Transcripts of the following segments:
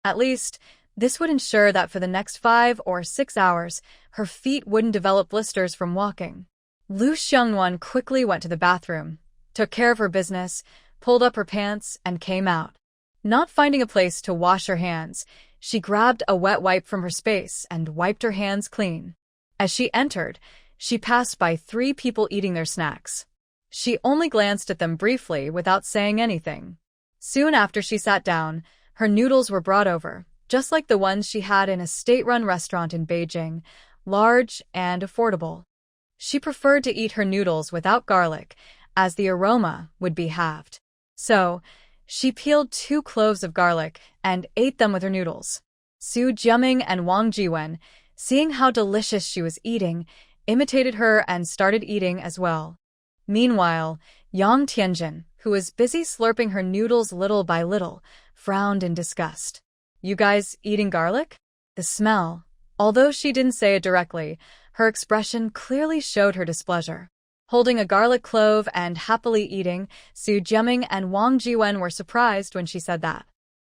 At least, this would ensure that for the next 5 or 6 hours, her feet wouldn't develop blisters from walking. Lu Xiongwan quickly went to the bathroom, took care of her business, pulled up her pants, and came out. Not finding a place to wash her hands, she grabbed a wet wipe from her space and wiped her hands clean. As she entered, she passed by 3 people eating their snacks. She only glanced at them briefly without saying anything. Soon after she sat down, her noodles were brought over, just like the ones she had in a state-run restaurant in Beijing, large and affordable. She preferred to eat her noodles without garlic, as the aroma would be halved. So, she peeled 2 cloves of garlic and ate them with her noodles. Su Jiaming and Wang Jiwen, seeing how delicious she was eating, imitated her and started eating as well. Meanwhile, Yang Tianjin, who was busy slurping her noodles little by little, frowned in disgust. "You guys eating garlic?" The smell, although she didn't say it directly, her expression clearly showed her displeasure. Holding a garlic clove and happily eating, Su Jiaming and Wang Jiwen were surprised when she said that.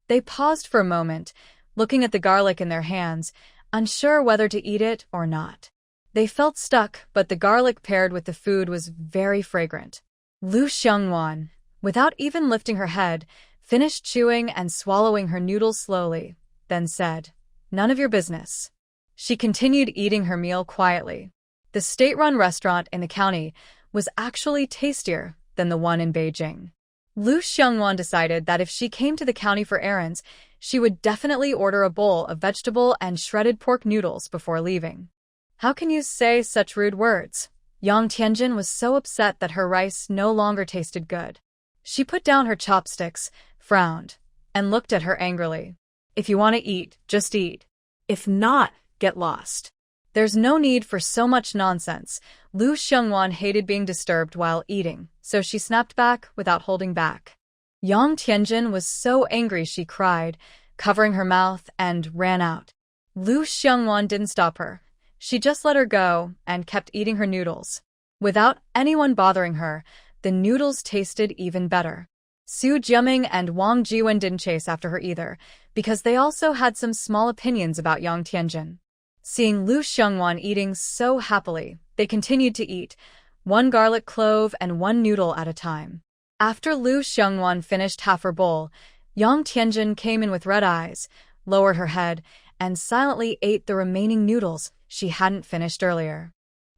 They paused for a moment, looking at the garlic in their hands, unsure whether to eat it or not. They felt stuck, but the garlic paired with the food was very fragrant. Lu Xiongwan, without even lifting her head, finished chewing and swallowing her noodles slowly, then said, "None of your business." She continued eating her meal quietly. The state-run restaurant in the county was actually tastier than the one in Beijing. Lu Xiongwan decided that if she came to the county for errands, she would definitely order a bowl of vegetable and shredded pork noodles before leaving. "How can you say such rude words?" Yang Tianjin was so upset that her rice no longer tasted good. She put down her chopsticks, frowned, and looked at her angrily. "If you want to eat, just eat. If not, get lost. There's no need for so much nonsense." Lu Xiongwan hated being disturbed while eating, so she snapped back without holding back. Yang Tianjin was so angry she cried, covering her mouth, and ran out. Lu Xiongwan didn't stop her. She just let her go and kept eating her noodles. Without anyone bothering her, the noodles tasted even better. Su Jiaming and Wang Jiwen didn't chase after her either, because they also had some small opinions about Yang Tianjin. Seeing Lu Xiongwan eating so happily, they continued to eat, 1 garlic clove and 1 noodle at a time. After Lu Xiongwan finished half her bowl, Yang Tianjin came in with red eyes, lowered her head, and silently ate the remaining noodles she hadn't finished earlier.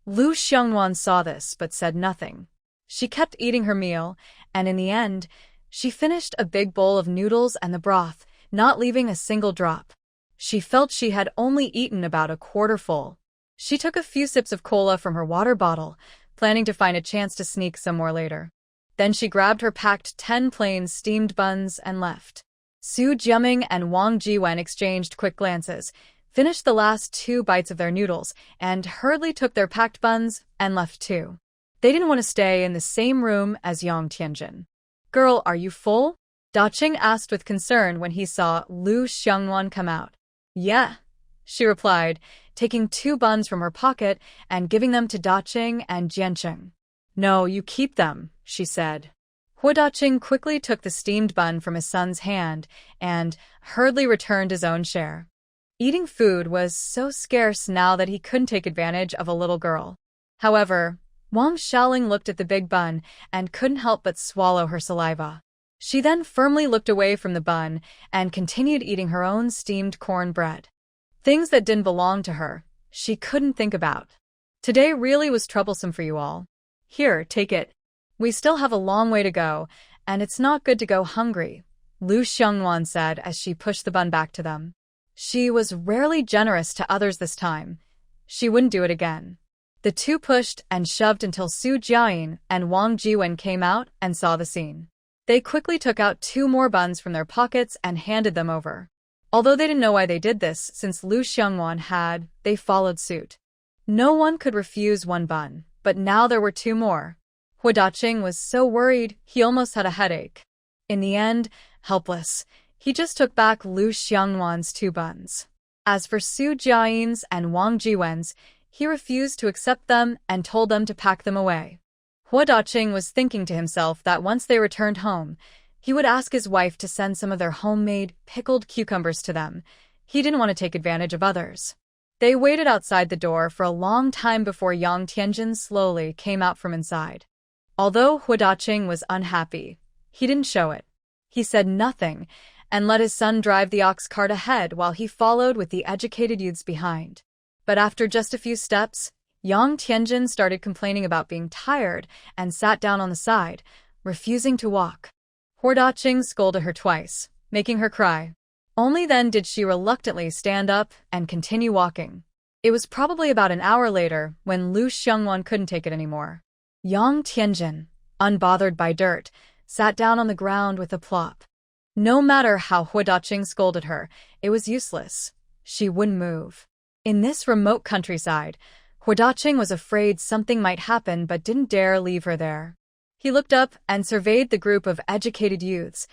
Lu Xiongwan saw this but said nothing. She kept eating her meal, and in the end, she finished a big bowl of noodles and the broth, not leaving a single drop. She felt she had only eaten about a quarter full. She took a few sips of cola from her water bottle, planning to find a chance to sneak some more later. Then she grabbed her packed 10 plain steamed buns and left. Su Jiaming and Wang Jiwen exchanged quick glances, finished the last 2 bites of their noodles, and hurriedly took their packed buns and left too. They didn't want to stay in the same room as Yang Tianjin. "Girl, are you full?" Daqing asked with concern when he saw Lu Xiongwan come out. "Yeah," she replied, taking 2 buns from her pocket and giving them to Daqing and Jiancheng. "No, you keep them," she said. Daqing quickly took the steamed bun from his son's hand and hurriedly returned his own share. Eating food was so scarce now that he couldn't take advantage of a little girl. However, Wang Xiaoling looked at the big bun and couldn't help but swallow her saliva. She then firmly looked away from the bun and continued eating her own steamed corn bread. Things that didn't belong to her, she couldn't think about. "Today really was troublesome for you all. Here, take it. We still have a long way to go, and it's not good to go hungry," Lu Xiongwan said as she pushed the bun back to them. She was rarely generous to others this time. She wouldn't do it again. The 2 pushed and shoved until Su Jiayin and Wang Jiwen came out and saw the scene. They quickly took out 2 more buns from their pockets and handed them over. Although they didn't know why they did this, since Lu Xiongwan had, they followed suit. No one could refuse 1 bun, but now there were 2 more. Daqing was so worried he almost had a headache. In the end, helpless, he just took back Lu Xiongwan's 2 buns. As for Su Jiayin's and Wang Jiwen's, he refused to accept them and told them to pack them away. Daqing was thinking to himself that once they returned home, He would ask his wife to send some of their homemade pickled cucumbers to them. He didn't want to take advantage of others. They waited outside the door for a long time before Yang Tianjin slowly came out from inside. Although Hu Daqing was unhappy, he didn't show it. He said nothing and let his son drive the ox cart ahead while he followed with the educated youths behind. But after just a few steps, Yang Tianjin started complaining about being tired and sat down on the side, refusing to walk. Hu Daqing scolded her twice, making her cry. Only then did she reluctantly stand up and continue walking. It was probably about an hour later when Lu Xiangwan couldn't take it anymore. Yang Tianjin, unbothered by dirt, sat down on the ground with a plop. No matter how Hu Daqing scolded her, it was useless. She wouldn't move. In this remote countryside, Hu Daqing was afraid something might happen but didn't dare leave her there. He looked up and surveyed the group of educated youths,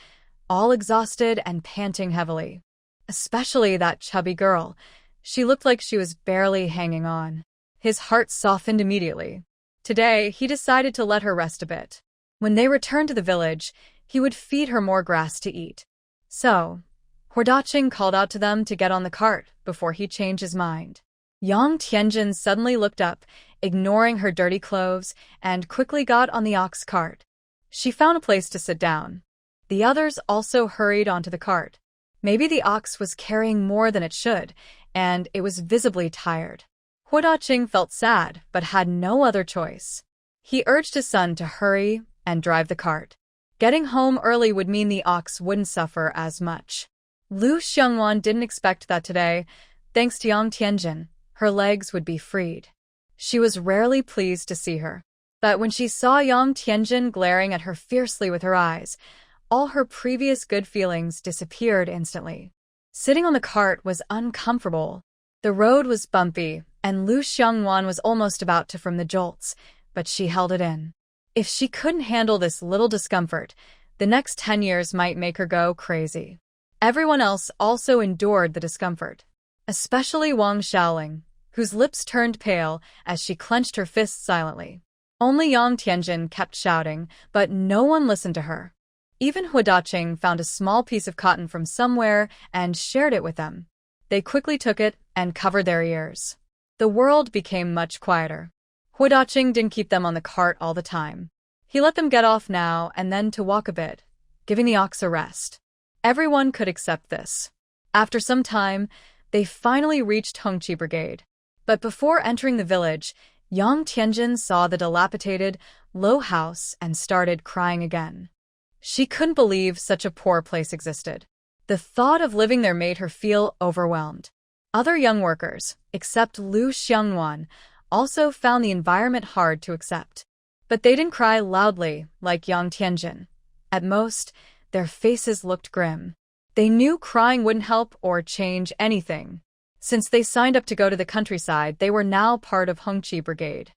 all exhausted and panting heavily. Especially that chubby girl. She looked like she was barely hanging on. His heart softened immediately. Today, he decided to let her rest a bit. When they returned to the village, he would feed her more grass to eat. So, Hu Daqing called out to them to get on the cart before he changed his mind. Yang Tianjin suddenly looked up, ignoring her dirty clothes, and quickly got on the ox cart. She found a place to sit down. The others also hurried onto the cart. Maybe the ox was carrying more than it should, and it was visibly tired. Hu Daqing felt sad, but had no other choice. He urged his son to hurry and drive the cart. Getting home early would mean the ox wouldn't suffer as much. Lu Xiangwan didn't expect that today. Thanks to Yang Tianjin, her legs would be freed. She was rarely pleased to see her. But when she saw Yang Tianjin glaring at her fiercely with her eyes, all her previous good feelings disappeared instantly. Sitting on the cart was uncomfortable. The road was bumpy, and Lu Xiangwan was almost about to from the jolts, but she held it in. If she couldn't handle this little discomfort, the next 10 years might make her go crazy. Everyone else also endured the discomfort, especially Wang Xiaoling, whose lips turned pale as she clenched her fists silently. Only Yang Tianjin kept shouting, but no one listened to her. Even Hu Daqing found a small piece of cotton from somewhere and shared it with them. They quickly took it and covered their ears. The world became much quieter. Hu Daqing didn't keep them on the cart all the time. He let them get off now and then to walk a bit, giving the ox a rest. Everyone could accept this. After some time, they finally reached Hongqi Brigade. But before entering the village, Yang Tianjin saw the dilapidated, low house and started crying again. She couldn't believe such a poor place existed. The thought of living there made her feel overwhelmed. Other young workers, except Lu Xiangwan, also found the environment hard to accept. But they didn't cry loudly like Yang Tianjin. At most, their faces looked grim. They knew crying wouldn't help or change anything. Since they signed up to go to the countryside, they were now part of Hongqi Brigade.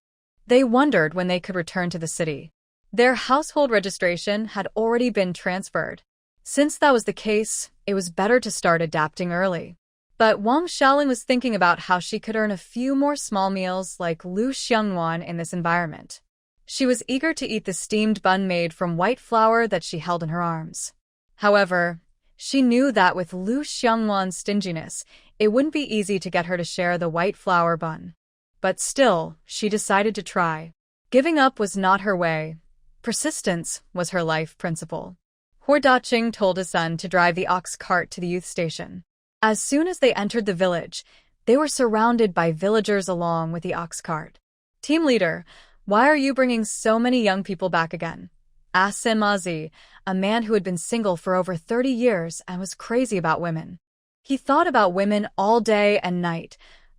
They wondered when they could return to the city. Their household registration had already been transferred. Since that was the case, it was better to start adapting early. But Wang Xiaoling was thinking about how she could earn a few more small meals like Lu Xiangwan in this environment. She was eager to eat the steamed bun made from white flour that she held in her arms. However, she knew that with Lu Xiangwan's stinginess, it wouldn't be easy to get her to share the white flour bun. But still, she decided to try. Giving up was not her way. Persistence was her life principle. Hu Daqing told his son to drive the ox cart to the youth station. As soon as they entered the village, they were surrounded by villagers along with the ox cart. Team leader, why are you bringing so many young people back again? Asked Simazi, a man who had been single for over 30 years and was crazy about women. He thought about women all day and night,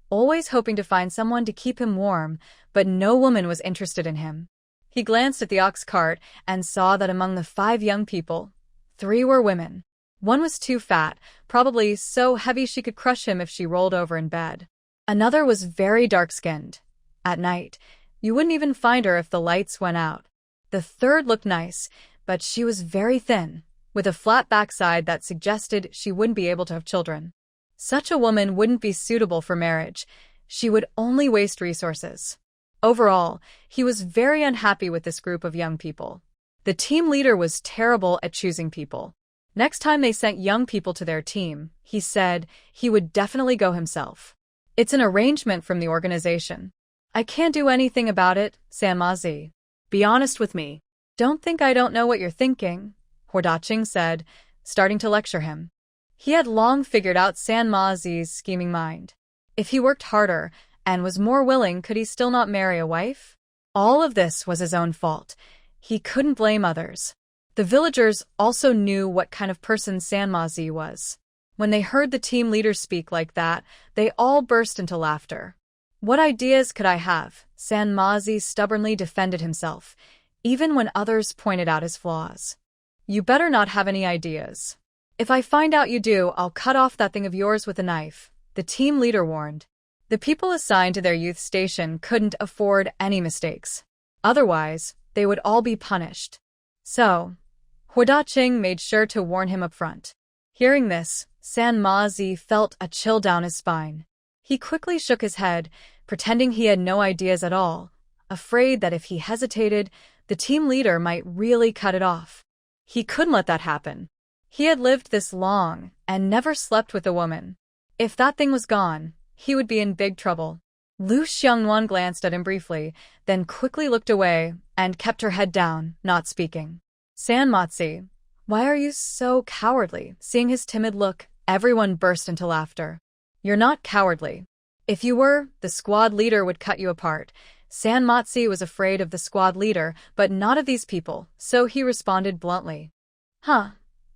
always hoping to find someone to keep him warm, but no woman was interested in him. He glanced at the ox cart and saw that among the 5 young people, 3 were women. One was too fat, probably so heavy she could crush him if she rolled over in bed. Another was very dark-skinned. At night, you wouldn't even find her if the lights went out. The third looked nice, but she was very thin, with a flat backside that suggested she wouldn't be able to have children. Such a woman wouldn't be suitable for marriage. She would only waste resources. Overall, he was very unhappy with this group of young people. The team leader was terrible at choosing people. Next time they sent young people to their team, he said he would definitely go himself. It's an arrangement from the organization. I can't do anything about it, Sanmazi. Be honest with me. Don't think I don't know what you're thinking, Hordaching said, starting to lecture him. He had long figured out Sanmazi's scheming mind. If he worked harder and was more willing, could he still not marry a wife? All of this was his own fault. He couldn't blame others. The villagers also knew what kind of person Sanmazi was. When they heard the team leader speak like that, they all burst into laughter. What ideas could I have? Sanmazi stubbornly defended himself, even when others pointed out his flaws. You better not have any ideas. If I find out you do, I'll cut off that thing of yours with a knife, the team leader warned. The people assigned to their youth station couldn't afford any mistakes. Otherwise, they would all be punished. So, Hordaching made sure to warn him up front. Hearing this, Sanmazi felt a chill down his spine. He quickly shook his head, pretending he had no ideas at all, afraid that if he hesitated, the team leader might really cut it off. He couldn't let that happen. He had lived this long and never slept with a woman. If that thing was gone, he would be in big trouble. Lu Xiangwan glanced at him briefly, then quickly looked away and kept her head down, not speaking. Sanmazi, why are you so cowardly? Seeing his timid look, everyone burst into laughter. You're not cowardly. If you were, the squad leader would cut you apart. Sanmazi was afraid of the squad leader, but not of these people, so he responded bluntly. Huh.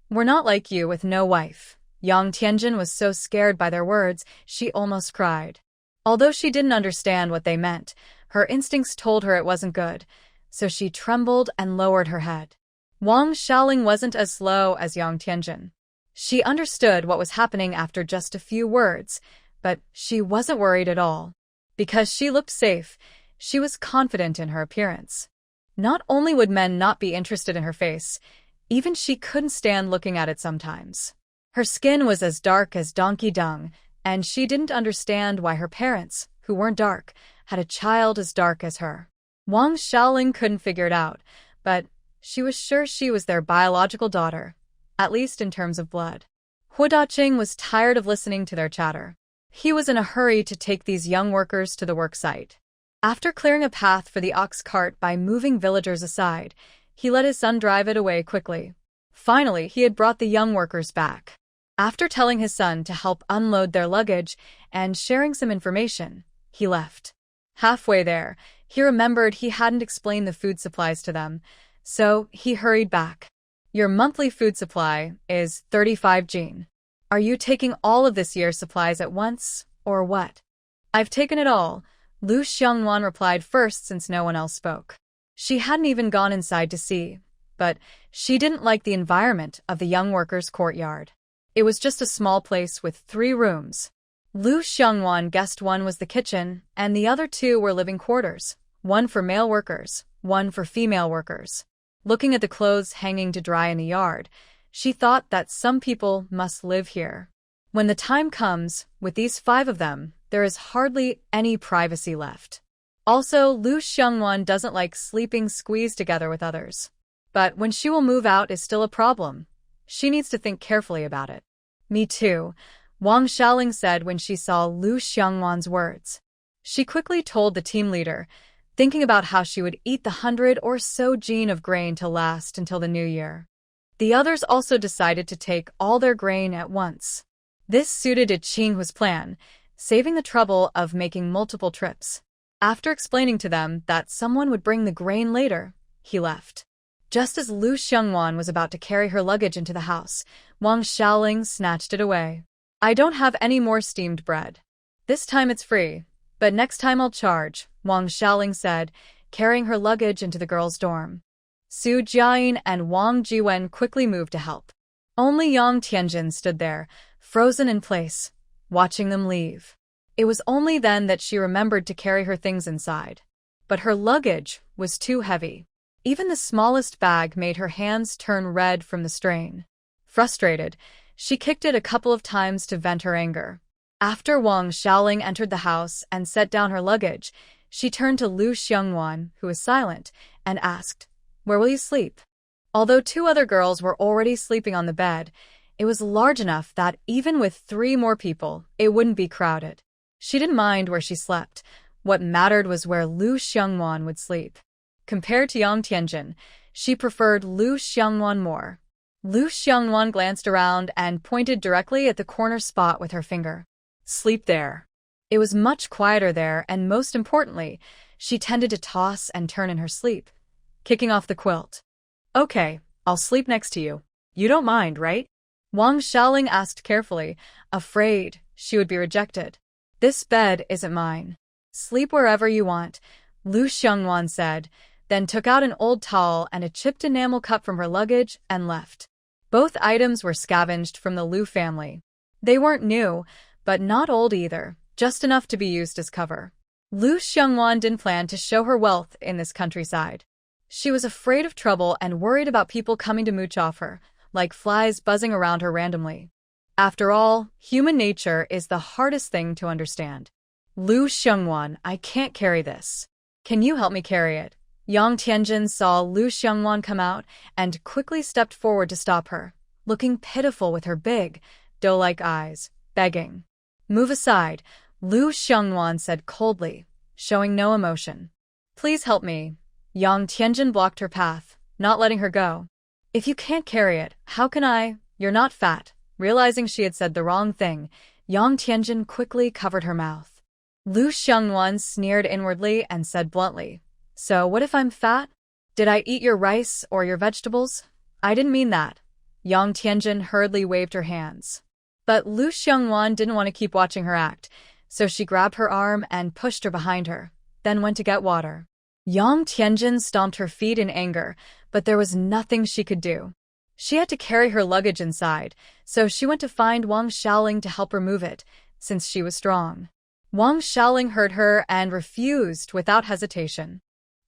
We're not like you with no wife. Yang Tianjin was so scared by their words, she almost cried. Although she didn't understand what they meant, her instincts told her it wasn't good, so she trembled and lowered her head. Wang Xiaoling wasn't as slow as Yang Tianjin. She understood what was happening after just a few words, but she wasn't worried at all. Because she looked safe, she was confident in her appearance. Not only would men not be interested in her face, even she couldn't stand looking at it sometimes. Her skin was as dark as donkey dung, and she didn't understand why her parents, who weren't dark, had a child as dark as her. Wang Xiaoling couldn't figure it out, but she was sure she was their biological daughter, at least in terms of blood. Hordaching was tired of listening to their chatter. He was in a hurry to take these young workers to the work site. After clearing a path for the ox cart by moving villagers aside, he let his son drive it away quickly. Finally, he had brought the young workers back. After telling his son to help unload their luggage and sharing some information, he left. Halfway there, he remembered he hadn't explained the food supplies to them, so he hurried back. Your monthly food supply is 35 jin. Are you taking all of this year's supplies at once, or what? I've taken it all, Lu Xiangwan replied first since no one else spoke. She hadn't even gone inside to see, but she didn't like the environment of the young workers' courtyard. It was just a small place with 3 rooms. Lu Xiangwan guessed one was the kitchen, and the other 2 were living quarters, one for male workers, one for female workers. Looking at the clothes hanging to dry in the yard, she thought that some people must live here. When the time comes, with these 5 of them, there is hardly any privacy left. Also, Lu Xiangwan doesn't like sleeping squeezed together with others. But when she will move out is still a problem. She needs to think carefully about it. Me too, Wang Xiaoling said when she saw Lu Xiangwan's words. She quickly told the team leader, thinking about how she would eat the 100 or so jin of grain to last until the new year. The others also decided to take all their grain at once. This suited Qinghua's plan, saving the trouble of making multiple trips. After explaining to them that someone would bring the grain later, he left. Just as Lu Xiangwan was about to carry her luggage into the house, Wang Xiaoling snatched it away. I don't have any more steamed bread. This time it's free, but next time I'll charge, Wang Xiaoling said, carrying her luggage into the girls' dorm. Su Jiayin and Wang Jiwen quickly moved to help. Only Yang Tianjin stood there, frozen in place, watching them leave. It was only then that she remembered to carry her things inside. But her luggage was too heavy. Even the smallest bag made her hands turn red from the strain. Frustrated, she kicked it a couple of times to vent her anger. After Wang Xiaoling entered the house and set down her luggage, she turned to Lu Xiangwan, who was silent, and asked, Where will you sleep? Although two other girls were already sleeping on the bed, it was large enough that even with 3 more people, it wouldn't be crowded. She didn't mind where she slept. What mattered was where Lu Xiongwan would sleep. Compared to Yang Tianjin, she preferred Lu Xiongwan more. Lu Xiongwan glanced around and pointed directly at the corner spot with her finger. Sleep there. It was much quieter there, and most importantly, she tended to toss and turn in her sleep, kicking off the quilt. Okay, I'll sleep next to you. You don't mind, right? Wang Xiaoling asked carefully, afraid she would be rejected. This bed isn't mine. Sleep wherever you want, Lu Xiongwan said, then took out an old towel and a chipped enamel cup from her luggage and left. Both items were scavenged from the Lu family. They weren't new, but not old either, just enough to be used as cover. Lu Xiongwan didn't plan to show her wealth in this countryside. She was afraid of trouble and worried about people coming to mooch off her, like flies buzzing around her randomly. After all, human nature is the hardest thing to understand. Lu Xiongwan, I can't carry this. Can you help me carry it? Yang Tianjin saw Lu Xiongwan come out and quickly stepped forward to stop her, looking pitiful with her big, doe-like eyes, begging. Move aside, Lu Xiongwan said coldly, showing no emotion. Please help me. Yang Tianjin blocked her path, not letting her go. If you can't carry it, how can I? You're not fat. Realizing she had said the wrong thing, Yang Tianjin quickly covered her mouth. Lu Xiongwan sneered inwardly and said bluntly, So what if I'm fat? Did I eat your rice or your vegetables? I didn't mean that. Yang Tianjin hurriedly waved her hands. But Lu Xiongwan didn't want to keep watching her act, so she grabbed her arm and pushed her behind her, then went to get water. Yang Tianjin stomped her feet in anger, but there was nothing she could do. She had to carry her luggage inside, so she went to find Wang Xiaoling to help her move it, since she was strong. Wang Xiaoling heard her and refused without hesitation.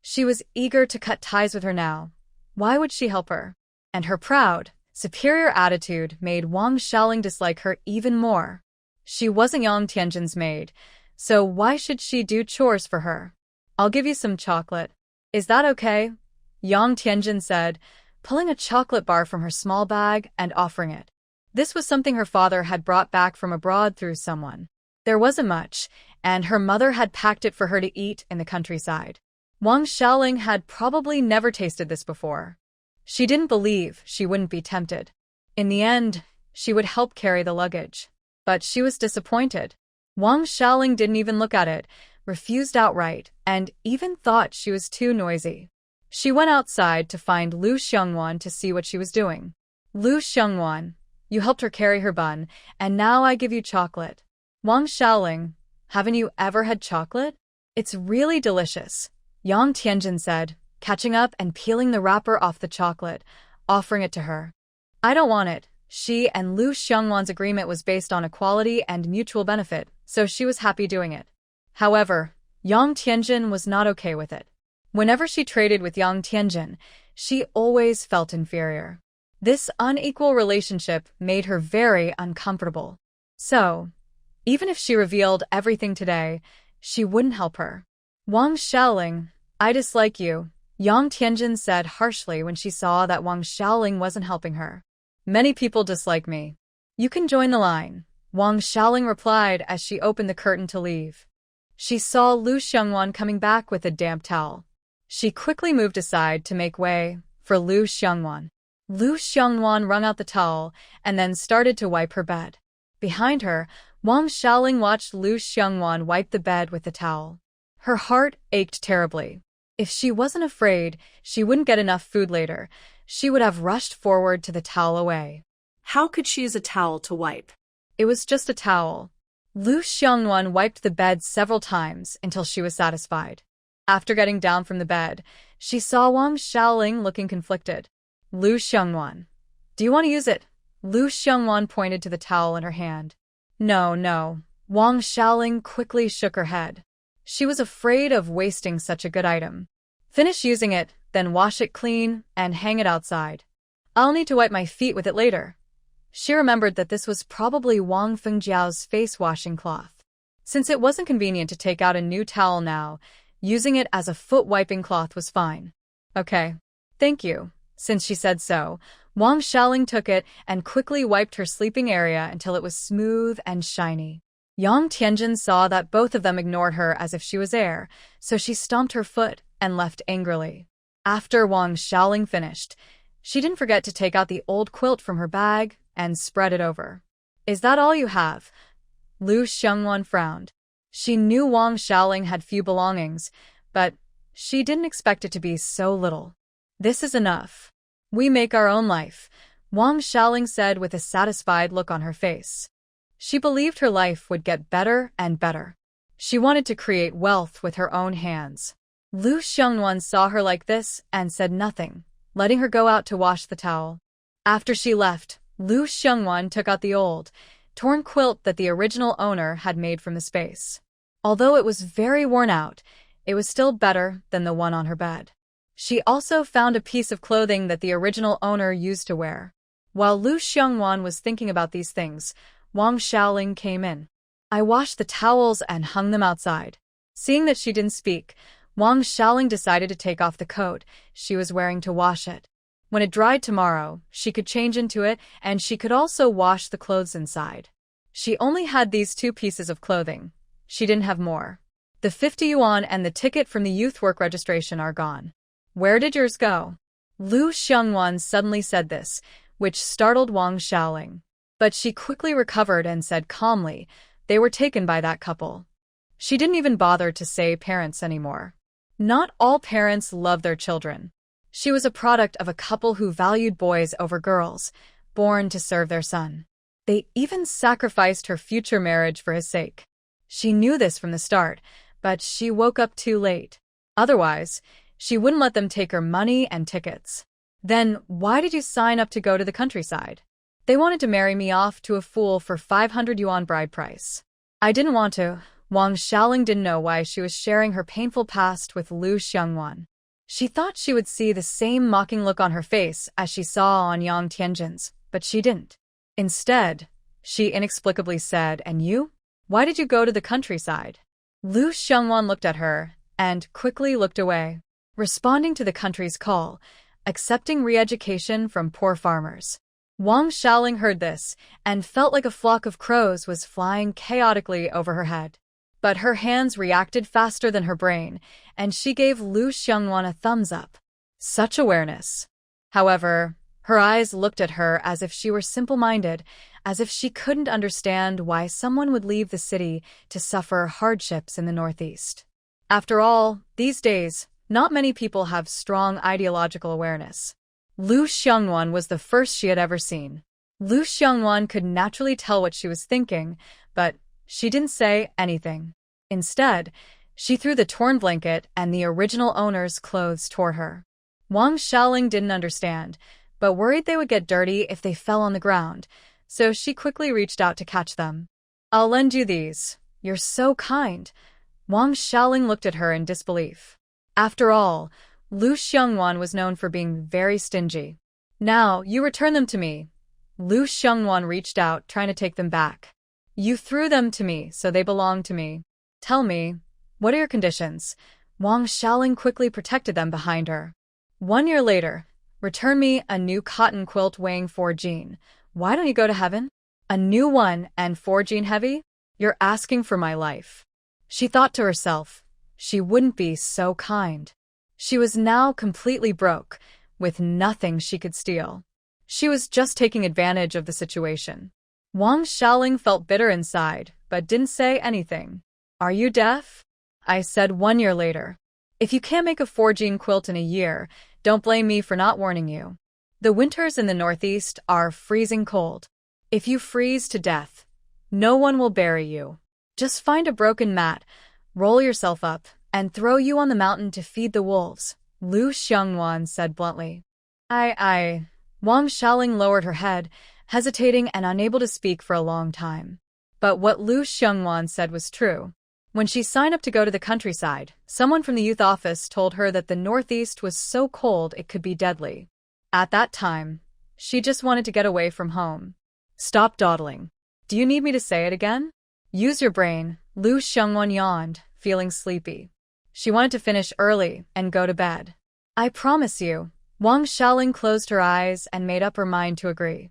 She was eager to cut ties with her now. Why would she help her? And her proud, superior attitude made Wang Xiaoling dislike her even more. She wasn't Yang Tianjin's maid, so why should she do chores for her? I'll give you some chocolate. Is that okay? Yang Tianjin said, pulling a chocolate bar from her small bag and offering it. This was something her father had brought back from abroad through someone. There wasn't much, and her mother had packed it for her to eat in the countryside. Wang Xiaoling had probably never tasted this before. She didn't believe she wouldn't be tempted. In the end, she would help carry the luggage. But she was disappointed. Wang Xiaoling didn't even look at it, refused outright, and even thought she was too noisy. She went outside to find Lu Xiongwan to see what she was doing. Lu Xiongwan, you helped her carry her bun, and now I give you chocolate. Wang Xiaoling, haven't you ever had chocolate? It's really delicious, Yang Tianjin said, catching up and peeling the wrapper off the chocolate, offering it to her. I don't want it. She and Lu Xiongwan's agreement was based on equality and mutual benefit, so she was happy doing it. However, Yang Tianjin was not okay with it. Whenever she traded with Yang Tianjin, she always felt inferior. This unequal relationship made her very uncomfortable. So, even if she revealed everything today, she wouldn't help her. Wang Xiaoling, I dislike you, Yang Tianjin said harshly when she saw that Wang Xiaoling wasn't helping her. Many people dislike me. You can join the line, Wang Xiaoling replied as she opened the curtain to leave. She saw Lu Xiongwan coming back with a damp towel. She quickly moved aside to make way for Lu Xiongwan. Lu Xiongwan wrung out the towel and then started to wipe her bed. Behind her, Wang Xiaoling watched Lu Xiongwan wipe the bed with the towel. Her heart ached terribly. If she wasn't afraid she wouldn't get enough food later, she would have rushed forward to the towel away. How could she use a towel to wipe? It was just a towel. Lu Xiongwan wiped the bed several times until she was satisfied. After getting down from the bed, she saw Wang Xiaoling looking conflicted. Lu Xiongwan, do you want to use it? Lu Xiongwan pointed to the towel in her hand. No. Wang Xiaoling quickly shook her head. She was afraid of wasting such a good item. Finish using it, then wash it clean and hang it outside. I'll need to wipe my feet with it later. She remembered that this was probably Wang Fengjiao's face-washing cloth. Since it wasn't convenient to take out a new towel now, using it as a foot-wiping cloth was fine. Okay. Thank you, Since she said so, Wang Xiaoling took it and quickly wiped her sleeping area until it was smooth and shiny. Yang Tianjin saw that both of them ignored her as if she was air, so she stomped her foot and left angrily. After Wang Xiaoling finished, she didn't forget to take out the old quilt from her bag and spread it over. "Is that all you have?" Lu Xiangwan frowned. She knew Wang Xiaoling had few belongings, but she didn't expect it to be so little. "This is enough. We make our own life," Wang Xiaoling said with a satisfied look on her face. She believed her life would get better and better. She wanted to create wealth with her own hands. Lu Xiangwan saw her like this and said nothing, letting her go out to wash the towel. After she left, Lu Xiangwan took out the old, torn quilt that the original owner had made from the space. Although it was very worn out, it was still better than the one on her bed. She also found a piece of clothing that the original owner used to wear. While Lu Xiangwan was thinking about these things, Wang Xiaoling came in. "I washed the towels and hung them outside." Seeing that she didn't speak, Wang Xiaoling decided to take off the coat she was wearing to wash it. When it dried tomorrow, she could change into it, and she could also wash the clothes inside. She only had these 2 pieces of clothing. She didn't have more. The 50 yuan and the ticket from the youth work registration are gone. "Where did yours go?" Lu Xiangwan suddenly said this, which startled Wang Xiaoling. But she quickly recovered and said calmly, "They were taken by that couple." She didn't even bother to say parents anymore. Not all parents love their children. She was a product of a couple who valued boys over girls, born to serve their son. They even sacrificed her future marriage for his sake. She knew this from the start, but she woke up too late. Otherwise, she wouldn't let them take her money and tickets. "Then why did you sign up to go to the countryside?" "They wanted to marry me off to a fool for 500 yuan bride price." "I didn't want to." Wang Xiaoling didn't know why she was sharing her painful past with Lu Xiangwan. She thought she would see the same mocking look on her face as she saw on Yang Tianjin's, but she didn't. Instead, she inexplicably said, "And you? Why did you go to the countryside?" Lu Xiangwan looked at her and quickly looked away, responding to the country's call, accepting re-education from poor farmers. Wang Xiaoling heard this and felt like a flock of crows was flying chaotically over her head. But her hands reacted faster than her brain, and she gave Lu Xiangwan a thumbs up. Such awareness. However, her eyes looked at her as if she were simple-minded, as if she couldn't understand why someone would leave the city to suffer hardships in the Northeast. After all, these days, not many people have strong ideological awareness. Lu Xiangwan was the first she had ever seen. Lu Xiangwan could naturally tell what she was thinking, but she didn't say anything. Instead, she threw the torn blanket and the original owner's clothes toward her. Wang Xiaoling didn't understand, but worried they would get dirty if they fell on the ground, so she quickly reached out to catch them. "I'll lend you these. You're so kind." Wang Xiaoling looked at her in disbelief. After all, Lu Xiangwan was known for being very stingy. "Now, you return them to me." Lu Xiangwan reached out, trying to take them back. "You threw them to me, so they belong to me. Tell me, what are your conditions?" Wang Xiaoling quickly protected them behind her. 1 year later, return me a new cotton quilt weighing 4 jin. Why don't you go to heaven? A new one and 4 jin heavy? You're asking for my life. She thought to herself, she wouldn't be so kind. She was now completely broke, with nothing she could steal. She was just taking advantage of the situation. Wang Xiaoling felt bitter inside, but didn't say anything. "Are you deaf?" I said 1 year later. "If you can't make a 4-jean quilt in a year, don't blame me for not warning you. The winters in the Northeast are freezing cold. If you freeze to death, no one will bury you. Just find a broken mat, roll yourself up, and throw you on the mountain to feed the wolves," Lu Xiangwan said bluntly. I. Wang Xiaoling lowered her head, hesitating and unable to speak for a long time. But what Lu Xiangwan said was true. When she signed up to go to the countryside, someone from the youth office told her that the Northeast was so cold it could be deadly. At that time, she just wanted to get away from home. "Stop dawdling. Do you need me to say it again?" "Use your brain," Lu Xiangwan yawned, feeling sleepy. She wanted to finish early and go to bed. "I promise you, Wang Xiaoling closed her eyes and made up her mind to agree.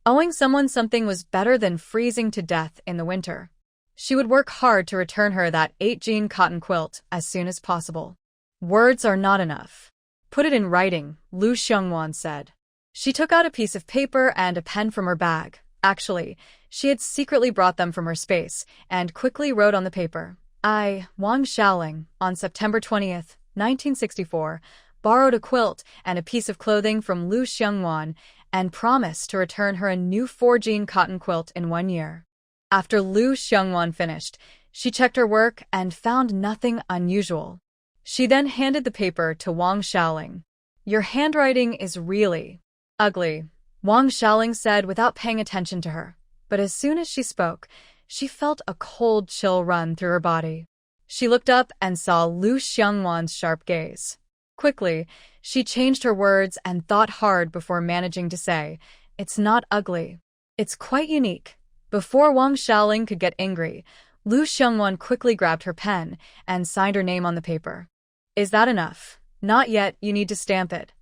Owing someone something was better than freezing to death in the winter. She would work hard to return her that 8-jean cotton quilt as soon as possible. Words are not enough. Put it in writing, Lu Xiongwan said. She took out a piece of paper and a pen from her bag. Actually, she had secretly brought them from her space, and quickly wrote on the paper, I, Wang Xiaoling, on September 20th, 1964, borrowed a quilt and a piece of clothing from Lu Xiongwan and promised to return her a new 4-jean cotton quilt in 1 year. After Lu Xiongwan finished, she checked her work and found nothing unusual. She then handed the paper to Wang Xiaoling. Your handwriting is really ugly, Wang Xiaoling said without paying attention to her. But as soon as she spoke, she felt a cold chill run through her body. She looked up and saw Lu Xiongwan's sharp gaze. Quickly, she changed her words and thought hard before managing to say, It's not ugly. It's quite unique. Before Wang Xiaoling could get angry, Lu Xiongwan quickly grabbed her pen and signed her name on the paper. Is that enough? Not yet, you need to stamp it.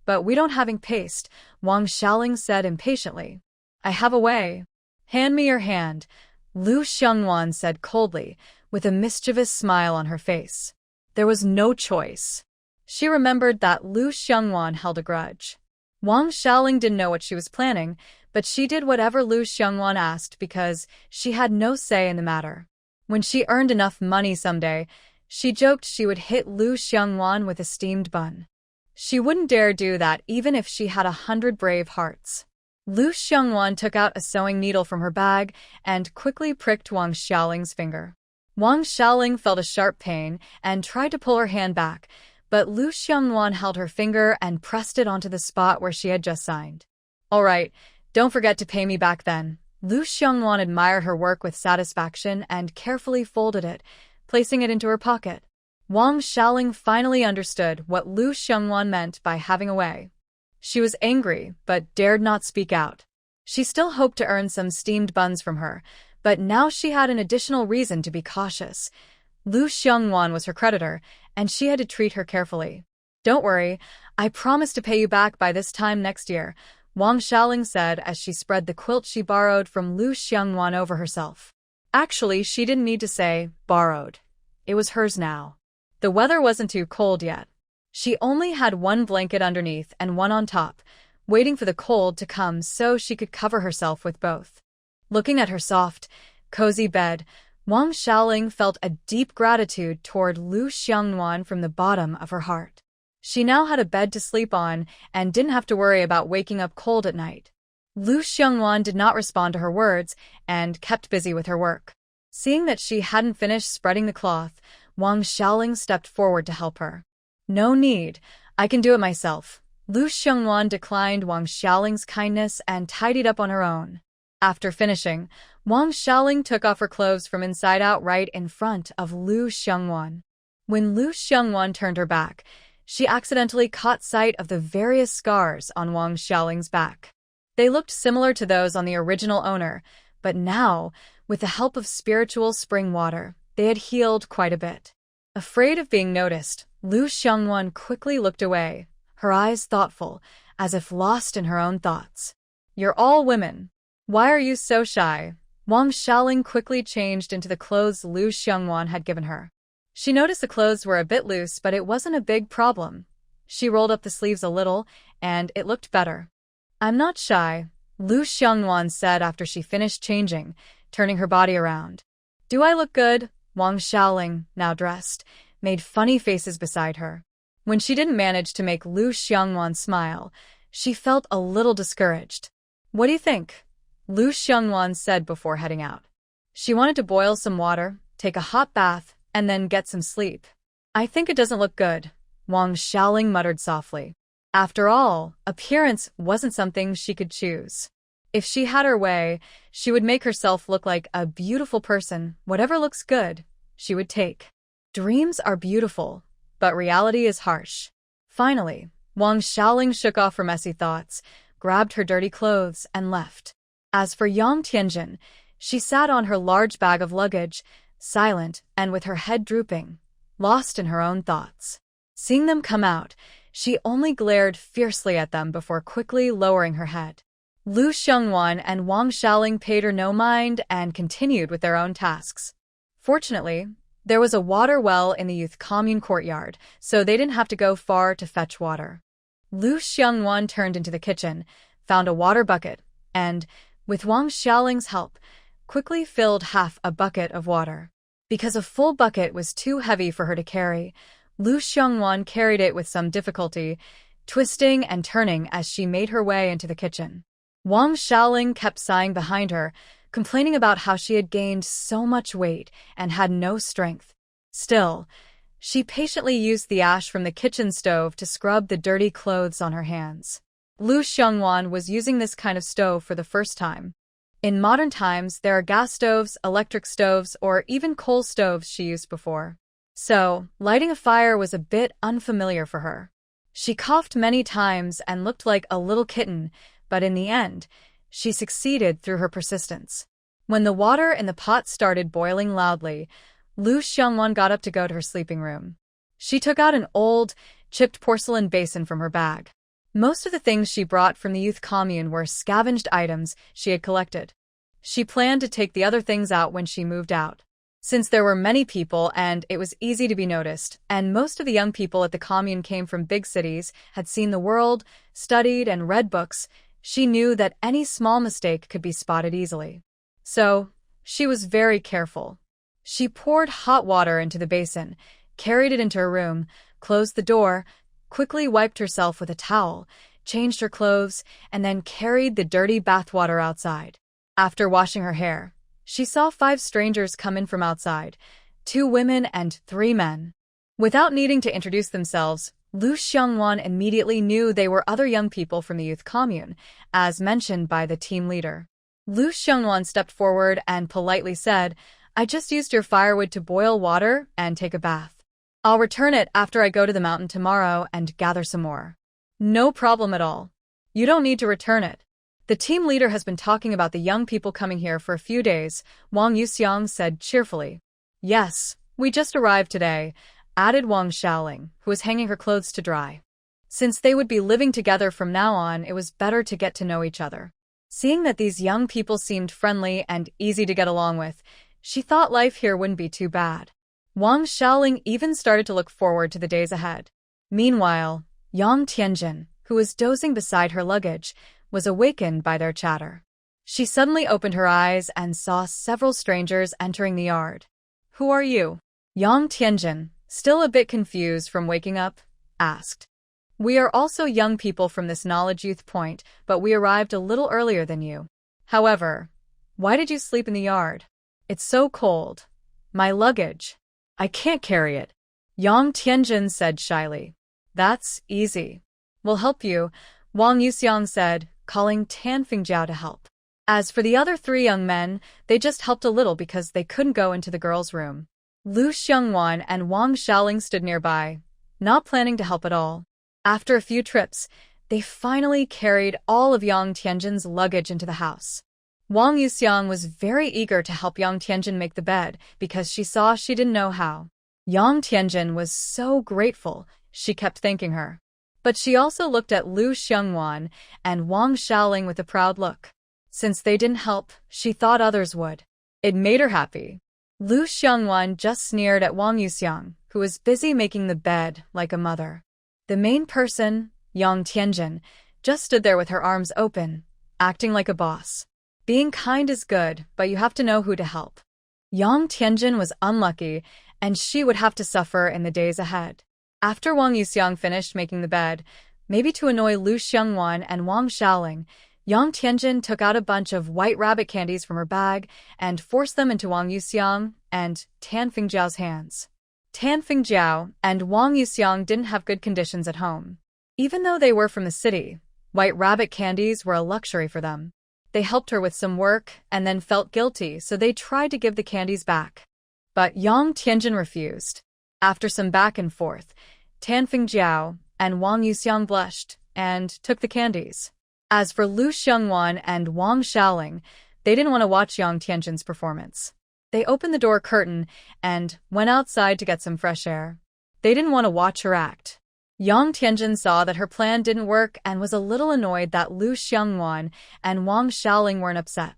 But we don't have ink paste, Wang Xiaoling said impatiently. I have a way. Hand me your hand, Lu Xiongwan said coldly, with a mischievous smile on her face. There was no choice. She remembered that Lu Xiongwan held a grudge. Wang Xiaoling didn't know what she was planning, but she did whatever Lu Xiongwan asked because she had no say in the matter. When she earned enough money someday, she joked she would hit Lu Xiongwan with a steamed bun. She wouldn't dare do that even if she had 100 brave hearts. Lu Xiongwan took out a sewing needle from her bag and quickly pricked Wang Xiaoling's finger. Wang Xiaoling felt a sharp pain and tried to pull her hand back, but Lu Xiongwan held her finger and pressed it onto the spot where she had just signed. All right, don't forget to pay me back then. Lu Xiongwan admired her work with satisfaction and carefully folded it, placing it into her pocket. Wang Xiaoling finally understood what Lu Xiongwan meant by having a way. She was angry, but dared not speak out. She still hoped to earn some steamed buns from her, but now she had an additional reason to be cautious. Lu Xiongwan was her creditor, and she had to treat her carefully. Don't worry, I promise to pay you back by this time next year, Wang Xiaoling said as she spread the quilt she borrowed from Lu Xiongwan over herself. Actually, she didn't need to say, borrowed. It was hers now. The weather wasn't too cold yet. She only had one blanket underneath and one on top, waiting for the cold to come so she could cover herself with both. Looking at her soft, cozy bed, Wang Xiaoling felt a deep gratitude toward Lu Xiongwan from the bottom of her heart. She now had a bed to sleep on and didn't have to worry about waking up cold at night. Lu Xiongwan did not respond to her words and kept busy with her work. Seeing that she hadn't finished spreading the cloth, Wang Xiaoling stepped forward to help her. No need, I can do it myself. Lu Xiongwan declined Wang Xiaoling's kindness and tidied up on her own. After finishing, Wang Xiaoling took off her clothes from inside out right in front of Lu Xiongwan. When Lu Xiongwan turned her back, she accidentally caught sight of the various scars on Wang Xiaoling's back. They looked similar to those on the original owner, but now, with the help of spiritual spring water, they had healed quite a bit. Afraid of being noticed, Lu Xiongwan quickly looked away, her eyes thoughtful, as if lost in her own thoughts. You're all women. Why are you so shy? Wang Xiaoling quickly changed into the clothes Lu Xiongwan had given her. She noticed the clothes were a bit loose, but it wasn't a big problem. She rolled up the sleeves a little, and it looked better. I'm not shy, Lu Xiongwan said after she finished changing, turning her body around. Do I look good? Wang Xiaoling, now dressed, made funny faces beside her. When she didn't manage to make Lu Xiongwan smile, she felt a little discouraged. What do you think? Lu Xiongwan said before heading out. She wanted to boil some water, take a hot bath, and then get some sleep. I think it doesn't look good, Wang Xiaoling muttered softly. After all, appearance wasn't something she could choose. If she had her way, she would make herself look like a beautiful person. Whatever looks good, she would take. Dreams are beautiful, but reality is harsh. Finally, Wang Xiaoling shook off her messy thoughts, grabbed her dirty clothes, and left. As for Yang Tianjin, she sat on her large bag of luggage, silent and with her head drooping, lost in her own thoughts. Seeing them come out, She only glared fiercely at them before quickly lowering her head. Lu Xiongwan and Wang Xiaoling paid her no mind and continued with their own tasks. Fortunately, there was a water well in the youth commune courtyard, so they didn't have to go far to fetch water. Lu Xiongwan turned into the kitchen, found a water bucket, and, with Wang Xiaoling's help, quickly filled half a bucket of water. Because a full bucket was too heavy for her to carry, Lu Xiongwan carried it with some difficulty, twisting and turning as she made her way into the kitchen. Wang Xiaoling kept sighing behind her, complaining about how she had gained so much weight and had no strength. Still, she patiently used the ash from the kitchen stove to scrub the dirty clothes on her hands. Lu Xiongwan was using this kind of stove for the first time. In modern times, there are gas stoves, electric stoves, or even coal stoves she used before. So, lighting a fire was a bit unfamiliar for her. She coughed many times and looked like a little kitten, but in the end, she succeeded through her persistence. When the water in the pot started boiling loudly, Lu Xiongwan got up to go to her sleeping room. She took out an old, chipped porcelain basin from her bag. Most of the things she brought from the youth commune were scavenged items she had collected. She planned to take the other things out when she moved out. Since there were many people and it was easy to be noticed, and most of the young people at the commune came from big cities, had seen the world, studied and read books, she knew that any small mistake could be spotted easily. So, she was very careful. She poured hot water into the basin, carried it into her room, closed the door, quickly wiped herself with a towel, changed her clothes, and then carried the dirty bathwater outside. After washing her hair, she saw 5 strangers come in from outside, 2 women and 3 men. Without needing to introduce themselves, Lu Xiongwan immediately knew they were other young people from the youth commune, as mentioned by the team leader. Lu Xiongwan stepped forward and politely said, "I just used your firewood to boil water and take a bath. I'll return it after I go to the mountain tomorrow and gather some more." "No problem at all. You don't need to return it. The team leader has been talking about the young people coming here for a few days," Wang Yuxiang said cheerfully. "Yes, we just arrived today," added Wang Xiaoling, who was hanging her clothes to dry. Since they would be living together from now on, it was better to get to know each other. Seeing that these young people seemed friendly and easy to get along with, she thought life here wouldn't be too bad. Wang Xiaoling even started to look forward to the days ahead. Meanwhile, Yang Tianjin, who was dozing beside her luggage, was awakened by their chatter. She suddenly opened her eyes and saw several strangers entering the yard. "Who are you?" Yang Tianjin, still a bit confused from waking up, asked. "We are also young people from this knowledge youth point, but we arrived a little earlier than you. However, why did you sleep in the yard? It's so cold. My luggage. I can't carry it," Yang Tianjin said shyly. "That's easy. We'll help you," Wang Yuxiang said, calling Tan Fingjiao to help. As for the other 3 young men, they just helped a little because they couldn't go into the girls' room. Lu Xiongwan and Wang Xiaoling stood nearby, not planning to help at all. After a few trips, they finally carried all of Yang Tianjin's luggage into the house. Wang Yuxiang was very eager to help Yang Tianjin make the bed because she saw she didn't know how. Yang Tianjin was so grateful, she kept thanking her. But she also looked at Lu Xiongwan and Wang Xiaoling with a proud look. Since they didn't help, she thought others would. It made her happy. Lu Xiongwan just sneered at Wang Yuxiang, who was busy making the bed like a mother. The main person, Yang Tianjin, just stood there with her arms open, acting like a boss. Being kind is good, but you have to know who to help. Yang Tianjin was unlucky, and she would have to suffer in the days ahead. After Wang Yuxiang finished making the bed, maybe to annoy Lu Xiongwan and Wang Xiaoling, Yang Tianjin took out a bunch of white rabbit candies from her bag and forced them into Wang Yuxiang and Tan Fingjiao's hands. Tan Fingjiao and Wang Yuxiang didn't have good conditions at home. Even though they were from the city, white rabbit candies were a luxury for them. They helped her with some work and then felt guilty, so they tried to give the candies back. But Yang Tianjin refused. After some back and forth, Tan Fingjiao and Wang Yuxiang blushed and took the candies. As for Lu Xiongwan and Wang Xiaoling, they didn't want to watch Yang Tianjin's performance. They opened the door curtain and went outside to get some fresh air. They didn't want to watch her act. Yang Tianjin saw that her plan didn't work and was a little annoyed that Lu Xiangwan and Wang Xiaoling weren't upset.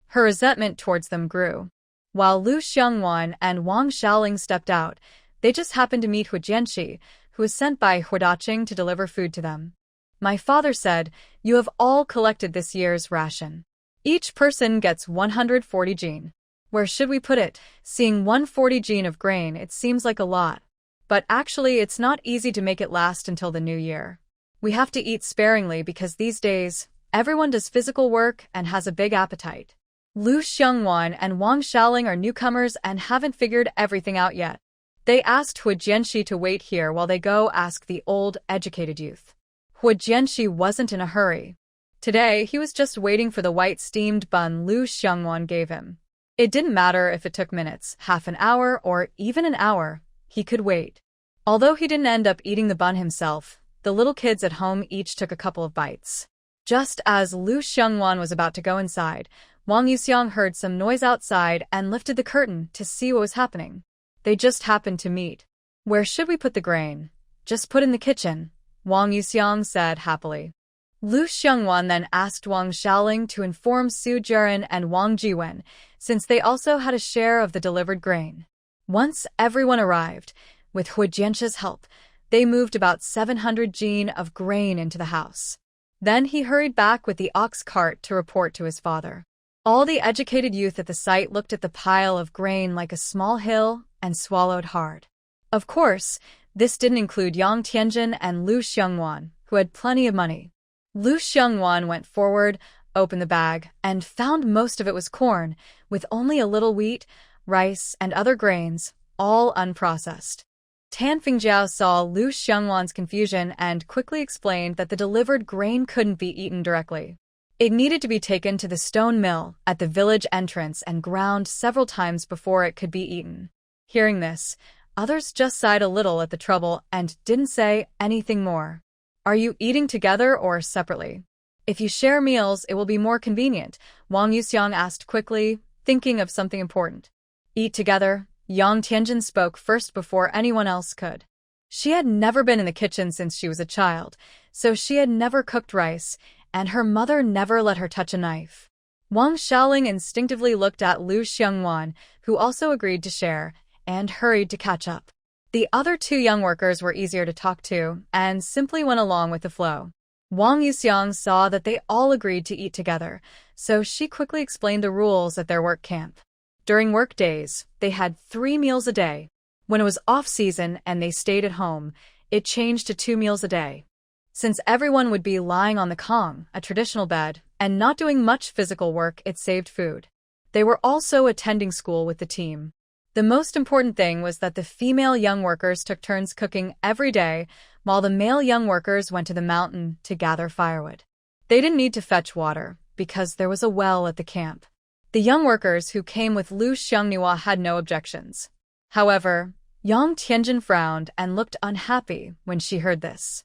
Her resentment towards them grew. While Lu Xiangwan and Wang Xiaoling stepped out, they just happened to meet Hu Jianxi, who was sent by Hu Daqing to deliver food to them. My father said, "You have all collected this year's ration. Each person gets 140 jin. Where should we put it? Seeing 140 jin of grain, it seems like a lot. But actually, it's not easy to make it last until the new year. We have to eat sparingly because these days, everyone does physical work and has a big appetite." Lu Xiangwan and Wang Xiaoling are newcomers and haven't figured everything out yet. They asked Hu Jianxi to wait here while they go ask the old, educated youth. Hu Jianxi wasn't in a hurry. Today, he was just waiting for the white steamed bun Lu Xiangwan gave him. It didn't matter if it took minutes, half an hour, or even an hour. He could wait. Although he didn't end up eating the bun himself, the little kids at home each took a couple of bites. Just as Lu Xiangwan was about to go inside, Wang Yuxiang heard some noise outside and lifted the curtain to see what was happening. They just happened to meet. "Where should we put the grain?" "Just put in the kitchen," Wang Yuxiang said happily. Lu Xiangwan then asked Wang Xiaoling to inform Su Jiren and Wang Jiwen, since they also had a share of the delivered grain. Once everyone arrived, with Hu Jianxi's help, they moved about 700 jin of grain into the house. Then he hurried back with the ox cart to report to his father. All the educated youth at the site looked at the pile of grain like a small hill and swallowed hard. Of course, this didn't include Yang Tianjin and Lu Xiangwan, who had plenty of money. Lu Xiangwan went forward, opened the bag, and found most of it was corn, with only a little wheat, rice, and other grains, all unprocessed. Tan Fingjiao saw Lu Xiangwan's confusion and quickly explained that the delivered grain couldn't be eaten directly. It needed to be taken to the stone mill at the village entrance and ground several times before it could be eaten. Hearing this, others just sighed a little at the trouble and didn't say anything more. "Are you eating together or separately?" "If you share meals, it will be more convenient," Wang Yuxiang asked quickly, thinking of something important. "Eat together," Yang Tianjin spoke first before anyone else could. She had never been in the kitchen since she was a child, so she had never cooked rice, and her mother never let her touch a knife. Wang Xiaoling instinctively looked at Lu Xiangwan, who also agreed to share, and hurried to catch up. The other two young workers were easier to talk to and simply went along with the flow. Wang Yuxiang saw that they all agreed to eat together, so she quickly explained the rules at their work camp. During work days, they had 3 meals a day. When it was off-season and they stayed at home, it changed to 2 meals a day. Since everyone would be lying on the kong, a traditional bed, and not doing much physical work, it saved food. They were also attending school with the team. The most important thing was that the female young workers took turns cooking every day, while the male young workers went to the mountain to gather firewood. They didn't need to fetch water, because there was a well at the camp. The young workers who came with Lu Xiangnua had no objections. However, Yang Tianjin frowned and looked unhappy when she heard this.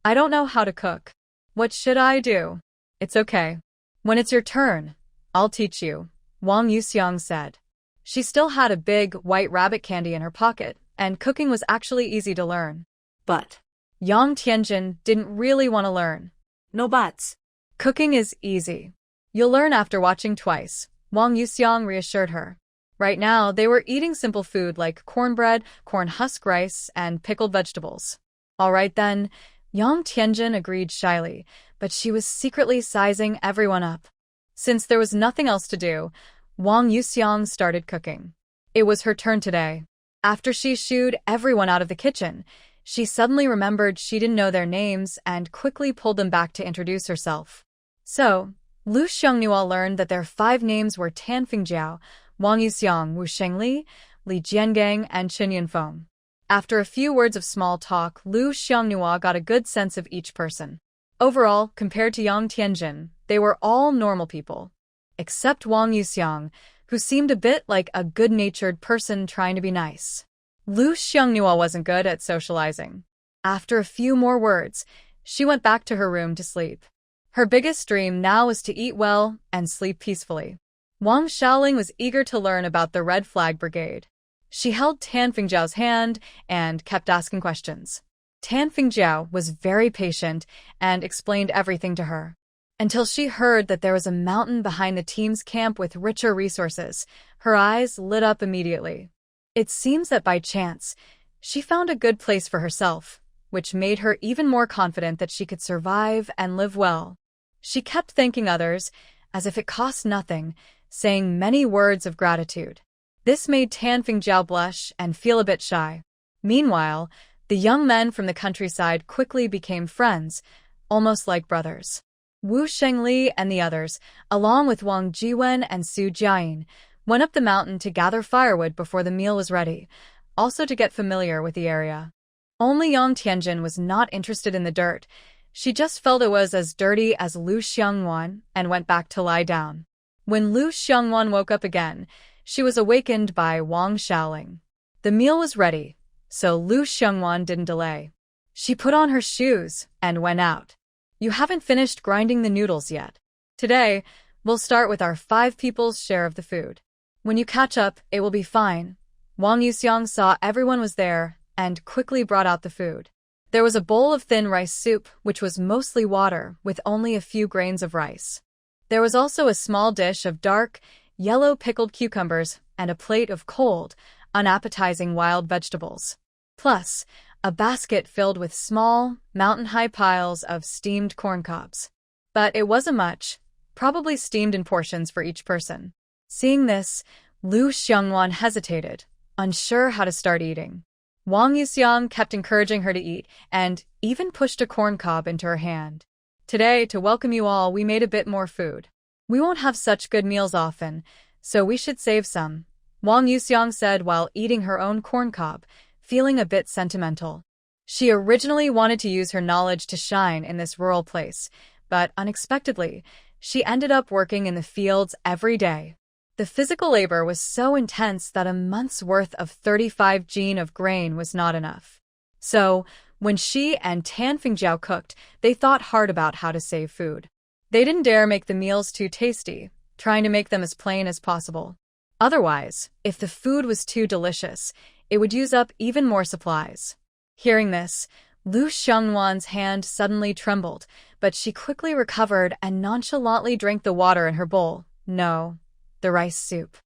"I don't know how to cook. What should I do?" "It's okay. When it's your turn, I'll teach you," Wang Yuxiang said. She still had a big, white rabbit candy in her pocket, and cooking was actually easy to learn. But Yang Tianjin didn't really want to learn. no buts. "Cooking is easy. You'll learn after watching twice," Wang Yuxiang reassured her. Right now, they were eating simple food like cornbread, corn husk rice, and pickled vegetables. "All right then," Yang Tianjin agreed shyly, but she was secretly sizing everyone up. Since there was nothing else to do, Wang Yuxiang started cooking. It was her turn today. After she shooed everyone out of the kitchen, she suddenly remembered she didn't know their names and quickly pulled them back to introduce herself. So, Lu Xiangnua learned that their 5 names were Tan Fingjiao, Wang Yuxiang, Wu Shengli, Li Jiangang, and Qin Yunfeng. After a few words of small talk, Lu Xiangnua got a good sense of each person. Overall, compared to Yang Tianjin, they were all normal people. Except Wang Yuxiang, who seemed a bit like a good-natured person trying to be nice. Lu Xiangnua wasn't good at socializing. After a few more words, she went back to her room to sleep. Her biggest dream now was to eat well and sleep peacefully. Wang Xiaoling was eager to learn about the Red Flag Brigade. She held Tan Fingjiao's hand and kept asking questions. Tan Fingjiao was very patient and explained everything to her. Until she heard that there was a mountain behind the team's camp with richer resources, her eyes lit up immediately. It seems that by chance, she found a good place for herself, which made her even more confident that she could survive and live well. She kept thanking others, as if it cost nothing, saying many words of gratitude. This made Tan Fingjiao blush and feel a bit shy. Meanwhile, the young men from the countryside quickly became friends, almost like brothers. Wu Shengli and the others, along with Wang Jiwen and Su Jiayin, went up the mountain to gather firewood before the meal was ready, also to get familiar with the area. Only Yang Tianjin was not interested in the dirt. She just felt it was as dirty as Lu Xiangwan and went back to lie down. When Lu Xiangwan woke up again, she was awakened by Wang Xiaoling. The meal was ready, so Lu Xiangwan didn't delay. She put on her shoes and went out. You haven't finished grinding the noodles yet. Today, we'll start with our 5 people's share of the food. When you catch up, it will be fine. Wang Yuxiang saw everyone was there and quickly brought out the food. There was a bowl of thin rice soup, which was mostly water, with only a few grains of rice. There was also a small dish of dark, yellow pickled cucumbers and a plate of cold, unappetizing wild vegetables. Plus, a basket filled with small, mountain-high piles of steamed corn cobs. But it wasn't much, probably steamed in portions for each person. Seeing this, Lu Xiangwan hesitated, unsure how to start eating. Wang Yuxiang kept encouraging her to eat and even pushed a corn cob into her hand. Today, to welcome you all, we made a bit more food. We won't have such good meals often, so we should save some, Wang Yuxiang said while eating her own corn cob, feeling a bit sentimental. She originally wanted to use her knowledge to shine in this rural place, but unexpectedly, she ended up working in the fields every day. The physical labor was so intense that a month's worth of 35 jin of grain was not enough. So, when she and Tan Fingjiao cooked, they thought hard about how to save food. They didn't dare make the meals too tasty, trying to make them as plain as possible. Otherwise, if the food was too delicious, it would use up even more supplies. Hearing this, Lu Xiangwan's hand suddenly trembled, but she quickly recovered and nonchalantly drank the water in her bowl. No, the rice soup.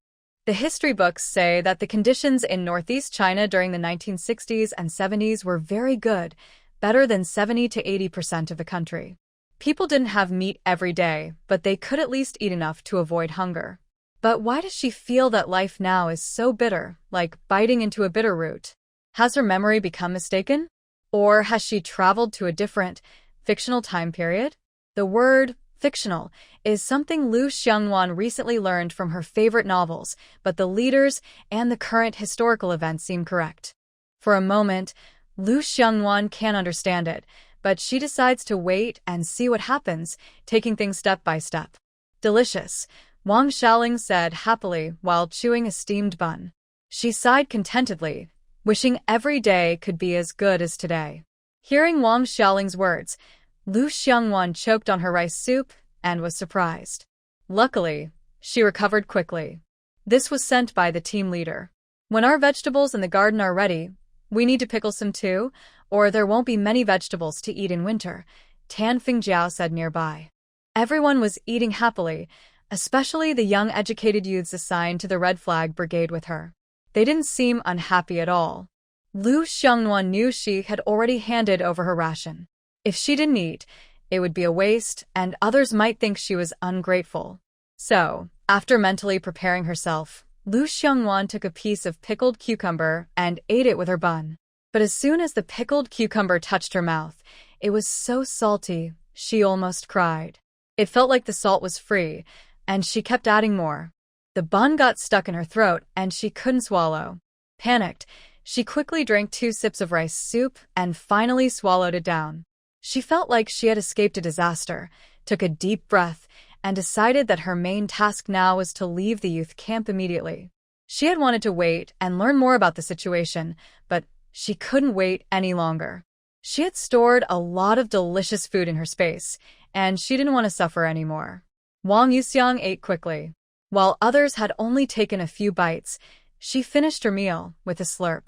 The history books say that the conditions in northeast China during the 1960s and 70s were very good, better than 70 to 80% of the country. People didn't have meat every day, but they could at least eat enough to avoid hunger. But why does she feel that life now is so bitter, like biting into a bitter root? Has her memory become mistaken? Or has she traveled to a different, fictional time period? The word fictional is something Lu Xiangwan recently learned from her favorite novels, but the leaders and the current historical events seem correct. For a moment, Lu Xiangwan can't understand it, but she decides to wait and see what happens, taking things step by step. Delicious, Wang Xiaoling said happily while chewing a steamed bun. She sighed contentedly, wishing every day could be as good as today. Hearing Wang Xiaoling's words, Lu Xiangwan choked on her rice soup and was surprised. Luckily, she recovered quickly. This was sent by the team leader. When our vegetables in the garden are ready, we need to pickle some too, or there won't be many vegetables to eat in winter, Tan Fingjiao said nearby. Everyone was eating happily, especially the young educated youths assigned to the Red Flag Brigade with her. They didn't seem unhappy at all. Lu Xiangwan knew she had already handed over her ration. If she didn't eat, it would be a waste, and others might think she was ungrateful. So, after mentally preparing herself, Lu Xiangwan took a piece of pickled cucumber and ate it with her bun. But as soon as the pickled cucumber touched her mouth, it was so salty, she almost cried. It felt like the salt was free, and she kept adding more. The bun got stuck in her throat, and she couldn't swallow. Panicked, she quickly drank 2 sips of rice soup and finally swallowed it down. She felt like she had escaped a disaster, took a deep breath, and decided that her main task now was to leave the youth camp immediately. She had wanted to wait and learn more about the situation, but she couldn't wait any longer. She had stored a lot of delicious food in her space, and she didn't want to suffer anymore. Wang Yuxiang ate quickly. While others had only taken a few bites, she finished her meal with a slurp.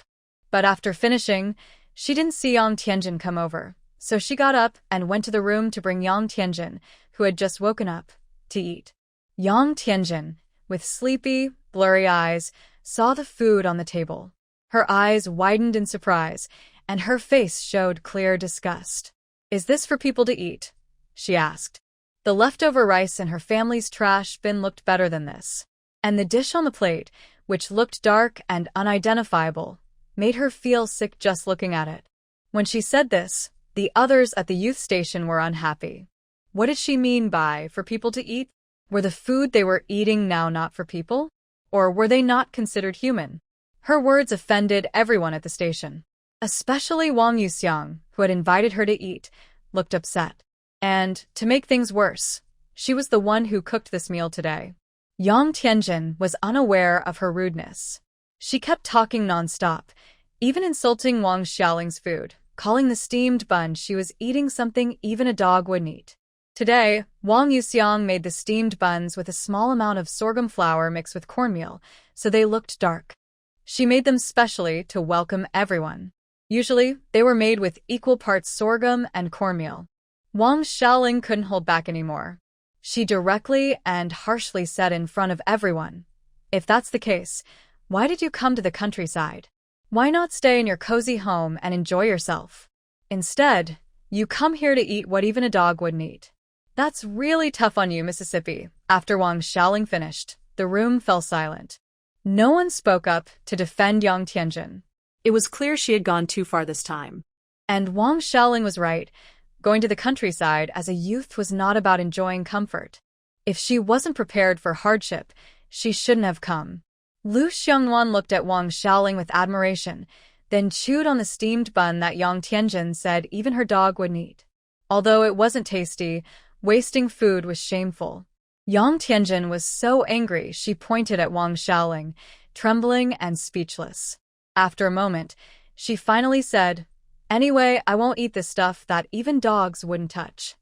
But after finishing, She didn't see Yang Tianjin come over, so she got up and went to the room to bring Yang Tianjin, who had just woken up, to eat. Yang Tianjin, with sleepy, blurry eyes, saw the food on the table. Her eyes widened in surprise, and her face showed clear disgust. "Is this for people to eat?" she asked. The leftover rice in her family's trash bin looked better than this. And the dish on the plate, which looked dark and unidentifiable, made her feel sick just looking at it. When she said this, the others at the youth station were unhappy. What did she mean by for people to eat? Were the food they were eating now not for people? Or were they not considered human? Her words offended everyone at the station. Especially Wang Yuxiang, who had invited her to eat, looked upset. And, to make things worse, she was the one who cooked this meal today. Yang Tianjin was unaware of her rudeness. She kept talking nonstop, even insulting Wang Xiaoling's food, calling the steamed bun she was eating something even a dog wouldn't eat. Today, Wang Yuxiang made the steamed buns with a small amount of sorghum flour mixed with cornmeal, so they looked dark. She made them specially to welcome everyone. Usually, they were made with equal parts sorghum and cornmeal. Wang Xiaoling couldn't hold back anymore. She directly and harshly said in front of everyone, "If that's the case, why did you come to the countryside? Why not stay in your cozy home and enjoy yourself? Instead, you come here to eat what even a dog wouldn't eat." "That's really tough on you, Mississippi." After Wang Xiaoling finished, the room fell silent. No one spoke up to defend Yang Tianjin. It was clear she had gone too far this time. And Wang Xiaoling was right. Going to the countryside as a youth was not about enjoying comfort. If she wasn't prepared for hardship, she shouldn't have come. Lu Xiongwan looked at Wang Xiaoling with admiration, then chewed on the steamed bun that Yang Tianjin said even her dog wouldn't eat. Although it wasn't tasty, wasting food was shameful. Yang Tianjin was so angry she pointed at Wang Xiaoling, trembling and speechless. After a moment, she finally said, "Anyway, I won't eat this stuff that even dogs wouldn't touch.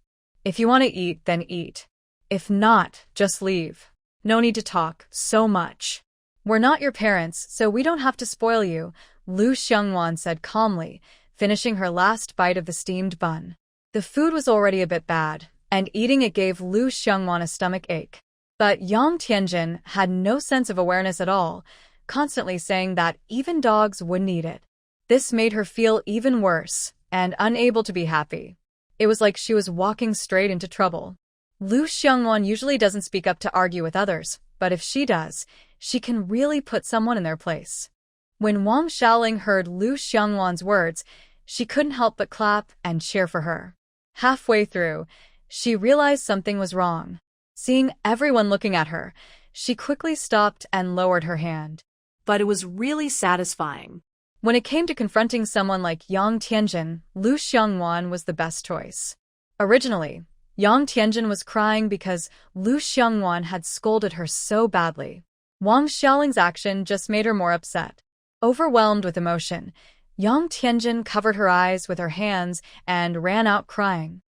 If you want to eat, then eat. If not, just leave. No need to talk so much. We're not your parents, so we don't have to spoil you," Lu Xiongwan said calmly, finishing her last bite of the steamed bun. The food was already a bit bad, and eating it gave Lu Xiongwan a stomach ache. But Yang Tianjin had no sense of awareness at all, constantly saying that even dogs wouldn't eat it. This made her feel even worse, and unable to be happy. It was like she was walking straight into trouble. Lu Xiongwan usually doesn't speak up to argue with others, but if she does, she can really put someone in their place. When Wang Xiaoling heard Lu Xiongwan's words, she couldn't help but clap and cheer for her. Halfway through, she realized something was wrong. Seeing everyone looking at her, she quickly stopped and lowered her hand. But it was really satisfying. When it came to confronting someone like Yang Tianjin, Lu Xiongwan was the best choice. Originally, Yang Tianjin was crying because Lu Xiongwan had scolded her so badly. Wang Xiaoling's action just made her more upset. Overwhelmed with emotion, Yang Tianjin covered her eyes with her hands and ran out crying.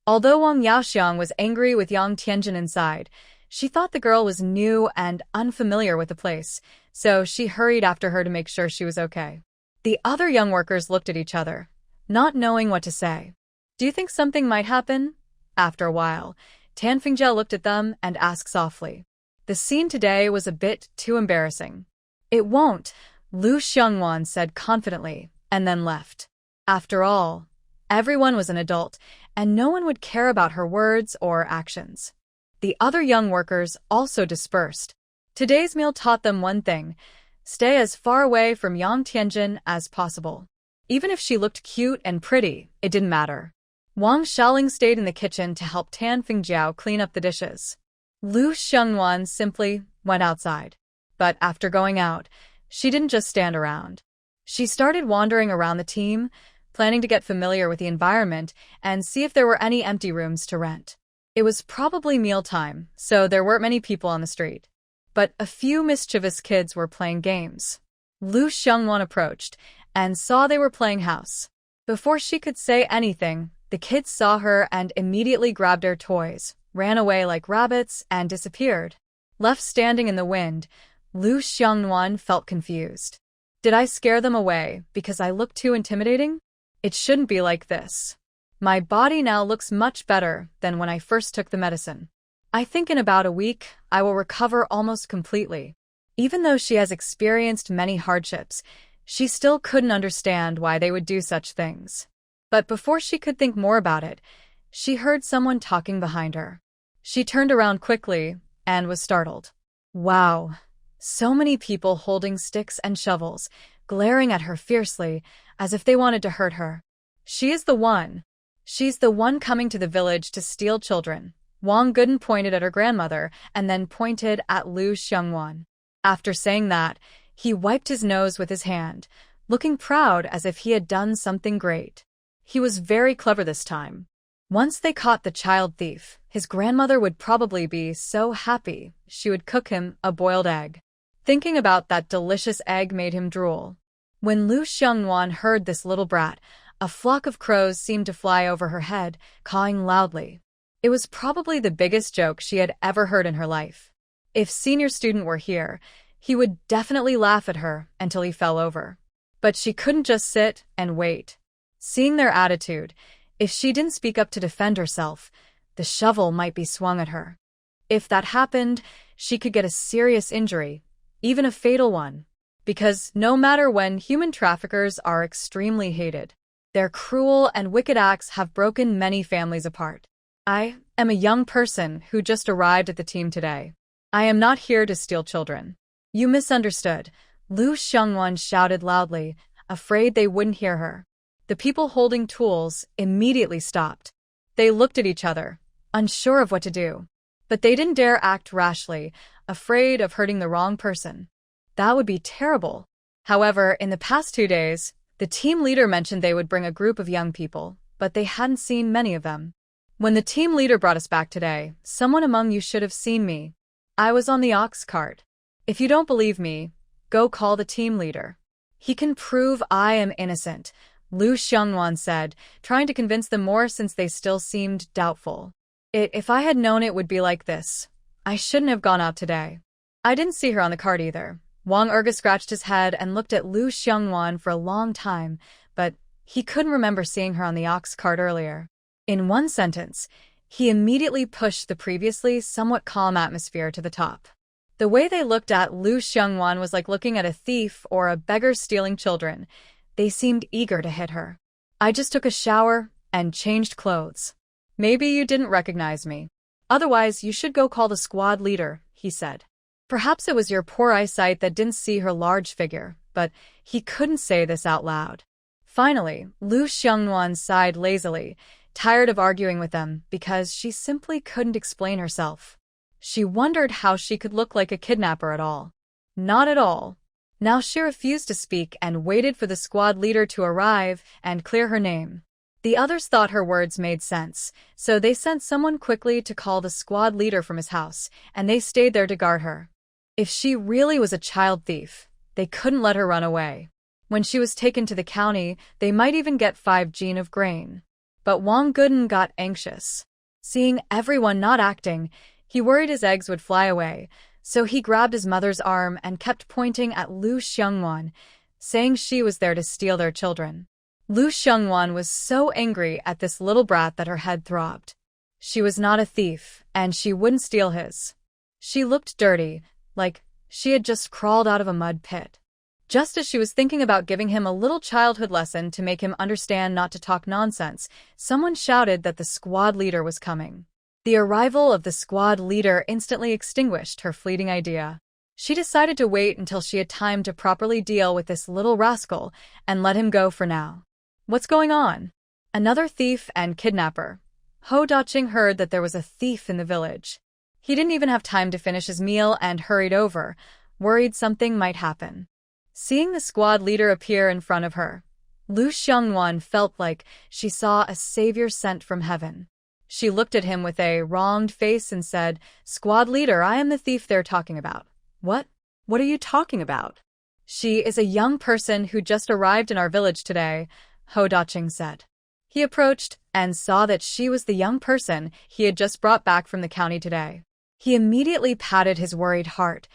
Although Wang Yaoxiang was angry with Yang Tianjin inside, she thought the girl was new and unfamiliar with the place, so she hurried after her to make sure she was okay. The other young workers looked at each other, not knowing what to say. "Do you think something might happen?" After a while, Tan Fingjiao looked at them and asked softly. The scene today was a bit too embarrassing. "It won't," Lu Xiongwan said confidently, and then left. After all, everyone was an adult, and no one would care about her words or actions. The other young workers also dispersed. Today's meal taught them one thing: stay as far away from Yang Tianjin as possible. Even if she looked cute and pretty, it didn't matter. Wang Xiaoling stayed in the kitchen to help Tan Fingjiao clean up the dishes. Lu Xiongwan simply went outside. But after going out, she didn't just stand around. She started wandering around the team, planning to get familiar with the environment and see if there were any empty rooms to rent. It was probably mealtime, so there weren't many people on the street. But a few mischievous kids were playing games. Lu Xiongwan approached and saw they were playing house. Before she could say anything, the kids saw her and immediately grabbed their toys, ran away like rabbits, and disappeared. Left standing in the wind, Lu Xiongwan felt confused. Did I scare them away because I looked too intimidating? It shouldn't be like this. My body now looks much better than when I first took the medicine. I think in about a week, I will recover almost completely. Even though she has experienced many hardships, she still couldn't understand why they would do such things. But before she could think more about it, she heard someone talking behind her. She turned around quickly and was startled. Wow! So many people holding sticks and shovels, glaring at her fiercely, as if they wanted to hurt her. She is the one. She's the one coming to the village to steal children. Wang Guden pointed at her grandmother and then pointed at Lu Xiongwan. After saying that, he wiped his nose with his hand, looking proud as if he had done something great. He was very clever this time. Once they caught the child thief, his grandmother would probably be so happy she would cook him a boiled egg. Thinking about that delicious egg made him drool. When Lu Xiongwan heard this little brat, a flock of crows seemed to fly over her head, cawing loudly. It was probably the biggest joke she had ever heard in her life. If senior student were here, he would definitely laugh at her until he fell over. But she couldn't just sit and wait. Seeing their attitude, if she didn't speak up to defend herself, the shovel might be swung at her. If that happened, she could get a serious injury, even a fatal one. Because no matter when, human traffickers are extremely hated. Their cruel and wicked acts have broken many families apart. I am a young person who just arrived at the team today. I am not here to steal children. You misunderstood, Lu Xiongwan shouted loudly, afraid they wouldn't hear her. The people holding tools immediately stopped. They looked at each other, unsure of what to do. But they didn't dare act rashly, afraid of hurting the wrong person. That would be terrible. However, in the past 2 days, the team leader mentioned they would bring a group of young people, but they hadn't seen many of them. When the team leader brought us back today, someone among you should have seen me. I was on the ox cart. If you don't believe me, go call the team leader. He can prove I am innocent, Lu Xiongwan said, trying to convince them more since they still seemed doubtful. If I had known it would be like this, I shouldn't have gone out today. I didn't see her on the cart either. Wang Erga scratched his head and looked at Lu Xiongwan for a long time, but he couldn't remember seeing her on the ox cart earlier. In one sentence, he immediately pushed the previously somewhat calm atmosphere to the top. The way they looked at Lu Xiongwan was like looking at a thief or a beggar stealing children. They seemed eager to hit her. I just took a shower and changed clothes. Maybe you didn't recognize me. Otherwise, you should go call the squad leader, he said. Perhaps it was your poor eyesight that didn't see her large figure, but he couldn't say this out loud. Finally, Lu Xiongwan sighed lazily, tired of arguing with them because she simply couldn't explain herself. She wondered how she could look like a kidnapper at all. Not at all. Now she refused to speak and waited for the squad leader to arrive and clear her name. The others thought her words made sense, so they sent someone quickly to call the squad leader from his house, and they stayed there to guard her. If she really was a child thief, they couldn't let her run away. When she was taken to the county, they might even get 5 gene of grain. But Wang Guden got anxious. Seeing everyone not acting, he worried his eggs would fly away, so he grabbed his mother's arm and kept pointing at Lu Xiongwan, saying she was there to steal their children. Lu Xiongwan was so angry at this little brat that her head throbbed. She was not a thief, and she wouldn't steal his. She looked dirty, like she had just crawled out of a mud pit. Just as she was thinking about giving him a little childhood lesson to make him understand not to talk nonsense, someone shouted that the squad leader was coming. The arrival of the squad leader instantly extinguished her fleeting idea. She decided to wait until she had time to properly deal with this little rascal and let him go for now. What's going on? Another thief and kidnapper. Ho Daching heard that there was a thief in the village. He didn't even have time to finish his meal and hurried over, worried something might happen. Seeing the squad leader appear in front of her, Lu Xiongwan felt like she saw a savior sent from heaven. She looked at him with a wronged face and said, "Squad leader, I am the thief they're talking about." "What? What are you talking about?" "She is a young person who just arrived in our village today," Ho Daching said. He approached and saw that she was the young person he had just brought back from the county today. He immediately patted his worried heart,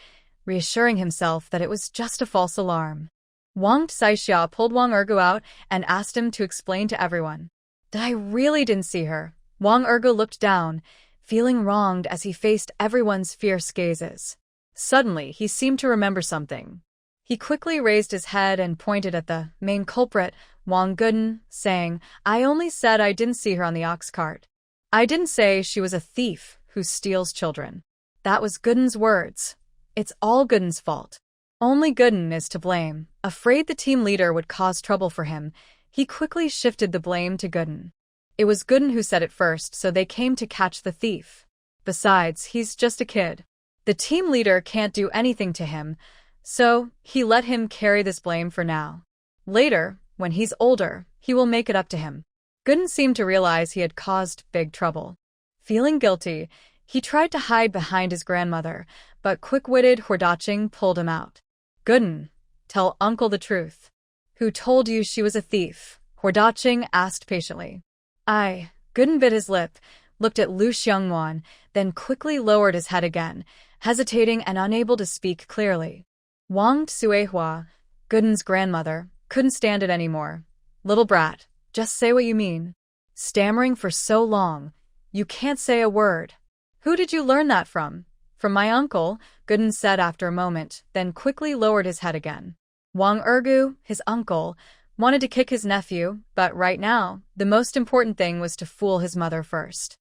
reassuring himself that it was just a false alarm. Wang Saixia pulled Wang Ergu out and asked him to explain to everyone. I really didn't see her. Wang Ergu looked down, feeling wronged as he faced everyone's fierce gazes. Suddenly, he seemed to remember something. He quickly raised his head and pointed at the main culprit, Wang Guden, saying, I only said I didn't see her on the ox cart. I didn't say she was a thief who steals children. That was Guden's words. It's all Guden's fault. Only Guden is to blame. Afraid the team leader would cause trouble for him, he quickly shifted the blame to Guden. It was Guden who said it first, so they came to catch the thief. Besides, he's just a kid. The team leader can't do anything to him, so he let him carry this blame for now. Later, when he's older, he will make it up to him. Guden seemed to realize he had caused big trouble. Feeling guilty, he tried to hide behind his grandmother, but quick-witted Hordaching pulled him out. Guden, tell uncle the truth. Who told you she was a thief? Hordaching asked patiently. Guden bit his lip, looked at Lu Xiongwan, then quickly lowered his head again, hesitating and unable to speak clearly. Wang Suehua, Guden's grandmother, couldn't stand it anymore. Little brat, just say what you mean. Stammering for so long, you can't say a word. Who did you learn that from? From my uncle, Guden said after a moment, then quickly lowered his head again. Wang Ergu, his uncle, wanted to kick his nephew, but right now, the most important thing was to fool his mother first.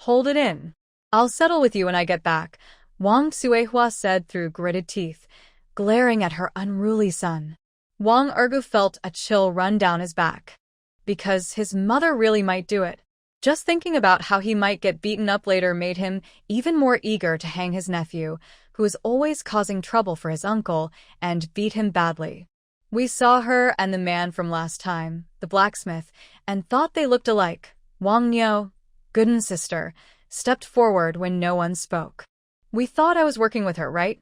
Hold it in. I'll settle with you when I get back, Wang Suehua said through gritted teeth, glaring at her unruly son. Wang Ergu felt a chill run down his back. Because his mother really might do it. Just thinking about how he might get beaten up later made him even more eager to hang his nephew, who was always causing trouble for his uncle, and beat him badly. We saw her and the man from last time, the blacksmith, and thought they looked alike. Wang Niu, Guden's sister, stepped forward when no one spoke. We thought I was working with her, right?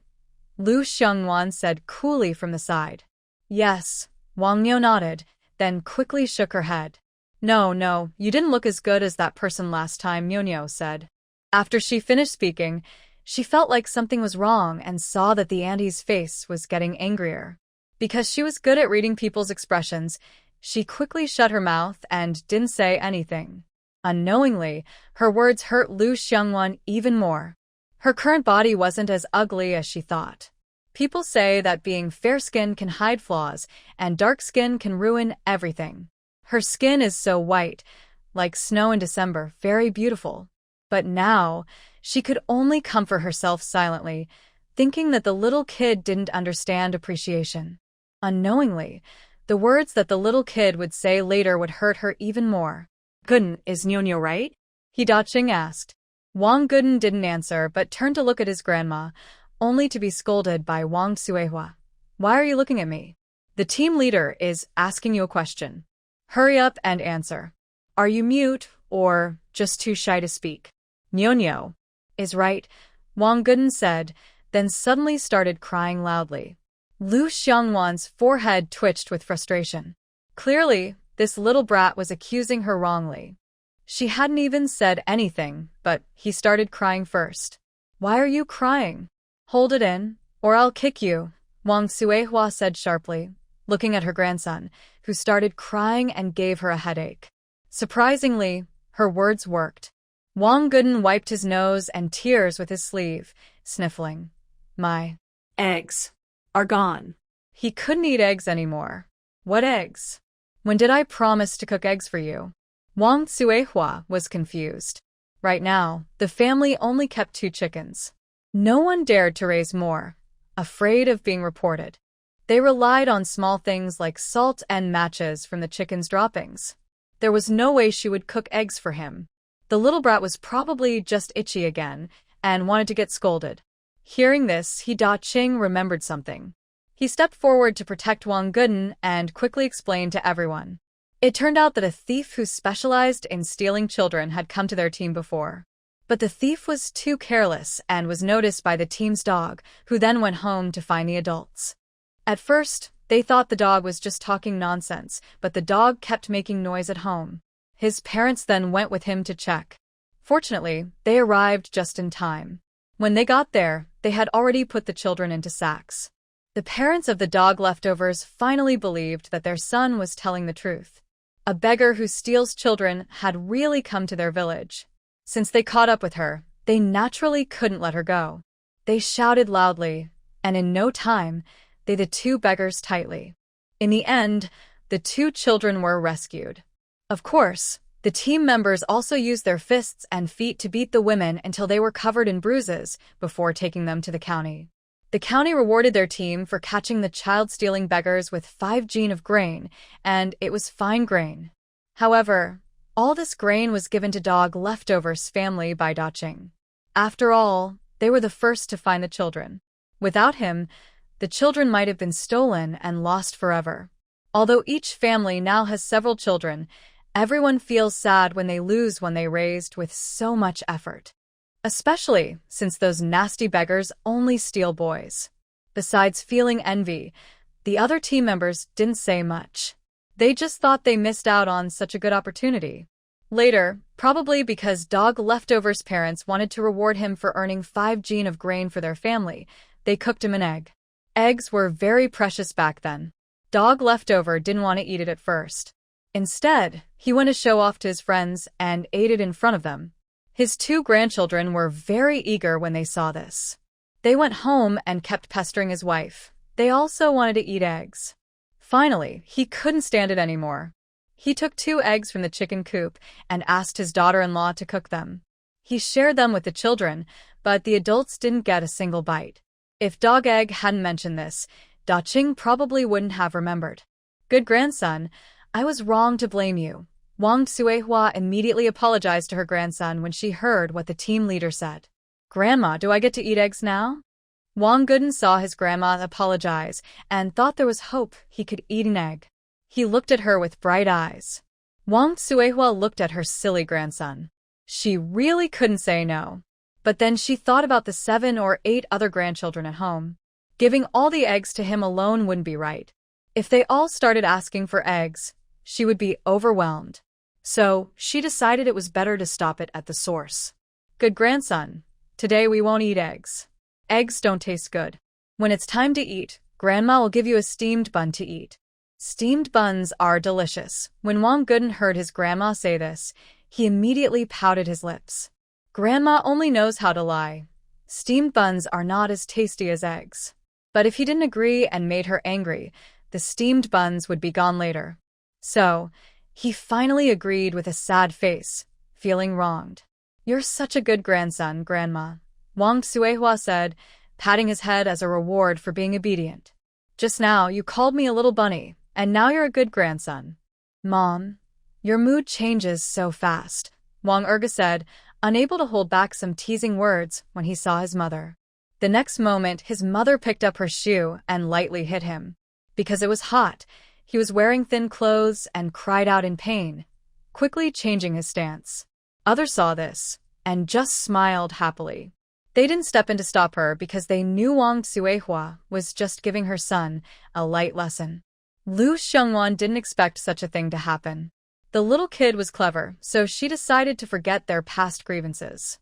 Lu Xiongwan said coolly from the side. Yes, Wang Niu nodded, then quickly shook her head. No, you didn't look as good as that person last time, Niu said. After she finished speaking, she felt like something was wrong and saw that the auntie's face was getting angrier. Because she was good at reading people's expressions, she quickly shut her mouth and didn't say anything. Unknowingly, her words hurt Lu Xiongwan even more. Her current body wasn't as ugly as she thought. People say that being fair-skinned can hide flaws, and dark skin can ruin everything. Her skin is so white, like snow in December, very beautiful. But now, she could only comfort herself silently, thinking that the little kid didn't understand appreciation. Unknowingly, the words that the little kid would say later would hurt her even more. Guden, is Niu right? Hidaching asked. Wang Guden didn't answer but turned to look at his grandma, only to be scolded by Wang Suehua. Why are you looking at me? The team leader is asking you a question. Hurry up and answer. Are you mute or just too shy to speak? Niu is right, Wang Guden said, then suddenly started crying loudly. Lu Xiongwan's forehead twitched with frustration. Clearly, this little brat was accusing her wrongly. She hadn't even said anything, but he started crying first. Why are you crying? Hold it in, or I'll kick you, Wang Suehua said sharply, looking at her grandson, who started crying and gave her a headache. Surprisingly, her words worked. Wang Guden wiped his nose and tears with his sleeve, sniffling. My eggs are gone. He couldn't eat eggs anymore. What eggs? When did I promise to cook eggs for you? Wang Suehua was confused. Right now, the family only kept 2 chickens. No one dared to raise more, afraid of being reported. They relied on small things like salt and matches from the chicken's droppings. There was no way she would cook eggs for him. The little brat was probably just itchy again and wanted to get scolded. Hearing this, Hidaching remembered something. He stepped forward to protect Wang Guden and quickly explained to everyone. It turned out that a thief who specialized in stealing children had come to their team before. But the thief was too careless and was noticed by the team's dog, who then went home to find the adults. At first, they thought the dog was just talking nonsense, but the dog kept making noise at home. His parents then went with him to check. Fortunately, they arrived just in time. When they got there, they had already put the children into sacks. The parents of the dog leftovers finally believed that their son was telling the truth. A beggar who steals children had really come to their village. Since they caught up with her, they naturally couldn't let her go. They shouted loudly, and in no time, they the two beggars tightly. In the end, the two children were rescued. Of course, the team members also used their fists and feet to beat the women until they were covered in bruises before taking them to the county. The county rewarded their team for catching the child-stealing beggars with 5 gene of grain, and it was fine grain. However, all this grain was given to dog leftovers family by Da Ching. After all, they were the first to find the children. Without him, the children might have been stolen and lost forever. Although each family now has several children, everyone feels sad when they lose one they raised with so much effort. Especially since those nasty beggars only steal boys. Besides feeling envy, the other team members didn't say much. They just thought they missed out on such a good opportunity. Later, probably because dog leftovers' parents wanted to reward him for earning 5 gene of grain for their family, they cooked him an egg. Eggs were very precious back then. Dog leftover didn't want to eat it at first. Instead, he went to show off to his friends and ate it in front of them. His 2 grandchildren were very eager when they saw this. They went home and kept pestering his wife. They also wanted to eat eggs. Finally, he couldn't stand it anymore. He took 2 eggs from the chicken coop and asked his daughter-in-law to cook them. He shared them with the children, but the adults didn't get a single bite. If Dog Egg hadn't mentioned this, Da Ching probably wouldn't have remembered. Good grandson, I was wrong to blame you. Wang Suehua immediately apologized to her grandson when she heard what the team leader said. Grandma, do I get to eat eggs now? Wang Guden saw his grandma apologize and thought there was hope he could eat an egg. He looked at her with bright eyes. Wang Suehua looked at her silly grandson. She really couldn't say no. But then she thought about the 7 or 8 other grandchildren at home. Giving all the eggs to him alone wouldn't be right. If they all started asking for eggs, she would be overwhelmed. So, she decided it was better to stop it at the source. Good grandson, today we won't eat eggs. Eggs don't taste good. When it's time to eat, Grandma will give you a steamed bun to eat. Steamed buns are delicious. When Wang Guden heard his grandma say this, he immediately pouted his lips. Grandma only knows how to lie. Steamed buns are not as tasty as eggs. But if he didn't agree and made her angry, the steamed buns would be gone later. So, he finally agreed with a sad face, feeling wronged. You're such a good grandson, Grandma, Wang Suehua said, patting his head as a reward for being obedient. Just now you called me a little bunny, and now you're a good grandson. Mom, your mood changes so fast, Wang Erga said, unable to hold back some teasing words when he saw his mother. The next moment, his mother picked up her shoe and lightly hit him. Because it was hot, he was wearing thin clothes and cried out in pain, quickly changing his stance. Others saw this and just smiled happily. They didn't step in to stop her because they knew Wang Suehua was just giving her son a light lesson. Lu Xiongwan didn't expect such a thing to happen. The little kid was clever, so she decided to forget their past grievances.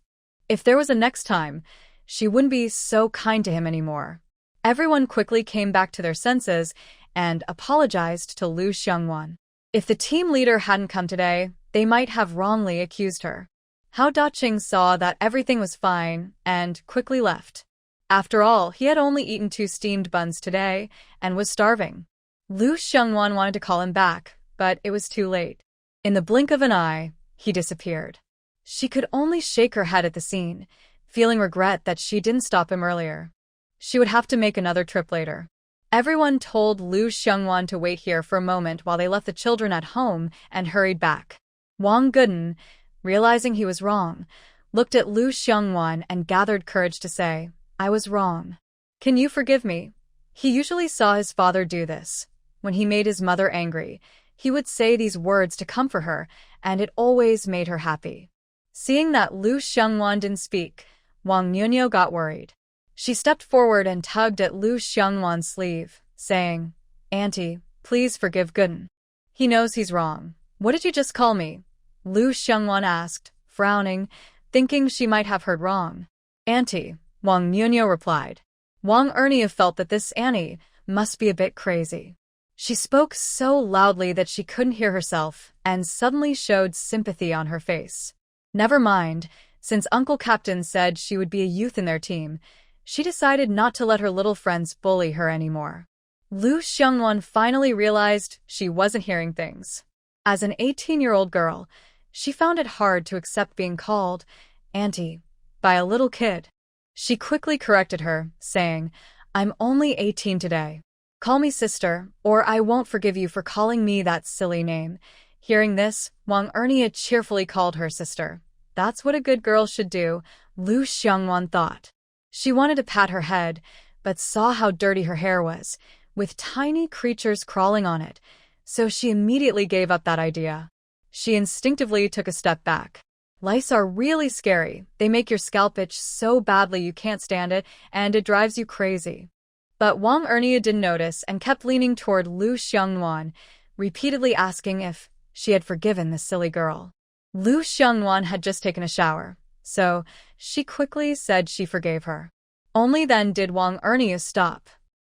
If there was a next time, she wouldn't be so kind to him anymore. Everyone quickly came back to their senses and apologized to Lu Xiongwan. If the team leader hadn't come today, they might have wrongly accused her. Hao Daqing saw that everything was fine and quickly left. After all, he had only eaten 2 steamed buns today and was starving. Lu Xiongwan wanted to call him back, but it was too late. In the blink of an eye, he disappeared. She could only shake her head at the scene, feeling regret that she didn't stop him earlier. She would have to make another trip later. Everyone told Lu Xiongwan to wait here for a moment while they left the children at home and hurried back. Wang Guden, realizing he was wrong, looked at Lu Xiongwan and gathered courage to say, I was wrong. Can you forgive me? He usually saw his father do this. When he made his mother angry, he would say these words to comfort her, and it always made her happy. Seeing that Lu Xiongwan didn't speak, Wang Nyunyo got worried. She stepped forward and tugged at Lu Xiongwan's sleeve, saying, Auntie, please forgive Guden. He knows he's wrong. What did you just call me? Lu Xiongwan asked, frowning, thinking she might have heard wrong. Auntie, Wang Nyunyo replied. Wang Ernia felt that this Annie must be a bit crazy. She spoke so loudly that she couldn't hear herself and suddenly showed sympathy on her face. Never mind, since Uncle Captain said she would be a youth in their team, she decided not to let her little friends bully her anymore. Lu Xiongwan finally realized she wasn't hearing things. As an 18-year-old girl, she found it hard to accept being called Auntie by a little kid. She quickly corrected her, saying, "I'm only 18 today. Call me sister, or I won't forgive you for calling me that silly name." Hearing this, Wang Ernia cheerfully called her sister. That's what a good girl should do, Lu Xiongwan thought. She wanted to pat her head, but saw how dirty her hair was, with tiny creatures crawling on it, so she immediately gave up that idea. She instinctively took a step back. Lice are really scary. They make your scalp itch so badly you can't stand it, and it drives you crazy. But Wang Ernia didn't notice and kept leaning toward Lu Xiongwan, repeatedly asking if she had forgiven the silly girl. Lu Xiongwan had just taken a shower, so she quickly said she forgave her. Only then did Wang Ernia stop.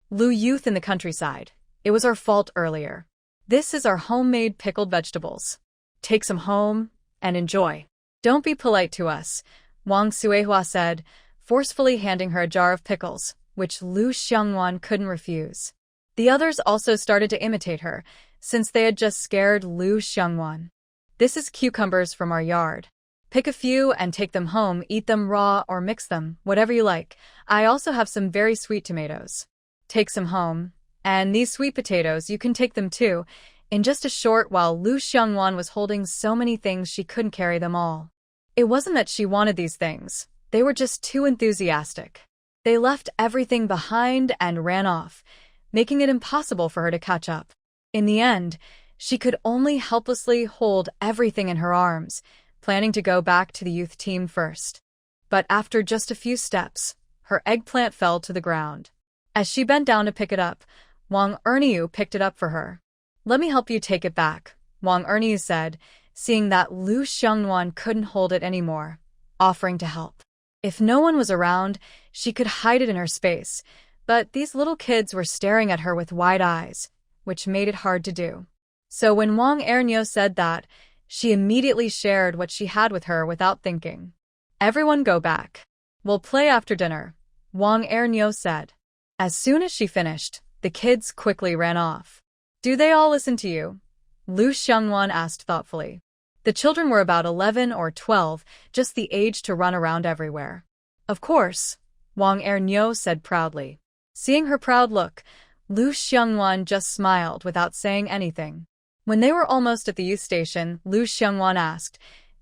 "Lu youth in the countryside, it was our fault earlier. This is our homemade pickled vegetables. Take some home and enjoy. Don't be polite to us," Wang Suihua said, forcefully handing her a jar of pickles, which Lu Xiongwan couldn't refuse. The others also started to imitate her, since they had just scared Lu Xiongwan. "This is cucumbers from our yard. Pick a few and take them home, eat them raw or mix them, whatever you like. I also have some very sweet tomatoes. Take some home. And these sweet potatoes, you can take them too." In just a short while, Lu Xiongwan was holding so many things she couldn't carry them all. It wasn't that she wanted these things, they were just too enthusiastic. They left everything behind and ran off, making it impossible for her to catch up. In the end, she could only helplessly hold everything in her arms, planning to go back to the youth team first. But after just a few steps, her eggplant fell to the ground. As she bent down to pick it up, Wang Erniu picked it up for her. "Let me help you take it back," Wang Erniu said, seeing that Lu Xiongwan couldn't hold it anymore, offering to help. If no one was around, she could hide it in her space, but these little kids were staring at her with wide eyes, which made it hard to do. So when Wang Erniu said that, she immediately shared what she had with her without thinking. "Everyone go back. We'll play after dinner," Wang Erniu said. As soon as she finished, the kids quickly ran off. "Do they all listen to you?" Lu Xiongwan asked thoughtfully. The children were about 11 or 12, just the age to run around everywhere. "Of course," Wang Erniu said proudly. Seeing her proud look, Lu Xiongwan just smiled without saying anything. When they were almost at the youth station, Lu Xiongwan asked,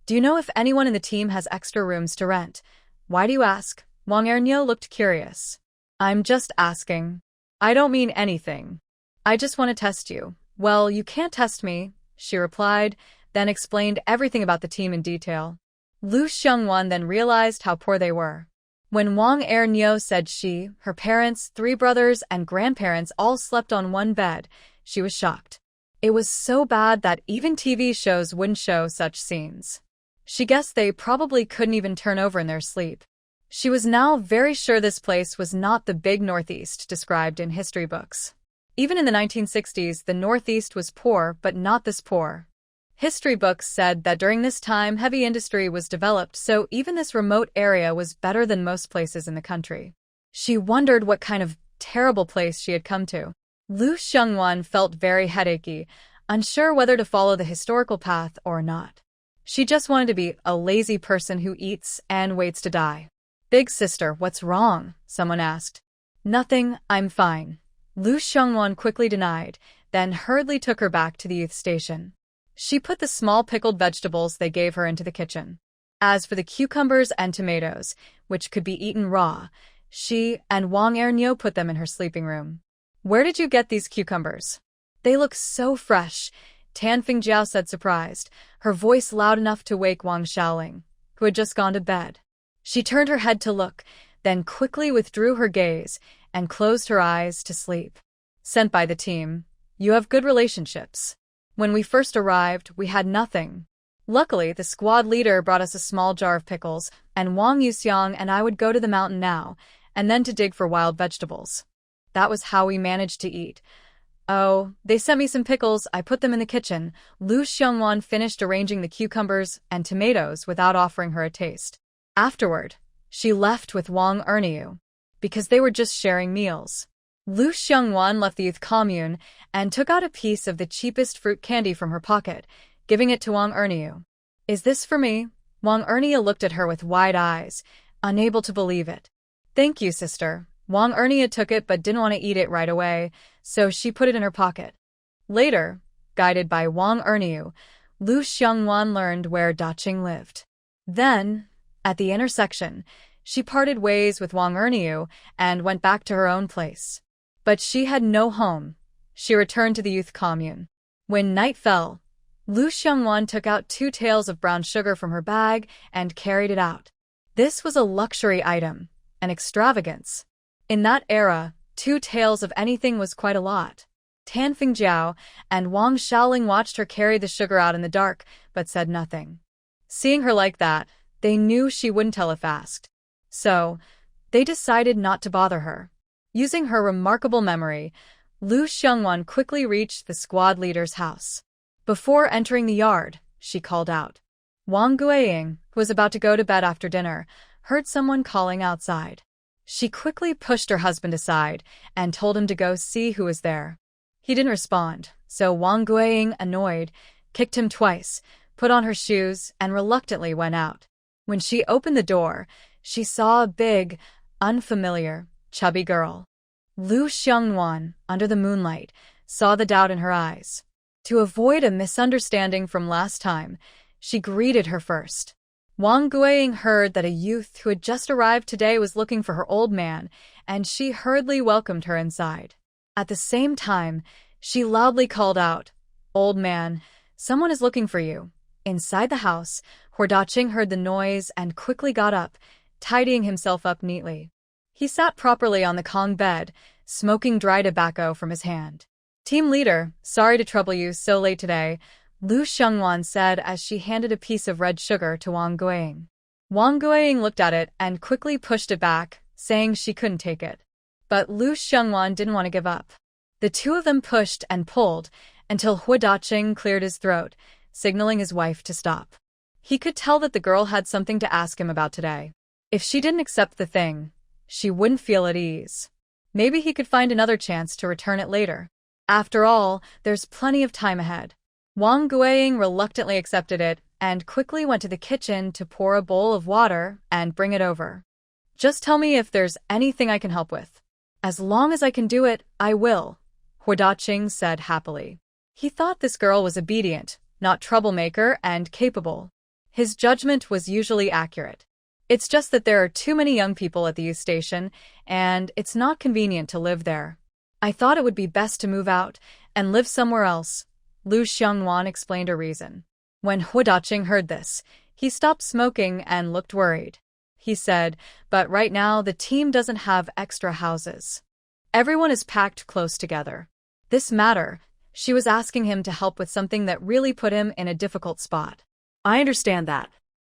"Do you know if anyone in the team has extra rooms to rent?" "Why do you ask?" Wang Erniu looked curious. "I'm just asking. I don't mean anything. I just want to test you." "Well, you can't test me," she replied, then explained everything about the team in detail. Lu Xiongwan then realized how poor they were. When Wang Erniu said she, her parents, 3 brothers, and grandparents all slept on one bed, she was shocked. It was so bad that even TV shows wouldn't show such scenes. She guessed they probably couldn't even turn over in their sleep. She was now very sure this place was not the big Northeast described in history books. Even in the 1960s, the Northeast was poor, but not this poor. History books said that during this time, heavy industry was developed, so even this remote area was better than most places in the country. She wondered what kind of terrible place she had come to. Lu Xiongwan felt very headachy, unsure whether to follow the historical path or not. She just wanted to be a lazy person who eats and waits to die. "Big sister, what's wrong?" someone asked. "Nothing, I'm fine," Lu Xiongwan quickly denied, then hurriedly took her back to the youth station. She put the small pickled vegetables they gave her into the kitchen. As for the cucumbers and tomatoes, which could be eaten raw, she and Wang Erniu put them in her sleeping room. "Where did you get these cucumbers? They look so fresh," Tan Fingjiao said surprised, her voice loud enough to wake Wang Xiaoling, who had just gone to bed. She turned her head to look, then quickly withdrew her gaze and closed her eyes to sleep. "Sent by the team. You have good relationships. When we first arrived, we had nothing. Luckily, the squad leader brought us a small jar of pickles, and Wang Yuxiang and I would go to the mountain now and then to dig for wild vegetables. That was how we managed to eat. Oh, they sent me some pickles, I put them in the kitchen. Lu Xiongwan finished arranging the cucumbers and tomatoes without offering her a taste. Afterward, she left with Wang Erniu, because they were just sharing meals. Lu Xiongwan left the youth commune and took out a piece of the cheapest fruit candy from her pocket, giving it to Wang Erniu. Is this for me? Wang Erniu looked at her with wide eyes, unable to believe it. Thank you, sister. Wang Erniu took it but didn't want to eat it right away, so she put it in her pocket. Later, guided by Wang Erniu, Lu Xiongwan learned where Daqing lived. Then, at the intersection, she parted ways with Wang Erniu and went back to her own place. But she had no home. She returned to the youth commune. When night fell, Lu Xiongwan took out 2 taels of brown sugar from her bag and carried it out. This was a luxury item, an extravagance. In that era, 2 taels of anything was quite a lot. Tan Fingjiao and Wang Xiaoling watched her carry the sugar out in the dark, but said nothing. Seeing her like that, they knew she wouldn't tell if asked. So, they decided not to bother her. Using her remarkable memory, Lu Xiongwan quickly reached the squad leader's house. Before entering the yard, she called out. Wang Guiying, who was about to go to bed after dinner, heard someone calling outside. She quickly pushed her husband aside and told him to go see who was there. He didn't respond, so Wang Guiying, annoyed, kicked him twice, put on her shoes, and reluctantly went out. When she opened the door, she saw a big, unfamiliar, chubby girl. Lu Xiongwan, under the moonlight, saw the doubt in her eyes. To avoid a misunderstanding from last time, she greeted her first. Wang Guiying heard that a youth who had just arrived today was looking for her old man, and she hurriedly welcomed her inside. At the same time, she loudly called out, "Old man, someone is looking for you." Inside the house, Daqing heard the noise and quickly got up, tidying himself up neatly. He sat properly on the Kong bed, smoking dry tobacco from his hand. "Team leader, sorry to trouble you so late today," Lu Xiongwan said as she handed a piece of red sugar to Wang Guiying. Wang Guiying looked at it and quickly pushed it back, saying she couldn't take it. But Lu Xiongwan didn't want to give up. The two of them pushed and pulled until Daqing cleared his throat, signaling his wife to stop. He could tell that the girl had something to ask him about today. If she didn't accept the thing, she wouldn't feel at ease. Maybe he could find another chance to return it later. After all, there's plenty of time ahead. Wang Guiying reluctantly accepted it and quickly went to the kitchen to pour a bowl of water and bring it over. "Just tell me if there's anything I can help with." "As long as I can do it, I will," Daqing said happily. He thought this girl was obedient, not troublemaker, and capable. His judgment was usually accurate. It's just that there are too many young people at the youth station, and it's not convenient to live there. I thought it would be best to move out and live somewhere else. Lu Xiongwan explained her reason. When Daqing heard this, he stopped smoking and looked worried. He said, "But right now the team doesn't have extra houses. Everyone is packed close together." This matter, she was asking him to help with something that really put him in a difficult spot. I understand that.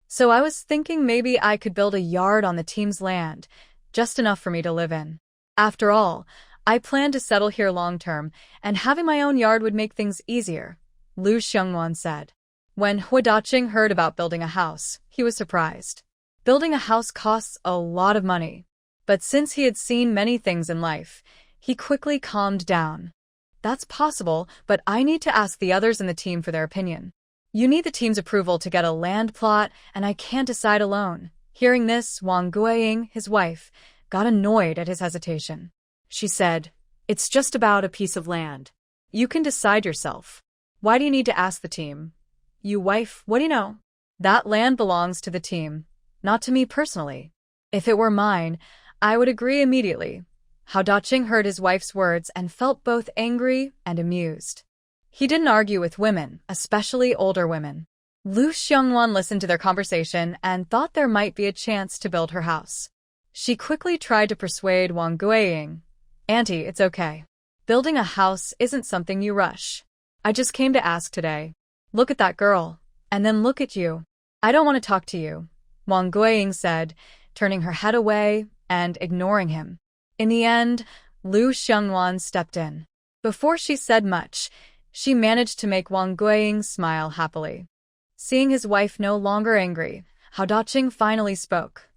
So I was thinking maybe I could build a yard on the team's land, just enough for me to live in. After all, I plan to settle here long-term, and having my own yard would make things easier, Lu Xiongwan said. When Daqing heard about building a house, he was surprised. Building a house costs a lot of money. But since he had seen many things in life, he quickly calmed down. "That's possible, but I need to ask the others in the team for their opinion. You need the team's approval to get a land plot, and I can't decide alone." Hearing this, Wang Guiying, his wife, got annoyed at his hesitation. She said, "It's just about a piece of land. You can decide yourself. Why do you need to ask the team? You wife, what do you know? That land belongs to the team, not to me personally. If it were mine, I would agree immediately." Daqing heard his wife's words and felt both angry and amused. He didn't argue with women, especially older women. Lu Xiongwan listened to their conversation and thought there might be a chance to build her house. She quickly tried to persuade Wang Guiying. "Auntie, it's okay. Building a house isn't something you rush. I just came to ask today. Look at that girl, and then look at you. I don't want to talk to you," Wang Guiying said, turning her head away and ignoring him. In the end, Lu Xiongwan stepped in. Before she said much, she managed to make Wang Guiying smile happily. Seeing his wife no longer angry, Hao Daqing finally spoke.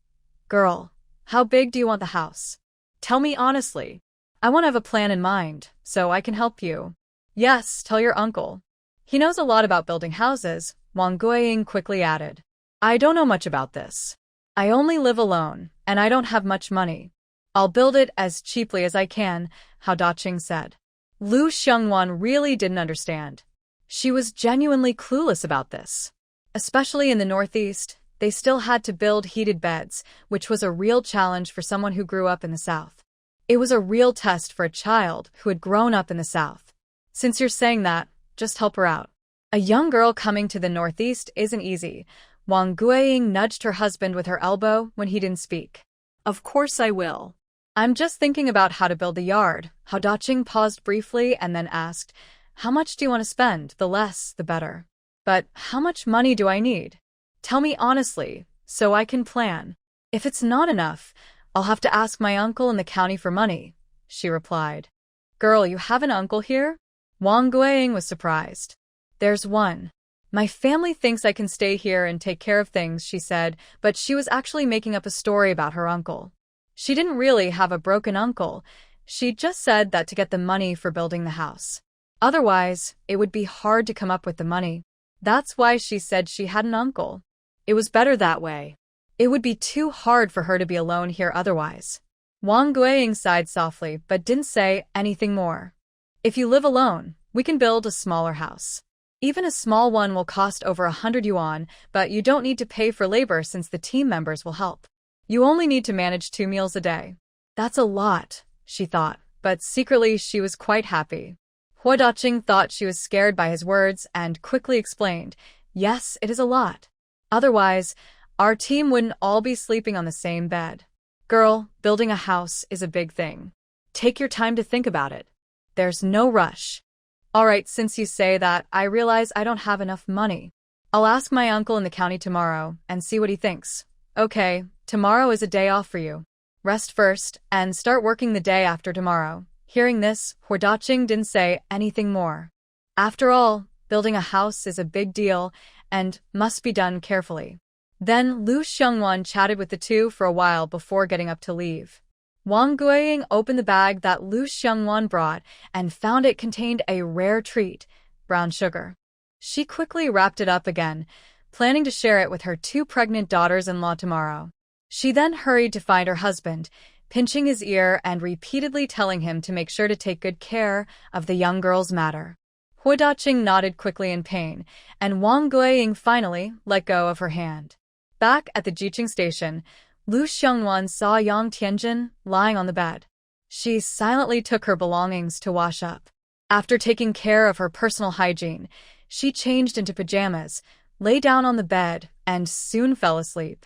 "Girl, how big do you want the house? Tell me honestly. I want to have a plan in mind, so I can help you." "Yes, tell your uncle. He knows a lot about building houses," Wang Guiying quickly added. "I don't know much about this. I only live alone, and I don't have much money. I'll build it as cheaply as I can," Hao Daqing said. Lu Xiongwan really didn't understand. She was genuinely clueless about this. Especially in the Northeast, they still had to build heated beds, which was a real challenge for someone who grew up in the South. It was a real test for a child who had grown up in the South. "Since you're saying that, just help her out. A young girl coming to the Northeast isn't easy." Wang Guiying nudged her husband with her elbow when he didn't speak. Of course I will. "I'm just thinking about how to build the yard." Hao Daqing paused briefly and then asked, "How much do you want to spend? The less, the better. But how much money do I need? Tell me honestly, so I can plan. If it's not enough, I'll have to ask my uncle in the county for money," she replied. "Girl, you have an uncle here?" Wang Guiying was surprised. "There's one. My family thinks I can stay here and take care of things," she said, but she was actually making up a story about her uncle. She didn't really have a broken uncle. She just said that to get the money for building the house. Otherwise, it would be hard to come up with the money. That's why she said she had an uncle. It was better that way. It would be too hard for her to be alone here otherwise. Wang Guiying sighed softly but didn't say anything more. "If you live alone, we can build a smaller house. Even a small one will cost over 100 yuan, but you don't need to pay for labor since the team members will help. You only need to manage 2 meals a day." That's a lot, she thought, but secretly she was quite happy. Hao Daqing thought she was scared by his words and quickly explained, "Yes, it is a lot. Otherwise, our team wouldn't all be sleeping on the same bed. Girl, building a house is a big thing. Take your time to think about it. There's no rush." "Alright, since you say that, I realize I don't have enough money. I'll ask my uncle in the county tomorrow and see what he thinks." "Okay, tomorrow is a day off for you. Rest first and start working the day after tomorrow." Hearing this, Hao Daqing didn't say anything more. After all, building a house is a big deal and must be done carefully. Then Lu Xiongwan chatted with the two for a while before getting up to leave. Wang Guiying opened the bag that Lu Xiongwan brought and found it contained a rare treat, brown sugar. She quickly wrapped it up again, planning to share it with her 2 pregnant daughters-in-law tomorrow. She then hurried to find her husband, pinching his ear and repeatedly telling him to make sure to take good care of the young girl's matter. Hao Daqing nodded quickly in pain, and Wang Guiying finally let go of her hand. Back at the Jiqing station, Lu Xiongwan saw Yang Tianjin lying on the bed. She silently took her belongings to wash up. After taking care of her personal hygiene, she changed into pajamas, lay down on the bed, and soon fell asleep.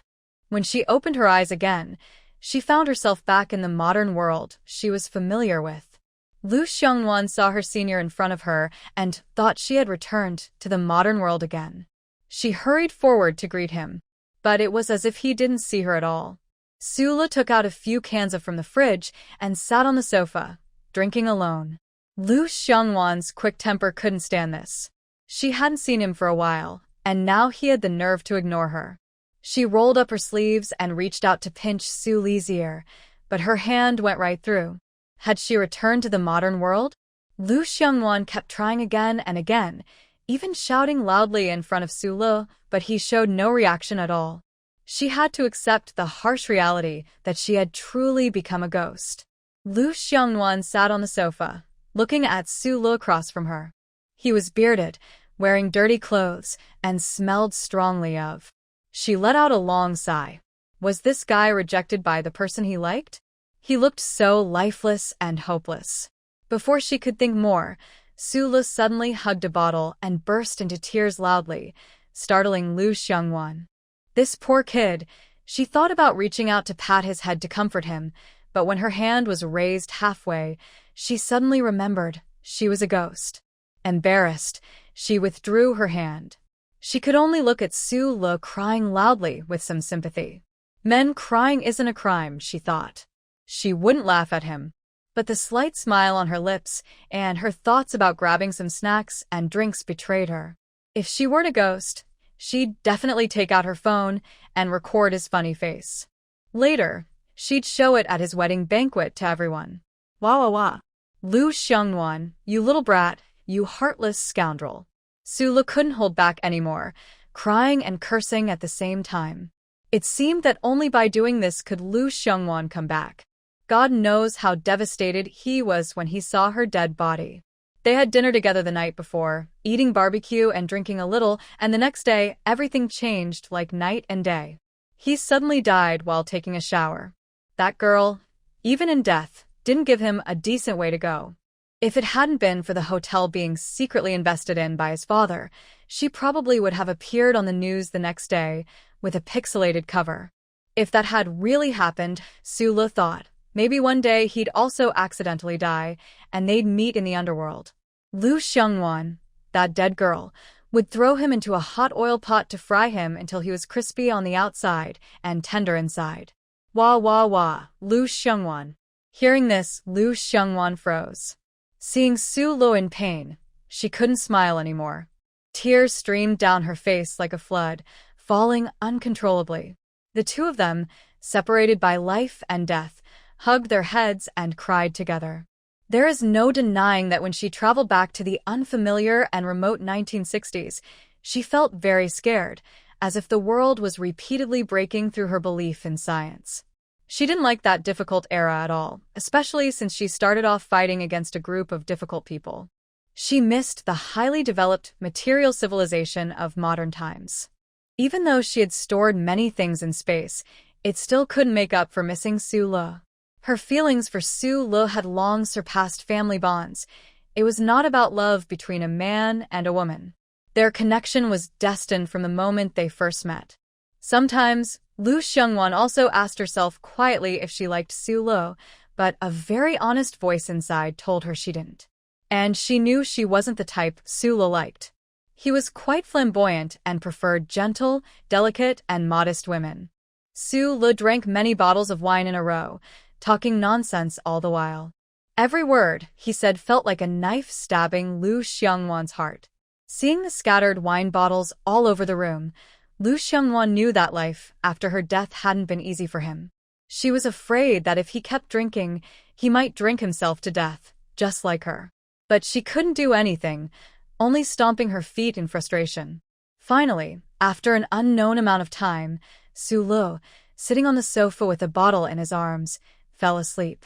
When she opened her eyes again, she found herself back in the modern world she was familiar with. Lu Xiongwan saw her senior in front of her and thought she had returned to the modern world again. She hurried forward to greet him, but it was as if he didn't see her at all. Sula took out a few cans from the fridge and sat on the sofa, drinking alone. Lu Xiongwan's quick temper couldn't stand this. She hadn't seen him for a while, and now he had the nerve to ignore her. She rolled up her sleeves and reached out to pinch Su Li's ear, but her hand went right through. Had she returned to the modern world? Lu Xiongwan kept trying again and again, even shouting loudly in front of Su Li, but he showed no reaction at all. She had to accept the harsh reality that she had truly become a ghost. Lu Xiongwan sat on the sofa, looking at Su Li across from her. He was bearded, wearing dirty clothes, and smelled strongly of. She let out a long sigh. Was this guy rejected by the person he liked? He looked so lifeless and hopeless. Before she could think more, Su Li suddenly hugged a bottle and burst into tears loudly, startling Lu Xiongwan. This poor kid, she thought about reaching out to pat his head to comfort him, but when her hand was raised halfway, she suddenly remembered she was a ghost. Embarrassed, she withdrew her hand. She could only look at Su Li crying loudly with some sympathy. Men crying isn't a crime, she thought. She wouldn't laugh at him. But the slight smile on her lips and her thoughts about grabbing some snacks and drinks betrayed her. If she weren't a ghost, she'd definitely take out her phone and record his funny face. Later, she'd show it at his wedding banquet to everyone. Wah wah wah. Lu Xiongwan, you little brat, you heartless scoundrel. Sulu couldn't hold back anymore, crying and cursing at the same time. It seemed that only by doing this could Lu Xiongwan come back. God knows how devastated he was when he saw her dead body. They had dinner together the night before, eating barbecue and drinking a little, and the next day, everything changed like night and day. He suddenly died while taking a shower. That girl, even in death, didn't give him a decent way to go. If it hadn't been for the hotel being secretly invested in by his father, she probably would have appeared on the news the next day with a pixelated cover. If that had really happened, Sulu thought, maybe one day he'd also accidentally die, and they'd meet in the underworld. Lu Xiongwan, that dead girl, would throw him into a hot oil pot to fry him until he was crispy on the outside and tender inside. Wah wah wah, Lu Xiongwan. Hearing this, Lu Xiongwan froze. Seeing Sulu in pain, she couldn't smile anymore. Tears streamed down her face like a flood, falling uncontrollably. The two of them, separated by life and death, hugged their heads and cried together. There is no denying that when she traveled back to the unfamiliar and remote 1960s, she felt very scared, as if the world was repeatedly breaking through her belief in science. She didn't like that difficult era at all, especially since she started off fighting against a group of difficult people. She missed the highly developed material civilization of modern times. Even though she had stored many things in space, it still couldn't make up for missing Sulu. Her feelings for Sulu had long surpassed family bonds. It was not about love between a man and a woman. Their connection was destined from the moment they first met. Sometimes, Lu Xiongwan also asked herself quietly if she liked Sulu, but a very honest voice inside told her she didn't. And she knew she wasn't the type Sulu liked. He was quite flamboyant and preferred gentle, delicate, and modest women. Sulu drank many bottles of wine in a row, talking nonsense all the while. Every word he said felt like a knife stabbing Lu Xiongwan's heart. Seeing the scattered wine bottles all over the room, Lu Xiongwan knew that life after her death hadn't been easy for him. She was afraid that if he kept drinking, he might drink himself to death, just like her. But she couldn't do anything, only stomping her feet in frustration. Finally, after an unknown amount of time, Sulu, sitting on the sofa with a bottle in his arms, fell asleep.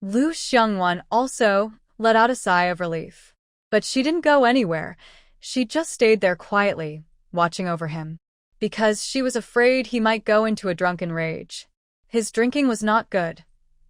Lu Xiongwan also let out a sigh of relief. But she didn't go anywhere. She just stayed there quietly, watching over him. Because she was afraid he might go into a drunken rage. His drinking was not good.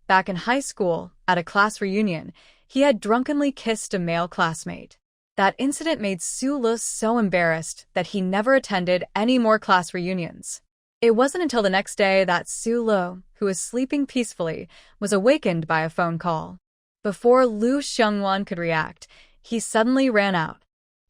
Back in high school, at a class reunion, he had drunkenly kissed a male classmate. That incident made Sulu so embarrassed that he never attended any more class reunions. It wasn't until the next day that Sulu, who was sleeping peacefully, was awakened by a phone call. Before Lu Xiongwan could react, he suddenly ran out.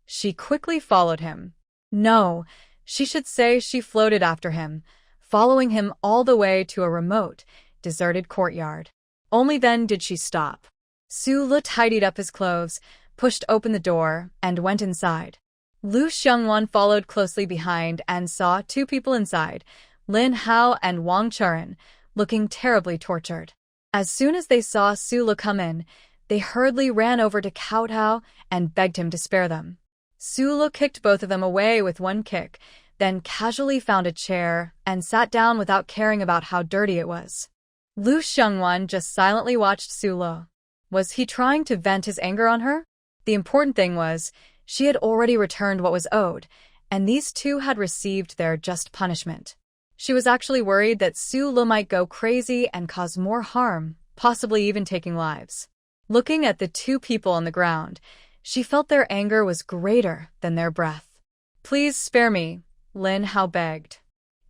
She quickly followed him. No, she should say she floated after him, following him all the way to a remote, deserted courtyard. Only then did she stop. Sulu tidied up his clothes, pushed open the door, and went inside. Lu Xiongwan followed closely behind and saw two people inside, Lin Hao and Wang Churen, looking terribly tortured. As soon as they saw Sulu come in, they hurriedly ran over to kowtow and begged him to spare them. Sulu kicked both of them away with one kick, then casually found a chair and sat down without caring about how dirty it was. Lu Xiongwan just silently watched Sulu. Was he trying to vent his anger on her? The important thing was, she had already returned what was owed, and these two had received their just punishment. She was actually worried that Sulu might go crazy and cause more harm, possibly even taking lives. Looking at the two people on the ground, she felt their anger was greater than their breath. Please spare me, Lin Hao begged.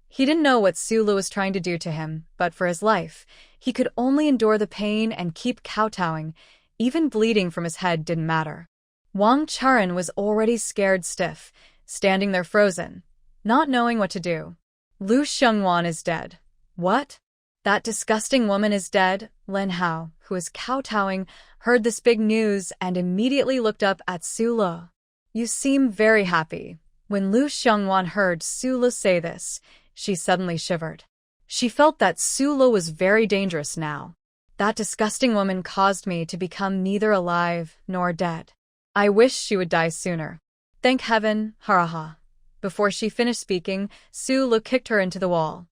He didn't know what Sulu was trying to do to him, but for his life, he could only endure the pain and keep kowtowing. Even bleeding from his head didn't matter. Wang Churen was already scared stiff, standing there frozen, not knowing what to do. Lu Xiongwan is dead. What? That disgusting woman is dead? Lin Hao, who was kowtowing, heard this big news and immediately looked up at Su Le. You seem very happy. When Lu Xiongwan heard Su Le say this, she suddenly shivered. She felt that Su Le was very dangerous now. That disgusting woman caused me to become neither alive nor dead. I wish she would die sooner. Thank heaven, haraha. Before she finished speaking, Su Le kicked her into the wall.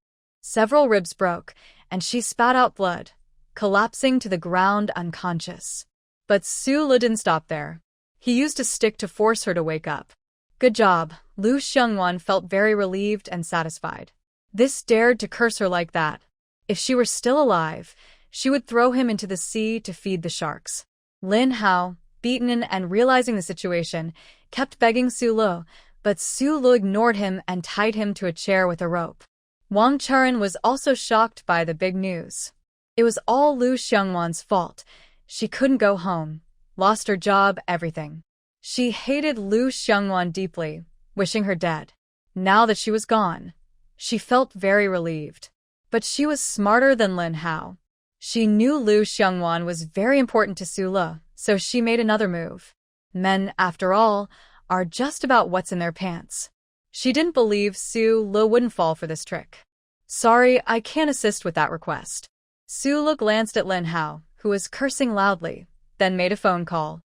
Several ribs broke, and she spat out blood, collapsing to the ground unconscious. But Su Le didn't stop there. He used a stick to force her to wake up. Good job. Lu Xiongwan felt very relieved and satisfied. This dared to curse her like that. If she were still alive, she would throw him into the sea to feed the sharks. Lin Hao, beaten and realizing the situation, kept begging Su Le, but Su Le ignored him and tied him to a chair with a rope. Wang Charan was also shocked by the big news. It was all Lu Xiongwan's fault. She couldn't go home, lost her job, everything. She hated Lu Xiongwan deeply, wishing her dead. Now that she was gone, she felt very relieved. But she was smarter than Lin Hao. She knew Lu Xiongwan was very important to Su Le, so she made another move. Men, after all, are just about what's in their pants. She didn't believe Su Le wouldn't fall for this trick. Sorry, I can't assist with that request. Su Le glanced at Lin Hao, who was cursing loudly, then made a phone call.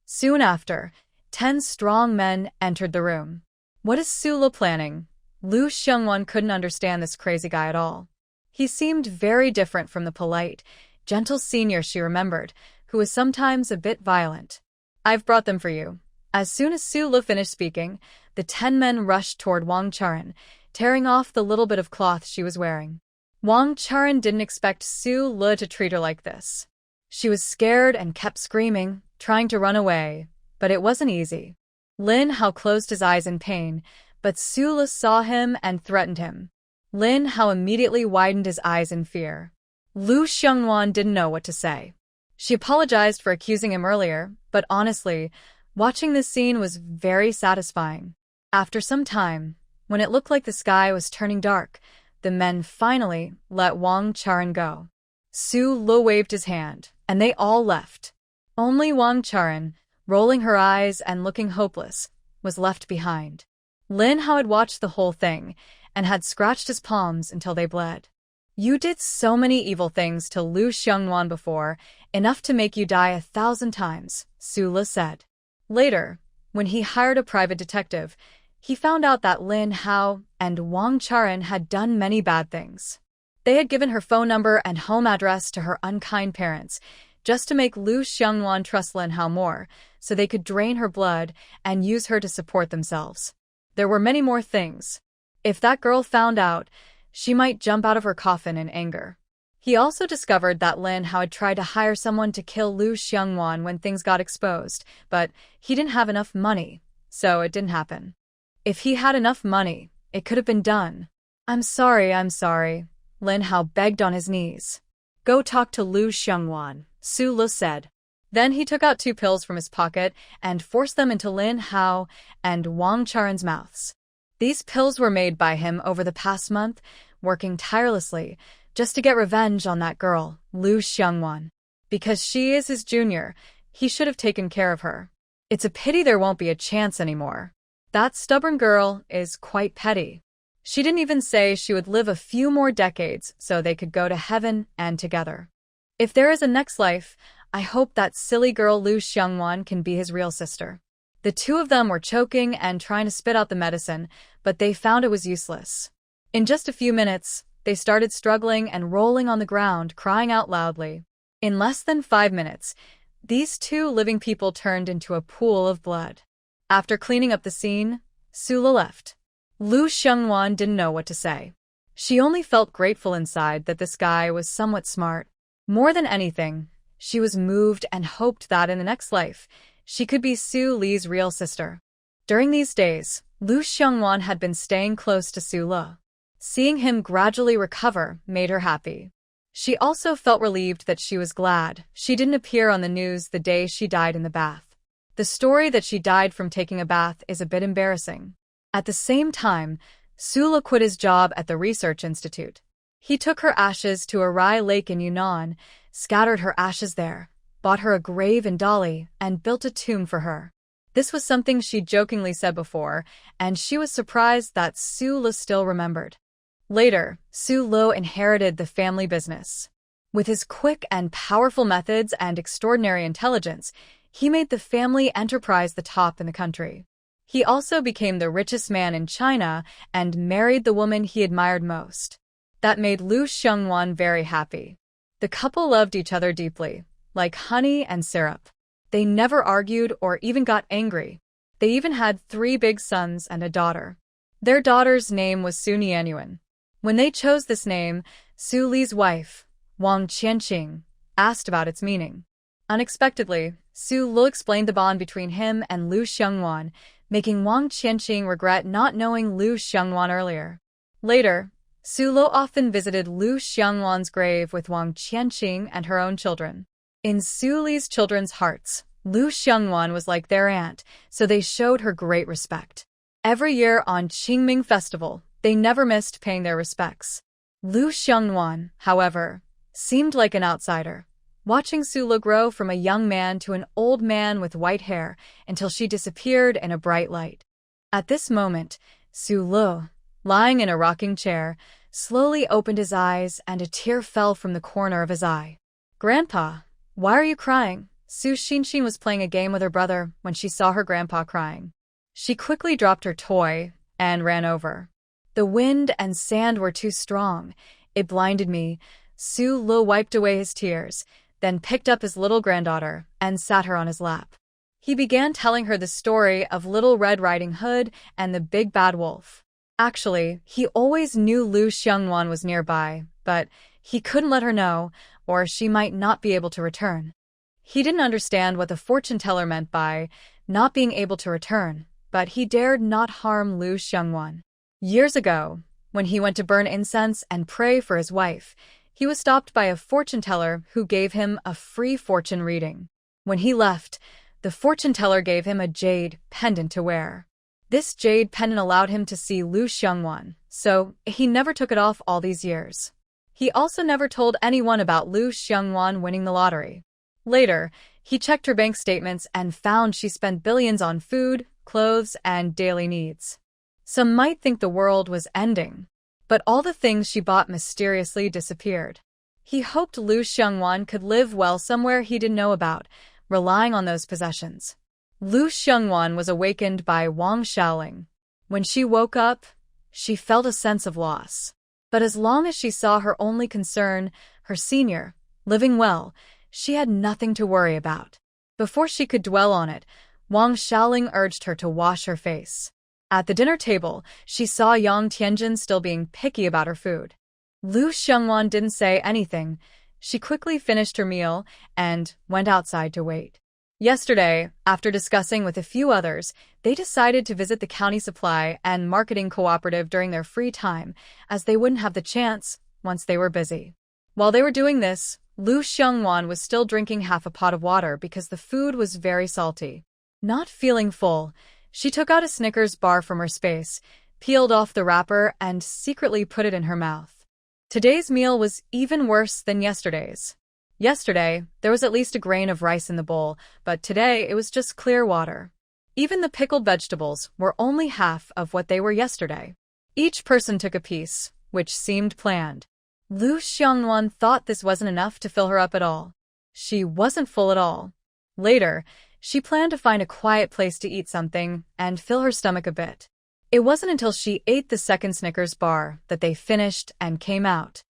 Soon after, 10 strong men entered the room. What is Su Le planning? Lu Xiongwan couldn't understand this crazy guy at all. He seemed very different from the polite, gentle senior she remembered, who was sometimes a bit violent. I've brought them for you. As soon as Su Le finished speaking, the 10 men rushed toward Wang Charan, tearing off the little bit of cloth she was wearing. Wang Charan didn't expect Su Le to treat her like this. She was scared and kept screaming, trying to run away, but it wasn't easy. Lin Hao closed his eyes in pain, but Su Le saw him and threatened him. Lin Hao immediately widened his eyes in fear. Lu Xiongwan didn't know what to say. She apologized for accusing him earlier, but honestly, watching this scene was very satisfying. After some time, when it looked like the sky was turning dark, the men finally let Wang Charan go. Su Le waved his hand, and they all left. Only Wang Charan, rolling her eyes and looking hopeless, was left behind. Lin Hao had watched the whole thing, and had scratched his palms until they bled. You did so many evil things to Lu Xiongwan before, enough to make you die 1,000 times, Su Le said. Later, when he hired a private detective, he found out that Lin Hao and Wang Charan had done many bad things. They had given her phone number and home address to her unkind parents, just to make Lu Xiongwan trust Lin Hao more, so they could drain her blood and use her to support themselves. There were many more things. If that girl found out, she might jump out of her coffin in anger. He also discovered that Lin Hao had tried to hire someone to kill Lu Xiongwan when things got exposed, but he didn't have enough money, so it didn't happen. If he had enough money, it could have been done. I'm sorry, Lin Hao begged on his knees. Go talk to Lu Xiongwan, Su Le said. Then he took out 2 pills from his pocket and forced them into Lin Hao and Wang Charan's mouths. These pills were made by him over the past month, working tirelessly, just to get revenge on that girl, Lu Xiongwan. Because she is his junior, he should have taken care of her. It's a pity there won't be a chance anymore. That stubborn girl is quite petty. She didn't even say she would live a few more decades so they could go to heaven and together. If there is a next life, I hope that silly girl Lu Xiongwan can be his real sister. The 2 of them were choking and trying to spit out the medicine, but they found it was useless. In just a few minutes, they started struggling and rolling on the ground, crying out loudly. In less than 5 minutes, these 2 living people turned into a pool of blood. After cleaning up the scene, Su Le left. Lu Xiongwan didn't know what to say. She only felt grateful inside that this guy was somewhat smart. More than anything, she was moved and hoped that in the next life, she could be Su Le's real sister. During these days, Lu Xiongwan had been staying close to Su Le. Seeing him gradually recover made her happy. She also felt relieved that she was glad she didn't appear on the news the day she died in the bath. The story that she died from taking a bath is a bit embarrassing. At the same time, Su Le quit his job at the research institute. He took her ashes to a Rai lake in Yunnan, scattered her ashes there, bought her a grave in Dali, and built a tomb for her. This was something she jokingly said before, and she was surprised that Su Lo still remembered. Later, Su Lo inherited the family business. With his quick and powerful methods and extraordinary intelligence, he made the family enterprise the top in the country. He also became the richest man in China and married the woman he admired most. That made Lu Xiongwan very happy. The couple loved each other deeply, like honey and syrup. They never argued or even got angry. They even had 3 big sons and a daughter. Their daughter's name was Su Nianyuan. When they chose this name, Su Li's wife, Wang Qianqing, asked about its meaning. Unexpectedly, Su Lo explained the bond between him and Lu Xiongwan, making Wang Qianqing regret not knowing Lu Xiongwan earlier. Later, Su Lo often visited Lu Xiongwan's grave with Wang Qianqing and her own children. In Su Li's children's hearts, Lu Xiongwan was like their aunt, so they showed her great respect. Every year on Qingming Festival, they never missed paying their respects. Lu Xiongwan, however, seemed like an outsider, watching Su Lo grow from a young man to an old man with white hair until she disappeared in a bright light. At this moment, Su Lo, lying in a rocking chair, slowly opened his eyes and a tear fell from the corner of his eye. "Grandpa, why are you crying?" Su Xinxin was playing a game with her brother when she saw her grandpa crying. She quickly dropped her toy and ran over. "The wind and sand were too strong. It blinded me." Su Lo wiped away his tears, then picked up his little granddaughter and sat her on his lap. He began telling her the story of Little Red Riding Hood and the Big Bad Wolf. Actually, he always knew Lu Xiongwan was nearby, but he couldn't let her know, or she might not be able to return. He didn't understand what the fortune teller meant by not being able to return, but he dared not harm Lu Xiongwan. Years ago, when he went to burn incense and pray for his wife, he was stopped by a fortune teller who gave him a free fortune reading. When he left, the fortune teller gave him a jade pendant to wear. This jade pendant allowed him to see Lu Xiongwan, so he never took it off all these years. He also never told anyone about Lu Xiongwan winning the lottery. Later, he checked her bank statements and found she spent billions on food, clothes, and daily needs. Some might think the world was ending, but all the things she bought mysteriously disappeared. He hoped Lu Xiongwan could live well somewhere he didn't know about, relying on those possessions. Lu Xiongwan was awakened by Wang Xiaoling. When she woke up, she felt a sense of loss. But as long as she saw her only concern, her senior, living well, she had nothing to worry about. Before she could dwell on it, Wang Xiaoling urged her to wash her face. At the dinner table, she saw Yang Tianjin still being picky about her food. Lu Xiongwan didn't say anything. She quickly finished her meal and went outside to wait. Yesterday, after discussing with a few others, they decided to visit the county supply and marketing cooperative during their free time, as they wouldn't have the chance once they were busy. While they were doing this, Lu Xiongwan was still drinking half a pot of water because the food was very salty. Not feeling full, she took out a Snickers bar from her space, peeled off the wrapper, and secretly put it in her mouth. Today's meal was even worse than yesterday's. Yesterday, there was at least a grain of rice in the bowl, but today it was just clear water. Even the pickled vegetables were only half of what they were yesterday. Each person took a piece, which seemed planned. Lu Xiongwan thought this wasn't enough to fill her up at all. She wasn't full at all. Later, she planned to find a quiet place to eat something and fill her stomach a bit. It wasn't until she ate the second Snickers bar that they finished and came out.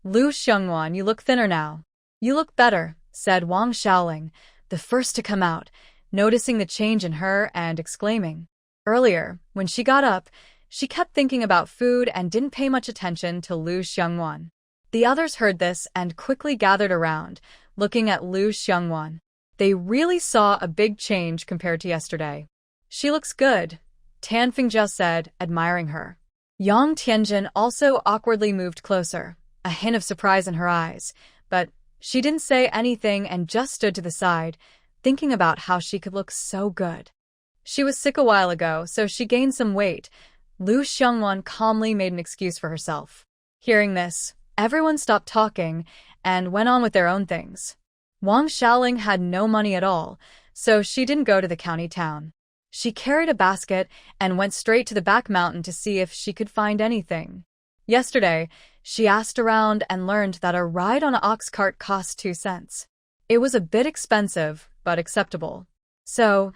"Lu Xiongwan, you look thinner now." "You look better," said Wang Xiaoling, the first to come out, noticing the change in her and exclaiming. Earlier, when she got up, she kept thinking about food and didn't pay much attention to Lu Xiongwan. The others heard this and quickly gathered around, looking at Lu Xiongwan. They really saw a big change compared to yesterday. "She looks good," Tan Fingjiao said, admiring her. Yang Tianjin also awkwardly moved closer, a hint of surprise in her eyes, but she didn't say anything and just stood to the side, thinking about how she could look so good. She was sick a while ago, so she gained some weight. Lu Xiongwan calmly made an excuse for herself. Hearing this, Everyone stopped talking and went on with their own things. Wang Xiaoling had no money at all, so she didn't go to the county town. She carried a basket and went straight to the back mountain to see if she could find anything. Yesterday, she asked around and learned that a ride on an ox cart cost 2 cents. It was a bit expensive, but acceptable. So,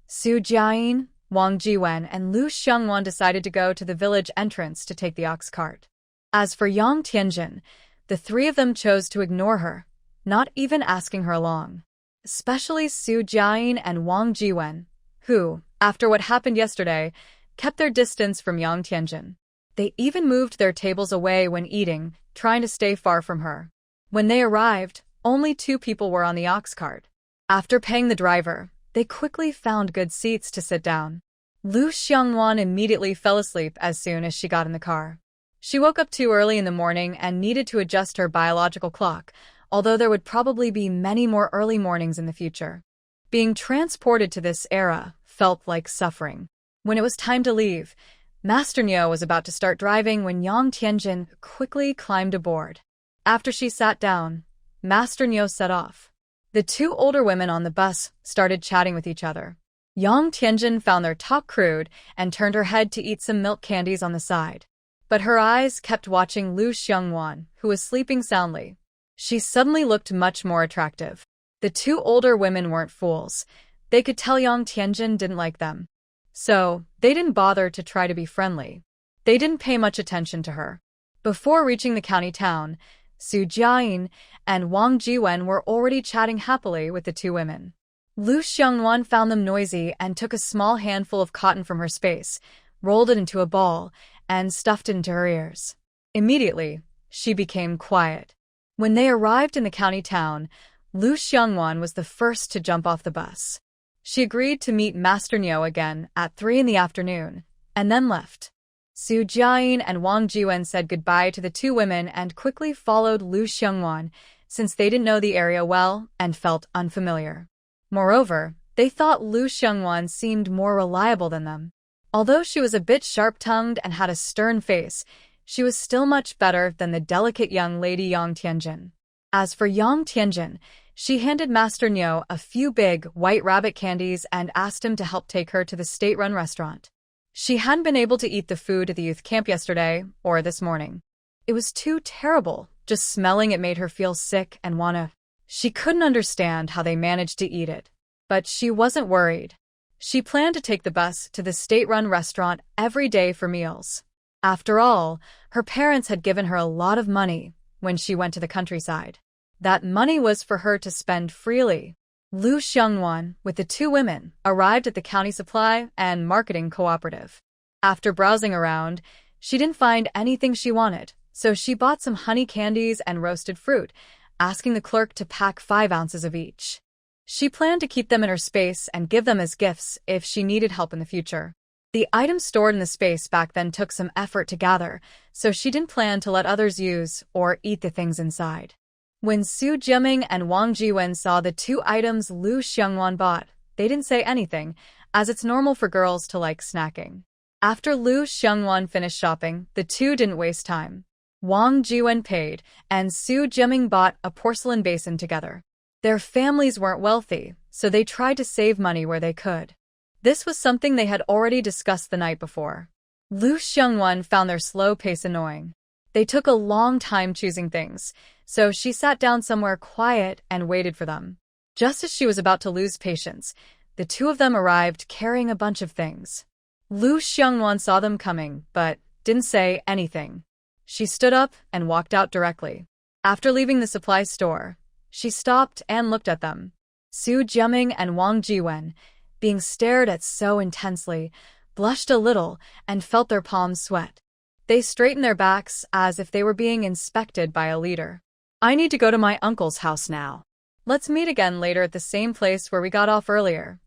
Su Jiayin, Wang Jiwen, and Lu Xiongwan decided to go to the village entrance to take the ox cart. As for Yang Tianjin, the three of them chose to ignore her, not even asking her along. Especially Su Jiayin and Wang Jiwen, who, after what happened yesterday, kept their distance from Yang Tianjin. They even moved their tables away when eating, trying to stay far from her. When they arrived, only 2 people were on the ox cart. After paying the driver, they quickly found good seats to sit down. Lu Xiongwan immediately fell asleep as soon as she got in the car. She woke up too early in the morning and needed to adjust her biological clock, although there would probably be many more early mornings in the future. Being transported to this era felt like suffering. When it was time to leave, Master Niu was about to start driving when Yang Tianjin quickly climbed aboard. After she sat down, Master Niu set off. The 2 older women on the bus started chatting with each other. Yang Tianjin found their talk crude and turned her head to eat some milk candies on the side. But her eyes kept watching Lu Xiongwan, who was sleeping soundly. She suddenly looked much more attractive. The 2 older women weren't fools. They could tell Yang Tianjin didn't like them. So, they didn't bother to try to be friendly. They didn't pay much attention to her. Before reaching the county town, Su Jiayin and Wang Jiwen were already chatting happily with the 2 women. Lu Xiongwan found them noisy and took a small handful of cotton from her space, rolled it into a ball, and stuffed it into her ears. Immediately, she became quiet. When they arrived in the county town, Lu Xiongwan was the first to jump off the bus. She agreed to meet Master Niu again at 3 in the afternoon, and then left. Su Jiayin and Wang Jiwen said goodbye to the 2 women and quickly followed Lu Xiongwan, since they didn't know the area well and felt unfamiliar. Moreover, they thought Lu Xiongwan seemed more reliable than them. Although she was a bit sharp-tongued and had a stern face, she was still much better than the delicate young lady Yang Tianjin. As for Yang Tianjin, she handed Master Niu a few big, white rabbit candies and asked him to help take her to the state-run restaurant. She hadn't been able to eat the food at the youth camp yesterday or this morning. It was too terrible. Just smelling it made her feel sick and wanna. She couldn't understand how they managed to eat it. But she wasn't worried. She planned to take the bus to the state-run restaurant every day for meals. After all, her parents had given her a lot of money when she went to the countryside. That money was for her to spend freely. Lu Xiongwan, with the 2 women, arrived at the county supply and marketing cooperative. After browsing around, she didn't find anything she wanted, so she bought some honey candies and roasted fruit, asking the clerk to pack 5 ounces of each. She planned to keep them in her space and give them as gifts if she needed help in the future. The items stored in the space back then took some effort to gather, so she didn't plan to let others use or eat the things inside. When Su Jiaming and Wang Jiwen saw the 2 items Lu Xiongwan bought, they didn't say anything, as it's normal for girls to like snacking. After Lu Xiongwan finished shopping, the 2 didn't waste time. Wang Jiwen paid, and Su Jiaming bought a porcelain basin together. Their families weren't wealthy, so they tried to save money where they could. This was something they had already discussed the night before. Lu Xiongwan found their slow pace annoying. They took a long time choosing things, so she sat down somewhere quiet and waited for them. Just as she was about to lose patience, the 2 of them arrived carrying a bunch of things. Lu Xiongwan saw them coming, but didn't say anything. She stood up and walked out directly. After leaving the supply store, she stopped and looked at them. Su Jiaming and Wang Jiwen, being stared at so intensely, blushed a little and felt their palms sweat. They straightened their backs as if they were being inspected by a leader. I need to go to my uncle's house now. Let's meet again later at the same place where we got off earlier.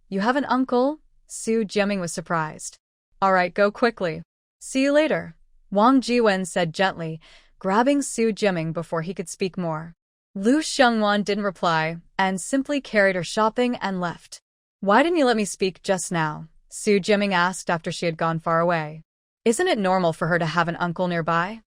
You have an uncle? Su Jiaming was surprised. All right, go quickly. See you later, Wang Jiwen said gently, grabbing Su Jiaming before he could speak more. Lu Xiongwan didn't reply and simply carried her shopping and left. Why didn't you let me speak just now? Su Jiaming asked after she had gone far away. Isn't it normal for her to have an uncle nearby?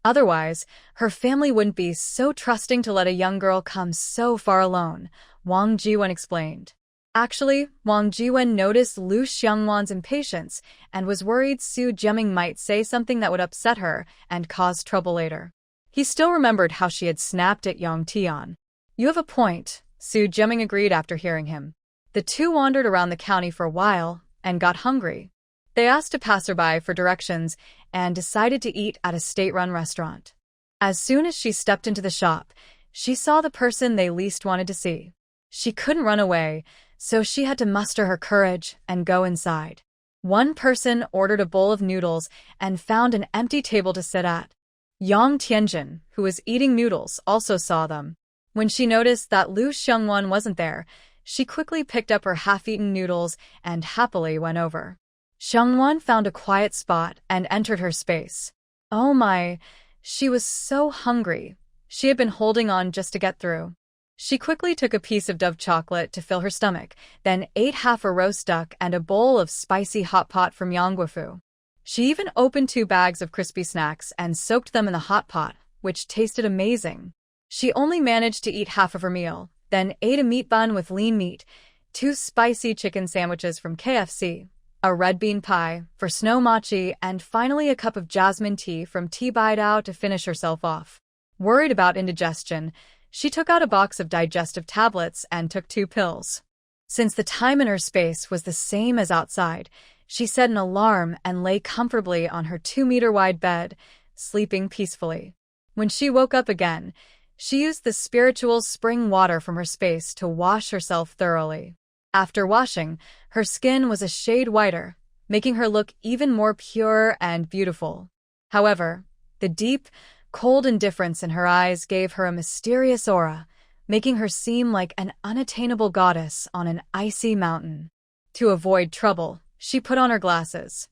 Otherwise, her family wouldn't be so trusting to let a young girl come so far alone, Wang Jiwen explained. Actually, Wang Jiwen noticed Lu Xiangwan's impatience and was worried Su Jiaming might say something that would upset her and cause trouble later. He still remembered how she had snapped at Yang Tian. "You have a point," Su Jiaming agreed after hearing him. The two wandered around the county for a while and got hungry. They asked a passerby for directions and decided to eat at a state-run restaurant. As soon as she stepped into the shop, she saw the person they least wanted to see. She couldn't run away, so she had to muster her courage and go inside. One person ordered a bowl of noodles and found an empty table to sit at. Yang Tianjin, who was eating noodles, also saw them. When she noticed that Lu Xiangwan wasn't there, she quickly picked up her half-eaten noodles and happily went over. Xiangwan found a quiet spot and entered her space. Oh my, she was so hungry. She had been holding on just to get through. She quickly took a piece of Dove chocolate to fill her stomach, then ate half a roast duck and a bowl of spicy hot pot from Yangguofu. She even opened 2 bags of crispy snacks and soaked them in the hot pot, which tasted amazing. She only managed to eat half of her meal, then ate a meat bun with lean meat, 2 spicy chicken sandwiches from KFC, a red bean pie for Snow Mochi, and finally a cup of jasmine tea from Tea Baidao to finish herself off. Worried about indigestion, she took out a box of digestive tablets and took 2 pills. Since the time in her space was the same as outside, she set an alarm and lay comfortably on her 2-meter-wide bed, sleeping peacefully. When she woke up again, she used the spiritual spring water from her space to wash herself thoroughly. After washing, her skin was a shade whiter, making her look even more pure and beautiful. However, the deep, cold indifference in her eyes gave her a mysterious aura, making her seem like an unattainable goddess on an icy mountain. To avoid trouble, she put on her glasses.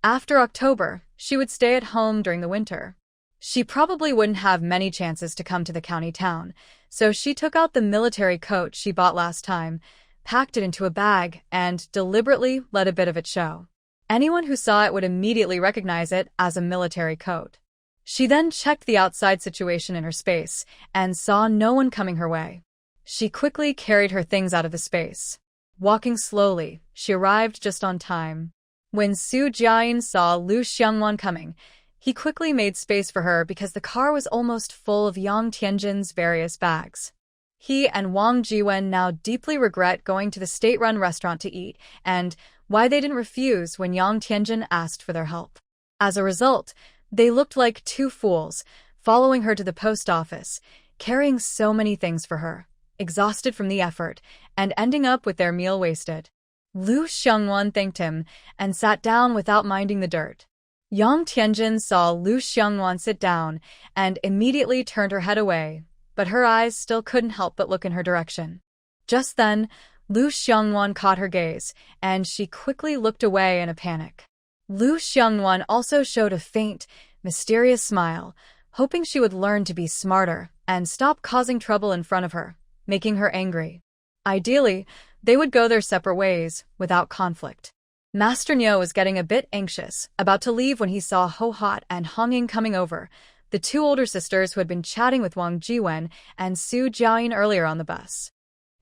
After October, she would stay at home during the winter. She probably wouldn't have many chances to come to the county town, so she took out the military coat she bought last time, packed it into a bag, and deliberately let a bit of it show. Anyone who saw it would immediately recognize it as a military coat. She then checked the outside situation in her space and saw no one coming her way. She quickly carried her things out of the space. Walking slowly, she arrived just on time. When Su Jiayin saw Lu Xiangwan coming, he quickly made space for her because the car was almost full of Yang Tianjin's various bags. He and Wang Jiwen now deeply regret going to the state-run restaurant to eat and why they didn't refuse when Yang Tianjin asked for their help. As a result, they looked like 2 fools, following her to the post office, carrying so many things for her, exhausted from the effort, and ending up with their meal wasted. Lu Xiangwan thanked him and sat down without minding the dirt. Yang Tianjin saw Lu Xiangwan sit down and immediately turned her head away, but her eyes still couldn't help but look in her direction. Just then, Lu Xiangwan caught her gaze, and she quickly looked away in a panic. Lu Xiangwan also showed a faint, mysterious smile, hoping she would learn to be smarter and stop causing trouble in front of her, making her angry. Ideally, they would go their separate ways, without conflict. Master Niu was getting a bit anxious, about to leave when he saw Ho Hot and Hong Ying coming over, the 2 older sisters who had been chatting with Wang Jiwen and Su Jiayin earlier on the bus.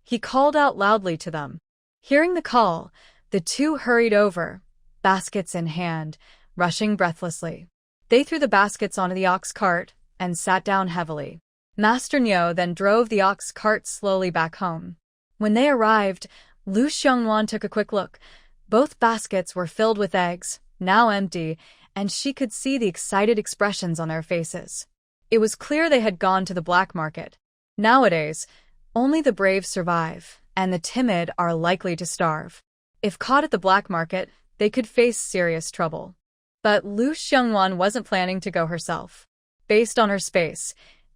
He called out loudly to them. Hearing the call, the 2 hurried over, baskets in hand, rushing breathlessly. They threw the baskets onto the ox cart and sat down heavily. Master Niu then drove the ox cart slowly back home. When they arrived, Lu Xiangwan took a quick look. Both baskets were filled with eggs, now empty, and she could see the excited expressions on their faces. It was clear they had gone to the black market. Nowadays, only the brave survive, and the timid are likely to starve. If caught at the black market, they could face serious trouble. But Lu Xiangwan wasn't planning to go herself. Based on her space,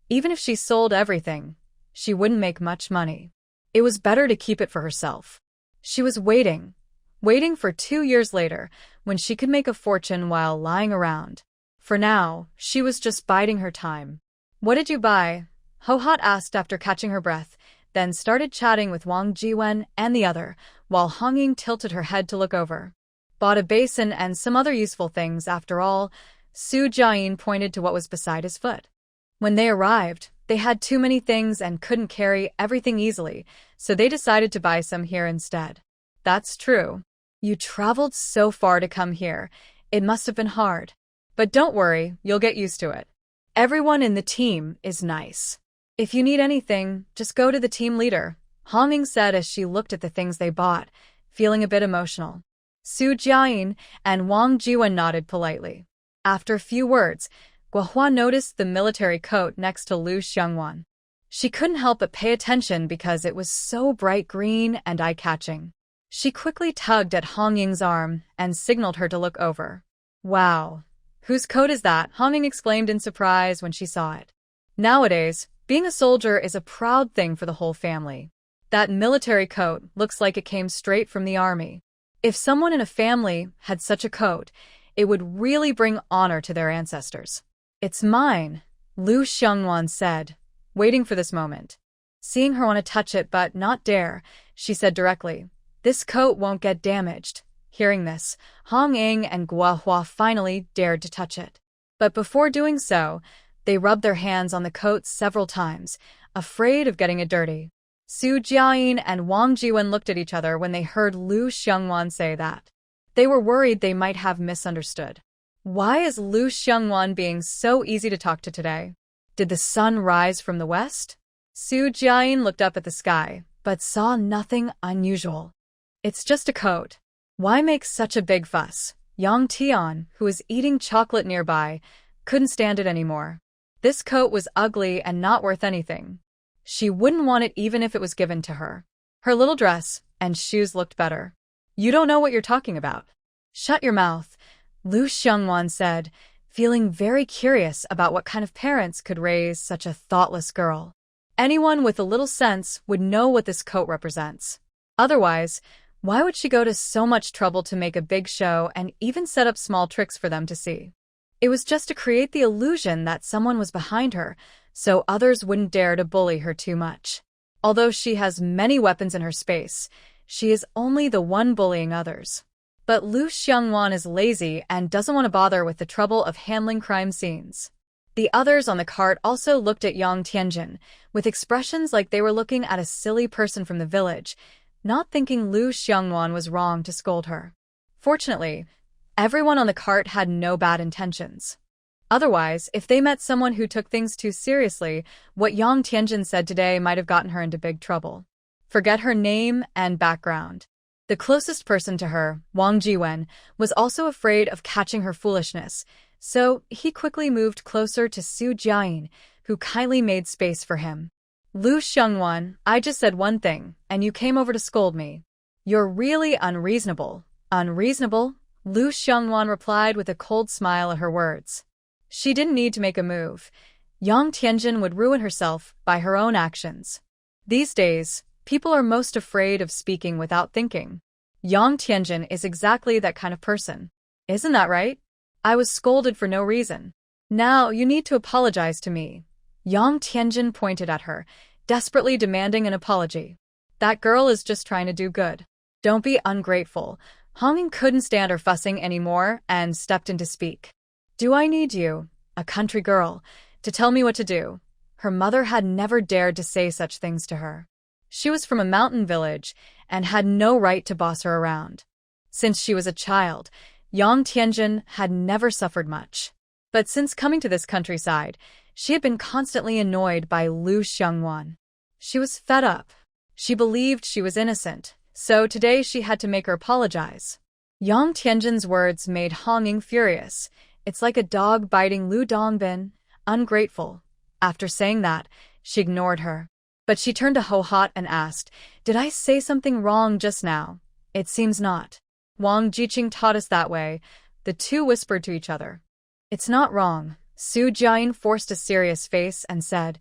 even if she sold everything, she wouldn't make much money. It was better to keep it for herself. She was waiting for 2 years later, when she could make a fortune while lying around. For now, she was just biding her time. "What did you buy?" Ho Hot asked after catching her breath, then started chatting with Wang Jiwen and the other, while Hong Ying tilted her head to look over. "Bought a basin and some other useful things after all," Su Jiayin pointed to what was beside his foot. When they arrived, they had too many things and couldn't carry everything easily, so they decided to buy some here instead. That's true. You traveled so far to come here. It must have been hard. But don't worry, you'll get used to it. Everyone in the team is nice. If you need anything, just go to the team leader, Hongming said as she looked at the things they bought, feeling a bit emotional. Su Jiayin and Wang Jiwen nodded politely. After a few words, Guohua noticed the military coat next to Lu Xiangwan. She couldn't help but pay attention because it was so bright green and eye-catching. She quickly tugged at Hong Ying's arm and signaled her to look over. Wow! Whose coat is that? Hong Ying exclaimed in surprise when she saw it. Nowadays, being a soldier is a proud thing for the whole family. That military coat looks like it came straight from the army. If someone in a family had such a coat, it would really bring honor to their ancestors. It's mine, Lu Xiangwan said, waiting for this moment. Seeing her want to touch it but not dare, she said directly, "This coat won't get damaged." Hearing this, Hong Ying and Guohua finally dared to touch it. But before doing so, they rubbed their hands on the coat several times, afraid of getting it dirty. Su Jiayin and Wang Jiwen looked at each other when they heard Lu Xiangwan say that. They were worried they might have misunderstood. Why is Lu Xiangwan being so easy to talk to today? Did the sun rise from the west? Su Jiayin looked up at the sky, but saw nothing unusual. It's just a coat. Why make such a big fuss? Yang Tian, who was eating chocolate nearby, couldn't stand it anymore. This coat was ugly and not worth anything. She wouldn't want it even if it was given to her. Her little dress and shoes looked better. You don't know what you're talking about. Shut your mouth, Lu Xiangwan said, feeling very curious about what kind of parents could raise such a thoughtless girl. Anyone with a little sense would know what this coat represents. Otherwise, why would she go to so much trouble to make a big show and even set up small tricks for them to see? It was just to create the illusion that someone was behind her, so others wouldn't dare to bully her too much. Although she has many weapons in her space, she is only the one bullying others. But Lu Xiangwan is lazy and doesn't want to bother with the trouble of handling crime scenes. The others on the cart also looked at Yang Tianjin, with expressions like they were looking at a silly person from the village, not thinking Lu Xiangwan was wrong to scold her. Fortunately, everyone on the cart had no bad intentions. Otherwise, if they met someone who took things too seriously, what Yang Tianjin said today might have gotten her into big trouble. Forget her name and background. The closest person to her, Wang Jiwen, was also afraid of catching her foolishness, so he quickly moved closer to Su Jiayin, who kindly made space for him. Lu Xiangwan, I just said one thing, and you came over to scold me. You're really unreasonable. Unreasonable? Lu Xiangwan replied with a cold smile at her words. She didn't need to make a move. Yang Tianjin would ruin herself by her own actions. These days, people are most afraid of speaking without thinking. Yang Tianjin is exactly that kind of person. Isn't that right? I was scolded for no reason. Now you need to apologize to me. Yang Tianjin pointed at her, desperately demanding an apology. That girl is just trying to do good. Don't be ungrateful. Hongming couldn't stand her fussing anymore and stepped in to speak. Do I need you, a country girl, to tell me what to do? Her mother had never dared to say such things to her. She was from a mountain village and had no right to boss her around. Since she was a child, Yang Tianjin had never suffered much. But since coming to this countryside, she had been constantly annoyed by Lu Xiangwan. She was fed up. She believed she was innocent, so today she had to make her apologize. Yang Tianjin's words made Hong Ying furious. It's like a dog biting Lu Dongbin. Ungrateful. After saying that, she ignored her. But she turned to Ho Hot and asked, Did I say something wrong just now? It seems not. Wang Jiqing taught us that way. The two whispered to each other. It's not wrong. Su Jiayin forced a serious face and said,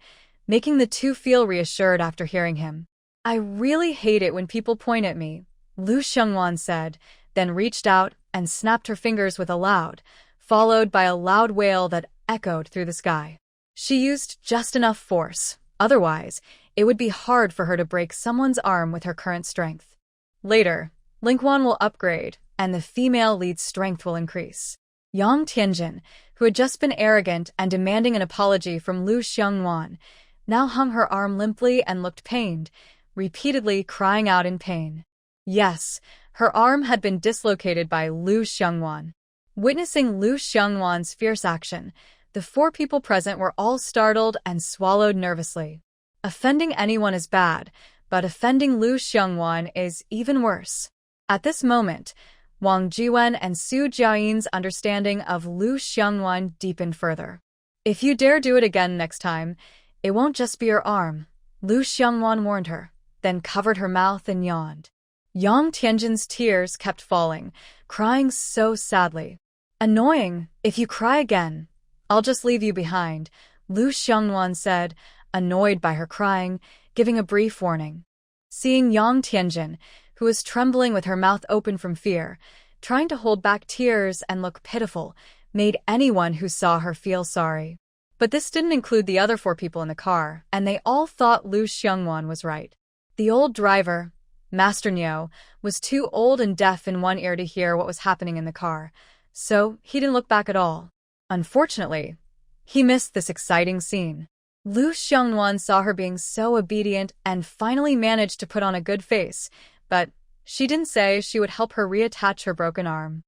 making the two feel reassured after hearing him. I really hate it when people point at me, Lu Xiangwan said, then reached out and snapped her fingers with a loud, followed by a loud wail that echoed through the sky. She used just enough force. Otherwise, it would be hard for her to break someone's arm with her current strength. Later, Lingquan will upgrade, and the female lead's strength will increase. Yang Tianjin, who had just been arrogant and demanding an apology from Lu Xiongwan, now hung her arm limply and looked pained, repeatedly crying out in pain. Yes, her arm had been dislocated by Lu Xiongwan. Witnessing Lu Xiongwan's fierce action, the four people present were all startled and swallowed nervously. Offending anyone is bad, but offending Lu Xiongwan is even worse. At this moment, Wang Jiwen and Su Jiayin's understanding of Lu Xiongwan deepened further. If you dare do it again next time, it won't just be your arm, Lu Xiongwan warned her, then covered her mouth and yawned. Yang Tianjin's tears kept falling, crying so sadly. Annoying, if you cry again, I'll just leave you behind, Lu Xiongwan said, annoyed by her crying, giving a brief warning. Seeing Yang Tianjin, who was trembling with her mouth open from fear, trying to hold back tears and look pitiful, made anyone who saw her feel sorry. But this didn't include the other four people in the car, and they all thought Lu Xiongwan was right. The old driver, Master Niu, was too old and deaf in one ear to hear what was happening in the car, so he didn't look back at all. Unfortunately, he missed this exciting scene. Lu Xiongwan saw her being so obedient and finally managed to put on a good face, but she didn't say she would help her reattach her broken arm.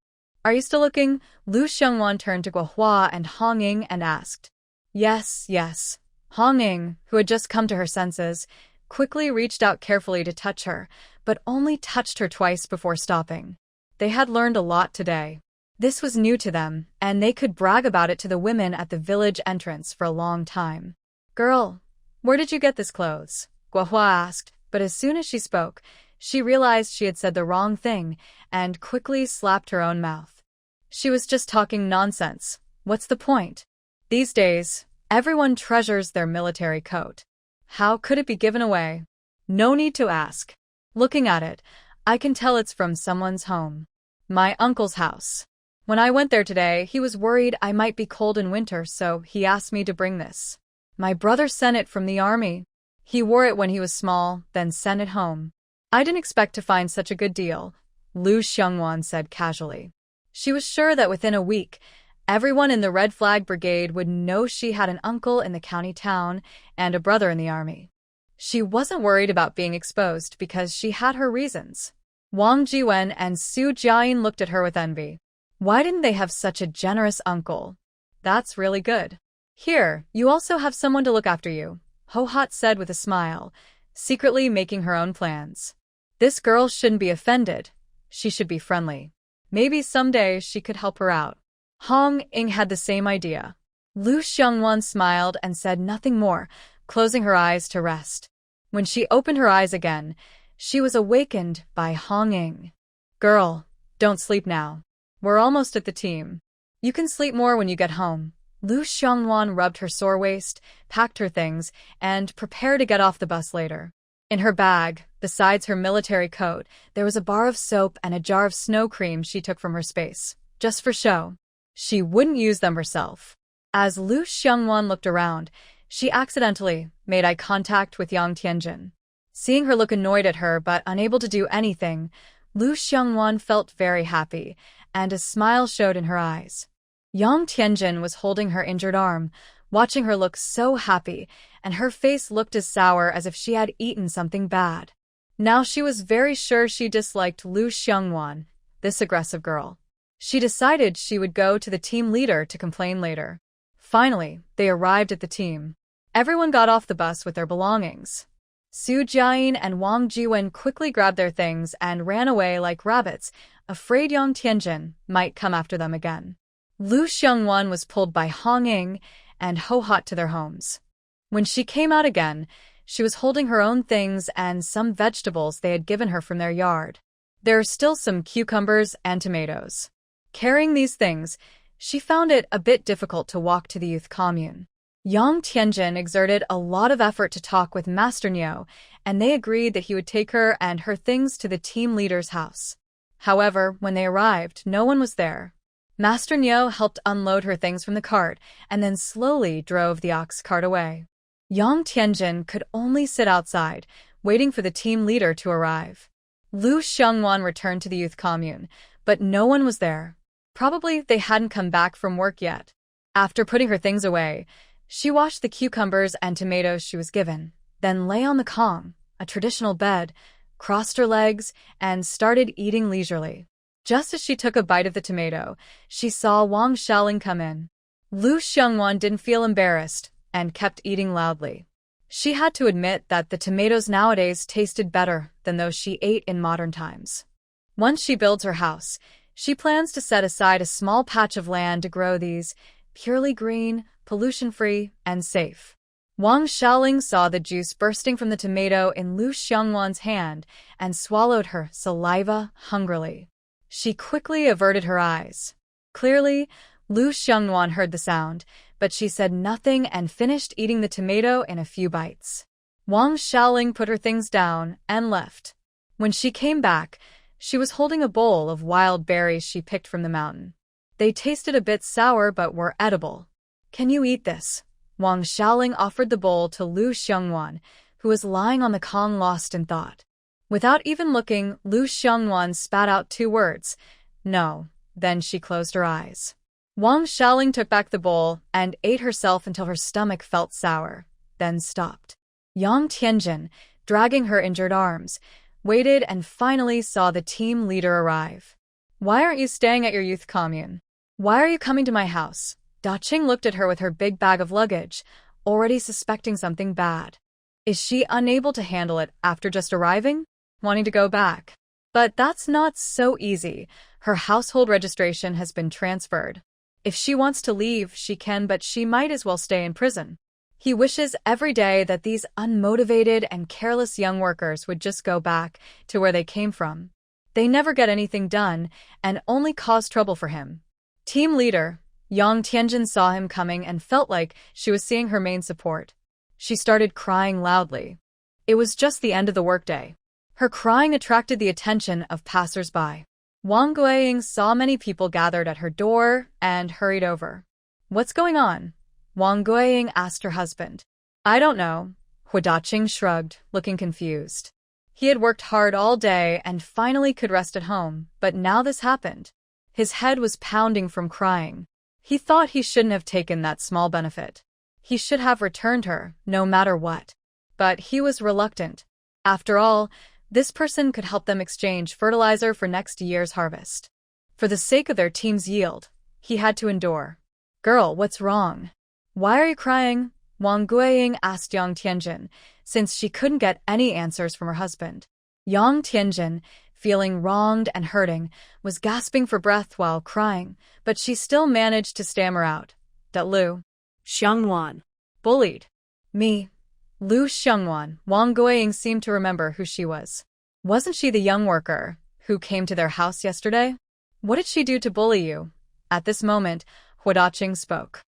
Are you still looking? Lu Xiongwan turned to Guohua and Hong Ying and asked. Yes. Hong Ying, who had just come to her senses, quickly reached out carefully to touch her, but only touched her twice before stopping. They had learned a lot today. This was new to them, and they could brag about it to the women at the village entrance for a long time. Girl, where did you get this clothes? Guohua asked, but as soon as she spoke, she realized she had said the wrong thing and quickly slapped her own mouth. She was just talking nonsense. What's the point? These days, everyone treasures their military coat. How could it be given away? No need to ask. Looking at it, I can tell it's from someone's home. My uncle's house. When I went there today, he was worried I might be cold in winter, so he asked me to bring this. My brother sent it from the army. He wore it when he was small, then sent it home. I didn't expect to find such a good deal, Lu Xiongwan said casually. She was sure that within a week, everyone in the Red Flag Brigade would know she had an uncle in the county town and a brother in the army. She wasn't worried about being exposed because she had her reasons. Wang Jiwen and Su Jiayin looked at her with envy. Why didn't they have such a generous uncle? That's really good. Here, you also have someone to look after you, Ho Hot said with a smile, secretly making her own plans. This girl shouldn't be offended. She should be friendly. Maybe someday she could help her out. Hong Ying had the same idea. Lu Xiongwan smiled and said nothing more, closing her eyes to rest. When she opened her eyes again, she was awakened by Hong Ying. Girl, don't sleep now. We're almost at the team. You can sleep more when you get home. Lu Xiongwan rubbed her sore waist, packed her things, and prepared to get off the bus later. In her bag, besides her military coat, there was a bar of soap and a jar of snow cream she took from her space, just for show. She wouldn't use them herself. As Lu Xiongwan looked around, she accidentally made eye contact with Yang Tianjin. Seeing her look annoyed at her but unable to do anything, Lu Xiongwan felt very happy, and a smile showed in her eyes. Yang Tianjin was holding her injured arm, watching her look so happy, and her face looked as sour as if she had eaten something bad. Now she was very sure she disliked Lu Xiongwan, this aggressive girl. She decided she would go to the team leader to complain later. Finally, they arrived at the team. Everyone got off the bus with their belongings. Su Jiayin and Wang Jiwen quickly grabbed their things and ran away like rabbits, afraid Yang Tianjin might come after them again. Lu Xiongwan was pulled by Hong Ying and Ho Hot to their homes. When she came out again, she was holding her own things and some vegetables they had given her from their yard. There are still some cucumbers and tomatoes. Carrying these things, she found it a bit difficult to walk to the youth commune. Yang Tianjin exerted a lot of effort to talk with Master Niu, and they agreed that he would take her and her things to the team leader's house. However, when they arrived, no one was there. Master Niu helped unload her things from the cart and then slowly drove the ox cart away. Yang Tianjin could only sit outside, waiting for the team leader to arrive. Lu Xiongwan returned to the youth commune, but no one was there. Probably they hadn't come back from work yet. After putting her things away, she washed the cucumbers and tomatoes she was given, then lay on the kong, a traditional bed, crossed her legs, and started eating leisurely. Just as she took a bite of the tomato, she saw Wang Xiaoling come in. Lu Xiongwan didn't feel embarrassed and kept eating loudly. She had to admit that the tomatoes nowadays tasted better than those she ate in modern times. Once she builds her house, she plans to set aside a small patch of land to grow these, purely green, pollution-free, and safe. Wang Xiaoling saw the juice bursting from the tomato in Lu Xiongwan's hand and swallowed her saliva hungrily. She quickly averted her eyes. Clearly, Lu Xiongwan heard the sound, but she said nothing and finished eating the tomato in a few bites. Wang Xiaoling put her things down and left. When she came back, she was holding a bowl of wild berries she picked from the mountain. They tasted a bit sour but were edible. "Can you eat this?" Wang Xiaoling offered the bowl to Lu Xiongwan, who was lying on the kong lost in thought. Without even looking, Lu Xiongwan spat out 2 words, "No," then she closed her eyes. Wang Xiaoling took back the bowl and ate herself until her stomach felt sour, then stopped. Yang Tianjin, dragging her injured arms, waited and finally saw the team leader arrive. "Why aren't you staying at your youth commune? Why are you coming to my house?" Daqing looked at her with her big bag of luggage, already suspecting something bad. Is she unable to handle it after just arriving? Wanting to go back? But that's not so easy. Her household registration has been transferred. If she wants to leave, she can, but she might as well stay in prison. He wishes every day that these unmotivated and careless young workers would just go back to where they came from. They never get anything done and only cause trouble for him. Team leader, Yang Tianjin saw him coming and felt like she was seeing her main support. She started crying loudly. It was just the end of the workday. Her crying attracted the attention of passers-by. Wang Guiying saw many people gathered at her door and hurried over. "What's going on?" Wang Guiying asked her husband. "I don't know." Daqing shrugged, looking confused. He had worked hard all day and finally could rest at home, but now this happened. His head was pounding from crying. He thought he shouldn't have taken that small benefit. He should have returned her, no matter what. But he was reluctant. After all, this person could help them exchange fertilizer for next year's harvest. For the sake of their team's yield, he had to endure. "Girl, what's wrong? Why are you crying?" Wang Guiying asked Yang Tianjin, since she couldn't get any answers from her husband. Yang Tianjin, feeling wronged and hurting, was gasping for breath while crying, but she still managed to stammer out, "That Lu Xiongwan bullied me." Lu Xiongwan. Wang Guiying seemed to remember who she was. Wasn't she the young worker who came to their house yesterday? What did she do to bully you? At this moment, Daqing spoke.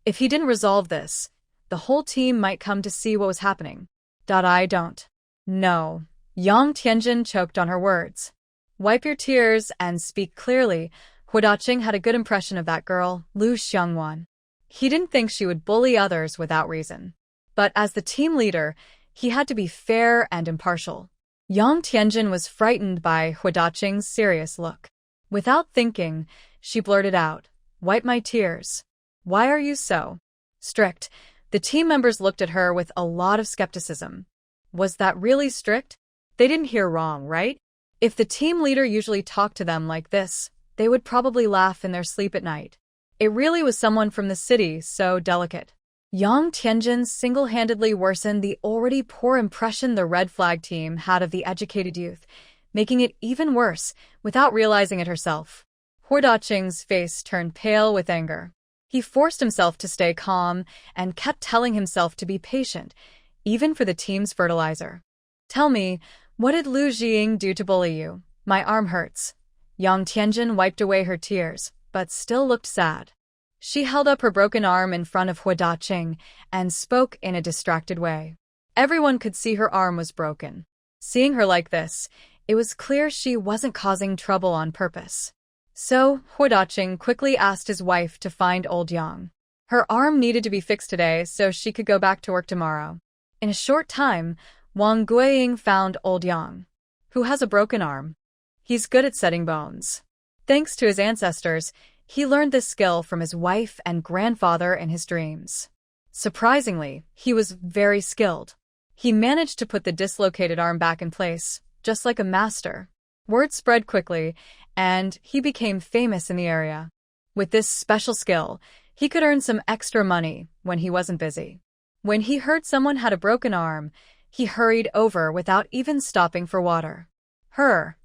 If he didn't resolve this, the whole team might come to see what was happening. I don't know. Yang Tianjin choked on her words. "Wipe your tears and speak clearly." Daqing had a good impression of that girl, Lu Xiongwan. He didn't think she would bully others without reason. But as the team leader, he had to be fair and impartial. Yang Tianjin was frightened by Daqing's serious look. Without thinking, she blurted out, "Wipe my tears. Why are you so strict?" The team members looked at her with a lot of skepticism. Was that really strict? They didn't hear wrong, right? If the team leader usually talked to them like this, they would probably laugh in their sleep at night. It really was someone from the city, so delicate. Yang Tianjin single-handedly worsened the already poor impression the Red Flag team had of the educated youth, making it even worse without realizing it herself. Daqing's face turned pale with anger. He forced himself to stay calm and kept telling himself to be patient, even for the team's fertilizer. "Tell me, what did Lu Jiying do to bully you? My arm hurts." Yang Tianjin wiped away her tears, but still looked sad. She held up her broken arm in front of Daqing and spoke in a distracted way. Everyone could see her arm was broken. Seeing her like this, it was clear she wasn't causing trouble on purpose. So, Daqing quickly asked his wife to find old Yang. Her arm needed to be fixed today so she could go back to work tomorrow. In a short time, Wang Guiying found old Yang, who has a broken arm. He's good at setting bones. Thanks to his ancestors, He learned this skill from his wife and grandfather in his dreams. Surprisingly, he was very skilled. He managed to put the dislocated arm back in place, just like a master. Word spread quickly, and he became famous in the area. With this special skill, he could earn some extra money when he wasn't busy. When he heard someone had a broken arm, he hurried over without even stopping for water. Her.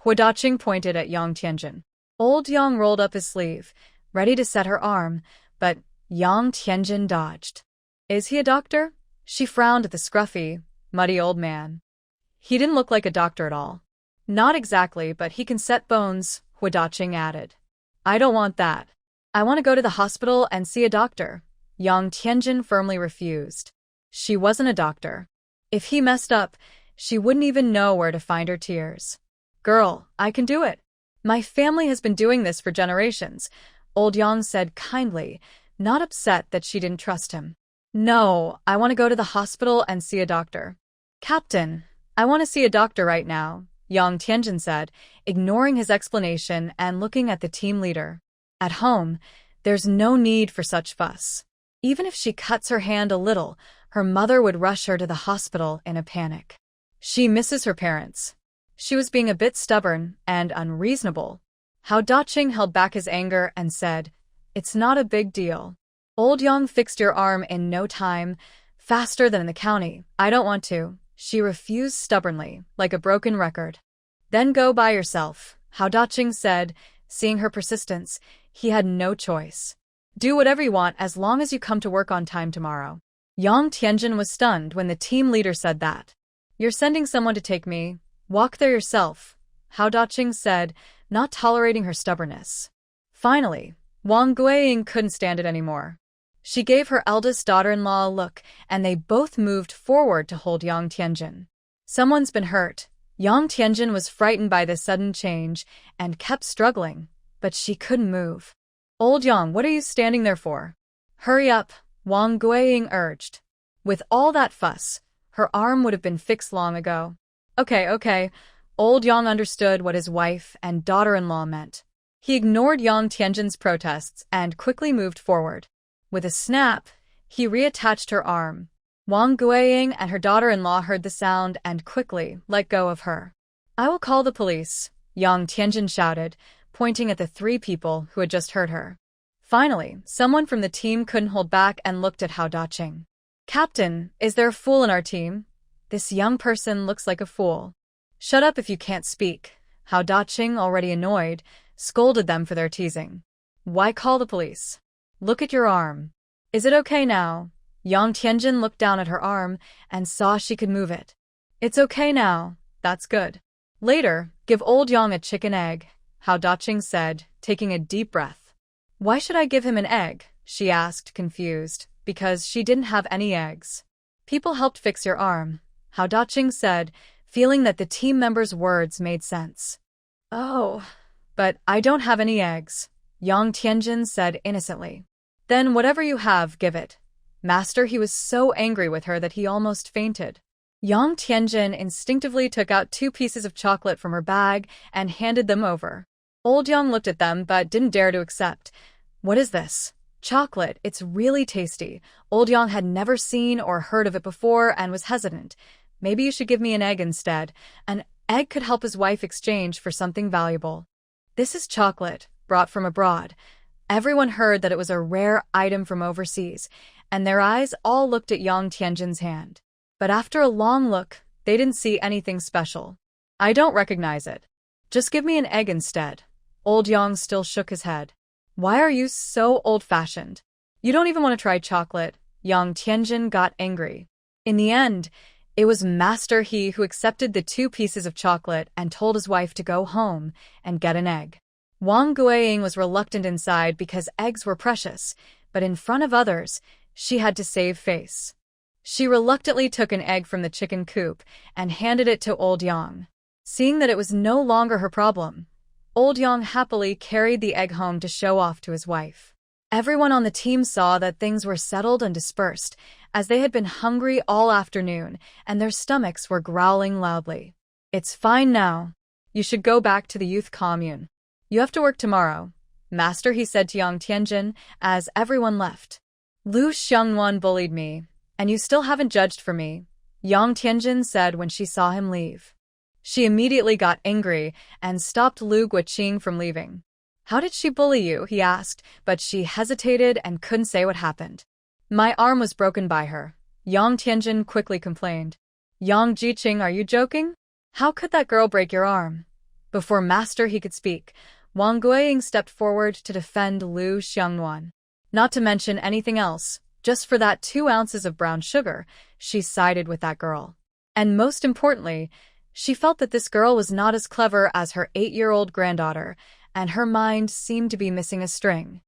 Huadaqing pointed at Yang Tianjin. Old Yang rolled up his sleeve, ready to set her arm, but Yang Tianjin dodged. Is he a doctor? She frowned at the scruffy, muddy old man. He didn't look like a doctor at all. Not exactly, but he can set bones, Huadaqing added. I don't want that. I want to go to the hospital and see a doctor. Yang Tianjin firmly refused. She wasn't a doctor. If he messed up, she wouldn't even know where to find her tears. Girl, I can do it. My family has been doing this for generations, Old Yang said kindly, not upset that she didn't trust him. No, I want to go to the hospital and see a doctor. Captain, I want to see a doctor right now, Yang Tianjin said, ignoring his explanation and looking at the team leader. At home, there's no need for such fuss. Even if she cuts her hand a little, her mother would rush her to the hospital in a panic. She misses her parents. She was being a bit stubborn and unreasonable. Huadaqing held back his anger and said, It's not a big deal. Old Yang fixed your arm in no time, faster than in the county. I don't want to. She refused stubbornly, like a broken record. Then go by yourself, Huadaqing said, seeing her persistence. He had no choice. Do whatever you want as long as you come to work on time tomorrow. Yang Tianjin was stunned when the team leader said that. You're sending someone to take me. Walk there yourself, Huadaqing said, not tolerating her stubbornness. Finally, Wang Guiying couldn't stand it anymore. She gave her eldest daughter-in-law a look, and they both moved forward to hold Yang Tianjin. Someone's been hurt. Yang Tianjin was frightened by this sudden change and kept struggling, but she couldn't move. Old Yang, what are you standing there for? Hurry up, Wang Guiying urged. With all that fuss, her arm would have been fixed long ago. Okay. Old Yang understood what his wife and daughter-in-law meant. He ignored Yang Tianjin's protests and quickly moved forward. With a snap, he reattached her arm. Wang Guiying and her daughter-in-law heard the sound and quickly let go of her. I will call the police, Yang Tianjin shouted, pointing at the 3 people who had just hurt her. Finally, someone from the team couldn't hold back and looked at Huadaqing. Captain, is there a fool in our team? This young person looks like a fool. Shut up if you can't speak, Huadaqing, already annoyed, scolded them for their teasing. Why call the police? Look at your arm. Is it okay now? Yang Tianjin looked down at her arm and saw she could move it. It's okay now. That's good. Later, give Old Yang a chicken egg, Huadaqing said, taking a deep breath. Why should I give him an egg? She asked, confused, because she didn't have any eggs. People helped fix your arm, Huadaqing said, feeling that the team member's words made sense. Oh, but I don't have any eggs, Yang Tianjin said innocently. Then whatever you have, give it. Master, he was so angry with her that he almost fainted. Yang Tianjin instinctively took out 2 pieces of chocolate from her bag and handed them over. Old Yang looked at them but didn't dare to accept. What is this? Chocolate, it's really tasty. Old Yang had never seen or heard of it before and was hesitant. Maybe you should give me an egg instead. An egg could help his wife exchange for something valuable. This is chocolate, brought from abroad. Everyone heard that it was a rare item from overseas, and their eyes all looked at Yang Tianjin's hand. But after a long look, they didn't see anything special. I don't recognize it. Just give me an egg instead. Old Yang still shook his head. Why are you so old-fashioned? You don't even want to try chocolate. Yang Tianjin got angry. In the end, it was Master He who accepted the 2 pieces of chocolate and told his wife to go home and get an egg. Wang Guiying was reluctant inside because eggs were precious, but in front of others, she had to save face. She reluctantly took an egg from the chicken coop and handed it to Old Yang. Seeing that it was no longer her problem, Old Yang happily carried the egg home to show off to his wife. Everyone on the team saw that things were settled and dispersed, as they had been hungry all afternoon and their stomachs were growling loudly. It's fine now. You should go back to the youth commune. You have to work tomorrow, Master, he said to Yang Tianjin as everyone left. Lu Xiangwan bullied me, and you still haven't judged for me, Yang Tianjin said when she saw him leave. She immediately got angry and stopped Lu Guoqing from leaving. How did she bully you? He asked, but she hesitated and couldn't say what happened. My arm was broken by her, Yang Tianjin quickly complained. Yang Jiqing, are you joking? How could that girl break your arm? Before Master he could speak, Wang Guiying stepped forward to defend Lu Xiangwan. Not to mention anything else, just for that 2 ounces of brown sugar, she sided with that girl. And most importantly, she felt that this girl was not as clever as her 8-year-old granddaughter, and her mind seemed to be missing a string.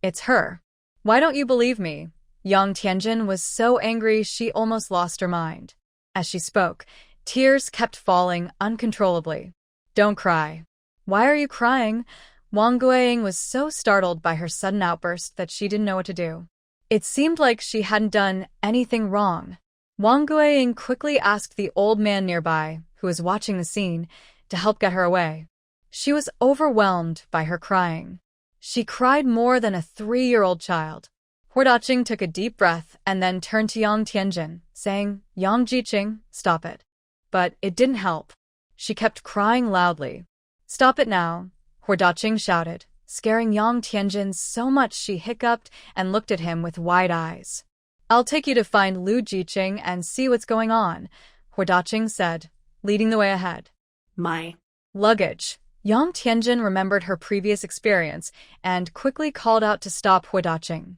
It's her. Why don't you believe me? Yang Tianjin was so angry she almost lost her mind. As she spoke, tears kept falling uncontrollably. Don't cry. Why are you crying? Wang Guiying was so startled by her sudden outburst that she didn't know what to do. It seemed like she hadn't done anything wrong. Wang Guiying quickly asked the old man nearby, who was watching the scene, to help get her away. She was overwhelmed by her crying. She cried more than a 3-year-old child. Huardaqing took a deep breath and then turned to Yang Tianjin, saying, Yang Jiqing, stop it. But it didn't help. She kept crying loudly. Stop it now, Huardaqing shouted, scaring Yang Tianjin so much she hiccuped and looked at him with wide eyes. I'll take you to find Lu Jiqing and see what's going on, Huardaqing said, leading the way ahead. My luggage. Yang Tianjin remembered her previous experience and quickly called out to stop Huardaqing.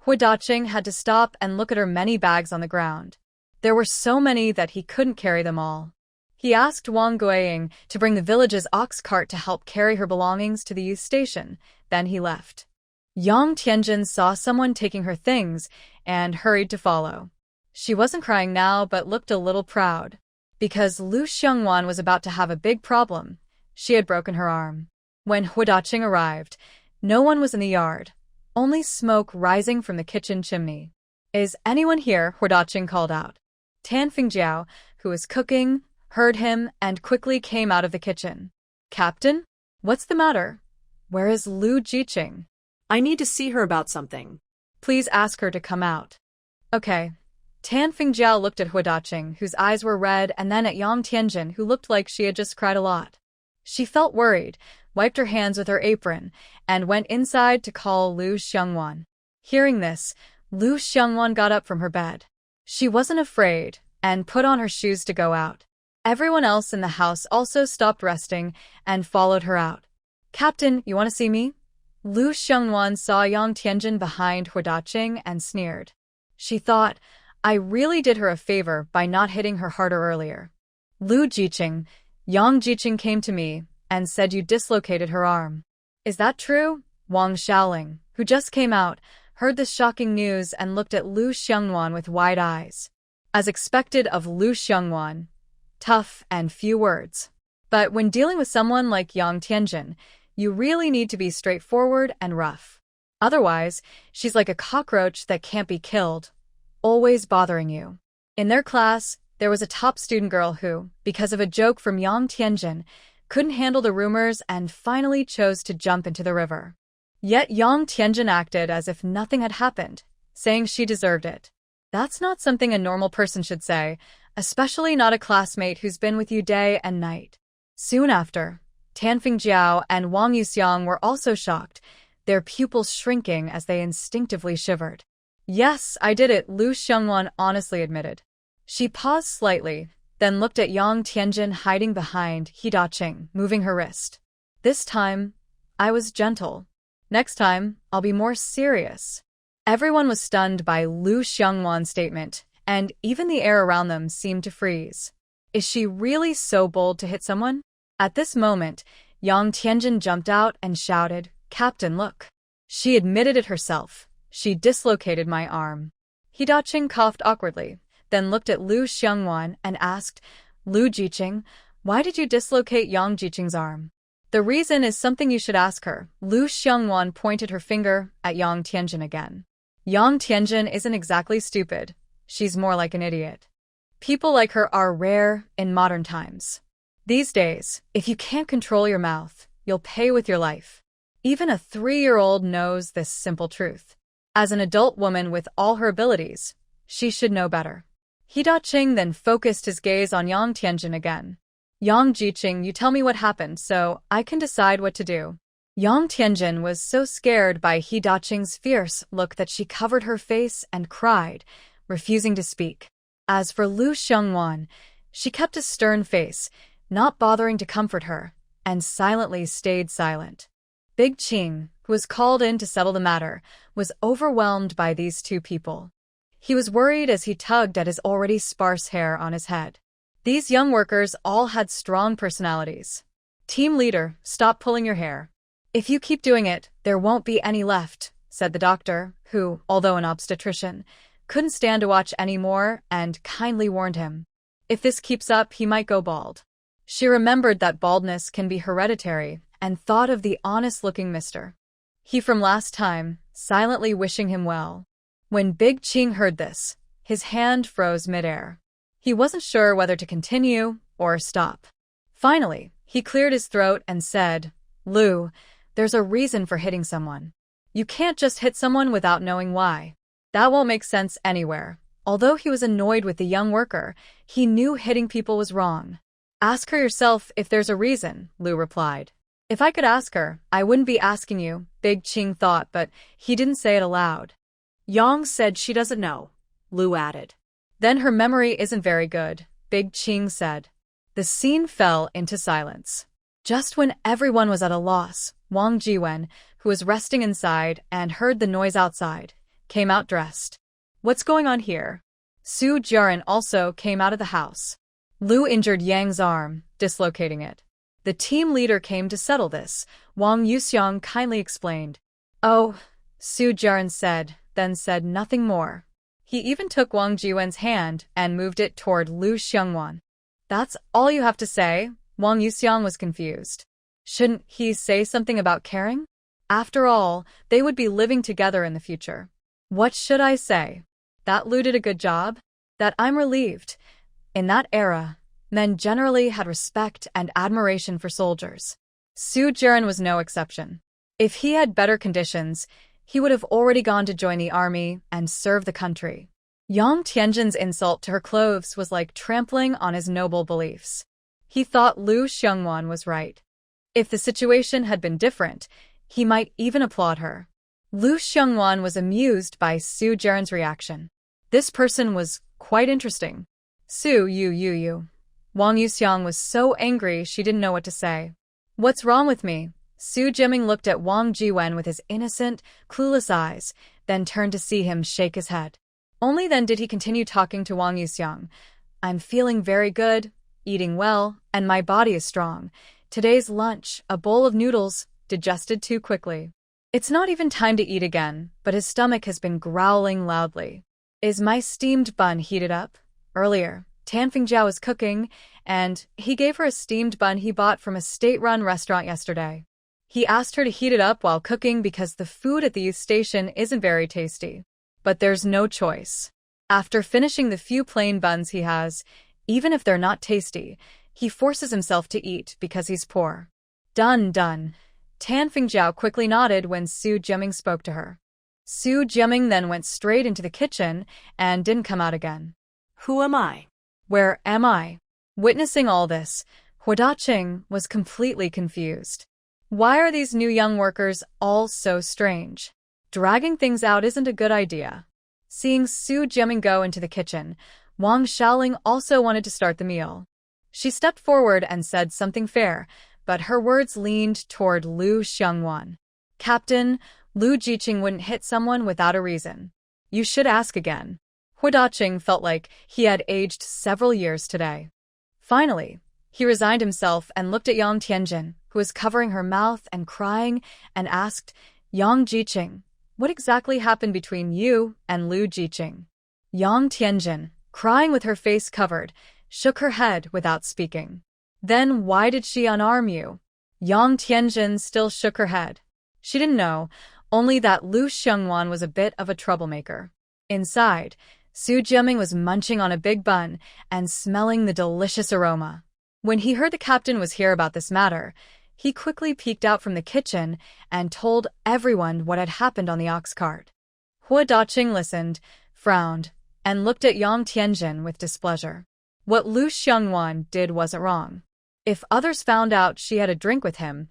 Huardaqing had to stop and look at her many bags on the ground. There were so many that he couldn't carry them all. He asked Wang Guiying to bring the village's ox cart to help carry her belongings to the youth station, then he left. Yang Tianjin saw someone taking her things and hurried to follow. She wasn't crying now but looked a little proud. Because Lu Xiangwan was about to have a big problem. She had broken her arm. When Huardaqing arrived, no one was in the yard, only smoke rising from the kitchen chimney. Is anyone here? Huardaqing called out. Tan Fingjiao, who was cooking, heard him and quickly came out of the kitchen. Captain? What's the matter? Where is Lu Jiqing? I need to see her about something. Please ask her to come out. Okay. Tan Fingjiao looked at Huardaqing, whose eyes were red, and then at Yang Tianjin, who looked like she had just cried a lot. She felt worried, wiped her hands with her apron, and went inside to call Lu Xiangwan. Hearing this, Lu Xiangwan got up from her bed. She wasn't afraid, and put on her shoes to go out. Everyone else in the house also stopped resting and followed her out. Captain, you want to see me? Lu Xiangwan saw Yang Tianjin behind Huardaqing and sneered. She thought, I really did her a favor by not hitting her harder earlier. Lu Jiqing, Yang Jiqing came to me and said you dislocated her arm. Is that true? Wang Xiaoling, who just came out, heard this shocking news and looked at Lu Xiangwan with wide eyes. As expected of Lu Xiangwan, tough and few words. But when dealing with someone like Yang Tianjin, you really need to be straightforward and rough. Otherwise, she's like a cockroach that can't be killed, always bothering you. In their class, there was a top student girl who, because of a joke from Yang Tianjin, couldn't handle the rumors and finally chose to jump into the river. Yet Yang Tianjin acted as if nothing had happened, saying she deserved it. That's not something a normal person should say, especially not a classmate who's been with you day and night. Soon after, Tan Fingjiao and Wang Yuxiang were also shocked, their pupils shrinking as they instinctively shivered. Yes, I did it, Lu Xiangwan honestly admitted. She paused slightly, then looked at Yang Tianjin hiding behind Huardaqing, moving her wrist. This time, I was gentle. Next time, I'll be more serious. Everyone was stunned by Lu Xiangwan's statement, and even the air around them seemed to freeze. Is she really so bold to hit someone? At this moment, Yang Tianjin jumped out and shouted, Captain, look. She admitted it herself. She dislocated my arm. Huardaqing coughed awkwardly, then looked at Lu Xiangwan and asked, Lu Jiqing, why did you dislocate Yang Jiqing's arm? The reason is something you should ask her. Lu Xiangwan pointed her finger at Yang Tianjin again. Yang Tianjin isn't exactly stupid. She's more like an idiot. People like her are rare in modern times. These days, if you can't control your mouth, you'll pay with your life. Even a 3-year-old knows this simple truth. As an adult woman with all her abilities, she should know better. He Da-ching then focused his gaze on Yang Tianjin again. Yang Jiqing, you tell me what happened so I can decide what to do. Yang Tianjin was so scared by He Da-ching's fierce look that she covered her face and cried, refusing to speak. As for Lu Xiongwan, she kept a stern face, not bothering to comfort her, and silently stayed silent. Big Qing, who was called in to settle the matter, was overwhelmed by these two people. He was worried as he tugged at his already sparse hair on his head. These young workers all had strong personalities. Team leader, stop pulling your hair. If you keep doing it, there won't be any left, said the doctor, who, although an obstetrician, couldn't stand to watch any more and kindly warned him. If this keeps up, he might go bald. She remembered that baldness can be hereditary and thought of the honest-looking mister. He from last time, silently wishing him well. When Big Qing heard this, his hand froze midair. He wasn't sure whether to continue or stop. Finally, he cleared his throat and said, Lu, there's a reason for hitting someone. You can't just hit someone without knowing why. That won't make sense anywhere. Although he was annoyed with the young worker, he knew hitting people was wrong. Ask her yourself if there's a reason, Lu replied. If I could ask her, I wouldn't be asking you, Big Qing thought, but he didn't say it aloud. Yang said she doesn't know, Lu added. Then her memory isn't very good, Big Qing said. The scene fell into silence. Just when everyone was at a loss, Wang Jiwen, who was resting inside and heard the noise outside, came out dressed. What's going on here? Su Jiaren also came out of the house. Lu injured Yang's arm, dislocating it. The team leader came to settle this, Wang Yuxiang kindly explained. Oh, Su Jiaren said, then said nothing more. He even took Wang Jiwen's hand and moved it toward Lu Xiongwan. That's all you have to say? Wang Yuxiang was confused. Shouldn't he say something about caring? After all, they would be living together in the future. What should I say? That Lu did a good job? That I'm relieved. In that era, men generally had respect and admiration for soldiers. Su Jiren was no exception. If he had better conditions, he would have already gone to join the army and serve the country. Yang Tianjin's insult to her clothes was like trampling on his noble beliefs. He thought Lu Xiongwan was right. If the situation had been different, he might even applaud her. Lu Xiongwan was amused by Su Jiren's reaction. This person was quite interesting. You. Wang Yuxiang was so angry she didn't know what to say. What's wrong with me? Su Jiming looked at Wang Jiwen with his innocent, clueless eyes, then turned to see him shake his head. Only then did he continue talking to Wang Yuxiang. I'm feeling very good, eating well, and my body is strong. Today's lunch, a bowl of noodles, digested too quickly. It's not even time to eat again, but his stomach has been growling loudly. Is my steamed bun heated up? Earlier, Tan Fingjiao was cooking, and he gave her a steamed bun he bought from a state-run restaurant yesterday. He asked her to heat it up while cooking because the food at the youth station isn't very tasty. But there's no choice. After finishing the few plain buns he has, even if they're not tasty, he forces himself to eat because he's poor. Done. Tan Fingjiao quickly nodded when Su Jiming spoke to her. Su Jiming then went straight into the kitchen and didn't come out again. Who am I? Where am I? Witnessing all this, He Da-ching was completely confused. Why are these new young workers all so strange? Dragging things out isn't a good idea. Seeing Su Jiming go into the kitchen, Wang Xiaoling also wanted to start the meal. She stepped forward and said something fair, but her words leaned toward Lu Xiongwan. Captain, Lu Jiqing wouldn't hit someone without a reason. You should ask again. He Da-ching felt like he had aged several years today. Finally, he resigned himself and looked at Yang Tianjin, who was covering her mouth and crying, and asked, Yang Jiqing, what exactly happened between you and Lu Jiqing? Yang Tianjin, crying with her face covered, shook her head without speaking. Then why did she unarm you? Yang Tianjin still shook her head. She didn't know, only that Lu Xiongwan was a bit of a troublemaker. Inside, Su Jiming was munching on a big bun and smelling the delicious aroma. When he heard the captain was here about this matter, He quickly peeked out from the kitchen and told everyone what had happened on the ox cart. Hua Daqing listened, frowned, and looked at Yang Tianjin with displeasure. What Lu Xiangwan did wasn't wrong. If others found out she had a drink with him,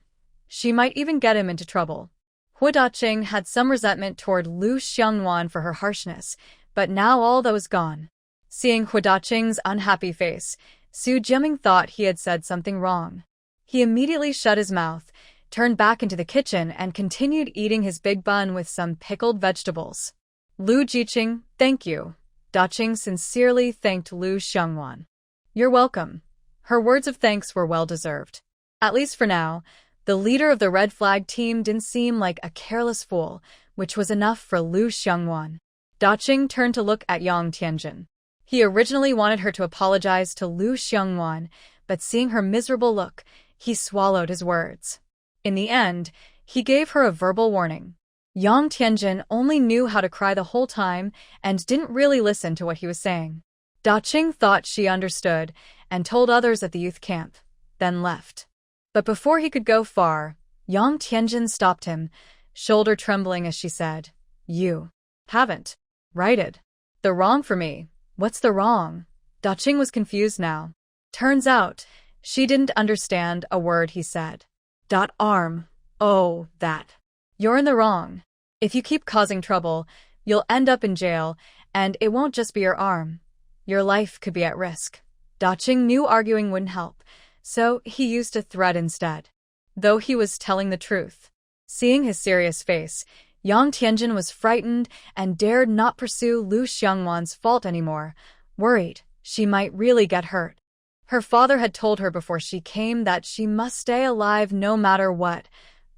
she might even get him into trouble. Hua Daqing had some resentment toward Lu Xiangwan for her harshness, but now all that was gone. Seeing Hua Daqing's unhappy face, Su Jiaming thought he had said something wrong. He immediately shut his mouth, turned back into the kitchen, and continued eating his big bun with some pickled vegetables. Lu Jiqing, thank you. Daqing sincerely thanked Lu Xiangwan. You're welcome. Her words of thanks were well-deserved. At least for now, the leader of the red flag team didn't seem like a careless fool, which was enough for Lu Xiangwan. Daqing turned to look at Yang Tianjin. He originally wanted her to apologize to Lu Xiangwan, but seeing her miserable look, he swallowed his words. In the end, he gave her a verbal warning. Yang Tianjin only knew how to cry the whole time and didn't really listen to what he was saying. Daqing thought she understood and told others at the youth camp, then left. But before he could go far, Yang Tianjin stopped him, shoulder trembling as she said, You haven't righted the wrong for me. What's the wrong? Daqing was confused now. Turns out, she didn't understand a word he said. Arm. Oh, that. You're in the wrong. If you keep causing trouble, you'll end up in jail, and it won't just be your arm. Your life could be at risk. Daqing knew arguing wouldn't help, so he used a threat instead. Though he was telling the truth. Seeing his serious face, Yang Tianjin was frightened and dared not pursue Lu Xiangwan's fault anymore, worried she might really get hurt. Her father had told her before she came that she must stay alive no matter what,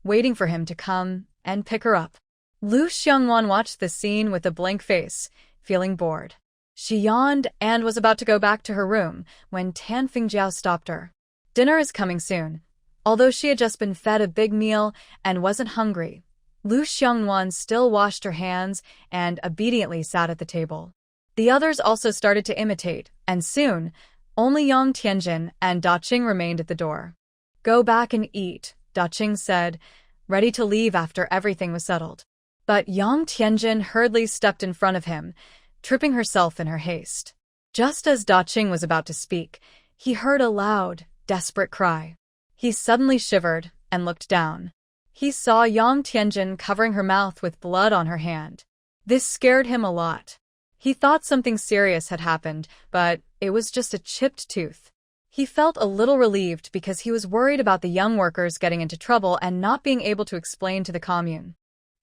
waiting for him to come and pick her up. Lu Xiangwan watched the scene with a blank face, feeling bored. She yawned and was about to go back to her room when Tan Fingjiao stopped her. Dinner is coming soon. Although she had just been fed a big meal and wasn't hungry, Lu Xiangwan still washed her hands and obediently sat at the table. The others also started to imitate, and soon, only Yang Tianjin and Daqing remained at the door. Go back and eat, Daqing said, ready to leave after everything was settled. But Yang Tianjin hurriedly stepped in front of him, tripping herself in her haste. Just as Daqing was about to speak, he heard a loud, desperate cry. He suddenly shivered and looked down. He saw Yang Tianjin covering her mouth with blood on her hand. This scared him a lot. He thought something serious had happened, but it was just a chipped tooth. He felt a little relieved because he was worried about the young workers getting into trouble and not being able to explain to the commune.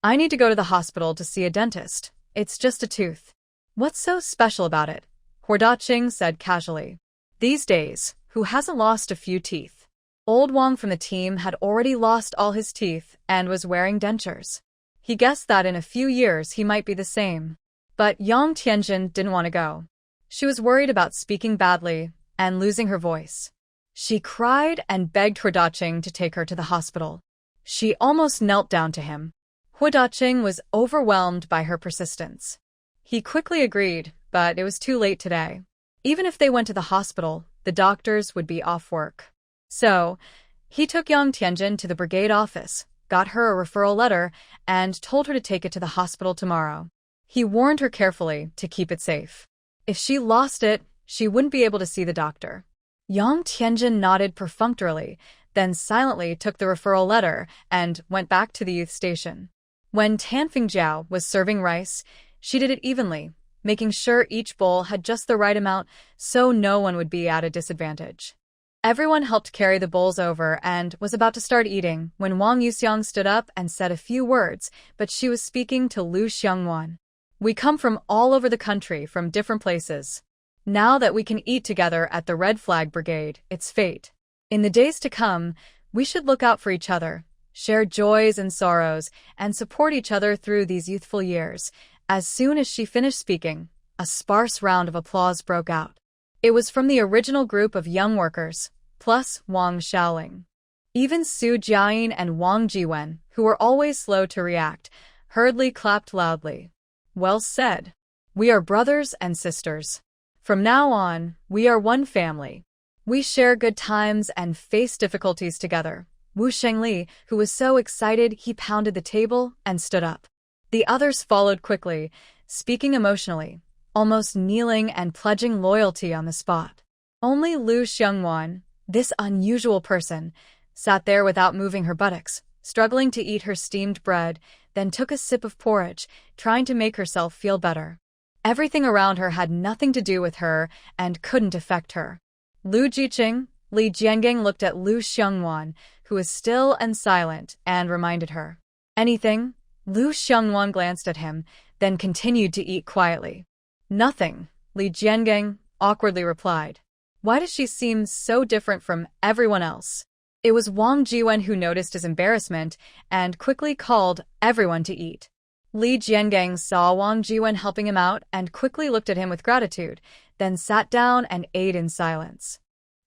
I need to go to the hospital to see a dentist. It's just a tooth. What's so special about it? Hua Daqing said casually. These days, who hasn't lost a few teeth? Old Wang from the team had already lost all his teeth and was wearing dentures. He guessed that in a few years he might be the same. But Yang Tianjin didn't want to go. She was worried about speaking badly and losing her voice. She cried and begged Hua Daqing to take her to the hospital. She almost knelt down to him. Hua Daqing was overwhelmed by her persistence. He quickly agreed, but it was too late today. Even if they went to the hospital, the doctors would be off work. So, he took Yang Tianjin to the brigade office, got her a referral letter, and told her to take it to the hospital tomorrow. He warned her carefully to keep it safe. If she lost it, she wouldn't be able to see the doctor. Yang Tianjin nodded perfunctorily, then silently took the referral letter and went back to the youth station. When Tan Fingjiao was serving rice, she did it evenly, making sure each bowl had just the right amount so no one would be at a disadvantage. Everyone helped carry the bowls over and was about to start eating when Wang Yuxiang stood up and said a few words, but she was speaking to Lu Xiangwan. We come from all over the country, from different places. Now that we can eat together at the Red Flag Brigade, it's fate. In the days to come, we should look out for each other, share joys and sorrows, and support each other through these youthful years. As soon as she finished speaking, a sparse round of applause broke out. It was from the original group of young workers, plus Wang Xiaoling. Even Su Jiayin and Wang Jiwen, who were always slow to react, hurriedly clapped loudly. Well said. We are brothers and sisters. From now on, we are one family. We share good times and face difficulties together. Wu Shengli, who was so excited he pounded the table and stood up. The others followed quickly, speaking emotionally, almost kneeling and pledging loyalty on the spot. Only Lu Xiangwan, this unusual person, sat there without moving her buttocks, struggling to eat her steamed bread, then took a sip of porridge, trying to make herself feel better. Everything around her had nothing to do with her and couldn't affect her. Lu Jiqing, Li Jiangang looked at Lu Xiangwan, who was still and silent, and reminded her. Anything? Lu Xiangwan glanced at him, then continued to eat quietly. Nothing, Li Jiangang awkwardly replied. Why does she seem so different from everyone else? It was Wang Jiwen who noticed his embarrassment and quickly called everyone to eat. Li Jiangang saw Wang Jiwen helping him out and quickly looked at him with gratitude, then sat down and ate in silence.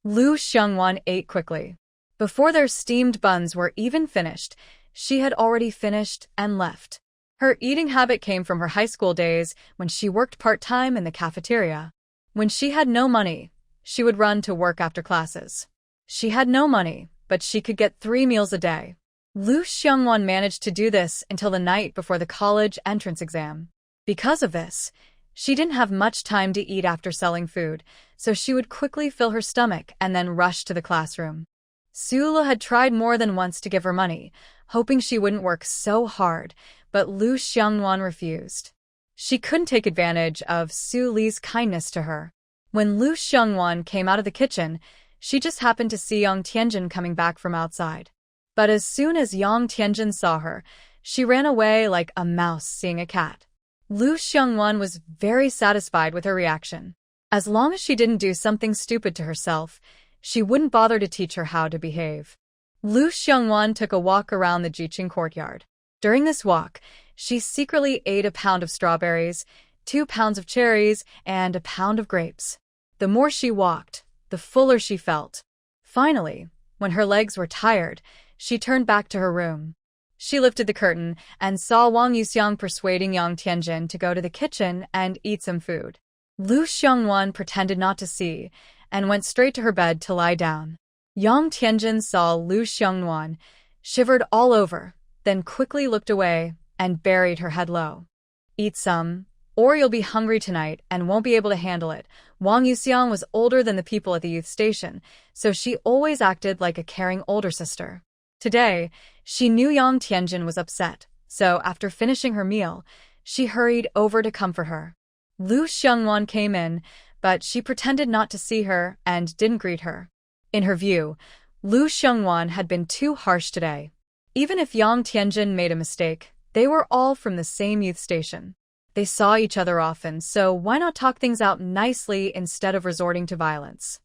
Lu Xiangwan ate quickly. Before their steamed buns were even finished, she had already finished and left. Her eating habit came from her high school days when she worked part-time in the cafeteria. When she had no money, she would run to work after classes. She had no money, but she could get 3 meals a day. Lu Xiangwan managed to do this until the night before the college entrance exam. Because of this, she didn't have much time to eat after selling food, so she would quickly fill her stomach and then rush to the classroom. Su had tried more than once to give her money, hoping she wouldn't work so hard, but Lu Xiangwan refused. She couldn't take advantage of Su Li's kindness to her. When Lu Xiangwan came out of the kitchen, she just happened to see Yang Tianjin coming back from outside. But as soon as Yang Tianjin saw her, she ran away like a mouse seeing a cat. Lu Xiangwan was very satisfied with her reaction. As long as she didn't do something stupid to herself, she wouldn't bother to teach her how to behave. Lu Xiangwan took a walk around the Jiqing courtyard. During this walk, she secretly ate a pound of strawberries, 2 pounds of cherries, and a pound of grapes. The more she walked, the fuller she felt. Finally, when her legs were tired, she turned back to her room. She lifted the curtain and saw Wang Yuxiang persuading Yang Tianjin to go to the kitchen and eat some food. Lu Xiangwan pretended not to see and went straight to her bed to lie down. Yang Tianjin saw Lu Xiangwan, shivered all over, then quickly looked away and buried her head low. Eat some, or you'll be hungry tonight and won't be able to handle it. Wang Yuxiang was older than the people at the youth station, so she always acted like a caring older sister. Today, she knew Yang Tianjin was upset, so after finishing her meal, she hurried over to comfort her. Lu Xiangwan came in, but she pretended not to see her and didn't greet her. In her view, Lu Xiangwan had been too harsh today. Even if Yang Tianjin made a mistake, they were all from the same youth station. They saw each other often, so why not talk things out nicely instead of resorting to violence?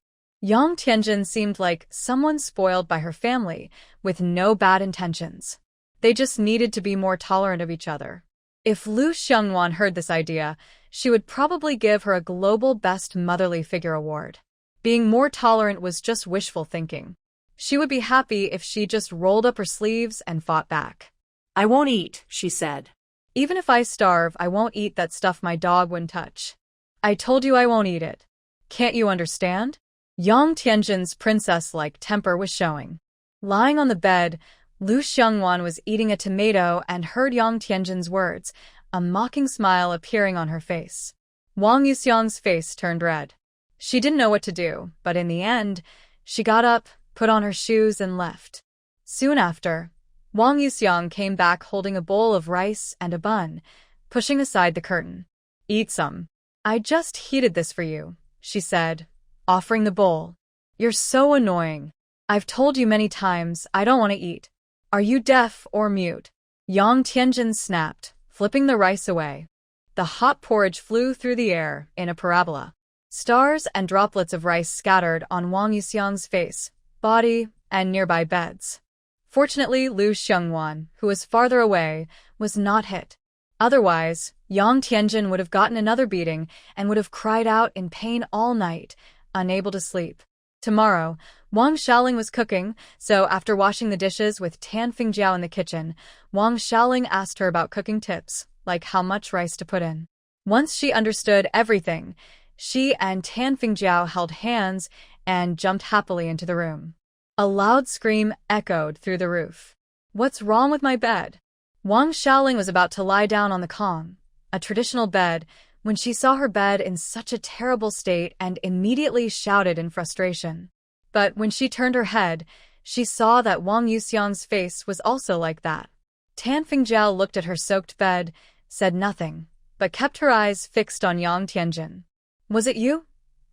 Yang Tianjin seemed like someone spoiled by her family, with no bad intentions. They just needed to be more tolerant of each other. If Lu Xiangwan heard this idea, she would probably give her a Global Best Motherly Figure award. Being more tolerant was just wishful thinking. She would be happy if she just rolled up her sleeves and fought back. I won't eat, she said. Even if I starve, I won't eat that stuff my dog wouldn't touch. I told you I won't eat it. Can't you understand? Yang Tianjin's princess-like temper was showing. Lying on the bed, Lu Xiangwan was eating a tomato and heard Yang Tianjin's words, a mocking smile appearing on her face. Wang Yuxiang's face turned red. She didn't know what to do, but in the end, she got up, put on her shoes, and left. Soon after, Wang Yuxiang came back holding a bowl of rice and a bun, pushing aside the curtain. Eat some. I just heated this for you, she said, offering the bowl. You're so annoying. I've told you many times I don't want to eat. Are you deaf or mute? Yang Tianjin snapped, flipping the rice away. The hot porridge flew through the air in a parabola. Stars and droplets of rice scattered on Wang Yuxiang's face, body, and nearby beds. Fortunately, Lu Xiangwan, who was farther away, was not hit. Otherwise, Yang Tianjin would have gotten another beating and would have cried out in pain all night, unable to sleep. Tomorrow, Wang Xiaoling was cooking, so after washing the dishes with Tan Fingjiao in the kitchen, Wang Xiaoling asked her about cooking tips, like how much rice to put in. Once she understood everything, she and Tan Fingjiao held hands and jumped happily into the room. A loud scream echoed through the roof. "What's wrong with my bed?" Wang Xiaoling was about to lie down on the Kong, a traditional bed, when she saw her bed in such a terrible state and immediately shouted in frustration. But when she turned her head, she saw that Wang Yuxiang's face was also like that. Tan Fingjiao looked at her soaked bed, said nothing, but kept her eyes fixed on Yang Tianjin. "Was it you?"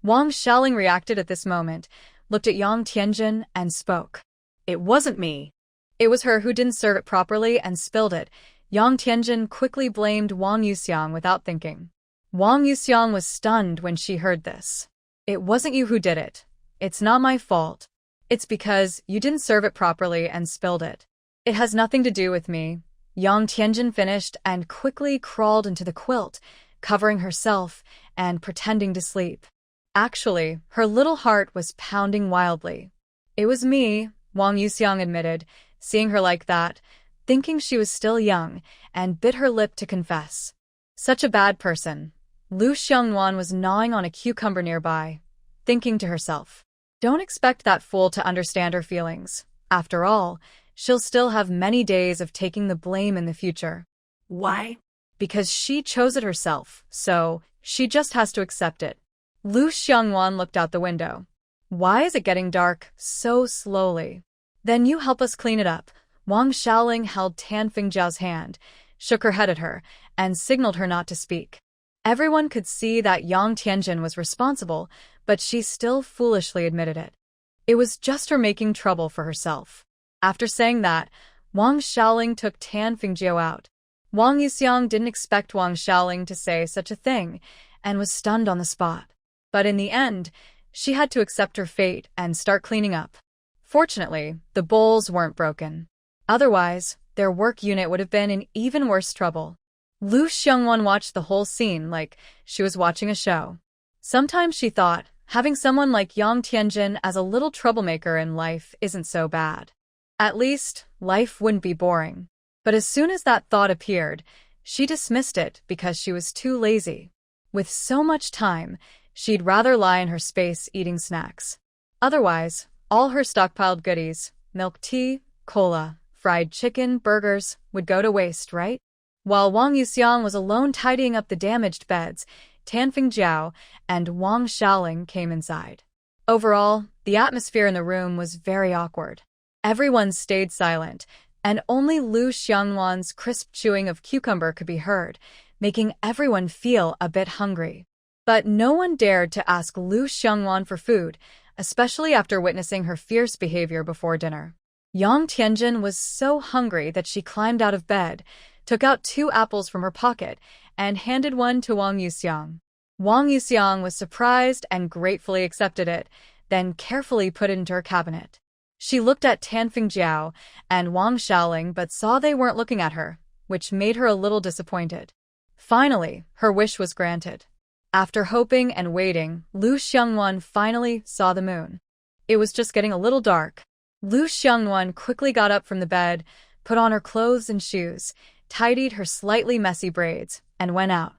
Wang Xiaoling reacted at this moment, looked at Yang Tianjin, and spoke. "It wasn't me." It was her who didn't serve it properly and spilled it. Yang Tianjin quickly blamed Wang Yuxiang without thinking. Wang Yuxiang was stunned when she heard this. "It wasn't you who did it. It's not my fault. It's because you didn't serve it properly and spilled it. It has nothing to do with me." Yang Tianjin finished and quickly crawled into the quilt, covering herself and pretending to sleep. Actually, her little heart was pounding wildly. "It was me," Wang Yuxiang admitted, seeing her like that, thinking she was still young, and bit her lip to confess. Such a bad person. Lu Xiangnuan was gnawing on a cucumber nearby, thinking to herself, "Don't expect that fool to understand her feelings. After all, she'll still have many days of taking the blame in the future." "Why?" "Because she chose it herself, so she just has to accept it." Lu Xiangnuan looked out the window. "Why is it getting dark so slowly?" "Then you help us clean it up." Wang Xiaoling held Tan Fingjiao's hand, shook her head at her, and signaled her not to speak. Everyone could see that Yang Tianjin was responsible, but she still foolishly admitted it. It was just her making trouble for herself. After saying that, Wang Xiaoling took Tan Fingjiao out. Wang Yuxiang didn't expect Wang Xiaoling to say such a thing, and was stunned on the spot. But in the end, she had to accept her fate and start cleaning up. Fortunately, the bowls weren't broken. Otherwise, their work unit would have been in even worse trouble. Lu Xiangwan watched the whole scene like she was watching a show. Sometimes she thought, having someone like Yang Tianjin as a little troublemaker in life isn't so bad. At least, life wouldn't be boring. But as soon as that thought appeared, she dismissed it because she was too lazy. With so much time, she'd rather lie in her space eating snacks. Otherwise, all her stockpiled goodies, milk tea, cola, fried chicken, burgers, would go to waste, right? While Wang Yuxiang was alone tidying up the damaged beds, Tan Fingjiao and Wang Xiaoling came inside. Overall, the atmosphere in the room was very awkward. Everyone stayed silent, and only Lu Xiangwan's crisp chewing of cucumber could be heard, making everyone feel a bit hungry. But no one dared to ask Lu Xiangwan for food, especially after witnessing her fierce behavior before dinner. Yang Tianjin was so hungry that she climbed out of bed, took out 2 apples from her pocket, and handed one to Wang Yuxiang. Wang Yuxiang was surprised and gratefully accepted it, then carefully put it into her cabinet. She looked at Tan Fingjiao and Wang Xiaoling but saw they weren't looking at her, which made her a little disappointed. Finally, her wish was granted. After hoping and waiting, Lu Xiangwan finally saw the moon. It was just getting a little dark. Lu Xiangwan quickly got up from the bed, put on her clothes and shoes, tidied her slightly messy braids, and went out.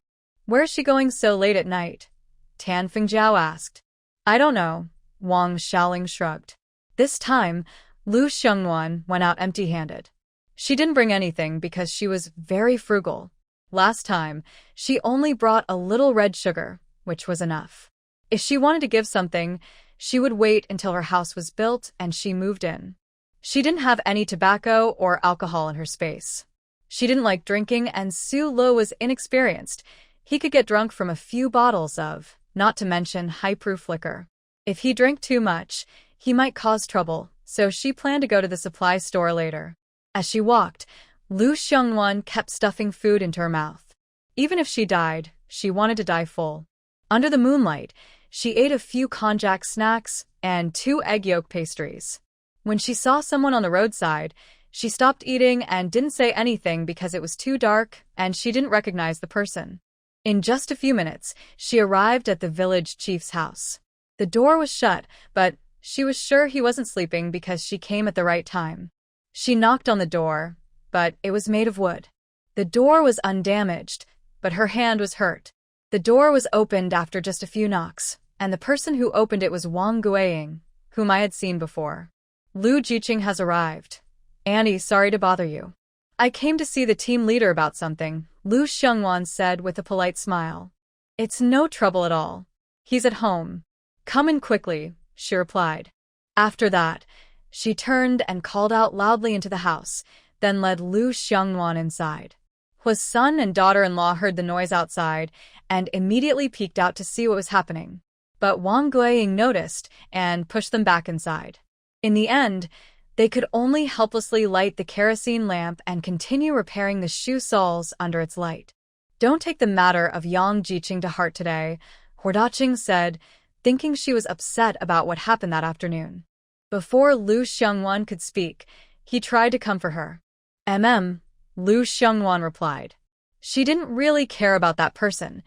"Where's she going so late at night?" Tan Fingjiao asked. "I don't know," Wang Xiaoling shrugged. This time, Lu Xiangwan went out empty-handed. She didn't bring anything because she was very frugal. Last time, she only brought a little red sugar, which was enough. If she wanted to give something, she would wait until her house was built and she moved in. She didn't have any tobacco or alcohol in her space. She didn't like drinking, and Su Lo was inexperienced. He could get drunk from a few bottles of, not to mention high-proof liquor. If he drank too much, he might cause trouble, so she planned to go to the supply store later. As she walked, Lu Xiangwan kept stuffing food into her mouth. Even if she died, she wanted to die full. Under the moonlight, she ate a few konjac snacks and 2 egg yolk pastries. When she saw someone on the roadside, she stopped eating and didn't say anything because it was too dark and she didn't recognize the person. In just a few minutes, she arrived at the village chief's house. The door was shut, but she was sure he wasn't sleeping because she came at the right time. She knocked on the door, but it was made of wood. The door was undamaged, but her hand was hurt. The door was opened after just a few knocks, and the person who opened it was Wang Guiying, whom I had seen before. Lu Jiqing has arrived. Annie, sorry to bother you. I came to see the team leader about something, Lu Xiongwan said with a polite smile. It's no trouble at all. He's at home. Come in quickly, she replied. After that, she turned and called out loudly into the house, then led Lu Xiongwan inside. Hua's son and daughter-in-law heard the noise outside and immediately peeked out to see what was happening. But Wang Guiying noticed and pushed them back inside. In the end, they could only helplessly light the kerosene lamp and continue repairing the shoe soles under its light. Don't take the matter of Yang Jiqing to heart today, Huadaqing said, thinking she was upset about what happened that afternoon. Before Lu Xiongwan could speak, he tried to comfort her. Lu Xiongwan replied. She didn't really care about that person.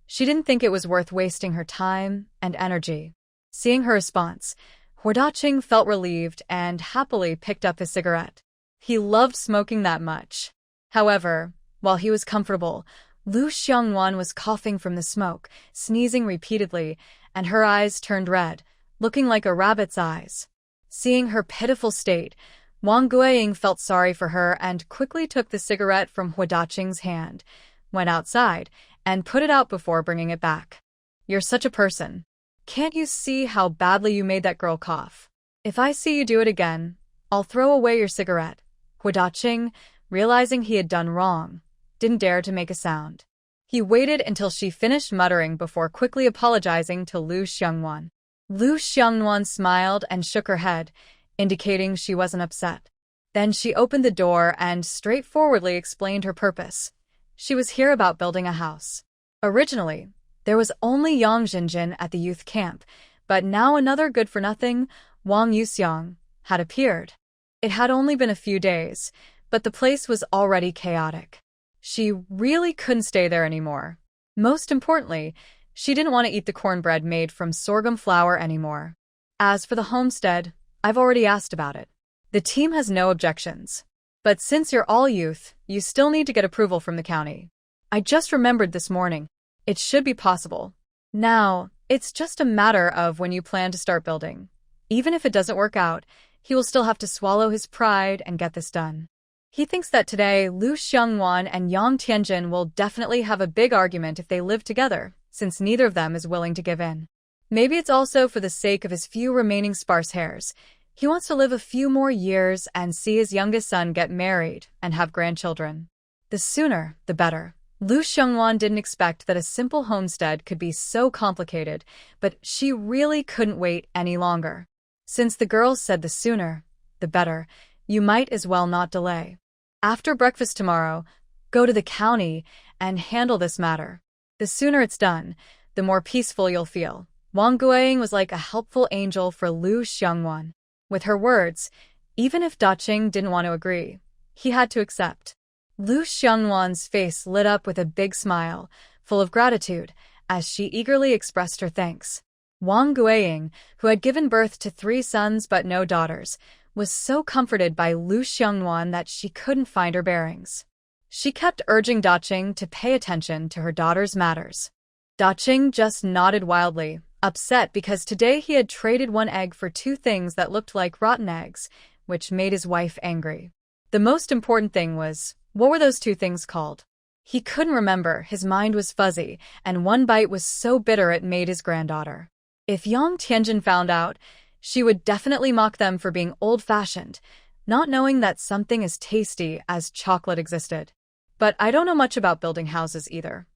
She didn't think it was worth wasting her time and energy. Seeing her response, Huadaqing felt relieved and happily picked up his cigarette. He loved smoking that much. However, while he was comfortable, Lu Xiongwan was coughing from the smoke, sneezing repeatedly, and her eyes turned red, looking like a rabbit's eyes. Seeing her pitiful state, Wang Guiying felt sorry for her and quickly took the cigarette from Huadaqing's hand, went outside, and put it out before bringing it back. You're such a person. Can't you see how badly you made that girl cough? If I see you do it again, I'll throw away your cigarette. Huadaqing, realizing he had done wrong, didn't dare to make a sound. He waited until she finished muttering before quickly apologizing to Lu Xiongwan. Lu Xiongwan smiled and shook her head, indicating she wasn't upset. Then she opened the door and straightforwardly explained her purpose. She was here about building a house. Originally, there was only Yang Jinjin at the youth camp, but now another good-for-nothing, Wang Yuxiang, had appeared. It had only been a few days, but the place was already chaotic. She really couldn't stay there anymore. Most importantly, she didn't want to eat the cornbread made from sorghum flour anymore. As for the homestead, I've already asked about it. The team has no objections. But since you're all youth, you still need to get approval from the county. I just remembered this morning. It should be possible. Now, it's just a matter of when you plan to start building. Even if it doesn't work out, he will still have to swallow his pride and get this done. He thinks that today Lu Xiongwan and Yang Tianjin will definitely have a big argument if they live together, since neither of them is willing to give in. Maybe it's also for the sake of his few remaining sparse hairs. He wants to live a few more years and see his youngest son get married and have grandchildren. The sooner, the better. Lu Xiongwan didn't expect that a simple homestead could be so complicated, but she really couldn't wait any longer. Since the girls said the sooner, the better, you might as well not delay. After breakfast tomorrow, go to the county and handle this matter. The sooner it's done, the more peaceful you'll feel. Wang Guiying was like a helpful angel for Lu Xiongwan. With her words, even if Daqing didn't want to agree, he had to accept. Lu Xiongwan's face lit up with a big smile, full of gratitude, as she eagerly expressed her thanks. Wang Guiying, who had given birth to 3 sons but no daughters, was so comforted by Lu Xiongwan that she couldn't find her bearings. She kept urging Daqing to pay attention to her daughter's matters. Daqing just nodded wildly, upset because today he had traded 1 egg for 2 things that looked like rotten eggs, which made his wife angry. The most important thing was, what were those 2 things called? He couldn't remember, his mind was fuzzy, and 1 bite was so bitter it made his granddaughter. If Yang Tianjin found out, she would definitely mock them for being old-fashioned, not knowing that something as tasty as chocolate existed. But I don't know much about building houses either.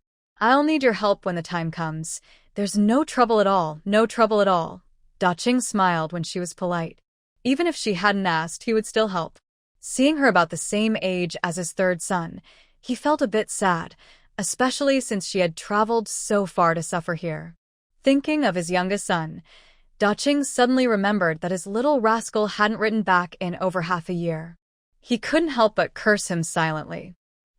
I'll need your help when the time comes. There's no trouble at all, no trouble at all. Daqing smiled when she was polite. Even if she hadn't asked, he would still help. Seeing her about the same age as his 3rd son, he felt a bit sad, especially since she had traveled so far to suffer here. Thinking of his youngest son, Daqing suddenly remembered that his little rascal hadn't written back in over half a year. He couldn't help but curse him silently.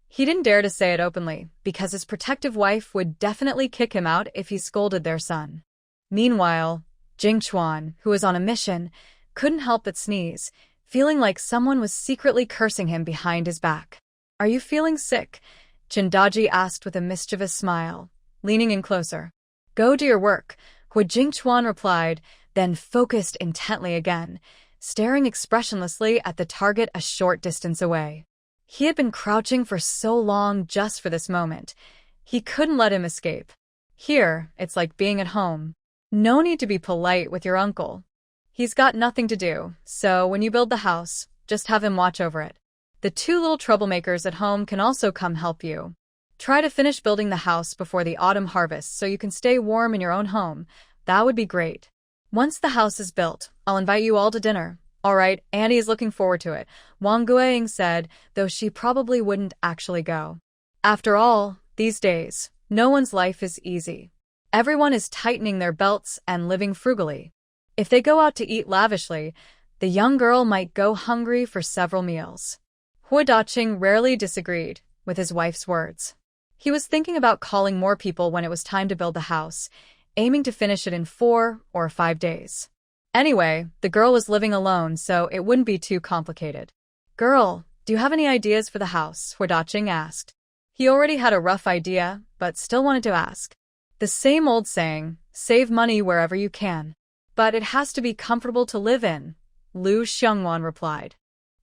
He didn't dare to say it openly, because his protective wife would definitely kick him out if he scolded their son. Meanwhile, Jing Chuan, who was on a mission, couldn't help but sneeze, feeling like someone was secretly cursing him behind his back. Are you feeling sick? Jindaji asked with a mischievous smile, leaning in closer. Go do your work, Hu Jingchuan replied, then focused intently again, staring expressionlessly at the target a short distance away. He had been crouching for so long just for this moment. He couldn't let him escape. Here, it's like being at home. No need to be polite with your uncle. He's got nothing to do, so when you build the house, just have him watch over it. The two little troublemakers at home can also come help you. Try to finish building the house before the autumn harvest so you can stay warm in your own home. That would be great. Once the house is built, I'll invite you all to dinner. All right, Annie is looking forward to it, Wang Guiying said, though she probably wouldn't actually go. After all, these days, no one's life is easy. Everyone is tightening their belts and living frugally. If they go out to eat lavishly, the young girl might go hungry for several meals. Hua Daqing rarely disagreed with his wife's words. He was thinking about calling more people when it was time to build the house, aiming to finish it in 4 or 5 days. Anyway, the girl was living alone, so it wouldn't be too complicated. Girl, do you have any ideas for the house? Hua Daqing asked. He already had a rough idea, but still wanted to ask. The same old saying, save money wherever you can. But it has to be comfortable to live in, Lu Xiongwan replied.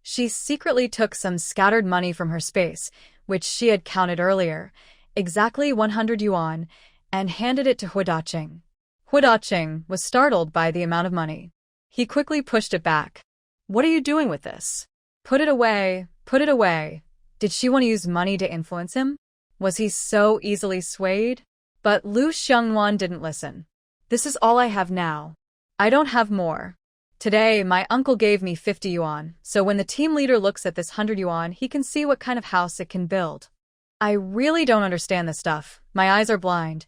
She secretly took some scattered money from her space, which she had counted earlier, exactly 100 yuan, and handed it to Hua Daqing. Hua Daqing was startled by the amount of money. He quickly pushed it back. What are you doing with this? Put it away, put it away. Did she want to use money to influence him? Was he so easily swayed? But Lu Xiongwan didn't listen. This is all I have now. I don't have more. Today, my uncle gave me 50 yuan, so when the team leader looks at this 100 yuan, he can see what kind of house it can build. I really don't understand this stuff. My eyes are blind.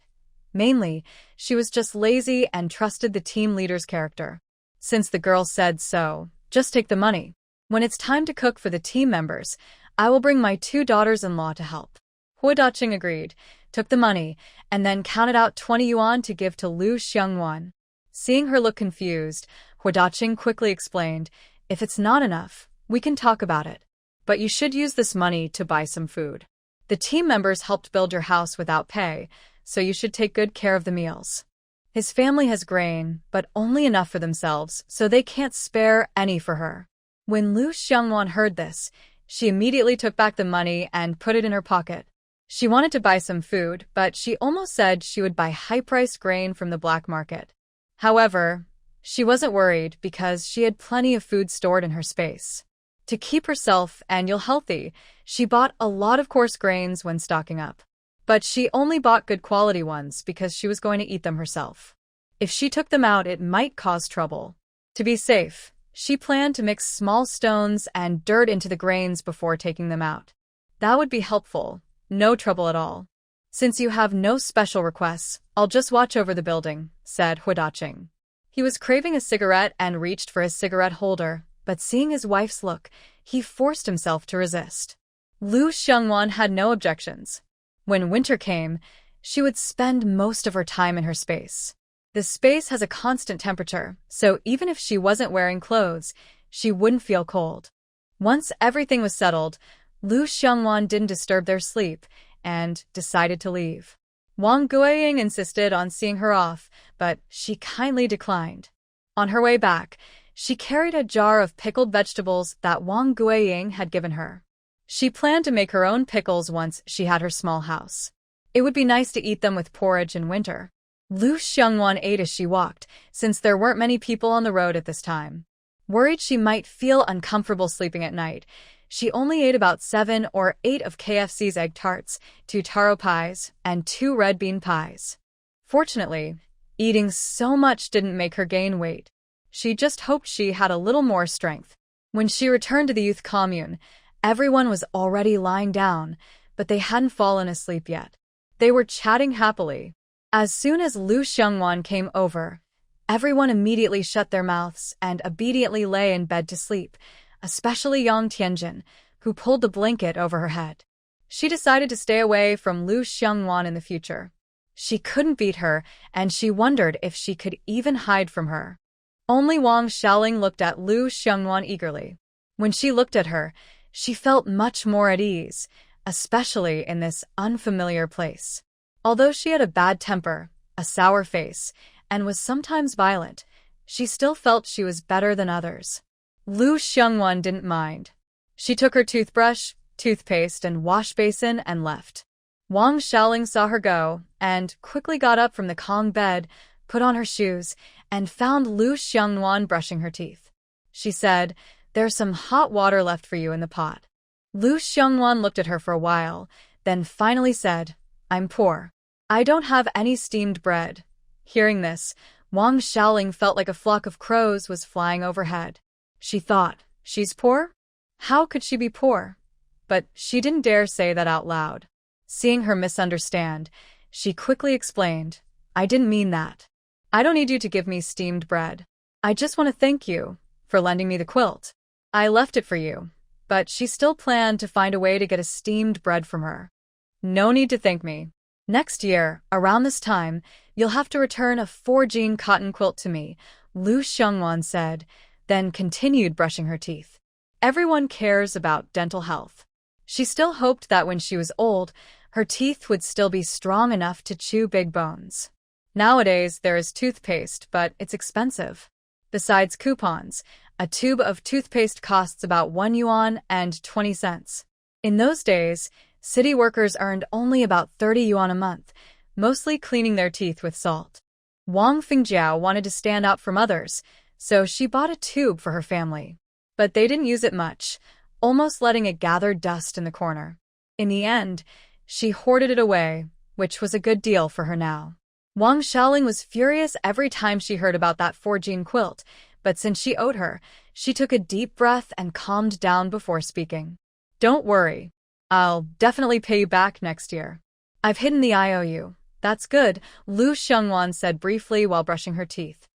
Mainly, she was just lazy and trusted the team leader's character. Since the girl said so, just take the money. When it's time to cook for the team members, I will bring my 2 daughters-in-law to help. Hua Daqing agreed, took the money, and then counted out 20 yuan to give to Lu Xiongwan. Seeing her look confused, Hua Daqing quickly explained, if it's not enough, we can talk about it. But you should use this money to buy some food. The team members helped build your house without pay, so you should take good care of the meals. His family has grain, but only enough for themselves, so they can't spare any for her. When Lu Xiongwan heard this, she immediately took back the money and put it in her pocket. She wanted to buy some food, but she almost said she would buy high-priced grain from the black market. However, she wasn't worried because she had plenty of food stored in her space. To keep herself and Yul healthy, she bought a lot of coarse grains when stocking up. But she only bought good quality ones because she was going to eat them herself. If she took them out, it might cause trouble. To be safe, she planned to mix small stones and dirt into the grains before taking them out. That would be helpful, no trouble at all. Since you have no special requests, I'll just watch over the building, said Hua Daqing. He was craving a cigarette and reached for his cigarette holder, but seeing his wife's look, he forced himself to resist. Lu Xiongwan had no objections. When winter came, she would spend most of her time in her space. The space has a constant temperature, so even if she wasn't wearing clothes, she wouldn't feel cold. Once everything was settled, Lu Xiongwan didn't disturb their sleep and decided to leave. Wang Guiying insisted on seeing her off, but she kindly declined. On her way back, she carried a jar of pickled vegetables that Wang Guiying had given her. She planned to make her own pickles once she had her small house. It would be nice to eat them with porridge in winter. Lu Xiongwan ate as she walked, since there weren't many people on the road at this time. Worried she might feel uncomfortable sleeping at night, she only ate about 7 or 8 of KFC's egg tarts, 2 taro pies, and 2 red bean pies. Fortunately, eating so much didn't make her gain weight. She just hoped she had a little more strength. When she returned to the youth commune, everyone was already lying down, but they hadn't fallen asleep yet. They were chatting happily. As soon as Lu Xiongwan came over, everyone immediately shut their mouths and obediently lay in bed to sleep, especially Yang Tianjin, who pulled the blanket over her head. She decided to stay away from Lu Xiongwan in the future. She couldn't beat her, and she wondered if she could even hide from her. Only Wang Xiaoling looked at Lu Xiongwan eagerly. When she looked at her, she felt much more at ease, especially in this unfamiliar place. Although she had a bad temper, a sour face, and was sometimes violent, she still felt she was better than others. Lu Xiongwan didn't mind. She took her toothbrush, toothpaste, and wash basin and left. Wang Xiaoling saw her go and quickly got up from the Kong bed, put on her shoes, and found Lu Xiongwan brushing her teeth. She said, "There's some hot water left for you in the pot." Lu Xiongwan looked at her for a while, then finally said, "I'm poor. I don't have any steamed bread." Hearing this, Wang Xiaoling felt like a flock of crows was flying overhead. She thought, she's poor? How could she be poor? But she didn't dare say that out loud. Seeing her misunderstand, she quickly explained, "I didn't mean that. I don't need you to give me steamed bread. I just want to thank you for lending me the quilt. I left it for you." But she still planned to find a way to get a steamed bread from her. "No need to thank me. Next year, around this time, you'll have to return a 4-jean cotton quilt to me," Lu Xiongwan said, then continued brushing her teeth. Everyone cares about dental health. She still hoped that when she was old, her teeth would still be strong enough to chew big bones. Nowadays, there is toothpaste, but it's expensive. Besides coupons, a tube of toothpaste costs about 1 yuan and 20 cents. In those days, city workers earned only about 30 yuan a month, mostly cleaning their teeth with salt. Wang Fingjiao wanted to stand out from others, so she bought a tube for her family. But they didn't use it much, almost letting it gather dust in the corner. In the end, she hoarded it away, which was a good deal for her now. Wang Xiaoling was furious every time she heard about that 4-jean quilt, but since she owed her, she took a deep breath and calmed down before speaking. "Don't worry. I'll definitely pay you back next year. I've hidden the IOU. That's good," Lu Xiongwan said briefly while brushing her teeth.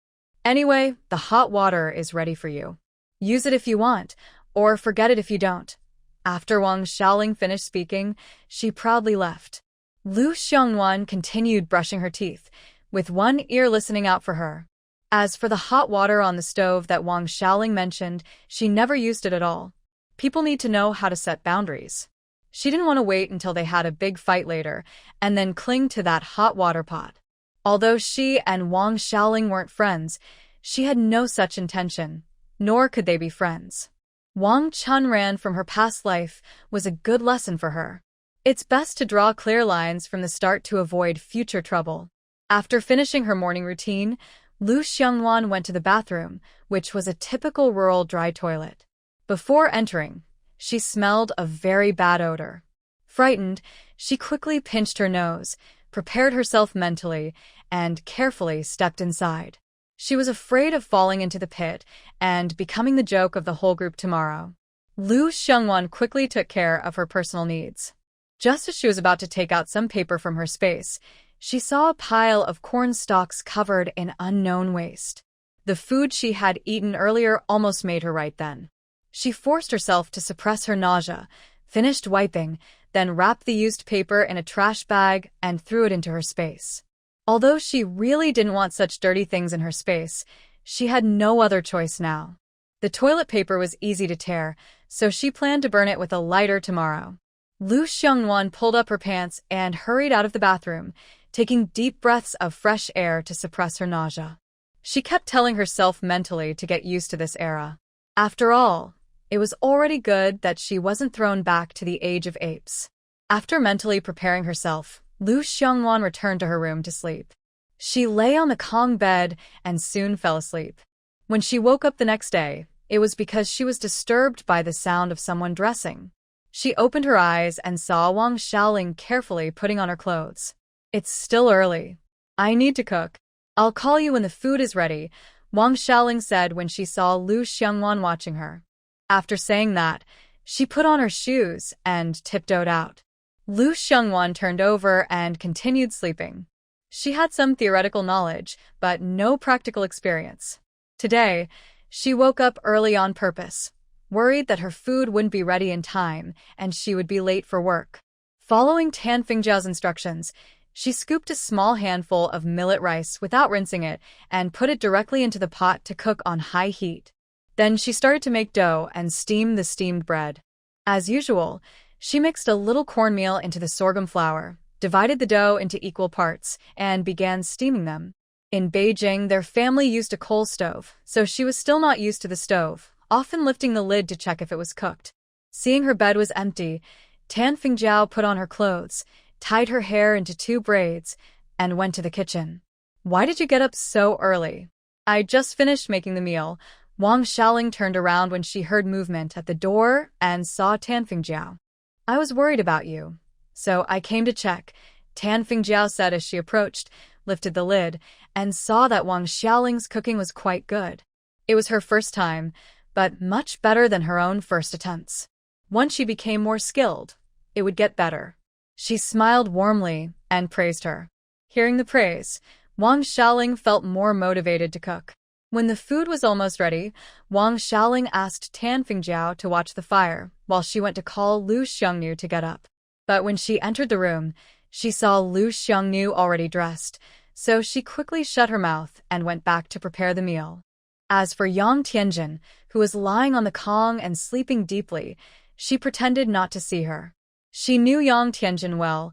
"Anyway, the hot water is ready for you. Use it if you want, or forget it if you don't." After Wang Xiaoling finished speaking, she proudly left. Lu Xiongwan continued brushing her teeth, with one ear listening out for her. As for the hot water on the stove that Wang Xiaoling mentioned, she never used it at all. People need to know how to set boundaries. She didn't want to wait until they had a big fight later and then cling to that hot water pot. Although she and Wang Xiaoling weren't friends, she had no such intention, nor could they be friends. Wang Chunran from her past life was a good lesson for her. It's best to draw clear lines from the start to avoid future trouble. After finishing her morning routine, Lu Xiongwan went to the bathroom, which was a typical rural dry toilet. Before entering, she smelled a very bad odor. Frightened, she quickly pinched her nose, prepared herself mentally, and carefully stepped inside. She was afraid of falling into the pit and becoming the joke of the whole group tomorrow. Lu Xiongwan quickly took care of her personal needs. Just as she was about to take out some paper from her space, she saw a pile of corn stalks covered in unknown waste. The food she had eaten earlier almost made her right then. She forced herself to suppress her nausea, finished wiping, then wrapped the used paper in a trash bag and threw it into her space. Although she really didn't want such dirty things in her space, she had no other choice now. The toilet paper was easy to tear, so she planned to burn it with a lighter tomorrow. Lu Xiongwan pulled up her pants and hurried out of the bathroom, taking deep breaths of fresh air to suppress her nausea. She kept telling herself mentally to get used to this era. After all, it was already good that she wasn't thrown back to the age of apes. After mentally preparing herself, Lu Xiongwan returned to her room to sleep. She lay on the Kong bed and soon fell asleep. When she woke up the next day, it was because she was disturbed by the sound of someone dressing. She opened her eyes and saw Wang Xiaoling carefully putting on her clothes. "It's still early. I need to cook. I'll call you when the food is ready," Wang Xiaoling said when she saw Lu Xiongwan watching her. After saying that, she put on her shoes and tiptoed out. Lu Xiongwan turned over and continued sleeping. She had some theoretical knowledge, but no practical experience. Today, she woke up early on purpose, worried that her food wouldn't be ready in time and she would be late for work. Following Tan Fingjiao's instructions, she scooped a small handful of millet rice without rinsing it and put it directly into the pot to cook on high heat. Then she started to make dough and steam the steamed bread. As usual, she mixed a little cornmeal into the sorghum flour, divided the dough into equal parts, and began steaming them. In Beijing, their family used a coal stove, so she was still not used to the stove, often lifting the lid to check if it was cooked. Seeing her bed was empty, Tan Fingjiao put on her clothes, tied her hair into 2 braids, and went to the kitchen. "Why did you get up so early?" "I just finished making the meal." Wang Xiaoling turned around when she heard movement at the door and saw Tan Fingjiao. "I was worried about you, so I came to check," Tan Fingjiao said as she approached, lifted the lid, and saw that Wang Xiaoling's cooking was quite good. It was her first time, but much better than her own first attempts. Once she became more skilled, it would get better. She smiled warmly and praised her. Hearing the praise, Wang Xiaoling felt more motivated to cook. When the food was almost ready, Wang Xiaoling asked Tan Fingjiao to watch the fire while she went to call Lu Xiangnu to get up. But when she entered the room, she saw Lu Xiangnu already dressed, so she quickly shut her mouth and went back to prepare the meal. As for Yang Tianjin, who was lying on the Kong and sleeping deeply, she pretended not to see her. She knew Yang Tianjin well.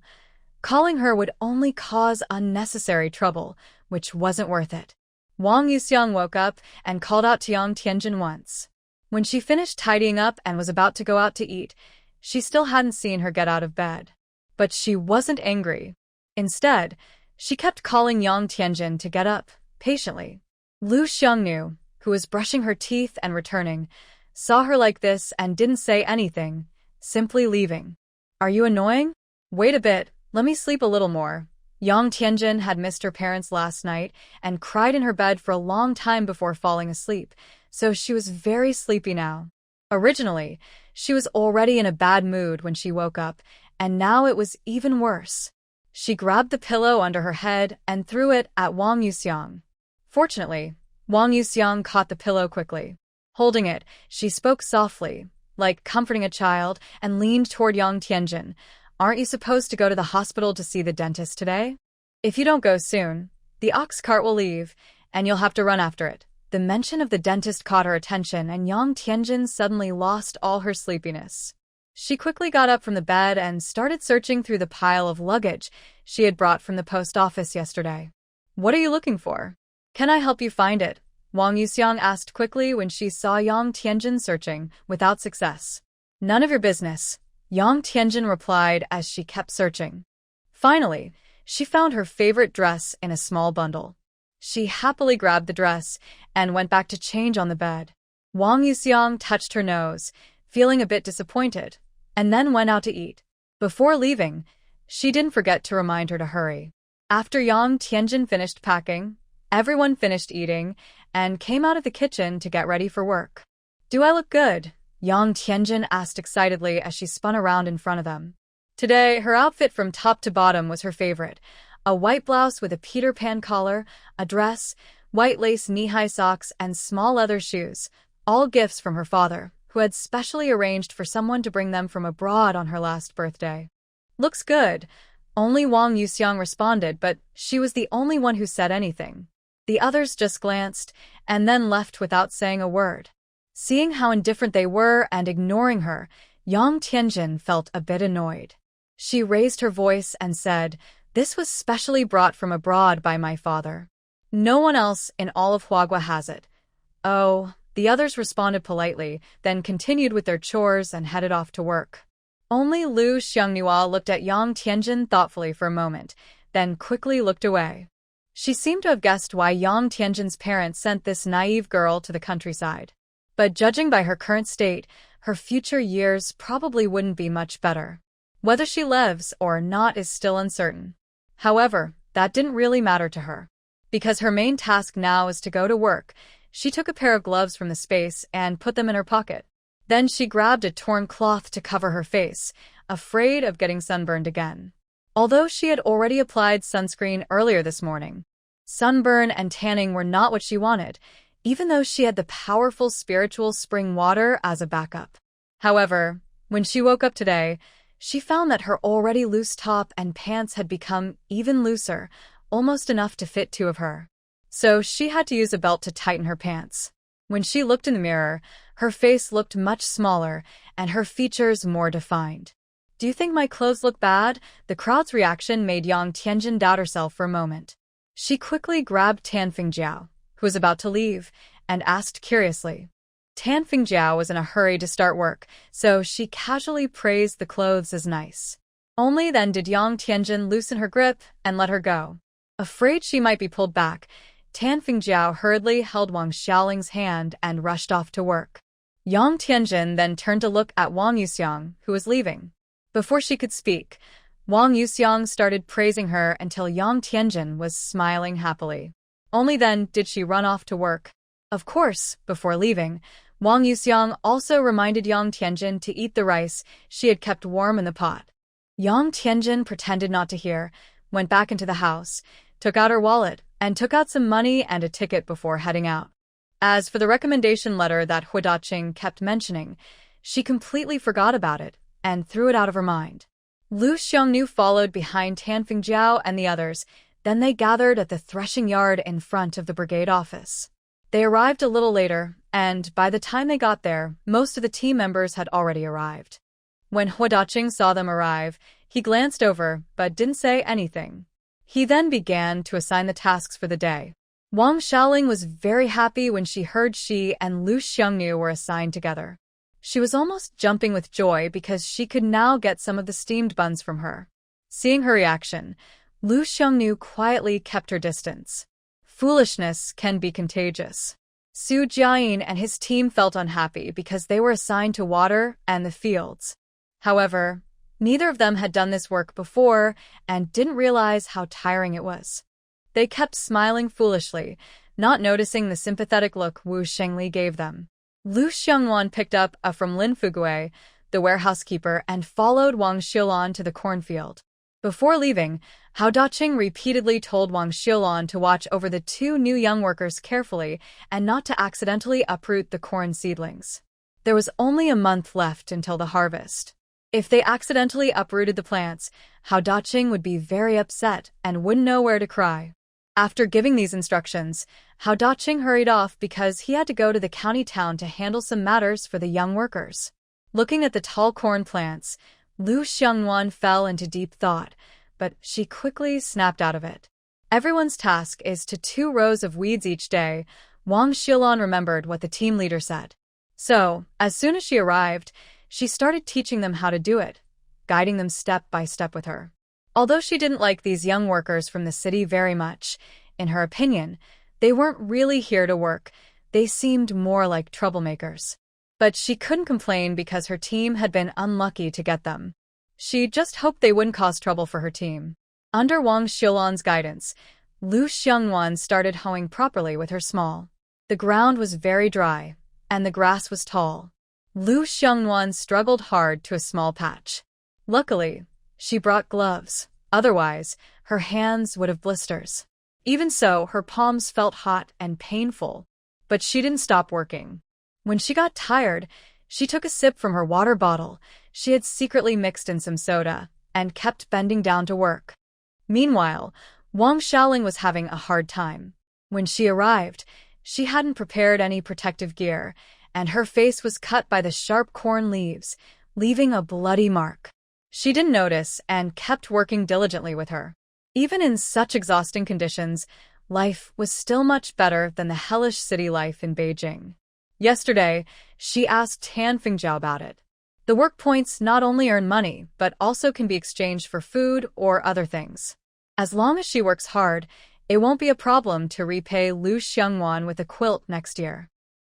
Calling her would only cause unnecessary trouble, which wasn't worth it. Wang Yuxiang woke up and called out to Yang Tianjin once. When she finished tidying up and was about to go out to eat, she still hadn't seen her get out of bed. But she wasn't angry. Instead, she kept calling Yang Tianjin to get up, patiently. Lu Xiangnu, who was brushing her teeth and returning, saw her like this and didn't say anything, simply leaving. "Are you annoying? Wait a bit, let me sleep a little more." Yang Tianjin had missed her parents last night and cried in her bed for a long time before falling asleep, so she was very sleepy now. Originally, she was already in a bad mood when she woke up, and now it was even worse. She grabbed the pillow under her head and threw it at Wang Yuxiang. Fortunately, Wang Yuxiang caught the pillow quickly. Holding it, she spoke softly, like comforting a child, and leaned toward Yang Tianjin. "Aren't you supposed to go to the hospital to see the dentist today? If you don't go soon, the ox cart will leave, and you'll have to run after it." The mention of the dentist caught her attention, and Yang Tianjin suddenly lost all her sleepiness. She quickly got up from the bed and started searching through the pile of luggage she had brought from the post office yesterday. "What are you looking for? Can I help you find it?" Wang Yuxiang asked quickly when she saw Yang Tianjin searching, without success. "None of your business," Yang Tianjin replied as she kept searching. Finally, she found her favorite dress in a small bundle. She happily grabbed the dress and went back to change on the bed. Wang Yuxiang touched her nose, feeling a bit disappointed, and then went out to eat. Before leaving, she didn't forget to remind her to hurry. After Yang Tianjin finished packing, everyone finished eating and came out of the kitchen to get ready for work. "Do I look good?" Yang Tianjin asked excitedly as she spun around in front of them. Today, her outfit from top to bottom was her favorite. A white blouse with a Peter Pan collar, a dress, white lace knee-high socks, and small leather shoes, all gifts from her father, who had specially arranged for someone to bring them from abroad on her last birthday. "Looks good," only Wang Yuxiang responded, but she was the only one who said anything. The others just glanced, and then left without saying a word. Seeing how indifferent they were and ignoring her, Yang Tianjin felt a bit annoyed. She raised her voice and said, "This was specially brought from abroad by my father. No one else in all of Huagua has it." "Oh," the others responded politely, then continued with their chores and headed off to work. Only Lu Xiangnua looked at Yang Tianjin thoughtfully for a moment, then quickly looked away. She seemed to have guessed why Yang Tianjin's parents sent this naive girl to the countryside. But judging by her current state, her future years probably wouldn't be much better. Whether she lives or not is still uncertain. However, that didn't really matter to her. Because her main task now is to go to work, she took a pair of gloves from the space and put them in her pocket. Then she grabbed a torn cloth to cover her face, afraid of getting sunburned again. Although she had already applied sunscreen earlier this morning, sunburn and tanning were not what she wanted, even though she had the powerful spiritual spring water as a backup. However, when she woke up today, she found that her already loose top and pants had become even looser, almost enough to fit 2 of her. So she had to use a belt to tighten her pants. When she looked in the mirror, her face looked much smaller and her features more defined. "Do you think my clothes look bad?" The crowd's reaction made Yang Tianjin doubt herself for a moment. She quickly grabbed Tan Fingjiao, who was about to leave, and asked curiously, Tan Fingjiao was in a hurry to start work, so she casually praised the clothes as nice. Only then did Yang Tianjin loosen her grip and let her go. Afraid she might be pulled back, Tan Fingjiao hurriedly held Wang Xiaoling's hand and rushed off to work. Yang Tianjin then turned to look at Wang Yuxiang, who was leaving. Before she could speak, Wang Yuxiang started praising her until Yang Tianjin was smiling happily. Only then did she run off to work. Of course, before leaving, Wang Yuxiang also reminded Yang Tianjin to eat the rice she had kept warm in the pot. Yang Tianjin pretended not to hear, went back into the house, took out her wallet, and took out some money and a ticket before heading out. As for the recommendation letter that Hu Daqing kept mentioning, she completely forgot about it and threw it out of her mind. Lu Xiongnu followed behind Tan Fingjiao and the others, then they gathered at the threshing yard in front of the brigade office. They arrived a little later, and by the time they got there, most of the team members had already arrived. When Hu Daqing saw them arrive, he glanced over but didn't say anything. He then began to assign the tasks for the day. Wang Xiaoling was very happy when she heard she and Lu Xiongnu were assigned together. She was almost jumping with joy because she could now get some of the steamed buns from her. Seeing her reaction, Lu Xiongnu quietly kept her distance. Foolishness can be contagious. Su Jiayin and his team felt unhappy because they were assigned to water and the fields. However, neither of them had done this work before and didn't realize how tiring it was. They kept smiling foolishly, not noticing the sympathetic look Wu Shengli gave them. Lu Xiongwan picked up from Lin Fugui, the warehouse keeper, and followed Wang Xiulan to the cornfield. Before leaving, Hao Daqing repeatedly told Wang Xiulan to watch over the two new young workers carefully and not to accidentally uproot the corn seedlings. There was only a month left until the harvest. If they accidentally uprooted the plants, Hao Daqing would be very upset and wouldn't know where to cry. After giving these instructions, Hao Daqing hurried off because he had to go to the county town to handle some matters for the young workers. Looking at the tall corn plants, Lu Xiongwan fell into deep thought, but she quickly snapped out of it. Everyone's task is to 2 rows of weeds each day. Wang Xiulan remembered what the team leader said. So, as soon as she arrived, she started teaching them how to do it, guiding them step by step with her. Although she didn't like these young workers from the city very much, in her opinion, they weren't really here to work. They seemed more like troublemakers. But she couldn't complain because her team had been unlucky to get them. She just hoped they wouldn't cause trouble for her team. Under Wang Xiulan's guidance, Lu Xiongwan started hoeing properly with her small. The ground was very dry, and the grass was tall. Lu Xiongwan struggled hard to a small patch. Luckily, she brought gloves. Otherwise, her hands would have blisters. Even so, her palms felt hot and painful. But she didn't stop working. When she got tired, she took a sip from her water bottle she had secretly mixed in some soda and kept bending down to work. Meanwhile, Wang Xiaoling was having a hard time. When she arrived, she hadn't prepared any protective gear, and her face was cut by the sharp corn leaves, leaving a bloody mark. She didn't notice and kept working diligently with her. Even in such exhausting conditions, life was still much better than the hellish city life in Beijing. Yesterday, she asked Tan Fingjiao about it. The work points not only earn money, but also can be exchanged for food or other things. As long as she works hard, it won't be a problem to repay Lu Xiongwan with a quilt next year.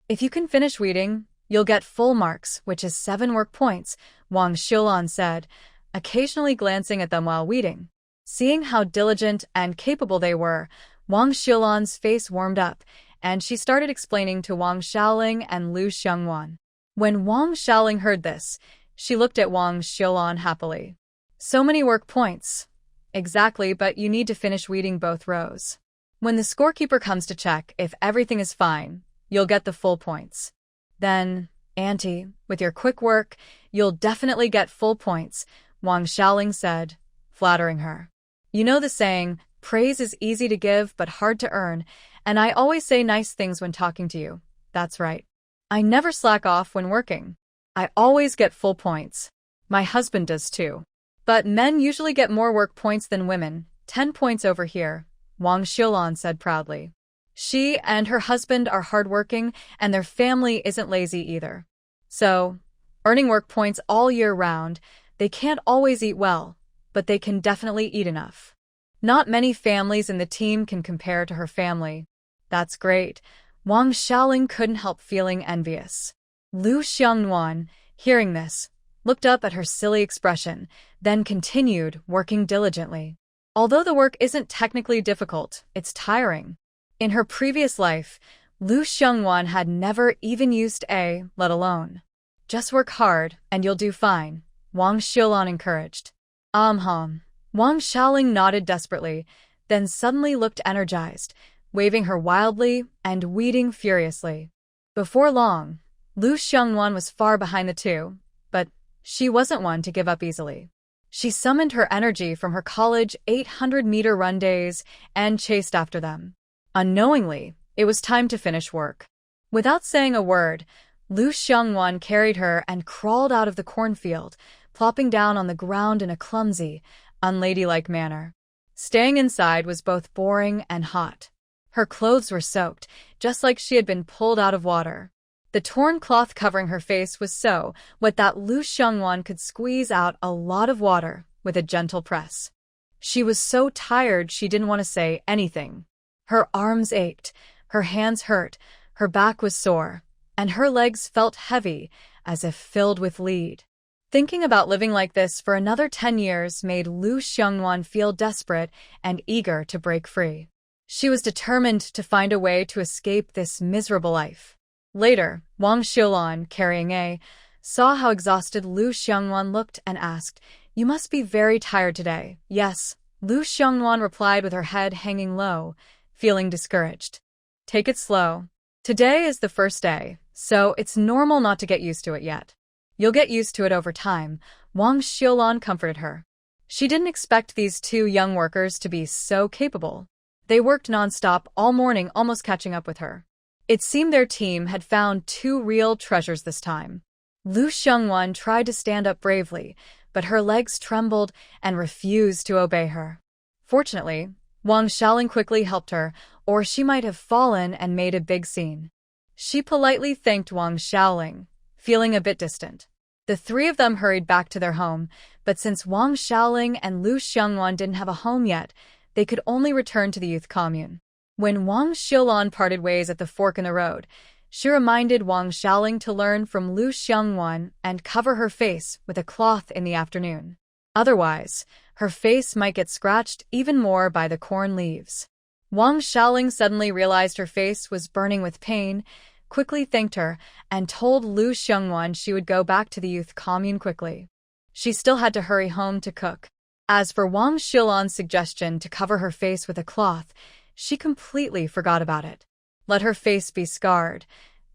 If you can finish weeding, you'll get full marks, which is 7 work points, Wang Xiulan said, occasionally glancing at them while weeding. Seeing how diligent and capable they were, Wang Xiulan's face warmed up, and she started explaining to Wang Xiaoling and Lu Xiongwan. When Wang Xiaoling heard this, she looked at Wang Xiulan happily. So many work points. Exactly, but you need to finish weeding both rows. When the scorekeeper comes to check if everything is fine, you'll get the full points. Then, Auntie, with your quick work, you'll definitely get full points, Wang Xiaoling said, flattering her. You know the saying, praise is easy to give but hard to earn, and I always say nice things when talking to you. That's right. I never slack off when working. I always get full points. My husband does too. But men usually get more work points than women, 10 points over here, Wang Xiulan said proudly. She and her husband are hardworking, and their family isn't lazy either. So, earning work points all year round, they can't always eat well, but they can definitely eat enough. Not many families in the team can compare to her family. That's great. Wang Xiaoling couldn't help feeling envious. Lu Xiangnuan, hearing this, looked up at her silly expression, then continued working diligently. Although the work isn't technically difficult, it's tiring. In her previous life, Lu Xiangnuan had never even used a, let alone. Just work hard, and you'll do fine, Wang Xiaolan encouraged. Wang Xiaoling nodded desperately, then suddenly looked energized, waving her wildly and weeding furiously. Before long, Lu Xiangnuan was far behind the two, but she wasn't one to give up easily. She summoned her energy from her college 800-meter run days and chased after them. Unknowingly, it was time to finish work. Without saying a word, Lu Xiangnuan carried her and crawled out of the cornfield, plopping down on the ground in a clumsy, unladylike manner. Staying inside was both boring and hot. Her clothes were soaked, just like she had been pulled out of water. The torn cloth covering her face was so wet that Lu Xiangnuan could squeeze out a lot of water with a gentle press. She was so tired she didn't want to say anything. Her arms ached, her hands hurt, her back was sore, and her legs felt heavy, as if filled with lead. Thinking about living like this for another 10 years made Lu Xiangnuan feel desperate and eager to break free. She was determined to find a way to escape this miserable life. Later, Wang Xiaolan, carrying A, saw how exhausted Lu Xiangnuan looked and asked, "You must be very tired today." "Yes," Lu Xiangnuan replied with her head hanging low, feeling discouraged. "Take it slow. Today is the first day, so it's normal not to get used to it yet. You'll get used to it over time," Wang Xiaolan comforted her. She didn't expect these two young workers to be so capable. They worked nonstop all morning, almost catching up with her. It seemed their team had found two real treasures this time. Lu Xiangnuan tried to stand up bravely, but her legs trembled and refused to obey her. Fortunately, Wang Xiaoling quickly helped her, or she might have fallen and made a big scene. She politely thanked Wang Xiaoling, feeling a bit distant. The three of them hurried back to their home, but since Wang Xiaoling and Lu Xiangnuan didn't have a home yet, they could only return to the youth commune. When Wang Xiaolan parted ways at the fork in the road, she reminded Wang Xiaoling to learn from Lu Xiangnuan and cover her face with a cloth in the afternoon. Otherwise, her face might get scratched even more by the corn leaves. Wang Xiaoling suddenly realized her face was burning with pain, quickly thanked her, and told Lu Xiangnuan she would go back to the youth commune quickly. She still had to hurry home to cook. As for Wang Xiaolan's suggestion to cover her face with a cloth, she completely forgot about it. Let her face be scarred.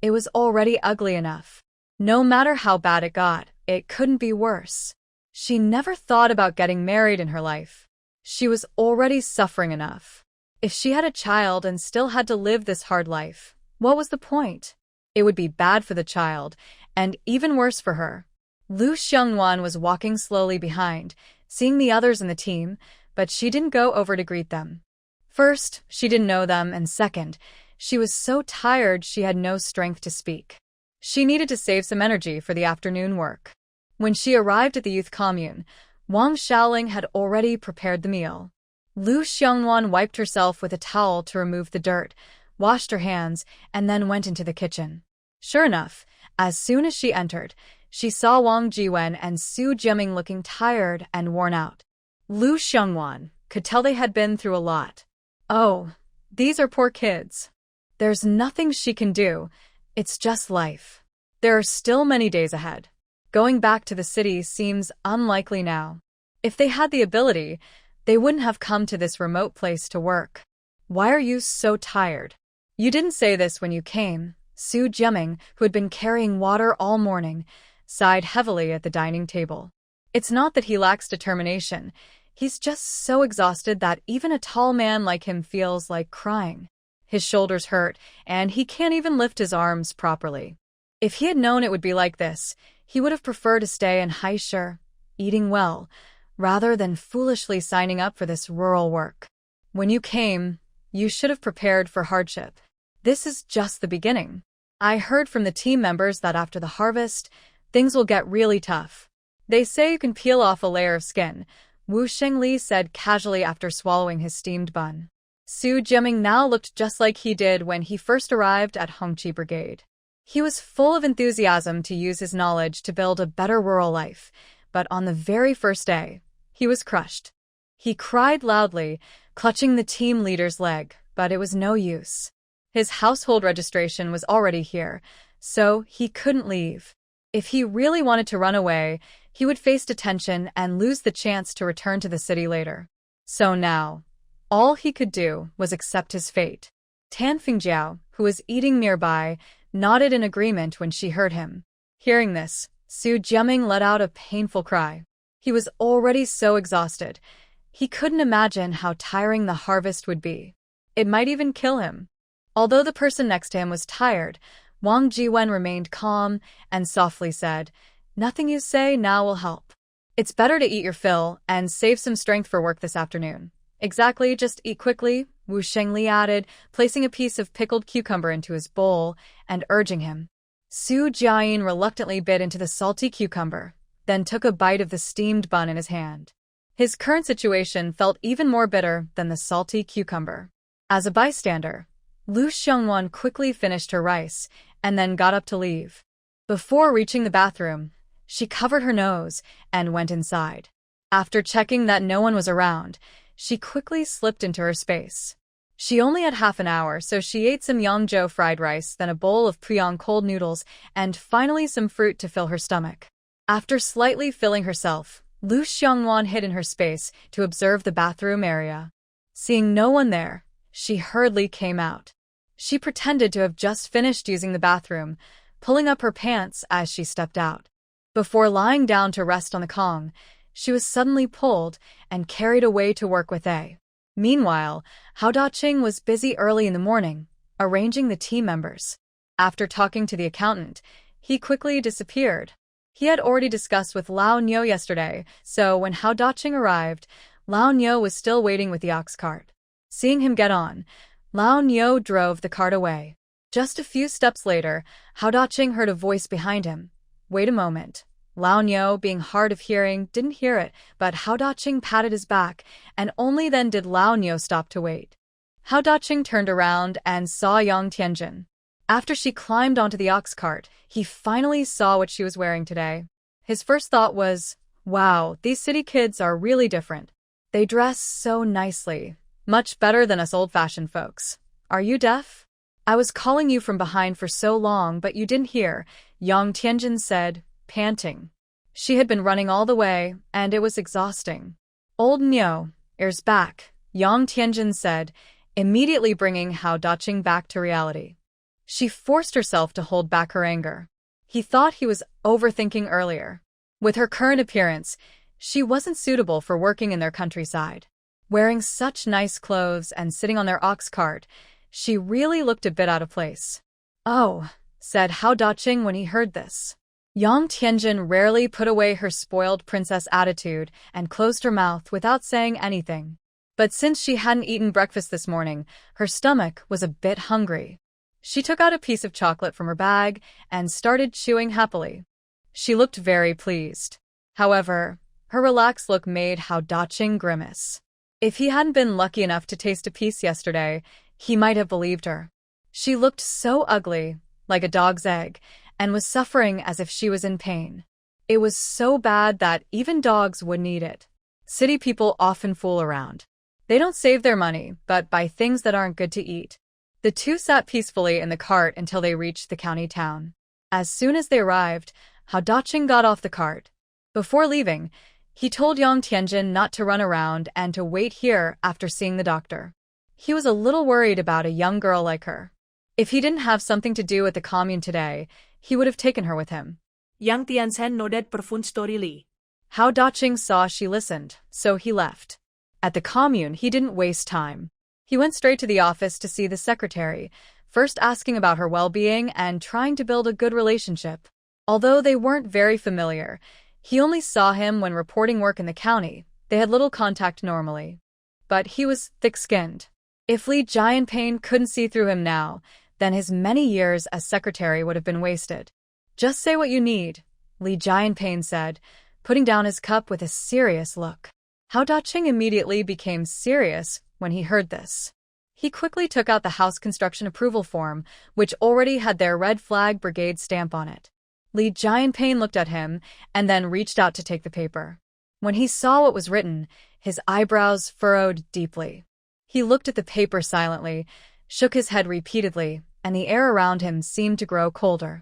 It was already ugly enough. No matter how bad it got, it couldn't be worse. She never thought about getting married in her life. She was already suffering enough. If she had a child and still had to live this hard life, what was the point? It would be bad for the child, and even worse for her. Lu Xiangnuan was walking slowly behind, seeing the others in the team, but she didn't go over to greet them. First, she didn't know them, and second, she was so tired she had no strength to speak. She needed to save some energy for the afternoon work. When she arrived at the youth commune, Wang Xiaoling had already prepared the meal. Lu Xiangnuan wiped herself with a towel to remove the dirt, washed her hands, and then went into the kitchen. Sure enough, as soon as she entered, she saw Wang Jiwen and Su Jiaming looking tired and worn out. Lu Xiangnuan could tell they had been through a lot. Oh, these are poor kids. There's nothing she can do. It's just life. There are still many days ahead. Going back to the city seems unlikely now. If they had the ability, they wouldn't have come to this remote place to work. Why are you so tired? You didn't say this when you came. Su Jiaming, who had been carrying water all morning, sighed heavily at the dining table. It's not that he lacks determination. He's just so exhausted that even a tall man like him feels like crying. His shoulders hurt, and he can't even lift his arms properly. If he had known it would be like this, he would have preferred to stay in Haisher, eating well, rather than foolishly signing up for this rural work. When you came, You should have prepared for hardship. This is just the beginning. I heard from the team members that after the harvest, things will get really tough. They say you can peel off a layer of skin, Wu Shengli said casually after swallowing his steamed bun. Su Jiaming now looked just like he did when he first arrived at Hongqi Brigade. He was full of enthusiasm to use his knowledge to build a better rural life, but on the very first day, he was crushed. He cried loudly, clutching the team leader's leg, but it was no use. His household registration was already here, so he couldn't leave. If he really wanted to run away, he would face detention and lose the chance to return to the city later. So now, all he could do was accept his fate. Tan Fingjiao, who was eating nearby, nodded in agreement when she heard him. Hearing this, Su Jiaming let out a painful cry. He was already so exhausted. He couldn't imagine how tiring the harvest would be. It might even kill him. Although the person next to him was tired, Wang Jiwen remained calm and softly said, "Nothing you say now will help. It's better to eat your fill and save some strength for work this afternoon." "Exactly, just eat quickly," Wu Shengli added, placing a piece of pickled cucumber into his bowl and urging him. Su Jiayin reluctantly bit into the salty cucumber, then took a bite of the steamed bun in his hand. His current situation felt even more bitter than the salty cucumber. As a bystander, Lu Xiongwan quickly finished her rice and then got up to leave. Before reaching the bathroom, she covered her nose and went inside. After checking that no one was around, she quickly slipped into her space. She only had half an hour, so she ate some Yangzhou fried rice, then a bowl of Priyong cold noodles, and finally some fruit to fill her stomach. After slightly filling herself, Lu Xiongwan hid in her space to observe the bathroom area. Seeing no one there, she hurriedly came out. She pretended to have just finished using the bathroom, pulling up her pants as she stepped out. Before lying down to rest on the Kong, she was suddenly pulled and carried away to work with A. Meanwhile, Hao Daqing was busy early in the morning, arranging the team members. After talking to the accountant, he quickly disappeared. He had already discussed with Lao Niu yesterday, so when Hao Daqing arrived, Lao Niu was still waiting with the ox cart. Seeing him get on, Lao Niu drove the cart away. Just a few steps later, Hao Daqing heard a voice behind him. "Wait a moment." Lao Niu, being hard of hearing, didn't hear it, but Hao Daqing patted his back, and only then did Lao Niu stop to wait. Hao Daqing turned around and saw Yang Tianjin. After she climbed onto the ox cart, he finally saw what she was wearing today. His first thought was, "Wow, these city kids are really different. They dress so nicely. Much better than us old-fashioned folks. Are you deaf? I was calling you from behind for so long, but you didn't hear," Yang Tianjin said, panting. She had been running all the way, and it was exhausting. "Old Niu, ears back," Yang Tianjin said, immediately bringing Hao Daqing back to reality. She forced herself to hold back her anger. He thought he was overthinking earlier. With her current appearance, she wasn't suitable for working in their countryside. Wearing such nice clothes and sitting on their ox cart, she really looked a bit out of place. "Oh," said Hao Daqing when he heard this. Yang Tianjin rarely put away her spoiled princess attitude and closed her mouth without saying anything. But since she hadn't eaten breakfast this morning, her stomach was a bit hungry. She took out a piece of chocolate from her bag and started chewing happily. She looked very pleased. However, her relaxed look made Hao Daqing grimace. If he hadn't been lucky enough to taste a piece yesterday, he might have believed her. She looked so ugly, like a dog's egg, and was suffering as if she was in pain. It was so bad that even dogs wouldn't eat it. City people often fool around. They don't save their money, but buy things that aren't good to eat. The two sat peacefully in the cart until they reached the county town. As soon as they arrived, Hao Daqing got off the cart. Before leaving, he told Yang Tianjin not to run around and to wait here after seeing the doctor. He was a little worried about a young girl like her. If he didn't have something to do at the commune today, he would have taken her with him. Yang Tianzhen nodded perfunctorily. Hao Daqing saw she listened, so he left. At the commune, he didn't waste time. He went straight to the office to see the secretary, first asking about her well-being and trying to build a good relationship. Although they weren't very familiar, he only saw him when reporting work in the county. They had little contact normally. But he was thick-skinned. If Li Jianping couldn't see through him now, then his many years as secretary would have been wasted. Just say what you need, Li Jianping said, putting down his cup with a serious look. Hao Daqing immediately became serious when he heard this. He quickly took out the house construction approval form, which already had their Red Flag Brigade stamp on it. Li Jianping looked at him and then reached out to take the paper. When he saw what was written, his eyebrows furrowed deeply. He looked at the paper silently, shook his head repeatedly, and the air around him seemed to grow colder.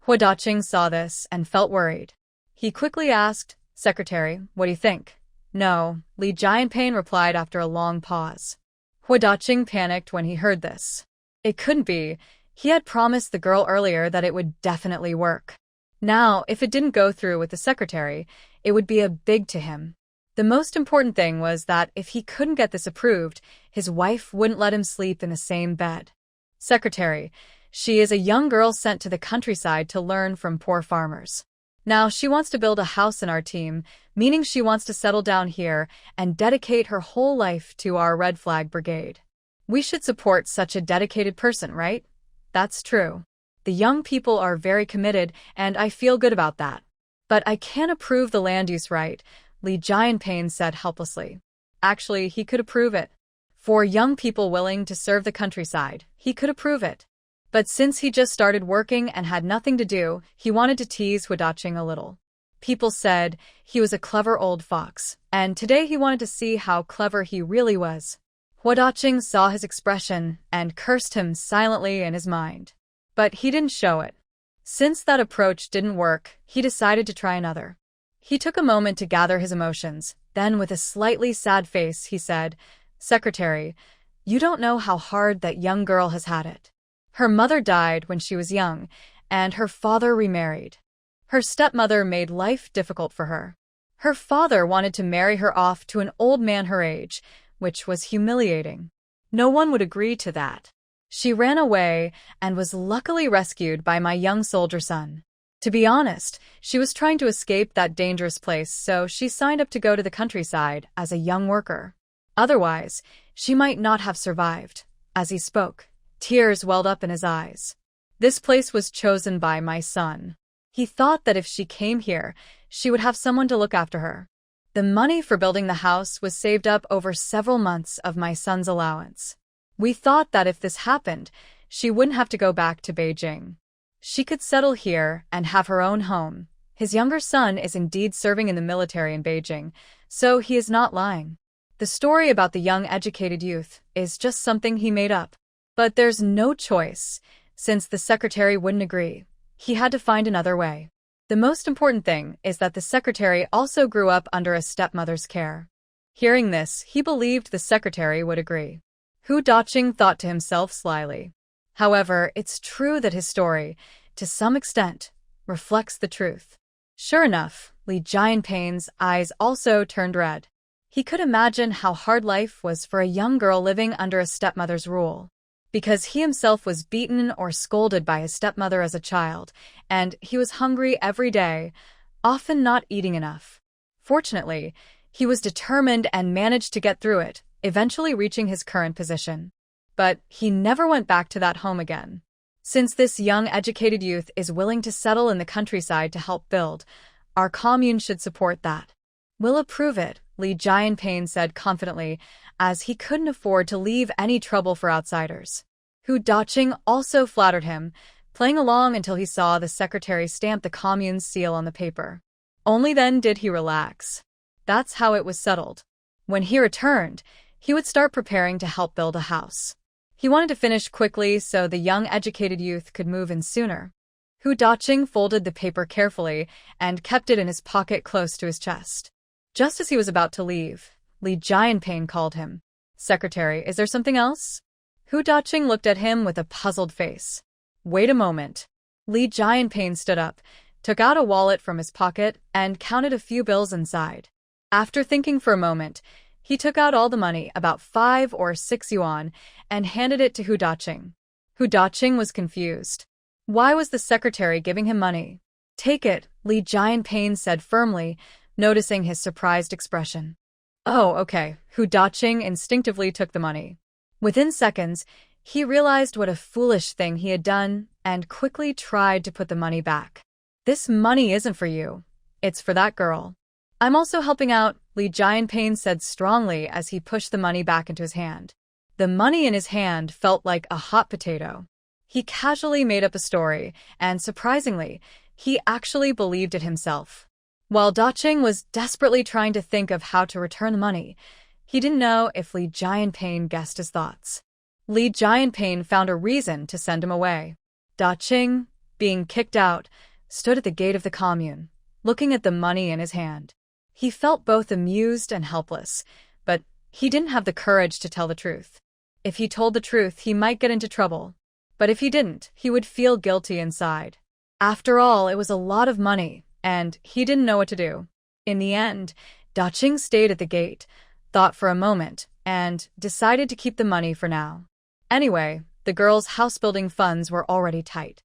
Hao Daqing saw this and felt worried. He quickly asked, "Secretary, what do you think?" "No," Li Jianping replied after a long pause. Hao Daqing panicked when he heard this. It couldn't be. He had promised the girl earlier that it would definitely work. Now, if it didn't go through with the secretary, it would be a big to him. The most important thing was that if he couldn't get this approved, his wife wouldn't let him sleep in the same bed. "Secretary, she is a young girl sent to the countryside to learn from poor farmers. Now she wants to build a house in our team, meaning she wants to settle down here and dedicate her whole life to our Red Flag Brigade. We should support such a dedicated person, right?" "That's true. The young people are very committed, and I feel good about that. But I can't approve the land use right," Li Jianping said helplessly. Actually, he could approve it. For young people willing to serve the countryside, he could approve it. But since he just started working and had nothing to do, he wanted to tease Hao Daqing a little. People said he was a clever old fox, and today he wanted to see how clever he really was. Hao Daqing saw his expression and cursed him silently in his mind. But he didn't show it. Since that approach didn't work, he decided to try another. He took a moment to gather his emotions, then with a slightly sad face, he said, "Secretary, you don't know how hard that young girl has had it. Her mother died when she was young, and her father remarried. Her stepmother made life difficult for her. Her father wanted to marry her off to an old man her age, which was humiliating. No one would agree to that. She ran away and was luckily rescued by my young soldier son. To be honest, she was trying to escape that dangerous place, so she signed up to go to the countryside as a young worker. Otherwise, she might not have survived." As he spoke, tears welled up in his eyes. "This place was chosen by my son. He thought that if she came here, she would have someone to look after her. The money for building the house was saved up over several months of my son's allowance. We thought that if this happened, she wouldn't have to go back to Beijing. She could settle here and have her own home. His younger son is indeed serving in the military in Beijing, so he is not lying. The story about the young educated youth is just something he made up. But there's no choice. Since the secretary wouldn't agree, he had to find another way. The most important thing is that the secretary also grew up under a stepmother's care." Hearing this, he believed the secretary would agree. Hao Daqing thought to himself slyly. However, it's true that his story, to some extent, reflects the truth. Sure enough, Li Jianping's eyes also turned red. He could imagine how hard life was for a young girl living under a stepmother's rule. Because he himself was beaten or scolded by his stepmother as a child, and he was hungry every day, often not eating enough. Fortunately, he was determined and managed to get through it, eventually reaching his current position. But he never went back to that home again. Since this young educated youth is willing to settle in the countryside to help build, our commune should support that. We'll approve it, Li Jianping said confidently, as he couldn't afford to leave any trouble for outsiders. Hao Daqing also flattered him, playing along until he saw the secretary stamp the commune's seal on the paper. Only then did he relax. That's how it was settled. When he returned, he would start preparing to help build a house. He wanted to finish quickly so the young educated youth could move in sooner. Hao Daqing folded the paper carefully and kept it in his pocket close to his chest. Just as he was about to leave, Li Jianping called him. "Secretary, is there something else?" Hao Daqing looked at him with a puzzled face. "Wait a moment." Li Jianping stood up, took out a wallet from his pocket, and counted a few bills inside. After thinking for a moment, he took out all the money, about 5 or 6 yuan, and handed it to Hao Daqing. Hao Daqing was confused. Why was the secretary giving him money? "Take it," Li Jianping said firmly, noticing his surprised expression. "Oh, okay." Hao Daqing instinctively took the money. Within seconds, he realized what a foolish thing he had done and quickly tried to put the money back. "This money isn't for you. It's for that girl." "I'm also helping out," Lee Jianping said strongly as he pushed the money back into his hand. The money in his hand felt like a hot potato. He casually made up a story, and surprisingly, he actually believed it himself. While Dacheng was desperately trying to think of how to return the money, he didn't know if Lee Jianping guessed his thoughts. Lee Jianping found a reason to send him away. Dacheng, being kicked out, stood at the gate of the commune, looking at the money in his hand. He felt both amused and helpless, but he didn't have the courage to tell the truth. If he told the truth, he might get into trouble. But if he didn't, he would feel guilty inside. After all, it was a lot of money, and he didn't know what to do. In the end, Dacheng stayed at the gate, thought for a moment, and decided to keep the money for now. Anyway, the girl's house-building funds were already tight.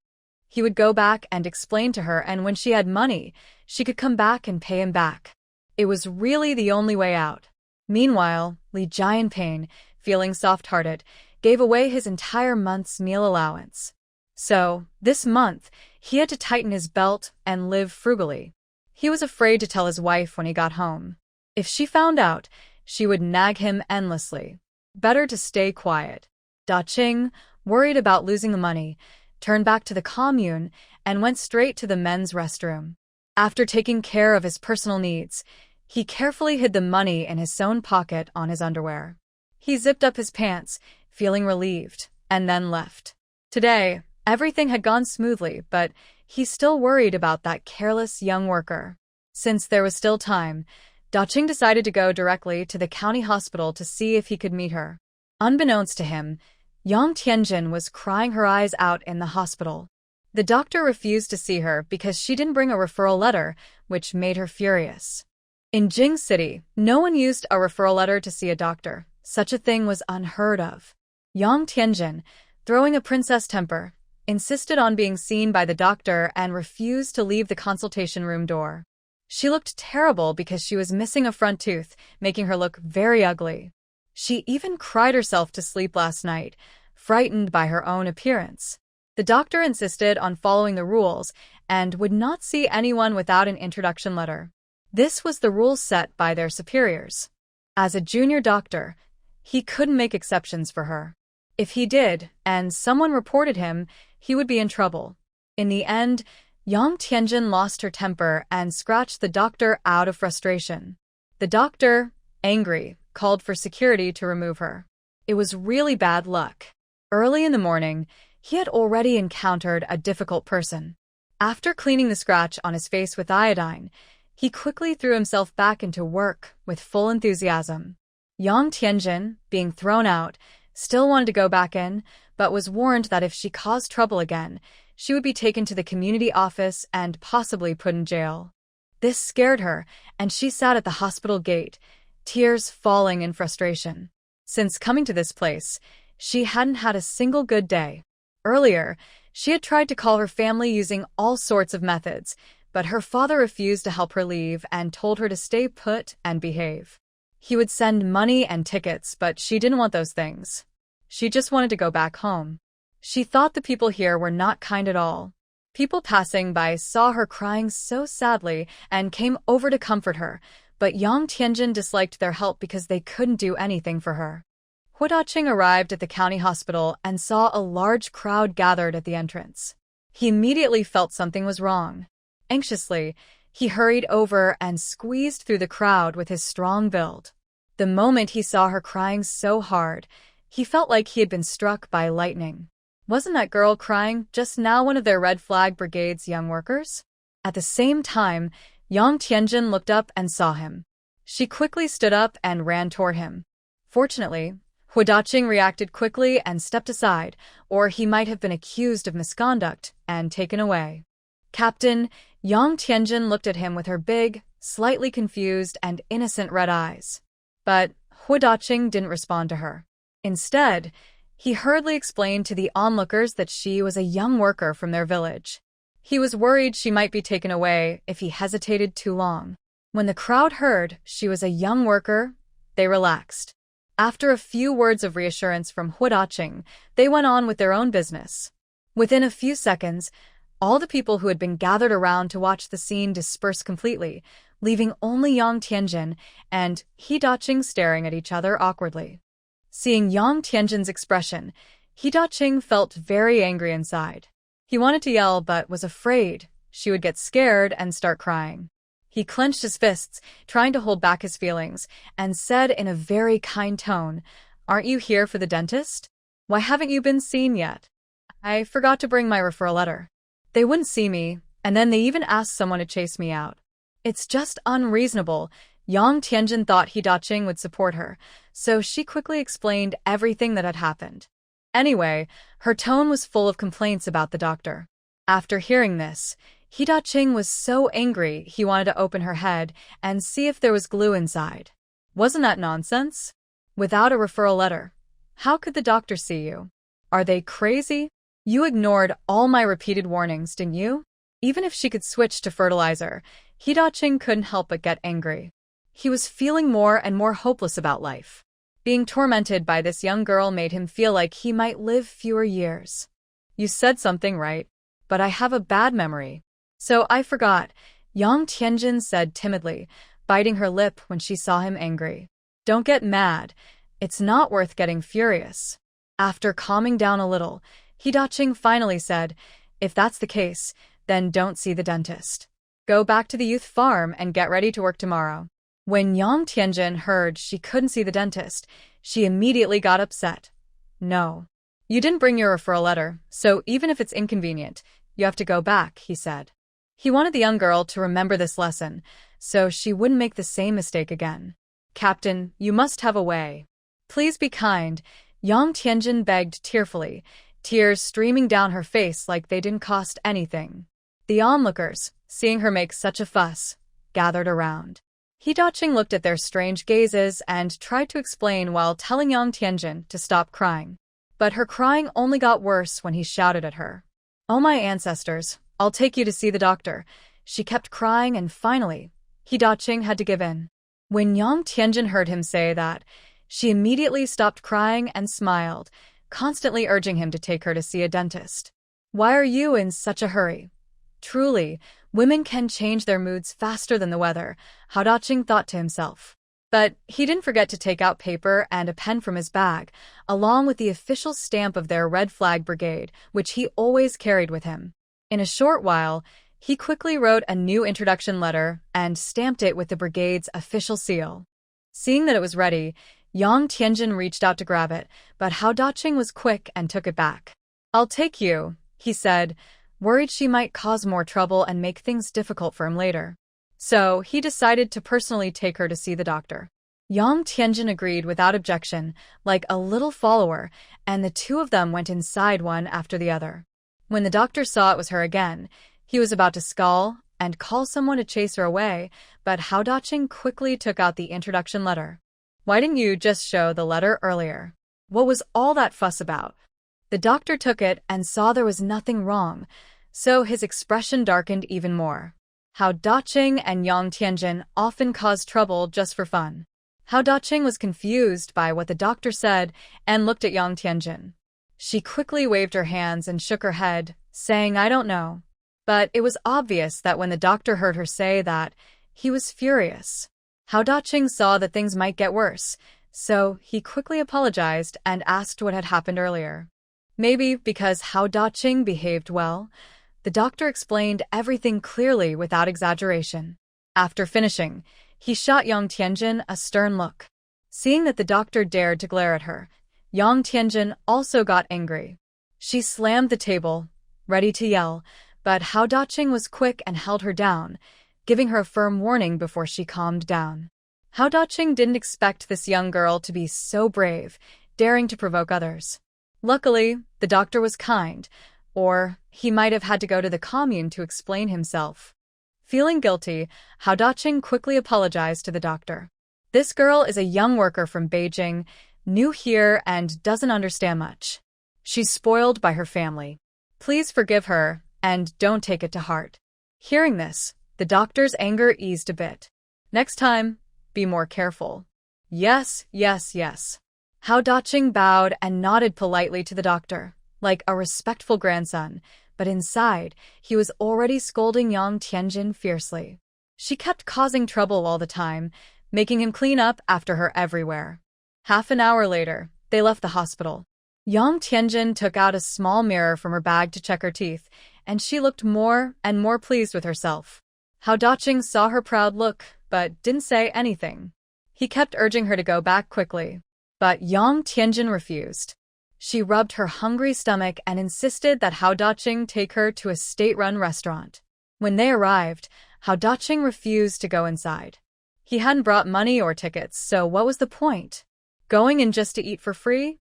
He would go back and explain to her, and when she had money, she could come back and pay him back. It was really the only way out. Meanwhile, Lee Jianping, feeling soft-hearted, gave away his entire month's meal allowance. So, this month, he had to tighten his belt and live frugally. He was afraid to tell his wife when he got home. If she found out, she would nag him endlessly. Better to stay quiet. Dacheng, worried about losing the money, turned back to the commune and went straight to the men's restroom. After taking care of his personal needs, he carefully hid the money in his sewn pocket on his underwear. He zipped up his pants, feeling relieved, and then left. Today, everything had gone smoothly, but he still worried about that careless young worker. Since there was still time, Dacheng decided to go directly to the county hospital to see if he could meet her. Unbeknownst to him, Yang Tianjin was crying her eyes out in the hospital. The doctor refused to see her because she didn't bring a referral letter, which made her furious. In Jing City, no one used a referral letter to see a doctor. Such a thing was unheard of. Yang Tianjin, throwing a princess temper, insisted on being seen by the doctor and refused to leave the consultation room door. She looked terrible because she was missing a front tooth, making her look very ugly. She even cried herself to sleep last night, frightened by her own appearance. The doctor insisted on following the rules and would not see anyone without an introduction letter. This was the rule set by their superiors. As a junior doctor, he couldn't make exceptions for her. If he did, and someone reported him, he would be in trouble. In the end, Yang Tianjin lost her temper and scratched the doctor out of frustration. The doctor, angry, called for security to remove her. It was really bad luck. Early in the morning, he had already encountered a difficult person. After cleaning the scratch on his face with iodine, he quickly threw himself back into work with full enthusiasm. Yang Tianjin, being thrown out, still wanted to go back in, but was warned that if she caused trouble again, she would be taken to the community office and possibly put in jail. This scared her, and she sat at the hospital gate, tears falling in frustration. Since coming to this place, she hadn't had a single good day. Earlier, she had tried to call her family using all sorts of methods, but her father refused to help her leave and told her to stay put and behave. He would send money and tickets, but she didn't want those things. She just wanted to go back home. She thought the people here were not kind at all. People passing by saw her crying so sadly and came over to comfort her, but Yang Tianjin disliked their help because they couldn't do anything for her. Hu Dacheng arrived at the county hospital and saw a large crowd gathered at the entrance. He immediately felt something was wrong. Anxiously, he hurried over and squeezed through the crowd with his strong build. The moment he saw her crying so hard, he felt like he had been struck by lightning. Wasn't that girl crying just now one of their Red Flag Brigade's young workers? At the same time, Yang Tianjin looked up and saw him. She quickly stood up and ran toward him. Fortunately, Hu Dacheng reacted quickly and stepped aside, or he might have been accused of misconduct and taken away. Captain, Yang Tianjin looked at him with her big, slightly confused and innocent red eyes. But Hu Dacheng didn't respond to her. Instead, he hurriedly explained to the onlookers that she was a young worker from their village. He was worried she might be taken away if he hesitated too long. When the crowd heard she was a young worker, they relaxed. After a few words of reassurance from Hu Daqing, they went on with their own business. Within a few seconds, all the people who had been gathered around to watch the scene dispersed completely, leaving only Yang Tianjin and He Daqing staring at each other awkwardly. Seeing Yang Tianjin's expression, He Daqing felt very angry inside. He wanted to yell but was afraid she would get scared and start crying. He clenched his fists, trying to hold back his feelings, and said in a very kind tone, "Aren't you here for the dentist? Why haven't you been seen yet? I forgot to bring my referral letter. They wouldn't see me, and then they even asked someone to chase me out. It's just unreasonable." Yang Tianjin thought He Daqing would support her, so she quickly explained everything that had happened. Anyway, her tone was full of complaints about the doctor. After hearing this, He Daqing was so angry he wanted to open her head and see if there was glue inside. Wasn't that nonsense? Without a referral letter, how could the doctor see you? Are they crazy? You ignored all my repeated warnings, didn't you? Even if she could switch to fertilizer, He Daqing couldn't help but get angry. He was feeling more and more hopeless about life. Being tormented by this young girl made him feel like he might live fewer years. You said something right, but I have a bad memory. So I forgot, Yang Tianjin said timidly, biting her lip when she saw him angry. Don't get mad. It's not worth getting furious. After calming down a little, He Daqing finally said, if that's the case, then don't see the dentist. Go back to the youth farm and get ready to work tomorrow. When Yang Tianjin heard she couldn't see the dentist, she immediately got upset. No. You didn't bring your referral letter, so even if it's inconvenient, you have to go back, he said. He wanted the young girl to remember this lesson, so she wouldn't make the same mistake again. Captain, you must have a way. Please be kind, Yang Tianjin begged tearfully, tears streaming down her face like they didn't cost anything. The onlookers, seeing her make such a fuss, gathered around. He Daqing looked at their strange gazes and tried to explain while telling Yang Tianjin to stop crying. But her crying only got worse when he shouted at her. Oh my ancestors, I'll take you to see the doctor. She kept crying and finally, He Daqing had to give in. When Yang Tianjin heard him say that, she immediately stopped crying and smiled, constantly urging him to take her to see a dentist. Why are you in such a hurry? Truly, women can change their moods faster than the weather, He Daqing thought to himself. But he didn't forget to take out paper and a pen from his bag, along with the official stamp of their Red Flag Brigade, which he always carried with him. In a short while, he quickly wrote a new introduction letter and stamped it with the brigade's official seal. Seeing that it was ready, Yang Tianjin reached out to grab it, but He Daqing was quick and took it back. I'll take you, he said, worried she might cause more trouble and make things difficult for him later. So he decided to personally take her to see the doctor. Yang Tianjin agreed without objection, like a little follower, and the two of them went inside one after the other. When the doctor saw it was her again, he was about to scowl and call someone to chase her away, but He Daqing quickly took out the introduction letter. Why didn't you just show the letter earlier? What was all that fuss about? The doctor took it and saw there was nothing wrong, so his expression darkened even more. He Daqing and Yang Tianjin often caused trouble just for fun. He Daqing was confused by what the doctor said and looked at Yang Tianjin. She quickly waved her hands and shook her head, saying, I don't know. But it was obvious that when the doctor heard her say that, he was furious. He Daqing saw that things might get worse, so he quickly apologized and asked what had happened earlier. Maybe because He Daqing behaved well, the doctor explained everything clearly without exaggeration. After finishing, he shot Yang Tianjin a stern look. Seeing that the doctor dared to glare at her, Yang Tianjin also got angry. She slammed the table, ready to yell, but He Daqing was quick and held her down, giving her a firm warning before she calmed down. He Daqing didn't expect this young girl to be so brave, daring to provoke others. Luckily, the doctor was kind, or he might have had to go to the commune to explain himself. Feeling guilty, He Daqing quickly apologized to the doctor. This girl is a young worker from Beijing, new here and doesn't understand much. She's spoiled by her family. Please forgive her, and don't take it to heart. Hearing this, the doctor's anger eased a bit. Next time, be more careful. Yes, yes, yes. Hao Daqing bowed and nodded politely to the doctor, like a respectful grandson, but inside, he was already scolding Yang Tianjin fiercely. She kept causing trouble all the time, making him clean up after her everywhere. Half an hour later, they left the hospital. Yang Tianjin took out a small mirror from her bag to check her teeth, and she looked more and more pleased with herself. Hao Daqing saw her proud look, but didn't say anything. He kept urging her to go back quickly. But Yang Tianjin refused. She rubbed her hungry stomach and insisted that Hao Daqing take her to a state-run restaurant. When they arrived, Hao Daqing refused to go inside. He hadn't brought money or tickets, so what was the point? Going in just to eat for free?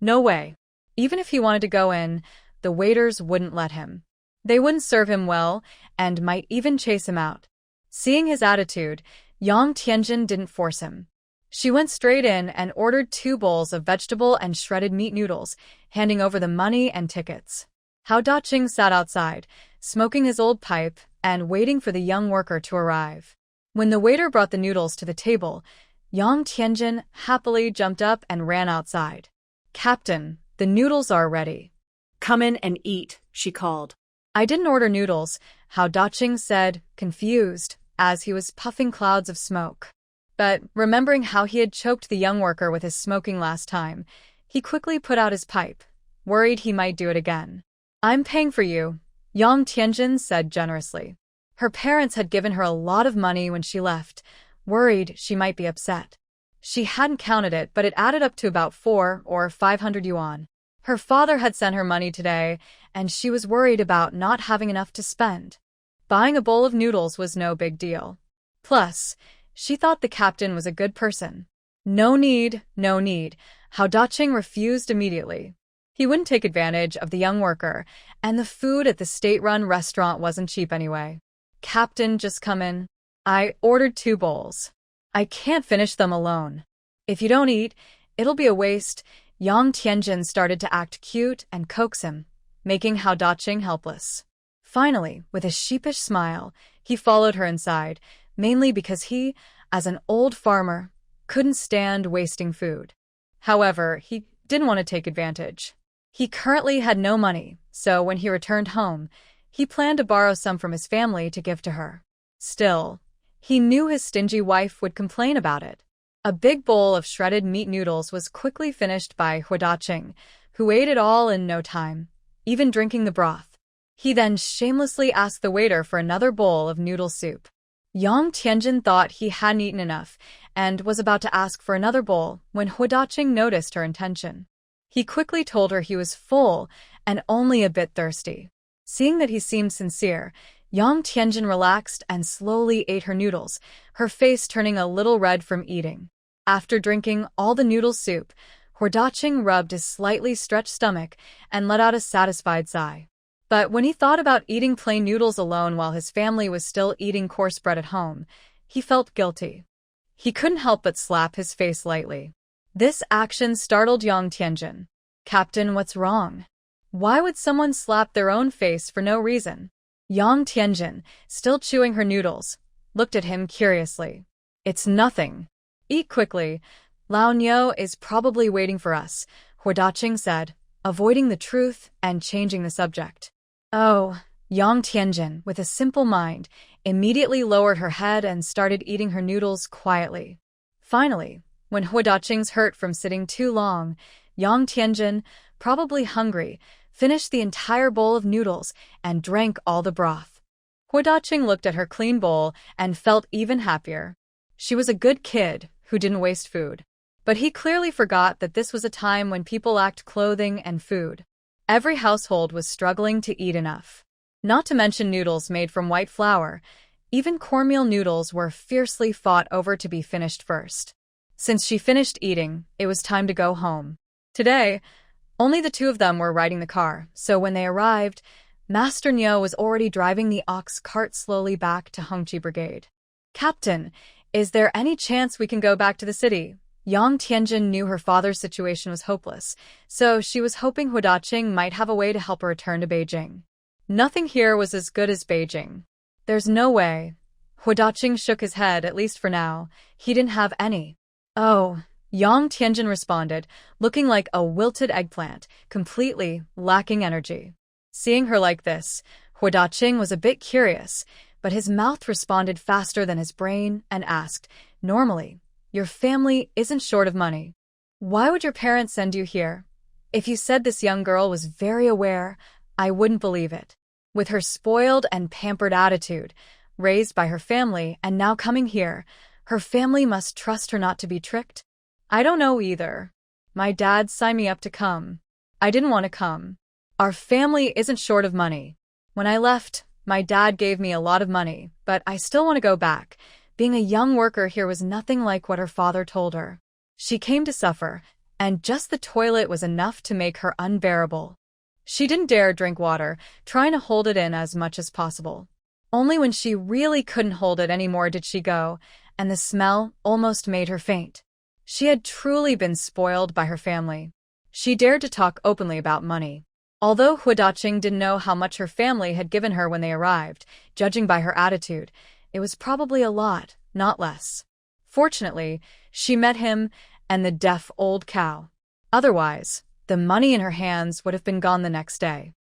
No way. Even if he wanted to go in, the waiters wouldn't let him. They wouldn't serve him well, and might even chase him out. Seeing his attitude, Yang Tianjin didn't force him. She went straight in and ordered 2 bowls of vegetable and shredded meat noodles, handing over the money and tickets. Hao Daqing sat outside, smoking his old pipe and waiting for the young worker to arrive. When the waiter brought the noodles to the table, Yang Tianjin happily jumped up and ran outside. "Captain, the noodles are ready." "Come in and eat," she called. "I didn't order noodles," Hao Daqing said, confused, as he was puffing clouds of smoke. But, remembering how he had choked the young worker with his smoking last time, he quickly put out his pipe, worried he might do it again. "I'm paying for you," Yang Tianjin said generously. Her parents had given her a lot of money when she left, worried she might be upset. She hadn't counted it, but it added up to about 400 or 500 yuan. Her father had sent her money today, and she was worried about not having enough to spend. Buying a bowl of noodles was no big deal. Plus, she thought the captain was a good person. No need, no need. Hao Daqing refused immediately. He wouldn't take advantage of the young worker, and the food at the state-run restaurant wasn't cheap anyway. "Captain, just come in. I ordered 2 bowls. I can't finish them alone. If you don't eat, it'll be a waste." Yang Tianjin started to act cute and coax him, making Hao Daqing helpless. Finally, with a sheepish smile, he followed her inside, mainly because he, as an old farmer, couldn't stand wasting food. However, he didn't want to take advantage. He currently had no money, so when he returned home, he planned to borrow some from his family to give to her. Still, he knew his stingy wife would complain about it. A big bowl of shredded meat noodles was quickly finished by Hao Daqing, who ate it all in no time, even drinking the broth. He then shamelessly asked the waiter for another bowl of noodle soup. Yang Tianjin thought he hadn't eaten enough and was about to ask for another bowl when Hao Daqing noticed her intention. He quickly told her he was full and only a bit thirsty. Seeing that he seemed sincere, Yang Tianjin relaxed and slowly ate her noodles, her face turning a little red from eating. After drinking all the noodle soup, Hao Daqing rubbed his slightly stretched stomach and let out a satisfied sigh. But when he thought about eating plain noodles alone while his family was still eating coarse bread at home, he felt guilty. He couldn't help but slap his face lightly. This action startled Yang Tianjin. "Captain, what's wrong? Why would someone slap their own face for no reason?" Yang Tianjin, still chewing her noodles, looked at him curiously. "It's nothing. Eat quickly. Lao Niu is probably waiting for us," Hao Daqing said, avoiding the truth and changing the subject. "Oh," Yang Tianjin, with a simple mind, immediately lowered her head and started eating her noodles quietly. Finally, when Hao Daqing's hurt from sitting too long, Yang Tianjin, probably hungry, finished the entire bowl of noodles and drank all the broth. Hao Daqing looked at her clean bowl and felt even happier. She was a good kid who didn't waste food. But he clearly forgot that this was a time when people lacked clothing and food. Every household was struggling to eat enough. Not to mention noodles made from white flour. Even cornmeal noodles were fiercely fought over to be finished first. Since she finished eating, it was time to go home. Today, only the 2 of them were riding the car, so when they arrived, Master Niu was already driving the ox cart slowly back to Hongqi Brigade. "Captain, is there any chance we can go back to the city?" Yang Tianjin knew her father's situation was hopeless, so she was hoping Hao Daqing might have a way to help her return to Beijing. Nothing here was as good as Beijing. "There's no way." Hao Daqing shook his head, at least for now. He didn't have any. "Oh," Yang Tianjin responded, looking like a wilted eggplant, completely lacking energy. Seeing her like this, Hua Daqing was a bit curious, but his mouth responded faster than his brain and asked, "Normally, your family isn't short of money. Why would your parents send you here?" If you said this young girl was very aware, I wouldn't believe it. With her spoiled and pampered attitude, raised by her family and now coming here, her family must trust her not to be tricked? I don't know either. My dad signed me up to come. I didn't want to come. Our family isn't short of money. When I left, my dad gave me a lot of money, but I still want to go back. Being a young worker here was nothing like what her father told her. She came to suffer, and just the toilet was enough to make her unbearable. She didn't dare drink water, trying to hold it in as much as possible. Only when she really couldn't hold it anymore did she go, and the smell almost made her faint. She had truly been spoiled by her family. She dared to talk openly about money. Although Hua Daqing didn't know how much her family had given her when they arrived, judging by her attitude, it was probably a lot, not less. Fortunately, she met him and the deaf old cow. Otherwise, the money in her hands would have been gone the next day.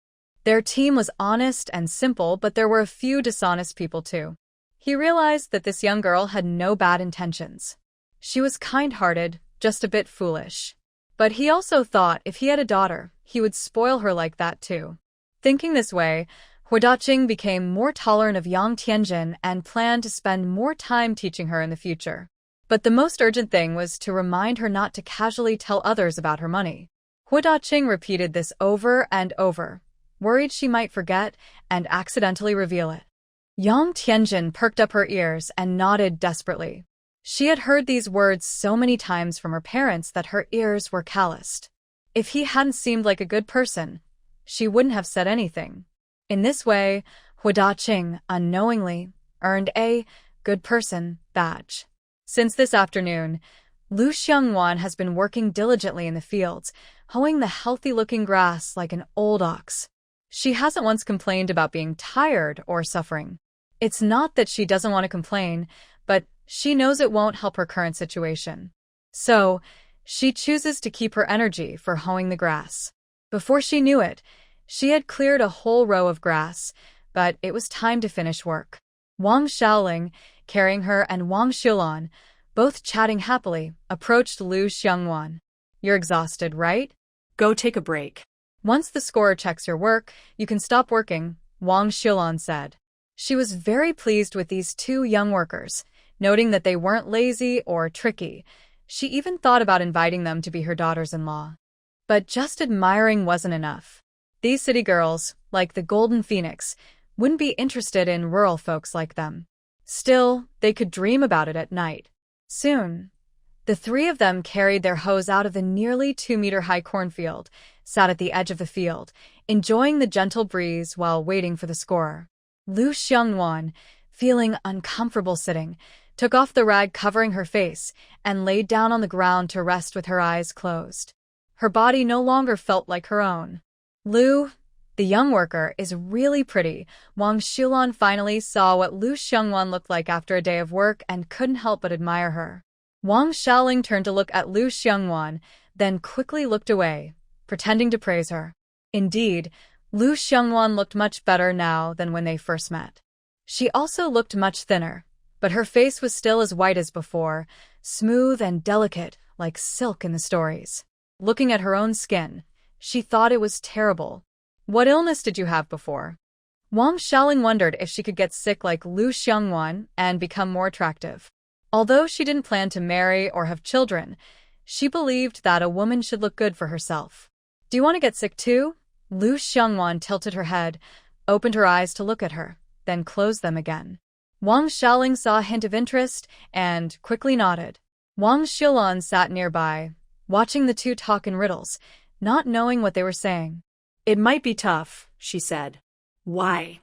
Their team was honest and simple, but there were a few dishonest people too. He realized that this young girl had no bad intentions. She was kind-hearted, just a bit foolish. But he also thought if he had a daughter, he would spoil her like that too. Thinking this way, Hua Daqing became more tolerant of Yang Tianjin and planned to spend more time teaching her in the future. But the most urgent thing was to remind her not to casually tell others about her money. Hua Daqing repeated this over and over, worried she might forget and accidentally reveal it. Yang Tianjin perked up her ears and nodded desperately. She had heard these words so many times from her parents that her ears were calloused. If he hadn't seemed like a good person, she wouldn't have said anything. In this way, Hua Daqing unknowingly earned a good person badge. Since this afternoon, Lu Xiangwan has been working diligently in the fields, hoeing the healthy-looking grass like an old ox. She hasn't once complained about being tired or suffering. It's not that she doesn't want to complain, but she knows it won't help her current situation. So, she chooses to keep her energy for hoeing the grass. Before she knew it, she had cleared a whole row of grass, but it was time to finish work. Wang Xiaoling, carrying her, and Wang Xiulan, both chatting happily, approached Lu Xiangwan. "You're exhausted, right? Go take a break." "Once the scorer checks your work, you can stop working," Wang Xiulan said. She was very pleased with these two young workers, noting that they weren't lazy or tricky. She even thought about inviting them to be her daughters-in-law. But just admiring wasn't enough. These city girls, like the Golden Phoenix, wouldn't be interested in rural folks like them. Still, they could dream about it at night. Soon, the three of them carried their hoes out of the nearly 2-meter-high cornfield, sat at the edge of the field, enjoying the gentle breeze while waiting for the scorer. Lu Xiangwan, feeling uncomfortable sitting, took off the rag covering her face and laid down on the ground to rest with her eyes closed. Her body no longer felt like her own. "Lu, the young worker, is really pretty." Wang Xiulan finally saw what Lu Xiangwan looked like after a day of work and couldn't help but admire her. Wang Xiaoling turned to look at Lu Xiangwan, then quickly looked away, pretending to praise her. Indeed, Lu Xiangwan looked much better now than when they first met. She also looked much thinner, but her face was still as white as before, smooth and delicate like silk in the stories. Looking at her own skin, she thought it was terrible. "What illness did you have before?" Wang Xiaoling wondered if she could get sick like Lu Xiangwan and become more attractive. Although she didn't plan to marry or have children, she believed that a woman should look good for herself. "Do you want to get sick too?" Lu Xiangwan tilted her head, opened her eyes to look at her, then closed them again. Wang Xiaoling saw a hint of interest and quickly nodded. Wang Xiulan sat nearby, watching the two talk in riddles, not knowing what they were saying. "It might be tough," she said. "Why?"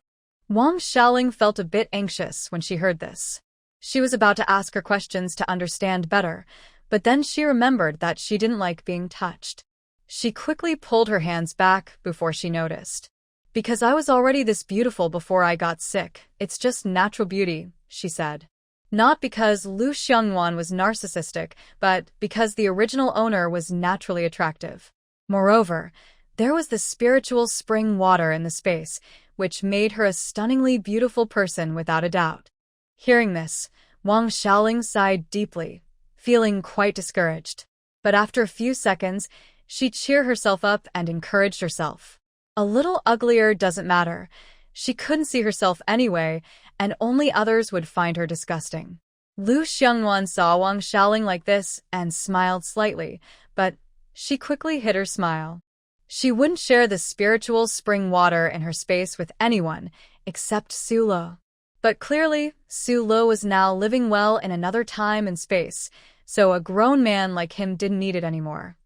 Wang Xiaoling felt a bit anxious when she heard this. She was about to ask her questions to understand better, but then she remembered that she didn't like being touched. She quickly pulled her hands back before she noticed. "Because I was already this beautiful before I got sick, it's just natural beauty," she said. Not because Lu Xiangwan was narcissistic, but because the original owner was naturally attractive. Moreover, there was the spiritual spring water in the space, which made her a stunningly beautiful person without a doubt. Hearing this, Wang Xiaoling sighed deeply, feeling quite discouraged. But after a few seconds, she cheered herself up and encouraged herself. A little uglier doesn't matter. She couldn't see herself anyway, and only others would find her disgusting. Lu Xiangwan saw Wang Xiaoling like this and smiled slightly, but she quickly hid her smile. She wouldn't share the spiritual spring water in her space with anyone except Su Lo. But clearly, Su Lo was now living well in another time and space, so a grown man like him didn't need it anymore.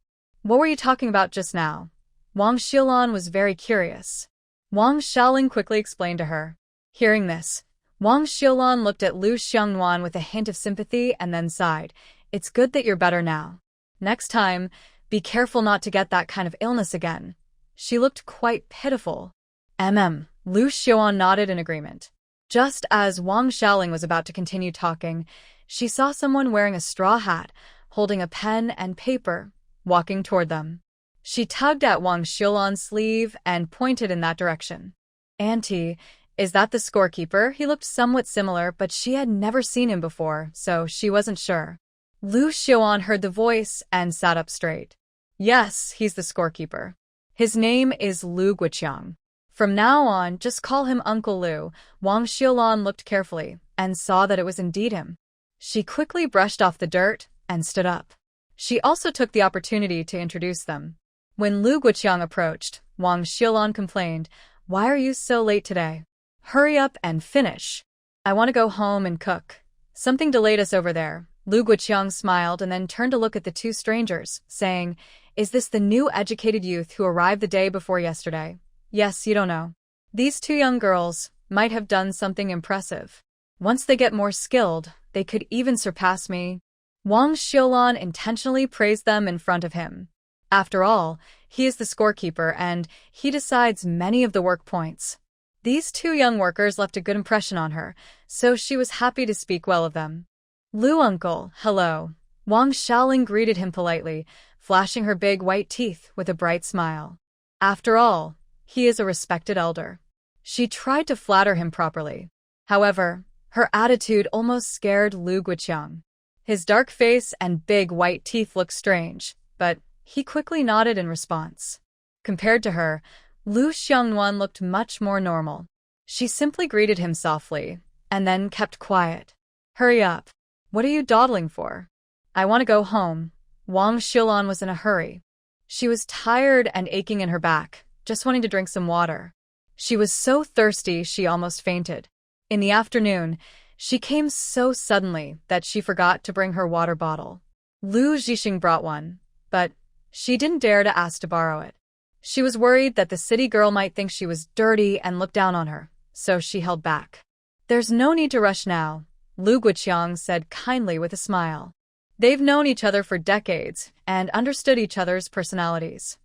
What were you talking about just now? Wang Xiaolan was very curious. Wang Xiaoling quickly explained to her. Hearing this, Wang Xiaolan looked at Lu Xiangwan with a hint of sympathy and then sighed. It's good that you're better now. Next time, be careful not to get that kind of illness again. She looked quite pitiful. Lu Xiaolan nodded in agreement. Just as Wang Xiaoling was about to continue talking, she saw someone wearing a straw hat, holding a pen and paper, walking toward them. She tugged at Wang Xiaolan's sleeve and pointed in that direction. Auntie, is that the scorekeeper? He looked somewhat similar, but she had never seen him before, so she wasn't sure. Lu Xiaolan heard the voice and sat up straight. Yes, he's the scorekeeper. His name is Lu Guoqiang. From now on, just call him Uncle Lu. Wang Xiaolan looked carefully and saw that it was indeed him. She quickly brushed off the dirt and stood up. She also took the opportunity to introduce them. When Lu Guoqiang approached, Wang Xiaolan complained, "Why are you so late today? Hurry up and finish. I want to go home and cook. Something delayed us over there." Lu Guoqiang smiled and then turned to look at the two strangers, saying, "Is this the new educated youth who arrived the day before yesterday?" "Yes, you don't know. These two young girls might have done something impressive. Once they get more skilled, they could even surpass me." Wang Xiaolan intentionally praised them in front of him. After all, he is the scorekeeper and he decides many of the work points. These two young workers left a good impression on her, so she was happy to speak well of them. "Lu uncle, hello." Wang Xiaoling greeted him politely, flashing her big white teeth with a bright smile. After all, he is a respected elder. She tried to flatter him properly. However, her attitude almost scared Lu Guoqiang. His dark face and big white teeth looked strange, but he quickly nodded in response. Compared to her, Lu Xiangwan looked much more normal. She simply greeted him softly, and then kept quiet. "Hurry up. What are you dawdling for?" "I want to go home." Wang Xiaolan was in a hurry. She was tired and aching in her back, just wanting to drink some water. She was so thirsty she almost fainted. In the afternoon, she came so suddenly that she forgot to bring her water bottle. Lu Zhixing brought one, but she didn't dare to ask to borrow it. She was worried that the city girl might think she was dirty and look down on her, so she held back. "There's no need to rush now," Lu Guoqiang said kindly with a smile. They've known each other for decades and understood each other's personalities.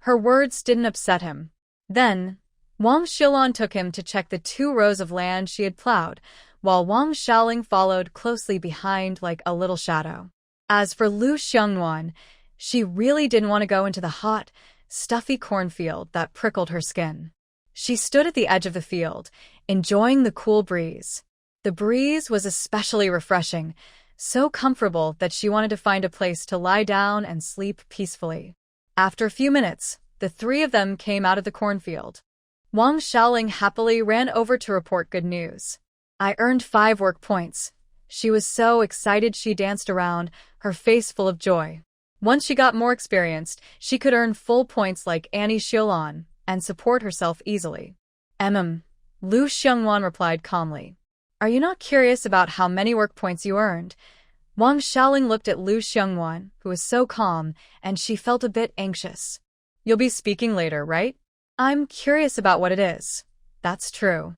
Her words didn't upset him. Then, Wang Xiaolan took him to check the 2 rows of land she had plowed, while Wang Xiaoling followed closely behind like a little shadow. As for Lu Xiangwan, she really didn't want to go into the hot, stuffy cornfield that prickled her skin. She stood at the edge of the field, enjoying the cool breeze. The breeze was especially refreshing, so comfortable that she wanted to find a place to lie down and sleep peacefully. After a few minutes, the 3 of them came out of the cornfield. Wang Xiaoling happily ran over to report good news. "I earned 5 work points." She was so excited she danced around, her face full of joy. Once she got more experienced, she could earn full points like Annie Xiaolan and support herself easily. Lu Xiangwan replied calmly. "Are you not curious about how many work points you earned?" Wang Xiaoling looked at Lu Xiangwan, who was so calm, and she felt a bit anxious. "You'll be speaking later, right?" "I'm curious about what it is." "That's true."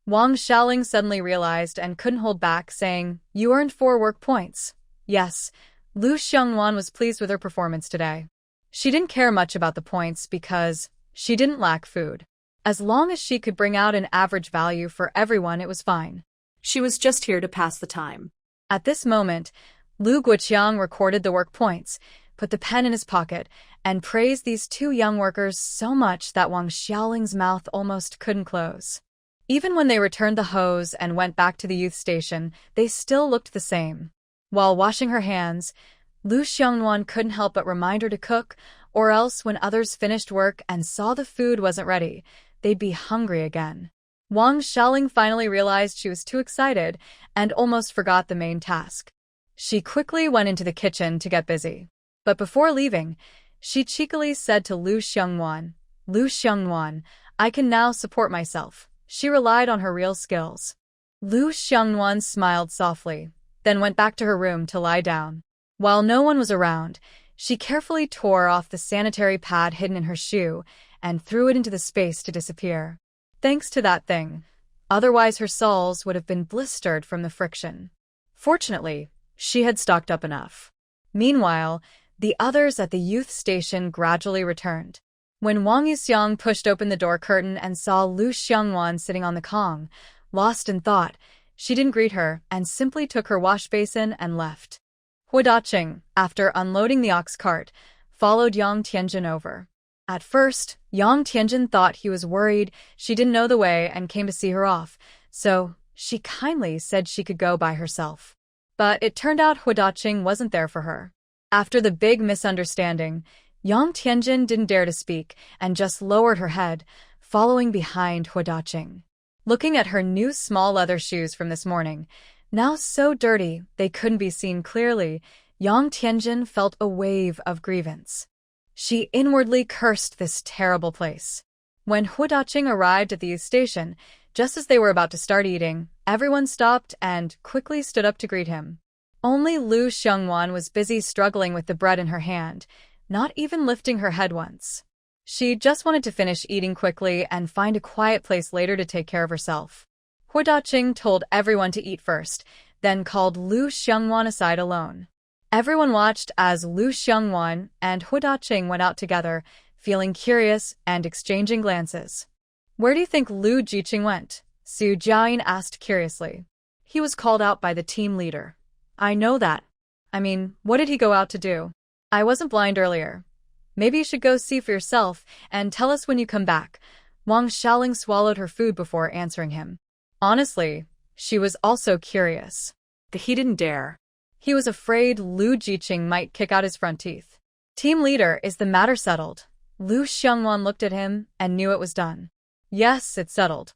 Wang Xiaoling suddenly realized and couldn't hold back, saying, "You earned 4 work points." Yes, Lu Xiangwan was pleased with her performance today. She didn't care much about the points because she didn't lack food. As long as she could bring out an average value for everyone, it was fine. She was just here to pass the time. At this moment, Lu Guoqiang recorded the work points, put the pen in his pocket, and praised these two young workers so much that Wang Xiaoling's mouth almost couldn't close. Even when they returned the hose and went back to the youth station, they still looked the same. While washing her hands, Lu Xiongnuan couldn't help but remind her to cook, or else when others finished work and saw the food wasn't ready, they'd be hungry again. Wang Xiaoling finally realized she was too excited and almost forgot the main task. She quickly went into the kitchen to get busy. But before leaving, she cheekily said to Lu Xiongnuan, I can now support myself. She relied on her real skills. Lu Xiongnuan smiled softly, then went back to her room to lie down. While no one was around, she carefully tore off the sanitary pad hidden in her shoe and threw it into the space to disappear. Thanks to that thing. Otherwise her soles would have been blistered from the friction. Fortunately, she had stocked up enough. Meanwhile, the others at the youth station gradually returned. When Wang Yuxiang pushed open the door curtain and saw Lu Xiongnuan sitting on the Kong, lost in thought, she didn't greet her and simply took her wash basin and left. Hua Daqing, after unloading the ox cart, followed Yang Tianjin over. At first, Yang Tianjin thought he was worried she didn't know the way and came to see her off, so she kindly said she could go by herself. But it turned out Hua Daqing wasn't there for her. After the big misunderstanding, Yang Tianjin didn't dare to speak and just lowered her head, following behind Hua Daqing. Looking at her new small leather shoes from this morning, now so dirty they couldn't be seen clearly, Yang Tianjin felt a wave of grievance. She inwardly cursed this terrible place. When Hua Daqing arrived at the youth station, just as they were about to start eating, everyone stopped and quickly stood up to greet him. Only Lu Xiongnuan was busy struggling with the bread in her hand, not even lifting her head once. She just wanted to finish eating quickly and find a quiet place later to take care of herself. Hua Daqing told everyone to eat first, then called Lu Xiongnuan aside alone. Everyone watched as Lu Xiongnuan and Hua Daqing went out together, feeling curious and exchanging glances. Where do you think Lu Jiqing went? Su Jiayin asked curiously. He was called out by the team leader. I know that. I mean, what did he go out to do? I wasn't blind earlier. Maybe you should go see for yourself and tell us when you come back. Wang Xiaoling swallowed her food before answering him. Honestly, she was also curious. He didn't dare. He was afraid Lu Jiqing might kick out his front teeth. Team leader, is the matter settled? Lu Xiongnuan looked at him and knew it was done. Yes, it's settled.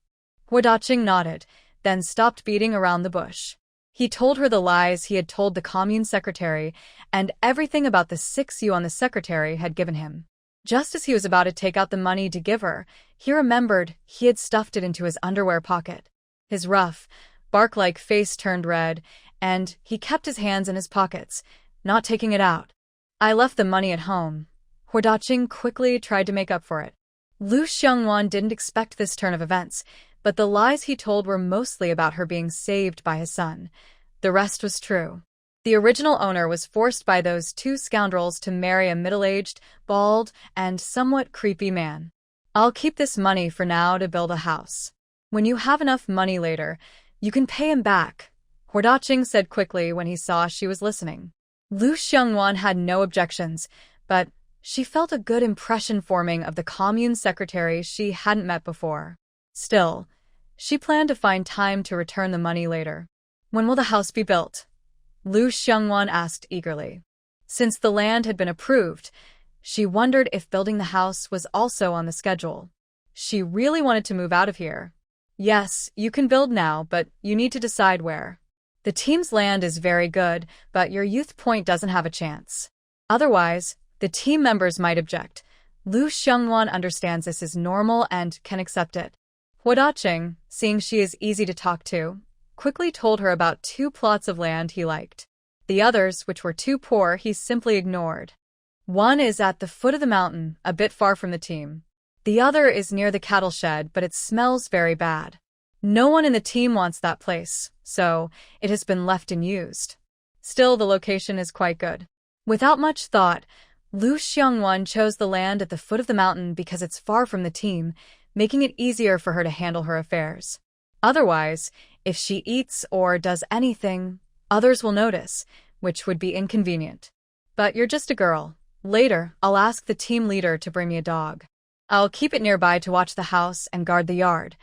Hua Daqing nodded, then stopped beating around the bush. He told her the lies he had told the commune secretary and everything about the 6 yuan the secretary had given him. Just as he was about to take out the money to give her, he remembered he had stuffed it into his underwear pocket. His rough, bark-like face turned red, and he kept his hands in his pockets, not taking it out. I left the money at home. Hua Daqing quickly tried to make up for it. Lu Xiongnuan didn't expect this turn of events, but the lies he told were mostly about her being saved by his son. The rest was true. The original owner was forced by those 2 scoundrels to marry a middle-aged, bald, and somewhat creepy man. I'll keep this money for now to build a house. When you have enough money later, you can pay him back, Hua Daqing said quickly when he saw she was listening. Lu Xiongnuan had no objections, but she felt a good impression forming of the commune secretary she hadn't met before. Still, she planned to find time to return the money later. When will the house be built? Lu Xiongnuan asked eagerly. Since the land had been approved, she wondered if building the house was also on the schedule. She really wanted to move out of here. Yes, you can build now, but you need to decide where. The team's land is very good, but your youth point doesn't have a chance. Otherwise, the team members might object. Lu Xiongnuan understands this is normal and can accept it. Hua Daqing, seeing she is easy to talk to, quickly told her about 2 plots of land he liked. The others, which were too poor, he simply ignored. One is at the foot of the mountain, a bit far from the team. The other is near the cattle shed, but it smells very bad. No one in the team wants that place, so it has been left unused. Still, the location is quite good. Without much thought, Lu Xiongnuan chose the land at the foot of the mountain because it's far from the team, making it easier for her to handle her affairs. Otherwise, if she eats or does anything, Others will notice, which would be inconvenient. But you're just a girl. Later, I'll ask the team leader to bring me a dog. I'll keep it nearby to watch the house and guard the yard.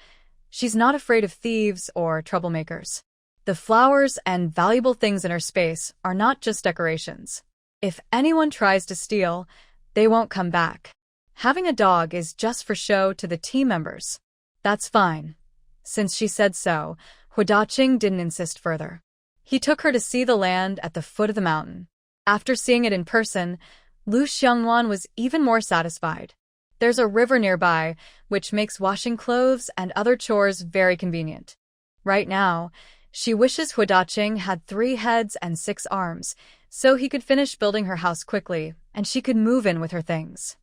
She's not afraid of thieves or troublemakers. The flowers and valuable things in her space are not just decorations. If anyone tries to steal, they won't come back. Having a dog is just for show to the team members. That's fine. Since she said so, Huadaqing didn't insist further. He took her to see the land at the foot of the mountain. After seeing it in person, Lu Xiangwan was even more satisfied. There's a river nearby, which makes washing clothes and other chores very convenient. Right now, she wishes Huadaqing had 3 heads and 6 arms, so he could finish building her house quickly, and she could move in with her things.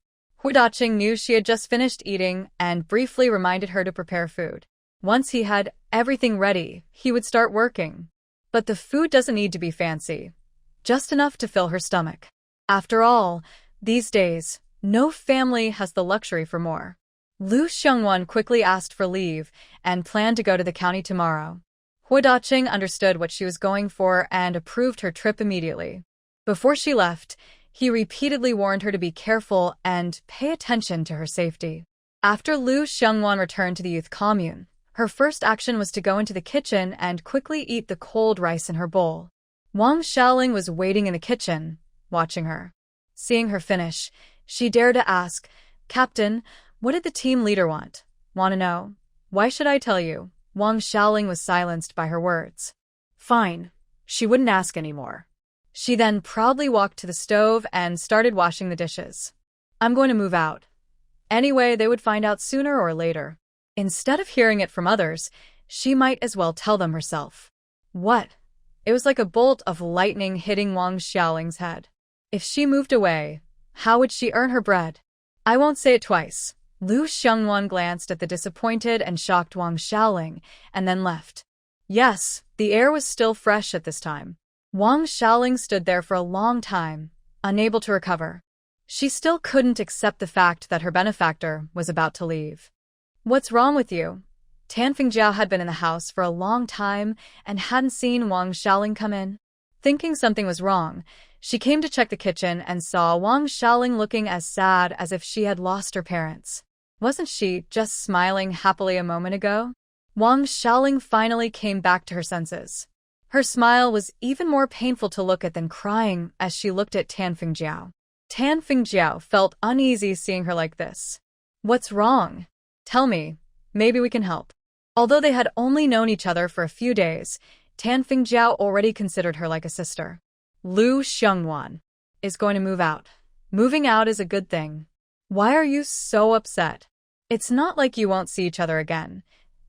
Huadaqing knew she had just finished eating and briefly reminded her to prepare food. Once he had everything ready, he would start working. But the food doesn't need to be fancy, just enough to fill her stomach. After all, these days, no family has the luxury for more. Lu Xiangwan quickly asked for leave and planned to go to the county tomorrow. Huadaqing understood what she was going for and approved her trip immediately. Before she left, he repeatedly warned her to be careful and pay attention to her safety. After Lu Xiangwan returned to the youth commune, her first action was to go into the kitchen and quickly eat the cold rice in her bowl. Wang Xiaoling was waiting in the kitchen, watching her. Seeing her finish, she dared to ask, "Captain, what did the team leader want? Want to know? Why should I tell you?" Wang Xiaoling was silenced by her words. Fine. She wouldn't ask anymore. She then proudly walked to the stove and started washing the dishes. "I'm going to move out. Anyway, they would find out sooner or later." Instead of hearing it from others, she might as well tell them herself. What? It was like a bolt of lightning hitting Wang Xiaoling's head. If she moved away, how would she earn her bread? "I won't say it twice." Lu Xiangwan glanced at the disappointed and shocked Wang Xiaoling, and then left. Yes, the air was still fresh at this time. Wang Xiaoling stood there for a long time, unable to recover. She still couldn't accept the fact that her benefactor was about to leave. "What's wrong with you?" Tan Fingjiao had been in the house for a long time and hadn't seen Wang Xiaoling come in. Thinking something was wrong, she came to check the kitchen and saw Wang Xiaoling looking as sad as if she had lost her parents. Wasn't she just smiling happily a moment ago? Wang Xiaoling finally came back to her senses. Her smile was even more painful to look at than crying as she looked at Tan Fingjiao. Tan Fingjiao felt uneasy seeing her like this. "What's wrong? Tell me, maybe we can help." Although they had only known each other for a few days, Tan Fingjiao already considered her like a sister. "Lu Xiangwan is going to move out. Moving out is a good thing. Why are you so upset? It's not like you won't see each other again."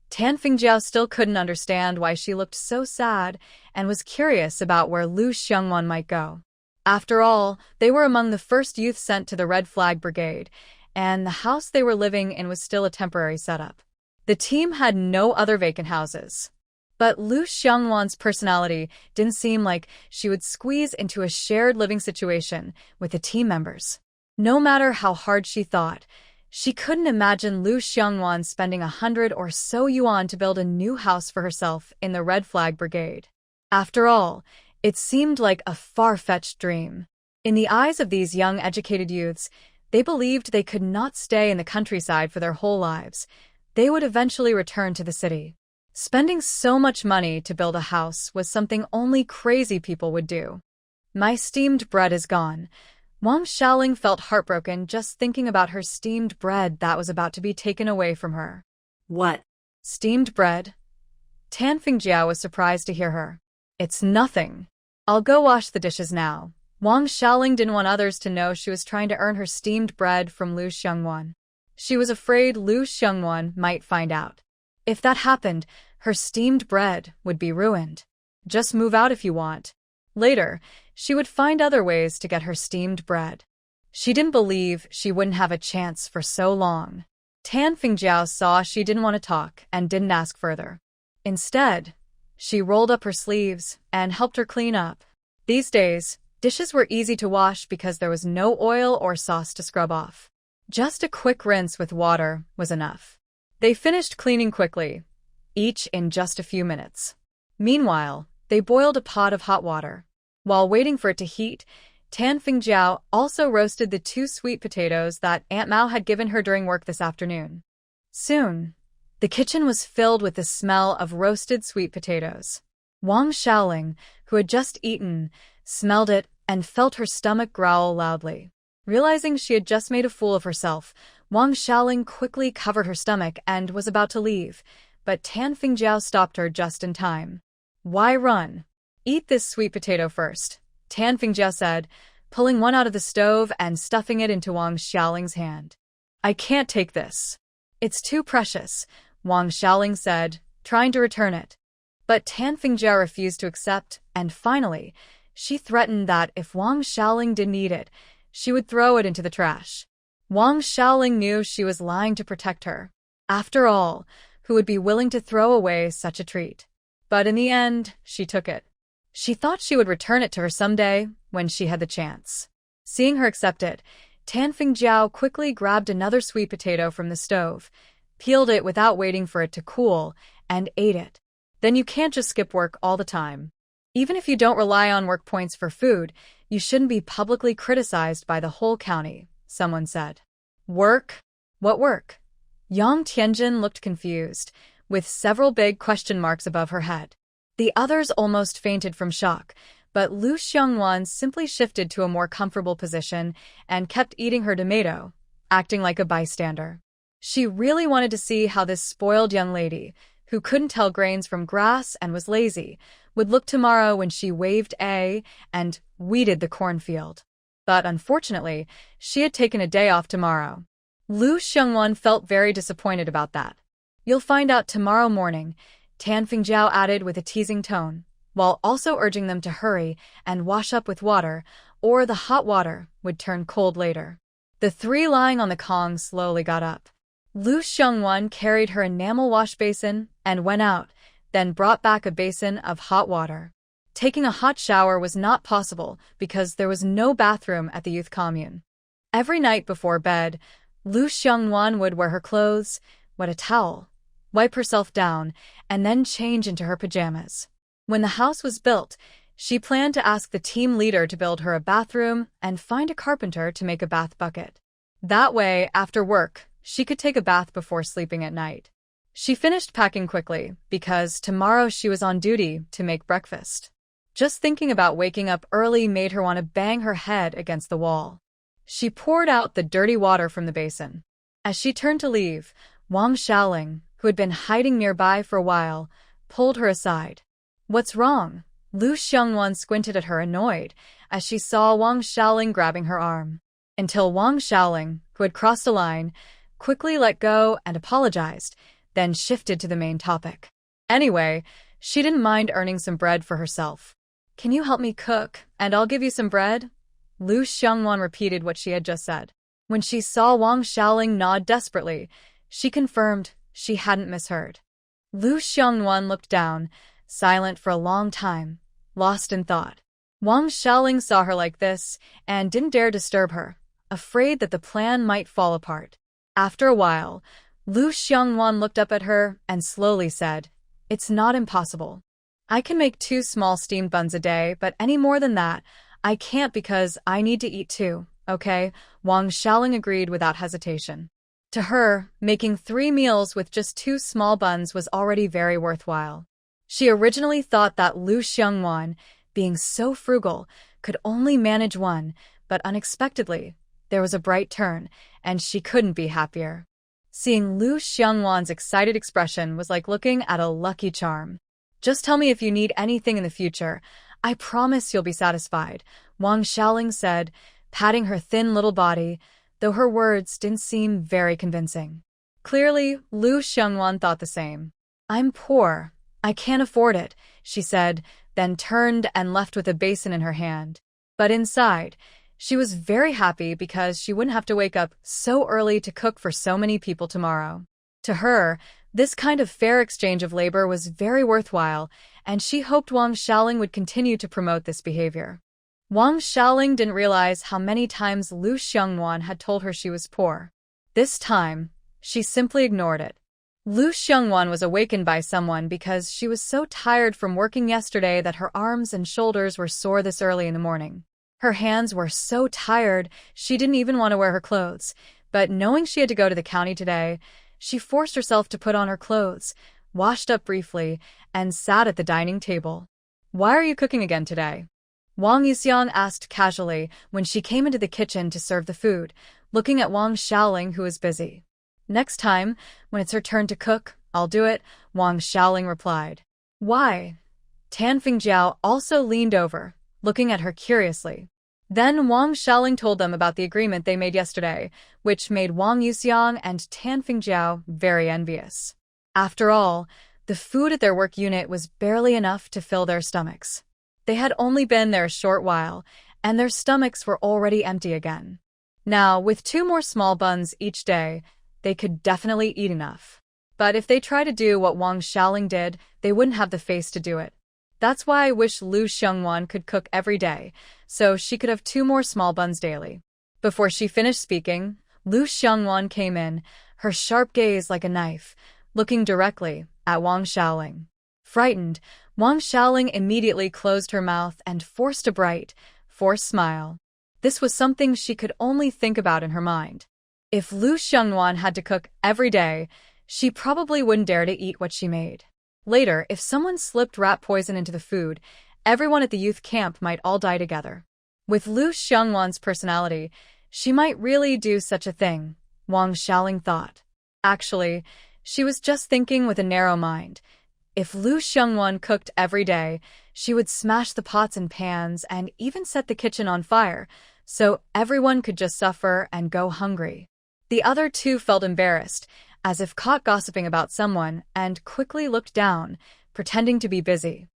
Tan Fingjiao still couldn't understand why she looked so sad and was curious about where Lu Xiangwan might go. After all, they were among the first youth sent to the Red Flag Brigade, and the house they were living in was still a temporary setup. The team had no other vacant houses. But Lu Xiangwan's personality didn't seem like she would squeeze into a shared living situation with the team members. No matter how hard she thought, she couldn't imagine Lu Xiangwan spending 100 or so yuan to build a new house for herself in the Red Flag Brigade. After all, it seemed like a far-fetched dream. In the eyes of these young educated youths, they believed they could not stay in the countryside for their whole lives. They would eventually return to the city. Spending so much money to build a house was something only crazy people would do. "My steamed bread is gone." Wang Xiaoling felt heartbroken just thinking about her steamed bread that was about to be taken away from her. "What? Steamed bread?" Tan Fingjiao was surprised to hear her. "It's nothing. I'll go wash the dishes now." Wang Xiaoling didn't want others to know she was trying to earn her steamed bread from Lu Xiangwan. She was afraid Lu Xiangwan might find out. If that happened, her steamed bread would be ruined. "Just move out if you want. Later, she would find other ways to get her steamed bread." She didn't believe she wouldn't have a chance for so long. Tan Fingjiao saw she didn't want to talk and didn't ask further. Instead, she rolled up her sleeves and helped her clean up. These days, dishes were easy to wash because there was no oil or sauce to scrub off. Just a quick rinse with water was enough. They finished cleaning quickly, each in just a few minutes. Meanwhile, They boiled a pot of hot water. While waiting for it to heat, Tan Fingjiao also roasted the 2 sweet potatoes that Aunt Mao had given her during work this afternoon. Soon, the kitchen was filled with the smell of roasted sweet potatoes. Wang Xiaoling, who had just eaten, smelled it and felt her stomach growl loudly. Realizing she had just made a fool of herself, Wang Xiaoling quickly covered her stomach and was about to leave, but Tan Fingjiao stopped her just in time. "Why run? Eat this sweet potato first," Tan Fingjiao said, pulling one out of the stove and stuffing it into Wang Xiaoling's hand. "I can't take this. It's too precious," Wang Xiaoling said, trying to return it. But Tan Fingjiao refused to accept, and finally, she threatened that if Wang Xiaoling didn't eat it, she would throw it into the trash. Wang Xiaoling knew she was lying to protect her. After all, who would be willing to throw away such a treat? But in the end, she took it. She thought she would return it to her someday, when she had the chance. Seeing her accept it, Tan Fingjiao quickly grabbed another sweet potato from the stove, peeled it without waiting for it to cool, and ate it. Then you can't just skip work all the time. Even if you don't rely on work points for food, you shouldn't be publicly criticized by the whole county, someone said. Work? What work? Yang Tianjin looked confused, with several big question marks above her head. The others almost fainted from shock, but Lu Xiongwan simply shifted to a more comfortable position and kept eating her tomato, acting like a bystander. She really wanted to see how this spoiled young lady, who couldn't tell grains from grass and was lazy, would look tomorrow when she waved a and weeded the cornfield. But unfortunately, she had taken a day off tomorrow. Lu Xiongwan felt very disappointed about that. "You'll find out tomorrow morning," Tan Fingjiao added with a teasing tone, while also urging them to hurry and wash up with water, or the hot water would turn cold later. The 3 lying on the Kong slowly got up. Lu Xiongwan carried her enamel wash basin and went out, then brought back a basin of hot water. Taking a hot shower was not possible because there was no bathroom at the youth commune. Every night before bed, Lu Xiongwan would wear her clothes, wet a towel, wipe herself down, and then change into her pajamas. When the house was built, she planned to ask the team leader to build her a bathroom and find a carpenter to make a bath bucket. That way, after work, she could take a bath before sleeping at night. She finished packing quickly because tomorrow she was on duty to make breakfast. Just thinking about waking up early made her want to bang her head against the wall. She poured out the dirty water from the basin. As she turned to leave, Wang Xiaoling, who had been hiding nearby for a while, pulled her aside. "What's wrong?" Lu Xiongwan squinted at her, annoyed, as she saw Wang Xiaoling grabbing her arm. Until Wang Xiaoling, who had crossed a line, quickly let go and apologized, then shifted to the main topic. Anyway, she didn't mind earning some bread for herself. "Can you help me cook, and I'll give you some bread?" Lu Xiongwan repeated what she had just said. When she saw Wang Xiaoling nod desperately, she confirmed she hadn't misheard. Lu Xiongwan looked down, silent for a long time, lost in thought. Wang Xiaoling saw her like this and didn't dare disturb her, afraid that the plan might fall apart. After a while, Lu Xiongwan looked up at her and slowly said, "It's not impossible. I can make 2 small steamed buns a day, but any more than that, I can't because I need to eat too, okay?" Wang Xiaoling agreed without hesitation. To her, making 3 meals with just 2 small buns was already very worthwhile. She originally thought that Lu Xiongwan, being so frugal, could only manage 1, but unexpectedly, there was a bright turn, and she couldn't be happier. Seeing Lu Xiongwan's excited expression was like looking at a lucky charm. "Just tell me if you need anything in the future. I promise you'll be satisfied," Wang Xiaoling said, patting her thin little body, though her words didn't seem very convincing. Clearly, Lu Xiongwan thought the same. "I'm poor. I can't afford it," she said, then turned and left with a basin in her hand. But inside, she was very happy because she wouldn't have to wake up so early to cook for so many people tomorrow. To her, this kind of fair exchange of labor was very worthwhile, and she hoped Wang Xiaoling would continue to promote this behavior. Wang Xiaoling didn't realize how many times Lu Xiongwan had told her she was poor. This time, she simply ignored it. Lu Xiongwan was awakened by someone because she was so tired from working yesterday that her arms and shoulders were sore this early in the morning. Her hands were so tired she didn't even want to wear her clothes, but knowing she had to go to the county today, she forced herself to put on her clothes, washed up briefly, and sat at the dining table. "Why are you cooking again today?" Wang Yuxiang asked casually when she came into the kitchen to serve the food, looking at Wang Xiaoling, who was busy. "Next time, when it's her turn to cook, I'll do it," Wang Xiaoling replied. "Why?" Tan Fingjiao also leaned over, looking at her curiously. Then Wang Xiaoling told them about the agreement they made yesterday, which made Wang Yuxiang and Tan Fingjiao very envious. After all, the food at their work unit was barely enough to fill their stomachs. They had only been there a short while, and their stomachs were already empty again. Now, with 2 more small buns each day, they could definitely eat enough. But if they tried to do what Wang Xiaoling did, they wouldn't have the face to do it. That's why I wish Lu Xiongwan could cook every day, so she could have 2 more small buns daily. Before she finished speaking, Lu Xiongwan came in, her sharp gaze like a knife, looking directly at Wang Xiaoling. Frightened, Wang Xiaoling immediately closed her mouth and forced a bright, forced smile. This was something she could only think about in her mind. If Lu Xiongwan had to cook every day, she probably wouldn't dare to eat what she made. Later, if someone slipped rat poison into the food, everyone at the youth camp might all die together. With Lu Xiongwan's personality, she might really do such a thing, Wang Xiaoling thought. Actually, she was just thinking with a narrow mind. If Lu Xiongwan cooked every day, she would smash the pots and pans and even set the kitchen on fire, so everyone could just suffer and go hungry. The other 2 felt embarrassed, as if caught gossiping about someone, and quickly looked down, pretending to be busy.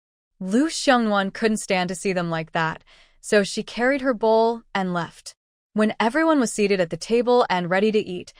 Lu Xiongwan couldn't stand to see them like that, so she carried her bowl and left. When everyone was seated at the table and ready to eat,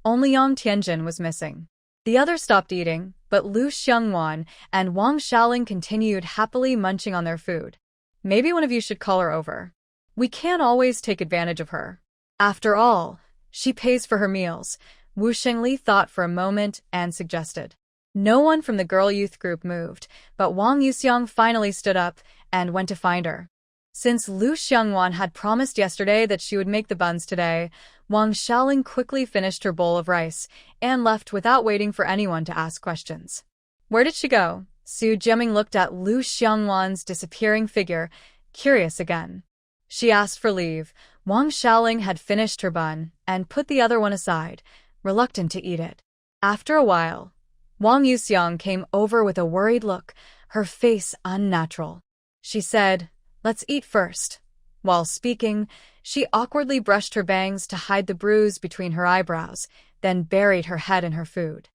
only Yang Tianjin was missing. The others stopped eating, but Lu Xiongwan and Wang Xiaoling continued happily munching on their food. "Maybe one of you should call her over. We can't always take advantage of her. After all, she pays for her meals," Wu Shengli thought for a moment and suggested. No one from the girl youth group moved, but Wang Yuxiang finally stood up and went to find her. Since Lu Xiongwan had promised yesterday that she would make the buns today, Wang Xiaoling quickly finished her bowl of rice and left without waiting for anyone to ask questions. "Where did she go?" Su Jiaming looked at Lu Xiongwan's disappearing figure, curious again. She asked for leave. Wang Xiaoling had finished her bun and put the other one aside, reluctant to eat it. After a while, Wang Yuxiang came over with a worried look, her face unnatural. She said, "Let's eat first." While speaking, she awkwardly brushed her bangs to hide the bruise between her eyebrows, then buried her head in her food.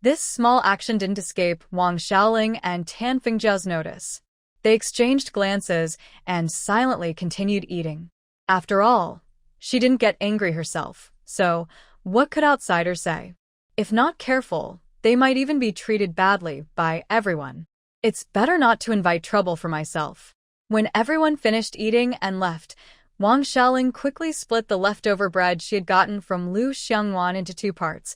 This small action didn't escape Wang Xiaoling and Tan Fingjiao's notice. They exchanged glances and silently continued eating. After all, she didn't get angry herself, so what could outsiders say? If not careful, they might even be treated badly by everyone. It's better not to invite trouble for myself. When everyone finished eating and left, Wang Xiaoling quickly split the leftover bread she had gotten from Lu Xiongwan into 2 parts,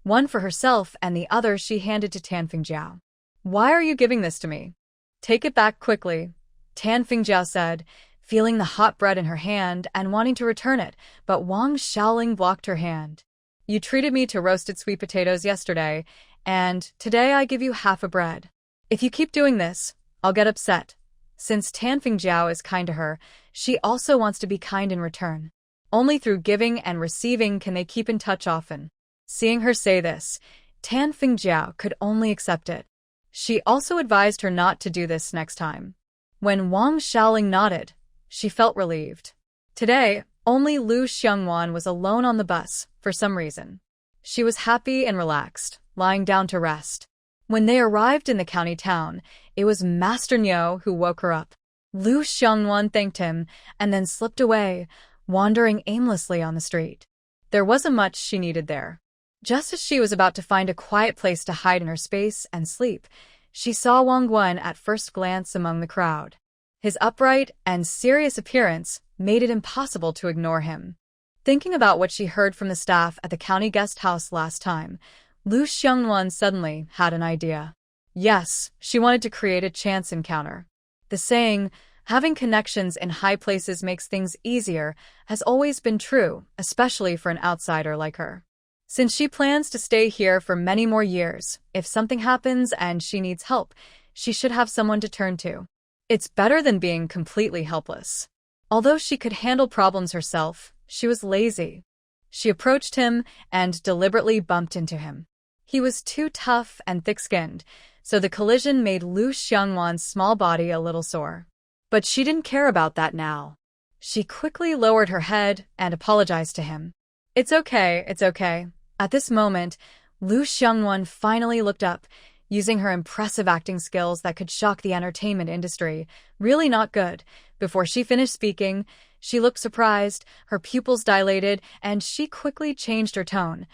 one for herself and the other she handed to Tan Fingjiao. "Why are you giving this to me? Take it back quickly," Tan Fingjiao said, feeling the hot bread in her hand and wanting to return it, but Wang Xiaoling blocked her hand. "You treated me to roasted sweet potatoes yesterday, and today I give you half a bread. If you keep doing this, I'll get upset." Since Tan Fingjiao is kind to her, she also wants to be kind in return. Only through giving and receiving can they keep in touch often. Seeing her say this, Tan Fingjiao could only accept it. She also advised her not to do this next time. When Wang Xiaoling nodded, she felt relieved. Today, only Lu Xiongwan was alone on the bus, for some reason. She was happy and relaxed, lying down to rest. When they arrived in the county town, it was Master Niu who woke her up. Lu Xiongwan thanked him and then slipped away, wandering aimlessly on the street. There wasn't much she needed there. Just as she was about to find a quiet place to hide in her space and sleep, she saw Wang Guan at first glance among the crowd. His upright and serious appearance made it impossible to ignore him. Thinking about what she heard from the staff at the county guest house last time, Lu Xiongwan suddenly had an idea. Yes, she wanted to create a chance encounter. The saying, having connections in high places makes things easier, has always been true, especially for an outsider like her. Since she plans to stay here for many more years, if something happens and she needs help, she should have someone to turn to. It's better than being completely helpless. Although she could handle problems herself, she was lazy. She approached him and deliberately bumped into him. He was too tough and thick-skinned, so the collision made Lu Xiongwan's small body a little sore. But she didn't care about that now. She quickly lowered her head and apologized to him. It's okay, it's okay. At this moment, Lu Xiongwan finally looked up, using her impressive acting skills that could shock the entertainment industry. Really not good. Before she finished speaking, she looked surprised, her pupils dilated, and she quickly changed her tone.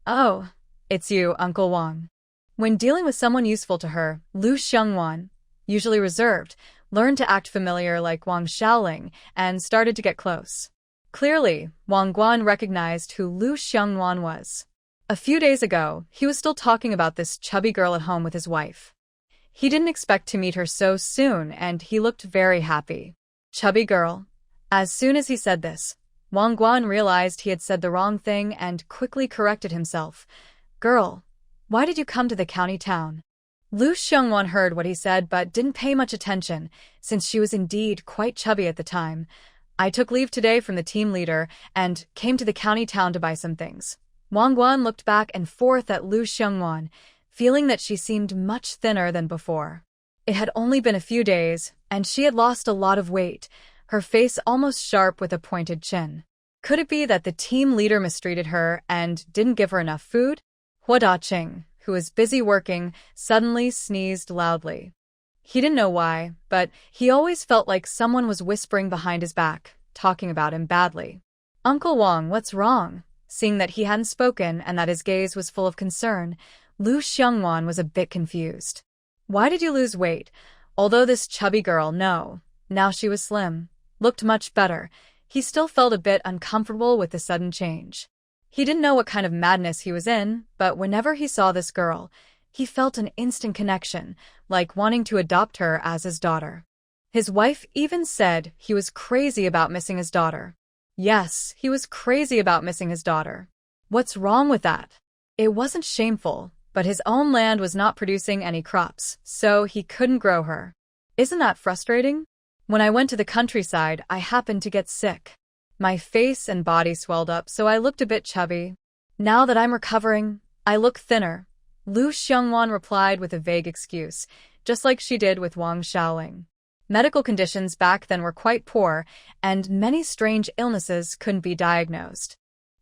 Oh, it's you, Uncle Wang. When dealing with someone useful to her, Lu Xiongwan, usually reserved, learned to act familiar like Wang Xiaoling and started to get close. Clearly, Wang Guan recognized who Lu Xiongwan was. A few days ago, he was still talking about this chubby girl at home with his wife. He didn't expect to meet her so soon, and he looked very happy. Chubby girl. As soon as he said this, Wang Guan realized he had said the wrong thing and quickly corrected himself. Girl, why did you come to the county town? Lu Xiongwan heard what he said but didn't pay much attention, since she was indeed quite chubby at the time. I took leave today from the team leader and came to the county town to buy some things. Wang Guan looked back and forth at Lu Xiongwan, feeling that she seemed much thinner than before. It had only been a few days, and she had lost a lot of weight, her face almost sharp with a pointed chin. Could it be that the team leader mistreated her and didn't give her enough food? Hua Daqing, who was busy working, suddenly sneezed loudly. He didn't know why, but he always felt like someone was whispering behind his back, talking about him badly. Uncle Wang, what's wrong? Seeing that he hadn't spoken and that his gaze was full of concern, Lu Xiongwan was a bit confused. Why did you lose weight? Although this chubby girl, now she was slim, looked much better, he still felt a bit uncomfortable with the sudden change. He didn't know what kind of madness he was in, but whenever he saw this girl, he felt an instant connection, like wanting to adopt her as his daughter. His wife even said he was crazy about missing his daughter. Yes, he was crazy about missing his daughter. What's wrong with that? It wasn't shameful, but his own land was not producing any crops, so he couldn't grow her. Isn't that frustrating? When I went to the countryside, I happened to get sick. My face and body swelled up, so I looked a bit chubby. Now that I'm recovering, I look thinner. Lu Xiongwan replied with a vague excuse, just like she did with Wang Xiaoling. Medical conditions back then were quite poor, and many strange illnesses couldn't be diagnosed.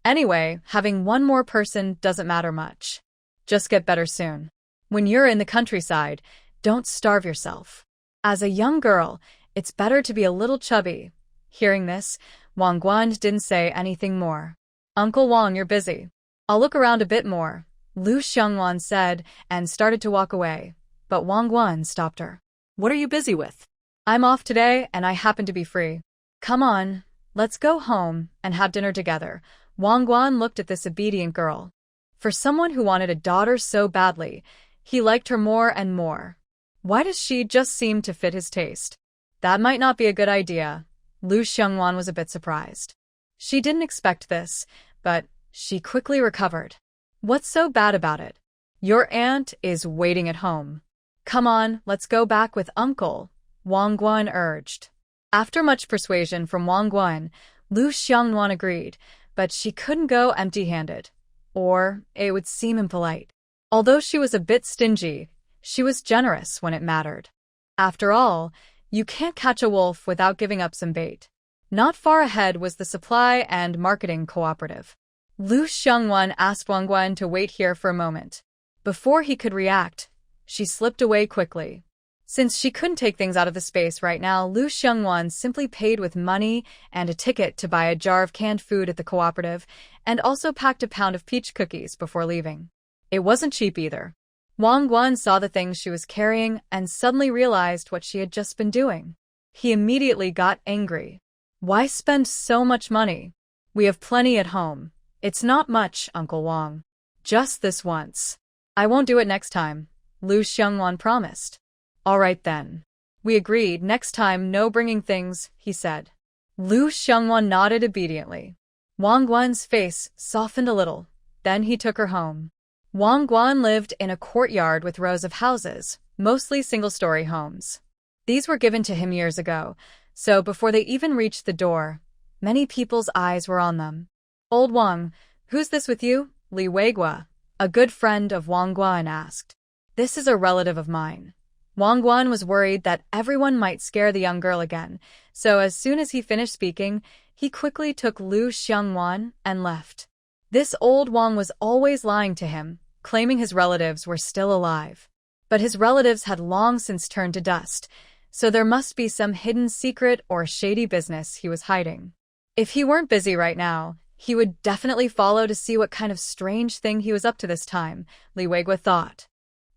Anyway, having one more person doesn't matter much. Just get better soon. When you're in the countryside, don't starve yourself. As a young girl, it's better to be a little chubby. Hearing this, Wang Guan didn't say anything more. Uncle Wang, you're busy. I'll look around a bit more, Lu Xiongwan said and started to walk away, but Wang Guan stopped her. What are you busy with? I'm off today and I happen to be free. Come on, let's go home and have dinner together. Wang Guan looked at this obedient girl. For someone who wanted a daughter so badly, he liked her more and more. Why does she just seem to fit his taste? That might not be a good idea. Lu Xiongwan was a bit surprised. She didn't expect this, but she quickly recovered. What's so bad about it? Your aunt is waiting at home. Come on, let's go back with Uncle, Wang Guan urged. After much persuasion from Wang Guan, Lu Xiongwan agreed, but she couldn't go empty-handed, or it would seem impolite. Although she was a bit stingy, she was generous when it mattered. After all, you can't catch a wolf without giving up some bait. Not far ahead was the supply and marketing cooperative. Lu Xiongwan asked Wang Guan to wait here for a moment. Before he could react, she slipped away quickly. Since she couldn't take things out of the space right now, Lu Xiongwan simply paid with money and a ticket to buy a jar of canned food at the cooperative, and also packed a pound of peach cookies before leaving. It wasn't cheap either. Wang Guan saw the things she was carrying and suddenly realized what she had just been doing. He immediately got angry. Why spend so much money? We have plenty at home. It's not much, Uncle Wang. Just this once. I won't do it next time, Lu Xiongwan promised. All right then. We agreed next time no bringing things, he said. Lu Xiongwan nodded obediently. Wang Guan's face softened a little. Then he took her home. Wang Guan lived in a courtyard with rows of houses, mostly single-story homes. These were given to him years ago, so before they even reached the door, many people's eyes were on them. Old Wang, who's this with you? Li Weigua, a good friend of Wang Guan, asked. This is a relative of mine. Wang Guan was worried that everyone might scare the young girl again, so as soon as he finished speaking, he quickly took Lu Xiongwan and left. This old Wang was always lying to him, claiming his relatives were still alive. But his relatives had long since turned to dust, so there must be some hidden secret or shady business he was hiding. If he weren't busy right now, he would definitely follow to see what kind of strange thing he was up to this time, Li Weigua thought.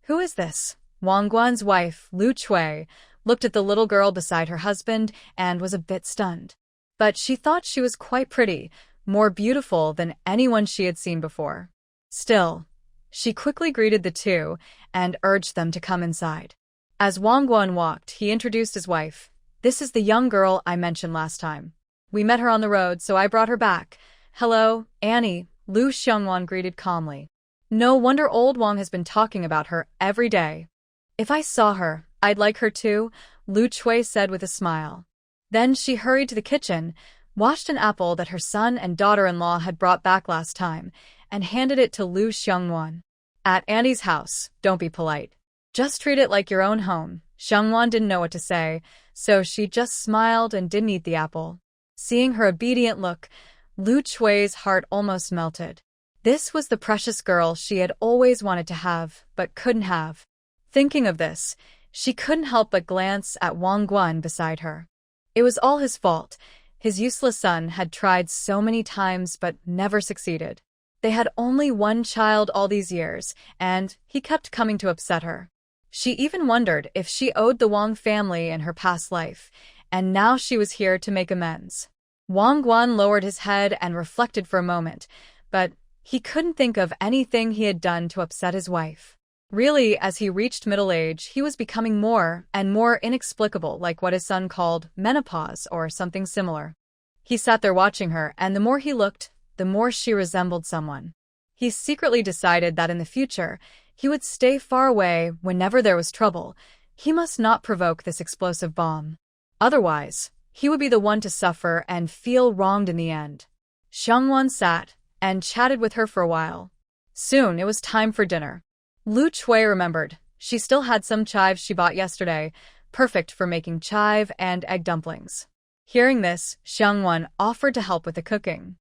Who is this? Wang Guan's wife, Lu Chui, looked at the little girl beside her husband and was a bit stunned. But she thought she was quite pretty, more beautiful than anyone she had seen before. Still, she quickly greeted the two and urged them to come inside. As Wang Guan walked, he introduced his wife. This is the young girl I mentioned last time. We met her on the road, so I brought her back. Hello, Annie, Lu Xiongwan greeted calmly. No wonder old Wang has been talking about her every day. If I saw her, I'd like her too, Lu Chui said with a smile. Then she hurried to the kitchen, washed an apple that her son and daughter-in-law had brought back last time, and handed it to Lu Xiongwan. At Annie's house, don't be polite. Just treat it like your own home. Xiongwan didn't know what to say, so she just smiled and didn't eat the apple. Seeing her obedient look, Lu Chui's heart almost melted. This was the precious girl she had always wanted to have, but couldn't have. Thinking of this, she couldn't help but glance at Wang Guan beside her. It was all his fault. His useless son had tried so many times but never succeeded. They had only one child all these years, and he kept coming to upset her. She even wondered if she owed the Wang family in her past life, and now she was here to make amends. Wang Guan lowered his head and reflected for a moment, but he couldn't think of anything he had done to upset his wife. Really, as he reached middle age, he was becoming more and more inexplicable, like what his son called menopause or something similar. He sat there watching her, and the more he looked, the more she resembled someone. He secretly decided that in the future, he would stay far away whenever there was trouble. He must not provoke this explosive bomb. Otherwise, he would be the one to suffer and feel wronged in the end. Xiongwan sat and chatted with her for a while. Soon it was time for dinner. Lu Chui remembered. She still had some chives she bought yesterday, perfect for making chive and egg dumplings. Hearing this, Xiongwan offered to help with the cooking.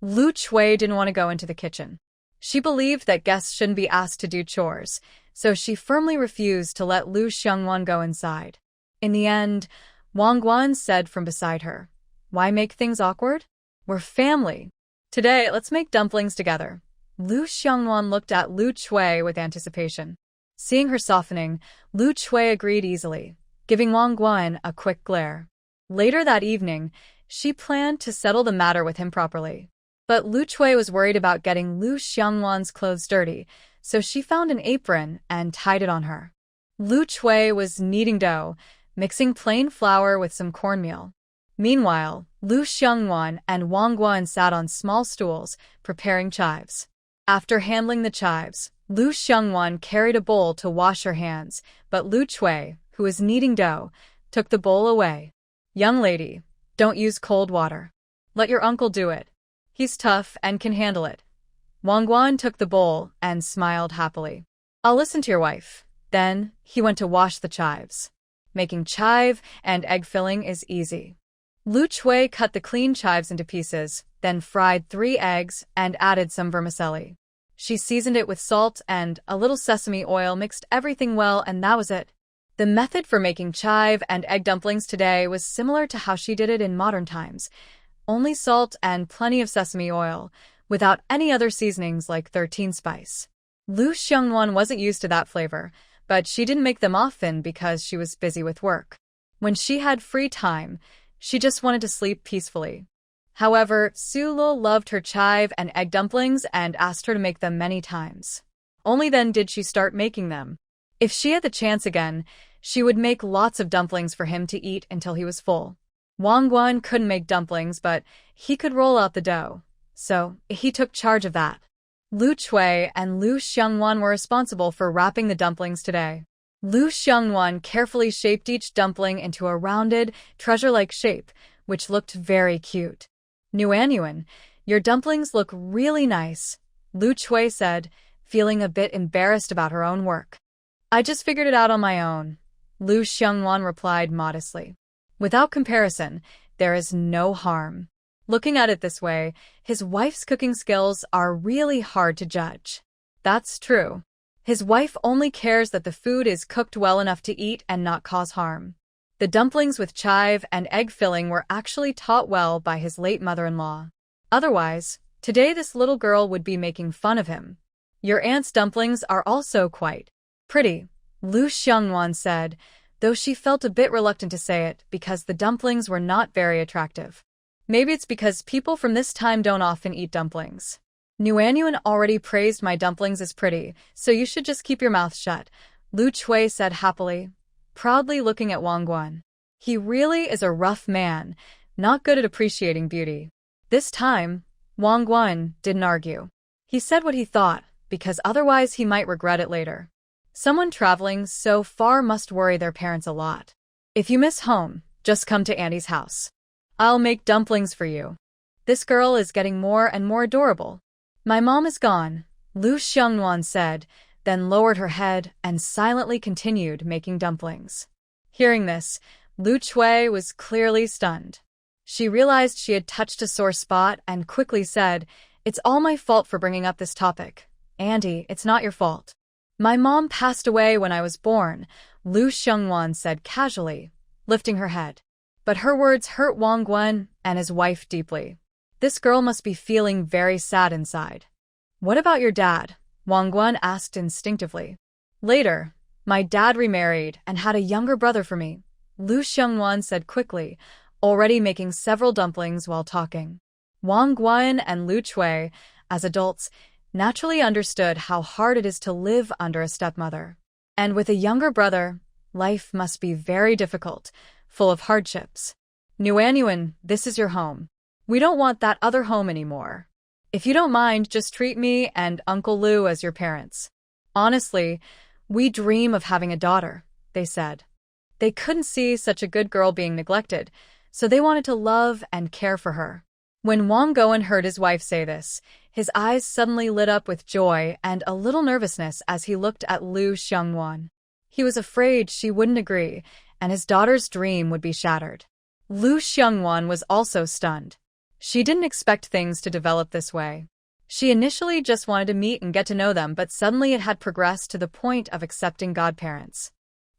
Lu Chui didn't want to go into the kitchen. She believed that guests shouldn't be asked to do chores, so she firmly refused to let Lu Xiongwan go inside. In the end, Wang Guan said from beside her, "Why make things awkward? We're family. Today, let's make dumplings together." Lu Xiongwan looked at Lu Chui with anticipation. Seeing her softening, Lu Chui agreed easily, giving Wang Guan a quick glare. Later that evening, she planned to settle the matter with him properly. But Lu Chui was worried about getting Lu Xiongwan's clothes dirty, so she found an apron and tied it on her. Lu Chui was kneading dough, mixing plain flour with some cornmeal. Meanwhile, Lu Xiongwan and Wang Guan sat on small stools, preparing chives. After handling the chives, Lu Xiongwan carried a bowl to wash her hands, but Lu Chui, who was kneading dough, took the bowl away. "Young lady, don't use cold water. Let your uncle do it. He's tough and can handle it." Wang Guan took the bowl and smiled happily. "I'll listen to your wife." Then he went to wash the chives. Making chive and egg filling is easy. Lu Chui cut the clean chives into pieces, then fried 3 eggs and added some vermicelli. She seasoned it with salt and a little sesame oil, mixed everything well, and that was it. The method for making chive and egg dumplings today was similar to how she did it in modern times. Only salt and plenty of sesame oil, without any other seasonings like 13 spice. Lu Xiongwan wasn't used to that flavor, but she didn't make them often because she was busy with work. When she had free time, she just wanted to sleep peacefully. However, Sulul loved her chive and egg dumplings and asked her to make them many times. Only then did she start making them. If she had the chance again, she would make lots of dumplings for him to eat until he was full. Wang Guan couldn't make dumplings, but he could roll out the dough. So, he took charge of that. Lu Chui and Lu Xiangwan were responsible for wrapping the dumplings today. Lu Xiangwan carefully shaped each dumpling into a rounded, treasure-like shape, which looked very cute. Nuanyuan, your dumplings look really nice, Lu Chui said, feeling a bit embarrassed about her own work. I just figured it out on my own, Lu Xiangwan replied modestly. Without comparison, there is no harm. Looking at it this way, his wife's cooking skills are really hard to judge. That's true. His wife only cares that the food is cooked well enough to eat and not cause harm. The dumplings with chive and egg filling were actually taught well by his late mother-in-law. Otherwise, today this little girl would be making fun of him. Your aunt's dumplings are also quite pretty, Lu Xiangwan said, though she felt a bit reluctant to say it because the dumplings were not very attractive. Maybe it's because people from this time don't often eat dumplings. Nuanyuan already praised my dumplings as pretty, so you should just keep your mouth shut, Lu Chui said happily, proudly looking at Wang Guan. He really is a rough man, not good at appreciating beauty. This time, Wang Guan didn't argue. He said what he thought, because otherwise he might regret it later. Someone traveling so far must worry their parents a lot. If you miss home, just come to Auntie's house. I'll make dumplings for you. This girl is getting more and more adorable. My mom is gone, Lu Xiangwan said, then lowered her head and silently continued making dumplings. Hearing this, Lu Chui was clearly stunned. She realized she had touched a sore spot and quickly said, It's all my fault for bringing up this topic. Auntie, it's not your fault. My mom passed away when I was born, Lu Xiangwan said casually, lifting her head. But her words hurt Wang Guan and his wife deeply. This girl must be feeling very sad inside. What about your dad? Wang Guan asked instinctively. Later, my dad remarried and had a younger brother for me, Lu Xiangwan said quickly, already making several dumplings while talking. Wang Guan and Lu Chui, as adults, naturally understood how hard it is to live under a stepmother. And with a younger brother, life must be very difficult, full of hardships. Nuanyuan, this is your home. We don't want that other home anymore. If you don't mind, just treat me and Uncle Lu as your parents. Honestly, we dream of having a daughter, they said. They couldn't see such a good girl being neglected, so they wanted to love and care for her. When Wang Guan heard his wife say this, his eyes suddenly lit up with joy and a little nervousness as he looked at Lu Xiangwan. He was afraid she wouldn't agree, and his daughter's dream would be shattered. Lu Xiangwan was also stunned. She didn't expect things to develop this way. She initially just wanted to meet and get to know them, but suddenly it had progressed to the point of accepting godparents.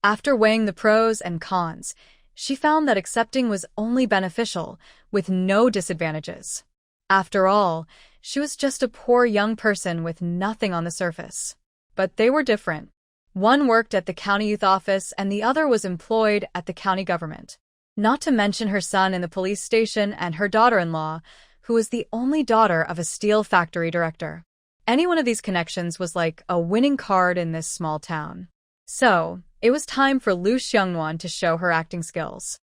After weighing the pros and cons, she found that accepting was only beneficial, with no disadvantages. After all, she was just a poor young person with nothing on the surface. But they were different. One worked at the county youth office and the other was employed at the county government. Not to mention her son in the police station and her daughter-in-law, who was the only daughter of a steel factory director. Any one of these connections was like a winning card in this small town. So, it was time for Lu Xiangwan to show her acting skills.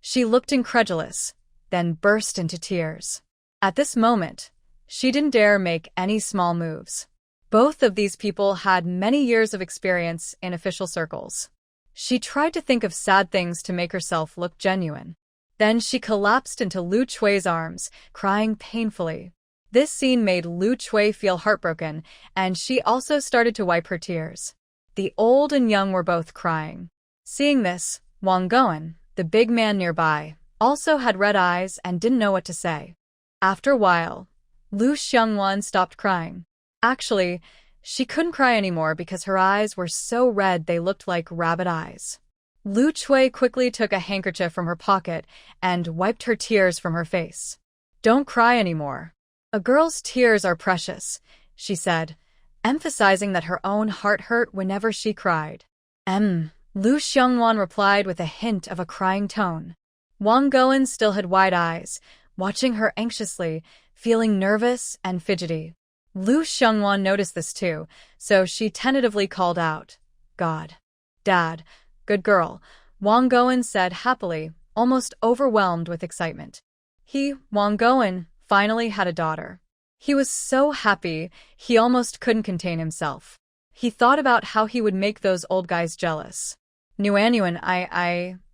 She looked incredulous, then burst into tears. At this moment, she didn't dare make any small moves. Both of these people had many years of experience in official circles. She tried to think of sad things to make herself look genuine. Then she collapsed into Lu Chui's arms, crying painfully. This scene made Lu Chui feel heartbroken, and she also started to wipe her tears. The old and young were both crying. Seeing this, Wang Guan, the big man nearby, also had red eyes and didn't know what to say. After a while, Lu Xiangwan stopped crying. Actually, she couldn't cry anymore because her eyes were so red they looked like rabbit eyes. Lu Chui quickly took a handkerchief from her pocket and wiped her tears from her face. Don't cry anymore. A girl's tears are precious, she said, emphasizing that her own heart hurt whenever she cried. Lu Xiangwan replied with a hint of a crying tone. Wang Guan still had wide eyes, watching her anxiously, feeling nervous and fidgety. Lu Xiongwan noticed this too, so she tentatively called out, "God. Dad. Good girl," Wang Goen said happily, almost overwhelmed with excitement. He, Wang Goen, finally had a daughter. He was so happy, he almost couldn't contain himself. He thought about how he would make those old guys jealous. Nuanyuan,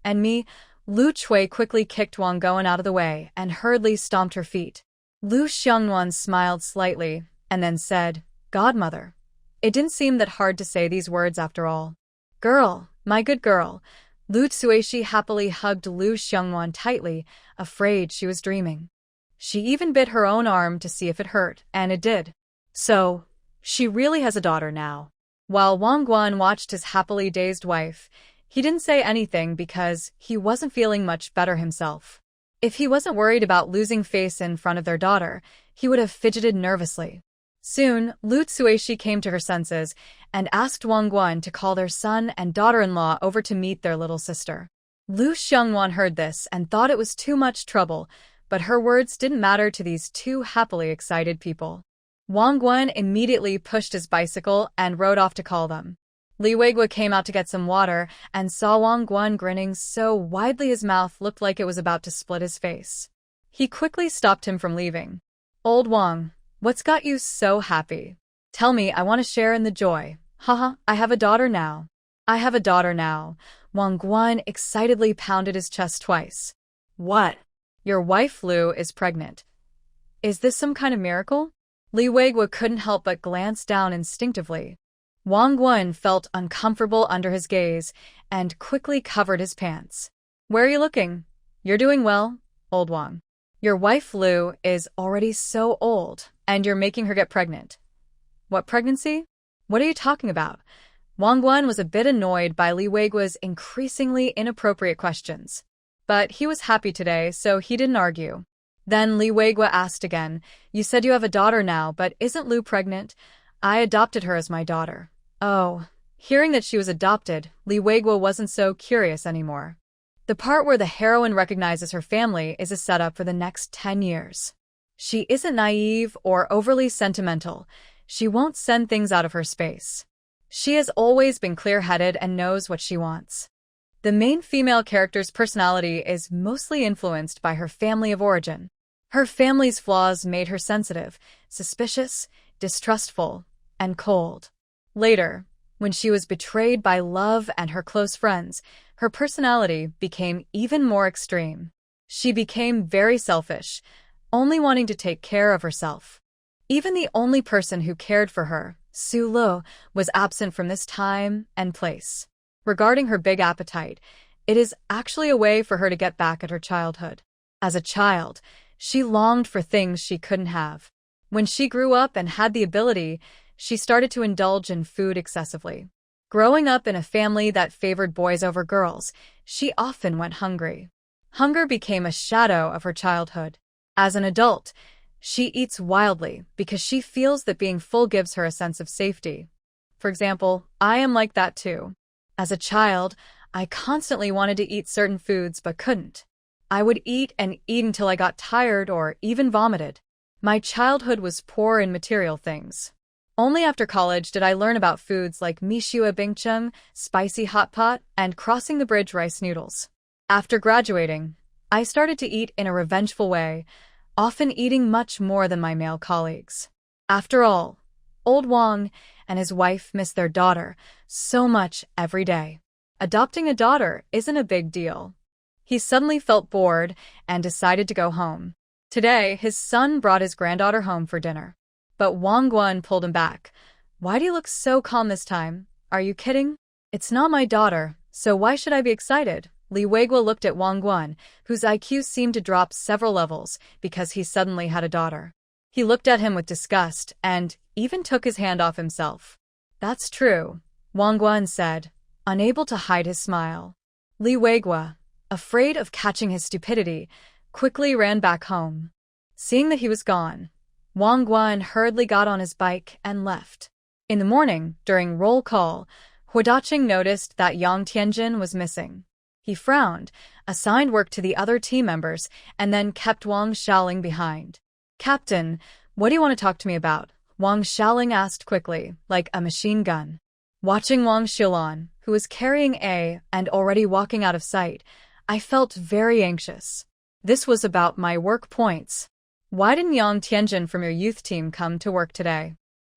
and me. Lu Chui quickly kicked Wang Goen out of the way and hurriedly stomped her feet. Lu Xiongwan smiled slightly and then said, "Godmother." It didn't seem that hard to say these words after all. "Girl, my good girl." Lu Tsueshi happily hugged Lu Xiongwan tightly, afraid she was dreaming. She even bit her own arm to see if it hurt, and it did. So, she really has a daughter now. While Wang Guan watched his happily dazed wife, he didn't say anything because he wasn't feeling much better himself. If he wasn't worried about losing face in front of their daughter, he would have fidgeted nervously. Soon, Lu Tsueshi came to her senses and asked Wang Guan to call their son and daughter-in-law over to meet their little sister. Lu Xiongwan heard this and thought it was too much trouble, but her words didn't matter to these two happily excited people. Wang Guan immediately pushed his bicycle and rode off to call them. Li Weigua came out to get some water and saw Wang Guan grinning so widely his mouth looked like it was about to split his face. He quickly stopped him from leaving. "Old Wang, what's got you so happy? Tell me, I want to share in the joy." "Haha, I have a daughter now. I have a daughter now." Wang Guan excitedly pounded his chest twice. "What? Your wife Lu is pregnant. Is this some kind of miracle?" Li Weigua couldn't help but glance down instinctively. Wang Guan felt uncomfortable under his gaze and quickly covered his pants. "Where are you looking? You're doing well, old Wang. Your wife Lu is already so old, and you're making her get pregnant." "What pregnancy? What are you talking about?" Wang Guan was a bit annoyed by Li Weigua's increasingly inappropriate questions. But he was happy today, so he didn't argue. Then Li Weigua asked again, "You said you have a daughter now, but isn't Lu pregnant?" "I adopted her as my daughter." Oh. Hearing that she was adopted, Li Weigua wasn't so curious anymore. The part where the heroine recognizes her family is a setup for the next 10 years. She isn't naive or overly sentimental. She won't send things out of her space. She has always been clear-headed and knows what she wants. The main female character's personality is mostly influenced by her family of origin. Her family's flaws made her sensitive, suspicious, distrustful, and cold. Later, when she was betrayed by love and her close friends, her personality became even more extreme. She became very selfish, only wanting to take care of herself. Even the only person who cared for her, Su Lo, was absent from this time and place. Regarding her big appetite, it is actually a way for her to get back at her childhood. As a child, she longed for things she couldn't have. When she grew up and had the ability, she started to indulge in food excessively. Growing up in a family that favored boys over girls, she often went hungry. Hunger became a shadow of her childhood. As an adult, she eats wildly because she feels that being full gives her a sense of safety. For example, I am like that too. As a child, I constantly wanted to eat certain foods but couldn't. I would eat and eat until I got tired or even vomited. My childhood was poor in material things. Only after college did I learn about foods like mishua bingcheng, spicy hot pot, and crossing the bridge rice noodles. After graduating, I started to eat in a revengeful way, often eating much more than my male colleagues. After all, old Wang and his wife miss their daughter so much every day. Adopting a daughter isn't a big deal. He suddenly felt bored and decided to go home. Today, his son brought his granddaughter home for dinner. But Wang Guan pulled him back. "Why do you look so calm this time? Are you kidding? It's not my daughter, so why should I be excited?" Li Weigua looked at Wang Guan, whose IQ seemed to drop several levels because he suddenly had a daughter. He looked at him with disgust and even took his hand off himself. "That's true," Wang Guan said, unable to hide his smile. Li Weigua, afraid of catching his stupidity, quickly ran back home. Seeing that he was gone, Wang Guan hurriedly got on his bike and left. In the morning, during roll call, Huodacheng noticed that Yang Tianjin was missing. He frowned, assigned work to the other team members, and then kept Wang Xiaoling behind. "Captain, what do you want to talk to me about?" Wang Xiaoling asked quickly, like a machine gun. Watching Wang Xiaolan, who was carrying A and already walking out of sight, I felt very anxious. This was about my work points. "Why didn't Yang Tianjin from your youth team come to work today?"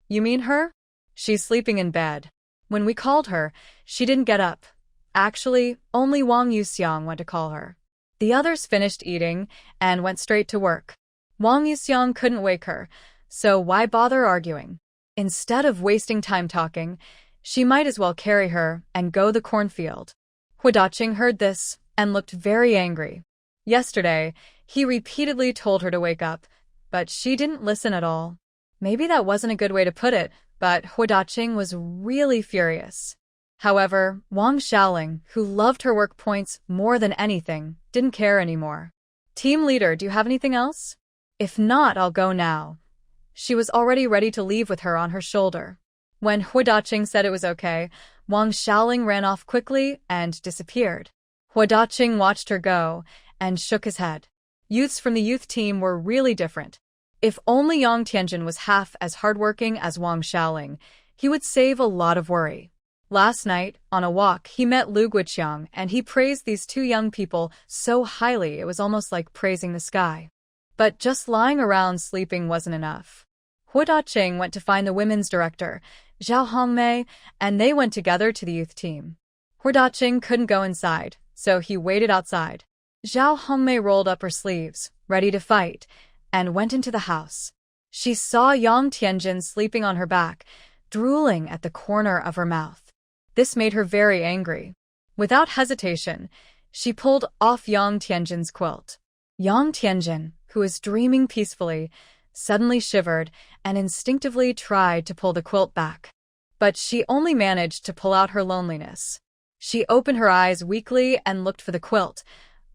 "You mean her? She's sleeping in bed. When we called her, she didn't get up. Actually, only Wang Yuxiang went to call her. The others finished eating and went straight to work. Wang Yuxiang couldn't wake her, so why bother arguing? Instead of wasting time talking, she might as well carry her and go the cornfield." Hu Daqing heard this and looked very angry. Yesterday, he repeatedly told her to wake up, but she didn't listen at all. Maybe that wasn't a good way to put it, but Hu Daqing was really furious. However, Wang Xiaoling, who loved her work points more than anything, didn't care anymore. "Team leader, do you have anything else? If not, I'll go now." She was already ready to leave with her on her shoulder. When Hu Daqing said it was okay, Wang Xiaoling ran off quickly and disappeared. Hu Daqing watched her go and shook his head. Youths from the youth team were really different. If only Yang Tianjin was half as hardworking as Wang Xiaoling, he would save a lot of worry. Last night, on a walk, he met Lu Guiqiang, and he praised these two young people so highly it was almost like praising the sky. But just lying around sleeping wasn't enough. Hu Daqing went to find the women's director, Zhao Hongmei, and they went together to the youth team. Hu Daqing couldn't go inside, so he waited outside. Zhao Hongmei rolled up her sleeves, ready to fight, and went into the house. She saw Yang Tianjin sleeping on her back, drooling at the corner of her mouth. This made her very angry. Without hesitation, she pulled off Yang Tianjin's quilt. Yang Tianjin, who was dreaming peacefully, suddenly shivered and instinctively tried to pull the quilt back. But she only managed to pull out her loneliness. She opened her eyes weakly and looked for the quilt,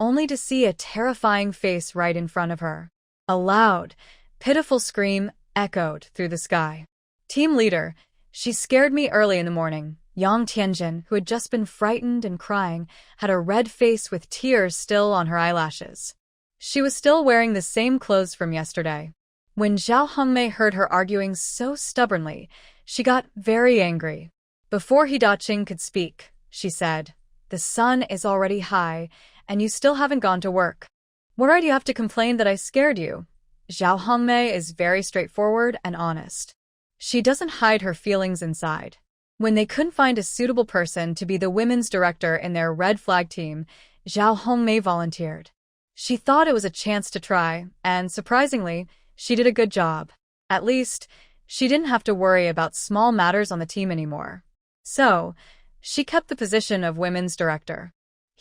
only to see a terrifying face right in front of her. A loud, pitiful scream echoed through the sky. "Team leader, she scared me early in the morning." Yang Tianjin, who had just been frightened and crying, had a red face with tears still on her eyelashes. She was still wearing the same clothes from yesterday. When Zhao Hongmei heard her arguing so stubbornly, she got very angry. Before Hu Daqing could speak, she said, "The sun is already high, and you still haven't gone to work. What right do you have to complain that I scared you?" Zhao Hongmei is very straightforward and honest. She doesn't hide her feelings inside. When they couldn't find a suitable person to be the women's director in their red flag team, Zhao Hongmei volunteered. She thought it was a chance to try, and surprisingly, she did a good job. At least, she didn't have to worry about small matters on the team anymore. So, she kept the position of women's director.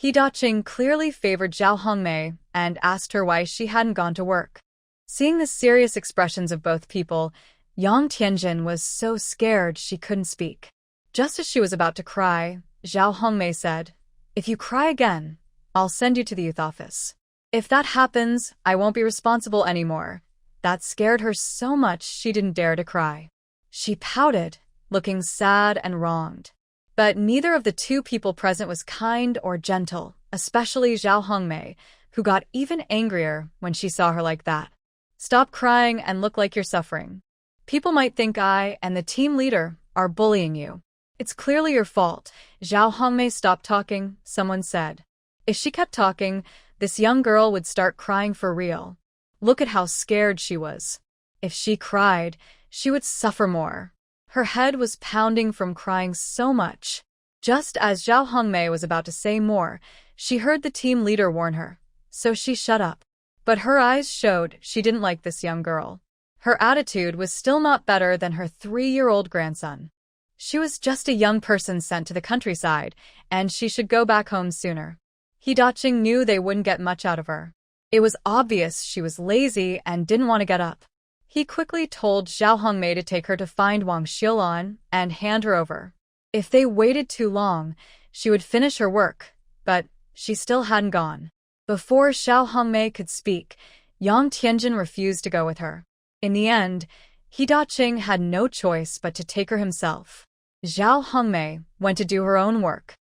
Hu Daqing clearly favored Zhao Hongmei and asked her why she hadn't gone to work. Seeing the serious expressions of both people, Yang Tianjin was so scared she couldn't speak. Just as she was about to cry, Zhao Hongmei said, "If you cry again, I'll send you to the youth office. If that happens, I won't be responsible anymore." That scared her so much she didn't dare to cry. She pouted, looking sad and wronged. But neither of the two people present was kind or gentle, especially Zhao Hongmei, who got even angrier when she saw her like that. "Stop crying and look like you're suffering. People might think I and the team leader are bullying you. It's clearly your fault." Zhao Hongmei stopped talking, someone said. If she kept talking, this young girl would start crying for real. Look at how scared she was. If she cried, she would suffer more. Her head was pounding from crying so much. Just as Zhao Hongmei was about to say more, she heard the team leader warn her, so she shut up. But her eyes showed she didn't like this young girl. Her attitude was still not better than her 3-year-old grandson. She was just a young person sent to the countryside, and she should go back home sooner. Hu Daqing knew they wouldn't get much out of her. It was obvious she was lazy and didn't want to get up. He quickly told Zhao Hongmei to take her to find Wang Xiaolan and hand her over. If they waited too long, she would finish her work, but she still hadn't gone. Before Zhao Hongmei could speak, Yang Tianjin refused to go with her. In the end, Hu Daqing had no choice but to take her himself. Zhao Hongmei went to do her own work.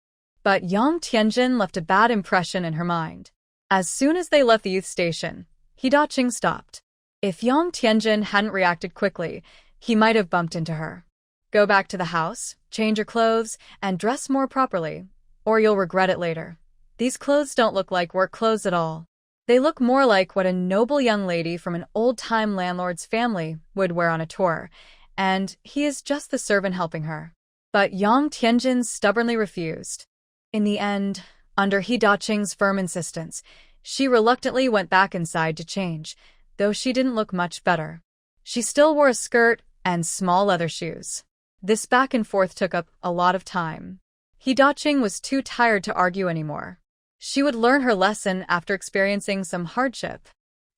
But Yang Tianjin left a bad impression in her mind. As soon as they left the youth station, He Daqing stopped. If Yang Tianjin hadn't reacted quickly, he might have bumped into her. Go back to the house, change your clothes, and dress more properly, or you'll regret it later. These clothes don't look like work clothes at all. They look more like what a noble young lady from an old-time landlord's family would wear on a tour, and he is just the servant helping her. But Yang Tianjin stubbornly refused. In the end, under He Daqing's firm insistence, she reluctantly went back inside to change, though she didn't look much better. She still wore a skirt and small leather shoes. This back and forth took up a lot of time. He Daqing was too tired to argue anymore. She would learn her lesson after experiencing some hardship.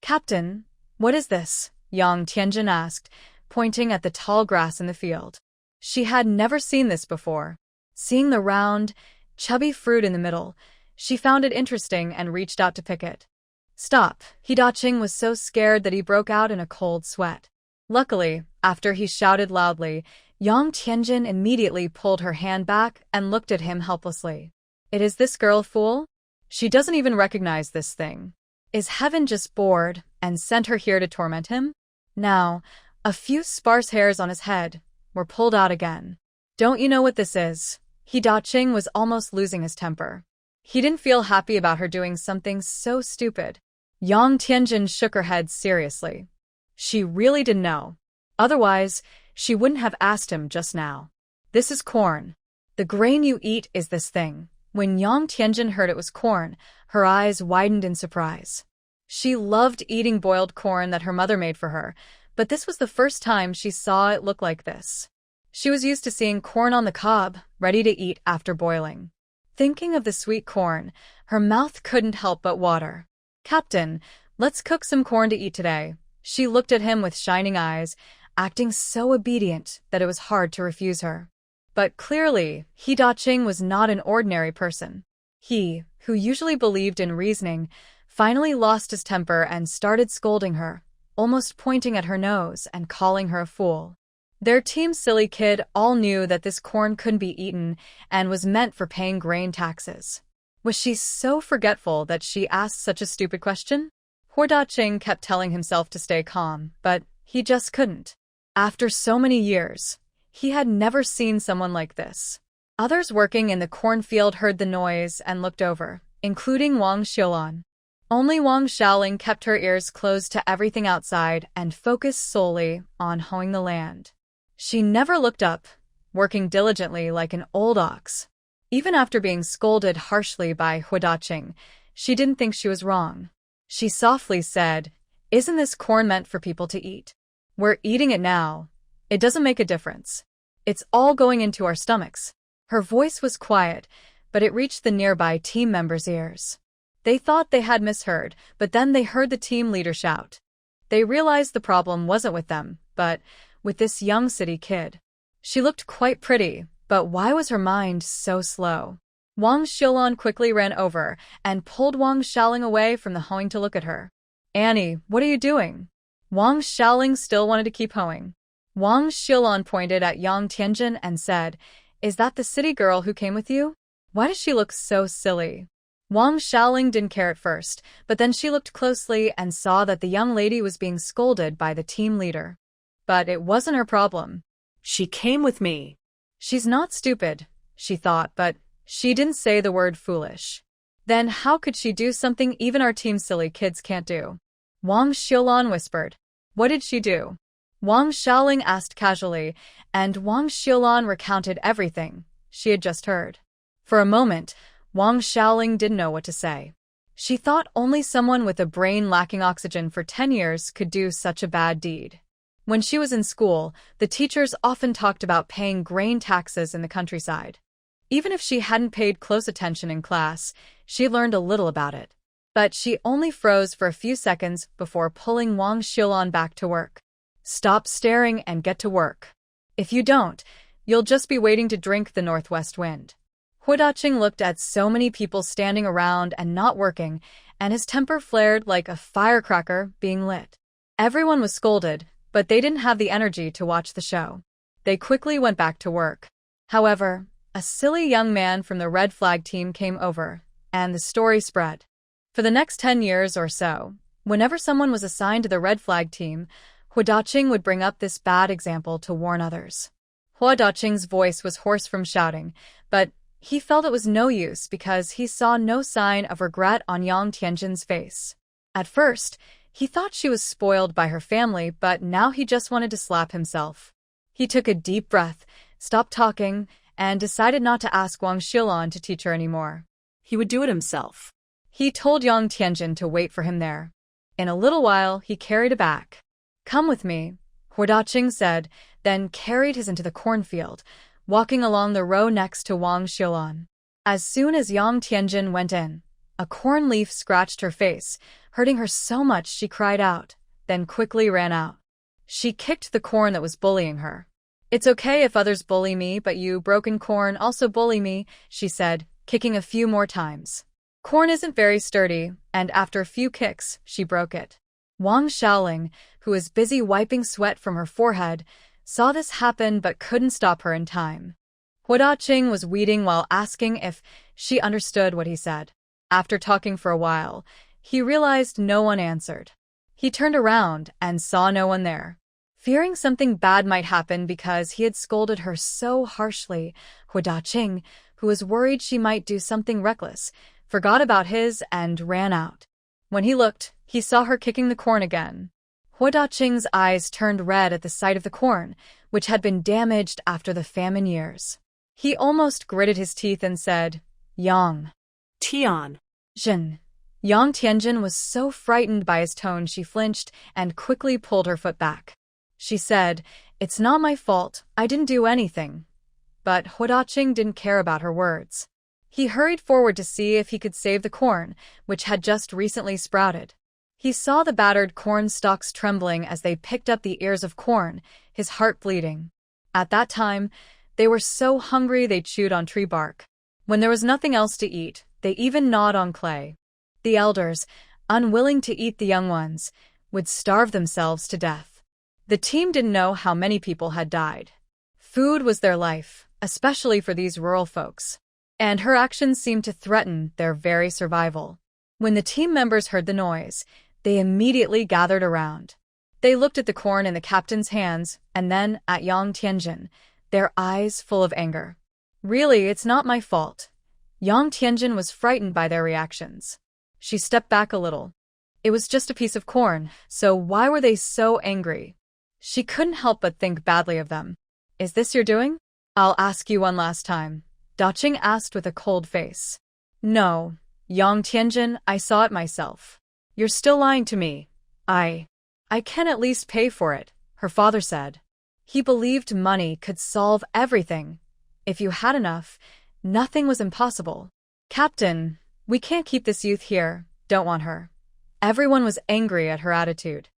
"Captain, what is this?" Yang Tianjin asked, pointing at the tall grass in the field. She had never seen this before. Seeing the round, chubby fruit in the middle, she found it interesting and reached out to pick it. "Stop!" He Daqing was so scared that he broke out in a cold sweat. Luckily, after he shouted loudly, Yang Tianjin immediately pulled her hand back and looked at him helplessly. "It is this girl, fool? She doesn't even recognize this thing. Is heaven just bored and sent her here to torment him?" Now, a few sparse hairs on his head were pulled out again. "Don't you know what this is?" He Daqing was almost losing his temper. He didn't feel happy about her doing something so stupid. Yang Tianjin shook her head seriously. She really didn't know. Otherwise, she wouldn't have asked him just now. "This is corn. The grain you eat is this thing." When Yang Tianjin heard it was corn, her eyes widened in surprise. She loved eating boiled corn that her mother made for her, but this was the first time she saw it look like this. She was used to seeing corn on the cob, ready to eat after boiling. Thinking of the sweet corn, her mouth couldn't help but water. "Captain, let's cook some corn to eat today." She looked at him with shining eyes, acting so obedient that it was hard to refuse her. But clearly, He Daqing was not an ordinary person. He, who usually believed in reasoning, finally lost his temper and started scolding her, almost pointing at her nose and calling her a fool. Their team silly kid all knew that this corn couldn't be eaten and was meant for paying grain taxes. Was she so forgetful that she asked such a stupid question? He Daqing kept telling himself to stay calm, but he just couldn't. After so many years, he had never seen someone like this. Others working in the cornfield heard the noise and looked over, including Wang Xiulan. Only Wang Xiaoling kept her ears closed to everything outside and focused solely on hoeing the land. She never looked up, working diligently like an old ox. Even after being scolded harshly by He Daqing, she didn't think she was wrong. She softly said, "Isn't this corn meant for people to eat? We're eating it now. It doesn't make a difference. It's all going into our stomachs." Her voice was quiet, but it reached the nearby team members' ears. They thought they had misheard, but then they heard the team leader shout. They realized the problem wasn't with them, but with this young city kid. She looked quite pretty, but why was her mind so slow? Wang Xiulan quickly ran over and pulled Wang Xiaoling away from the hoeing to look at her. "Annie, what are you doing?" Wang Xiaoling still wanted to keep hoeing. Wang Xiulan pointed at Yang Tianjin and said, "Is that the city girl who came with you? Why does she look so silly?" Wang Xiaoling didn't care at first, but then she looked closely and saw that the young lady was being scolded by the team leader. But it wasn't her problem. "She came with me." She's not stupid, she thought, but she didn't say the word foolish. Then how could she do something even our team silly kids can't do? Wang Xiulan whispered. "What did she do?" Wang Xiaoling asked casually, and Wang Xiulan recounted everything she had just heard. For a moment, Wang Xiaoling didn't know what to say. She thought only someone with a brain lacking oxygen for 10 years could do such a bad deed. When she was in school, the teachers often talked about paying grain taxes in the countryside. Even if she hadn't paid close attention in class, she learned a little about it. But she only froze for a few seconds before pulling Wang Xiulan back to work. "Stop staring and get to work. If you don't, you'll just be waiting to drink the northwest wind." He Daqing looked at so many people standing around and not working, and his temper flared like a firecracker being lit. Everyone was scolded, but they didn't have the energy to watch the show. They quickly went back to work. However, A silly young man from the red flag team came over, and the story spread. For the next 10 years or so, whenever someone was assigned to the red flag team, Hua Daqing would bring up this bad example to warn others. Hua Daqing's voice was hoarse from shouting, but he felt it was no use because he saw no sign of regret on Yang Tianjin's face. At first, he thought she was spoiled by her family, but now he just wanted to slap himself. He took a deep breath, stopped talking, and decided not to ask Wang Xilan to teach her anymore. He would do it himself. He told Yang Tianjin to wait for him there. In a little while, he carried a bag. "Come with me," Hua Daqing said, then carried his into the cornfield, walking along the row next to Wang Xilan. As soon as Yang Tianjin went in, a corn leaf scratched her face, hurting her so much she cried out, then quickly ran out. She kicked the corn that was bullying her. "It's okay if others bully me, but you, broken corn, also bully me," she said, kicking a few more times. Corn isn't very sturdy, and after a few kicks, she broke it. Wang Xiaoling, who was busy wiping sweat from her forehead, saw this happen but couldn't stop her in time. Hua Daqing was weeding while asking if she understood what he said. After talking for a while, he realized no one answered. He turned around and saw no one there. Fearing something bad might happen because he had scolded her so harshly, Hua Daqing, who was worried she might do something reckless, forgot about his and ran out. When he looked, he saw her kicking the corn again. Hua Daqing's eyes turned red at the sight of the corn, which had been damaged after the famine years. He almost gritted his teeth and said, "Yang Tian." Zhen." Yang Tianjin was so frightened by his tone she flinched and quickly pulled her foot back. She said, "It's not my fault, I didn't do anything." But Hua Daqing didn't care about her words. He hurried forward to see if he could save the corn, which had just recently sprouted. He saw the battered corn stalks trembling as they picked up the ears of corn, his heart bleeding. At that time, they were so hungry they chewed on tree bark. When there was nothing else to eat, they even gnawed on clay. The elders, unwilling to eat the young ones, would starve themselves to death. The team didn't know how many people had died. Food was their life, especially for these rural folks. And her actions seemed to threaten their very survival. When the team members heard the noise, they immediately gathered around. They looked at the corn in the captain's hands and then at Yang Tianjin, their eyes full of anger. "Really, it's not my fault." Yang Tianjin was frightened by their reactions. She stepped back a little. It was just a piece of corn, so why were they so angry? She couldn't help but think badly of them. "Is this your doing?" "I'll ask you one last time," Daqing asked with a cold face. "No, Yang Tianjin, I saw it myself." "You're still lying to me." I can at least pay for it," her father said. He believed money could solve everything. If you had enough, nothing was impossible. "Captain, we can't keep this youth here, don't want her." Everyone was angry at her attitude.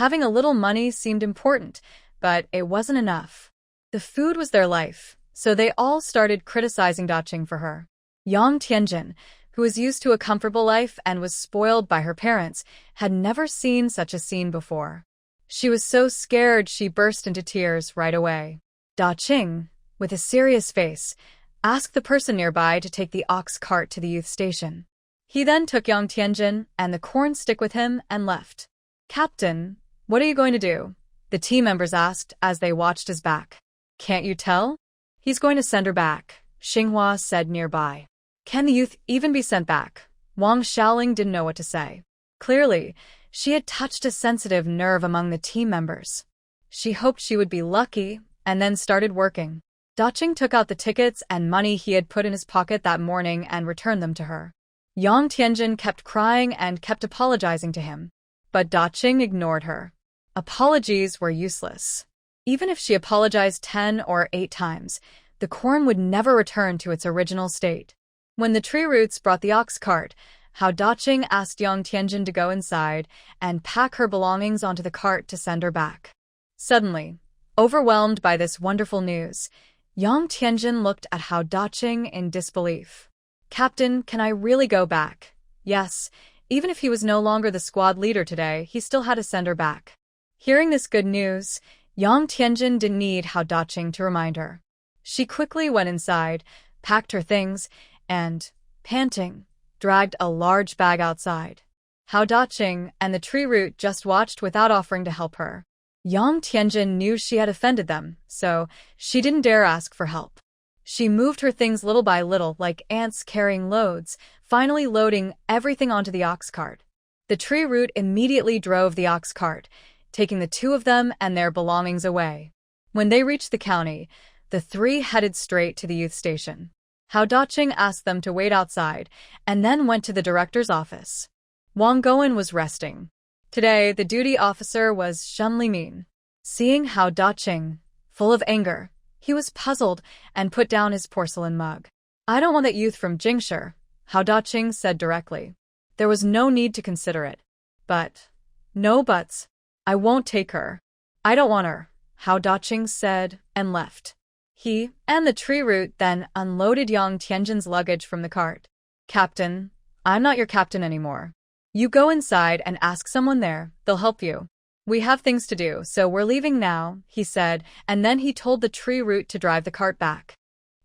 Having a little money seemed important, but it wasn't enough. The food was their life, so they all started criticizing Daqing for her. Yang Tianjin, who was used to a comfortable life and was spoiled by her parents, had never seen such a scene before. She was so scared she burst into tears right away. Daqing, with a serious face, asked the person nearby to take the ox cart to the youth station. He then took Yang Tianjin and the corn stick with him and left. "Captain, what are you going to do?" the team members asked as they watched his back. "Can't you tell?" "He's going to send her back," Xinhua said nearby. Can the youth even be sent back? Wang Xiaoling didn't know what to say. Clearly, she had touched a sensitive nerve among the team members. She hoped she would be lucky, and then started working. Daqing took out the tickets and money he had put in his pocket that morning and returned them to her. Yang Tianjin kept crying and kept apologizing to him. But Daqing ignored her. Apologies were useless. Even if she apologized 10 or 8 times, the corn would never return to its original state. When the tree roots brought the ox cart, Hao Daqing asked Yang Tianjin to go inside and pack her belongings onto the cart to send her back. Suddenly, overwhelmed by this wonderful news, Yang Tianjin looked at Hao Daqing in disbelief. "Captain, can I really go back?" Yes, even if he was no longer the squad leader today, he still had to send her back. Hearing this good news, Yang Tianjin didn't need Hao Daqing to remind her. She quickly went inside, packed her things, and, panting, dragged a large bag outside. Hao Daqing and the tree root just watched without offering to help her. Yang Tianjin knew she had offended them, so she didn't dare ask for help. She moved her things little by little like ants carrying loads, finally loading everything onto the ox cart. The tree root immediately drove the ox cart, taking the two of them and their belongings away. When they reached the county, the three headed straight to the youth station. Hao Daqing asked them to wait outside, and then went to the director's office. Wang Gowen was resting. Today, the duty officer was Shen Limin. Seeing Hao Daqing, full of anger, he was puzzled and put down his porcelain mug. "I don't want that youth from Jingshi," Hao Daqing said directly. There was no need to consider it. "But, no buts. I won't take her. I don't want her," Hao Daqing said, and left. He and the tree root then unloaded Yang Tianjin's luggage from the cart. "Captain, I'm not your captain anymore. You go inside and ask someone there, they'll help you. We have things to do, so we're leaving now," he said, and then he told the tree root to drive the cart back.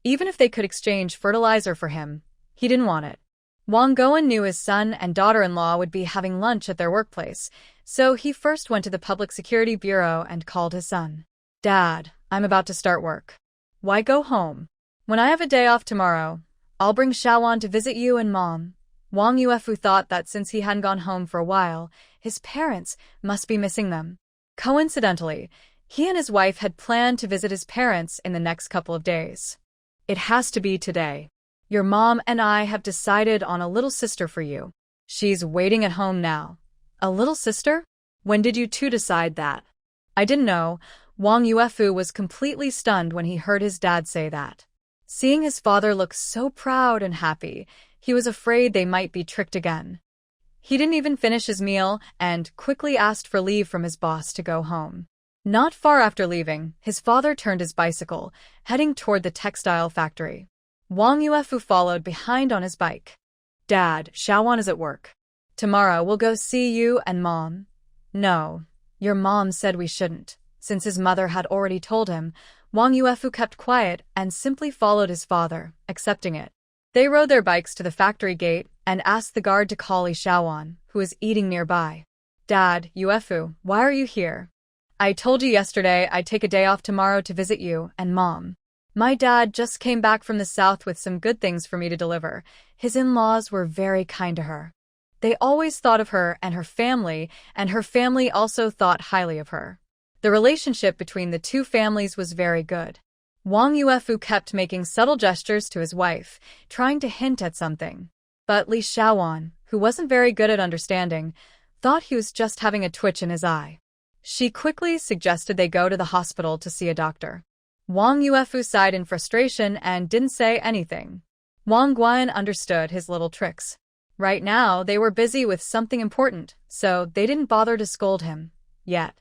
Even if they could exchange fertilizer for him, he didn't want it. Wang Gowen knew his son and daughter-in-law would be having lunch at their workplace, so he first went to the Public Security Bureau and called his son. "Dad, I'm about to start work. Why go home? When I have a day off tomorrow, I'll bring Shawan to visit you and Mom." Wang Yuefu thought that since he hadn't gone home for a while, his parents must be missing them. Coincidentally, he and his wife had planned to visit his parents in the next couple of days. "It has to be today. Your mom and I have decided on a little sister for you. She's waiting at home now." "A little sister? When did you two decide that?" "I didn't know." Wang Yuefu was completely stunned when he heard his dad say that. Seeing his father look so proud and happy, he was afraid they might be tricked again. He didn't even finish his meal and quickly asked for leave from his boss to go home. Not far after leaving, his father turned his bicycle, heading toward the textile factory. Wang Yuefu followed behind on his bike. "Dad, Shawan is at work. Tomorrow we'll go see you and Mom." "No, your mom said we shouldn't." Since his mother had already told him, Wang Yuefu kept quiet and simply followed his father, accepting it. They rode their bikes to the factory gate and asked the guard to call Li Shawan, who was eating nearby. "Dad, Yuefu, why are you here?" "I told you yesterday I'd take a day off tomorrow to visit you and Mom. My dad just came back from the south with some good things for me to deliver." His in-laws were very kind to her. They always thought of her and her family also thought highly of her. The relationship between the two families was very good. Wang Yuefu kept making subtle gestures to his wife, trying to hint at something. But Li Shawan, who wasn't very good at understanding, thought he was just having a twitch in his eye. She quickly suggested they go to the hospital to see a doctor. Wang Yuefu sighed in frustration and didn't say anything. Wang Guan understood his little tricks. Right now, they were busy with something important, so they didn't bother to scold him. Yet.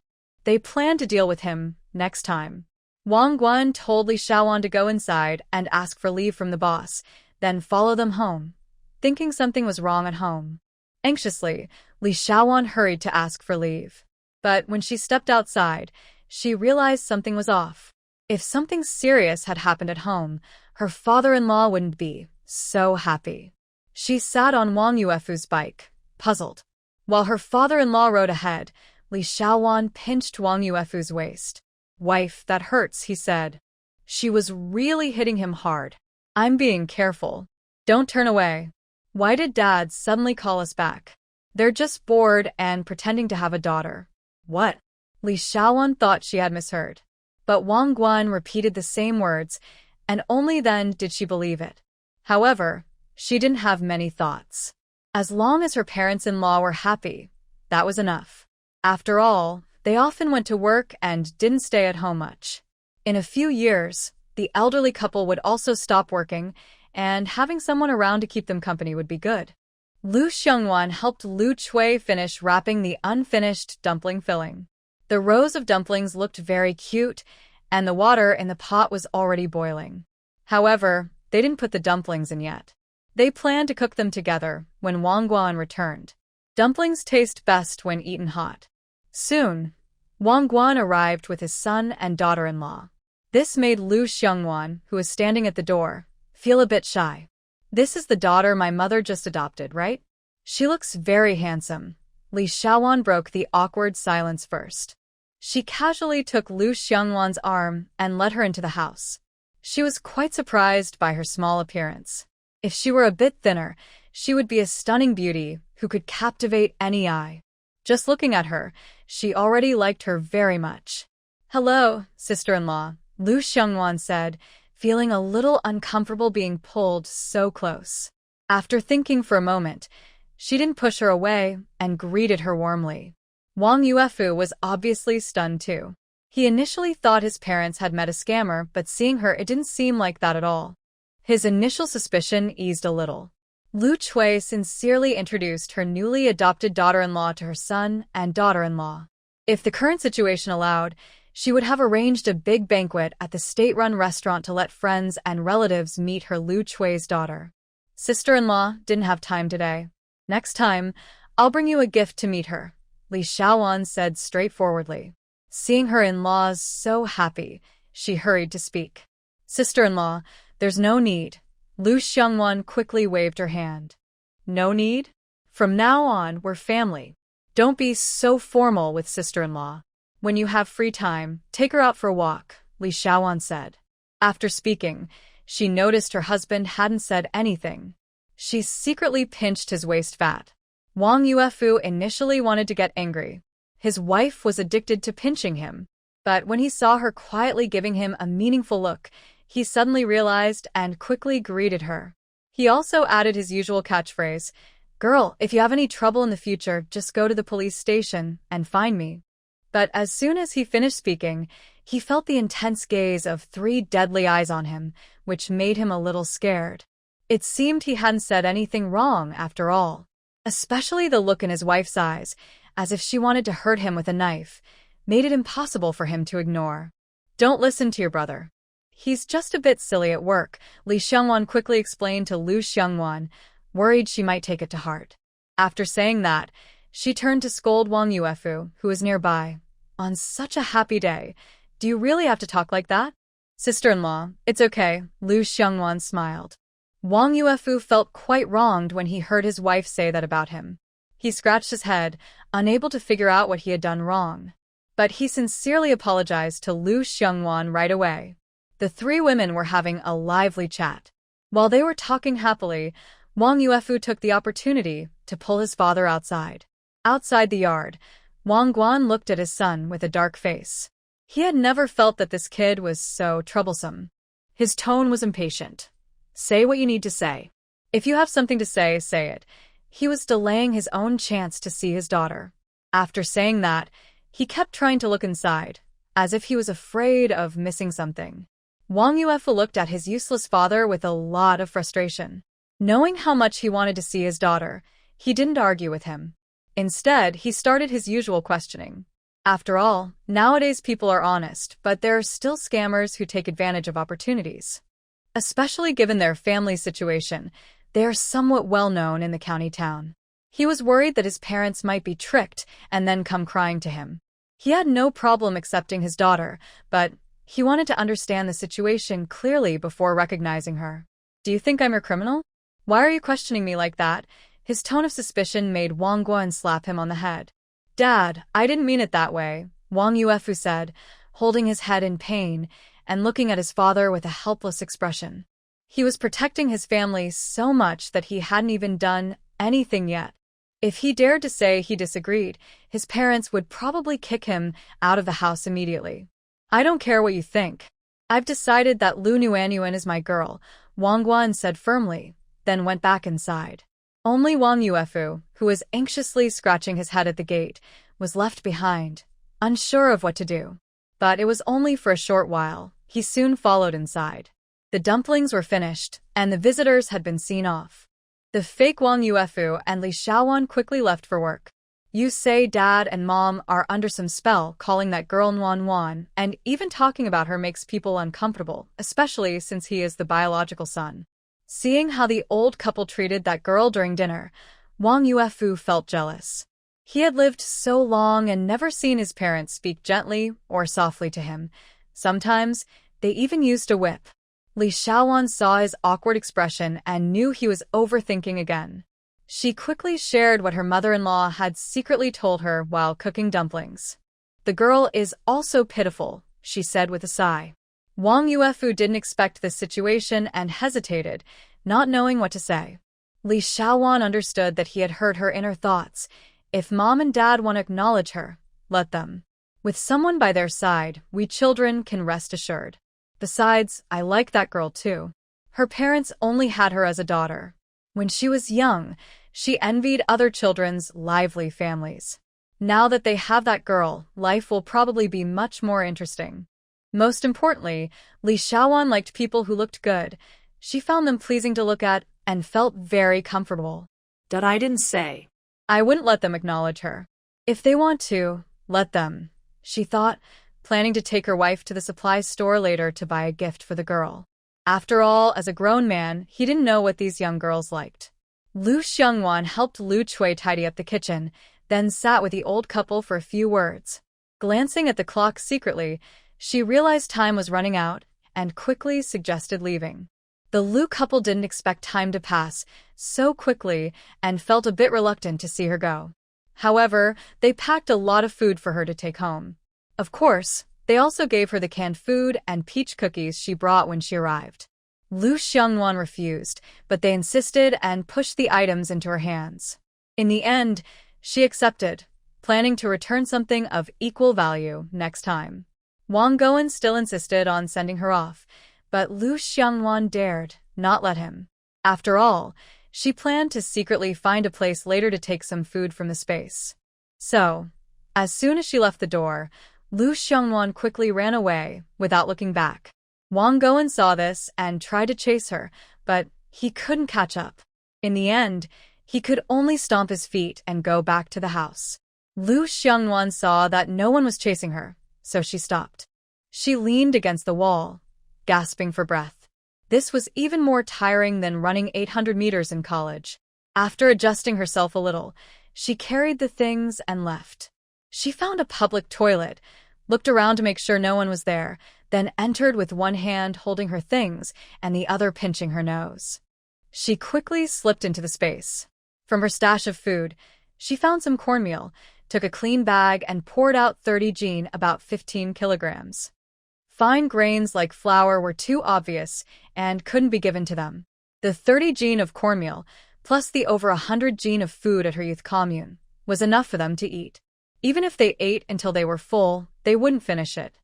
They planned to deal with him next time. Wang Guan told Li Shawan to go inside and ask for leave from the boss, then follow them home, thinking something was wrong at home. Anxiously, Li Shawan hurried to ask for leave. But when she stepped outside, she realized something was off. If something serious had happened at home, her father-in-law wouldn't be so happy. She sat on Wang Yuefu's bike, puzzled. While her father-in-law rode ahead, Li Shawan pinched Wang Yuefu's waist. "Wife, that hurts," he said. She was really hitting him hard. "I'm being careful. Don't turn away." "Why did Dad suddenly call us back?" "They're just bored and pretending to have a daughter." "What?" Li Shawan thought she had misheard. But Wang Guan repeated the same words, and only then did she believe it. However, she didn't have many thoughts. As long as her parents-in-law were happy, that was enough. After all, they often went to work and didn't stay at home much. In a few years, the elderly couple would also stop working, and having someone around to keep them company would be good. Lu Xiongwan helped Lu Chui finish wrapping the unfinished dumpling filling. The rows of dumplings looked very cute, and the water in the pot was already boiling. However, they didn't put the dumplings in yet. They planned to cook them together when Wang Guan returned. Dumplings taste best when eaten hot. Soon, Wang Guan arrived with his son and daughter-in-law. This made Lu Xiongwan, who was standing at the door, feel a bit shy. This is the daughter my mother just adopted, right? She looks very handsome. Li Xiaowan broke the awkward silence first. She casually took Lu Xiangwan's arm and led her into the house. She was quite surprised by her small appearance. If she were a bit thinner, she would be a stunning beauty who could captivate any eye. Just looking at her, she already liked her very much. "Hello, sister-in-law," Lu Xiangwan said, feeling a little uncomfortable being pulled so close. After thinking for a moment, she didn't push her away and greeted her warmly. Wang Yuefu was obviously stunned too. He initially thought his parents had met a scammer, but seeing her, it didn't seem like that at all. His initial suspicion eased a little. Lu Chui sincerely introduced her newly adopted daughter-in-law to her son and daughter-in-law. If the current situation allowed, she would have arranged a big banquet at the state-run restaurant to let friends and relatives meet her Lu Chui's daughter. Sister-in-law didn't have time today. Next time, I'll bring you a gift to meet her, Li Xiaowan said straightforwardly. Seeing her in-laws so happy, she hurried to speak. Sister-in-law, there's no need. Lu Xiangwan quickly waved her hand. No need? From now on, we're family. Don't be so formal with sister-in-law. When you have free time, take her out for a walk, Li Xiaowan said. After speaking, she noticed her husband hadn't said anything. She secretly pinched his waist fat. Wang Yuefu initially wanted to get angry. His wife was addicted to pinching him. But when he saw her quietly giving him a meaningful look, he suddenly realized and quickly greeted her. He also added his usual catchphrase, "Girl, if you have any trouble in the future, just go to the police station and find me." But as soon as he finished speaking, he felt the intense gaze of 3 deadly eyes on him, which made him a little scared. It seemed he hadn't said anything wrong after all. Especially the look in his wife's eyes, as if she wanted to hurt him with a knife, made it impossible for him to ignore. Don't listen to your brother. He's just a bit silly at work, Li Xiangwan quickly explained to Lu Xiangwan, worried she might take it to heart. After saying that, she turned to scold Wang Yuefu, who was nearby. On such a happy day, do you really have to talk like that? Sister-in-law, it's okay, Lu Xiangwan smiled. Wang Yuefu felt quite wronged when he heard his wife say that about him. He scratched his head, unable to figure out what he had done wrong. But he sincerely apologized to Lu Xiangwan right away. The 3 women were having a lively chat. While they were talking happily, Wang Yuefu took the opportunity to pull his father outside. Outside the yard, Wang Guan looked at his son with a dark face. He had never felt that this kid was so troublesome. His tone was impatient. Say what you need to say. If you have something to say, say it. He was delaying his own chance to see his daughter. After saying that, he kept trying to look inside, as if he was afraid of missing something. Wang Yuefu looked at his useless father with a lot of frustration. Knowing how much he wanted to see his daughter, he didn't argue with him. Instead, he started his usual questioning. After all, nowadays people are honest, but there are still scammers who take advantage of opportunities. Especially given their family situation, they are somewhat well known in the county town. He was worried that his parents might be tricked and then come crying to him. He had no problem accepting his daughter, but he wanted to understand the situation clearly before recognizing her. Do you think I'm a criminal? Why are you questioning me like that? His tone of suspicion made Wang Guan slap him on the head. Dad, I didn't mean it that way, Wang Yuefu said, holding his head in pain and looking at his father with a helpless expression. He was protecting his family so much that he hadn't even done anything yet. If he dared to say he disagreed, his parents would probably kick him out of the house immediately. I don't care what you think. I've decided that Lu Nuanyuan is my girl, Wang Guan said firmly, then went back inside. Only Wang Yuefu, who was anxiously scratching his head at the gate, was left behind, unsure of what to do. But it was only for a short while. He soon followed inside. The dumplings were finished, and the visitors had been seen off. The fake Wang Yuefu and Li Xiaowan quickly left for work. You say Dad and Mom are under some spell calling that girl Nuan, and even talking about her makes people uncomfortable, especially since he is the biological son. Seeing how the old couple treated that girl during dinner, Wang Yuefu felt jealous. He had lived so long and never seen his parents speak gently or softly to him. Sometimes, they even used a whip. Li Xiaowan saw his awkward expression and knew he was overthinking again. She quickly shared what her mother-in-law had secretly told her while cooking dumplings. "The girl is also pitiful," she said with a sigh. Wang Yuefu didn't expect this situation and hesitated, not knowing what to say. Li Xiaowan understood that he had heard her inner thoughts. If mom and dad want to acknowledge her, let them. With someone by their side, we children can rest assured. Besides, I like that girl too. Her parents only had her as a daughter. When she was young, she envied other children's lively families. Now that they have that girl, life will probably be much more interesting. Most importantly, Li Xiaowan liked people who looked good. She found them pleasing to look at and felt very comfortable. "That I didn't say." I wouldn't let them acknowledge her. If they want to, let them, she thought, planning to take her wife to the supply store later to buy a gift for the girl. After all, as a grown man, he didn't know what these young girls liked. Lu Xiongwan helped Lu Chui tidy up the kitchen, then sat with the old couple for a few words. Glancing at the clock secretly, she realized time was running out and quickly suggested leaving. The Lu couple didn't expect time to pass so quickly and felt a bit reluctant to see her go. However, they packed a lot of food for her to take home. Of course, they also gave her the canned food and peach cookies she brought when she arrived. Lu Xiongwan refused, but they insisted and pushed the items into her hands. In the end, she accepted, planning to return something of equal value next time. Wang Goen still insisted on sending her off, but Lu Xiongwan dared not let him. After all, she planned to secretly find a place later to take some food from the space. So, as soon as she left the door, Lu Xiongwan quickly ran away without looking back. Wang Goen saw this and tried to chase her, but he couldn't catch up. In the end, he could only stomp his feet and go back to the house. Lu Xiongwan saw that no one was chasing her, so she stopped. She leaned against the wall, gasping for breath. This was even more tiring than running 800 meters in college. After adjusting herself a little, she carried the things and left. She found a public toilet, looked around to make sure no one was there, then entered with one hand holding her things and the other pinching her nose. She quickly slipped into the space. From her stash of food, she found some cornmeal, took a clean bag and poured out 30 jin, about 15 kilograms. Fine grains like flour were too obvious and couldn't be given to them. The 30 jin of cornmeal, plus the over 100 jin of food at her youth commune, was enough for them to eat. Even if they ate until they were full, they wouldn't finish it.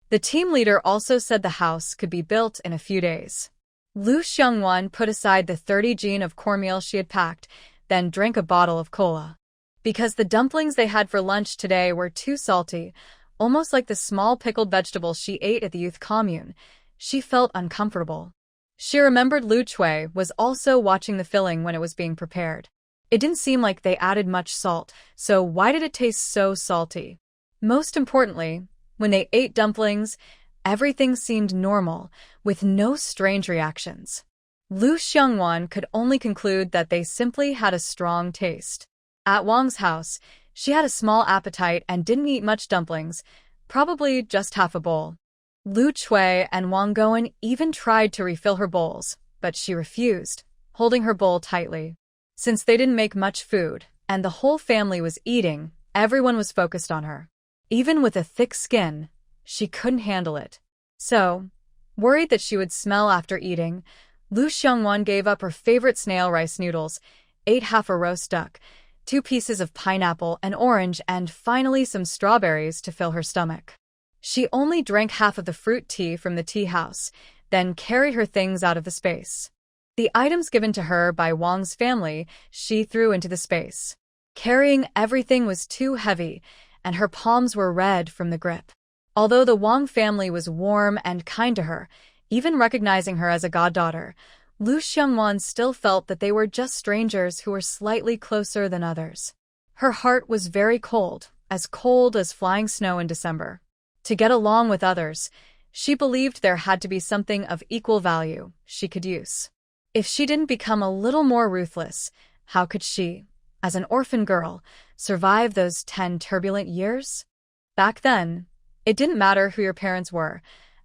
The team leader also said the house could be built in a few days. Lu Xiongwan put aside the 30 jin of cornmeal she had packed, then drank a bottle of cola. Because the dumplings they had for lunch today were too salty, almost like the small pickled vegetables she ate at the youth commune, she felt uncomfortable. She remembered Lu Chui was also watching the filling when it was being prepared. It didn't seem like they added much salt, so why did it taste so salty? Most importantly, when they ate dumplings, everything seemed normal, with no strange reactions. Lu Xiongwan could only conclude that they simply had a strong taste. At Wang's house, she had a small appetite and didn't eat much dumplings, probably just half a bowl. Lu Chui and Wang Goen even tried to refill her bowls, but she refused, holding her bowl tightly. Since they didn't make much food, and the whole family was eating, everyone was focused on her. Even with a thick skin, she couldn't handle it. So, worried that she would smell after eating, Lu Xiongwan gave up her favorite snail rice noodles, ate half a roast duck, 2 pieces of pineapple, an orange, and finally some strawberries to fill her stomach. She only drank half of the fruit tea from the tea house, then carried her things out of the space. The items given to her by Wang's family she threw into the space. Carrying everything was too heavy, and her palms were red from the grip. Although the Wang family was warm and kind to her, even recognizing her as a goddaughter, Lu Xiongwan still felt that they were just strangers who were slightly closer than others. Her heart was very cold as flying snow in December. To get along with others, she believed there had to be something of equal value she could use. If she didn't become a little more ruthless, how could she, as an orphan girl, survive those 10 turbulent years? Back then, it didn't matter who your parents were.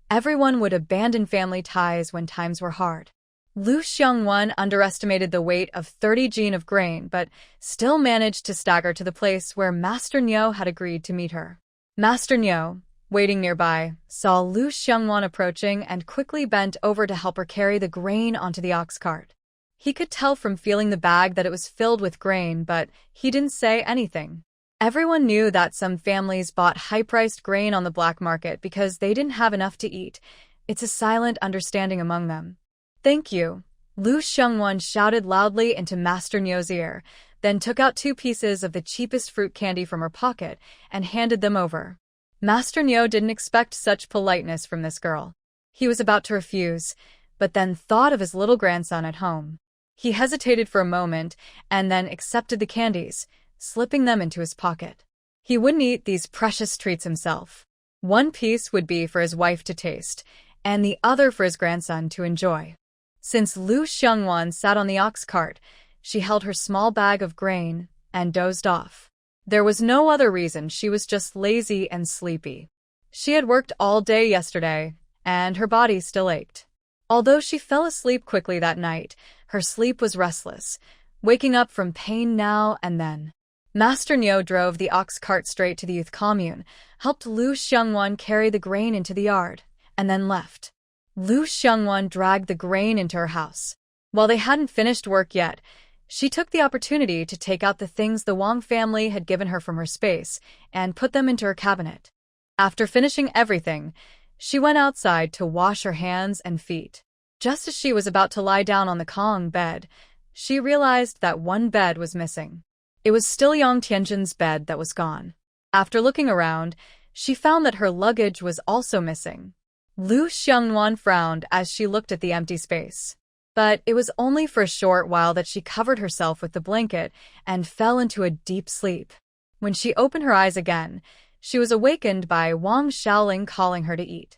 Everyone would abandon family ties when times were hard. Lu Xiongwon underestimated the weight of 30 jin of grain but still managed to stagger to the place where Master Niu had agreed to meet her. Master Niu, waiting nearby, saw Lu Xiongwon approaching and quickly bent over to help her carry the grain onto the ox cart. He could tell from feeling the bag that it was filled with grain, but he didn't say anything. Everyone knew that some families bought high-priced grain on the black market because they didn't have enough to eat. It's a silent understanding among them. "Thank you," Lu Xiongwon shouted loudly into Master Niu's ear, then took out 2 pieces of the cheapest fruit candy from her pocket and handed them over. Master Niu didn't expect such politeness from this girl. He was about to refuse, but then thought of his little grandson at home. He hesitated for a moment and then accepted the candies, slipping them into his pocket. He wouldn't eat these precious treats himself. 1 piece would be for his wife to taste, and the other for his grandson to enjoy. Since Lu Xiongwon sat on the ox cart, she held her small bag of grain and dozed off. There was no other reason, she was just lazy and sleepy. She had worked all day yesterday, and her body still ached. Although she fell asleep quickly that night, her sleep was restless, waking up from pain now and then. Master Niu drove the ox cart straight to the youth commune, helped Lu Xiongwon carry the grain into the yard, and then left. Lu Xiongwon dragged the grain into her house. While they hadn't finished work yet, she took the opportunity to take out the things the Wang family had given her from her space and put them into her cabinet. After finishing everything, she went outside to wash her hands and feet. Just as she was about to lie down on the Kong bed, she realized that 1 bed was missing. It was still Yang Tianjin's bed that was gone. After looking around, she found that her luggage was also missing. Lu Xiongwon frowned as she looked at the empty space. But it was only for a short while that she covered herself with the blanket and fell into a deep sleep. When she opened her eyes again, she was awakened by Wang Xiaoling calling her to eat.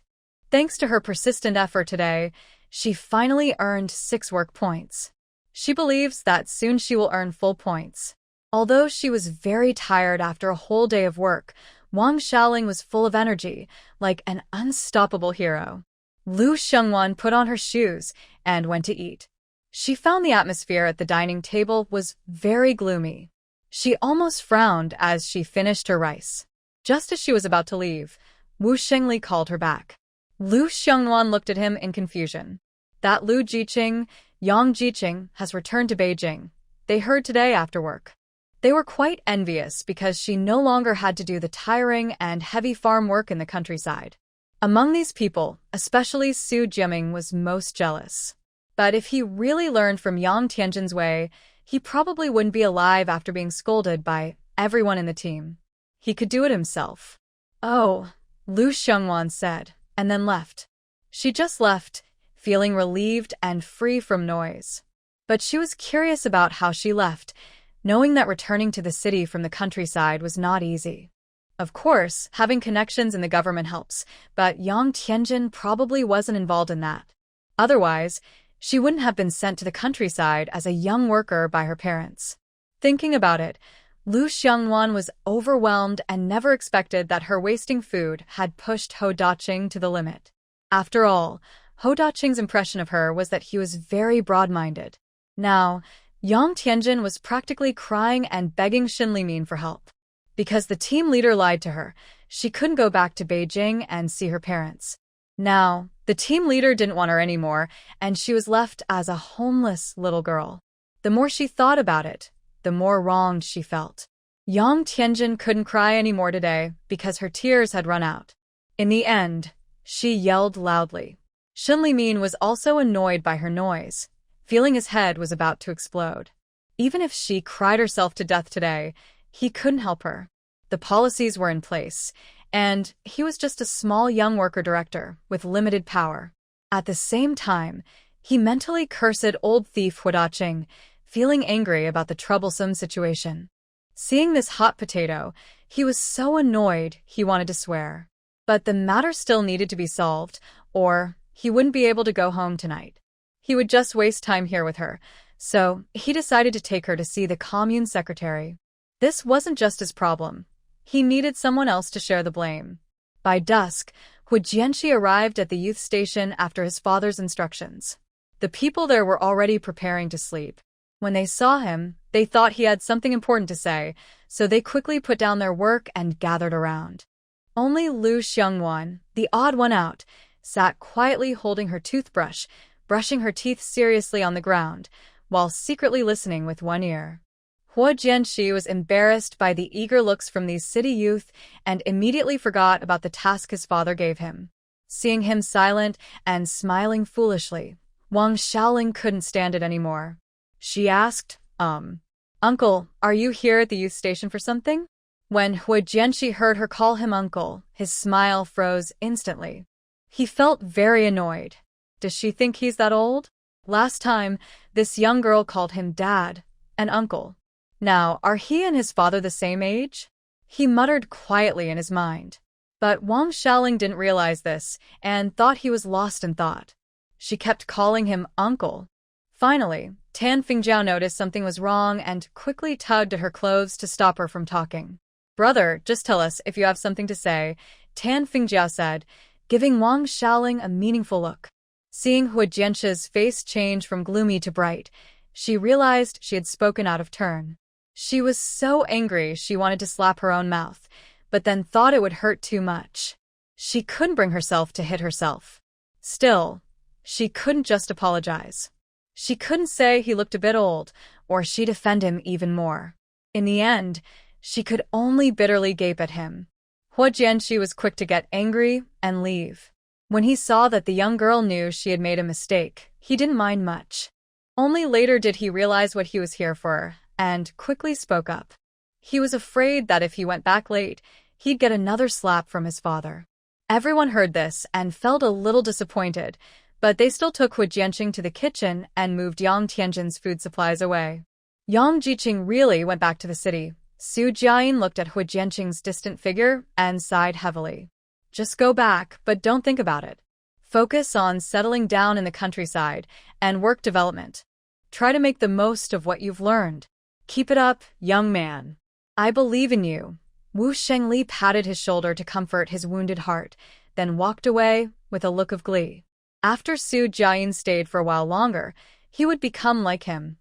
Thanks to her persistent effort today, she finally earned 6 work points. She believes that soon she will earn full points. Although she was very tired after a whole day of work, Wang Xiaoling was full of energy, like an unstoppable hero. Lu Xiongwon put on her shoes and went to eat. She found the atmosphere at the dining table was very gloomy. She almost frowned as she finished her rice. Just as she was about to leave, Wu Shengli called her back. Lu Xiongwon looked at him in confusion. That Lu Jiqing, Yang Jiqing, has returned to Beijing. They heard today after work. They were quite envious because she no longer had to do the tiring and heavy farm work in the countryside. Among these people, especially Su Jiaming was most jealous. But if he really learned from Yang Tianjin's way, he probably wouldn't be alive after being scolded by everyone in the team. He could do it himself. "Oh," Lu Xiongwon said, and then left. She just left, feeling relieved and free from noise. But she was curious about how she left, knowing that returning to the city from the countryside was not easy. Of course, having connections in the government helps, but Yang Tianjin probably wasn't involved in that. Otherwise, she wouldn't have been sent to the countryside as a young worker by her parents. Thinking about it, Lu Xiongwon was overwhelmed and never expected that her wasting food had pushed Ho Daqing to the limit. After all, Ho Daqing's impression of her was that he was very broad-minded. Now, Yang Tianjin was practically crying and begging Xin Limin for help. Because the team leader lied to her, she couldn't go back to Beijing and see her parents. Now, the team leader didn't want her anymore, and she was left as a homeless little girl. The more she thought about it, the more wronged she felt. Yang Tianjin couldn't cry anymore today because her tears had run out. In the end, she yelled loudly. Xin Limin was also annoyed by her noise, feeling his head was about to explode. Even if she cried herself to death today, he couldn't help her. The policies were in place, and he was just a small young worker director with limited power. At the same time, he mentally cursed old thief Hu Daqing, feeling angry about the troublesome situation. Seeing this hot potato, he was so annoyed he wanted to swear. But the matter still needed to be solved, or he wouldn't be able to go home tonight. He would just waste time here with her, so he decided to take her to see the commune secretary. This wasn't just his problem. He needed someone else to share the blame. By dusk, Hu Jianxi arrived at the youth station after his father's instructions. The people there were already preparing to sleep. When they saw him, they thought he had something important to say, so they quickly put down their work and gathered around. Only Lu Xiangwan, the odd one out, sat quietly holding her toothbrush, brushing her teeth seriously on the ground, while secretly listening with one ear. Hu Jianxi was embarrassed by the eager looks from these city youth and immediately forgot about the task his father gave him. Seeing him silent and smiling foolishly, Wang Xiaoling couldn't stand it anymore. She asked, Uncle, are you here at the youth station for something? When Hu Jianxi heard her call him uncle, his smile froze instantly. He felt very annoyed. Does she think he's that old? Last time, this young girl called him dad and uncle. Now, are he and his father the same age? He muttered quietly in his mind. But Wang Xiaoling didn't realize this and thought he was lost in thought. She kept calling him uncle. Finally, Tan Fingjiao noticed something was wrong and quickly tugged at her clothes to stop her from talking. Brother, just tell us if you have something to say, Tan Fingjiao said, giving Wang Xiaoling a meaningful look. Seeing Hu Jianxi's face change from gloomy to bright, she realized she had spoken out of turn. She was so angry she wanted to slap her own mouth, but then thought it would hurt too much. She couldn't bring herself to hit herself. Still, she couldn't just apologize. She couldn't say he looked a bit old, or she'd offend him even more. In the end, she could only bitterly gape at him. Hu Jianxi was quick to get angry and leave. When he saw that the young girl knew she had made a mistake, he didn't mind much. Only later did he realize what he was here for, and quickly spoke up. He was afraid that if he went back late, he'd get another slap from his father. Everyone heard this and felt a little disappointed, but they still took Hu Jianxing to the kitchen and moved Yang Tianjin's food supplies away. Yang Jiqing really went back to the city. Su Jiayin looked at Hu Jianxing's distant figure and sighed heavily. Just go back, but don't think about it. Focus on settling down in the countryside and work development. Try to make the most of what you've learned. Keep it up, young man. I believe in you. Wu Shengli patted his shoulder to comfort his wounded heart, then walked away with a look of glee. After Su Jiayin stayed for a while longer, he would become like him,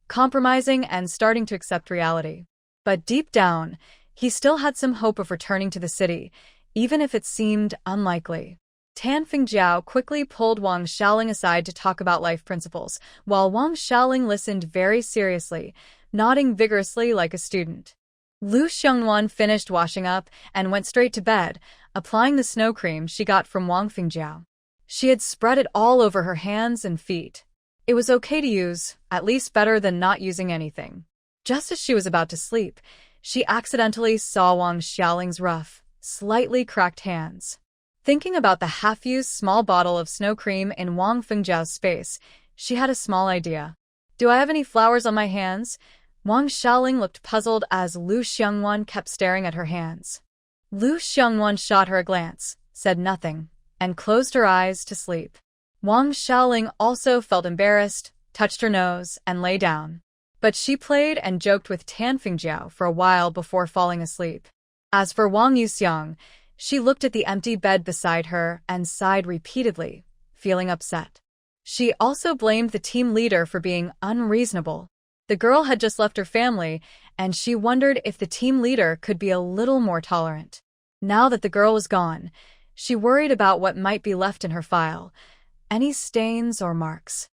compromising and starting to accept reality. But deep down, he still had some hope of returning to the city, even if it seemed unlikely. Tan Fingjiao quickly pulled Wang Xiaoling aside to talk about life principles, while Wang Xiaoling listened very seriously, nodding vigorously like a student. Lu Xiangwan finished washing up and went straight to bed, applying the snow cream she got from Wang Fingjiao. She had spread it all over her hands and feet. It was okay to use, at least better than not using anything. Just as she was about to sleep, she accidentally saw Wang Xiaoling's rough, slightly cracked hands. Thinking about the half-used small bottle of snow cream in Wang Fingjiao's space, she had a small idea. Do I have any flowers on my hands? Wang Xiaoling looked puzzled as Lu Xiangwan kept staring at her hands. Lu Xiangwan shot her a glance, said nothing, and closed her eyes to sleep. Wang Xiaoling also felt embarrassed, touched her nose, and lay down. But she played and joked with Tan Fingjiao for a while before falling asleep. As for Wang Yuxiang, she looked at the empty bed beside her and sighed repeatedly, feeling upset. She also blamed the team leader for being unreasonable. The girl had just left her family, and she wondered if the team leader could be a little more tolerant. Now that the girl was gone, she worried about what might be left in her file, any stains or marks.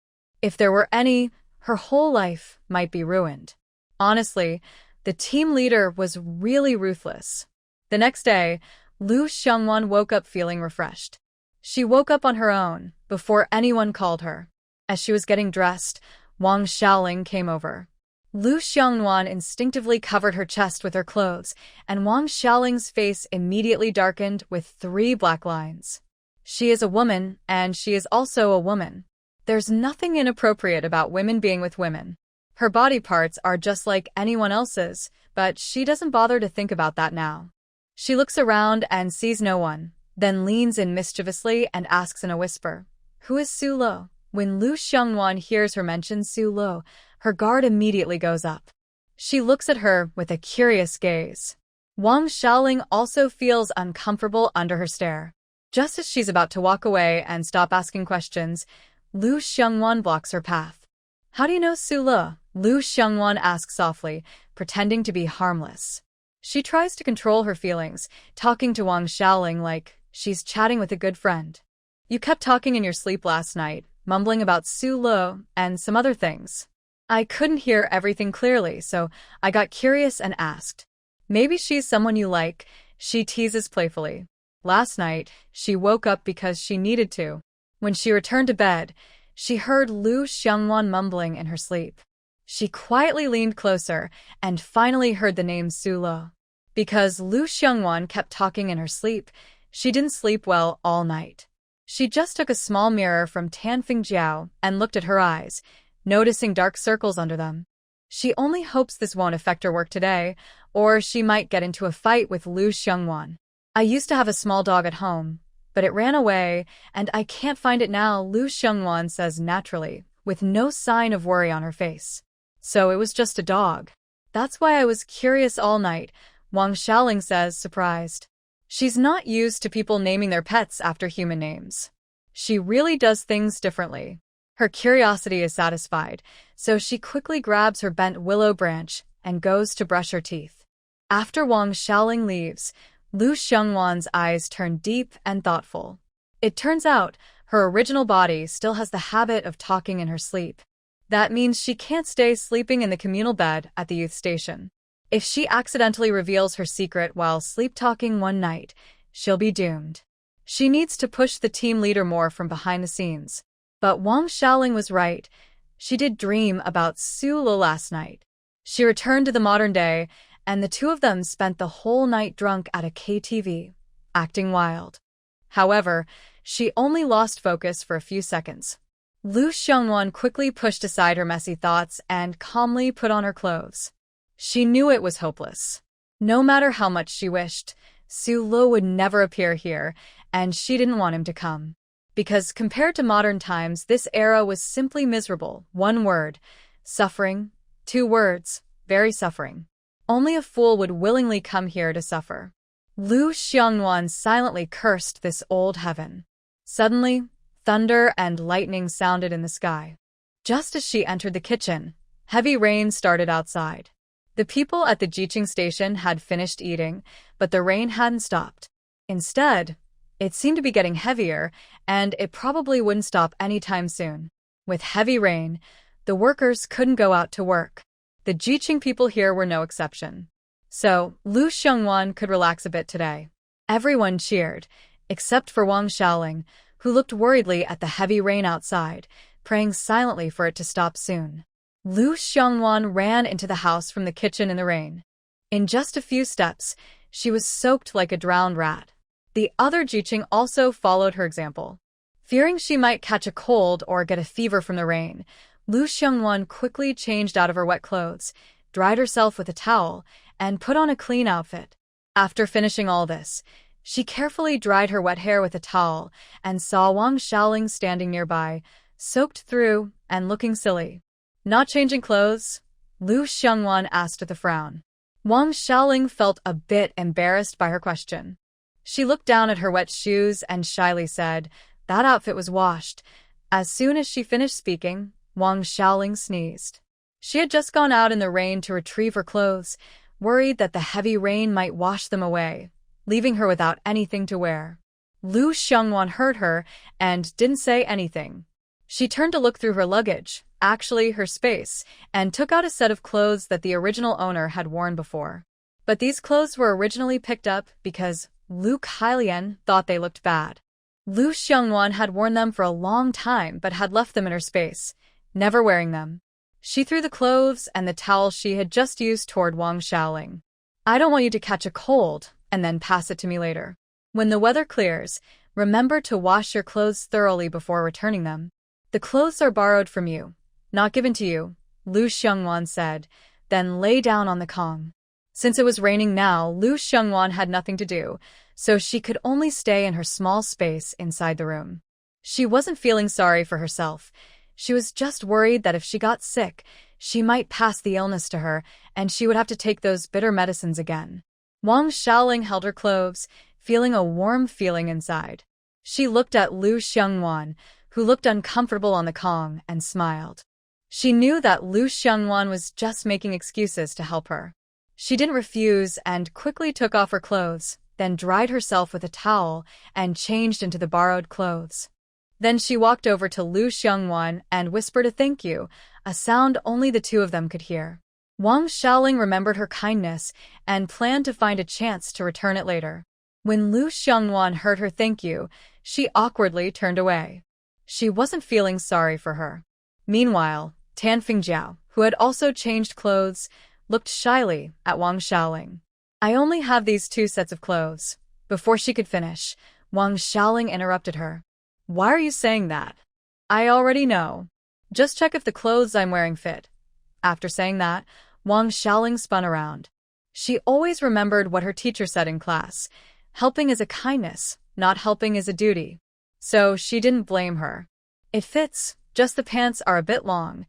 If there were any, her whole life might be ruined. Honestly, the team leader was really ruthless. The next day, Lu Xiangwan woke up feeling refreshed. She woke up on her own, before anyone called her. As she was getting dressed, Wang Xiaoling came over. Lu Xiangwan instinctively covered her chest with her clothes, and Wang Xiaoling's face immediately darkened with 3 black lines. She is a woman, and she is also a woman. There's nothing inappropriate about women being with women. Her body parts are just like anyone else's, but she doesn't bother to think about that now. She looks around and sees no one, then leans in mischievously and asks in a whisper, "Who is Su Lo?" When Lu Xiangwan hears her mention Su Lo, her guard immediately goes up. She looks at her with a curious gaze. Wang Xiaoling also feels uncomfortable under her stare. Just as she's about to walk away and stop asking questions, Lu Xiongwan blocks her path. How do you know Su Le? Lu Xiongwan asks softly, pretending to be harmless. She tries to control her feelings, talking to Wang Xiaoling like she's chatting with a good friend. You kept talking in your sleep last night, mumbling about Su Le and some other things. I couldn't hear everything clearly, so I got curious and asked. Maybe she's someone you like, she teases playfully. Last night, she woke up because she needed to. When she returned to bed, she heard Lu Xiongwan mumbling in her sleep. She quietly leaned closer and finally heard the name Su Le. Because Lu Xiongwan kept talking in her sleep, she didn't sleep well all night. She just took a small mirror from Tanfeng Jiao and looked at her eyes, noticing dark circles under them. She only hopes this won't affect her work today, or she might get into a fight with Lu Xiongwan. I used to have a small dog at home, but it ran away, and I can't find it now, Lu Xiongwan says naturally, with no sign of worry on her face. So it was just a dog. That's why I was curious all night, Wang Xiaoling says, surprised. She's not used to people naming their pets after human names. She really does things differently. Her curiosity is satisfied, so she quickly grabs her bent willow branch and goes to brush her teeth. After Wang Xiaoling leaves, Lu Xiongwan's eyes turn deep and thoughtful. It turns out her original body still has the habit of talking in her sleep. That means she can't stay sleeping in the communal bed at the youth station. If she accidentally reveals her secret while sleep-talking one night, she'll be doomed. She needs to push the team leader more from behind the scenes. But Wang Xiaoling was right. She did dream about Su Le last night. She returned to the modern day, and the two of them spent the whole night drunk at a KTV, acting wild. However, she only lost focus for a few seconds. Lu Xiongwan quickly pushed aside her messy thoughts and calmly put on her clothes. She knew it was hopeless. No matter how much she wished, Su Le would never appear here, and she didn't want him to come. Because compared to modern times, this era was simply miserable. One word, suffering. 2 words, very suffering. Only a fool would willingly come here to suffer. Lu Xiongwan silently cursed this old heaven. Suddenly, thunder and lightning sounded in the sky. Just as she entered the kitchen, heavy rain started outside. The people at the Jiqing station had finished eating, but the rain hadn't stopped. Instead, it seemed to be getting heavier, and it probably wouldn't stop anytime soon. With heavy rain, the workers couldn't go out to work. The Jiqing people here were no exception. So, Lu Xiongwan could relax a bit today. Everyone cheered, except for Wang Xiaoling, who looked worriedly at the heavy rain outside, praying silently for it to stop soon. Lu Xiongwan ran into the house from the kitchen in the rain. In just a few steps, she was soaked like a drowned rat. The other Jiqing also followed her example. Fearing she might catch a cold or get a fever from the rain, Lu Xiongwan quickly changed out of her wet clothes, dried herself with a towel, and put on a clean outfit. After finishing all this, she carefully dried her wet hair with a towel and saw Wang Xiaoling standing nearby, soaked through and looking silly. Not changing clothes? Lu Xiongwan asked with a frown. Wang Xiaoling felt a bit embarrassed by her question. She looked down at her wet shoes and shyly said, "That outfit was washed." As soon as she finished speaking, Wang Xiaoling sneezed. She had just gone out in the rain to retrieve her clothes, worried that the heavy rain might wash them away, leaving her without anything to wear. Lu Xiongwan heard her and didn't say anything. She turned to look through her luggage, actually her space, and took out a set of clothes that the original owner had worn before. But these clothes were originally picked up because Lu Kailian thought they looked bad. Lu Xiongwan had worn them for a long time but had left them in her space, never wearing them. She threw the clothes and the towel she had just used toward Wang Xiaoling. "I don't want you to catch a cold and then pass it to me later. When the weather clears, remember to wash your clothes thoroughly before returning them. The clothes are borrowed from you, not given to you," Lu Xiongwan said, then lay down on the Kong. Since it was raining now, Lu Xiongwan had nothing to do, so she could only stay in her small space inside the room. She wasn't feeling sorry for herself. She was just worried that if she got sick, she might pass the illness to her, and she would have to take those bitter medicines again. Wang Xiaoling held her clothes, feeling a warm feeling inside. She looked at Lu Xiongwan, who looked uncomfortable on the Kong, and smiled. She knew that Lu Xiongwan was just making excuses to help her. She didn't refuse and quickly took off her clothes, then dried herself with a towel and changed into the borrowed clothes. Then she walked over to Lu Xiongwan and whispered a thank you, a sound only the two of them could hear. Wang Xiaoling remembered her kindness and planned to find a chance to return it later. When Lu Xiongwan heard her thank you, she awkwardly turned away. She wasn't feeling sorry for her. Meanwhile, Tan Fingjiao, who had also changed clothes, looked shyly at Wang Xiaoling. I only have these 2 sets of clothes. Before she could finish, Wang Xiaoling interrupted her. Why are you saying that? I already know. Just check if the clothes I'm wearing fit. After saying that, Wang Xiaoling spun around. She always remembered what her teacher said in class. Helping is a kindness, not helping is a duty. So she didn't blame her. It fits, just the pants are a bit long,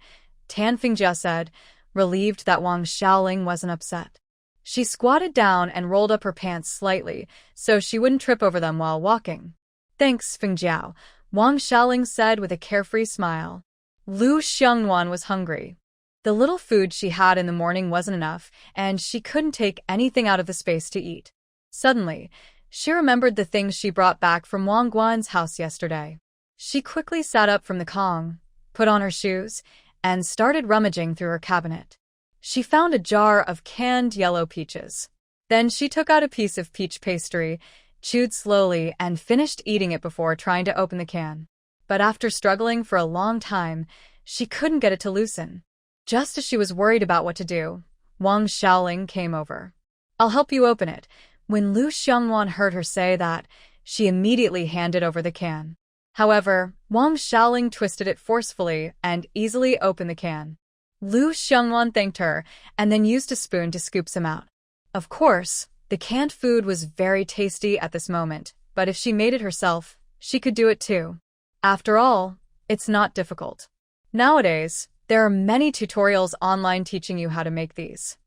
Tan Fingjia said, relieved that Wang Xiaoling wasn't upset. She squatted down and rolled up her pants slightly so she wouldn't trip over them while walking. Thanks, Fingjiao, Wang Xiaoling said with a carefree smile. Lu Xiongwan was hungry. The little food she had in the morning wasn't enough, and she couldn't take anything out of the space to eat. Suddenly, she remembered the things she brought back from Wang Guan's house yesterday. She quickly sat up from the Kong, put on her shoes, and started rummaging through her cabinet. She found a jar of canned yellow peaches. Then she took out a piece of peach pastry, chewed slowly, and finished eating it before trying to open the can. But after struggling for a long time, she couldn't get it to loosen. Just as she was worried about what to do, Wang Xiaoling came over. I'll help you open it. When Lu Xiongwan heard her say that, she immediately handed over the can. However, Wang Xiaoling twisted it forcefully and easily opened the can. Lu Xiongwan thanked her and then used a spoon to scoop some out. Of course, the canned food was very tasty at this moment, but if she made it herself, she could do it too. After all, it's not difficult. Nowadays, there are many tutorials online teaching you how to make these.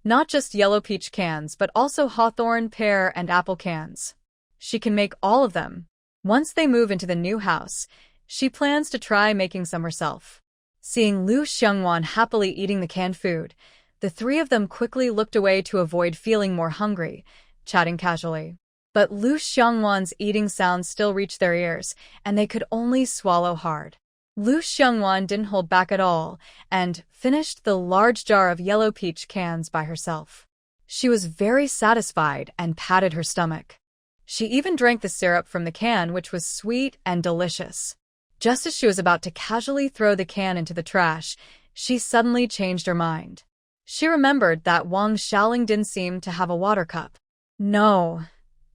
Not just yellow peach cans, but also hawthorn, pear, and apple cans. She can make all of them. Once they move into the new house, she plans to try making some herself. Seeing Lu Xiongwan happily eating the canned food, the 3 of them quickly looked away to avoid feeling more hungry, chatting casually. But Lu Xiongwan's eating sounds still reached their ears, and they could only swallow hard. Lu Xiongwan didn't hold back at all and finished the large jar of yellow peach cans by herself. She was very satisfied and patted her stomach. She even drank the syrup from the can, which was sweet and delicious. Just as she was about to casually throw the can into the trash, she suddenly changed her mind. She remembered that Wang Xiaoling didn't seem to have a water cup. No,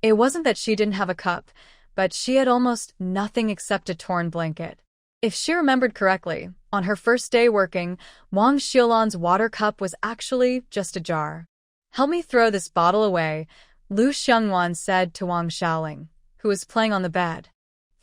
it wasn't that she didn't have a cup, but she had almost nothing except a torn blanket. If she remembered correctly, on her first day working, Wang Xiaolong's water cup was actually just a jar. Help me throw this bottle away, Lu Xiongwan said to Wang Xiaoling, who was playing on the bed.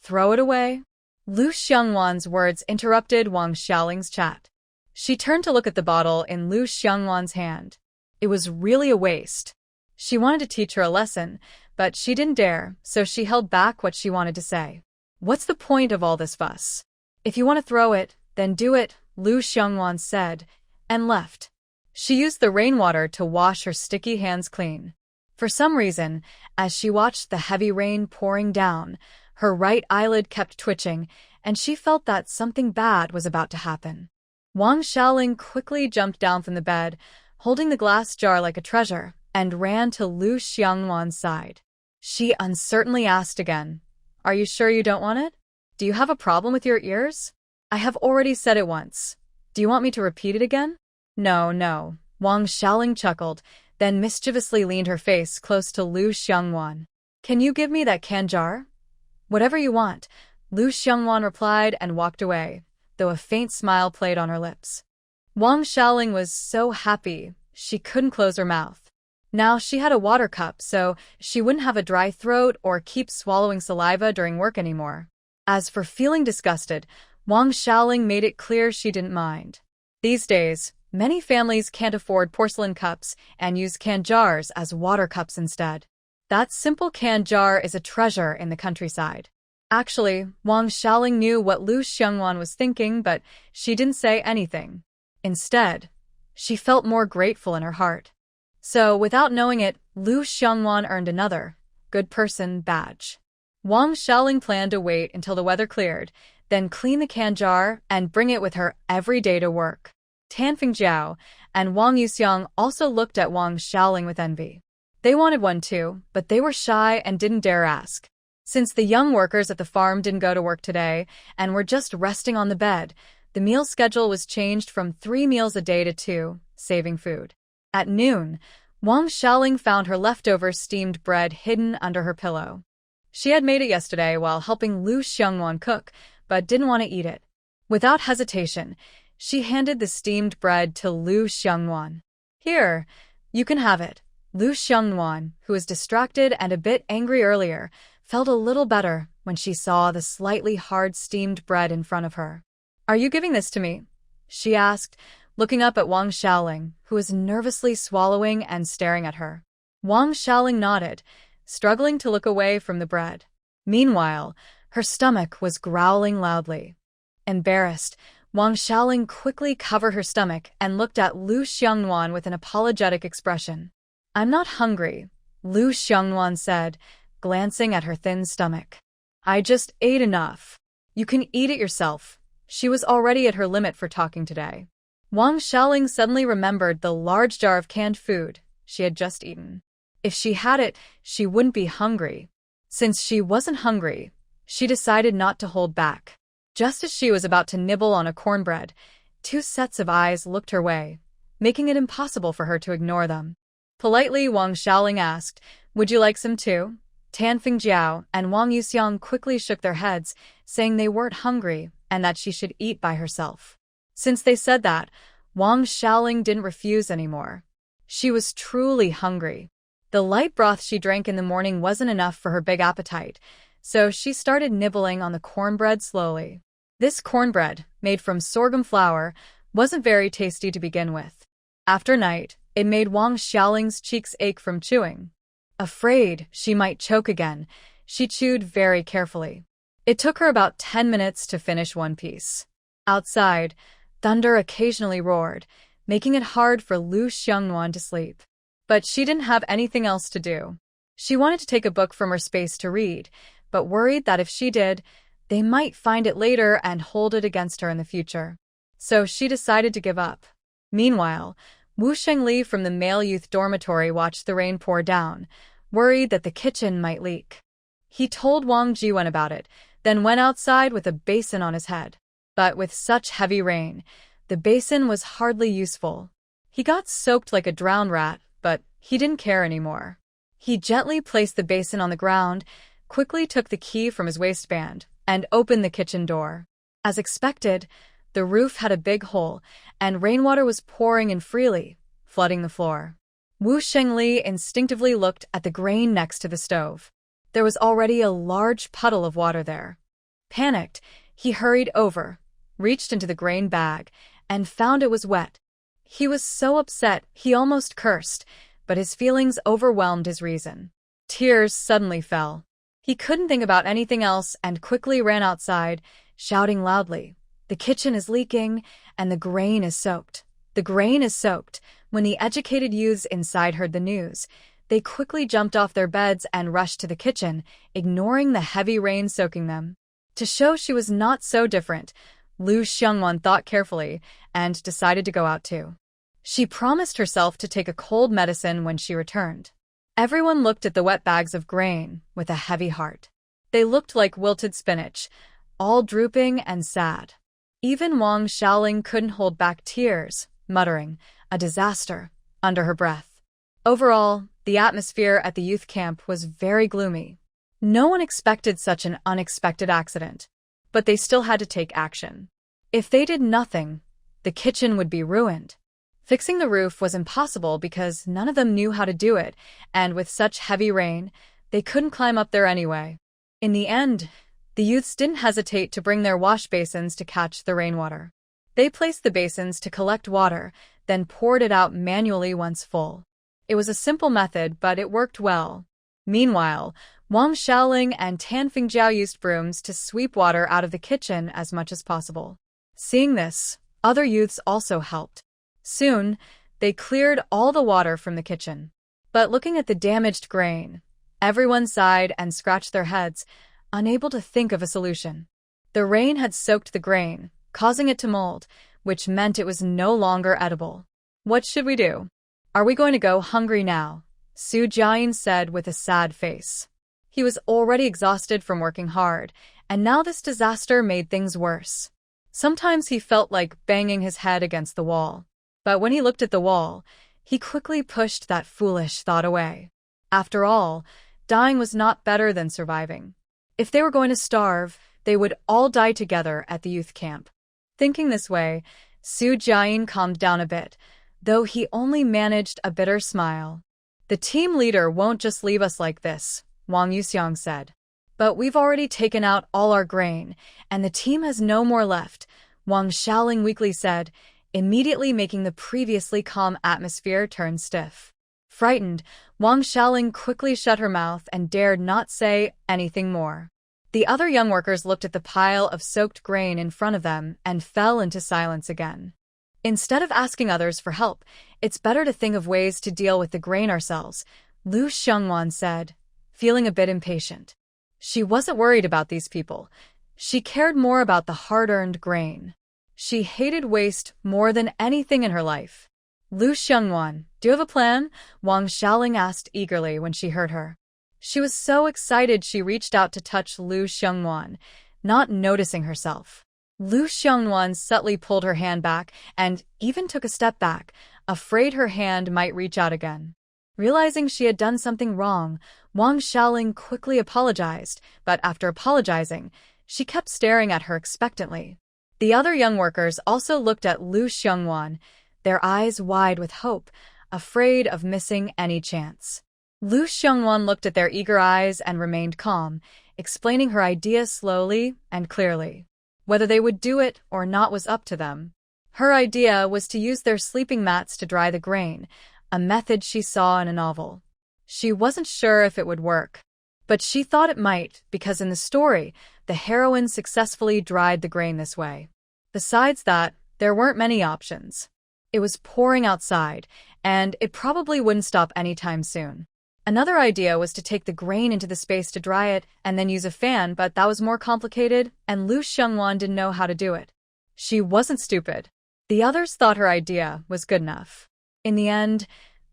Throw it away? Lu Xiongwan's words interrupted Wang Xiaoling's chat. She turned to look at the bottle in Lu Xiongwan's hand. It was really a waste. She wanted to teach her a lesson, but she didn't dare, so she held back what she wanted to say. What's the point of all this fuss? If you want to throw it, then do it, Lu Xiongwan said, and left. She used the rainwater to wash her sticky hands clean. For some reason, as she watched the heavy rain pouring down, her right eyelid kept twitching, and she felt that something bad was about to happen. Wang Xiaoling quickly jumped down from the bed, holding the glass jar like a treasure, and ran to Lu Xiongwan's side. She uncertainly asked again, Are you sure you don't want it? Do you have a problem with your ears? I have already said it once. Do you want me to repeat it again? No, Wang Xiaoling chuckled, then mischievously leaned her face close to Lu Xiongwan. Can you give me that can jar? Whatever you want, Lu Xiongwan replied and walked away, though a faint smile played on her lips. Wang Xiaoling was so happy she couldn't close her mouth. Now she had a water cup, so she wouldn't have a dry throat or keep swallowing saliva during work anymore. As for feeling disgusted, Wang Xiaoling made it clear she didn't mind. These days, many families can't afford porcelain cups and use canned jars as water cups instead. That simple canned jar is a treasure in the countryside. Actually, Wang Xiaoling knew what Lu Xiongwan was thinking, but she didn't say anything. Instead, she felt more grateful in her heart. So, without knowing it, Lu Xiongwan earned another good person badge. Wang Xiaoling planned to wait until the weather cleared, then clean the can jar and bring it with her every day to work. Tan Fingjiao and Wang Yuxiang also looked at Wang Xiaoling with envy. They wanted one too, but they were shy and didn't dare ask. Since the young workers at the farm didn't go to work today and were just resting on the bed, the meal schedule was changed from 3 meals a day to 2, saving food. At noon, Wang Xiaoling found her leftover steamed bread hidden under her pillow. She had made it yesterday while helping Lu Xiongwan cook, but didn't want to eat it. Without hesitation, she handed the steamed bread to Lu Xiongwan. Here, you can have it. Lu Xiongwan, who was distracted and a bit angry earlier, felt a little better when she saw the slightly hard steamed bread in front of her. Are you giving this to me? She asked, looking up at Wang Xiaoling, who was nervously swallowing and staring at her. Wang Xiaoling nodded, struggling to look away from the bread. Meanwhile, her stomach was growling loudly. Embarrassed, Wang Xiaoling quickly covered her stomach and looked at Lu Xiongwan with an apologetic expression. I'm not hungry, Lu Xiongwan said, glancing at her thin stomach. I just ate enough. You can eat it yourself. She was already at her limit for talking today. Wang Xiaoling suddenly remembered the large jar of canned food she had just eaten. If she had it, she wouldn't be hungry. Since she wasn't hungry, she decided not to hold back. Just as she was about to nibble on a cornbread, 2 sets of eyes looked her way, making it impossible for her to ignore them. Politely, Wang Xiaoling asked, Would you like some too? Tan Fingjiao and Wang Yuxiang quickly shook their heads, saying they weren't hungry and that she should eat by herself. Since they said that, Wang Xiaoling didn't refuse anymore. She was truly hungry. The light broth she drank in the morning wasn't enough for her big appetite, so she started nibbling on the cornbread slowly. This cornbread, made from sorghum flour, wasn't very tasty to begin with. After night, it made Wang Xiaoling's cheeks ache from chewing. Afraid she might choke again, she chewed very carefully. It took her about 10 minutes to finish one piece. Outside, thunder occasionally roared, making it hard for Lu Xiongwan to sleep. But she didn't have anything else to do. She wanted to take a book from her space to read, but worried that if she did, they might find it later and hold it against her in the future. So she decided to give up. Meanwhile, Wu Shengli from the male youth dormitory watched the rain pour down, worried that the kitchen might leak. He told Wang Jiwen about it, then went outside with a basin on his head. But with such heavy rain, the basin was hardly useful. He got soaked like a drowned rat, but he didn't care anymore. He gently placed the basin on the ground, quickly took the key from his waistband, and opened the kitchen door. As expected, the roof had a big hole, and rainwater was pouring in freely, flooding the floor. Wu Shengli instinctively looked at the grain next to the stove. There was already a large puddle of water there. Panicked, he hurried over, reached into the grain bag, and found it was wet. He was so upset he almost cursed, but his feelings overwhelmed his reason. Tears suddenly fell. He couldn't think about anything else and quickly ran outside, shouting loudly, "The kitchen is leaking, and the grain is soaked. The grain is soaked." When the educated youths inside heard the news, they quickly jumped off their beds and rushed to the kitchen, ignoring the heavy rain soaking them. To show she was not so different, Lu Xiongwan thought carefully and decided to go out too. She promised herself to take a cold medicine when she returned. Everyone looked at the wet bags of grain with a heavy heart. They looked like wilted spinach, all drooping and sad. Even Wang Xiaoling couldn't hold back tears, muttering, "A disaster," under her breath. Overall, the atmosphere at the youth camp was very gloomy. No one expected such an unexpected accident, but they still had to take action. If they did nothing, the kitchen would be ruined. Fixing the roof was impossible because none of them knew how to do it, and with such heavy rain, they couldn't climb up there anyway. In the end, the youths didn't hesitate to bring their wash basins to catch the rainwater. They placed the basins to collect water, then poured it out manually once full. It was a simple method, but it worked well. Meanwhile, Wang Xiaoling and Tan Fingjiao used brooms to sweep water out of the kitchen as much as possible. Seeing this, other youths also helped. Soon, they cleared all the water from the kitchen. But looking at the damaged grain, everyone sighed and scratched their heads, unable to think of a solution. The rain had soaked the grain, causing it to mold, which meant it was no longer edible. What should we do? Are we going to go hungry now? Su Jiayin said with a sad face. He was already exhausted from working hard, and now this disaster made things worse. Sometimes he felt like banging his head against the wall. But when he looked at the wall, he quickly pushed that foolish thought away. After all, dying was not better than surviving. If they were going to starve, they would all die together at the youth camp. Thinking this way, Su Jiayin calmed down a bit, though he only managed a bitter smile. The team leader won't just leave us like this, Wang Yuxiang said. But we've already taken out all our grain, and the team has no more left, Wang Xiaoling weakly said, immediately making the previously calm atmosphere turn stiff. Frightened, Wang Xiaoling quickly shut her mouth and dared not say anything more. The other young workers looked at the pile of soaked grain in front of them and fell into silence again. Instead of asking others for help, it's better to think of ways to deal with the grain ourselves, Lu Xiangwan said, feeling a bit impatient. She wasn't worried about these people. She cared more about the hard-earned grain. She hated waste more than anything in her life. Lu Xiangwan, do you have a plan? Wang Xiaoling asked eagerly when she heard her. She was so excited she reached out to touch Lu Xiangwan, not noticing herself. Lu Xiangwan subtly pulled her hand back and even took a step back, afraid her hand might reach out again. Realizing she had done something wrong, Wang Xiaoling quickly apologized, but after apologizing, she kept staring at her expectantly. The other young workers also looked at Lu Xiangwan, their eyes wide with hope, afraid of missing any chance. Lu Xiangwan looked at their eager eyes and remained calm, explaining her idea slowly and clearly. Whether they would do it or not was up to them. Her idea was to use their sleeping mats to dry the grain, a method she saw in a novel. She wasn't sure if it would work, but she thought it might because in the story, the heroine successfully dried the grain this way. Besides that, there weren't many options. It was pouring outside, and it probably wouldn't stop anytime soon. Another idea was to take the grain into the space to dry it and then use a fan, but that was more complicated, and Lu Xiangwan didn't know how to do it. She wasn't stupid. The others thought her idea was good enough. In the end,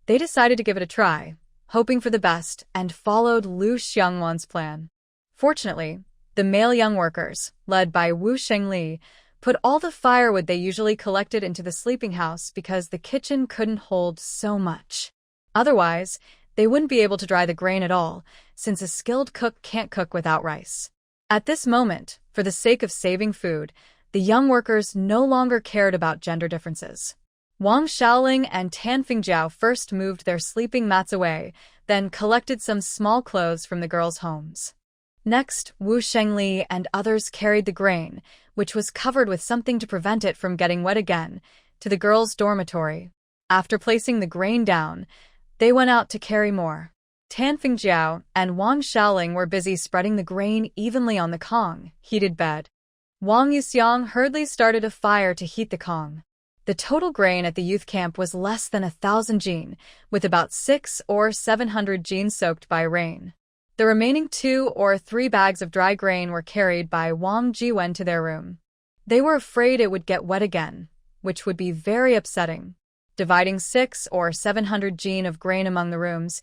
they decided to give it a try, hoping for the best, and followed Lu Xiangwan's plan. Fortunately, the male young workers, led by Wu Shengli, put all the firewood they usually collected into the sleeping house because the kitchen couldn't hold so much. Otherwise, they wouldn't be able to dry the grain at all, since a skilled cook can't cook without rice. At this moment, for the sake of saving food, the young workers no longer cared about gender differences. Wang Xiaoling and Tan Fingjiao first moved their sleeping mats away, then collected some small clothes from the girls' homes. Next, Wu Shengli and others carried the grain, which was covered with something to prevent it from getting wet again, to the girls' dormitory. After placing the grain down, they went out to carry more. Tan Fingjiao and Wang Xiaoling were busy spreading the grain evenly on the Kong, heated bed. Wang Yuxiang hurriedly started a fire to heat the Kong. The total grain at the youth camp was less than 1,000 jin, with about 600 or 700 jin soaked by rain. The remaining 2 or 3 bags of dry grain were carried by Wang Jiwen to their room. They were afraid it would get wet again, which would be very upsetting. Dividing 600 or 700 jin of grain among the rooms,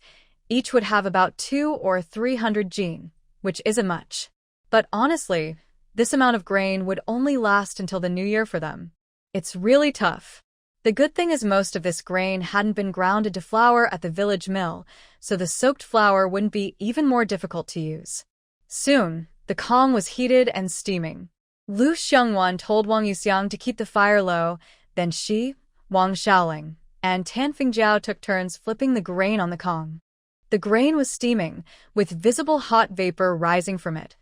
each would have about 200 or 300 jin, which isn't much. But honestly, this amount of grain would only last until the new year for them. It's really tough. The good thing is most of this grain hadn't been ground into flour at the village mill, so the soaked flour wouldn't be even more difficult to use. Soon, the Kong was heated and steaming. Lu Xiangwan told Wang Yuxiang to keep the fire low, then she, Wang Xiaoling, and Tan Fingjiao took turns flipping the grain on the Kong. The grain was steaming, with visible hot vapor rising from it,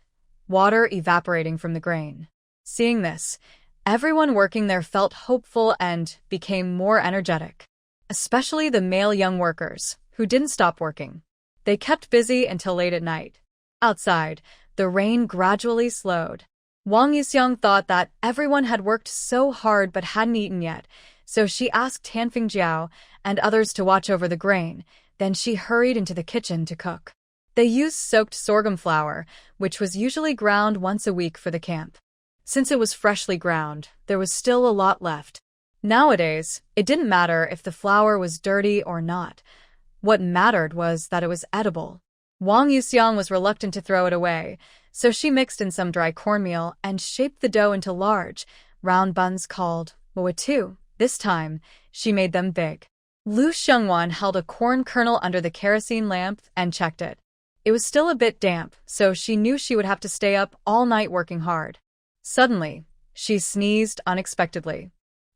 water evaporating from the grain. Seeing this, everyone working there felt hopeful and became more energetic, especially the male young workers, who didn't stop working. They kept busy until late at night. Outside, the rain gradually slowed. Wang Yuxiang thought that everyone had worked so hard but hadn't eaten yet, so she asked Tanfing Jiao and others to watch over the grain. Then she hurried into the kitchen to cook. They used soaked sorghum flour, which was usually ground once a week for the camp. Since it was freshly ground, there was still a lot left. Nowadays, it didn't matter if the flour was dirty or not. What mattered was that it was edible. Wang Yuxiang was reluctant to throw it away, so she mixed in some dry cornmeal and shaped the dough into large, round buns called Wawatu. This time, she made them big. Lu Xiongwan held a corn kernel under the kerosene lamp and checked it. It was still a bit damp, so she knew she would have to stay up all night working hard. Suddenly, she sneezed unexpectedly.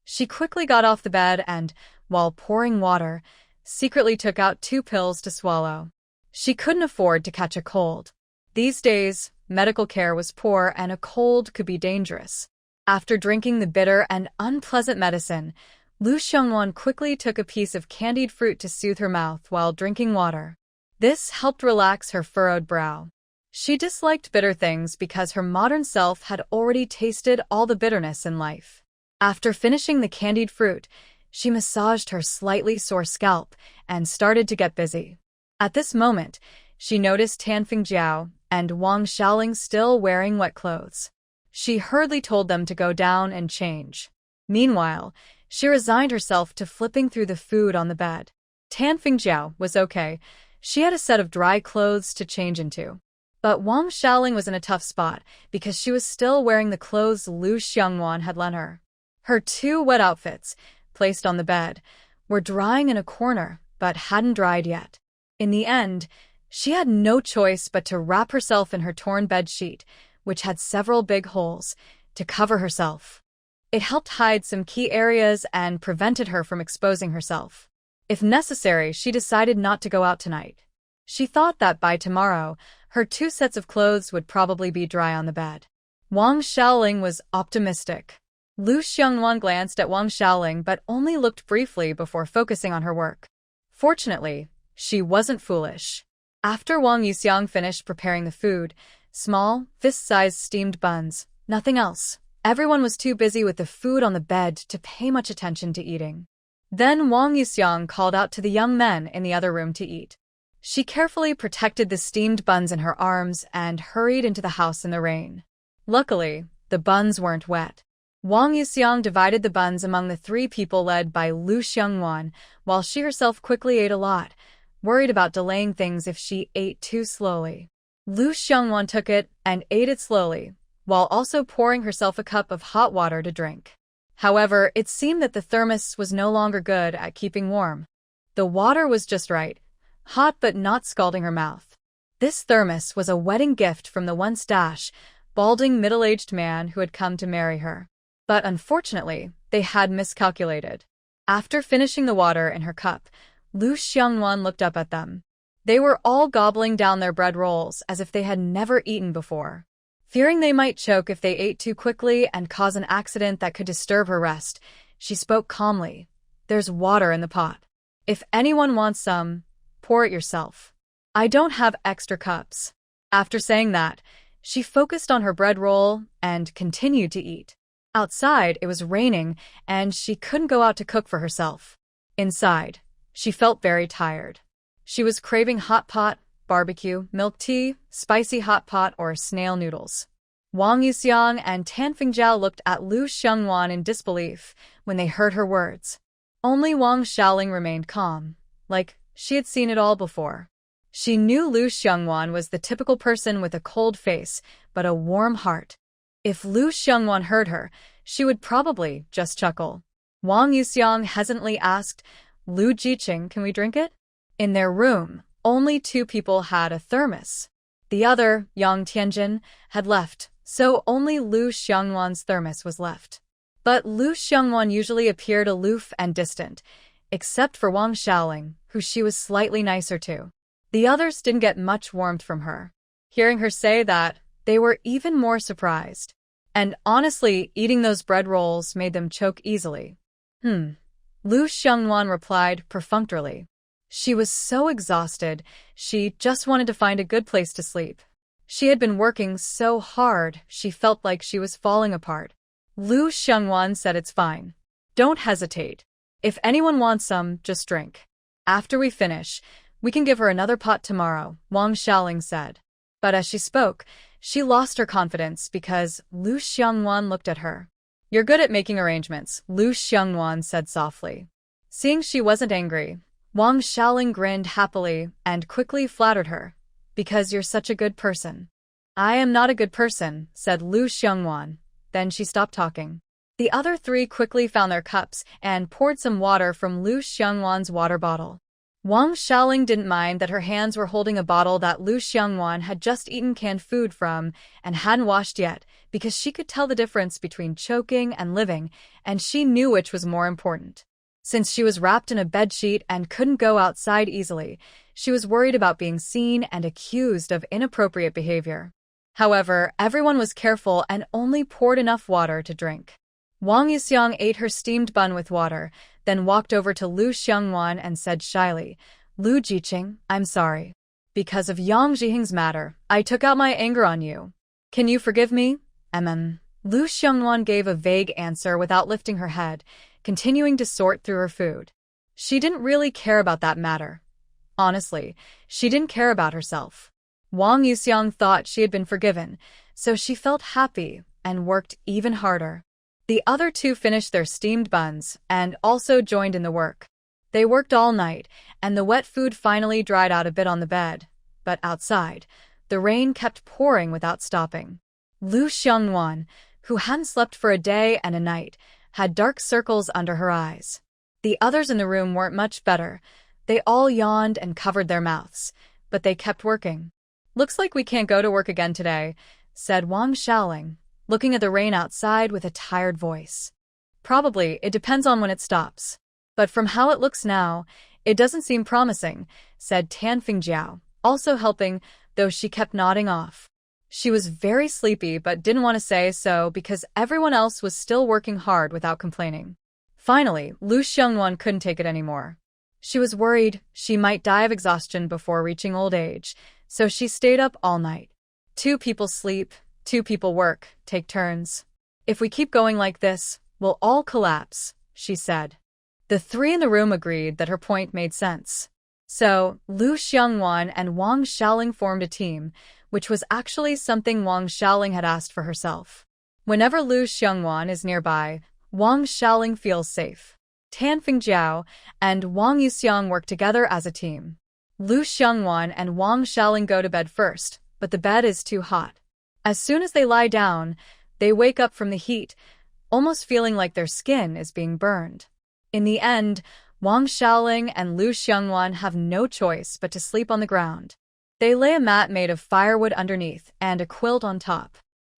She quickly got off the bed and, while pouring water, secretly took out 2 pills to swallow. She couldn't afford to catch a cold. These days, medical care was poor and a cold could be dangerous. After drinking the bitter and unpleasant medicine, Lu Xiongwan quickly took a piece of candied fruit to soothe her mouth while drinking water. This helped relax her furrowed brow. She disliked bitter things because her modern self had already tasted all the bitterness in life. After finishing the candied fruit, she massaged her slightly sore scalp and started to get busy. At this moment, she noticed Tanfing Jiao and Wang Xiaoling still wearing wet clothes. She hurriedly told them to go down and change. Meanwhile, she resigned herself to flipping through the food on the bed. Tanfing Jiao was okay. She had a set of dry clothes to change into. But Wang Xiaoling was in a tough spot because she was still wearing the clothes Lu Xiongwan had lent her. Her 2 wet outfits, placed on the bed, were drying in a corner but hadn't dried yet. In the end, she had no choice but to wrap herself in her torn bed sheet, which had several big holes, to cover herself. It helped hide some key areas and prevented her from exposing herself. If necessary, she decided not to go out tonight. She thought that by tomorrow, her 2 sets of clothes would probably be dry on the bed. Wang Xiaoling was optimistic. Lu Xiongwan glanced at Wang Xiaoling but only looked briefly before focusing on her work. Fortunately, she wasn't foolish. After Wang Yuxiang finished preparing the food, small, fist-sized steamed buns, nothing else. Everyone was too busy with the food on the bed to pay much attention to eating. Then Wang Yuxiang called out to the young men in the other room to eat. She carefully protected the steamed buns in her arms and hurried into the house in the rain. Luckily, the buns weren't wet. Wang Yuxiang divided the buns among the 3 people led by Lu Xiongwan, while she herself quickly ate a lot, worried about delaying things if she ate too slowly. Lu Xiongwan took it and ate it slowly, while also pouring herself a cup of hot water to drink. However, it seemed that the thermos was no longer good at keeping warm. The water was just right, hot but not scalding her mouth. This thermos was a wedding gift from the once balding middle-aged man who had come to marry her. But unfortunately, they had miscalculated. After finishing the water in her cup, Lu Xiongwan looked up at them. They were all gobbling down their bread rolls as if they had never eaten before. Fearing they might choke if they ate too quickly and cause an accident that could disturb her rest, she spoke calmly. "There's water in the pot. If anyone wants some, pour it yourself. I don't have extra cups." After saying that, she focused on her bread roll and continued to eat. Outside, it was raining, and she couldn't go out to cook for herself. Inside, she felt very tired. She was craving hot pot, barbecue, milk tea, spicy hot pot, or snail noodles. Wang Yuxiang and Tanfing Jiao looked at Lu Xiongwan in disbelief when they heard her words. Only Wang Xiaoling remained calm, like she had seen it all before. She knew Lu Xiongwan was the typical person with a cold face, but a warm heart. If Lu Xiongwan heard her, she would probably just chuckle. Wang Yuxiang hesitantly asked, "Lu Jiqing, can we drink it?" In their room, only 2 people had a thermos. The other, Yang Tianjin, had left, so only Lu Xiongwan's thermos was left. But Lu Xiongwan usually appeared aloof and distant, except for Wang Xiaoling, who she was slightly nicer to. The others didn't get much warmth from her. Hearing her say that, they were even more surprised. And honestly, eating those bread rolls made them choke easily. Lu Xiongwan replied perfunctorily. She was so exhausted, she just wanted to find a good place to sleep. She had been working so hard, she felt like she was falling apart. Lu Xiongwan said, "It's fine. Don't hesitate. If anyone wants some, just drink. After we finish, we can give her another pot tomorrow," Wang Xiaoling said. But as she spoke, she lost her confidence because Lu Xiongwan looked at her. "You're good at making arrangements," Lu Xiongwan said softly. Seeing she wasn't angry, Wang Xiaoling grinned happily and quickly flattered her. "Because you're such a good person." "I am not a good person," said Lu Xiongwan. Then she stopped talking. The other three quickly found their cups and poured some water from Lu Xiongwan's water bottle. Wang Xiaoling didn't mind that her hands were holding a bottle that Lu Xiongwan had just eaten canned food from and hadn't washed yet, because she could tell the difference between choking and living, and she knew which was more important. Since she was wrapped in a bedsheet and couldn't go outside easily, she was worried about being seen and accused of inappropriate behavior. However, everyone was careful and only poured enough water to drink. Wang Yuxiang ate her steamed bun with water, then walked over to Lu Xiongwan and said shyly, "Lu Jiqing, I'm sorry. Because of Yang Zhiheng's matter, I took out my anger on you. Can you forgive me?" Lu Xiongwan gave a vague answer without lifting her head, continuing to sort through her food. She didn't really care about that matter. Honestly, she didn't care about herself. Wang Yuxiang thought she had been forgiven, so she felt happy and worked even harder. The other two finished their steamed buns and also joined in the work. They worked all night, and the wet food finally dried out a bit on the bed. But outside, the rain kept pouring without stopping. Lu Xiongwan, who hadn't slept for a day and a night, had dark circles under her eyes. The others in the room weren't much better. They all yawned and covered their mouths, but they kept working. "Looks like we can't go to work again today," said Wang Xiaoling, looking at the rain outside with a tired voice. "Probably, it depends on when it stops. But from how it looks now, it doesn't seem promising," said Tan Fingjiao, also helping, though she kept nodding off. She was very sleepy but didn't want to say so because everyone else was still working hard without complaining. Finally, Lu Xiongwan couldn't take it anymore. She was worried she might die of exhaustion before reaching old age, so she stayed up all night. "Two people sleep, two people work, take turns. If we keep going like this, we'll all collapse," she said. The three in the room agreed that her point made sense. So, Lu Xiongwan and Wang Xiaoling formed a team, which was actually something Wang Xiaoling had asked for herself. Whenever Lu Xiongwan is nearby, Wang Xiaoling feels safe. Tan Fingjiao and Wang Yuxiang work together as a team. Lu Xiongwan and Wang Xiaoling go to bed first, but the bed is too hot. As soon as they lie down, they wake up from the heat, almost feeling like their skin is being burned. In the end, Wang Xiaoling and Lu Xiongwan have no choice but to sleep on the ground. They lay a mat made of firewood underneath and a quilt on top.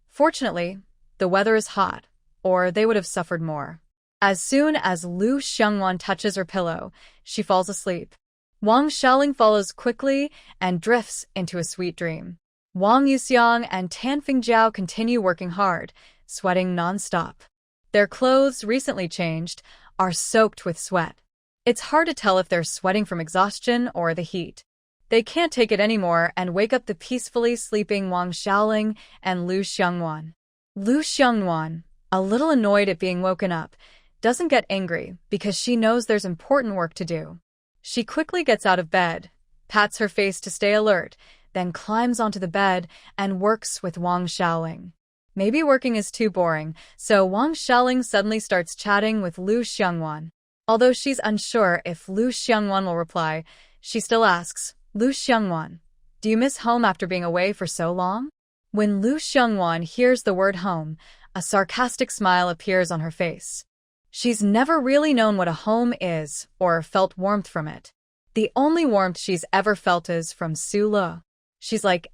Fortunately, the weather is hot, or they would have suffered more. As soon as Lu Xiongwan touches her pillow, she falls asleep. Wang Xiaoling follows quickly and drifts into a sweet dream. Wang Yuxiang and Tan Fingjiao continue working hard, sweating non-stop. Their clothes, recently changed, are soaked with sweat. It's hard to tell if they're sweating from exhaustion or the heat. They can't take it anymore and wake up the peacefully sleeping Wang Xiaoling and Lu Xiongwan. Lu Xiongwan, a little annoyed at being woken up, doesn't get angry because she knows there's important work to do. She quickly gets out of bed, pats her face to stay alert, then climbs onto the bed and works with Wang Xiaoling. Maybe working is too boring, so Wang Xiaoling suddenly starts chatting with Lu Xiongwan. Although she's unsure if Lu Xiongwan will reply, she still asks, "Lu Xiongwan, do you miss home after being away for so long?" When Lu Xiongwan hears the word home, a sarcastic smile appears on her face. She's never really known what a home is or felt warmth from it. The only warmth she's ever felt is from Su Le. She's like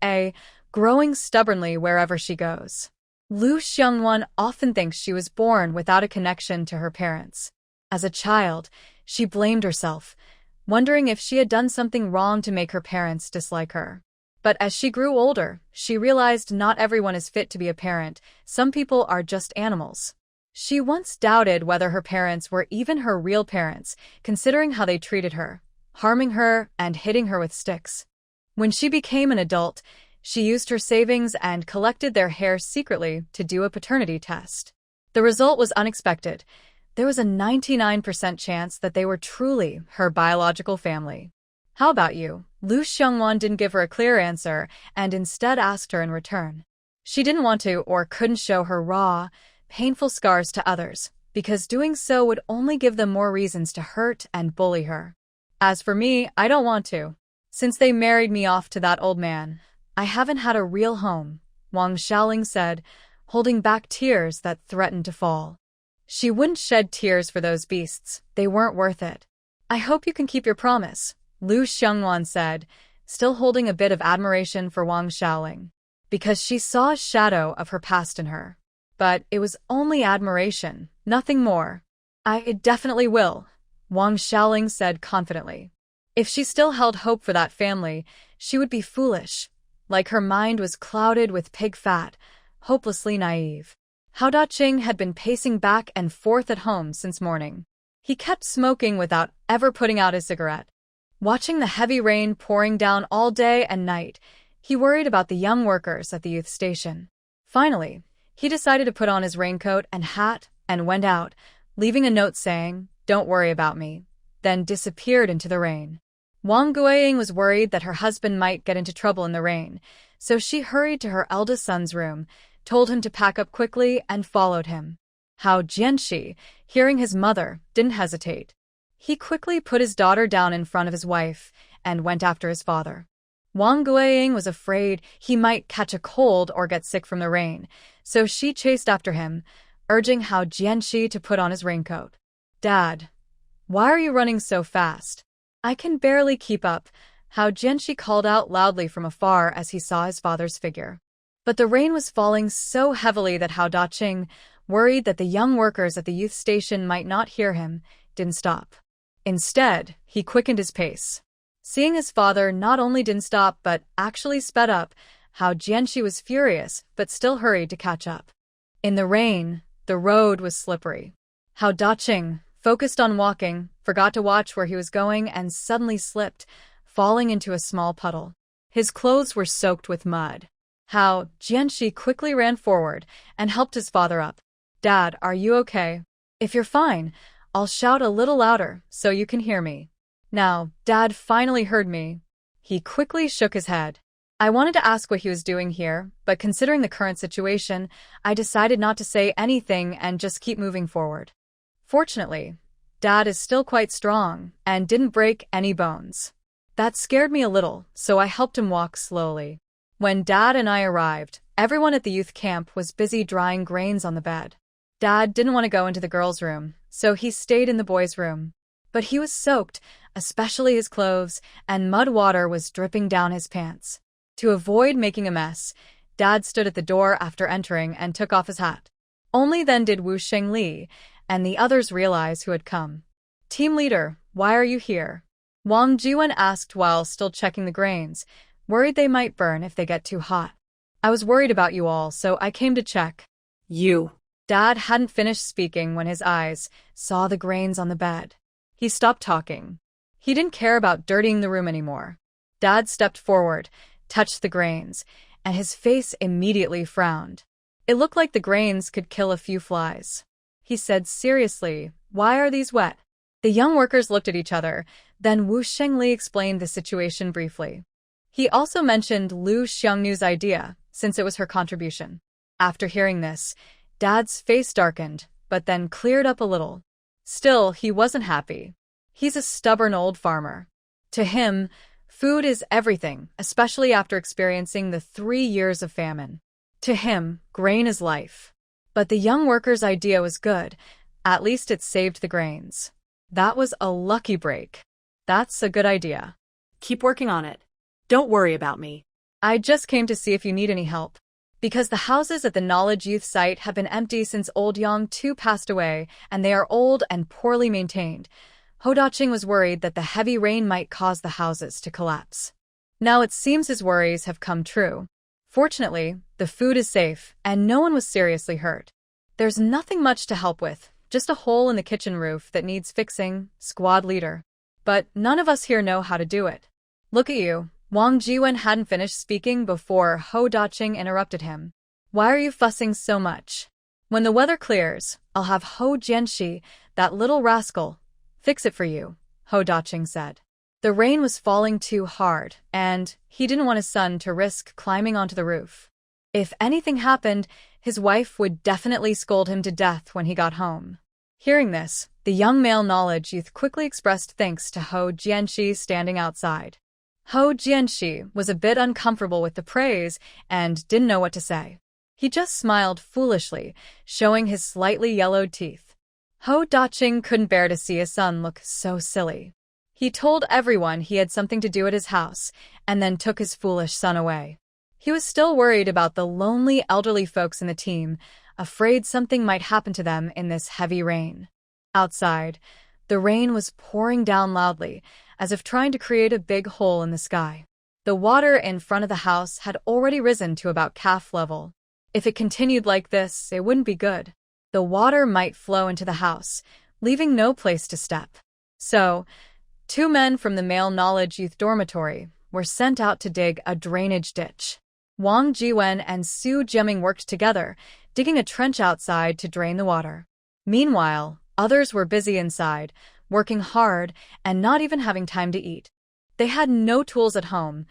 growing stubbornly wherever she goes. Lu Xiongwan often thinks she was born without a connection to her parents. As a child, she blamed herself, wondering if she had done something wrong to make her parents dislike her. But as she grew older, she realized not everyone is fit to be a parent. Some people are just animals. She once doubted whether her parents were even her real parents, considering how they treated her, harming her and hitting her with sticks. When she became an adult, She used her savings and collected their hair secretly to do a paternity test. The result was unexpected. There was a 99% chance that they were truly her biological family. How about you? Lu Xiongwan didn't give her a clear answer and instead asked her in return. She didn't want to or couldn't show her raw, painful scars to others, because doing so would only give them more reasons to hurt and bully her. As for me, I don't want to. Since they married me off to that old man, I haven't had a real home, Wang Xiaoling said, holding back tears that threatened to fall. She wouldn't shed tears for those beasts, they weren't worth it. I hope you can keep your promise, Lu Xiongwan said, still holding a bit of admiration for Wang Xiaoling, because she saw a shadow of her past in her. But it was only admiration, nothing more. I definitely will, Wang Xiaoling said confidently. If she still held hope for that family, she would be foolish, like her mind was clouded with pig fat, hopelessly naive. Hao Daqing had been pacing back and forth at home since morning. He kept smoking without ever putting out his cigarette. Watching the heavy rain pouring down all day and night, he worried about the young workers at the youth station. Finally, he decided to put on his raincoat and hat and went out, leaving a note saying, "Don't worry about me," then disappeared into the rain. Wang Guiying was worried that her husband might get into trouble in the rain, so she hurried to her eldest son's room, told him to pack up quickly, and followed him. Hao Jianxi, hearing his mother, didn't hesitate. He quickly put his daughter down in front of his wife and went after his father. Wang Guiying was afraid he might catch a cold or get sick from the rain, so she chased after him, urging Hao Jianxi to put on his raincoat. "Dad, why are you running so fast? I can barely keep up," Hao Jianxi called out loudly from afar as he saw his father's figure. But the rain was falling so heavily that Hao Daqing, worried that the young workers at the youth station might not hear him, didn't stop. Instead, he quickened his pace. Seeing his father not only didn't stop but actually sped up, Hao Jianxi was furious but still hurried to catch up. In the rain, the road was slippery. Hao Daqing, focused on walking, forgot to watch where he was going and suddenly slipped, falling into a small puddle. His clothes were soaked with mud. Hao Jianxi quickly ran forward and helped his father up. "Dad, are you okay? If you're fine, I'll shout a little louder so you can hear me." Now, Dad finally heard me. He quickly shook his head. I wanted to ask what he was doing here, but considering the current situation, I decided not to say anything and just keep moving forward. Fortunately, Dad is still quite strong and didn't break any bones. That scared me a little, so I helped him walk slowly. When Dad and I arrived, everyone at the youth camp was busy drying grains on the bed. Dad didn't want to go into the girls' room, so he stayed in the boys' room. But he was soaked, especially his clothes, and mud water was dripping down his pants. To avoid making a mess, Dad stood at the door after entering and took off his hat. Only then did Wu Shengli and the others realize who had come. "Team leader, why are you here?" Wang Jiwen asked while still checking the grains, worried they might burn if they get too hot. "I was worried about you all, so I came to check." You. Dad hadn't finished speaking when his eyes saw the grains on the bed. He stopped talking. He didn't care about dirtying the room anymore. Dad stepped forward, touched the grains, and his face immediately frowned. It looked like the grains could kill a few flies. He said seriously, "Why are these wet?" The young workers looked at each other, then Wu Shengli explained the situation briefly. He also mentioned Lu Xiongnu's idea, since it was her contribution. After hearing this, Dad's face darkened, but then cleared up a little. Still, he wasn't happy. He's a stubborn old farmer. To him, food is everything, especially after experiencing the 3 years of famine. To him, grain is life. But the young worker's idea was good. At least it saved the grains. That was a lucky break. That's a good idea. Keep working on it. Don't worry about me. I just came to see if you need any help. Because the houses at the Knowledge Youth site have been empty since old Yang Tu passed away, and they are old and poorly maintained. Hao Daqing was worried that the heavy rain might cause the houses to collapse. Now it seems his worries have come true. Fortunately, the food is safe, and no one was seriously hurt. There's nothing much to help with, just a hole in the kitchen roof that needs fixing, squad leader. But none of us here know how to do it. Look at you, Wang Jiwen hadn't finished speaking before Ho Daqing interrupted him. Why are you fussing so much? When the weather clears, I'll have Ho Jianxi, that little rascal, fix it for you, Ho Daqing said. The rain was falling too hard, and he didn't want his son to risk climbing onto the roof. If anything happened, his wife would definitely scold him to death when he got home. Hearing this, the young male knowledge youth quickly expressed thanks to Ho Jianxi standing outside. Ho Jianxi was a bit uncomfortable with the praise and didn't know what to say. He just smiled foolishly, showing his slightly yellowed teeth. Ho Daqing couldn't bear to see his son look so silly. He told everyone he had something to do at his house, and then took his foolish son away. He was still worried about the lonely elderly folks in the team, afraid something might happen to them in this heavy rain. Outside, the rain was pouring down loudly, as if trying to create a big hole in the sky. The water in front of the house had already risen to about calf level. If it continued like this, it wouldn't be good. The water might flow into the house, leaving no place to step. So, 2 men from the male knowledge youth dormitory were sent out to dig a drainage ditch. Wang Jiwen and Su Jiaming worked together, digging a trench outside to drain the water. Meanwhile, others were busy inside, working hard and not even having time to eat. They had no tools at home,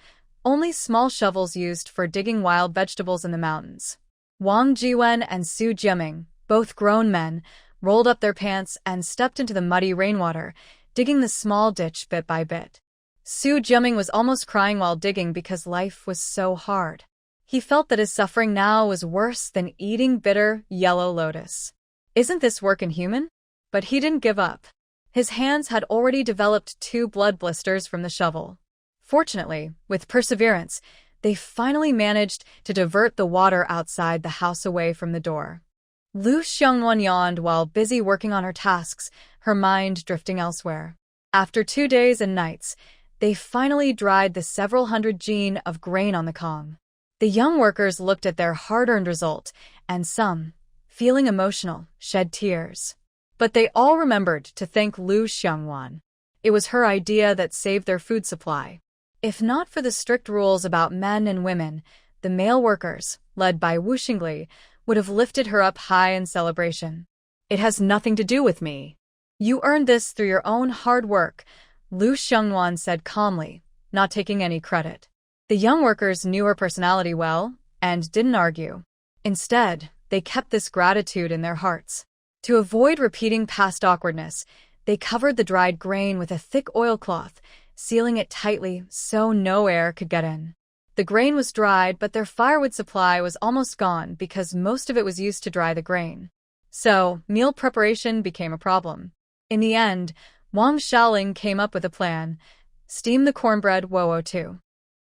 only small shovels used for digging wild vegetables in the mountains. Wang Jiwen and Su Jiaming, both grown men, rolled up their pants and stepped into the muddy rainwater, digging the small ditch bit by bit. Su Jiaming was almost crying while digging because life was so hard. He felt that his suffering now was worse than eating bitter yellow lotus. Isn't this work inhuman? But he didn't give up. His hands had already developed 2 blood blisters from the shovel. Fortunately, with perseverance, they finally managed to divert the water outside the house away from the door. Lu Xiangwan yawned while busy working on her tasks, her mind drifting elsewhere. After 2 days and nights, they finally dried the several hundred jin of grain on the Kong. The young workers looked at their hard-earned result, and some, feeling emotional, shed tears. But they all remembered to thank Lu Xiangwan. It was her idea that saved their food supply. If not for the strict rules about men and women, the male workers, led by Wu Xingli, would have lifted her up high in celebration. It has nothing to do with me. You earned this through your own hard work, Lu Xiangwan said calmly, not taking any credit. The young workers knew her personality well and didn't argue. Instead, they kept this gratitude in their hearts. To avoid repeating past awkwardness, they covered the dried grain with a thick oilcloth, sealing it tightly so no air could get in. The grain was dried, but their firewood supply was almost gone because most of it was used to dry the grain. So, meal preparation became a problem. In the end, Wang Shaoling came up with a plan: steam the cornbread Wo too.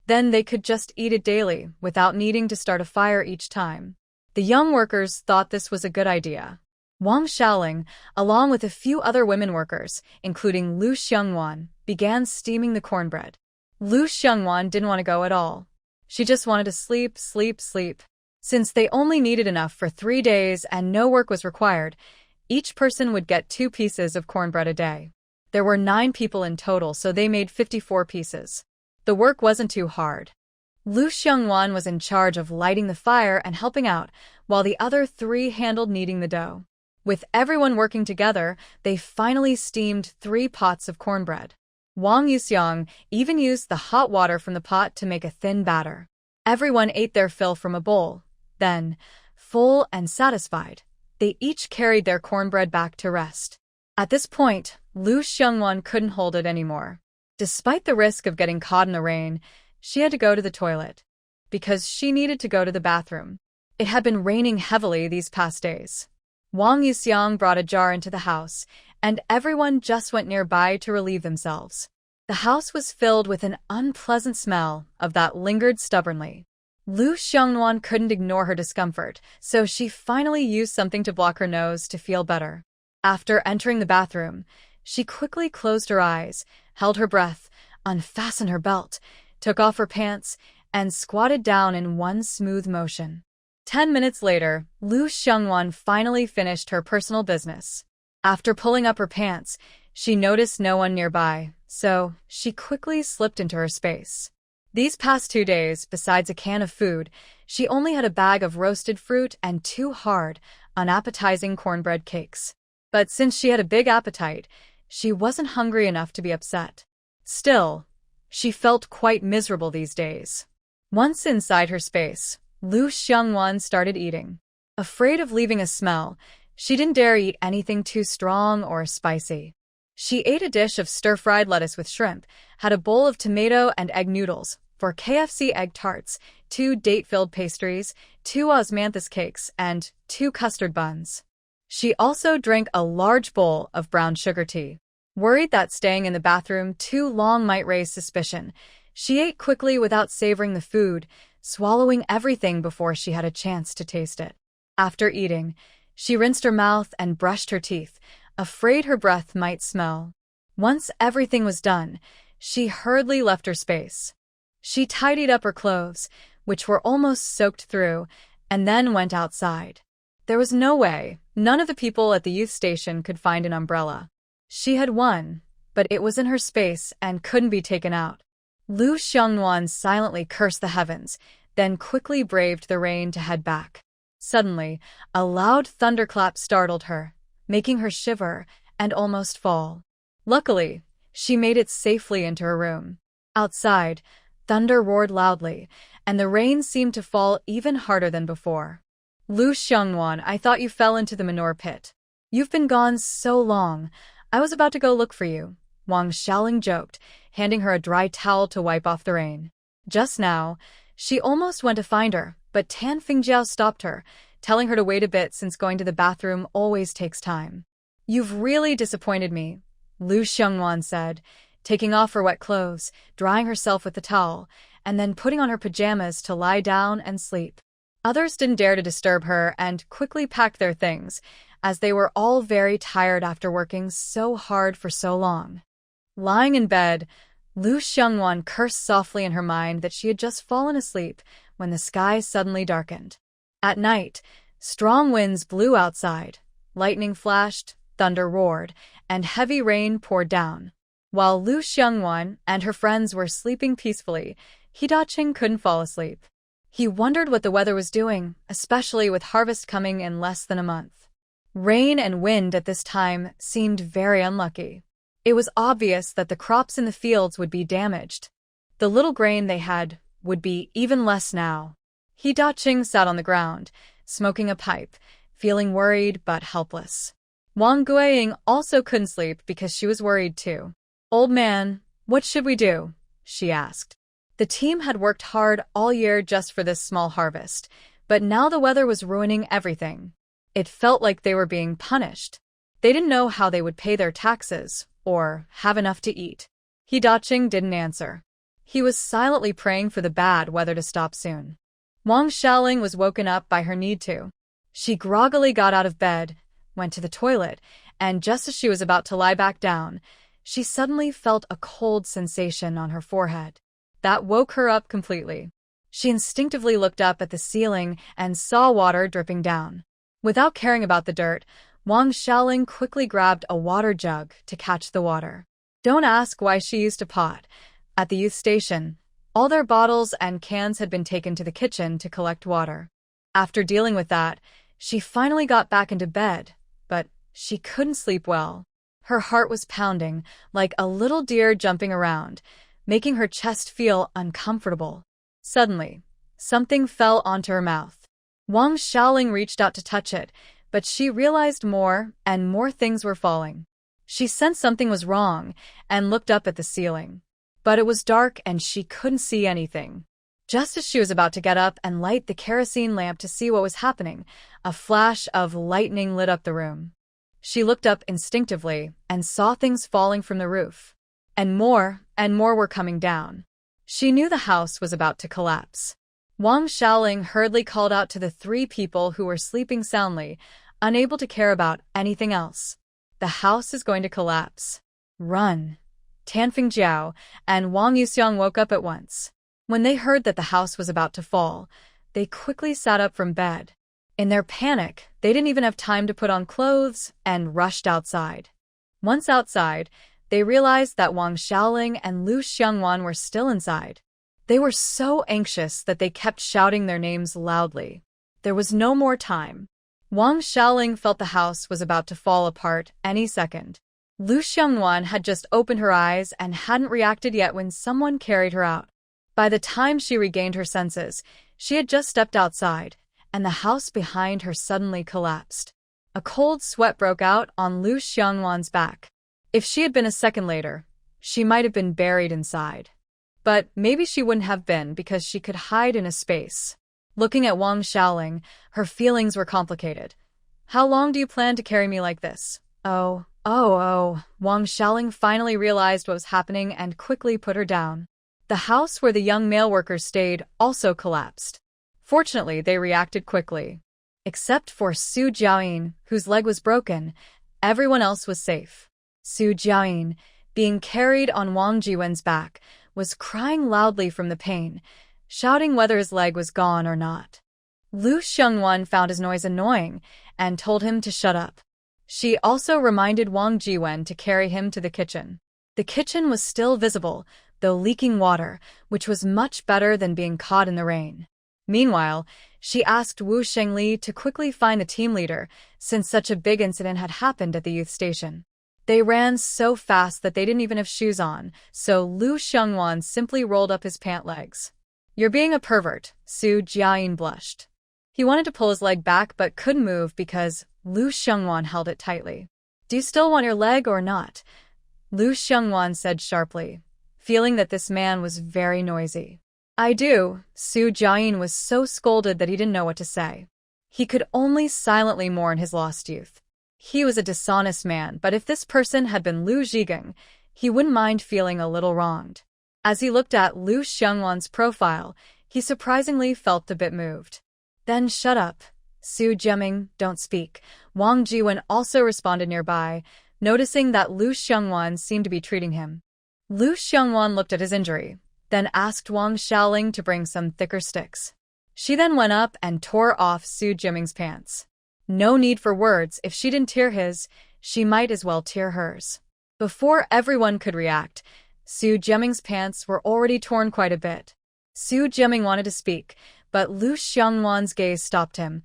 Then they could just eat it daily, without needing to start a fire each time. The young workers thought this was a good idea. Wang Shaoling, along with a few other women workers, including Lu Xiangwan, began steaming the cornbread. Lu Xiangwan didn't want to go at all. She just wanted to sleep, sleep, sleep. Since they only needed enough for 3 days and no work was required, each person would get 2 pieces of cornbread a day. There were 9 people in total, so they made 54 pieces. The work wasn't too hard. Lu Xiangwan was in charge of lighting the fire and helping out, while the other 3 handled kneading the dough. With everyone working together, they finally steamed 3 pots of cornbread. Wang Yuxiang even used the hot water from the pot to make a thin batter. Everyone ate their fill from a bowl. Then, full and satisfied, they each carried their cornbread back to rest. At this point, Lu Xiangwan couldn't hold it anymore. Despite the risk of getting caught in the rain, she had to go to the toilet, because she needed to go to the bathroom. It had been raining heavily these past days. Wang Yuxiang brought a jar into the house, and everyone just went nearby to relieve themselves. The house was filled with an unpleasant smell of that lingered stubbornly. Lu Xiangwan couldn't ignore her discomfort, so she finally used something to block her nose to feel better. After entering the bathroom, she quickly closed her eyes, held her breath, unfastened her belt, took off her pants, and squatted down in one smooth motion. 10 minutes later, Lu Xiangwan finally finished her personal business. After pulling up her pants, she noticed no one nearby, so she quickly slipped into her space. These past 2 days, besides a can of food, she only had a bag of roasted fruit and 2 hard, unappetizing cornbread cakes. But since she had a big appetite, she wasn't hungry enough to be upset. Still, she felt quite miserable these days. Once inside her space, Lu Xiangwan started eating. Afraid of leaving a smell, she didn't dare eat anything too strong or spicy. She ate a dish of stir-fried lettuce with shrimp, had a bowl of tomato and egg noodles, 4 KFC egg tarts, 2 date-filled pastries, 2 osmanthus cakes, and 2 custard buns. She also drank a large bowl of brown sugar tea. Worried that staying in the bathroom too long might raise suspicion, she ate quickly without savoring the food, swallowing everything before she had a chance to taste it. After eating, she rinsed her mouth and brushed her teeth, afraid her breath might smell. Once everything was done, she hurriedly left her space. She tidied up her clothes, which were almost soaked through, and then went outside. There was no way none of the people at the youth station could find an umbrella. She had one, but it was in her space and couldn't be taken out. Lu Xiangwan silently cursed the heavens, then quickly braved the rain to head back. Suddenly, a loud thunderclap startled her, making her shiver and almost fall. Luckily, she made it safely into her room. Outside, thunder roared loudly, and the rain seemed to fall even harder than before. Lu Xiangwan, I thought you fell into the manure pit. You've been gone so long. I was about to go look for you, Wang Xiaoling joked, handing her a dry towel to wipe off the rain. Just now, she almost went to find her, but Tan Fingjiao stopped her, telling her to wait a bit since going to the bathroom always takes time. You've really disappointed me, Lu Xiangwan said, taking off her wet clothes, drying herself with the towel, and then putting on her pajamas to lie down and sleep. Others didn't dare to disturb her and quickly packed their things, as they were all very tired after working so hard for so long. Lying in bed, Lu Xiangwan cursed softly in her mind that she had just fallen asleep when the sky suddenly darkened. At night, strong winds blew outside, lightning flashed, thunder roared, and heavy rain poured down. While Lu Xiangwan and her friends were sleeping peacefully, He Daqing couldn't fall asleep. He wondered what the weather was doing, especially with harvest coming in less than a month. Rain and wind at this time seemed very unlucky. It was obvious that the crops in the fields would be damaged. The little grain they had would be even less now. He Daqing sat on the ground, smoking a pipe, feeling worried but helpless. Wang Guiying also couldn't sleep because she was worried too. Old man, what should we do? She asked. The team had worked hard all year just for this small harvest, but now the weather was ruining everything. It felt like they were being punished. They didn't know how they would pay their taxes or have enough to eat. He Daqing didn't answer. He was silently praying for the bad weather to stop soon. Wang Xiaoling was woken up by her need to. She groggily got out of bed, went to the toilet, and just as she was about to lie back down, she suddenly felt a cold sensation on her forehead. That woke her up completely. She instinctively looked up at the ceiling and saw water dripping down. Without caring about the dirt, Wang Xiaoling quickly grabbed a water jug to catch the water. Don't ask why she used a pot. At the youth station, all their bottles and cans had been taken to the kitchen to collect water. After dealing with that, she finally got back into bed, but she couldn't sleep well. Her heart was pounding, like a little deer jumping around, making her chest feel uncomfortable. Suddenly, something fell onto her mouth. Wang Xiaoling reached out to touch it, but she realized more and more things were falling. She sensed something was wrong and looked up at the ceiling. But it was dark and she couldn't see anything. Just as she was about to get up and light the kerosene lamp to see what was happening, a flash of lightning lit up the room. She looked up instinctively and saw things falling from the roof. And more were coming down. She knew the house was about to collapse. Wang Xiaoling hurriedly called out to the 3 people who were sleeping soundly, unable to care about anything else. The house is going to collapse. Run. Tan Fingjiao and Wang Yuxiang woke up at once. When they heard that the house was about to fall, they quickly sat up from bed. In their panic, they didn't even have time to put on clothes and rushed outside. Once outside, they realized that Wang Xiaoling and Lu Xiangwan were still inside. They were so anxious that they kept shouting their names loudly. There was no more time. Wang Xiaoling felt the house was about to fall apart any second. Lu Xiangwan had just opened her eyes and hadn't reacted yet when someone carried her out. By the time she regained her senses, she had just stepped outside, and the house behind her suddenly collapsed. A cold sweat broke out on Lu Xiangwan's back. If she had been a second later, she might have been buried inside. But maybe she wouldn't have been because she could hide in a space. Looking at Wang Xiaoling, her feelings were complicated. How long do you plan to carry me like this? Oh. Wang Xiaoling finally realized what was happening and quickly put her down. The house where the young male workers stayed also collapsed. Fortunately, they reacted quickly. Except for Su Jiaoyin, whose leg was broken, everyone else was safe. Su Jiaoyin, being carried on Wang Jiwen's back, was crying loudly from the pain, shouting whether his leg was gone or not. Lu Xiangwan found his noise annoying and told him to shut up. She also reminded Wang Jiwen to carry him to the kitchen. The kitchen was still visible, though leaking water, which was much better than being caught in the rain. Meanwhile, she asked Wu Shengli to quickly find the team leader, since such a big incident had happened at the youth station. They ran so fast that they didn't even have shoes on, so Lu Xiangwan simply rolled up his pant legs. You're being a pervert, Su Jiayin blushed. He wanted to pull his leg back but couldn't move because Lu Xiangwan held it tightly. Do you still want your leg or not? Lu Xiangwan said sharply, feeling that this man was very noisy. I do. Su Jiayin was so scolded that he didn't know what to say. He could only silently mourn his lost youth. He was a dishonest man, but if this person had been Lu Zhigang, he wouldn't mind feeling a little wronged. As he looked at Lu Xiangwan's profile, he surprisingly felt a bit moved. Then shut up. Su Jiaming, don't speak. Wang Jiwen also responded nearby, noticing that Lu Xiangwan seemed to be treating him. Lu Xiangwan looked at his injury, then asked Wang Xiaoling to bring some thicker sticks. She then went up and tore off Su Jiaming's pants. No need for words, if she didn't tear his, she might as well tear hers. Before everyone could react, Su Jiaming's pants were already torn quite a bit. Su Jiaming wanted to speak, but Lu Xiangwan's gaze stopped him,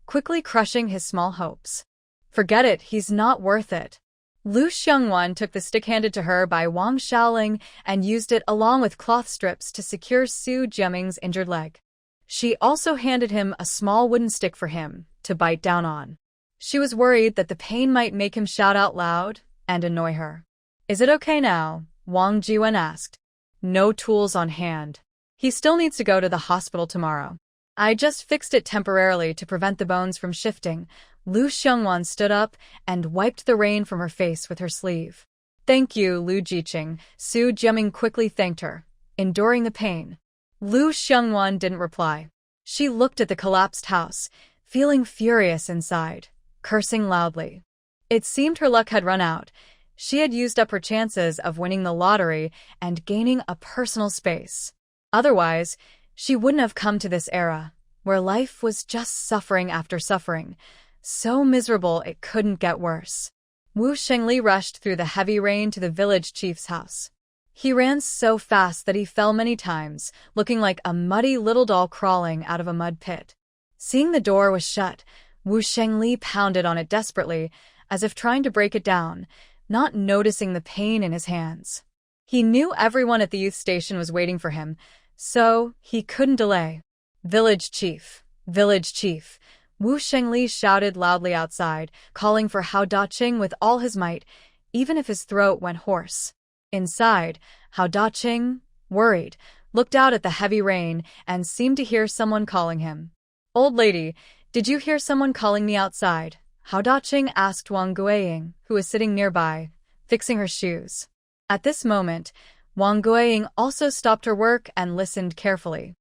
quickly crushing his small hopes. Forget it, he's not worth it. Lu Xiangwan took the stick handed to her by Wang Xiaoling and used it along with cloth strips to secure Su Jiaming's injured leg. She also handed him a small wooden stick for him to bite down on. She was worried that the pain might make him shout out loud and annoy her. Is it okay now? Wang Jiwen asked. No tools on hand. He still needs to go to the hospital tomorrow. I just fixed it temporarily to prevent the bones from shifting. Lu Xiangwan stood up and wiped the rain from her face with her sleeve. Thank you, Lu Jiqing. Su Jiaming quickly thanked her, enduring the pain. Lu Xiangwan didn't reply. She looked at the collapsed house, feeling furious inside, cursing loudly. It seemed her luck had run out. She had used up her chances of winning the lottery and gaining a personal space. Otherwise, she wouldn't have come to this era, where life was just suffering after suffering, so miserable it couldn't get worse. Wu Shengli rushed through the heavy rain to the village chief's house. He ran so fast that he fell many times, looking like a muddy little doll crawling out of a mud pit. Seeing the door was shut, Wu Shengli pounded on it desperately, as if trying to break it down, not noticing the pain in his hands. He knew everyone at the youth station was waiting for him, so he couldn't delay. Village chief, village chief. Wu Shengli shouted loudly outside, calling for Hao Daqing with all his might, even if his throat went hoarse. Inside, Hao Daqing, worried, looked out at the heavy rain and seemed to hear someone calling him. Old lady, did you hear someone calling me outside? Hao Daqing asked Wang Guiying, who was sitting nearby, fixing her shoes. At this moment, Wang Guiying also stopped her work and listened carefully.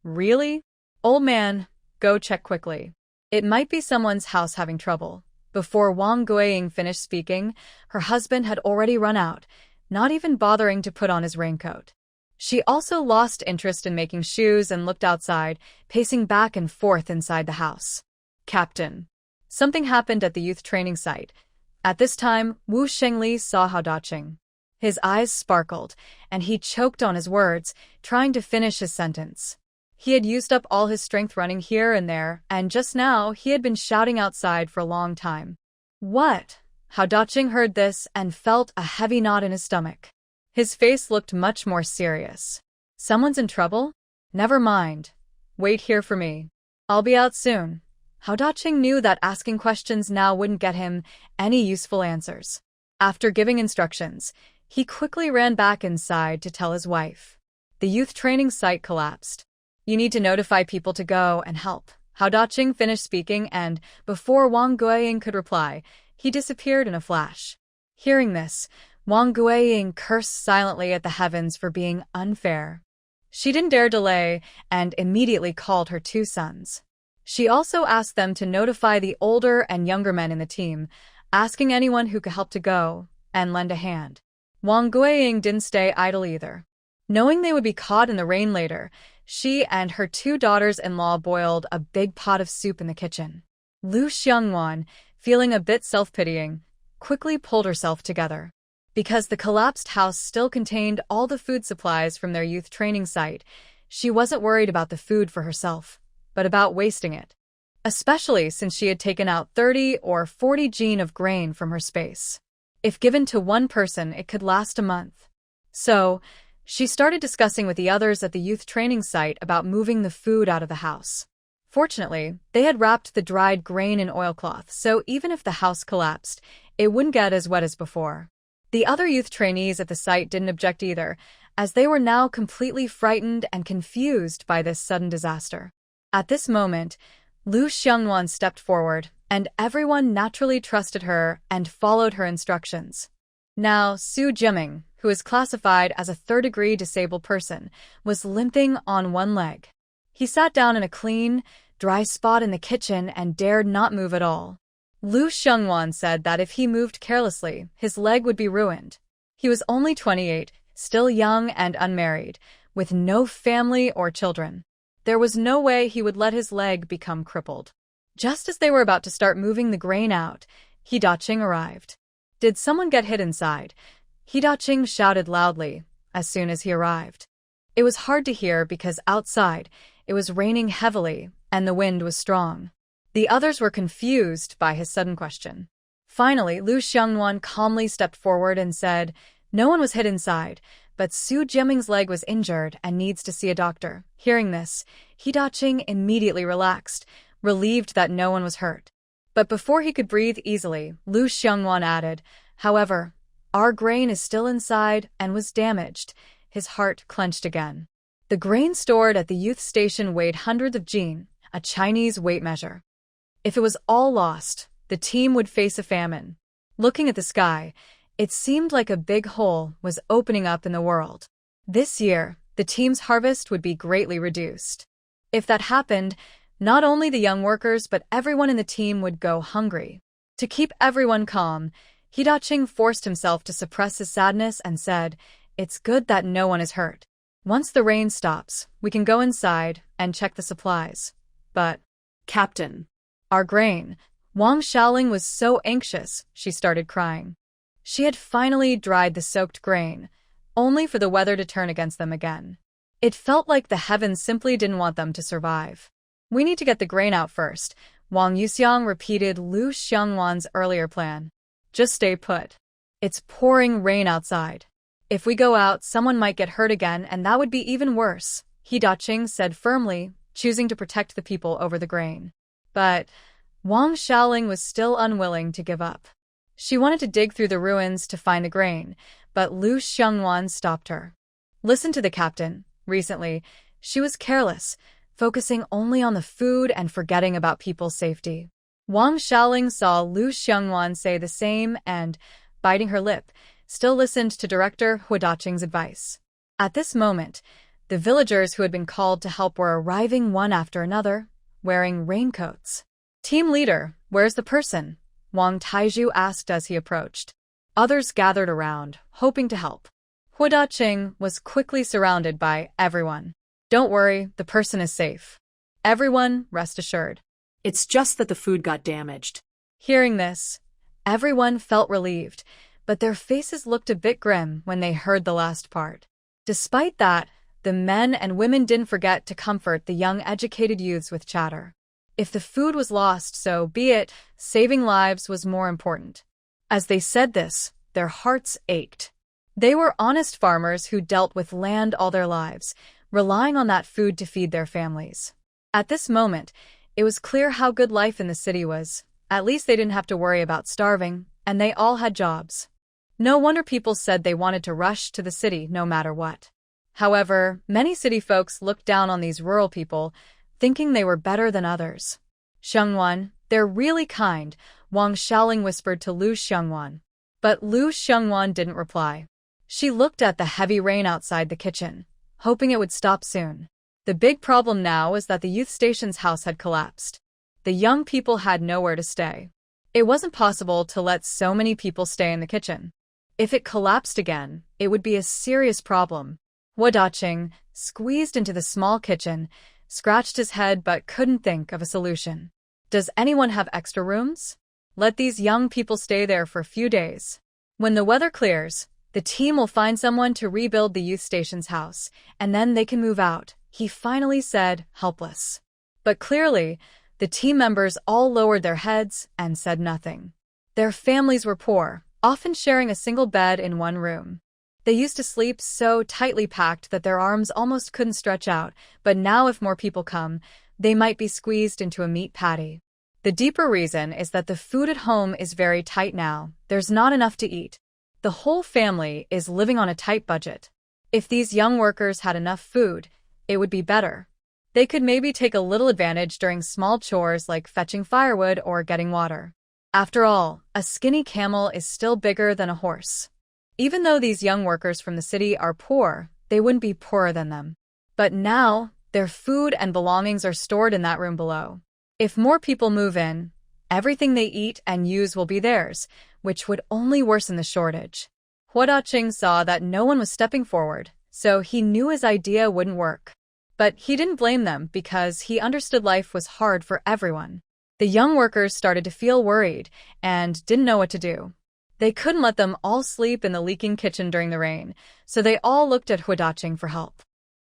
Really? Old man, go check quickly. It might be someone's house having trouble. Before Wang Guiying finished speaking, her husband had already run out, not even bothering to put on his raincoat. She also lost interest in making shoes and looked outside, pacing back and forth inside the house. Captain. Something happened at the youth training site. At this time, Wu Shengli saw Hao Daqing. His eyes sparkled, and he choked on his words, trying to finish his sentence. He had used up all his strength running here and there, and just now he had been shouting outside for a long time. What? Hao Daqing heard this and felt a heavy knot in his stomach. His face looked much more serious. Someone's in trouble? Never mind. Wait here for me. I'll be out soon. Hao Daqing knew that asking questions now wouldn't get him any useful answers. After giving instructions, he quickly ran back inside to tell his wife. The youth training site collapsed. You need to notify people to go and help. Hao Daqing finished speaking, and before Wang Guiying could reply, he disappeared in a flash. Hearing this, Wang Guiying cursed silently at the heavens for being unfair. She didn't dare delay and immediately called her 2 sons. She also asked them to notify the older and younger men in the team, asking anyone who could help to go and lend a hand. Wang Guiying didn't stay idle either. Knowing they would be caught in the rain later, she and her 2 daughters-in-law boiled a big pot of soup in the kitchen. Lu Xiangwan, feeling a bit self-pitying, quickly pulled herself together. Because the collapsed house still contained all the food supplies from their youth training site, she wasn't worried about the food for herself, but about wasting it. Especially since she had taken out 30 or 40 jin of grain from her space. If given to one person, it could last a month. So, she started discussing with the others at the youth training site about moving the food out of the house. Fortunately, they had wrapped the dried grain in oilcloth, so even if the house collapsed, it wouldn't get as wet as before. The other youth trainees at the site didn't object either, as they were now completely frightened and confused by this sudden disaster. At this moment, Lu Xiangwan stepped forward, and everyone naturally trusted her and followed her instructions. Now, Su Jiming, who is classified as a 3rd-degree disabled person, was limping on one leg. He sat down in a clean, dry spot in the kitchen and dared not move at all. Lu Xiangwan said that if he moved carelessly, his leg would be ruined. He was only 28, still young and unmarried, with no family or children. There was no way he would let his leg become crippled. Just as they were about to start moving the grain out, Hao Daqing arrived. Did someone get hit inside? Hao Daqing shouted loudly as soon as he arrived. It was hard to hear because outside it was raining heavily and the wind was strong. The others were confused by his sudden question. Finally, Lu Xiangwan calmly stepped forward and said, "No one was hit inside, but Su Jiming's leg was injured and needs to see a doctor." Hearing this, Hao Daqing immediately relaxed, relieved that no one was hurt. But before he could breathe easily, Lu Xiangwan added, "However, our grain is still inside and was damaged." His heart clenched again. The grain stored at the youth station weighed hundreds of jin, a Chinese weight measure. If it was all lost, the team would face a famine. Looking at the sky, it seemed like a big hole was opening up in the world. This year, the team's harvest would be greatly reduced. If that happened, not only the young workers but everyone in the team would go hungry. To keep everyone calm, Hao Daqing forced himself to suppress his sadness and said, "It's good that no one is hurt. Once the rain stops, we can go inside and check the supplies. But, Captain, our grain." Wang Xiaoling was so anxious, she started crying. She had finally dried the soaked grain, only for the weather to turn against them again. It felt like the heavens simply didn't want them to survive. "We need to get the grain out first," Wang Yuxiang repeated Lu Xiangwan's earlier plan. "Just stay put. It's pouring rain outside. If we go out, someone might get hurt again, and that would be even worse," Hao Daqing said firmly, choosing to protect the people over the grain. But Wang Xiaoling was still unwilling to give up. She wanted to dig through the ruins to find the grain, but Lu Xiangwan stopped her. "Listen to the captain. Recently, she was careless, focusing only on the food and forgetting about people's safety." Wang Xiaoling saw Lu Xiangwan say the same and, biting her lip, still listened to Director Hao Daqing's advice. At this moment, the villagers who had been called to help were arriving one after another, wearing raincoats. "Team leader, where's the person?" Wang Taizhu asked as he approached. Others gathered around, hoping to help. Hao Daqing was quickly surrounded by everyone. "Don't worry, the person is safe. Everyone, rest assured. It's just that the food got damaged." Hearing this, everyone felt relieved, but their faces looked a bit grim when they heard the last part. Despite that, the men and women didn't forget to comfort the young educated youths with chatter. If the food was lost, so be it, saving lives was more important. As they said this, their hearts ached. They were honest farmers who dealt with land all their lives, relying on that food to feed their families. At this moment, it was clear how good life in the city was. At least they didn't have to worry about starving, and they all had jobs. No wonder people said they wanted to rush to the city no matter what. However, many city folks looked down on these rural people, thinking they were better than others. Xiongwan, they're really kind, Wang Xiaoling whispered to Lu Xiongwan. But Lu Xiongwan didn't reply. She looked at the heavy rain outside the kitchen, hoping it would stop soon. The big problem now is that the youth station's house had collapsed. The young people had nowhere to stay. It wasn't possible to let so many people stay in the kitchen. If it collapsed again, it would be a serious problem. Huodaqing, squeezed into the small kitchen, scratched his head but couldn't think of a solution. Does anyone have extra rooms? Let these young people stay there for a few days. When the weather clears, the team will find someone to rebuild the youth station's house, and then they can move out, he finally said, helpless. But clearly, the team members all lowered their heads and said nothing. Their families were poor, often sharing a single bed in one room. They used to sleep so tightly packed that their arms almost couldn't stretch out, but now if more people come, they might be squeezed into a meat patty. The deeper reason is that the food at home is very tight now. There's not enough to eat. The whole family is living on a tight budget. If these young workers had enough food, it would be better. They could maybe take a little advantage during small chores like fetching firewood or getting water. After all, a skinny camel is still bigger than a horse. Even though these young workers from the city are poor, they wouldn't be poorer than them. But now, their food and belongings are stored in that room below. If more people move in, everything they eat and use will be theirs, which would only worsen the shortage. Huodaqing saw that no one was stepping forward, so he knew his idea wouldn't work. But he didn't blame them because he understood life was hard for everyone. The young workers started to feel worried and didn't know what to do. They couldn't let them all sleep in the leaking kitchen during the rain, so they all looked at Huodaqing for help.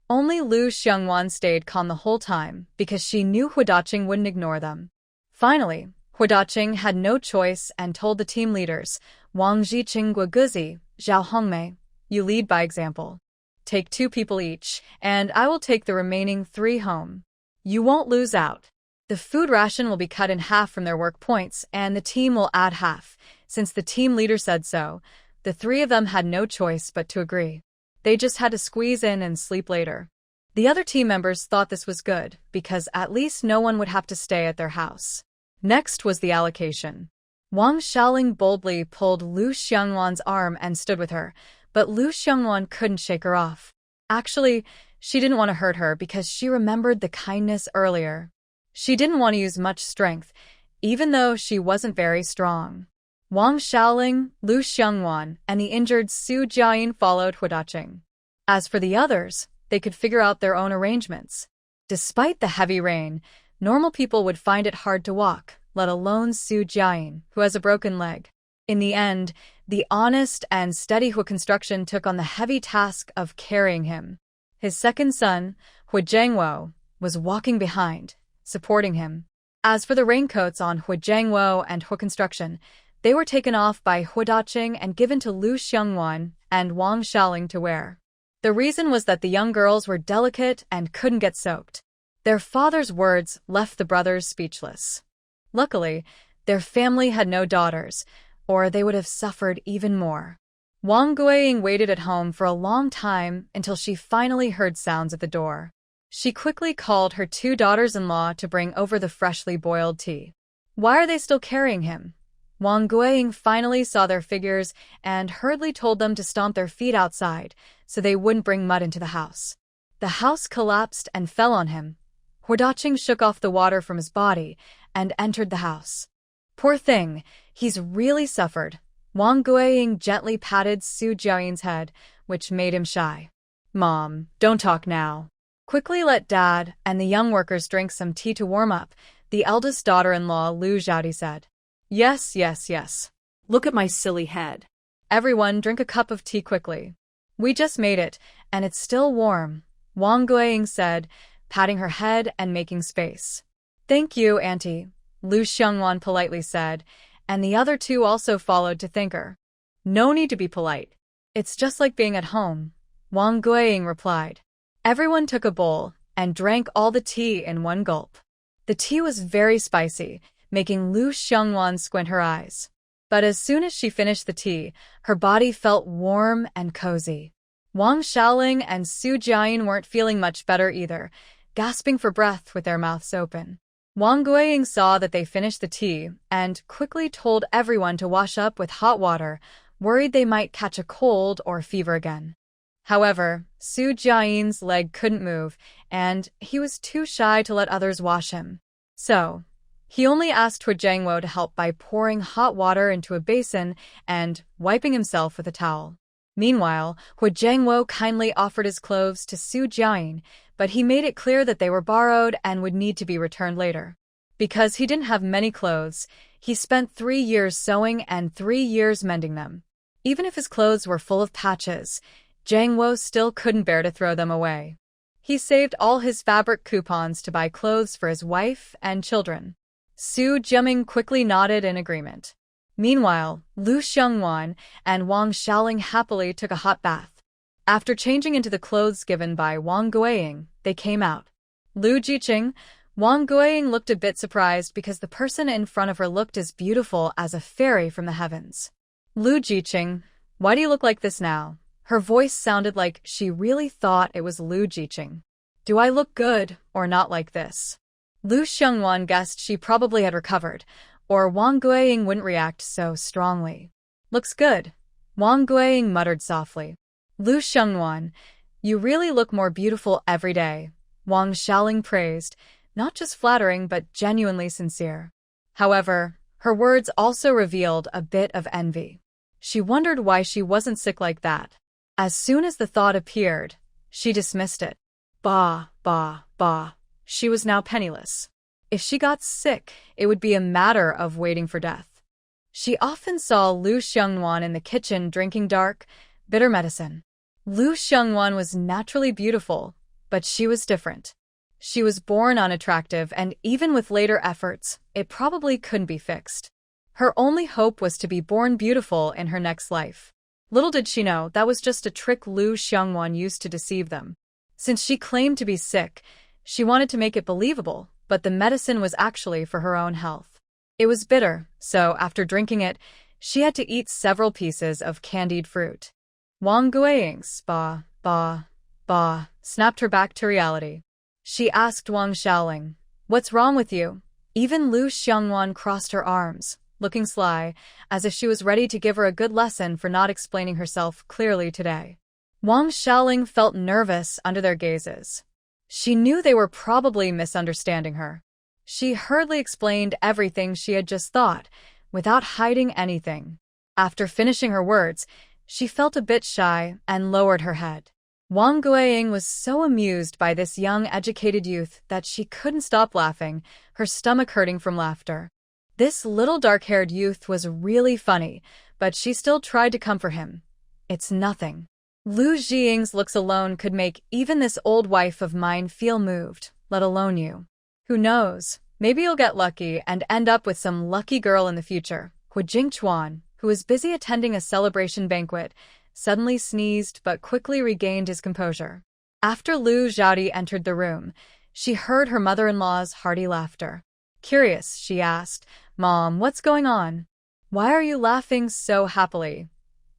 Only Lu Xiongwan stayed calm the whole time because she knew Huodaqing wouldn't ignore them. Finally, Huodaqing had no choice and told the team leaders, Wang Zhiqing Guoguzi, Zhao Hongmei, you lead by example. Take 2 people each, and I will take the remaining 3 home. You won't lose out. The food ration will be cut in half from their work points, and the team will add half. Since the team leader said so, the 3 of them had no choice but to agree. They just had to squeeze in and sleep later. The other team members thought this was good, because at least no one would have to stay at their house. Next was the allocation. Wang Xiaoling boldly pulled Lu Xiongwan's arm and stood with her, but Lu Xiongwan couldn't shake her off. Actually, she didn't want to hurt her because she remembered the kindness earlier. She didn't want to use much strength, even though she wasn't very strong. Wang Xiaoling, Lu Xiongwan, and the injured Su Jiayin followed Huodaqing. As for the others, they could figure out their own arrangements. Despite the heavy rain, normal people would find it hard to walk, let alone Su Jiayin, who has a broken leg. In the end, the honest and steady Huoconstruction took on the heavy task of carrying him. His second son, Huojangwo, was walking behind, supporting him. As for the raincoats on Huojangwo and Huoconstruction, they were taken off by Huodaqing and given to Lu Xiongwan and Wang Xiaoling to wear. The reason was that the young girls were delicate and couldn't get soaked. Their father's words left the brothers speechless. Luckily, their family had no daughters, or they would have suffered even more. Wang Guiying waited at home for a long time until she finally heard sounds at the door. She quickly called her 2 daughters-in-law to bring over the freshly boiled tea. Why are they still carrying him? Wang Guiying finally saw their figures and hurriedly told them to stomp their feet outside so they wouldn't bring mud into the house. The house collapsed and fell on him. Huodaqing shook off the water from his body and entered the house. Poor thing, he's really suffered. Wang Guiying gently patted Su Jiayin's head, which made him shy. Mom, don't talk now. Quickly let Dad and the young workers drink some tea to warm up, the eldest daughter-in-law Lu Zhaodi said. Yes. Look at my silly head. Everyone drink a cup of tea quickly. We just made it, and it's still warm, Wang Guiying said, patting her head and making space. Thank you, Auntie, Lu Xiongwan politely said, and the other two also followed to thank her. No need to be polite. It's just like being at home, Wang Guiying replied. Everyone took a bowl and drank all the tea in one gulp. The tea was very spicy, making Lu Xiongwan squint her eyes. But as soon as she finished the tea, her body felt warm and cozy. Wang Xiaoling and Su Jiayin weren't feeling much better either, gasping for breath with their mouths open. Wang Guiying saw that they finished the tea and quickly told everyone to wash up with hot water, worried they might catch a cold or fever again. However, Su Jiayin's leg couldn't move, and he was too shy to let others wash him. So, he only asked Hu Jiangwo to help by pouring hot water into a basin and wiping himself with a towel. Meanwhile, Hu Jiangwo kindly offered his clothes to Su Jiayin, but he made it clear that they were borrowed and would need to be returned later. Because he didn't have many clothes, he spent 3 years sewing and 3 years mending them. Even if his clothes were full of patches, Jiangwo still couldn't bear to throw them away. He saved all his fabric coupons to buy clothes for his wife and children. Su Jiaming quickly nodded in agreement. Meanwhile, Lu Xiongwan and Wang Xiaoling happily took a hot bath. After changing into the clothes given by Wang Guiying, they came out. Lu Jiqing, Wang Guiying looked a bit surprised because the person in front of her looked as beautiful as a fairy from the heavens. Lu Jiqing, why do you look like this now? Her voice sounded like she really thought it was Lu Jiqing. Do I look good or not like this? Lu Xiongwan guessed she probably had recovered, or Wang Guiying wouldn't react so strongly. Looks good, Wang Guiying muttered softly. Lu Xiongwan, you really look more beautiful every day, Wang Xiaoling praised, not just flattering but genuinely sincere. However, her words also revealed a bit of envy. She wondered why she wasn't sick like that. As soon as the thought appeared, she dismissed it. Bah. She was now penniless. If she got sick, it would be a matter of waiting for death. She often saw Lu Xiongwan in the kitchen drinking dark, bitter medicine. Lu Xiongwan was naturally beautiful, but she was different. She was born unattractive, and even with later efforts, it probably couldn't be fixed. Her only hope was to be born beautiful in her next life. Little did she know that was just a trick Lu Xiongwan used to deceive them. Since she claimed to be sick, she wanted to make it believable, but the medicine was actually for her own health. It was bitter, so after drinking it, she had to eat several pieces of candied fruit. Wang Guiying's bah snapped her back to reality. She asked Wang Xiaoling, "What's wrong with you?" Even Lu Xiongwan crossed her arms, looking sly, as if she was ready to give her a good lesson for not explaining herself clearly today. Wang Xiaoling felt nervous under their gazes. She knew they were probably misunderstanding her. She hurriedly explained everything she had just thought, without hiding anything. After finishing her words, she felt a bit shy and lowered her head. Wang Guiying was so amused by this young, educated youth that she couldn't stop laughing, her stomach hurting from laughter. This little dark-haired youth was really funny, but she still tried to comfort him. It's nothing. Lu Jiying's looks alone could make even this old wife of mine feel moved, let alone you. Who knows, maybe you'll get lucky and end up with some lucky girl in the future. Hu Jingchuan, who was busy attending a celebration banquet, suddenly sneezed but quickly regained his composure. After Lu Zhaodi entered the room, she heard her mother-in-law's hearty laughter. Curious, she asked, "Mom, what's going on? Why are you laughing so happily?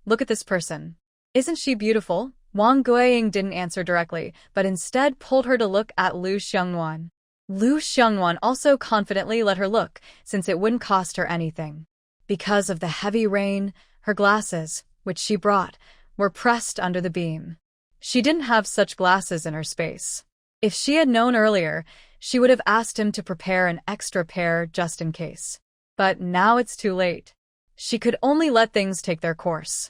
Look at this person. Isn't she beautiful?" Wang Guiying didn't answer directly, but instead pulled her to look at Lu Xiongwan. Lu Xiongwan also confidently let her look, since it wouldn't cost her anything. Because of the heavy rain, her glasses, which she brought, were pressed under the beam. She didn't have such glasses in her space. If she had known earlier, she would have asked him to prepare an extra pair just in case. But now it's too late. She could only let things take their course.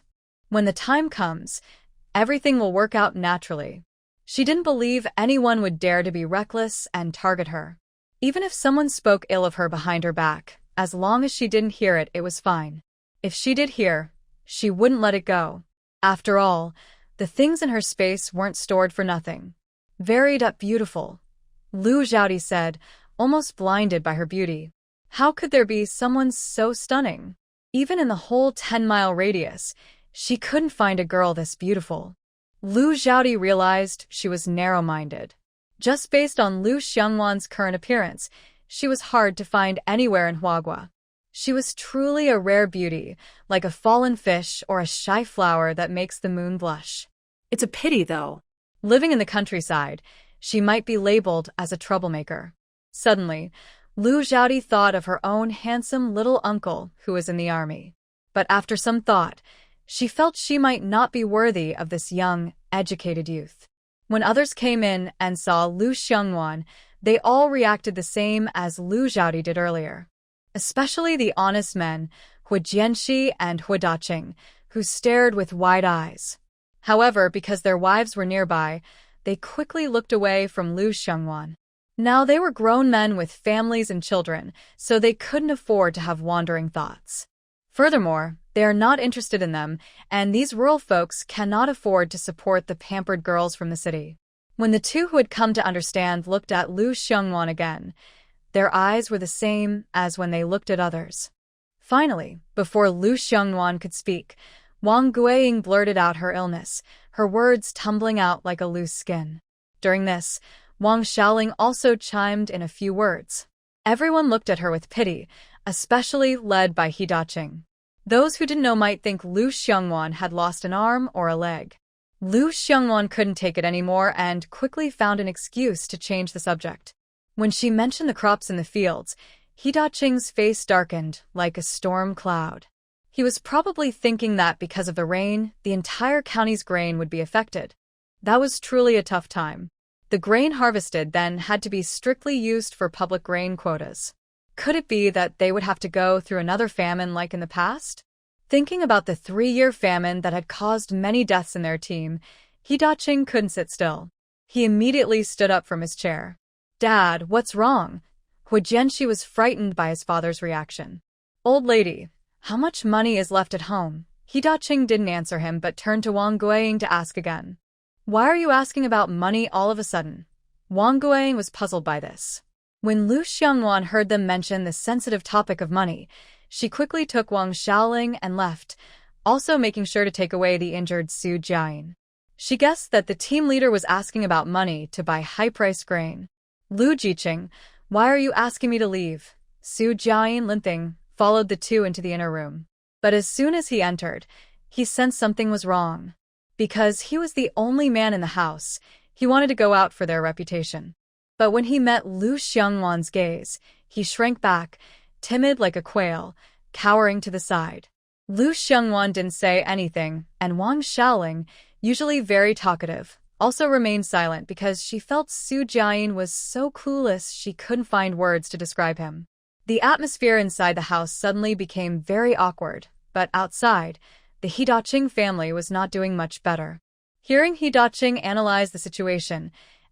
When the time comes, everything will work out naturally. She didn't believe anyone would dare to be reckless and target her. Even if someone spoke ill of her behind her back, as long as she didn't hear it, it was fine. If she did hear, She wouldn't let it go. After all, the things in her space weren't stored for nothing. Varied up beautiful, Lu Xiaodi said, almost blinded by her beauty. How could there be someone so stunning? Even in the whole 10-mile radius, she couldn't find a girl this beautiful. Lu Xiaodi realized she was narrow-minded. Just based on Lu Xiangwan's current appearance, she was hard to find anywhere in Huagua. She was truly a rare beauty, like a fallen fish or a shy flower that makes the moon blush. It's a pity, though. Living in the countryside, she might be labeled as a troublemaker. Suddenly, Lu Xiaodi thought of her own handsome little uncle who was in the army. But after some thought, she felt she might not be worthy of this young, educated youth. When others came in and saw Lu Xiangwan, they all reacted the same as Lu Xiaodi did earlier. Especially the honest men, Hu Jianxi and Hu Daqing, who stared with wide eyes. However, because their wives were nearby, they quickly looked away from Lu Xiangwan. Now they were grown men with families and children, so they couldn't afford to have wandering thoughts. Furthermore, they are not interested in them, and these rural folks cannot afford to support the pampered girls from the city. When the two who had come to understand looked at Lu Xiangwan again, their eyes were the same as when they looked at others. Finally, before Lu Xiangwan could speak, Wang Guiying blurted out her illness, her words tumbling out like a loose skin. During this, Wang Xiaoling also chimed in a few words. Everyone looked at her with pity, especially led by He Daqing. Those who didn't know might think Lu Xiangwan had lost an arm or a leg. Lu Xiangwan couldn't take it anymore and quickly found an excuse to change the subject. When she mentioned the crops in the fields, He Daqing's face darkened like a storm cloud. He was probably thinking that because of the rain, the entire county's grain would be affected. That was truly a tough time. The grain harvested then had to be strictly used for public grain quotas. Could it be that they would have to go through another famine like in the past? Thinking about the 3-year famine that had caused many deaths in their team, He Daqing couldn't sit still. He immediately stood up from his chair. "Dad, what's wrong?" Hu Jianxi was frightened by his father's reaction. "Old lady, how much money is left at home?" He Daqing didn't answer him but turned to Wang Guiying to ask again. "Why are you asking about money all of a sudden?" Wang Guiying was puzzled by this. When Lu Xiangwan heard them mention the sensitive topic of money, she quickly took Wang Xiaoling and left, also making sure to take away the injured Su Jiayin. She guessed that the team leader was asking about money to buy high-priced grain. "Lu Jiqing, why are you asking me to leave?" Su Jiayin, limping, followed the two into the inner room. But as soon as he entered, he sensed something was wrong. Because he was the only man in the house, he wanted to go out for their reputation. But when he met Lu Xiangwan's gaze, he shrank back, timid like a quail, cowering to the side. Lu Xiangwan didn't say anything, and Wang Xiaoling, usually very talkative, also remained silent because she felt Su Jiayin was so clueless she couldn't find words to describe him. The atmosphere inside the house suddenly became very awkward, but outside, the He Daqing family was not doing much better. Hearing He Daqing analyze the situation,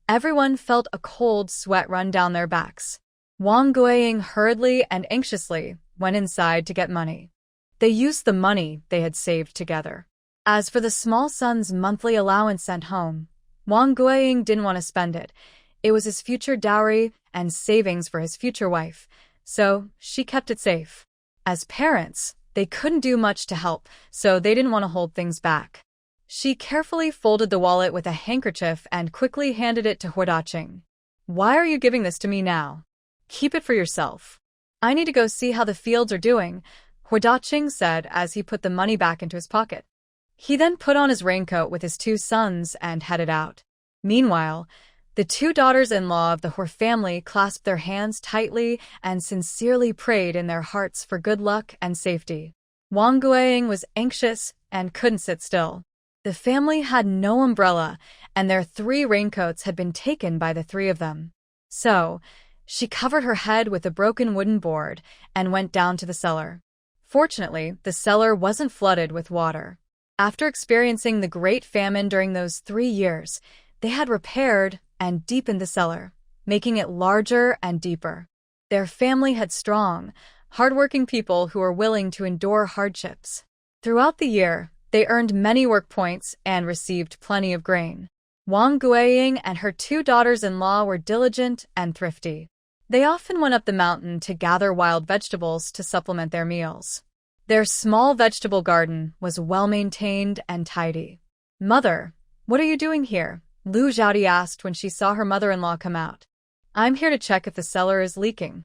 everyone felt a cold sweat run down their backs. Wang Guiying hurriedly and anxiously went inside to get money. They used the money they had saved together. As for the small son's monthly allowance sent home, Wang Guiying didn't want to spend it. It was his future dowry and savings for his future wife, so she kept it safe. As parents, they couldn't do much to help, so they didn't want to hold things back. She carefully folded the wallet with a handkerchief and quickly handed it to Hu Daqing. "Why are you giving this to me now? Keep it for yourself. I need to go see how the fields are doing," Hu Daqing said as he put the money back into his pocket. He then put on his raincoat with his 2 sons and headed out. Meanwhile, the 2 daughters-in-law of the Hu family clasped their hands tightly and sincerely prayed in their hearts for good luck and safety. Wang Guiying was anxious and couldn't sit still. The family had no umbrella, and their 3 raincoats had been taken by the 3 of them. So, she covered her head with a broken wooden board and went down to the cellar. Fortunately, the cellar wasn't flooded with water. After experiencing the Great Famine during those 3 years, they had repaired and deepened the cellar, making it larger and deeper. Their family had strong, hardworking people who were willing to endure hardships. Throughout the year, they earned many work points and received plenty of grain. Wang Guiying and her two daughters-in-law were diligent and thrifty. They often went up the mountain to gather wild vegetables to supplement their meals. Their small vegetable garden was well-maintained and tidy. "Mother, what are you doing here?" Lu Zhaodi asked when she saw her mother-in-law come out. "I'm here to check if the cellar is leaking."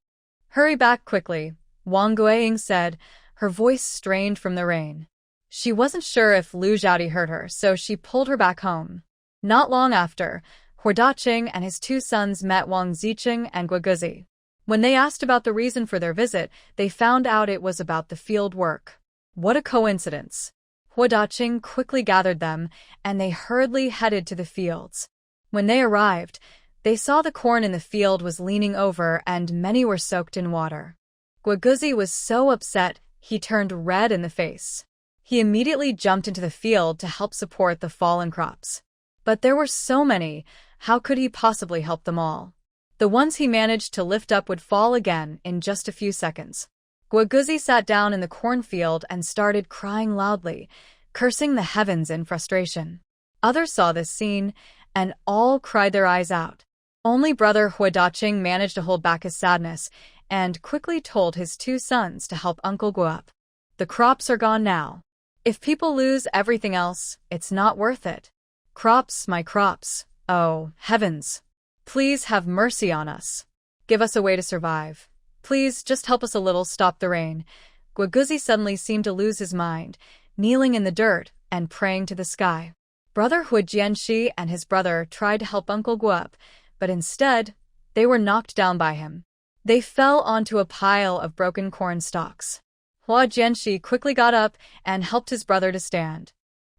"Hurry back quickly," Wang Guiying said, her voice strained from the rain. She wasn't sure if Lu Zhaodi heard her, so she pulled her back home. Not long after, Hua Daqing and his two sons met Wang Ziqing and Guoguzi. When they asked about the reason for their visit, they found out it was about the field work. What a coincidence! Hua Daqing quickly gathered them, and they hurriedly headed to the fields. When they arrived, they saw the corn in the field was leaning over and many were soaked in water. Guoguzi was so upset, he turned red in the face. He immediately jumped into the field to help support the fallen crops. But there were so many, how could he possibly help them all? The ones he managed to lift up would fall again in just a few seconds. Guoguzi sat down in the cornfield and started crying loudly, cursing the heavens in frustration. Others saw this scene, and all cried their eyes out. Only brother Hua Daqing managed to hold back his sadness, and quickly told his two sons to help Uncle Guo up. "The crops are gone now. If people lose everything else, it's not worth it. Crops, my crops, oh, heavens. Please have mercy on us. Give us a way to survive. Please just help us a little stop the rain." Guoguzi suddenly seemed to lose his mind, kneeling in the dirt and praying to the sky. Brother Hua Jianxi and his brother tried to help Uncle Guo up, but instead, they were knocked down by him. They fell onto a pile of broken corn stalks. Hua Jianxi quickly got up and helped his brother to stand.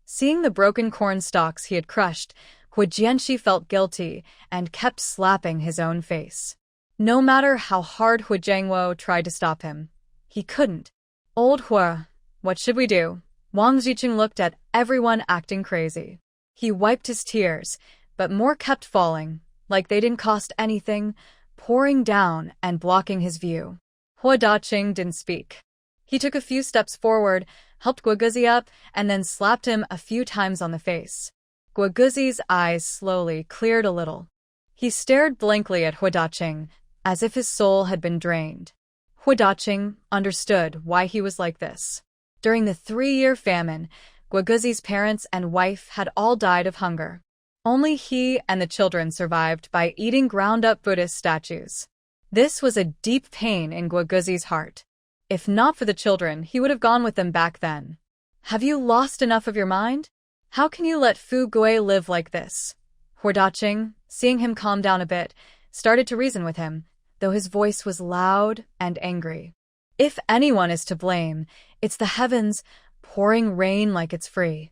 Seeing the broken corn stalks he had crushed, Hua Jianxi felt guilty and kept slapping his own face. No matter how hard Hua Jiangwo tried to stop him, he couldn't. "Old Hua, what should we do?" Wang Ziqing looked at everyone acting crazy. He wiped his tears, but more kept falling, like they didn't cost anything, pouring down and blocking his view. Hua Daqing didn't speak. He took a few steps forward, helped Guoguzi up, and then slapped him a few times on the face. Guoguzi's eyes slowly cleared a little. He stared blankly at Hua Daqing, as if his soul had been drained. Hua Daqing understood why he was like this. During the 3-year famine, Guoguzi's parents and wife had all died of hunger. Only he and the children survived by eating ground-up Buddhist statues. This was a deep pain in Guoguzi's heart. If not for the children, he would have gone with them back then. "Have you lost enough of your mind? How can you let Fu Gui live like this?" Hua Daqing, seeing him calm down a bit, started to reason with him, though his voice was loud and angry. "If anyone is to blame, it's the heavens, pouring rain like it's free."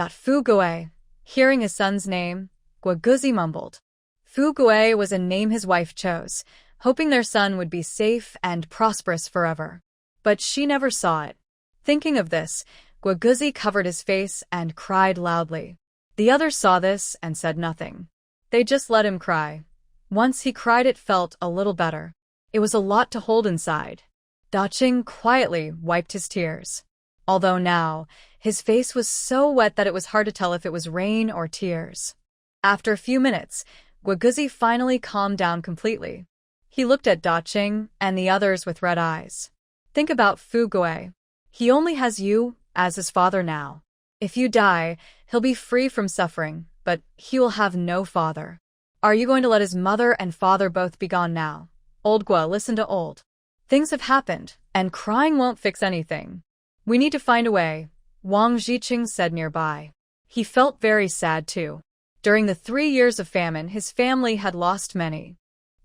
Fu Gui. Hearing his son's name, Guoguzi mumbled. Fu Gui was a name his wife chose, hoping their son would be safe and prosperous forever. But she never saw it. Thinking of this, Guoguzi covered his face and cried loudly. The others saw this and said nothing. They just let him cry. Once he cried, it felt a little better. It was a lot to hold inside. Daqing quietly wiped his tears. Although now, his face was so wet that it was hard to tell if it was rain or tears. After a few minutes, Guoguzi finally calmed down completely. He looked at Daqing and the others with red eyes. "Think about Fu Gui. He only has you as his father now. If you die, he'll be free from suffering, but he will have no father. Are you going to let his mother and father both be gone now?" "Old Guo, listen to old. Things have happened, and crying won't fix anything. We need to find a way," Wang Ziqing said nearby. He felt very sad too. During the 3 years of famine, his family had lost many.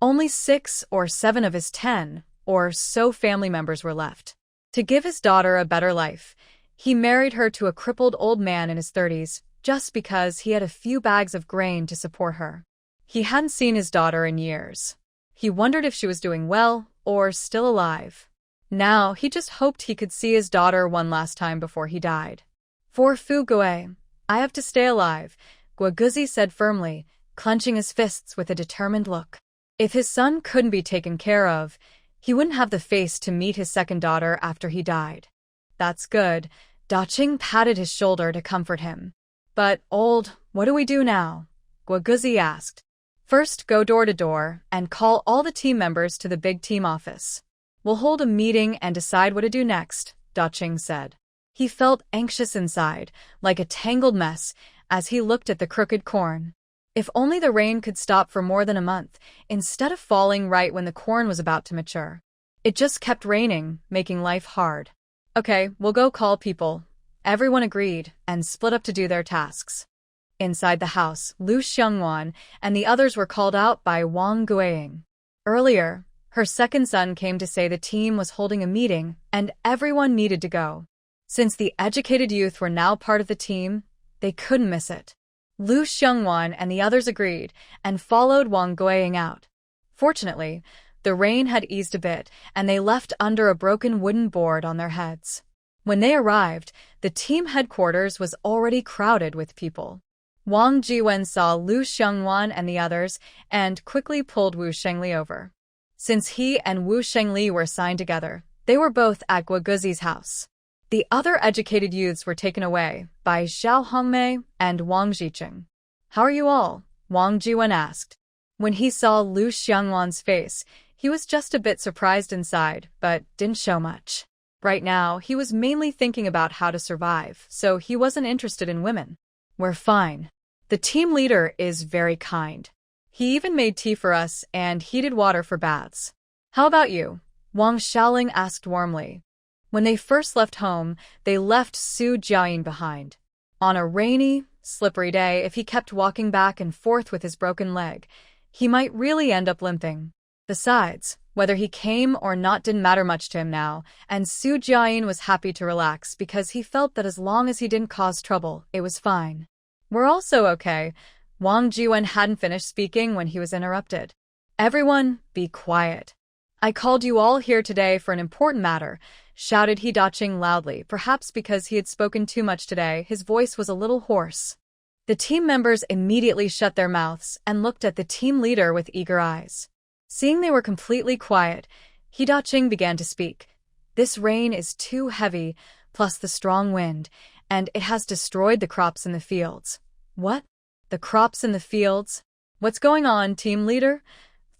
Only 6 or 7 of his 10 or so family members were left. To give his daughter a better life, he married her to a crippled old man in his 30s, just because he had a few bags of grain to support her. He hadn't seen his daughter in years. He wondered if she was doing well or still alive. Now he just hoped he could see his daughter one last time before he died. "For Fu Gui, I have to stay alive," Guoguzi said firmly, clenching his fists with a determined look. If his son couldn't be taken care of, he wouldn't have the face to meet his second daughter after he died. "That's good," Daqing patted his shoulder to comfort him. But, what do we do now? Guoguzi asked. First, go door to door and call all the team members to the big team office. We'll hold a meeting and decide what to do next, Daqing said. He felt anxious inside, like a tangled mess, as he looked at the crooked corn. If only the rain could stop for more than a month, instead of falling right when the corn was about to mature. It just kept raining, making life hard. Okay, we'll go call people. Everyone agreed and split up to do their tasks. Inside the house, Lu Xiongwan and the others were called out by Wang Guiying. Earlier, her second son came to say the team was holding a meeting and everyone needed to go. Since the educated youth were now part of the team, they couldn't miss it. Lu Xiongwan and the others agreed and followed Wang Guiying out. Fortunately, the rain had eased a bit and they left under a broken wooden board on their heads. When they arrived, the team headquarters was already crowded with people. Wang Jiwen saw Lu Xiongwan and the others and quickly pulled Wu Shengli over. Since he and Wu Shengli were assigned together, they were both at Guoguzi's house. The other educated youths were taken away by Zhao Hongmei and Wang Jiqing. How are you all? Wang Jiwen asked. When he saw Lu Xiongwan's face, he was just a bit surprised inside, but didn't show much. Right now, he was mainly thinking about how to survive, so he wasn't interested in women. We're fine. The team leader is very kind. He even made tea for us and heated water for baths. How about you? Wang Xiaoling asked warmly. When they first left home, they left Su Jiayin behind. On a rainy, slippery day, if he kept walking back and forth with his broken leg, he might really end up limping. Besides, whether he came or not didn't matter much to him now, and Su Jiayin was happy to relax because he felt that as long as he didn't cause trouble, it was fine. We're also okay. Wang Jiwen hadn't finished speaking when he was interrupted. Everyone, be quiet. I called you all here today for an important matter, shouted he Daqing loudly, perhaps because he had spoken too much today, his voice was a little hoarse. The team members immediately shut their mouths and looked at the team leader with eager eyes. Seeing they were completely quiet, he Daqing began to speak. This rain is too heavy, plus the strong wind, and it has destroyed the crops in the fields. What? The crops in the fields? What's going on, team leader?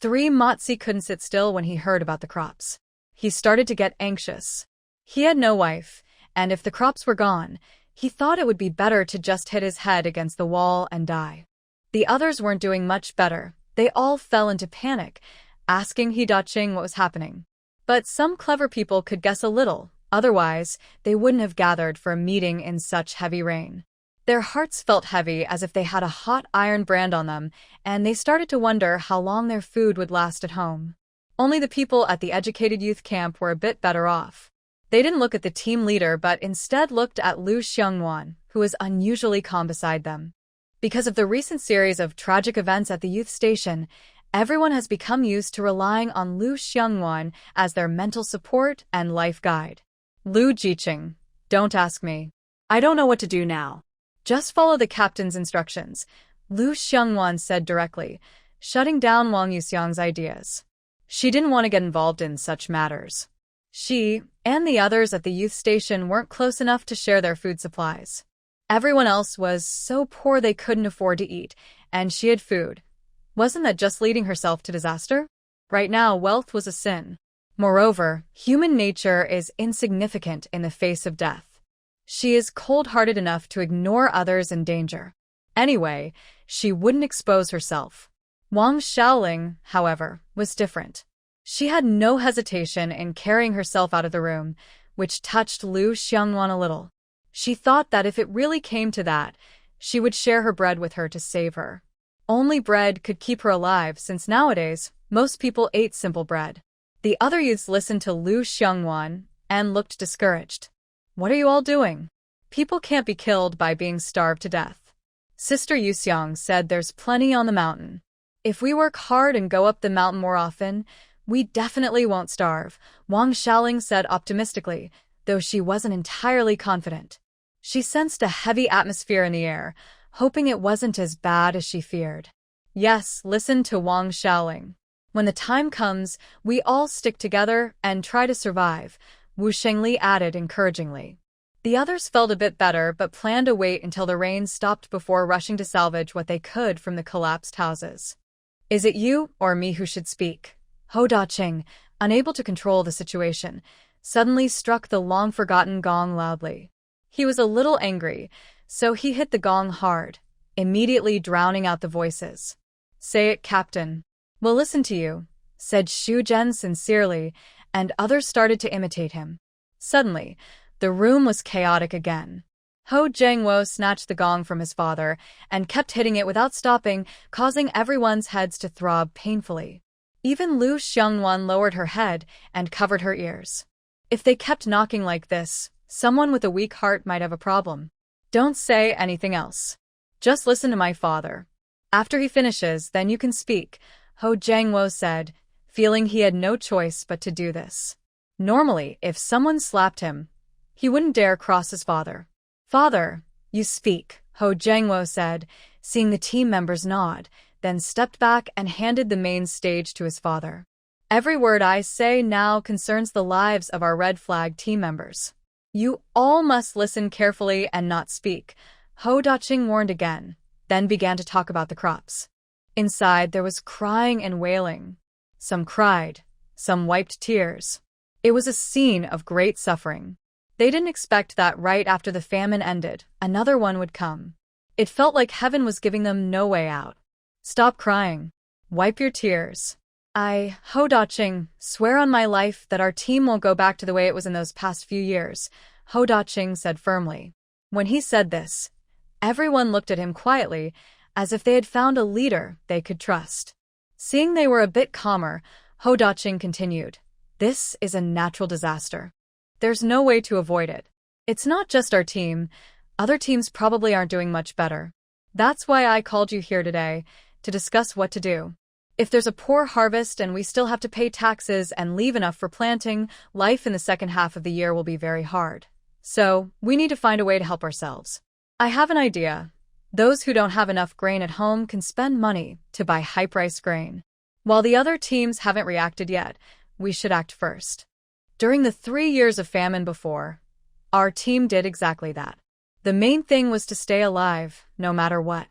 3 Motzi couldn't sit still when he heard about the crops. He started to get anxious. He had no wife, and if the crops were gone, he thought it would be better to just hit his head against the wall and die. The others weren't doing much better. They all fell into panic, asking he Daqing what was happening. But some clever people could guess a little. Otherwise, they wouldn't have gathered for a meeting in such heavy rain. Their hearts felt heavy as if they had a hot iron brand on them, and they started to wonder how long their food would last at home. Only the people at the educated youth camp were a bit better off. They didn't look at the team leader but instead looked at Lu Xiongwan, who was unusually calm beside them. Because of the recent series of tragic events at the youth station, everyone has become used to relying on Lu Xiongwan as their mental support and life guide. Lu Jiqing, don't ask me. I don't know what to do now. Just follow the captain's instructions, Lu Xiongwan said directly, shutting down Wang Yuxiang's ideas. She didn't want to get involved in such matters. She and the others at the youth station weren't close enough to share their food supplies. Everyone else was so poor they couldn't afford to eat, and she had food. Wasn't that just leading herself to disaster? Right now, wealth was a sin. Moreover, human nature is insignificant in the face of death. She is cold-hearted enough to ignore others in danger. Anyway, she wouldn't expose herself. Wang Xiaoling, however, was different. She had no hesitation in carrying herself out of the room, which touched Lu Xiongwan a little. She thought that if it really came to that, she would share her bread with her to save her. Only bread could keep her alive since nowadays, most people ate simple bread. The other youths listened to Lu Xiongwan and looked discouraged. What are you all doing? People can't be killed by being starved to death. Sister Yuxiang said there's plenty on the mountain. If we work hard and go up the mountain more often, we definitely won't starve, Wang Xiaoling said optimistically, though she wasn't entirely confident. She sensed a heavy atmosphere in the air, hoping it wasn't as bad as she feared. Yes, listen to Wang Xiaoling. When the time comes, we all stick together and try to survive, Wu Shengli added encouragingly. The others felt a bit better but planned to wait until the rain stopped before rushing to salvage what they could from the collapsed houses. Is it you or me who should speak? Ho Da-ching, unable to control the situation, suddenly struck the long-forgotten gong loudly. He was a little angry, so he hit the gong hard, immediately drowning out the voices. Say it, Captain. We'll listen to you, said Shu Zhen sincerely, and others started to imitate him. Suddenly, the room was chaotic again. Ho Jiangwo snatched the gong from his father and kept hitting it without stopping, causing everyone's heads to throb painfully. Even Lu Xiangwan lowered her head and covered her ears. If they kept knocking like this, someone with a weak heart might have a problem. Don't say anything else. Just listen to my father. After he finishes, then you can speak, Ho Jiangwo said, feeling he had no choice but to do this. Normally, if someone slapped him, he wouldn't dare cross his father. Father, you speak, Ho Jiangwo said, seeing the team members nod, then stepped back and handed the main stage to his father. Every word I say now concerns the lives of our Red Flag team members. You all must listen carefully and not speak, Ho Da-ching warned again, then began to talk about the crops. Inside there was crying and wailing. Some cried, some wiped tears. It was a scene of great suffering. They didn't expect that right after the famine ended, another one would come. It felt like heaven was giving them no way out. Stop crying. Wipe your tears. I, Ho Da-ching, swear on my life that our team won't go back to the way it was in those past few years, Ho Da-ching said firmly. When he said this, everyone looked at him quietly, as if they had found a leader they could trust. Seeing they were a bit calmer, Ho Da-ching continued. This is a natural disaster. There's no way to avoid it. It's not just our team. Other teams probably aren't doing much better. That's why I called you here today, to discuss what to do. If there's a poor harvest and we still have to pay taxes and leave enough for planting, life in the second half of the year will be very hard. So, we need to find a way to help ourselves. I have an idea. Those who don't have enough grain at home can spend money to buy high-priced grain. While the other teams haven't reacted yet, we should act first. During the 3 years of famine before, our team did exactly that. The main thing was to stay alive, no matter what.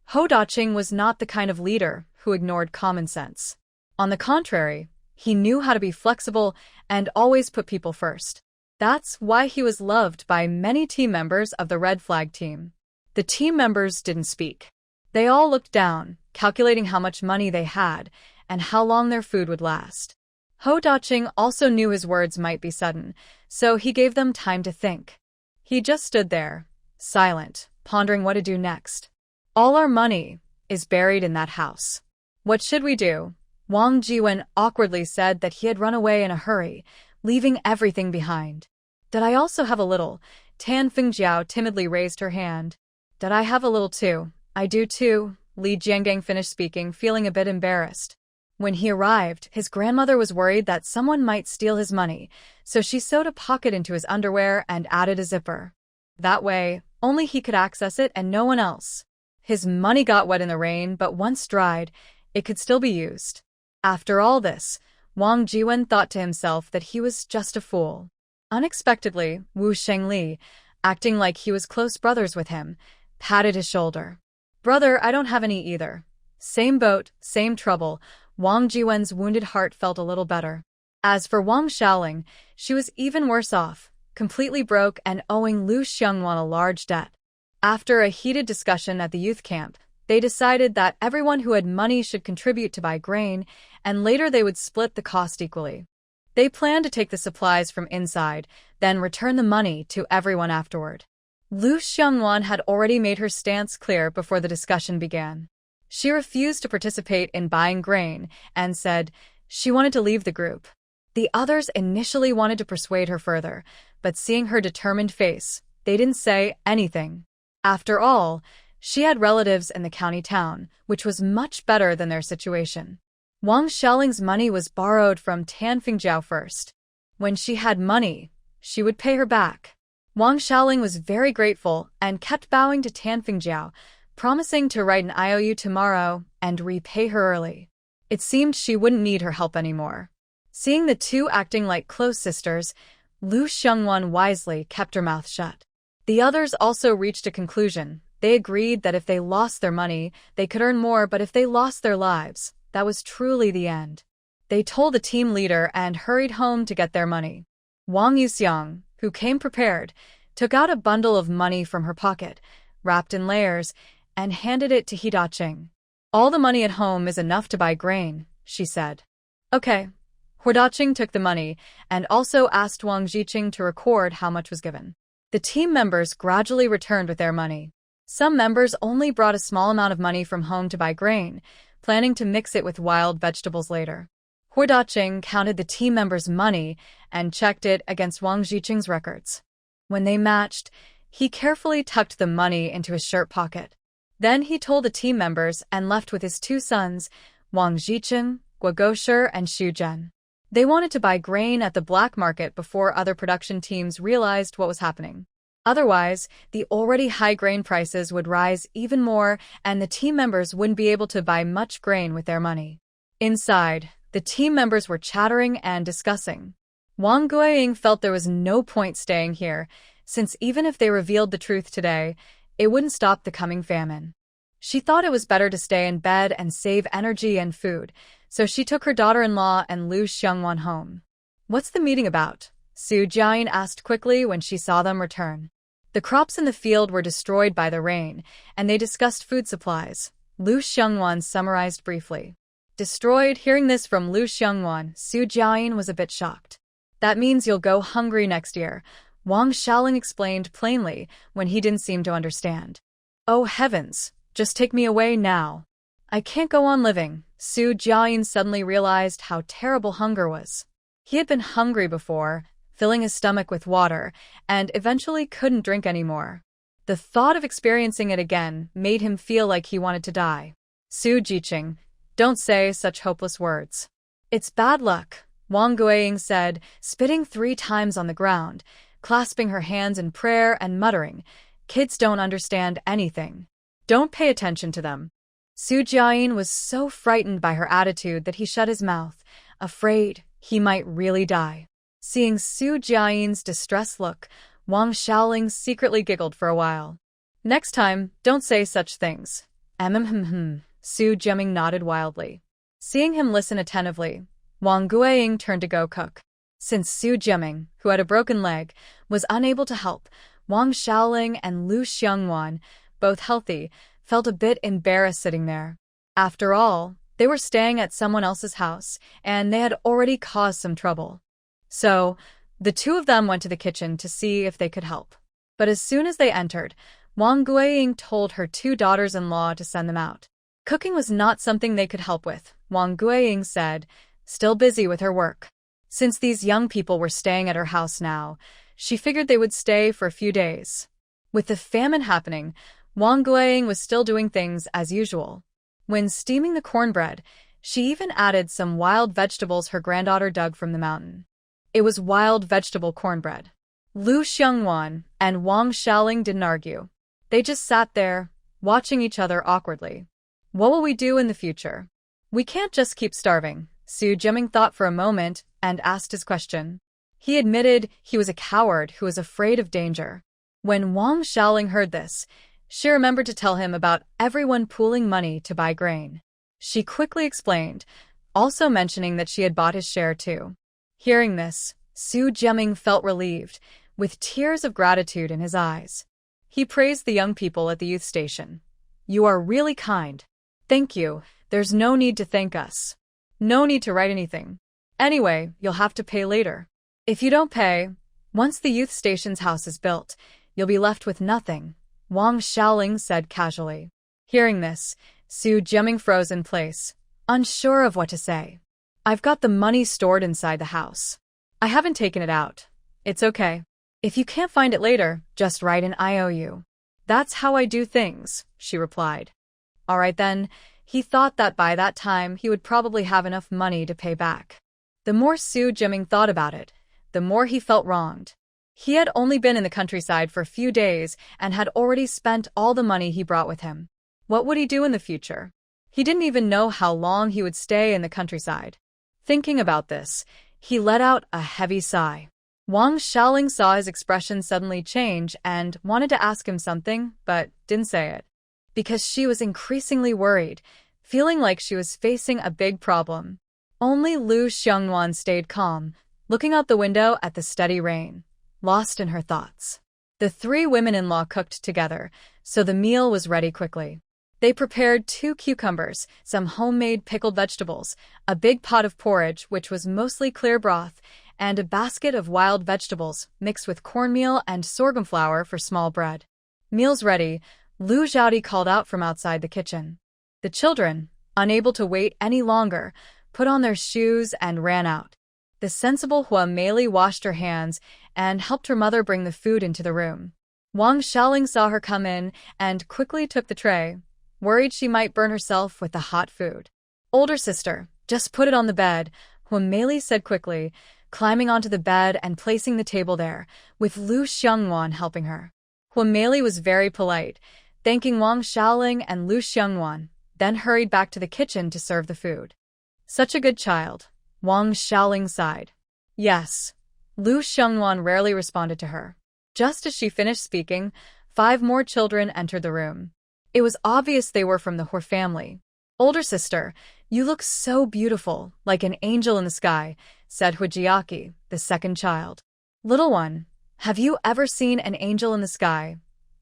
Ho Da-ching was not the kind of leader who ignored common sense. On the contrary, he knew how to be flexible and always put people first. That's why he was loved by many team members of the Red Flag team. The team members didn't speak. They all looked down, calculating how much money they had and how long their food would last. Ho Da-ching also knew his words might be sudden, so he gave them time to think. He just stood there, silent, pondering what to do next. All our money is buried in that house. What should we do? Wang Jiwen awkwardly said that he had run away in a hurry, leaving everything behind. Did I also have a little? Tan Fengjiao timidly raised her hand. Did I have a little too? I do too, Li Jiangang finished speaking, feeling a bit embarrassed. When he arrived, his grandmother was worried that someone might steal his money, so she sewed a pocket into his underwear and added a zipper. That way, only he could access it and no one else. His money got wet in the rain, but once dried, it could still be used. After all this, Wang Jiwen thought to himself that he was just a fool. Unexpectedly, Wu Shengli, acting like he was close brothers with him, patted his shoulder. Brother, I don't have any either. Same boat, same trouble. Wang Jiwen's wounded heart felt a little better. As for Wang Xiaoling, she was even worse off, completely broke and owing Lu Xiangwan a large debt. After a heated discussion at the youth camp, they decided that everyone who had money should contribute to buy grain, and later they would split the cost equally. They planned to take the supplies from inside, then return the money to everyone afterward. Lu Xiangwan had already made her stance clear before the discussion began. She refused to participate in buying grain and said she wanted to leave the group. The others initially wanted to persuade her further, but seeing her determined face, they didn't say anything. After all, she had relatives in the county town, which was much better than their situation. Wang Xiaoling's money was borrowed from Tan Fengjiao first. When she had money, she would pay her back. Wang Xiaoling was very grateful and kept bowing to Tan Fengjiao, promising to write an IOU tomorrow and repay her early. It seemed she wouldn't need her help anymore. Seeing the two acting like close sisters, Lu Xiongwan wisely kept her mouth shut. The others also reached a conclusion. They agreed that if they lost their money, they could earn more, but if they lost their lives, that was truly the end. They told the team leader and hurried home to get their money. Wang Yuxiang, who came prepared, took out a bundle of money from her pocket, wrapped in layers, and handed it to Hidaching. All the money at home is enough to buy grain, she said. Okay. Hidaching took the money and also asked Wang Jiqing to record how much was given. The team members gradually returned with their money. Some members only brought a small amount of money from home to buy grain, planning to mix it with wild vegetables later. Hidaching counted the team members' money and checked it against Wang Jiqing's records. When they matched, he carefully tucked the money into his shirt pocket. Then he told the team members and left with his two sons, Wang Jiqing, Guogosher, and Xu Zhen. They wanted to buy grain at the black market before other production teams realized what was happening. Otherwise, the already high grain prices would rise even more and the team members wouldn't be able to buy much grain with their money. Inside, the team members were chattering and discussing. Wang Guiying felt there was no point staying here, since even if they revealed the truth today, it wouldn't stop the coming famine. She thought it was better to stay in bed and save energy and food, so she took her daughter-in-law and Lu Xiongwan home. What's the meeting about? Su Jian asked quickly when she saw them return. The crops in the field were destroyed by the rain, and they discussed food supplies. Lu Xiongwan summarized briefly. Destroyed? Hearing this from Lu Xiongwan, Su Jian was a bit shocked. That means you'll go hungry next year, Wang Xiaoling explained plainly when he didn't seem to understand. Oh heavens, just take me away now. I can't go on living. Su Jian suddenly realized how terrible hunger was. He had been hungry before, filling his stomach with water, and eventually couldn't drink anymore. The thought of experiencing it again made him feel like he wanted to die. Su Jiqing, don't say such hopeless words. It's bad luck, Wang Guiying said, spitting 3 times on the ground, clasping her hands in prayer and muttering, kids don't understand anything. Don't pay attention to them. Su Jian was so frightened by her attitude that he shut his mouth, afraid he might really die. Seeing Su Jian's distressed look, Wang Xiaoling secretly giggled for a while. Next time, don't say such things. Su Jiaming nodded wildly. Seeing him listen attentively, Wang Guiying turned to go cook. Since Su Jiaming, who had a broken leg, was unable to help, Wang Xiaoling and Lu Xiongwan, both healthy, felt a bit embarrassed sitting there. After all, they were staying at someone else's house, and they had already caused some trouble. So, the two of them went to the kitchen to see if they could help. But as soon as they entered, Wang Guiying told her 2 daughters-in-law to send them out. Cooking was not something they could help with, Wang Guiying said, still busy with her work. Since these young people were staying at her house now, she figured they would stay for a few days. With the famine happening, Wang Guiying was still doing things as usual. When steaming the cornbread, she even added some wild vegetables her granddaughter dug from the mountain. It was wild vegetable cornbread. Lu Xiongwan and Wang Xiaoling didn't argue. They just sat there, watching each other awkwardly. What will we do in the future? We can't just keep starving, Su Jiaming thought for a moment and asked his question. He admitted he was a coward who was afraid of danger. When Wang Xiaoling heard this, she remembered to tell him about everyone pooling money to buy grain. She quickly explained, also mentioning that she had bought his share too. Hearing this, Su Jiaming felt relieved, with tears of gratitude in his eyes. He praised the young people at the youth station. You are really kind. Thank you. There's no need to thank us. No need to write anything. Anyway, you'll have to pay later. If you don't pay, once the youth station's house is built, you'll be left with nothing, Wang Xiaoling said casually. Hearing this, Su Jiaming froze in place, unsure of what to say. I've got the money stored inside the house. I haven't taken it out. It's okay. If you can't find it later, just write an IOU. That's how I do things, she replied. All right then, he thought that by that time he would probably have enough money to pay back. The more Su Jiaming thought about it, the more he felt wronged. He had only been in the countryside for a few days and had already spent all the money he brought with him. What would he do in the future? He didn't even know how long he would stay in the countryside. Thinking about this, he let out a heavy sigh. Wang Xiaoling saw his expression suddenly change and wanted to ask him something, but didn't say it. Because she was increasingly worried, feeling like she was facing a big problem. Only Lu Xiongwan stayed calm, looking out the window at the steady rain, lost in her thoughts. The three women-in-law cooked together, so the meal was ready quickly. They prepared 2 cucumbers, some homemade pickled vegetables, a big pot of porridge which was mostly clear broth, and a basket of wild vegetables mixed with cornmeal and sorghum flour for small bread. Meals ready, Lu Zhaodi called out from outside the kitchen. The children, unable to wait any longer, put on their shoes and ran out. The sensible Hua Meili washed her hands and helped her mother bring the food into the room. Wang Xiaoling saw her come in and quickly took the tray, worried she might burn herself with the hot food. "Older sister, just put it on the bed," Hua Meili said quickly, climbing onto the bed and placing the table there, with Lu Xiongwan helping her. Hua Meili was very polite, thanking Wang Xiaoling and Lu Xiongwan, then hurried back to the kitchen to serve the food. "Such a good child," Wang Xiaoling sighed. "Yes." Lu Xiongwan rarely responded to her. Just as she finished speaking, 5 more children entered the room. It was obvious they were from the Hua family. "Older sister, you look so beautiful, like an angel in the sky," said Hujiaki, the second child. "Little one, have you ever seen an angel in the sky?"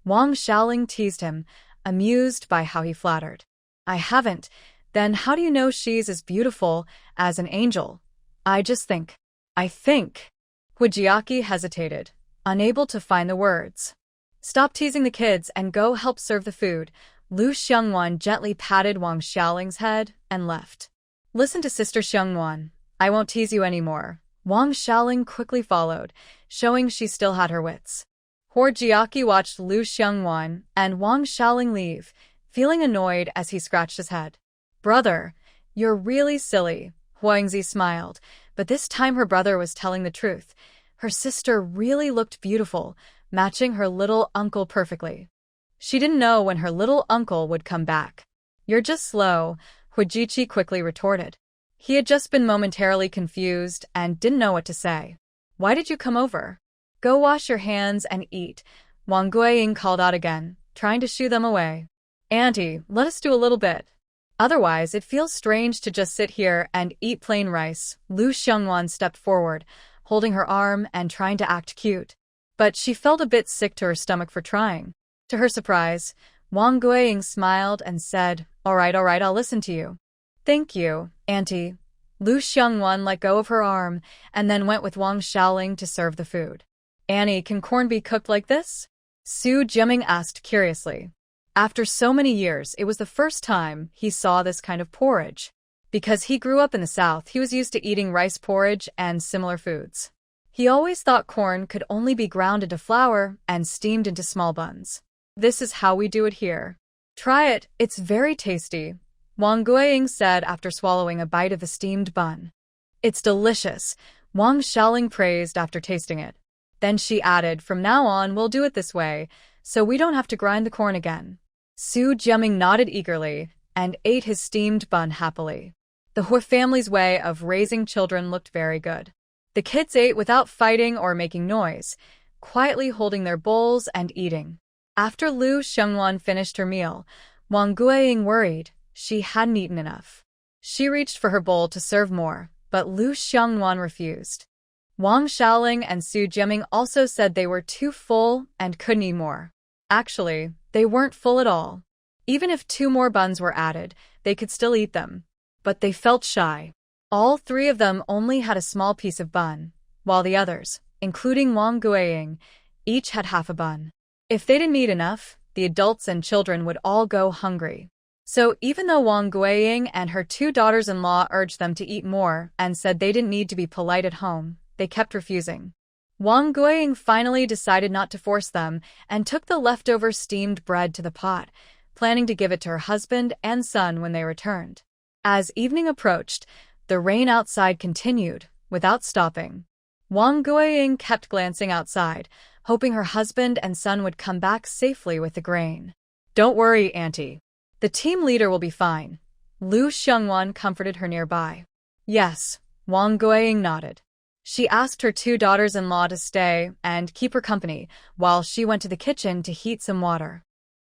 Wang Xiaoling teased him, amused by how he flattered. "I haven't. Then how do you know she's as beautiful as an angel?" "I just think." "I think." Hujiaki hesitated, unable to find the words. "Stop teasing the kids and go help serve the food." Lu Xiongwan gently patted Wang Xiaoling's head and left. "Listen to Sister Xiongwan. I won't tease you anymore." Wang Xiaoling quickly followed, showing she still had her wits. Hujiaki watched Lu Xiongwan and Wang Xiaoling leave, feeling annoyed as he scratched his head. "Brother, you're really silly." Huangzi smiled, but this time her brother was telling the truth. Her sister really looked beautiful, matching her little uncle perfectly. She didn't know when her little uncle would come back. "You're just slow," Hujichi quickly retorted. He had just been momentarily confused and didn't know what to say. "Why did you come over?" "Go wash your hands and eat," Wang Guiying called out again, trying to shoo them away. "Auntie, let us do a little bit. Otherwise, it feels strange to just sit here and eat plain rice." Lu Xiongwan stepped forward, holding her arm and trying to act cute. But she felt a bit sick to her stomach for trying. To her surprise, Wang Guiying smiled and said, all right, I'll listen to you." "Thank you, Auntie." Lu Xiongwan let go of her arm and then went with Wang Xiaoling to serve the food. "Annie, can corn be cooked like this?" Su Jiaming asked curiously. After so many years, it was the first time he saw this kind of porridge. Because he grew up in the South, he was used to eating rice porridge and similar foods. He always thought corn could only be ground into flour and steamed into small buns. "This is how we do it here. Try it, it's very tasty," Wang Guiying said after swallowing a bite of the steamed bun. "It's delicious," Wang Xiaoling praised after tasting it. Then she added, "From now on we'll do it this way, so we don't have to grind the corn again." Su Jiaming nodded eagerly and ate his steamed bun happily. The Hua family's way of raising children looked very good. The kids ate without fighting or making noise, quietly holding their bowls and eating. After Lu Xiongwan finished her meal, Wang Guiying worried she hadn't eaten enough. She reached for her bowl to serve more, but Lu Xiongwan refused. Wang Xiaoling and Su Jiaming also said they were too full and couldn't eat more. Actually, they weren't full at all. Even if 2 more buns were added, they could still eat them. But they felt shy. All 3 of them only had a small piece of bun, while the others, including Wang Guiying, each had half a bun. If they didn't eat enough, the adults and children would all go hungry. So even though Wang Guiying and her 2 daughters-in-law urged them to eat more and said they didn't need to be polite at home, they kept refusing. Wang Guiying finally decided not to force them and took the leftover steamed bread to the pot, planning to give it to her husband and son when they returned. As evening approached, the rain outside continued, without stopping. Wang Guiying kept glancing outside, hoping her husband and son would come back safely with the grain. "Don't worry, Auntie. The team leader will be fine." Lu Xiongwan comforted her nearby. "Yes," Wang Guiying nodded. She asked her two daughters-in-law to stay and keep her company while she went to the kitchen to heat some water.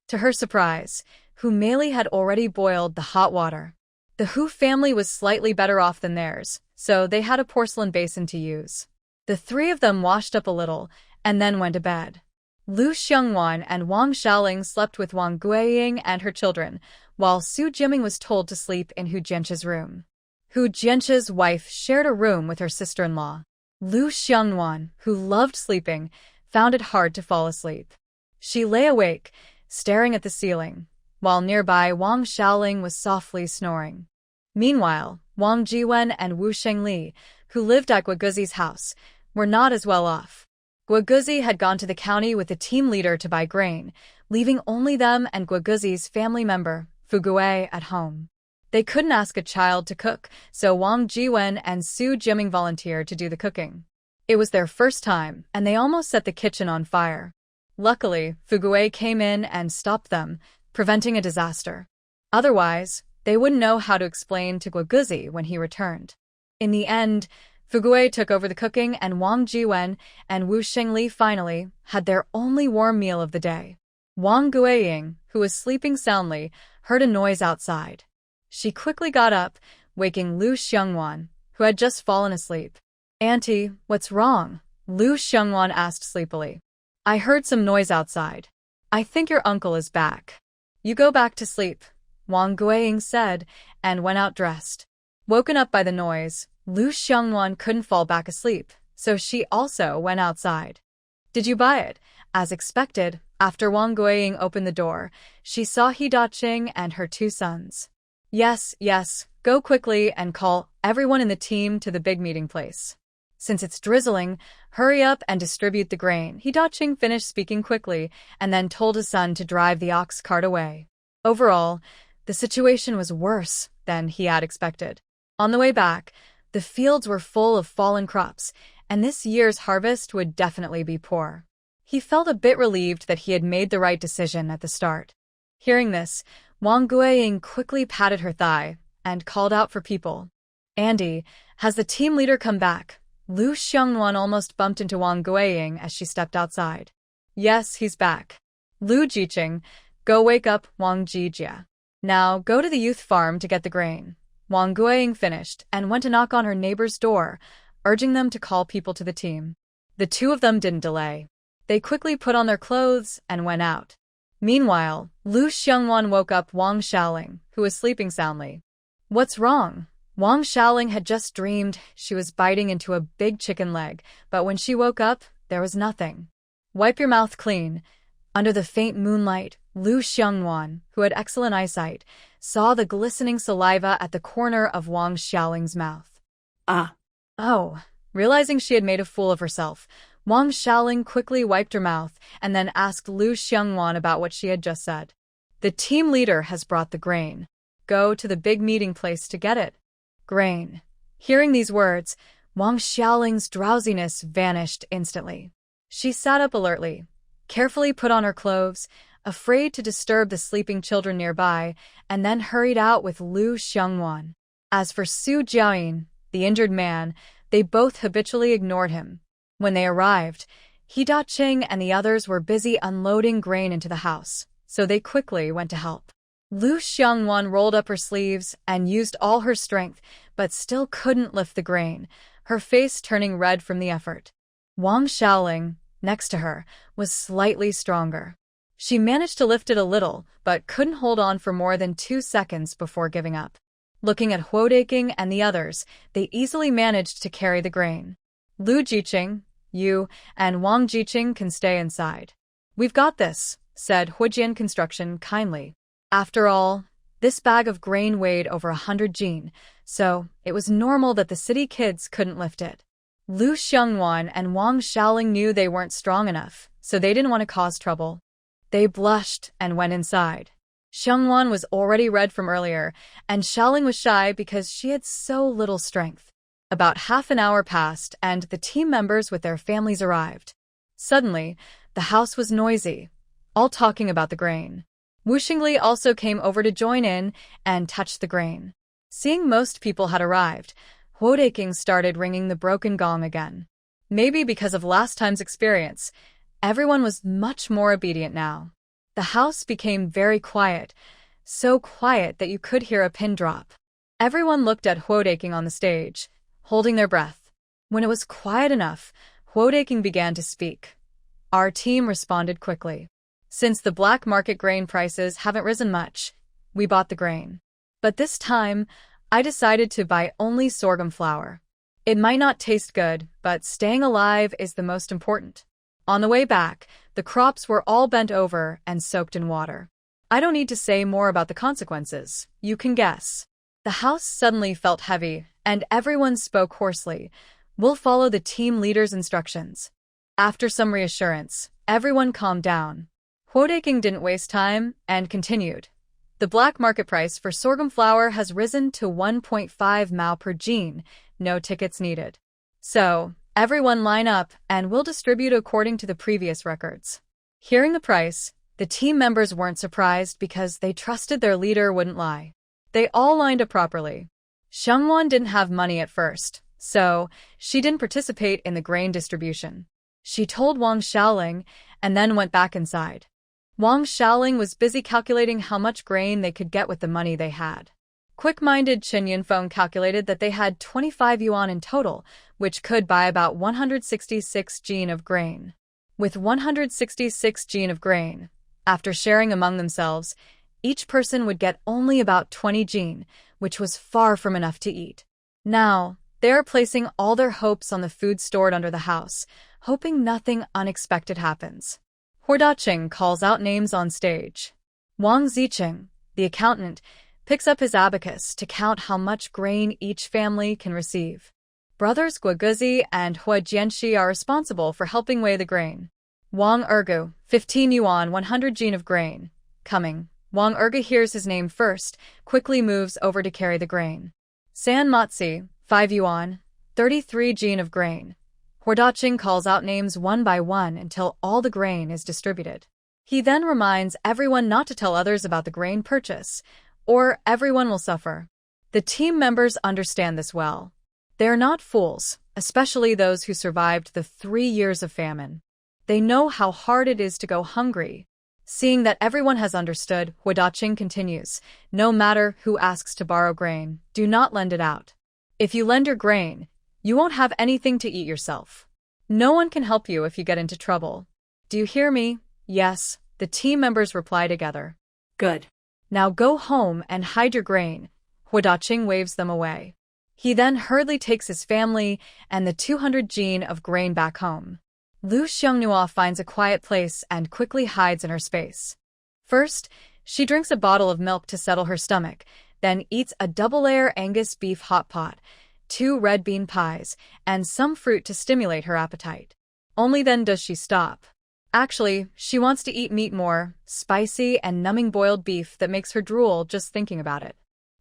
To her surprise, Hu Meili had already boiled the hot water. The Hu family was slightly better off than theirs, so they had a porcelain basin to use. The three of them washed up a little and then went to bed. Lu Xiongwan and Wang Xiaoling slept with Wang Guiying and her children, while Su Jiming was told to sleep in Hu Jianche's room. Hu Jianche's wife shared a room with her sister-in-law. Lu Xiongwan, who loved sleeping, found it hard to fall asleep. She lay awake, staring at the ceiling, while nearby Wang Xiaoling was softly snoring. Meanwhile, Wang Jiwen and Wu Shengli, who lived at Guoguzi's house, were not as well off. Guoguzi had gone to the county with the team leader to buy grain, leaving only them and Guoguzi's family member, Fu Gui, at home. They couldn't ask a child to cook, so Wang Jiwen and Su Jiming volunteered to do the cooking. It was their first time, and they almost set the kitchen on fire. Luckily, Fu Gui came in and stopped them, preventing a disaster. Otherwise, they wouldn't know how to explain to Guoguzi when he returned. In the end, Fu Gui took over the cooking, and Wang Jiwen and Wu Shengli finally had their only warm meal of the day. Wang Guiying, who was sleeping soundly, heard a noise outside. She quickly got up, waking Lu Xiongwan, who had just fallen asleep. "Auntie, what's wrong?" Lu Xiongwan asked sleepily. "I heard some noise outside. I think your uncle is back." "You go back to sleep," Wang Guiying said, and went out dressed. Woken up by the noise, Lu Xiongwan couldn't fall back asleep, so she also went outside. "Did you buy it?" As expected, after Wang Guiying opened the door, she saw He Daqing and her two sons. Yes, go quickly and call everyone in the team to the big meeting place. Since it's drizzling, hurry up and distribute the grain." He Daqing finished speaking quickly and then told his son to drive the ox cart away. Overall, the situation was worse than he had expected. On the way back, the fields were full of fallen crops, and this year's harvest would definitely be poor. He felt a bit relieved that he had made the right decision at the start. Hearing this, Wang Guiying quickly patted her thigh and called out for people. "Andy, has the team leader come back?" Lu Xiongwan almost bumped into Wang Guiying as she stepped outside. "Yes, he's back." "Lu Jiqing, go wake up Wang Jijia. Now go to the youth farm to get the grain." Wang Guiying finished and went to knock on her neighbor's door, urging them to call people to the team. The two of them didn't delay. They quickly put on their clothes and went out. Meanwhile, Lu Xiongwan woke up Wang Xiaoling, who was sleeping soundly. "What's wrong?" Wang Xiaoling had just dreamed she was biting into a big chicken leg, but when she woke up, there was nothing. "Wipe your mouth clean." Under the faint moonlight, Lu Xiongwan, who had excellent eyesight, saw the glistening saliva at the corner of Wang Xiaoling's mouth. Oh. Realizing she had made a fool of herself, Wang Xiaoling quickly wiped her mouth and then asked Lu Xiongwan about what she had just said. "The team leader has brought the grain. Go to the big meeting place to get it." Grain. Hearing these words, Wang Xiaoling's drowsiness vanished instantly. She sat up alertly, carefully put on her clothes, afraid to disturb the sleeping children nearby, and then hurried out with Lu Xiongwan. As for Su Jiaoyin, the injured man, they both habitually ignored him. When they arrived, He Daqing and the others were busy unloading grain into the house, so they quickly went to help. Lu Xiongwan rolled up her sleeves and used all her strength, but still couldn't lift the grain, her face turning red from the effort. Wang Xiaoling, next to her, was slightly stronger. She managed to lift it a little, but couldn't hold on for more than 2 seconds before giving up. Looking at Huo Daking and the others, they easily managed to carry the grain. "Lu Jiqing, you and Wang Jiqing can stay inside. We've got this," said Huojian Construction kindly. After all, this bag of grain weighed over 100 jin, so it was normal that the city kids couldn't lift it. Lu Xiongwan and Wang Xiaoling knew they weren't strong enough, so they didn't want to cause trouble. They blushed and went inside. Xiongwan was already red from earlier, and Xiaoling was shy because she had so little strength. About half an hour passed, and the team members with their families arrived. Suddenly, the house was noisy, all talking about the grain. Wu Xingli also came over to join in and touched the grain. Seeing most people had arrived, Huodaking started ringing the broken gong again. Maybe because of last time's experience, everyone was much more obedient now. The house became very quiet, so quiet that you could hear a pin drop. Everyone looked at Huodaking on the stage, holding their breath. When it was quiet enough, Huodaking began to speak. Our team responded quickly. Since the black market grain prices haven't risen much, we bought the grain. But this time, I decided to buy only sorghum flour. It might not taste good, but staying alive is the most important. On the way back, the crops were all bent over and soaked in water. I don't need to say more about the consequences. You can guess. The house suddenly felt heavy, and everyone spoke hoarsely. We'll follow the team leader's instructions. After some reassurance, everyone calmed down. Huodaking didn't waste time and continued. The black market price for sorghum flour has risen to 1.5 mao per jean, no tickets needed. So, everyone line up and we'll distribute according to the previous records. Hearing the price, the team members weren't surprised because they trusted their leader wouldn't lie. They all lined up properly. Xiangwan didn't have money at first, so she didn't participate in the grain distribution. She told Wang Xiaoling and then went back inside. Wang Xiaoling was busy calculating how much grain they could get with the money they had. Quick-minded Qin Yunfeng calculated that they had 25 yuan in total, which could buy about 166 jin of grain. With 166 jin of grain, after sharing among themselves, each person would get only about 20 jin, which was far from enough to eat. Now, they are placing all their hopes on the food stored under the house, hoping nothing unexpected happens. Huodaking calls out names on stage. Wang Ziqing, the accountant, picks up his abacus to count how much grain each family can receive. Brothers Guoguzi and Hua Jianxi are responsible for helping weigh the grain. Wang Ergu, 15 yuan 100 jin of grain. Coming. Wang Ergu hears his name first, quickly moves over to carry the grain. San Matzi, 5 yuan, 33 jin of grain. Huodaking calls out names one by one until all the grain is distributed. He then reminds everyone not to tell others about the grain purchase, or everyone will suffer. The team members understand this well. They are not fools, especially those who survived the 3 years of famine. They know how hard it is to go hungry. Seeing that everyone has understood, Huodaking continues, no matter who asks to borrow grain, do not lend it out. If you lend your grain, you won't have anything to eat yourself. No one can help you if you get into trouble. Do you hear me? Yes, the team members reply together. Good. Now go home and hide your grain. Huodaking waves them away. He then hurriedly takes his family and the 200 jin of grain back home. Lu Xiangnua finds a quiet place and quickly hides in her space. First, she drinks a bottle of milk to settle her stomach, then eats a double-layer Angus beef hot pot, 2 red bean pies, and some fruit to stimulate her appetite. Only then does she stop. Actually, she wants to eat meat more, spicy and numbing boiled beef that makes her drool just thinking about it.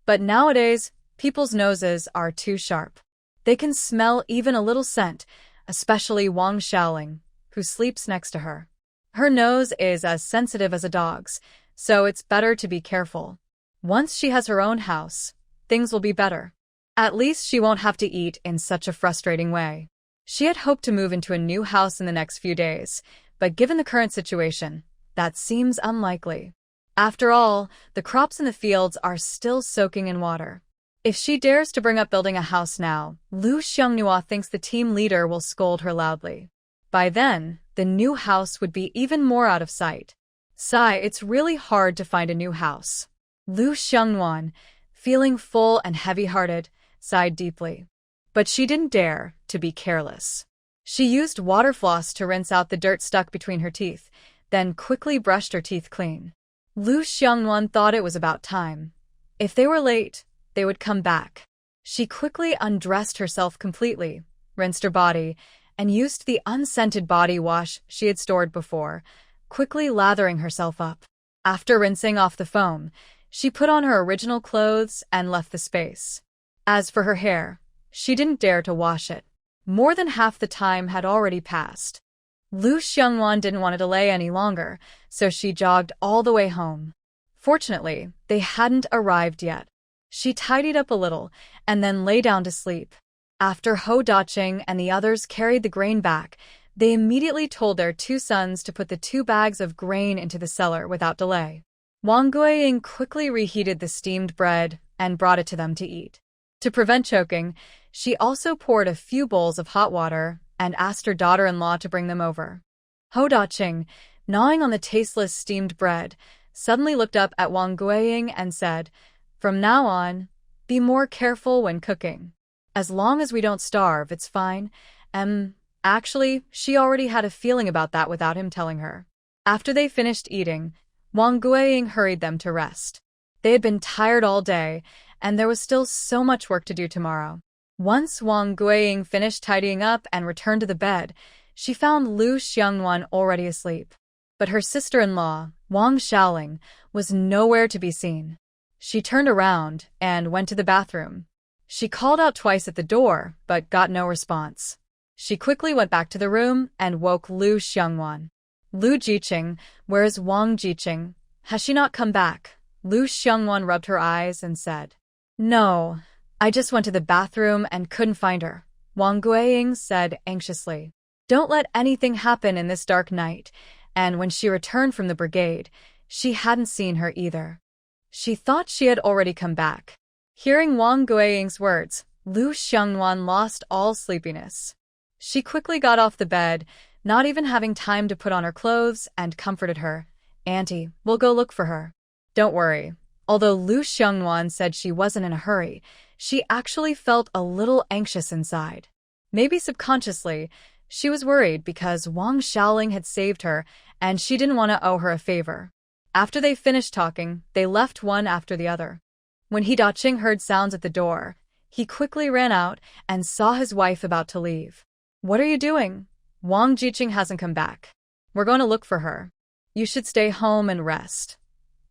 But nowadays, people's noses are too sharp. They can smell even a little scent, especially Wang Xiaoling, who sleeps next to her. Her nose is as sensitive as a dog's, so it's better to be careful. Once she has her own house, things will be better. At least she won't have to eat in such a frustrating way. She had hoped to move into a new house in the next few days, but given the current situation, that seems unlikely. After all, the crops in the fields are still soaking in water. If she dares to bring up building a house now, Lu Xiangnua thinks the team leader will scold her loudly. By then, the new house would be even more out of sight. Sigh, it's really hard to find a new house. Lu Xiangnua, feeling full and heavy-hearted, sighed deeply. But she didn't dare to be careless. She used water floss to rinse out the dirt stuck between her teeth, then quickly brushed her teeth clean. Lu Xiangnua thought it was about time. If they were late, they would come back. She quickly undressed herself completely, rinsed her body, and used the unscented body wash she had stored before, quickly lathering herself up. After rinsing off the foam, she put on her original clothes and left the space. As for her hair, she didn't dare to wash it. More than half the time had already passed. Lu Xiangnua didn't want to delay any longer, so she jogged all the way home. Fortunately, they hadn't arrived yet. She tidied up a little and then lay down to sleep. After Ho Dacheng and the others carried the grain back, they immediately told their two sons to put the 2 bags of grain into the cellar without delay. Wang Guiying quickly reheated the steamed bread and brought it to them to eat. To prevent choking, she also poured a few bowls of hot water and asked her daughter-in-law to bring them over. Ho Dacheng, gnawing on the tasteless steamed bread, suddenly looked up at Wang Guiying and said, "From now on, be more careful when cooking. As long as we don't starve, it's fine." Actually, she already had a feeling about that without him telling her. After they finished eating, Wang Guiying hurried them to rest. They had been tired all day, and there was still so much work to do tomorrow. Once Wang Guiying finished tidying up and returned to the bed, she found Lu Xiangwan already asleep. But her sister-in-law, Wang Xiaoling, was nowhere to be seen. She turned around and went to the bathroom. She called out twice at the door, but got no response. She quickly went back to the room and woke Lu Xiangwan. "Lu Jiqing, where is Wang Jiqing? Has she not come back?" Lu Xiangwan rubbed her eyes and said, "No, I just went to the bathroom and couldn't find her," Wang Guiying said anxiously. Don't let anything happen in this dark night, and when she returned from the brigade, she hadn't seen her either. She thought she had already come back. Hearing Wang Guiying's words, Lu Xiangwan lost all sleepiness. She quickly got off the bed, not even having time to put on her clothes, and comforted her. "Auntie, we'll go look for her." "Don't worry." Although Lu Xiangwan said she wasn't in a hurry, she actually felt a little anxious inside. Maybe subconsciously, she was worried because Wang Xiaoling had saved her and she didn't want to owe her a favor. After they finished talking, they left one after the other. When He Dacheng heard sounds at the door, he quickly ran out and saw his wife about to leave. "What are you doing? Wang Jiqing hasn't come back. We're going to look for her. You should stay home and rest."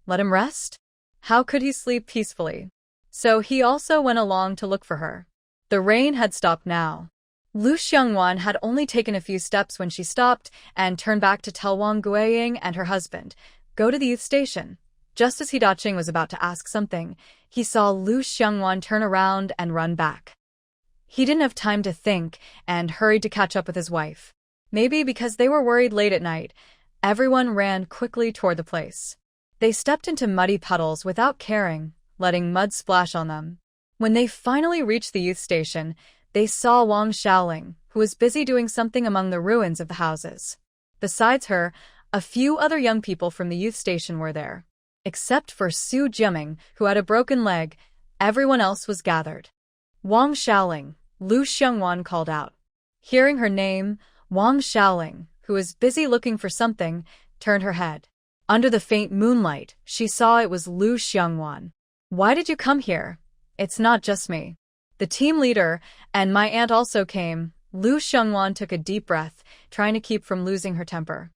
Let him rest? How could he sleep peacefully? So he also went along to look for her. The rain had stopped now. Lu Xiangwan had only taken a few steps when she stopped and turned back to tell Wang Guiying and her husband, "Go to the youth station." Just as He Dacheng was about to ask something, he saw Lu Xiangwan turn around and run back. He didn't have time to think and hurried to catch up with his wife. Maybe because they were worried late at night, everyone ran quickly toward the place. They stepped into muddy puddles without caring, letting mud splash on them. When they finally reached the youth station, they saw Wang Xiaoling, who was busy doing something among the ruins of the houses. Besides her, a few other young people from the youth station were there. Except for Su Jiaming, who had a broken leg, everyone else was gathered. "Wang Xiaoling," Lu Xiangwan called out. Hearing her name, Wang Xiaoling, who was busy looking for something, turned her head. Under the faint moonlight, she saw it was Lu Xiangwan. "Why did you come here? It's not just me. The team leader and my aunt also came." Lu Xiangwan took a deep breath, trying to keep from losing her temper.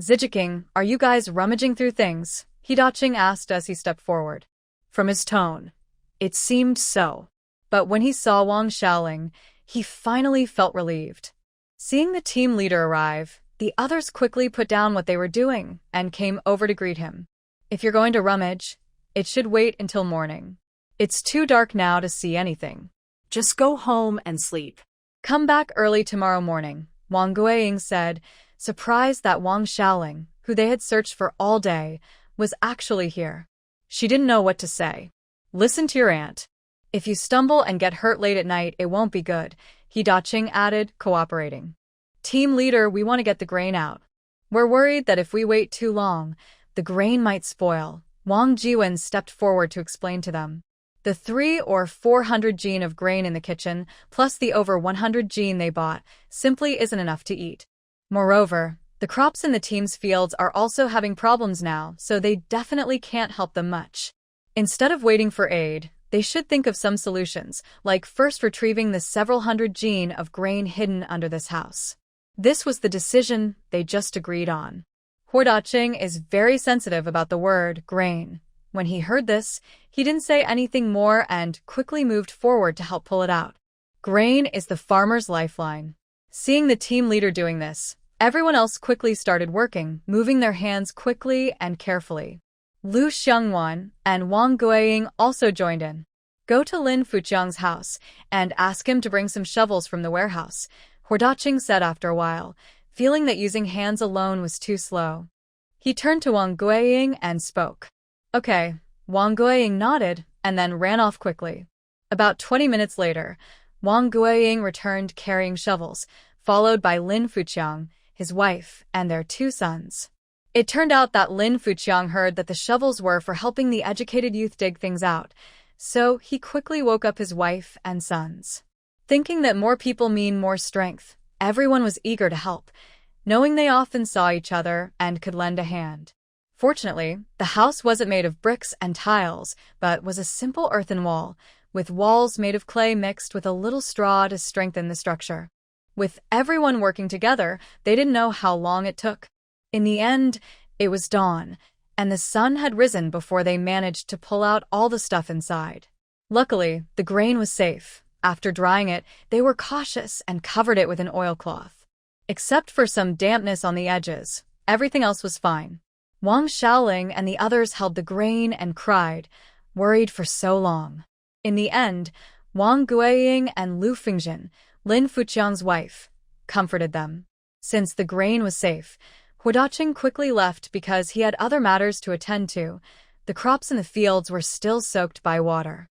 "Zijiking, are you guys rummaging through things?" He Dacheng asked as he stepped forward. From his tone, it seemed so. But when he saw Wang Xiaoling, he finally felt relieved. Seeing the team leader arrive, the others quickly put down what they were doing and came over to greet him. "If you're going to rummage, it should wait until morning. It's too dark now to see anything. Just go home and sleep." "Come back early tomorrow morning," Wang Guiying said, surprised that Wang Xiaoling, who they had searched for all day, was actually here. She didn't know what to say. "Listen to your aunt. If you stumble and get hurt late at night, it won't be good," He Dacheng added, cooperating. "Team leader, we want to get the grain out. We're worried that if we wait too long, the grain might spoil." Wang Jiwen stepped forward to explain to them. The 300 or 400 jin of grain in the kitchen, plus the over 100 jin they bought, simply isn't enough to eat. Moreover, the crops in the team's fields are also having problems now, so they definitely can't help them much. Instead of waiting for aid, they should think of some solutions, like first retrieving the several hundred jin of grain hidden under this house. This was the decision they just agreed on. He Dacheng is very sensitive about the word grain. When he heard this, he didn't say anything more and quickly moved forward to help pull it out. Grain is the farmer's lifeline. Seeing the team leader doing this, everyone else quickly started working, moving their hands quickly and carefully. Lu Xiangwan and Wang Guiying also joined in. Go to Lin Fuqiang's house and ask him to bring some shovels from the warehouse, Huodacheng said after a while, feeling that using hands alone was too slow. He turned to Wang Guiying and spoke. Okay, Wang Guiying nodded and then ran off quickly. About 20 minutes later, Wang Guiying returned carrying shovels, followed by Lin Fuqiang, his wife, and their 2 sons. It turned out that Lin Fuqiang heard that the shovels were for helping the educated youth dig things out, so he quickly woke up his wife and sons. Thinking that more people mean more strength, everyone was eager to help, knowing they often saw each other and could lend a hand. Fortunately, the house wasn't made of bricks and tiles, but was a simple earthen wall, with walls made of clay mixed with a little straw to strengthen the structure. With everyone working together, they didn't know how long it took. In the end, it was dawn, and the sun had risen before they managed to pull out all the stuff inside. Luckily, the grain was safe. After drying it, they were cautious and covered it with an oilcloth. Except for some dampness on the edges, everything else was fine. Wang Xiaoling and the others held the grain and cried, worried for so long. In the end, Wang Guiying and Lu Fingjin, Lin Fuqiang's wife, comforted them. Since the grain was safe, Huodacheng quickly left because he had other matters to attend to. The crops in the fields were still soaked by water.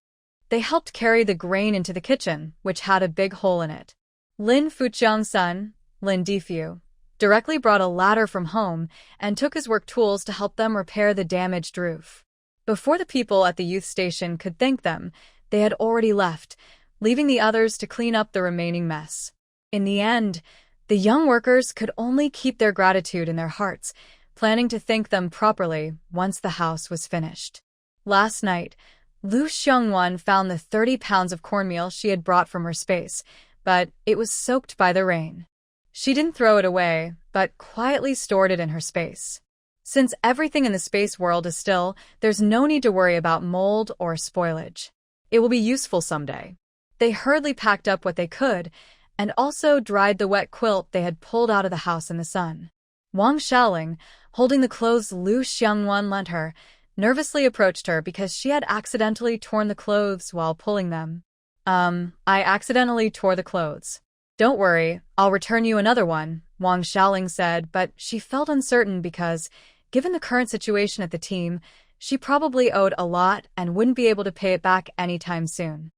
They helped carry the grain into the kitchen, which had a big hole in it. Lin Fuqiang's son, Lin Difu, directly brought a ladder from home and took his work tools to help them repair the damaged roof. Before the people at the youth station could thank them, they had already left, leaving the others to clean up the remaining mess. In the end, the young workers could only keep their gratitude in their hearts, planning to thank them properly once the house was finished. Last night, Lu Xiongwan found the 30 pounds of cornmeal she had brought from her space, but it was soaked by the rain. She didn't throw it away, but quietly stored it in her space. Since everything in the space world is still, there's no need to worry about mold or spoilage. It will be useful someday. They hurriedly packed up what they could, and also dried the wet quilt they had pulled out of the house in the sun. Wang Xiaoling, holding the clothes Lu Xiongwan lent her, nervously approached her because she had accidentally torn the clothes while pulling them. I accidentally tore the clothes. Don't worry, I'll return you another one, Wang Xiaoling said, but she felt uncertain because, given the current situation at the team, she probably owed a lot and wouldn't be able to pay it back anytime soon.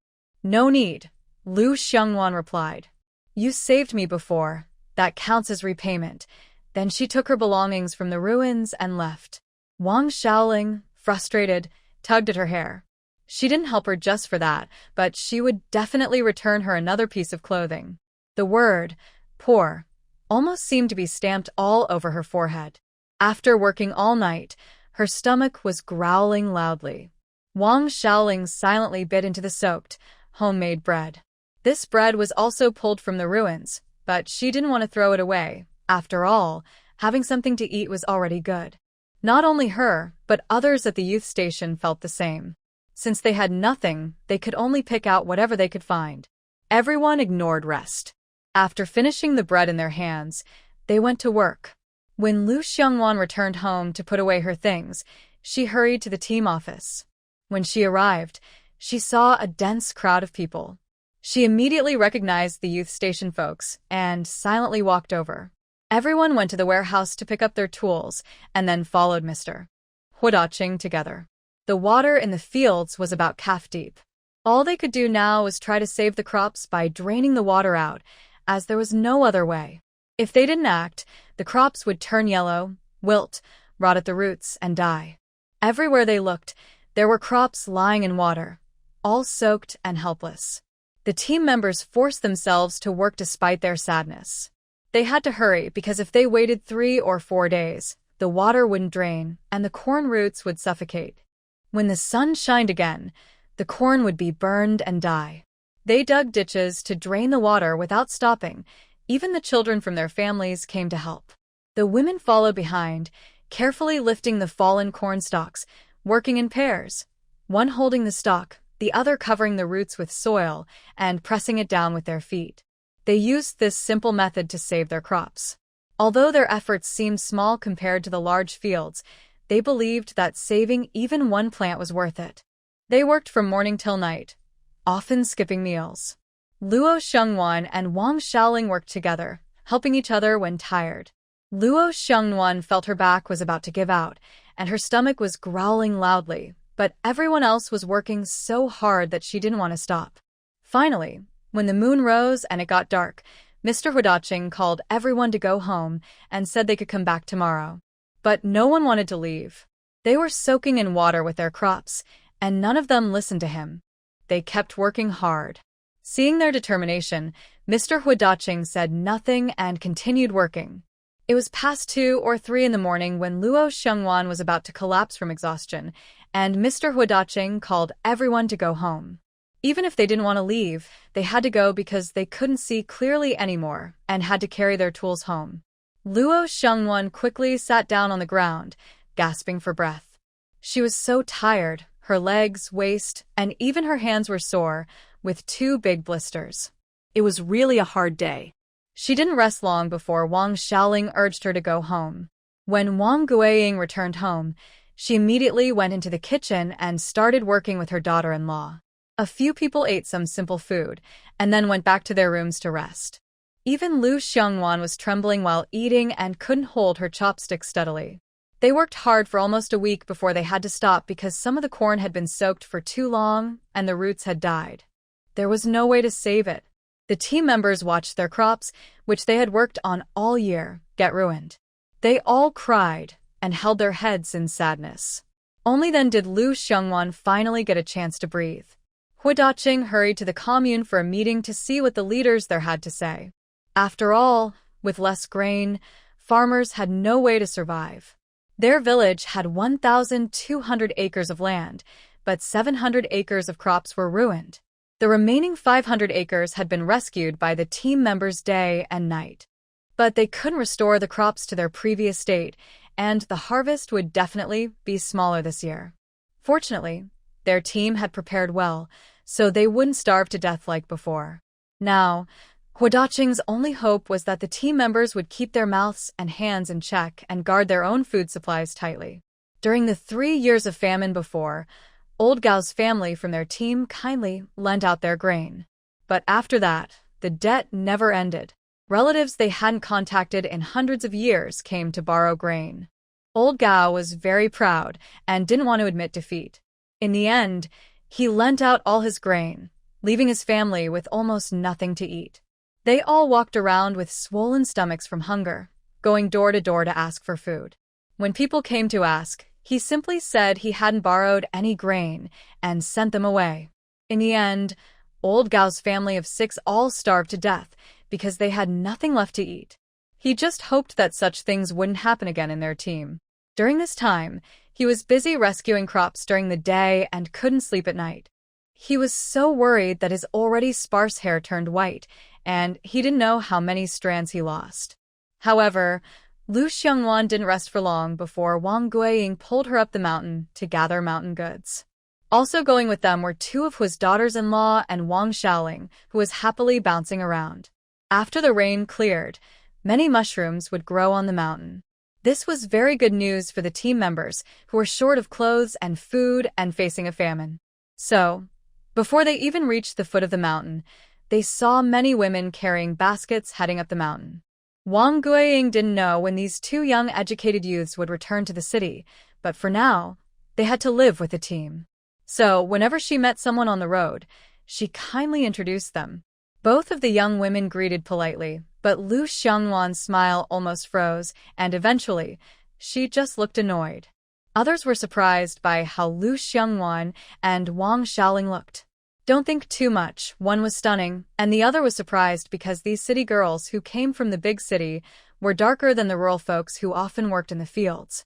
No need, Lu Xiongwan replied. You saved me before. That counts as repayment. Then she took her belongings from the ruins and left. Wang Xiaoling, frustrated, tugged at her hair. She didn't help her just for that, but she would definitely return her another piece of clothing. The word, poor, almost seemed to be stamped all over her forehead. After working all night, her stomach was growling loudly. Wang Xiaoling silently bit into the soaked, homemade bread. This bread was also pulled from the ruins, but she didn't want to throw it away. After all, having something to eat was already good. Not only her, but others at the youth station felt the same. Since they had nothing, they could only pick out whatever they could find. Everyone ignored rest. After finishing the bread in their hands, they went to work. When Lu Xiongwan returned home to put away her things, she hurried to the team office. When she arrived, she saw a dense crowd of people. She immediately recognized the youth station folks and silently walked over. Everyone went to the warehouse to pick up their tools and then followed Mr. Huodacheng together. The water in the fields was about calf deep. All they could do now was try to save the crops by draining the water out, as there was no other way. If they didn't act, the crops would turn yellow, wilt, rot at the roots, and die. Everywhere they looked, there were crops lying in water, all soaked and helpless. The team members forced themselves to work despite their sadness. They had to hurry because if they waited 3 or 4 days, the water wouldn't drain and the corn roots would suffocate. When the sun shined again, the corn would be burned and die. They dug ditches to drain the water without stopping. Even the children from their families came to help. The women followed behind, carefully lifting the fallen corn stalks, working in pairs, one holding the stalk, the other covering the roots with soil and pressing it down with their feet. They used this simple method to save their crops. Although their efforts seemed small compared to the large fields, they believed that saving even one plant was worth it. They worked from morning till night, often skipping meals. Luo Xiongwan and Wang Xiaoling worked together, helping each other when tired. Luo Xiongwan felt her back was about to give out, and her stomach was growling loudly, but everyone else was working so hard that she didn't want to stop. Finally, when the moon rose and it got dark, Mr. Huadaqing called everyone to go home and said they could come back tomorrow. But no one wanted to leave. They were soaking in water with their crops, and none of them listened to him. They kept working hard. Seeing their determination, Mr. Huadaqing said nothing and continued working. It was past 2 or 3 in the morning when Luo Xiongwan was about to collapse from exhaustion, and Mr. Huadaqing called everyone to go home. Even if they didn't want to leave, they had to go because they couldn't see clearly anymore and had to carry their tools home. Luo Xiongwan quickly sat down on the ground, gasping for breath. She was so tired, her legs, waist, and even her hands were sore, with 2 big blisters. It was really a hard day. She didn't rest long before Wang Xiaoling urged her to go home. When Wang Guiying returned home, she immediately went into the kitchen and started working with her daughter-in-law. A few people ate some simple food, and then went back to their rooms to rest. Even Lu Xiongwan was trembling while eating and couldn't hold her chopsticks steadily. They worked hard for almost a week before they had to stop because some of the corn had been soaked for too long and the roots had died. There was no way to save it. The team members watched their crops, which they had worked on all year, get ruined. They all cried and held their heads in sadness. Only then did Lu Xiongwan finally get a chance to breathe. Huadaqing hurried to the commune for a meeting to see what the leaders there had to say. After all, with less grain, farmers had no way to survive. Their village had 1,200 acres of land, but 700 acres of crops were ruined. The remaining 500 acres had been rescued by the team members day and night. But they couldn't restore the crops to their previous state, and the harvest would definitely be smaller this year. Fortunately, their team had prepared well, so they wouldn't starve to death like before. Now, Huadaqing's only hope was that the team members would keep their mouths and hands in check and guard their own food supplies tightly. During the 3 years of famine before, Old Gao's family from their team kindly lent out their grain. But after that, the debt never ended. Relatives they hadn't contacted in hundreds of years came to borrow grain. Old Gao was very proud and didn't want to admit defeat. In the end, he lent out all his grain, leaving his family with almost nothing to eat. They all walked around with swollen stomachs from hunger, going door to door to ask for food. When people came to ask, he simply said he hadn't borrowed any grain and sent them away. In the end, Old Gao's family of 6 all starved to death because they had nothing left to eat. He just hoped that such things wouldn't happen again in their team. During this time, he was busy rescuing crops during the day and couldn't sleep at night. He was so worried that his already sparse hair turned white, and he didn't know how many strands he lost. However, Lu Xiongwan didn't rest for long before Wang Guiying pulled her up the mountain to gather mountain goods. Also going with them were 2 of his daughters-in-law and Wang Xiaoling, who was happily bouncing around. After the rain cleared, many mushrooms would grow on the mountain. This was very good news for the team members, who were short of clothes and food and facing a famine. So, before they even reached the foot of the mountain, they saw many women carrying baskets heading up the mountain. Wang Guiying didn't know when these 2 young educated youths would return to the city, but for now, they had to live with the team. So, whenever she met someone on the road, she kindly introduced them. Both of the young women greeted politely, but Lu Xiongwan's smile almost froze, and eventually, she just looked annoyed. Others were surprised by how Lu Xiongwan and Wang Xiaoling looked. Don't think too much, one was stunning, and the other was surprised because these city girls who came from the big city were darker than the rural folks who often worked in the fields.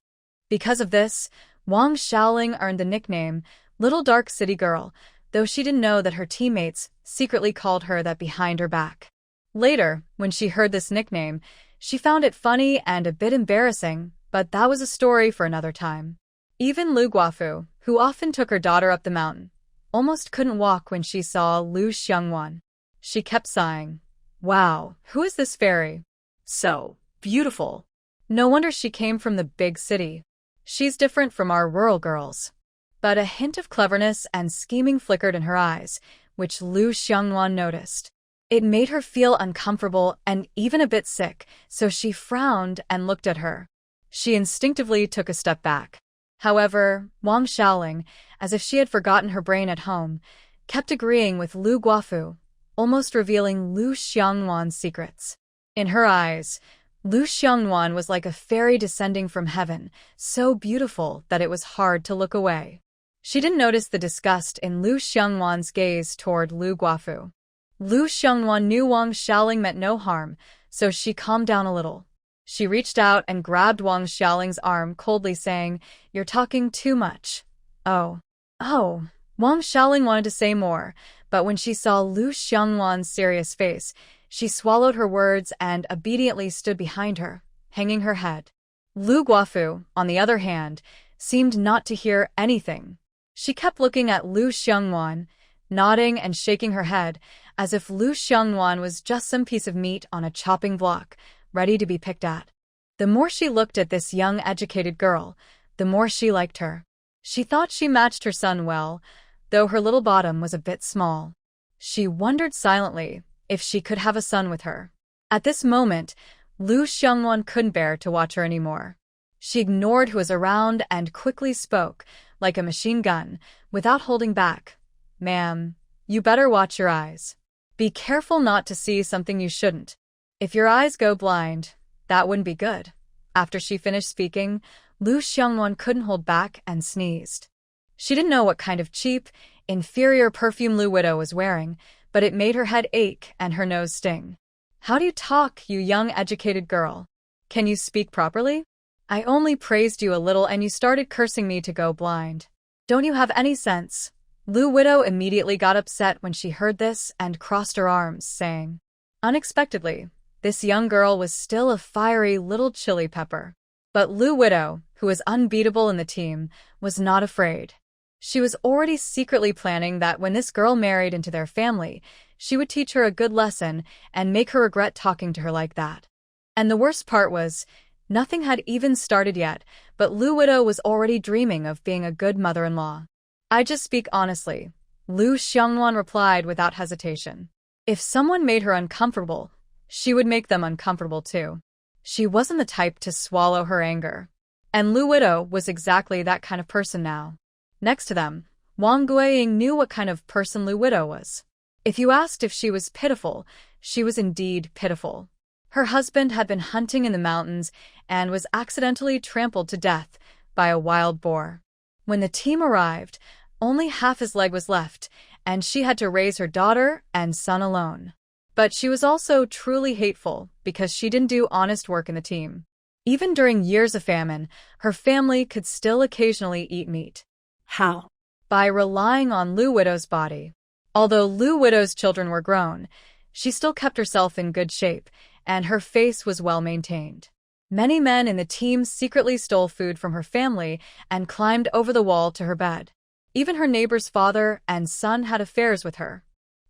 Because of this, Wang Xiaoling earned the nickname Little Dark City Girl, though she didn't know that her teammates secretly called her that behind her back. Later, when she heard this nickname, she found it funny and a bit embarrassing, but that was a story for another time. Even Lu Guofu, who often took her daughter up the mountain, almost couldn't walk when she saw Lu Xiongwan. She kept sighing. Wow, who is this fairy? So beautiful. No wonder she came from the big city. She's different from our rural girls. But a hint of cleverness and scheming flickered in her eyes, which Lu Xiangwan noticed. It made her feel uncomfortable and even a bit sick, so she frowned and looked at her. She instinctively took a step back. However, Wang Xiaoling, as if she had forgotten her brain at home, kept agreeing with Lu Guofu, almost revealing Lu Xiangwan's secrets. In her eyes, Lu Xiangwan was like a fairy descending from heaven, so beautiful that it was hard to look away. She didn't notice the disgust in Lu Xiangwan's gaze toward Lu Guofu. Lu Xiangwan knew Wang Xiaoling meant no harm, so she calmed down a little. She reached out and grabbed Wang Xiaoling's arm, coldly saying, "You're talking too much." Oh. Wang Xiaoling wanted to say more, but when she saw Lu Xiangwan's serious face, she swallowed her words and obediently stood behind her, hanging her head. Lu Guofu, on the other hand, seemed not to hear anything. She kept looking at Lu Xiangwan, nodding and shaking her head, as if Lu Xiangwan was just some piece of meat on a chopping block, ready to be picked at. The more she looked at this young, educated girl, the more she liked her. She thought she matched her son well, though her little bottom was a bit small. She wondered silently if she could have a son with her. At this moment, Lu Xiangwan couldn't bear to watch her anymore. She ignored who was around and quickly spoke, like a machine gun, without holding back. "Ma'am, you better watch your eyes. Be careful not to see something you shouldn't. If your eyes go blind, that wouldn't be good." After she finished speaking, Lu Xiangwan couldn't hold back and sneezed. She didn't know what kind of cheap, inferior perfume Lu Widow was wearing, but it made her head ache and her nose sting. "How do you talk, you young educated girl? Can you speak properly? I only praised you a little and you started cursing me to go blind. Don't you have any sense?" Lu Widow immediately got upset when she heard this and crossed her arms, saying, unexpectedly, this young girl was still a fiery little chili pepper. But Lu Widow, who was unbeatable in the team, was not afraid. She was already secretly planning that when this girl married into their family, she would teach her a good lesson and make her regret talking to her like that. And the worst part was, nothing had even started yet, but Lu Widow was already dreaming of being a good mother-in-law. "I just speak honestly," Lu Xiangwan replied without hesitation. If someone made her uncomfortable, she would make them uncomfortable too. She wasn't the type to swallow her anger. And Lu Widow was exactly that kind of person now. Next to them, Wang Guiying knew what kind of person Lu Widow was. If you asked if she was pitiful, she was indeed pitiful. Her husband had been hunting in the mountains and was accidentally trampled to death by a wild boar. When the team arrived, only half his leg was left, and she had to raise her daughter and son alone. But she was also truly hateful because she didn't do honest work in the team. Even during years of famine, her family could still occasionally eat meat. How? By relying on Lu Widow's body. Although Lu Widow's children were grown, she still kept herself in good shape, and her face was well maintained. Many men in the team secretly stole food from her family and climbed over the wall to her bed. Even her neighbor's father and son had affairs with her.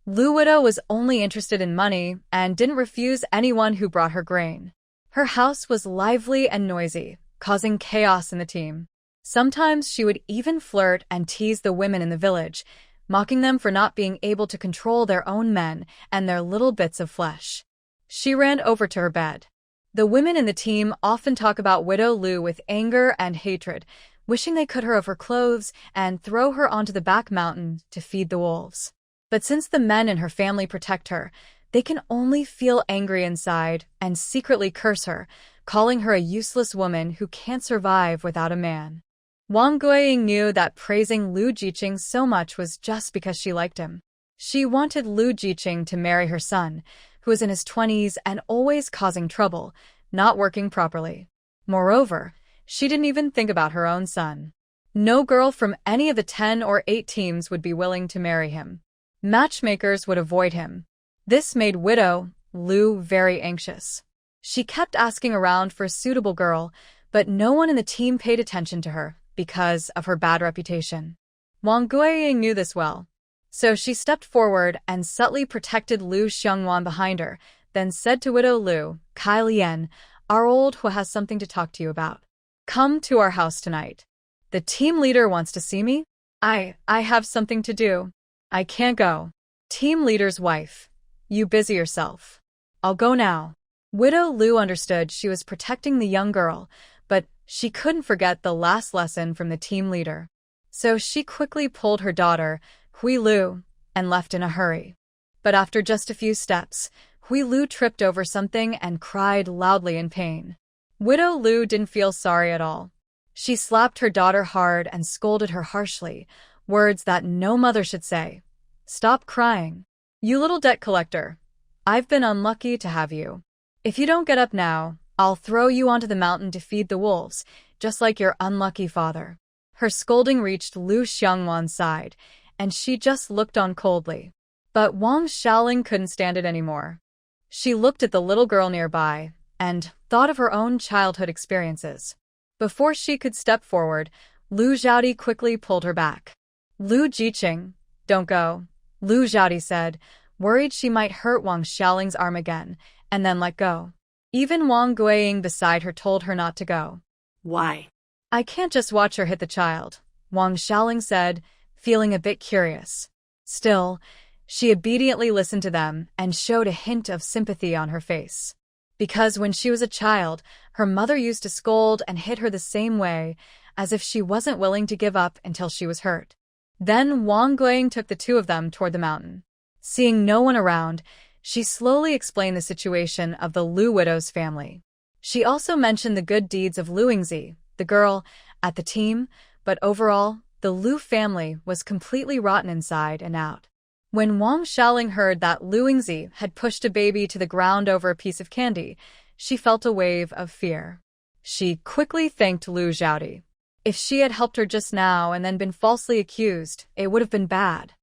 Lu Widow was only interested in money and didn't refuse anyone who brought her grain. Her house was lively and noisy, causing chaos in the team. Sometimes she would even flirt and tease the women in the village, mocking them for not being able to control their own men and their little bits of flesh. She ran over to her bed. The women in the team often talk about Widow Lu with anger and hatred, wishing they could her of her clothes and throw her onto the back mountain to feed the wolves. But since the men in her family protect her, they can only feel angry inside and secretly curse her, calling her a useless woman who can't survive without a man. Wang Guiying knew that praising Lu Jiqing so much was just because she liked him. She wanted Lu Jiqing to marry her son, who was in his 20s and always causing trouble, not working properly. Moreover, she didn't even think about her own son. No girl from any of the 10 or 8 teams would be willing to marry him. Matchmakers would avoid him. This made Widow Lu very anxious. She kept asking around for a suitable girl, but no one in the team paid attention to her because of her bad reputation. Wang Guiying knew this well, so she stepped forward and subtly protected Lu Xiangwan behind her, then said to Widow Lu, "Kai Lian, our old Hua has something to talk to you about. Come to our house tonight. The team leader wants to see me. I have something to do. I can't go." Team leader's wife. You busy yourself. I'll go now. Widow Lu understood she was protecting the young girl, but she couldn't forget the last lesson from the team leader. So she quickly pulled her daughter, Hui Lu, and left in a hurry. But after just a few steps, Hui Lu tripped over something and cried loudly in pain. Widow Lu didn't feel sorry at all. She slapped her daughter hard and scolded her harshly, words that no mother should say. Stop crying. You little debt collector. I've been unlucky to have you. If you don't get up now, I'll throw you onto the mountain to feed the wolves, just like your unlucky father. Her scolding reached Lu Xiangwan's side, and she just looked on coldly. But Wang Xiaoling couldn't stand it anymore. She looked at the little girl nearby and thought of her own childhood experiences. Before she could step forward, Lu Xiaodi quickly pulled her back. Lu Jiqing, don't go, Lu Xiaodi said, worried she might hurt Wang Xiaoling's arm again, and then let go. Even Wang Guiying beside her told her not to go. Why? I can't just watch her hit the child, Wang Xiaoling said, feeling a bit curious. Still, she obediently listened to them and showed a hint of sympathy on her face. Because when she was a child, her mother used to scold and hit her the same way, as if she wasn't willing to give up until she was hurt. Then Wang Guiying took the two of them toward the mountain. Seeing no one around, she slowly explained the situation of the Lu widow's family. She also mentioned the good deeds of Lu Yingzi, the girl, at the team, but overall, the Lu family was completely rotten inside and out. When Wang Xiaoling heard that Lu Yingzi had pushed a baby to the ground over a piece of candy, she felt a wave of fear. She quickly thanked Lu Xiaodi. If she had helped her just now and then been falsely accused, it would have been bad.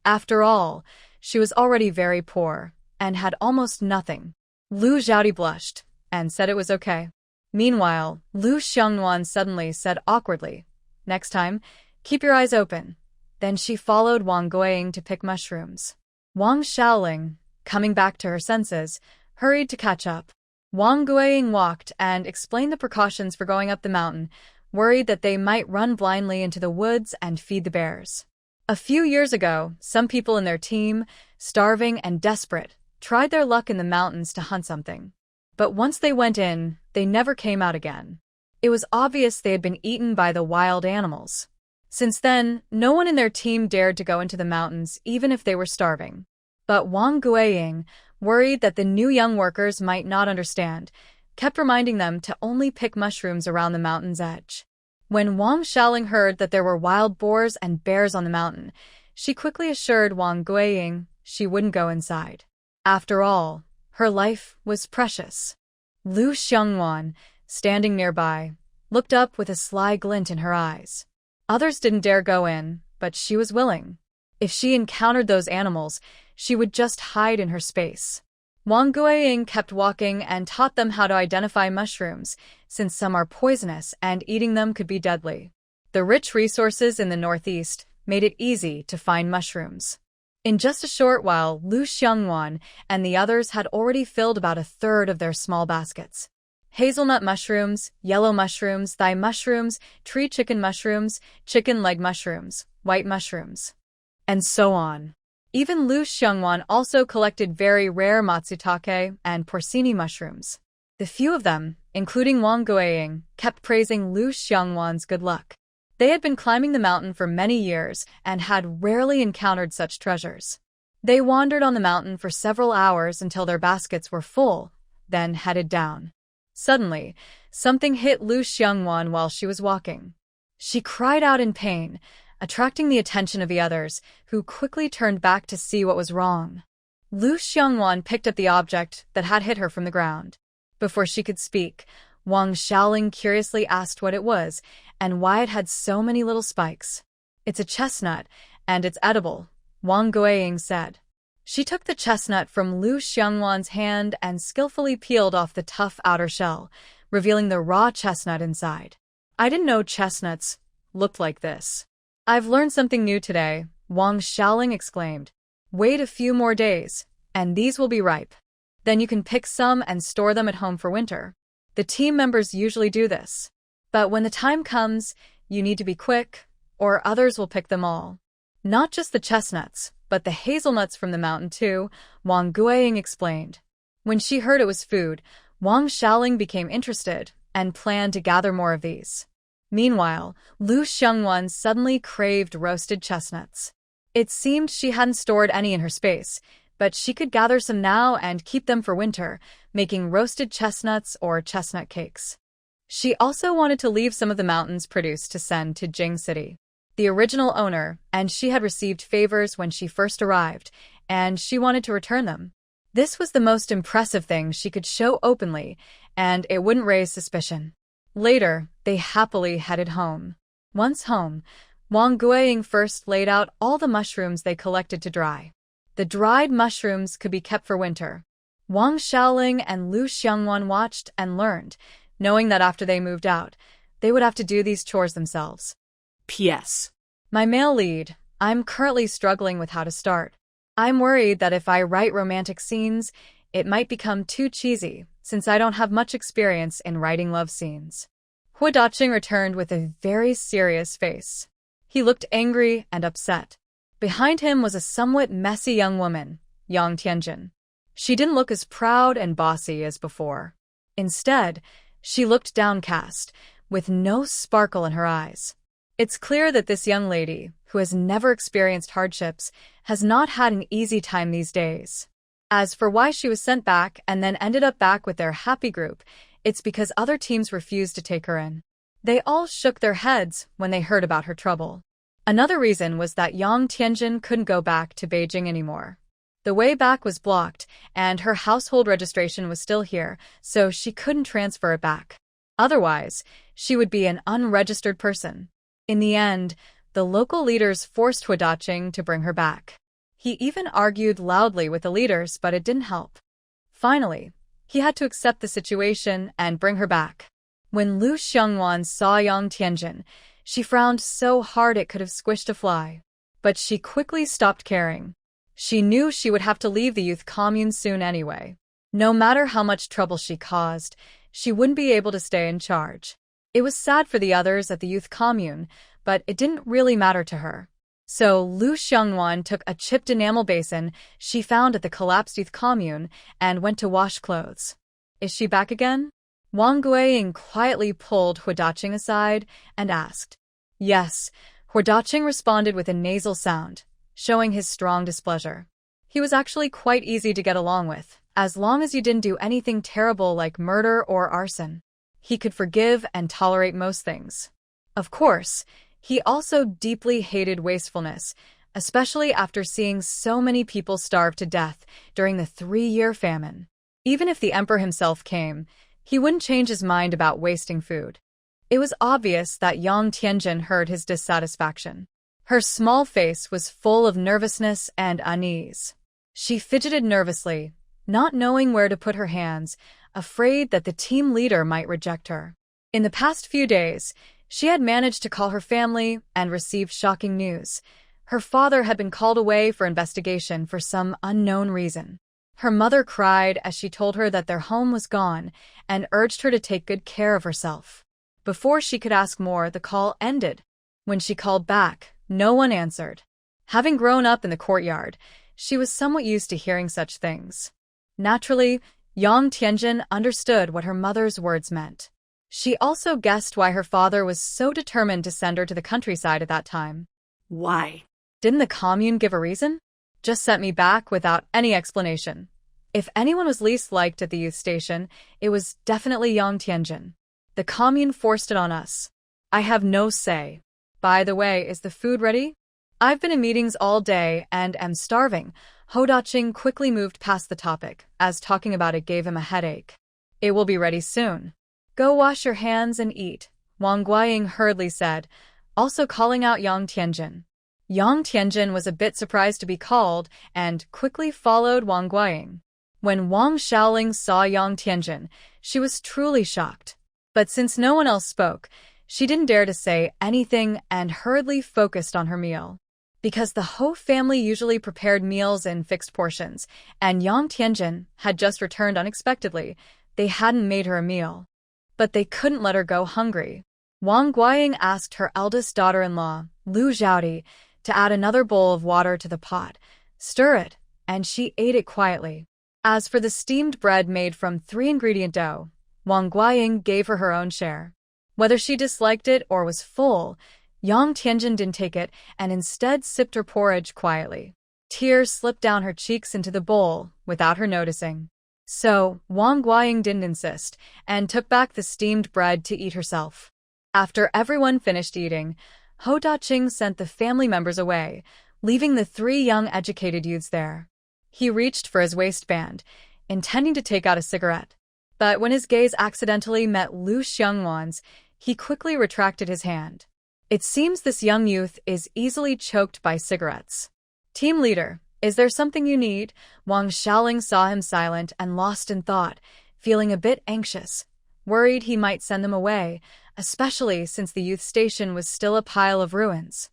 After all, she was already very poor and had almost nothing. Lu Xiaodi blushed and said it was okay. Meanwhile, Lu Xiangwan suddenly said awkwardly, "Next time, keep your eyes open." Then she followed Wang Guiying to pick mushrooms. Wang Xiaoling, coming back to her senses, hurried to catch up. Wang Guiying walked and explained the precautions for going up the mountain, worried that they might run blindly into the woods and feed the bears. A few years ago, some people in their team, starving and desperate, tried their luck in the mountains to hunt something. But once they went in, they never came out again. It was obvious they had been eaten by the wild animals. Since then, no one in their team dared to go into the mountains, even if they were starving. But Wang Guiying, worried that the new young workers might not understand, kept reminding them to only pick mushrooms around the mountain's edge. When Wang Xiaoling heard that there were wild boars and bears on the mountain, she quickly assured Wang Guiying she wouldn't go inside. After all, her life was precious. Lu Xiangwan, standing nearby, looked up with a sly glint in her eyes. Others didn't dare go in, but she was willing. If she encountered those animals, she would just hide in her space. Wang Guiying kept walking and taught them how to identify mushrooms, since some are poisonous and eating them could be deadly. The rich resources in the northeast made it easy to find mushrooms. In just a short while, Lu Xiangwan and the others had already filled about a third of their small baskets. Hazelnut mushrooms, yellow mushrooms, thigh mushrooms, tree chicken mushrooms, chicken leg mushrooms, white mushrooms, and so on. Even Lu Xiangwan also collected very rare matsutake and porcini mushrooms. The few of them, including Wang Guiying, kept praising Lu Xiangwan's good luck. They had been climbing the mountain for many years and had rarely encountered such treasures. They wandered on the mountain for several hours until their baskets were full, then headed down. Suddenly, something hit Lu Xiangwan while she was walking. She cried out in pain, attracting the attention of the others, who quickly turned back to see what was wrong. Lu Xiangwan picked up the object that had hit her from the ground. Before she could speak, Wang Xiaoling curiously asked what it was and why it had so many little spikes. "It's a chestnut, and it's edible," Wang Guiying said. She took the chestnut from Lu Xiangwan's hand and skillfully peeled off the tough outer shell, revealing the raw chestnut inside. "I didn't know chestnuts looked like this." "I've learned something new today," Wang Xiaoling exclaimed. "Wait a few more days, and these will be ripe. Then you can pick some and store them at home for winter. The team members usually do this. But when the time comes, you need to be quick, or others will pick them all. Not just the chestnuts, but the hazelnuts from the mountain too, Wang Guiying explained. When she heard it was food, Wang Xiaoling became interested and planned to gather more of these. Meanwhile, Lu Xiongwan suddenly craved roasted chestnuts. It seemed she hadn't stored any in her space, but she could gather some now and keep them for winter, making roasted chestnuts or chestnut cakes. She also wanted to leave some of the mountains produced to send to Jing City, the original owner, and she had received favors when she first arrived, and she wanted to return them. This was the most impressive thing she could show openly, and it wouldn't raise suspicion. Later, they happily headed home. Once home, Wang Guiying first laid out all the mushrooms they collected to dry. The dried mushrooms could be kept for winter. Wang Xiaoling and Lu Xiongwan watched and learned, knowing that after they moved out, they would have to do these chores themselves. P.S. My male lead, I'm currently struggling with how to start. I'm worried that if I write romantic scenes, it might become too cheesy, since I don't have much experience in writing love scenes. Hu Daqing returned with a very serious face. He looked angry and upset. Behind him was a somewhat messy young woman, Yang Tianjin. She didn't look as proud and bossy as before. Instead, she looked downcast, with no sparkle in her eyes. It's clear that this young lady, who has never experienced hardships, has not had an easy time these days. As for why she was sent back and then ended up back with their happy group, it's because other teams refused to take her in. They all shook their heads when they heard about her trouble. Another reason was that Yang Tianjin couldn't go back to Beijing anymore. The way back was blocked, and her household registration was still here, so she couldn't transfer it back. Otherwise, she would be an unregistered person. In the end, the local leaders forced Hu Daqing to bring her back. He even argued loudly with the leaders, but it didn't help. Finally, he had to accept the situation and bring her back. When Lu Xiongwan saw Yang Tianjin, she frowned so hard it could have squished a fly. But she quickly stopped caring. She knew she would have to leave the youth commune soon anyway. No matter how much trouble she caused, she wouldn't be able to stay in charge. It was sad for the others at the youth commune, but it didn't really matter to her. So Lu Xiongwan took a chipped enamel basin she found at the collapsed youth commune and went to wash clothes. Is she back again? Wang Guiying quietly pulled Hu Daqing aside and asked. Yes, Hu Daqing responded with a nasal sound, showing his strong displeasure. He was actually quite easy to get along with, as long as you didn't do anything terrible like murder or arson. He could forgive and tolerate most things. Of course, he also deeply hated wastefulness, especially after seeing so many people starve to death during the 3-year famine. Even if the emperor himself came, he wouldn't change his mind about wasting food. It was obvious that Yang Tianjin heard his dissatisfaction. Her small face was full of nervousness and unease. She fidgeted nervously, not knowing where to put her hands, afraid that the team leader might reject her. In the past few days, she had managed to call her family and received shocking news. Her father had been called away for investigation for some unknown reason. Her mother cried as she told her that their home was gone and urged her to take good care of herself. Before she could ask more, the call ended. When she called back, no one answered. Having grown up in the courtyard, she was somewhat used to hearing such things. Naturally, Yang Tianjin understood what her mother's words meant. She also guessed why her father was so determined to send her to the countryside at that time. Why? Didn't the commune give a reason? Just sent me back without any explanation. If anyone was least liked at the youth station, it was definitely Yang Tianjin. The commune forced it on us. I have no say. By the way, is the food ready? I've been in meetings all day and am starving. Hu Daqing quickly moved past the topic, as talking about it gave him a headache. It will be ready soon. Go wash your hands and eat, Wang Guiying hurriedly said, also calling out Yang Tianjin. Yang Tianjin was a bit surprised to be called and quickly followed Wang Guiying. When Wang Xiaoling saw Yang Tianjin, she was truly shocked. But since no one else spoke, she didn't dare to say anything and hurriedly focused on her meal. Because the Ho family usually prepared meals in fixed portions, and Yang Tianjin had just returned unexpectedly, they hadn't made her a meal. But they couldn't let her go hungry. Wang Guiying asked her eldest daughter-in-law, Lu Zhaodi, to add another bowl of water to the pot, Stir it, and she ate it quietly. As for the steamed bread made from 3-ingredient dough, Wang Guiying gave her own share. Whether she disliked it or was full, Yang Tianjin didn't take it and instead sipped her porridge quietly. Tears slipped down her cheeks into the bowl without her noticing. So, Wang Guiying didn't insist and took back the steamed bread to eat herself. After everyone finished eating, Ho Daqing sent the family members away, leaving the 3 young educated youths there. He reached for his waistband, intending to take out a cigarette. But when his gaze accidentally met Lu Xiangwan's, he quickly retracted his hand. It seems this young youth is easily choked by cigarettes. Team leader, is there something you need? Wang Xiaoling saw him silent and lost in thought, feeling a bit anxious, worried he might send them away, especially since the youth station was still a pile of ruins.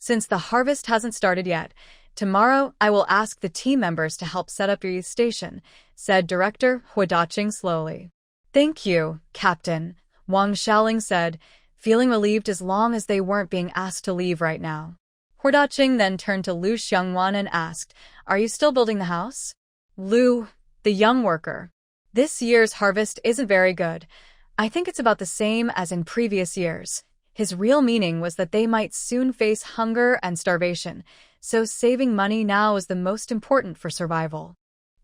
Since the harvest hasn't started yet, tomorrow I will ask the team members to help set up your youth station, said Director Hu Daqing slowly. Thank you, Captain, Wang Xiaoling said, feeling relieved as long as they weren't being asked to leave right now. Hu Daqing then turned to Lu Xiangwan and asked, Are you still building the house? Lu, the young worker. This year's harvest isn't very good. I think it's about the same as in previous years. His real meaning was that they might soon face hunger and starvation, so saving money now is the most important for survival.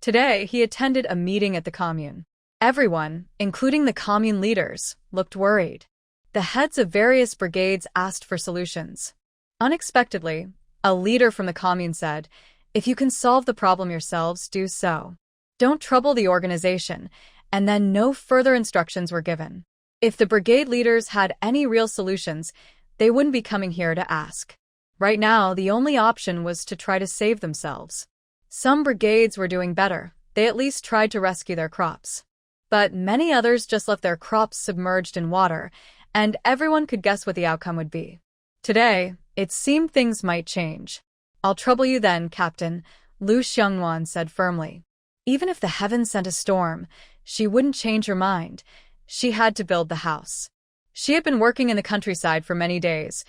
Today, he attended a meeting at the commune. Everyone, including the commune leaders, looked worried. The heads of various brigades asked for solutions. Unexpectedly, a leader from the commune said, If you can solve the problem yourselves, do so. Don't trouble the organization, and then no further instructions were given. If the brigade leaders had any real solutions, they wouldn't be coming here to ask. Right now, the only option was to try to save themselves. Some brigades were doing better. They at least tried to rescue their crops. But many others just left their crops submerged in water, and everyone could guess what the outcome would be. Today, it seemed things might change. I'll trouble you then, Captain, Lu Xiangwan said firmly. Even if the heavens sent a storm, she wouldn't change her mind. She had to build the house. She had been working in the countryside for many days,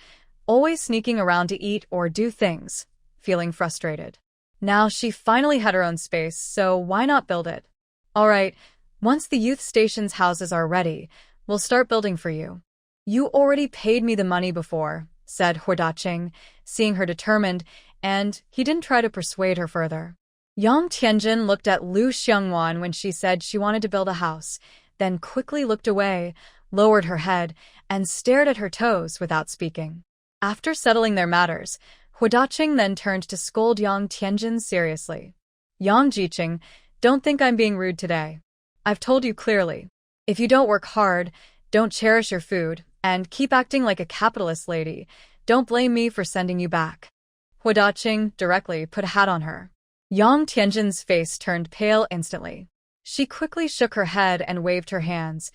always sneaking around to eat or do things, feeling frustrated. Now she finally had her own space, so why not build it? All right, once the youth station's houses are ready, we'll start building for you. You already paid me the money before, said Hu Daqing, seeing her determined, and he didn't try to persuade her further. Yang Tianjin looked at Lu Xiangwan when she said she wanted to build a house, then quickly looked away, lowered her head, and stared at her toes without speaking. After settling their matters, Hu Daqing then turned to scold Yang Tianjin seriously. Yang Jiqing, don't think I'm being rude today. I've told you clearly. If you don't work hard, don't cherish your food, and keep acting like a capitalist lady, don't blame me for sending you back. Hu Daqing directly put a hat on her. Yang Tianjin's face turned pale instantly. She quickly shook her head and waved her hands.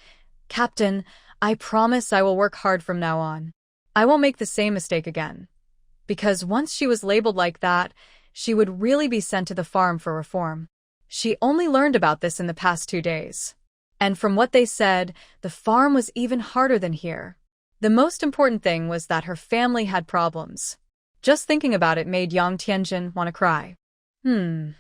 Captain, I promise I will work hard from now on. I won't make the same mistake again. Because once she was labeled like that, she would really be sent to the farm for reform. She only learned about this in the past 2 days. And from what they said, the farm was even harder than here. The most important thing was that her family had problems. Just thinking about it made Yang Tianjin want to cry. Hu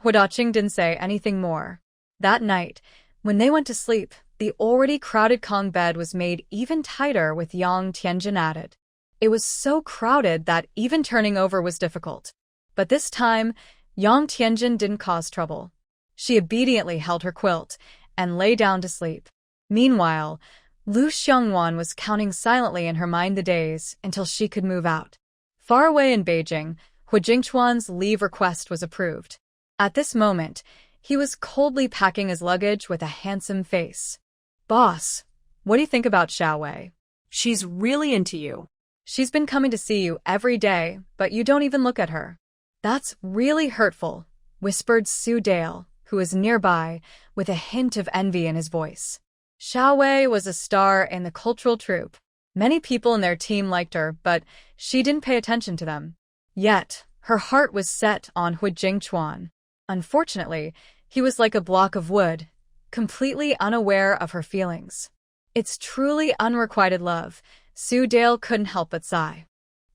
Daqing didn't say anything more. That night, when they went to sleep, the already crowded Kong bed was made even tighter with Yang Tianjin added. It was so crowded that even turning over was difficult. But this time, Yang Tianjin didn't cause trouble. She obediently held her quilt and lay down to sleep. Meanwhile, Lu Xiangwan was counting silently in her mind the days until she could move out. Far away in Beijing, Hu Jingchuan's leave request was approved. At this moment, he was coldly packing his luggage with a handsome face. Boss, what do you think about Xiaowei? She's really into you. She's been coming to see you every day, but you don't even look at her. That's really hurtful, whispered Su Dale, who was nearby, with a hint of envy in his voice. Xiaowei was a star in the cultural troupe. Many people in their team liked her, but she didn't pay attention to them. Yet, her heart was set on Hu Jingchuan. Unfortunately, he was like a block of wood, completely unaware of her feelings. It's truly unrequited love. Su Dale couldn't help but sigh.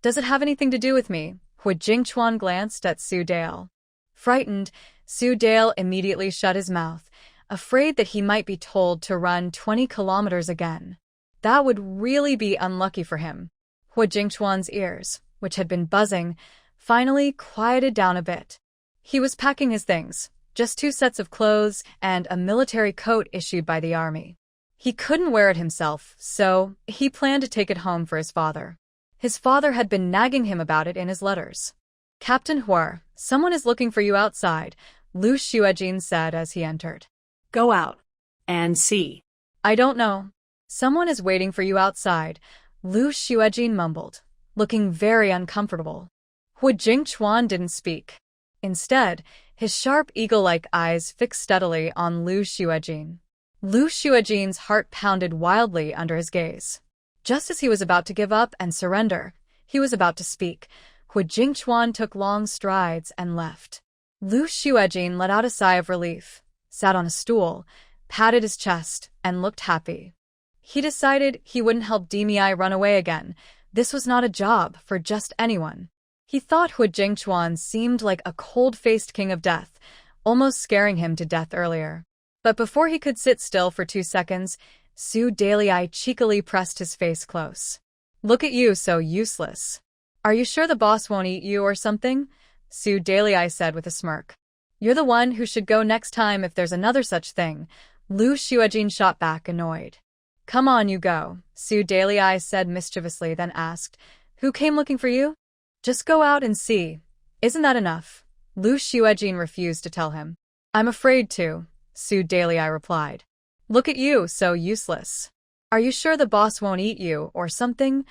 Does it have anything to do with me? Hu Jingchuan glanced at Su Dale. Frightened, Su Dale immediately shut his mouth, afraid that he might be told to run 20 kilometers again. That would really be unlucky for him. Hu Jingchuan's ears, which had been buzzing, finally quieted down a bit. He was packing his things, just 2 sets of clothes and a military coat issued by the army. He couldn't wear it himself, so he planned to take it home for his father. His father had been nagging him about it in his letters. "Captain Huar, someone is looking for you outside," Lu Xuejin said as he entered. Go out and see. "I don't know. Someone is waiting for you outside," Lu Xuejin mumbled, looking very uncomfortable. Hu Jingchuan didn't speak. Instead, his sharp eagle-like eyes fixed steadily on Lu Xuejin. Lu Xuejin's heart pounded wildly under his gaze. Just as he was about to give up and surrender, he was about to speak, Hu Jingchuan took long strides and left. Lu Xuejin let out a sigh of relief, sat on a stool, patted his chest, and looked happy. He decided he wouldn't help Demi run away again. This was not a job for just anyone. He thought Hu Jingchuan seemed like a cold-faced king of death, almost scaring him to death earlier. But before he could sit still for 2 seconds, Su Dalei cheekily pressed his face close. "Look at you, so useless. Are you sure the boss won't eat you or something?" Su Dalei said with a smirk. "You're the one who should go next time if there's another such thing," Lu Xuejin shot back, annoyed. "Come on, you go," Su Dalei said mischievously, then asked, "Who came looking for you?" "Just go out and see. Isn't that enough?" Lu Xuejin refused to tell him. "I'm afraid to," Su Dalei replied. "Look at you, so useless. Are you sure the boss won't eat you or something?"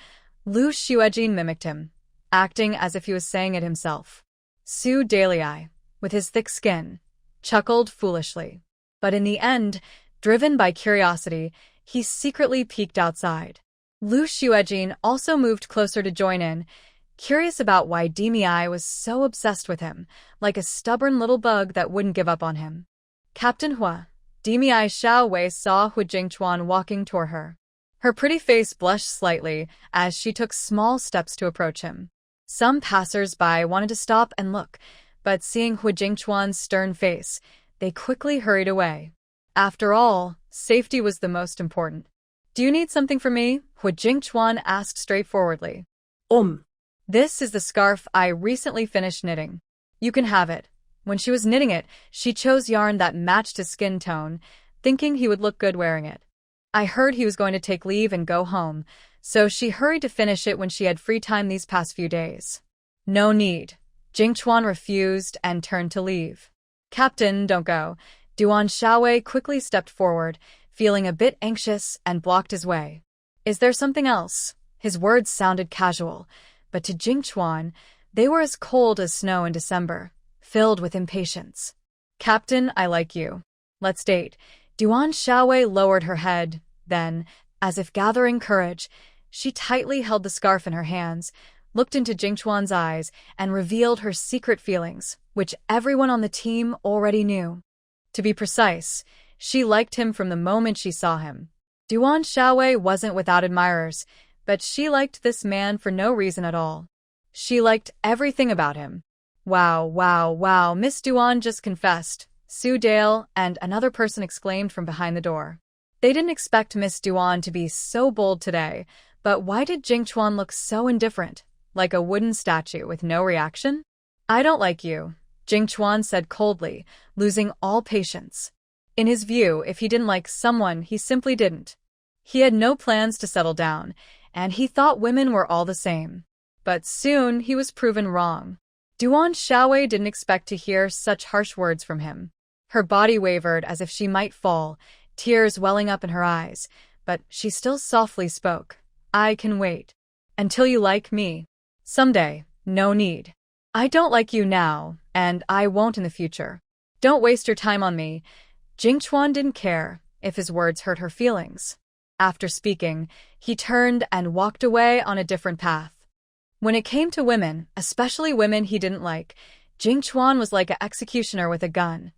Lu Xuejin mimicked him, acting as if he was saying it himself. Su Dalei, with his thick skin, chuckled foolishly. But in the end, driven by curiosity, he secretly peeked outside. Lu Xuejin also moved closer to join in, curious about why Demi was so obsessed with him, like a stubborn little bug that wouldn't give up on him. "Captain Hua." Demi Xiaowei saw Hu Jingchuan walking toward her. Her pretty face blushed slightly as she took small steps to approach him. Some passers-by wanted to stop and look, but seeing Hu Jingchuan's stern face, they quickly hurried away. After all, safety was the most important. "Do you need something from me?" Hu Jingchuan asked straightforwardly. "This is the scarf I recently finished knitting. You can have it." When she was knitting it, she chose yarn that matched his skin tone, thinking he would look good wearing it. "I heard he was going to take leave and go home, so she hurried to finish it when she had free time these past few days." "No need." Jingchuan refused and turned to leave. "Captain, don't go." Duan Xiaowei quickly stepped forward, feeling a bit anxious, and blocked his way. "Is there something else?" His words sounded casual, but to Jingchuan, they were as cold as snow in December, filled with impatience. "Captain, I like you. Let's date." Duan Xiaowei lowered her head, then, as if gathering courage, she tightly held the scarf in her hands, looked into Jingchuan's eyes, and revealed her secret feelings, which everyone on the team already knew. To be precise, she liked him from the moment she saw him. Duan Xiaowei wasn't without admirers, but she liked this man for no reason at all. She liked everything about him. "Wow, wow, wow," Miss Duan just confessed, Su Dale and another person exclaimed from behind the door. They didn't expect Miss Duan to be so bold today, but why did Jingchuan look so indifferent, like a wooden statue with no reaction? "I don't like you," Jingchuan said coldly, losing all patience. In his view, if he didn't like someone, he simply didn't. He had no plans to settle down, and he thought women were all the same. But soon he was proven wrong. Duan Xiaowei didn't expect to hear such harsh words from him. Her body wavered as if she might fall, tears welling up in her eyes, but she still softly spoke. "I can wait. Until you like me. Someday, no need. I don't like you now, and I won't in the future. Don't waste your time on me." Jingchuan didn't care if his words hurt her feelings. After speaking, he turned and walked away on a different path. When it came to women, especially women he didn't like, Jingchuan was like an executioner with a gun.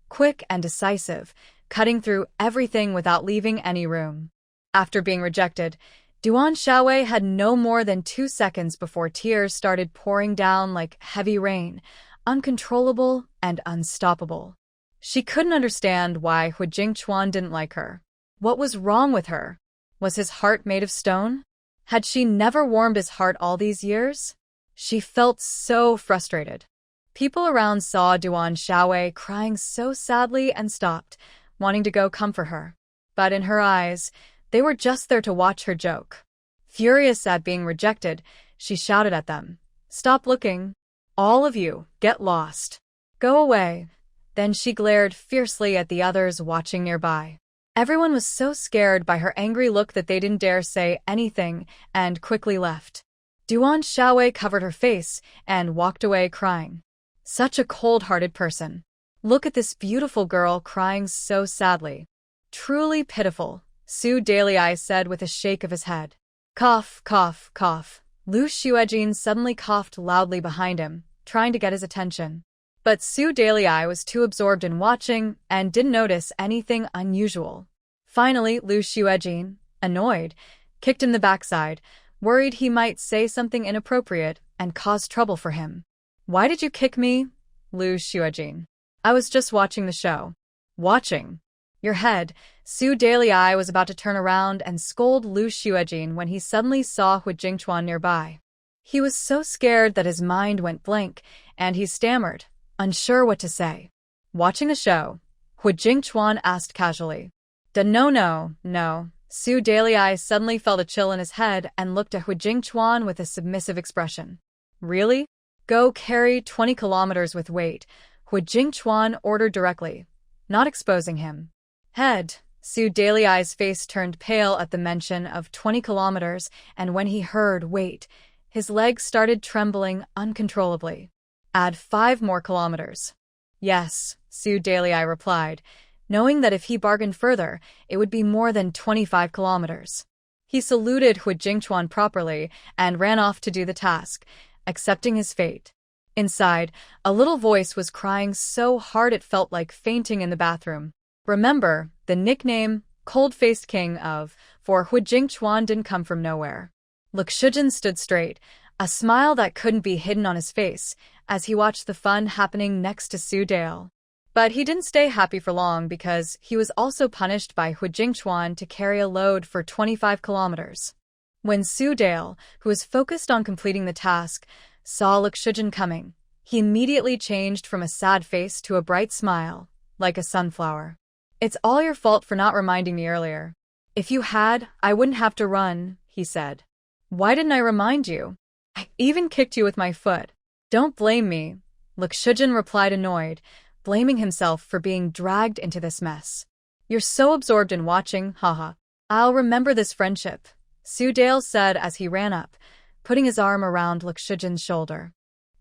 Quick and decisive, cutting through everything without leaving any room. After being rejected, Duan Xiaowei had no more than 2 seconds before tears started pouring down like heavy rain, uncontrollable and unstoppable. She couldn't understand why Hu Jingchuan didn't like her. What was wrong with her? Was his heart made of stone? Had she never warmed his heart all these years? She felt so frustrated. People around saw Duan Xiaowei crying so sadly and stopped, wanting to go comfort her. But in her eyes, they were just there to watch her joke. Furious at being rejected, she shouted at them, "Stop looking. All of you, get lost. Go away." Then she glared fiercely at the others watching nearby. Everyone was so scared by her angry look that they didn't dare say anything and quickly left. Duan Xiaowei covered her face and walked away crying. Such a cold-hearted person. Look at this beautiful girl crying so sadly. Truly pitiful, Su Dalei said with a shake of his head. Cough, cough, cough. Lu Xuejin suddenly coughed loudly behind him, trying to get his attention. But Su Dalei was too absorbed in watching and didn't notice anything unusual. Finally, Lu Xuejin, annoyed, kicked him the backside, worried he might say something inappropriate and cause trouble for him. "Why did you kick me, Lu Xuejin?" "I was just watching the show." "Watching? Your head." Su Dalei was about to turn around and scold Lu Xuejin when he suddenly saw Hu Jingchuan nearby. He was so scared that his mind went blank, and he stammered, unsure what to say. "Watching the show?" Hu Jingchuan asked casually. No. Su Dalei suddenly felt a chill in his head and looked at Hu Jingchuan with a submissive expression. "Really? Go carry 20 kilometers with weight," Hu Jingchuan ordered directly, not exposing him. "Head." Su Dalei's face turned pale at the mention of 20 kilometers, and when he heard weight, his legs started trembling uncontrollably. "Add 5 more kilometers." "Yes," Su Dalei replied, knowing that if he bargained further, it would be more than 25 kilometers. He saluted Hu Jingchuan properly and ran off to do the task, accepting his fate. Inside, a little voice was crying so hard it felt like fainting in the bathroom. Remember, the nickname, Cold-Faced King of, for Hu Jingchuan didn't come from nowhere. Look, Shujin stood straight, a smile that couldn't be hidden on his face, as he watched the fun happening next to Su Dale. But he didn't stay happy for long because he was also punished by Hu Jingchuan to carry a load for 25 kilometers. When Su Dale, who was focused on completing the task, saw Look Shujin coming, he immediately changed from a sad face to a bright smile, like a sunflower. "It's all your fault for not reminding me earlier. If you had, I wouldn't have to run," he said. "Why didn't I remind you? I even kicked you with my foot." "Don't blame me," Look Shujin replied annoyed, blaming himself for being dragged into this mess. "You're so absorbed in watching, haha. I'll remember this friendship," Su Dale said as he ran up, putting his arm around Look Shujin's shoulder.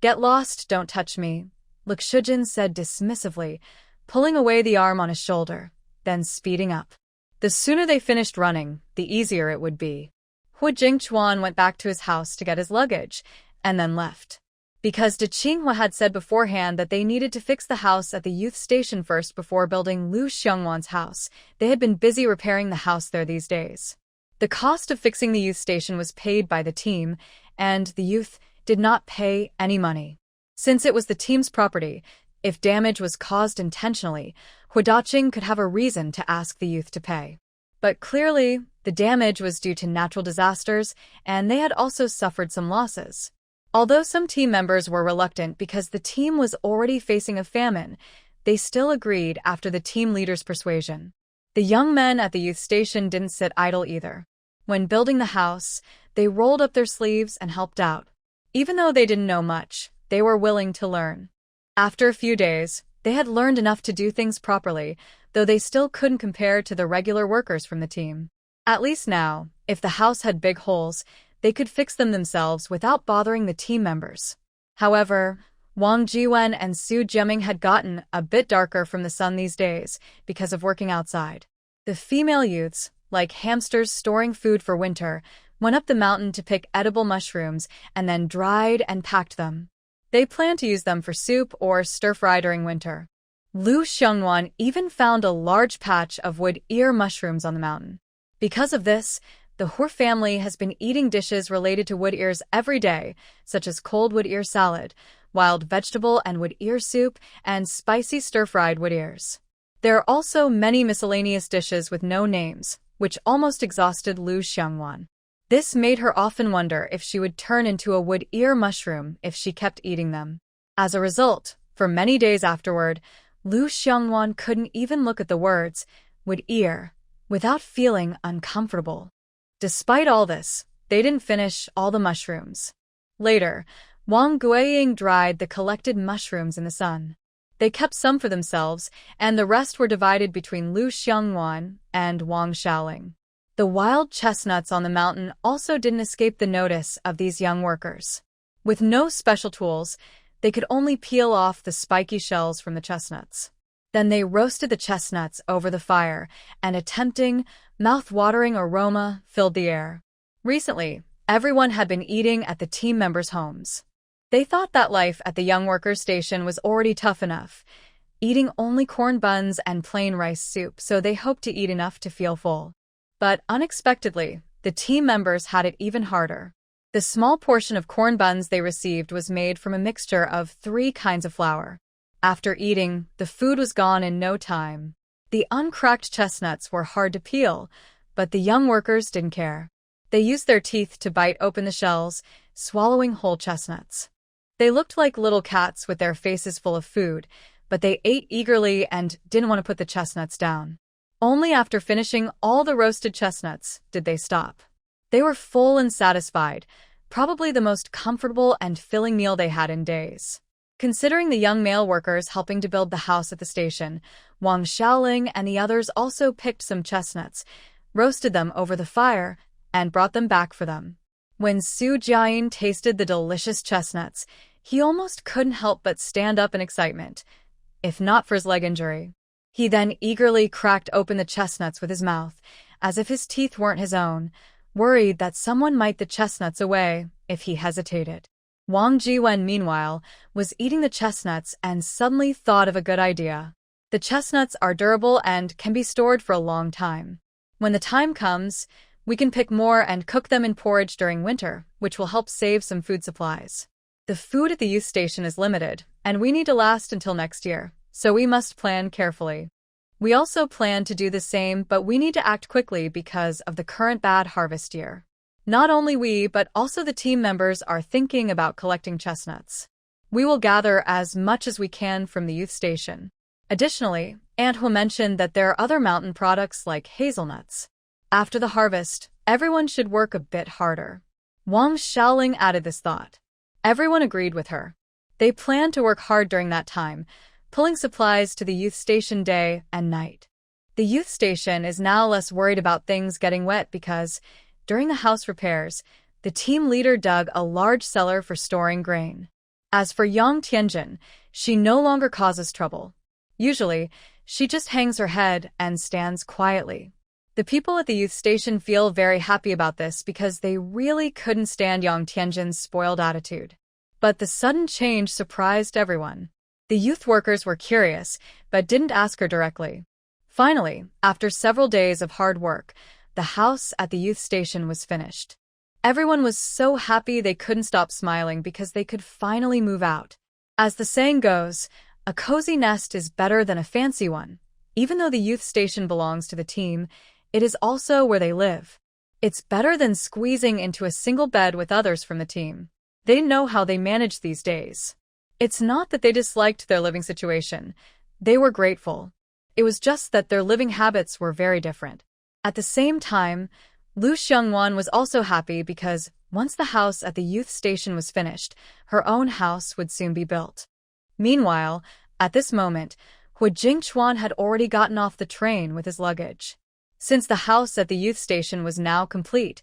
"Get lost, don't touch me," Look Shujin said dismissively, pulling away the arm on his shoulder, then speeding up. The sooner they finished running, the easier it would be. Hu Jingchuan went back to his house to get his luggage, and then left. Because De Qinghua had said beforehand that they needed to fix the house at the youth station first before building Lu Xiongwan's house, they had been busy repairing the house there these days. The cost of fixing the youth station was paid by the team, and the youth did not pay any money. Since it was the team's property, if damage was caused intentionally, Hu Daqing could have a reason to ask the youth to pay. But clearly, the damage was due to natural disasters, and they had also suffered some losses. Although some team members were reluctant because the team was already facing a famine, they still agreed after the team leader's persuasion. The young men at the youth station didn't sit idle either. When building the house, they rolled up their sleeves and helped out. Even though they didn't know much, they were willing to learn. After a few days, they had learned enough to do things properly, though they still couldn't compare to the regular workers from the team. At least now, if the house had big holes, they could fix them themselves without bothering the team members. However, Wang Jiwen and Su Jiaming had gotten a bit darker from the sun these days because of working outside. The female youths, like hamsters storing food for winter, went up the mountain to pick edible mushrooms and then dried and packed them. They planned to use them for soup or stir-fry during winter. Lu Xiongwan even found a large patch of wood ear mushrooms on the mountain. Because of this, The Hoare family has been eating dishes related to wood ears every day, such as cold wood ear salad, wild vegetable and wood ear soup, and spicy stir-fried wood ears. There are also many miscellaneous dishes with no names, which almost exhausted Lu Xiangwan. This made her often wonder if she would turn into a wood ear mushroom if she kept eating them. As a result, for many days afterward, Lu Xiangwan couldn't even look at the words, wood ear, without feeling uncomfortable. Despite all this, they didn't finish all the mushrooms. Later, Wang Guiying dried the collected mushrooms in the sun. They kept some for themselves, and the rest were divided between Lu Xiangwan and Wang Xiaoling. The wild chestnuts on the mountain also didn't escape the notice of these young workers. With no special tools, they could only peel off the spiky shells from the chestnuts. Then they roasted the chestnuts over the fire, and a tempting, mouth-watering aroma filled the air. Recently, everyone had been eating at the team members' homes. They thought that life at the young workers' station was already tough enough, eating only corn buns and plain rice soup, so they hoped to eat enough to feel full. But unexpectedly, the team members had it even harder. The small portion of corn buns they received was made from a mixture of 3 kinds of flour. After eating, the food was gone in no time. The uncracked chestnuts were hard to peel, but the young workers didn't care. They used their teeth to bite open the shells, swallowing whole chestnuts. They looked like little cats with their faces full of food, but they ate eagerly and didn't want to put the chestnuts down. Only after finishing all the roasted chestnuts did they stop. They were full and satisfied, probably the most comfortable and filling meal they had in days. Considering the young male workers helping to build the house at the station, Wang Xiaoling and the others also picked some chestnuts, roasted them over the fire, and brought them back for them. When Su Jiayin tasted the delicious chestnuts, he almost couldn't help but stand up in excitement, if not for his leg injury. He then eagerly cracked open the chestnuts with his mouth, as if his teeth weren't his own, worried that someone might the chestnuts away if he hesitated. Wang Jiwen, meanwhile, was eating the chestnuts and suddenly thought of a good idea. The chestnuts are durable and can be stored for a long time. When the time comes, we can pick more and cook them in porridge during winter, which will help save some food supplies. The food at the youth station is limited, and we need to last until next year, so we must plan carefully. We also plan to do the same, but we need to act quickly because of the current bad harvest year. Not only we, but also the team members are thinking about collecting chestnuts. We will gather as much as we can from the youth station. Additionally, Aunt Hua mentioned that there are other mountain products like hazelnuts. After the harvest, everyone should work a bit harder. Wang Xiaoling added this thought. Everyone agreed with her. They planned to work hard during that time, pulling supplies to the youth station day and night. The youth station is now less worried about things getting wet because, during the house repairs, the team leader dug a large cellar for storing grain. As for Yang Tianjin, she no longer causes trouble. Usually, she just hangs her head and stands quietly. The people at the youth station feel very happy about this because they really couldn't stand Yang Tianjin's spoiled attitude. But the sudden change surprised everyone. The youth workers were curious, but didn't ask her directly. Finally, after several days of hard work, the house at the youth station was finished. Everyone was so happy they couldn't stop smiling because they could finally move out. As the saying goes, a cozy nest is better than a fancy one. Even though the youth station belongs to the team, it is also where they live. It's better than squeezing into a single bed with others from the team. They didn't know how they managed these days. It's not that they disliked their living situation. They were grateful. It was just that their living habits were very different. At the same time, Lu Xiangwan was also happy because once the house at the youth station was finished, her own house would soon be built. Meanwhile, at this moment, Hu Jingchuan had already gotten off the train with his luggage. Since the house at the youth station was now complete,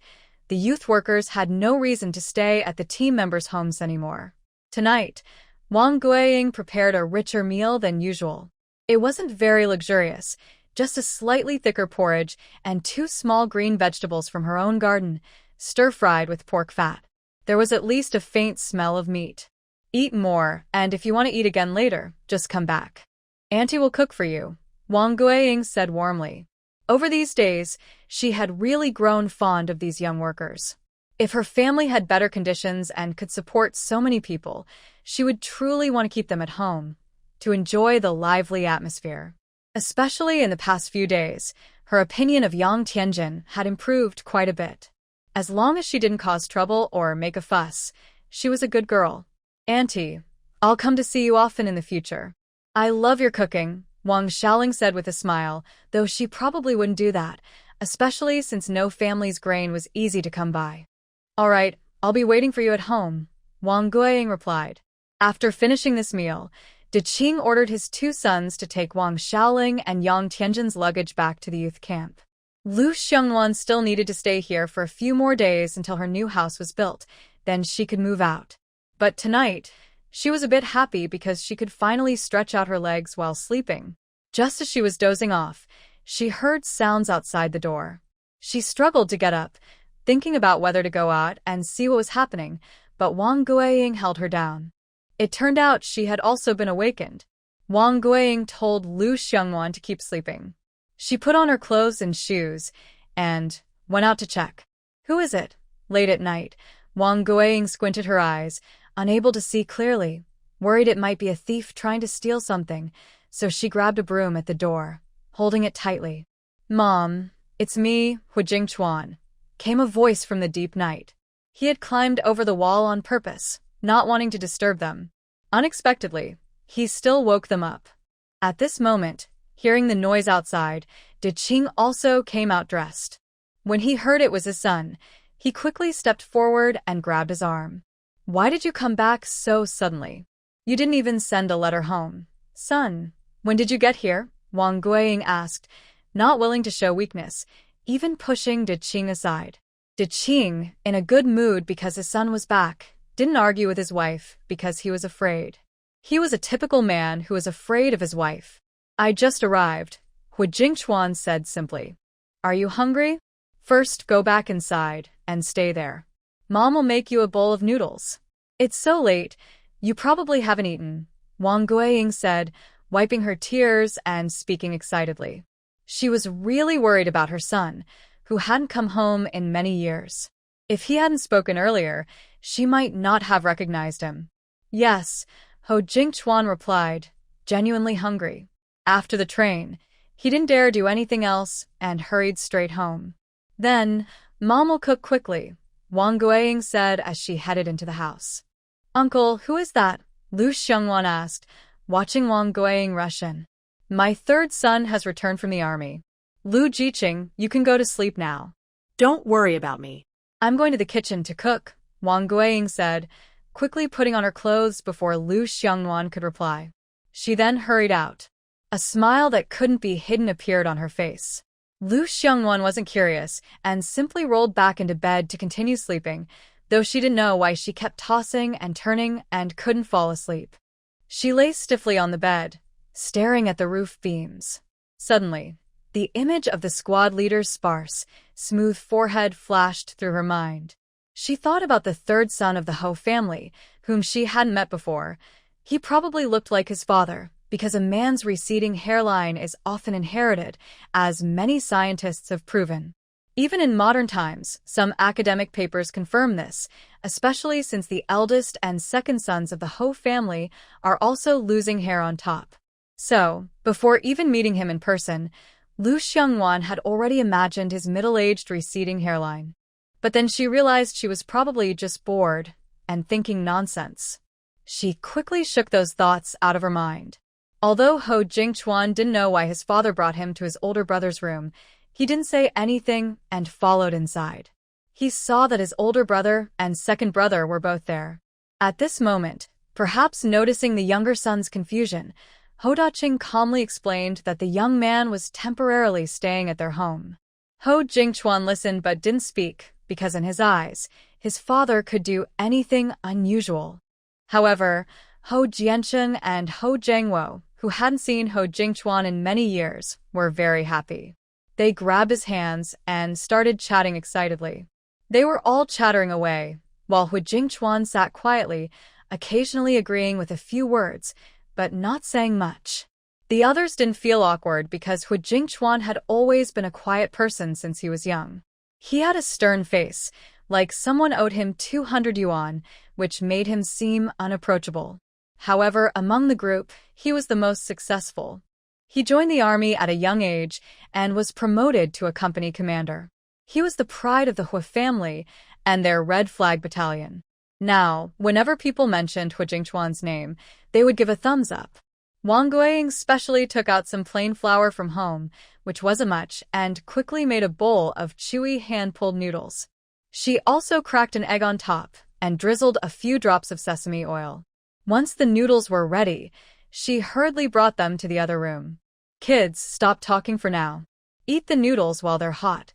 the youth workers had no reason to stay at the team members' homes anymore. Tonight, Wang Guiying prepared a richer meal than usual. It wasn't very luxurious, just a slightly thicker porridge and 2 small green vegetables from her own garden, stir-fried with pork fat. There was at least a faint smell of meat. Eat more, and if you want to eat again later, just come back. Auntie will cook for you, Wang Guiying said warmly. Over these days, she had really grown fond of these young workers. If her family had better conditions and could support so many people, she would truly want to keep them at home, to enjoy the lively atmosphere. Especially in the past few days, her opinion of Yang Tianjin had improved quite a bit. As long as she didn't cause trouble or make a fuss, she was a good girl. Auntie, I'll come to see you often in the future. I love your cooking, Wang Xiaoling said with a smile, though she probably wouldn't do that, especially since no family's grain was easy to come by. All right, I'll be waiting for you at home, Wang Guiying replied. After finishing this meal, De Qing ordered his two sons to take Wang Xiaoling and Yang Tianjin's luggage back to the youth camp. Lu Xiongnuan still needed to stay here for a few more days until her new house was built, then she could move out. But tonight, she was a bit happy because she could finally stretch out her legs while sleeping. Just as she was dozing off, she heard sounds outside the door. She struggled to get up, thinking about whether to go out and see what was happening, but Wang Guiying held her down. It turned out she had also been awakened. Wang Guiying told Lu Xiongnuan to keep sleeping. She put on her clothes and shoes and went out to check. Who is it? Late at night, Wang Guiying squinted her eyes, unable to see clearly, worried it might be a thief trying to steal something, so she grabbed a broom at the door, holding it tightly. Mom, it's me, Hu Jingchuan, came a voice from the deep night. He had climbed over the wall on purpose, not wanting to disturb them. Unexpectedly, he still woke them up. At this moment, hearing the noise outside, De Qing also came out dressed. When he heard it was his son, he quickly stepped forward and grabbed his arm. Why did you come back so suddenly? You didn't even send a letter home. Son, when did you get here? Wang Guiying asked, not willing to show weakness, even pushing De Qing aside. De Qing, in a good mood because his son was back, didn't argue with his wife because he was afraid. He was a typical man who was afraid of his wife. I just arrived, Hu Jingchuan said simply. Are you hungry? First go back inside and stay there. Mom will make you a bowl of noodles. It's so late, you probably haven't eaten, Wang Guiying said, wiping her tears and speaking excitedly. She was really worried about her son, who hadn't come home in many years. If he hadn't spoken earlier, she might not have recognized him. Yes, Hu Jingchuan replied, genuinely hungry. After the train, he didn't dare do anything else and hurried straight home. Then, Mom will cook quickly, Wang Guiying said as she headed into the house. Uncle, who is that? Lu Xiongnuan asked, watching Wang Guiying rush in. My third son has returned from the army. Lu Jiqing, you can go to sleep now. Don't worry about me. I'm going to the kitchen to cook, Wang Guiying said, quickly putting on her clothes before Lu Xiongnuan could reply. She then hurried out. A smile that couldn't be hidden appeared on her face. Lu Xiongnuan wasn't curious and simply rolled back into bed to continue sleeping, though she didn't know why she kept tossing and turning and couldn't fall asleep. She lay stiffly on the bed, staring at the roof beams. Suddenly, the image of the squad leader's sparse, smooth forehead flashed through her mind. She thought about the third son of the Ho family, whom she hadn't met before. He probably looked like his father, because a man's receding hairline is often inherited, as many scientists have proven. Even in modern times, some academic papers confirm this, especially since the eldest and second sons of the Ho family are also losing hair on top. So, before even meeting him in person, Lu Xiongnuan had already imagined his middle-aged receding hairline. But then she realized she was probably just bored and thinking nonsense. She quickly shook those thoughts out of her mind. Although Hu Jingchuan didn't know why his father brought him to his older brother's room, he didn't say anything and followed inside. He saw that his older brother and second brother were both there. At this moment, perhaps noticing the younger son's confusion, Hu Daqing calmly explained that the young man was temporarily staying at their home. Hu Jingchuan listened but didn't speak, because in his eyes, his father could do anything unusual. However, Hu Jiancheng and Hu Zhengwo, who hadn't seen Hu Jingchuan in many years, were very happy. They grabbed his hands and started chatting excitedly. They were all chattering away, while Hu Jingchuan sat quietly, occasionally agreeing with a few words, but not saying much. The others didn't feel awkward because Hu Jingchuan had always been a quiet person since he was young. He had a stern face, like someone owed him 200 yuan, which made him seem unapproachable. However, among the group, he was the most successful. He joined the army at a young age and was promoted to a company commander. He was the pride of the Hu family and their red flag battalion. Now, whenever people mentioned Hu Jingchuan's name, they would give a thumbs up. Wang Guiying specially took out some plain flour from home, which wasn't much, and quickly made a bowl of chewy hand-pulled noodles. She also cracked an egg on top and drizzled a few drops of sesame oil. Once the noodles were ready, she hurriedly brought them to the other room. Kids, stop talking for now. Eat the noodles while they're hot.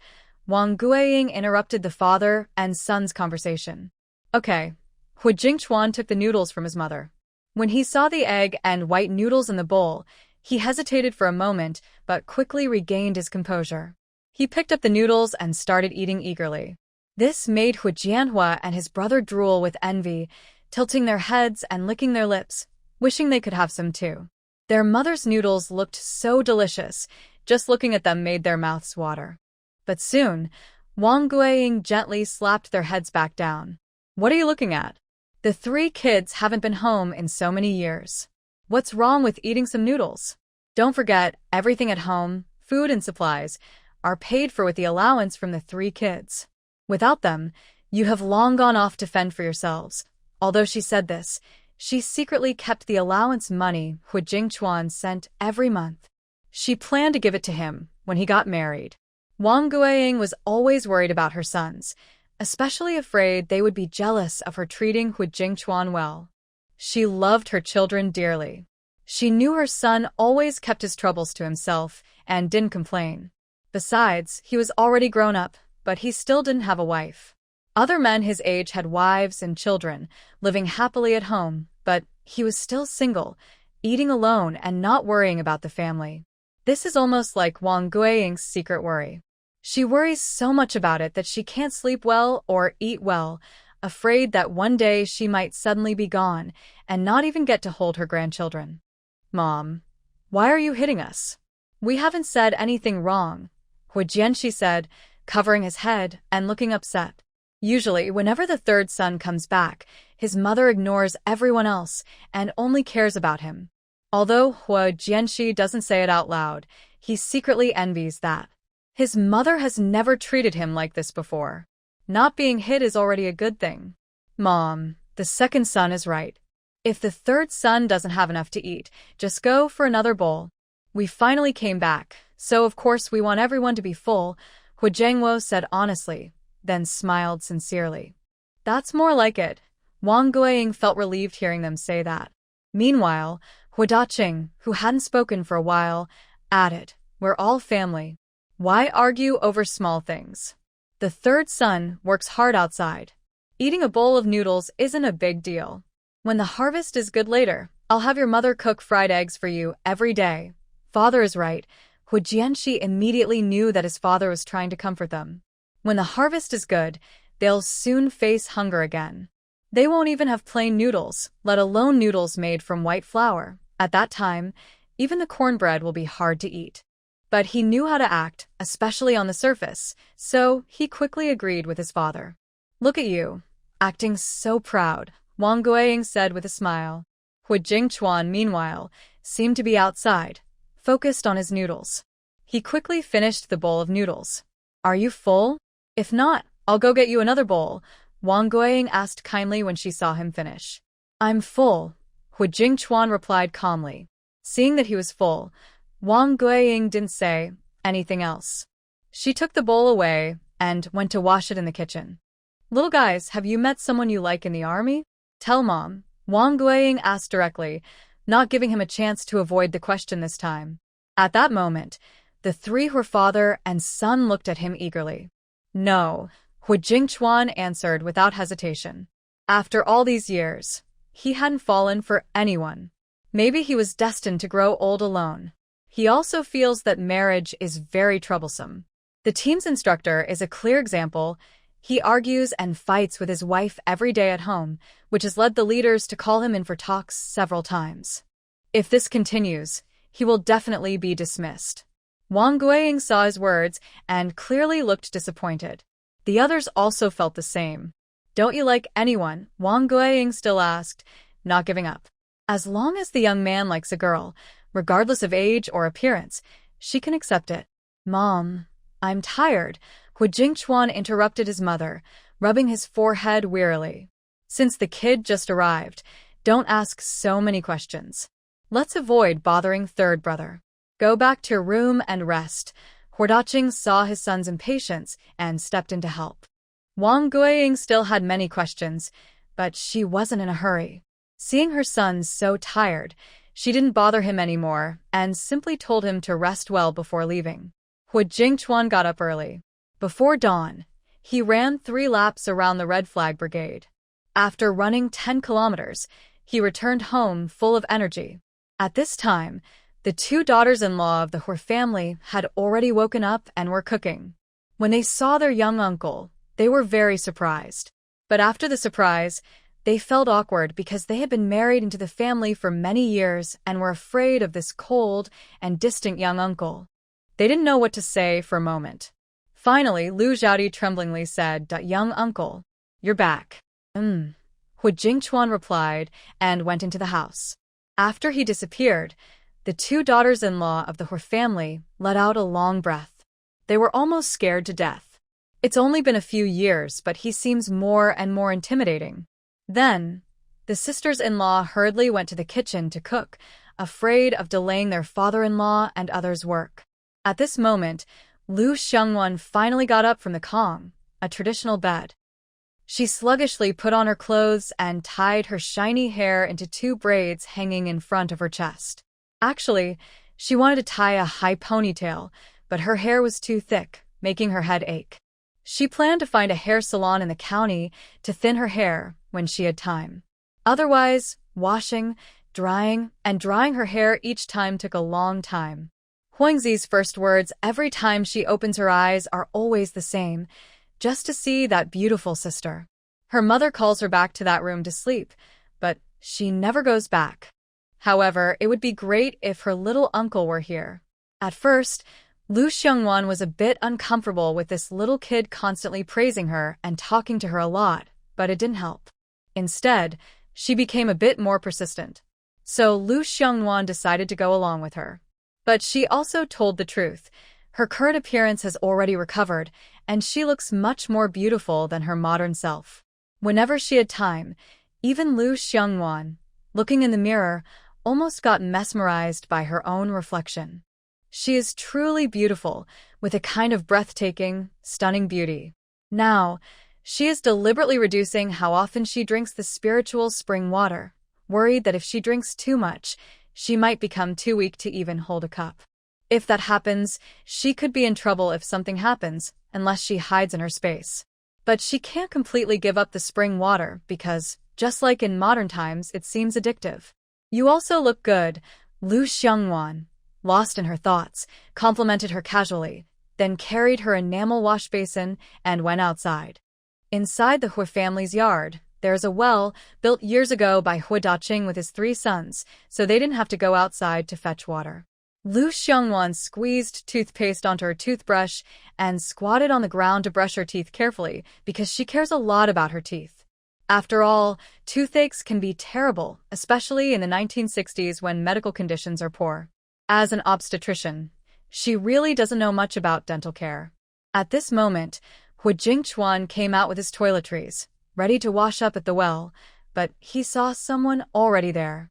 Wang Guiying interrupted the father and son's conversation. Okay. Hu Jingchuan took the noodles from his mother. When he saw the egg and white noodles in the bowl, he hesitated for a moment but quickly regained his composure. He picked up the noodles and started eating eagerly. This made Hu Jianhua and his brother drool with envy, tilting their heads and licking their lips, wishing they could have some too. Their mother's noodles looked so delicious, just looking at them made their mouths water. But soon, Wang Guiying gently slapped their heads back down. What are you looking at? The three kids haven't been home in so many years. What's wrong with eating some noodles? Don't forget, everything at home, food and supplies, are paid for with the allowance from the three kids. Without them, you have long gone off to fend for yourselves. Although she said this, she secretly kept the allowance money Hu Jingchuan sent every month. She planned to give it to him when he got married. Wang Guiying was always worried about her sons, especially afraid they would be jealous of her treating Hu Jingchuan well. She loved her children dearly. She knew her son always kept his troubles to himself and didn't complain. Besides, he was already grown up, but he still didn't have a wife. Other men his age had wives and children, living happily at home, but he was still single, eating alone and not worrying about the family. This is almost like Wang Guiying's secret worry. She worries so much about it that she can't sleep well or eat well, afraid that one day she might suddenly be gone and not even get to hold her grandchildren. Mom, why are you hitting us? We haven't said anything wrong, Hu Jianxi said, covering his head and looking upset. Usually, whenever the third son comes back, his mother ignores everyone else and only cares about him. Although Hu Jianxi doesn't say it out loud, he secretly envies that. His mother has never treated him like this before. Not being hit is already a good thing. Mom, the second son is right. If the third son doesn't have enough to eat, just go for another bowl. We finally came back, so of course we want everyone to be full, Hu Jiangwo said honestly, then smiled sincerely. That's more like it. Wang Guiying felt relieved hearing them say that. Meanwhile, Hu Daqing, who hadn't spoken for a while, added, We're all family. Why argue over small things? The third son works hard outside. Eating a bowl of noodles isn't a big deal. When the harvest is good later, I'll have your mother cook fried eggs for you every day. Father is right. Hu Jianxi immediately knew that his father was trying to comfort them. When the harvest is good, they'll soon face hunger again. They won't even have plain noodles, let alone noodles made from white flour. At that time, even the cornbread will be hard to eat. But he knew how to act, especially on the surface, so he quickly agreed with his father. Look at you, acting so proud, Wang Guiying said with a smile. Hu Jingchuan, meanwhile, seemed to be outside, focused on his noodles. He quickly finished the bowl of noodles. Are you full? If not, I'll go get you another bowl, Wang Guiying asked kindly when she saw him finish. I'm full, Hu Jingchuan replied calmly. Seeing that he was full, Wang Guiying didn't say anything else. She took the bowl away and went to wash it in the kitchen. Little guys, have you met someone you like in the army? Tell Mom, Wang Guiying asked directly, not giving him a chance to avoid the question this time. At that moment, the three, her father and son, looked at him eagerly. No, Hu Jingchuan answered without hesitation. After all these years, he hadn't fallen for anyone. Maybe he was destined to grow old alone. He also feels that marriage is very troublesome. The team's instructor is a clear example. He argues and fights with his wife every day at home, which has led the leaders to call him in for talks several times. If this continues, he will definitely be dismissed. Wang Guiying saw his words and clearly looked disappointed. The others also felt the same. Don't you like anyone? Wang Guiying still asked, not giving up. As long as the young man likes a girl, regardless of age or appearance, she can accept it. Mom, I'm tired. Hu Jingchuan interrupted his mother, rubbing his forehead wearily. Since the kid just arrived, don't ask so many questions. Let's avoid bothering third brother. Go back to your room and rest. Huodaching saw his son's impatience and stepped in to help. Wang Guiying still had many questions, but she wasn't in a hurry. Seeing her son so tired, she didn't bother him anymore and simply told him to rest well before leaving. Hu Jingchuan got up early. Before dawn, he ran 3 laps around the Red Flag Brigade. After running 10 kilometers, he returned home full of energy. At this time, the 2 daughters-in-law of the Hu family had already woken up and were cooking. When they saw their young uncle, they were very surprised. But after the surprise, they felt awkward because they had been married into the family for many years and were afraid of this cold and distant young uncle. They didn't know what to say for a moment. Finally, Lu Xiaodi tremblingly said, "Young uncle, you're back." Hu Jingchuan replied and went into the house. After he disappeared, the 2 daughters-in-law of the Hu family let out a long breath. They were almost scared to death. It's only been a few years, but he seems more and more intimidating. Then, the sisters-in-law hurriedly went to the kitchen to cook, afraid of delaying their father-in-law and others' work. At this moment, Lu Xiangwan finally got up from the Kong, a traditional bed. She sluggishly put on her clothes and tied her shiny hair into 2 braids hanging in front of her chest. Actually, she wanted to tie a high ponytail, but her hair was too thick, making her head ache. She planned to find a hair salon in the county to thin her hair when she had time. Otherwise, washing, drying, and drying her hair each time took a long time. Huangzi's first words every time she opens her eyes are always the same, just to see that beautiful sister. Her mother calls her back to that room to sleep, but she never goes back. However, it would be great if her little uncle were here. At first, Lu Xiangwan was a bit uncomfortable with this little kid constantly praising her and talking to her a lot, but it didn't help. Instead, she became a bit more persistent. So Lu Xiangwan decided to go along with her. But she also told the truth. Her current appearance has already recovered, and she looks much more beautiful than her modern self. Whenever she had time, even Lu Xiangwan, looking in the mirror, almost got mesmerized by her own reflection. She is truly beautiful, with a kind of breathtaking, stunning beauty. Now, she is deliberately reducing how often she drinks the spiritual spring water, worried that if she drinks too much, she might become too weak to even hold a cup. If that happens, she could be in trouble if something happens, unless she hides in her space. But she can't completely give up the spring water because, just like in modern times, it seems addictive. You also look good, Lu Xiangwan, lost in her thoughts, complimented her casually, then carried her enamel wash basin and went outside. Inside the Hu family's yard, there is a well built years ago by Hu Daqing with his 3 sons, so they didn't have to go outside to fetch water. Lu Xiangwan squeezed toothpaste onto her toothbrush and squatted on the ground to brush her teeth carefully because she cares a lot about her teeth. After all, toothaches can be terrible, especially in the 1960s when medical conditions are poor. As an obstetrician, she really doesn't know much about dental care. At this moment, Hu Jingchuan came out with his toiletries, ready to wash up at the well, but he saw someone already there.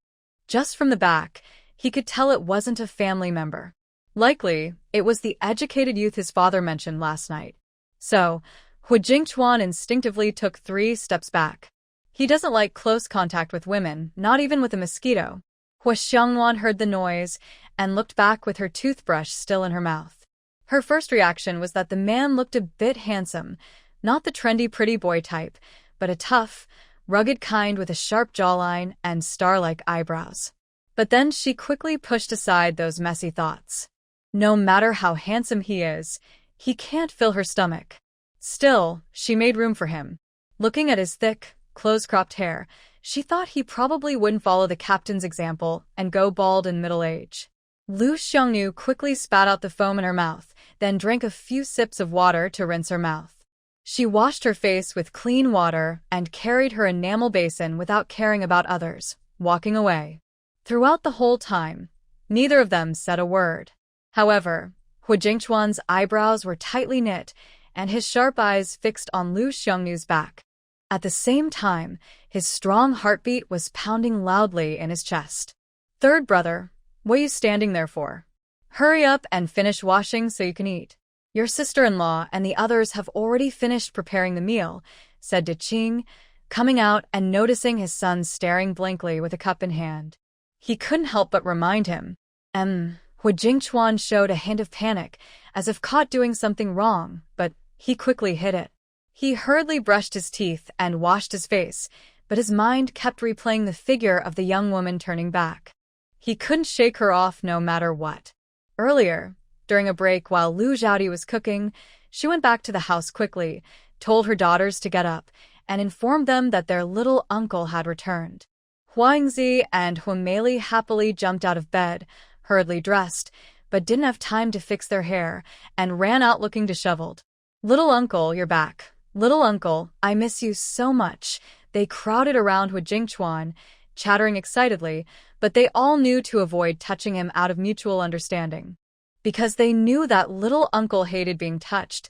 Just from the back, he could tell it wasn't a family member. Likely, it was the educated youth his father mentioned last night. So, Hu Jingchuan instinctively took 3 steps back. He doesn't like close contact with women, not even with a mosquito. Hu Xiangwan heard the noise and looked back with her toothbrush still in her mouth. Her first reaction was that the man looked a bit handsome, not the trendy pretty boy type, but a tough, rugged kind with a sharp jawline and star-like eyebrows. But then she quickly pushed aside those messy thoughts. No matter how handsome he is, he can't fill her stomach. Still, she made room for him. Looking at his thick, close-cropped hair, she thought he probably wouldn't follow the captain's example and go bald in middle age. Lu Xiongnu quickly spat out the foam in her mouth, then drank a few sips of water to rinse her mouth. She washed her face with clean water and carried her enamel basin without caring about others, walking away. Throughout the whole time, neither of them said a word. However, Hu Jingchuan's eyebrows were tightly knit, and his sharp eyes fixed on Lu Xiongnu's back. At the same time, his strong heartbeat was pounding loudly in his chest. "Third brother, what are you standing there for? Hurry up and finish washing so you can eat. Your sister-in-law and the others have already finished preparing the meal," said De Qing, coming out and noticing his son staring blankly with a cup in hand. He couldn't help but remind him. Hu Jingchuan showed a hint of panic, as if caught doing something wrong, but he quickly hid it. He hurriedly brushed his teeth and washed his face, but his mind kept replaying the figure of the young woman turning back. He couldn't shake her off no matter what. Earlier, during a break while Lu Zhaodi was cooking, she went back to the house quickly, told her daughters to get up, and informed them that their little uncle had returned. Huangzi and Huimei happily jumped out of bed, hurriedly dressed, but didn't have time to fix their hair, and ran out looking disheveled. "Little uncle, you're back. Little uncle, I miss you so much." They crowded around Hu Jingchuan, chattering excitedly, but they all knew to avoid touching him out of mutual understanding. Because they knew that little uncle hated being touched,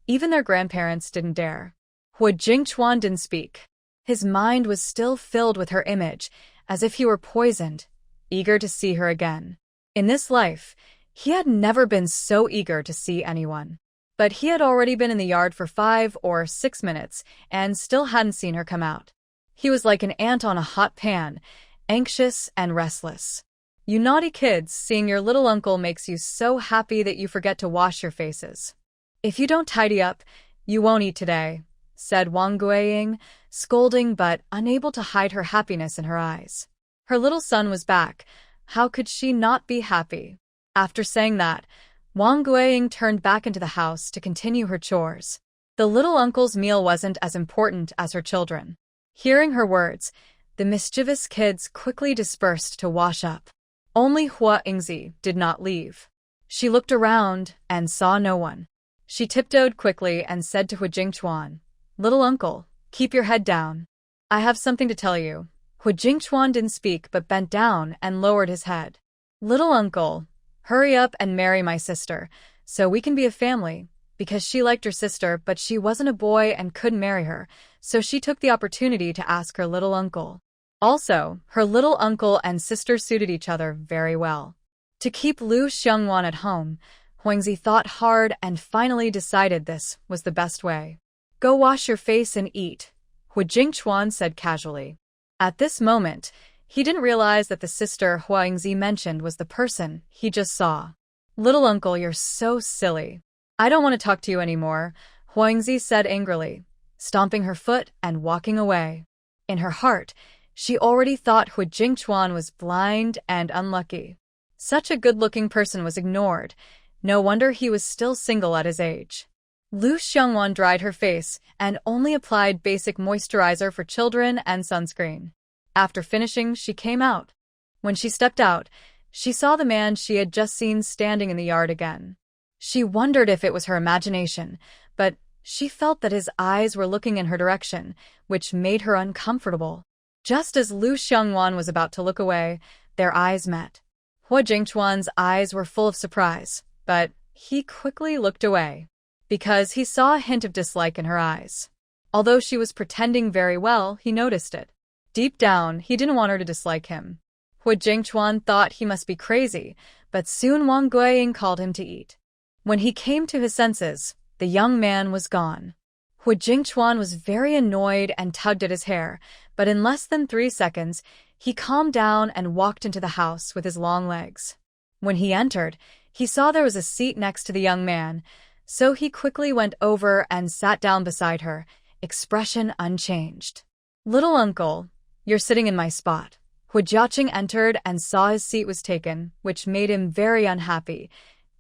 even their grandparents didn't dare. Hu Jingchuan didn't speak. His mind was still filled with her image, as if he were poisoned, eager to see her again. In this life, he had never been so eager to see anyone. But he had already been in the yard for 5 or 6 minutes and still hadn't seen her come out. He was like an ant on a hot pan, anxious and restless. "You naughty kids, seeing your little uncle makes you so happy that you forget to wash your faces. If you don't tidy up, you won't eat today," said Wang Guiying, scolding but unable to hide her happiness in her eyes. Her little son was back. How could she not be happy? After saying that, Wang Guiying turned back into the house to continue her chores. The little uncle's meal wasn't as important as her children. Hearing her words, the mischievous kids quickly dispersed to wash up. Only Hua Yingzi did not leave. She looked around and saw no one. She tiptoed quickly and said to Hu Jingchuan, "Little uncle, keep your head down. I have something to tell you." Hu Jingchuan didn't speak but bent down and lowered his head. "Little uncle, hurry up and marry my sister, so we can be a family," because she liked her sister but she wasn't a boy and couldn't marry her, so she took the opportunity to ask her little uncle. Also, her little uncle and sister suited each other very well. To keep Lu Xiongwan at home, Huangzi thought hard and finally decided this was the best way. "Go wash your face and eat," Hu Jingchuan said casually. At this moment, he didn't realize that the sister Huangzi mentioned was the person he just saw. "Little uncle, you're so silly. I don't want to talk to you anymore," Huangzi said angrily, stomping her foot and walking away. In her heart, she already thought Hu Jingchuan was blind and unlucky. Such a good-looking person was ignored. No wonder he was still single at his age. Lu Xiongwan dried her face and only applied basic moisturizer for children and sunscreen. After finishing, she came out. When she stepped out, she saw the man she had just seen standing in the yard again. She wondered if it was her imagination, but she felt that his eyes were looking in her direction, which made her uncomfortable. Just as Lu Xiongwan was about to look away, their eyes met. Hu Jingchuan's eyes were full of surprise, but he quickly looked away, because he saw a hint of dislike in her eyes. Although she was pretending very well, he noticed it. Deep down, he didn't want her to dislike him. Hu Jingchuan thought he must be crazy, but soon Wang Guiying called him to eat. When he came to his senses, the young man was gone. Hu Jingchuan was very annoyed and tugged at his hair, but in less than 3 seconds, he calmed down and walked into the house with his long legs. When he entered, he saw there was a seat next to the young man, so he quickly went over and sat down beside her, expression unchanged. "Little uncle, you're sitting in my spot." Hu Jiaqing entered and saw his seat was taken, which made him very unhappy,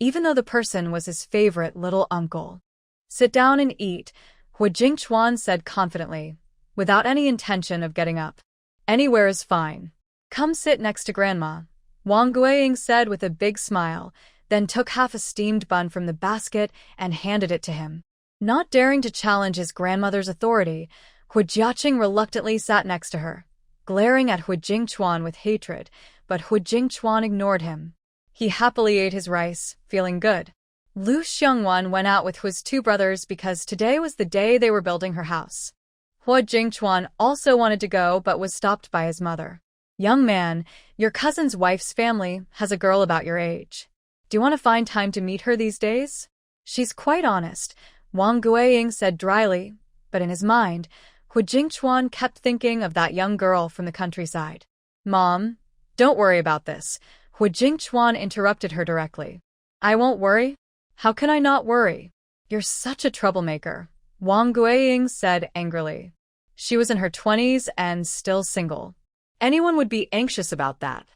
even though the person was his favorite little uncle. "Sit down and eat," Hu Jingchuan said confidently, without any intention of getting up. "Anywhere is fine. Come sit next to Grandma." Wang Guiying said with a big smile, then took half a steamed bun from the basket and handed it to him. Not daring to challenge his grandmother's authority, Hu Jiaqing reluctantly sat next to her, glaring at Hu Jingchuan with hatred, but Hu Jingchuan ignored him. He happily ate his rice, feeling good. Lu Xiongwan went out with Hu's two brothers because today was the day they were building her house. Hu Jingchuan also wanted to go but was stopped by his mother. "Young man, your cousin's wife's family has a girl about your age. Do you want to find time to meet her these days? She's quite honest," Wang Guiying said dryly, but in his mind, Hu Jingchuan kept thinking of that young girl from the countryside. "Mom, don't worry about this," Hu Jingchuan interrupted her directly. "I won't worry? How can I not worry? You're such a troublemaker," Wang Guiying said angrily. She was in her 20s and still single. Anyone would be anxious about that.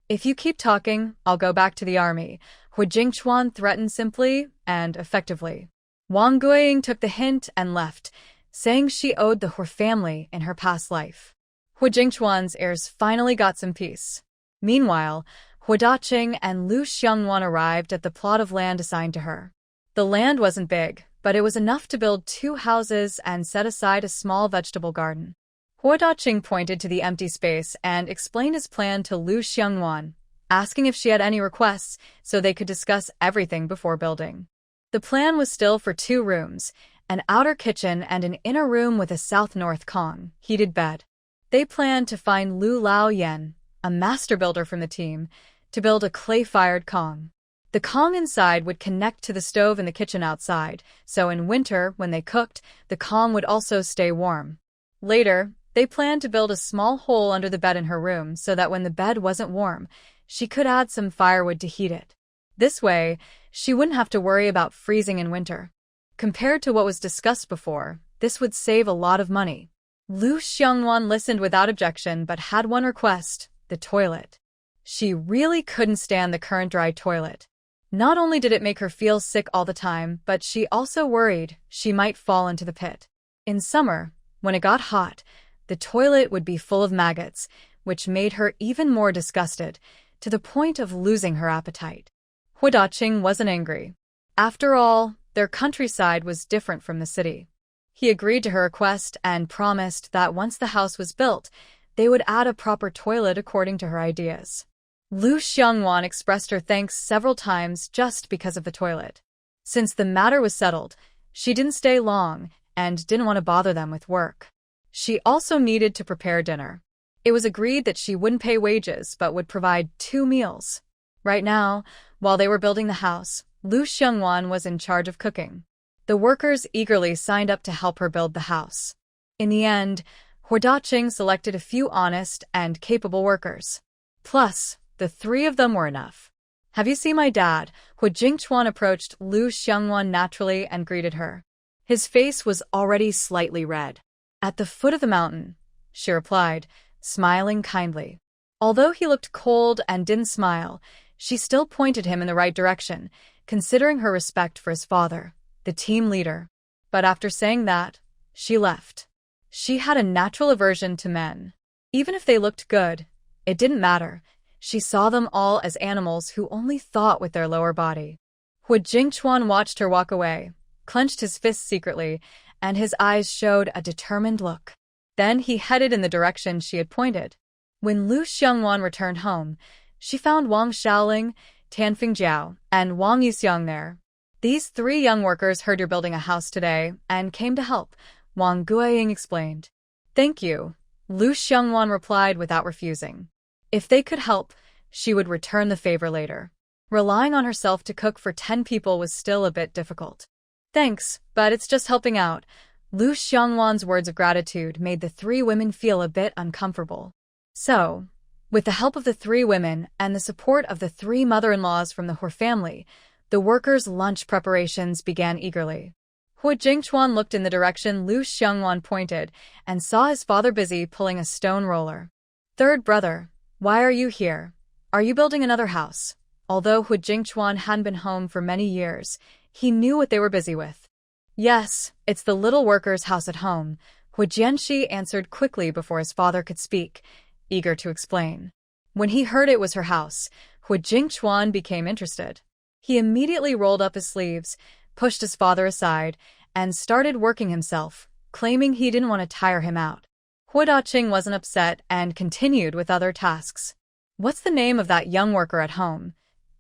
"If you keep talking, I'll go back to the army," Hu Jingchuan threatened simply and effectively. Wang Guiying took the hint and left, saying she owed the Hu family in her past life. Hu Jingchuan's heirs finally got some peace. Meanwhile, Hu Daqing and Lu Xiongwan arrived at the plot of land assigned to her. The land wasn't big, but it was enough to build 2 houses and set aside a small vegetable garden. Hu Daqing pointed to the empty space and explained his plan to Lu Xiongwan, asking if she had any requests so they could discuss everything before building. The plan was still for 2 rooms, an outer kitchen and an inner room with a south-north Kong heated bed. They planned to find Lu Lao Yen, a master builder from the team, to build a clay-fired Kong. The Kong inside would connect to the stove in the kitchen outside, so in winter, when they cooked, the Kong would also stay warm. Later, they planned to build a small hole under the bed in her room so that when the bed wasn't warm, she could add some firewood to heat it. This way, she wouldn't have to worry about freezing in winter. Compared to what was discussed before, this would save a lot of money. Lu Xiongwan listened without objection but had one request: the toilet. She really couldn't stand the current dry toilet. Not only did it make her feel sick all the time, but she also worried she might fall into the pit. In summer, when it got hot, the toilet would be full of maggots, which made her even more disgusted, to the point of losing her appetite. Hu Daqing wasn't angry. After all, their countryside was different from the city. He agreed to her request and promised that once the house was built, they would add a proper toilet according to her ideas. Lu Xiongwan expressed her thanks several times just because of the toilet. Since the matter was settled, she didn't stay long and didn't want to bother them with work. She also needed to prepare dinner. It was agreed that she wouldn't pay wages but would provide 2 meals. Right now, while they were building the house, Lu Xiongwan was in charge of cooking. The workers eagerly signed up to help her build the house. In the end, Hu Daqing selected a few honest and capable workers. Plus, the 3 of them were enough. "Have you seen my dad?" Hu Jingchuan approached Lu Xiongwan naturally and greeted her. His face was already slightly red. "At the foot of the mountain," she replied, smiling kindly. Although he looked cold and didn't smile, she still pointed him in the right direction, considering her respect for his father, the team leader. But after saying that, she left. She had a natural aversion to men. Even if they looked good, it didn't matter. She saw them all as animals who only thought with their lower body. Hu Jingchuan watched her walk away, clenched his fists secretly, and his eyes showed a determined look. Then he headed in the direction she had pointed. When Lu Xiongwan returned home, she found Wang Xiaoling, Tan Fingjiao, and Wang Yixiang there. "These 3 young workers heard you're building a house today and came to help," Wang Guiying explained. "Thank you," Lu Xiongwan replied without refusing. If they could help, she would return the favor later. Relying on herself to cook for 10 people was still a bit difficult. "Thanks, but it's just helping out." Lu Xiongwan's words of gratitude made the 3 women feel a bit uncomfortable. So, with the help of the 3 women and the support of the 3 mother-in-laws from the Hu family, the workers' lunch preparations began eagerly. Hu Jingchuan looked in the direction Lu Xiongwan pointed and saw his father busy pulling a stone roller. "Third brother, why are you here? Are you building another house?" Although Hu Jingchuan hadn't been home for many years, he knew what they were busy with. "Yes, it's the little worker's house at home," Hu Jianxi answered quickly before his father could speak, eager to explain. When he heard it was her house, Hu Jingchuan became interested. He immediately rolled up his sleeves, pushed his father aside, and started working himself, claiming he didn't want to tire him out. Hu Daqing wasn't upset and continued with other tasks. "What's the name of that young worker at home?"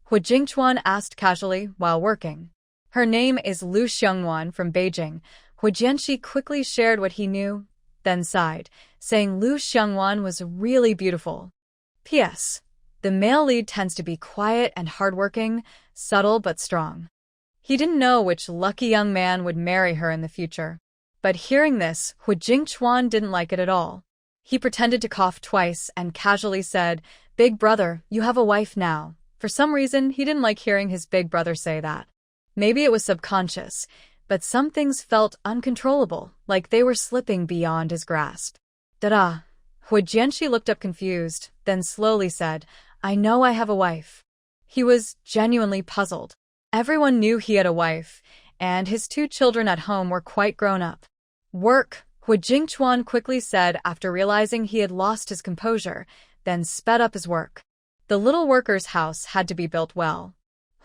Hu Jingchuan asked casually while working. "Her name is Lu Xiongwan from Beijing." Hu Jianxi quickly shared what he knew, then sighed, saying Lu Xiongwan was really beautiful. P.S. The male lead tends to be quiet and hardworking, subtle but strong. He didn't know which lucky young man would marry her in the future. But hearing this, Hu Jingchuan didn't like it at all. He pretended to cough twice and casually said, "Big brother, you have a wife now." For some reason, he didn't like hearing his big brother say that. Maybe it was subconscious, but some things felt uncontrollable, like they were slipping beyond his grasp. "Da-da." Hu Jianxi looked up confused, then slowly said, "I know I have a wife." He was genuinely puzzled. Everyone knew he had a wife, and his 2 children at home were quite grown up. "Work," Hu Jingchuan quickly said after realizing he had lost his composure, then sped up his work. The little worker's house had to be built well.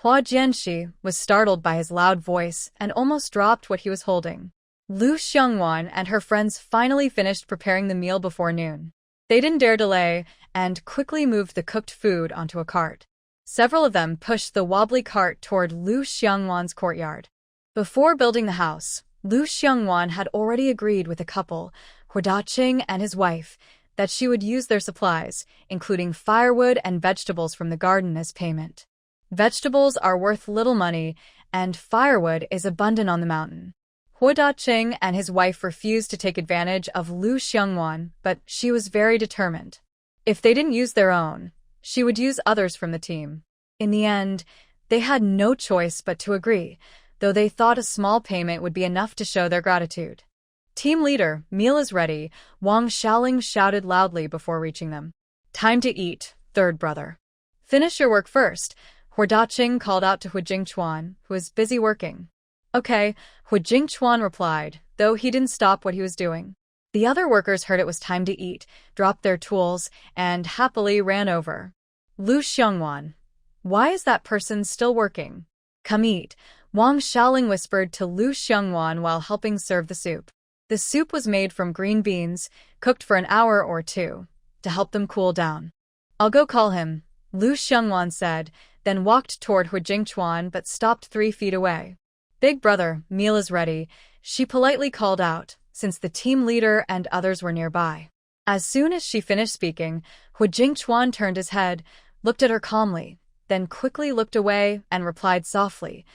Hua Jianxi was startled by his loud voice and almost dropped what he was holding. Lu Xiongwan and her friends finally finished preparing the meal before noon. They didn't dare delay and quickly moved the cooked food onto a cart. Several of them pushed the wobbly cart toward Lu Xiongwan's courtyard. Before building the house, Lu Xiongwan had already agreed with a couple, Hu Daqing and his wife, that she would use their supplies, including firewood and vegetables from the garden as payment. Vegetables are worth little money, and firewood is abundant on the mountain. Hu Daqing and his wife refused to take advantage of Lu Xiongwan, but she was very determined. If they didn't use their own, she would use others from the team. In the end, they had no choice but to agree, though they thought a small payment would be enough to show their gratitude. "Team leader, meal is ready," Wang Xiaoling shouted loudly before reaching them. "Time to eat, third brother. Finish your work first," Hu Daqing called out to Hu Jingchuan, who was busy working. "Okay," Hu Jingchuan replied, though he didn't stop what he was doing. The other workers heard it was time to eat, dropped their tools, and happily ran over. "Lu Xiongwan, why is that person still working? Come eat," Wang Xiaoling whispered to Lu Xiongwan while helping serve the soup. The soup was made from green beans, cooked for an hour or 2, to help them cool down. "I'll go call him," Lu Xiongwan said, then walked toward Hu Jingchuan but stopped 3 feet away. "Big brother, meal is ready," she politely called out, since the team leader and others were nearby. As soon as she finished speaking, Hu Jingchuan turned his head, looked at her calmly, then quickly looked away and replied softly,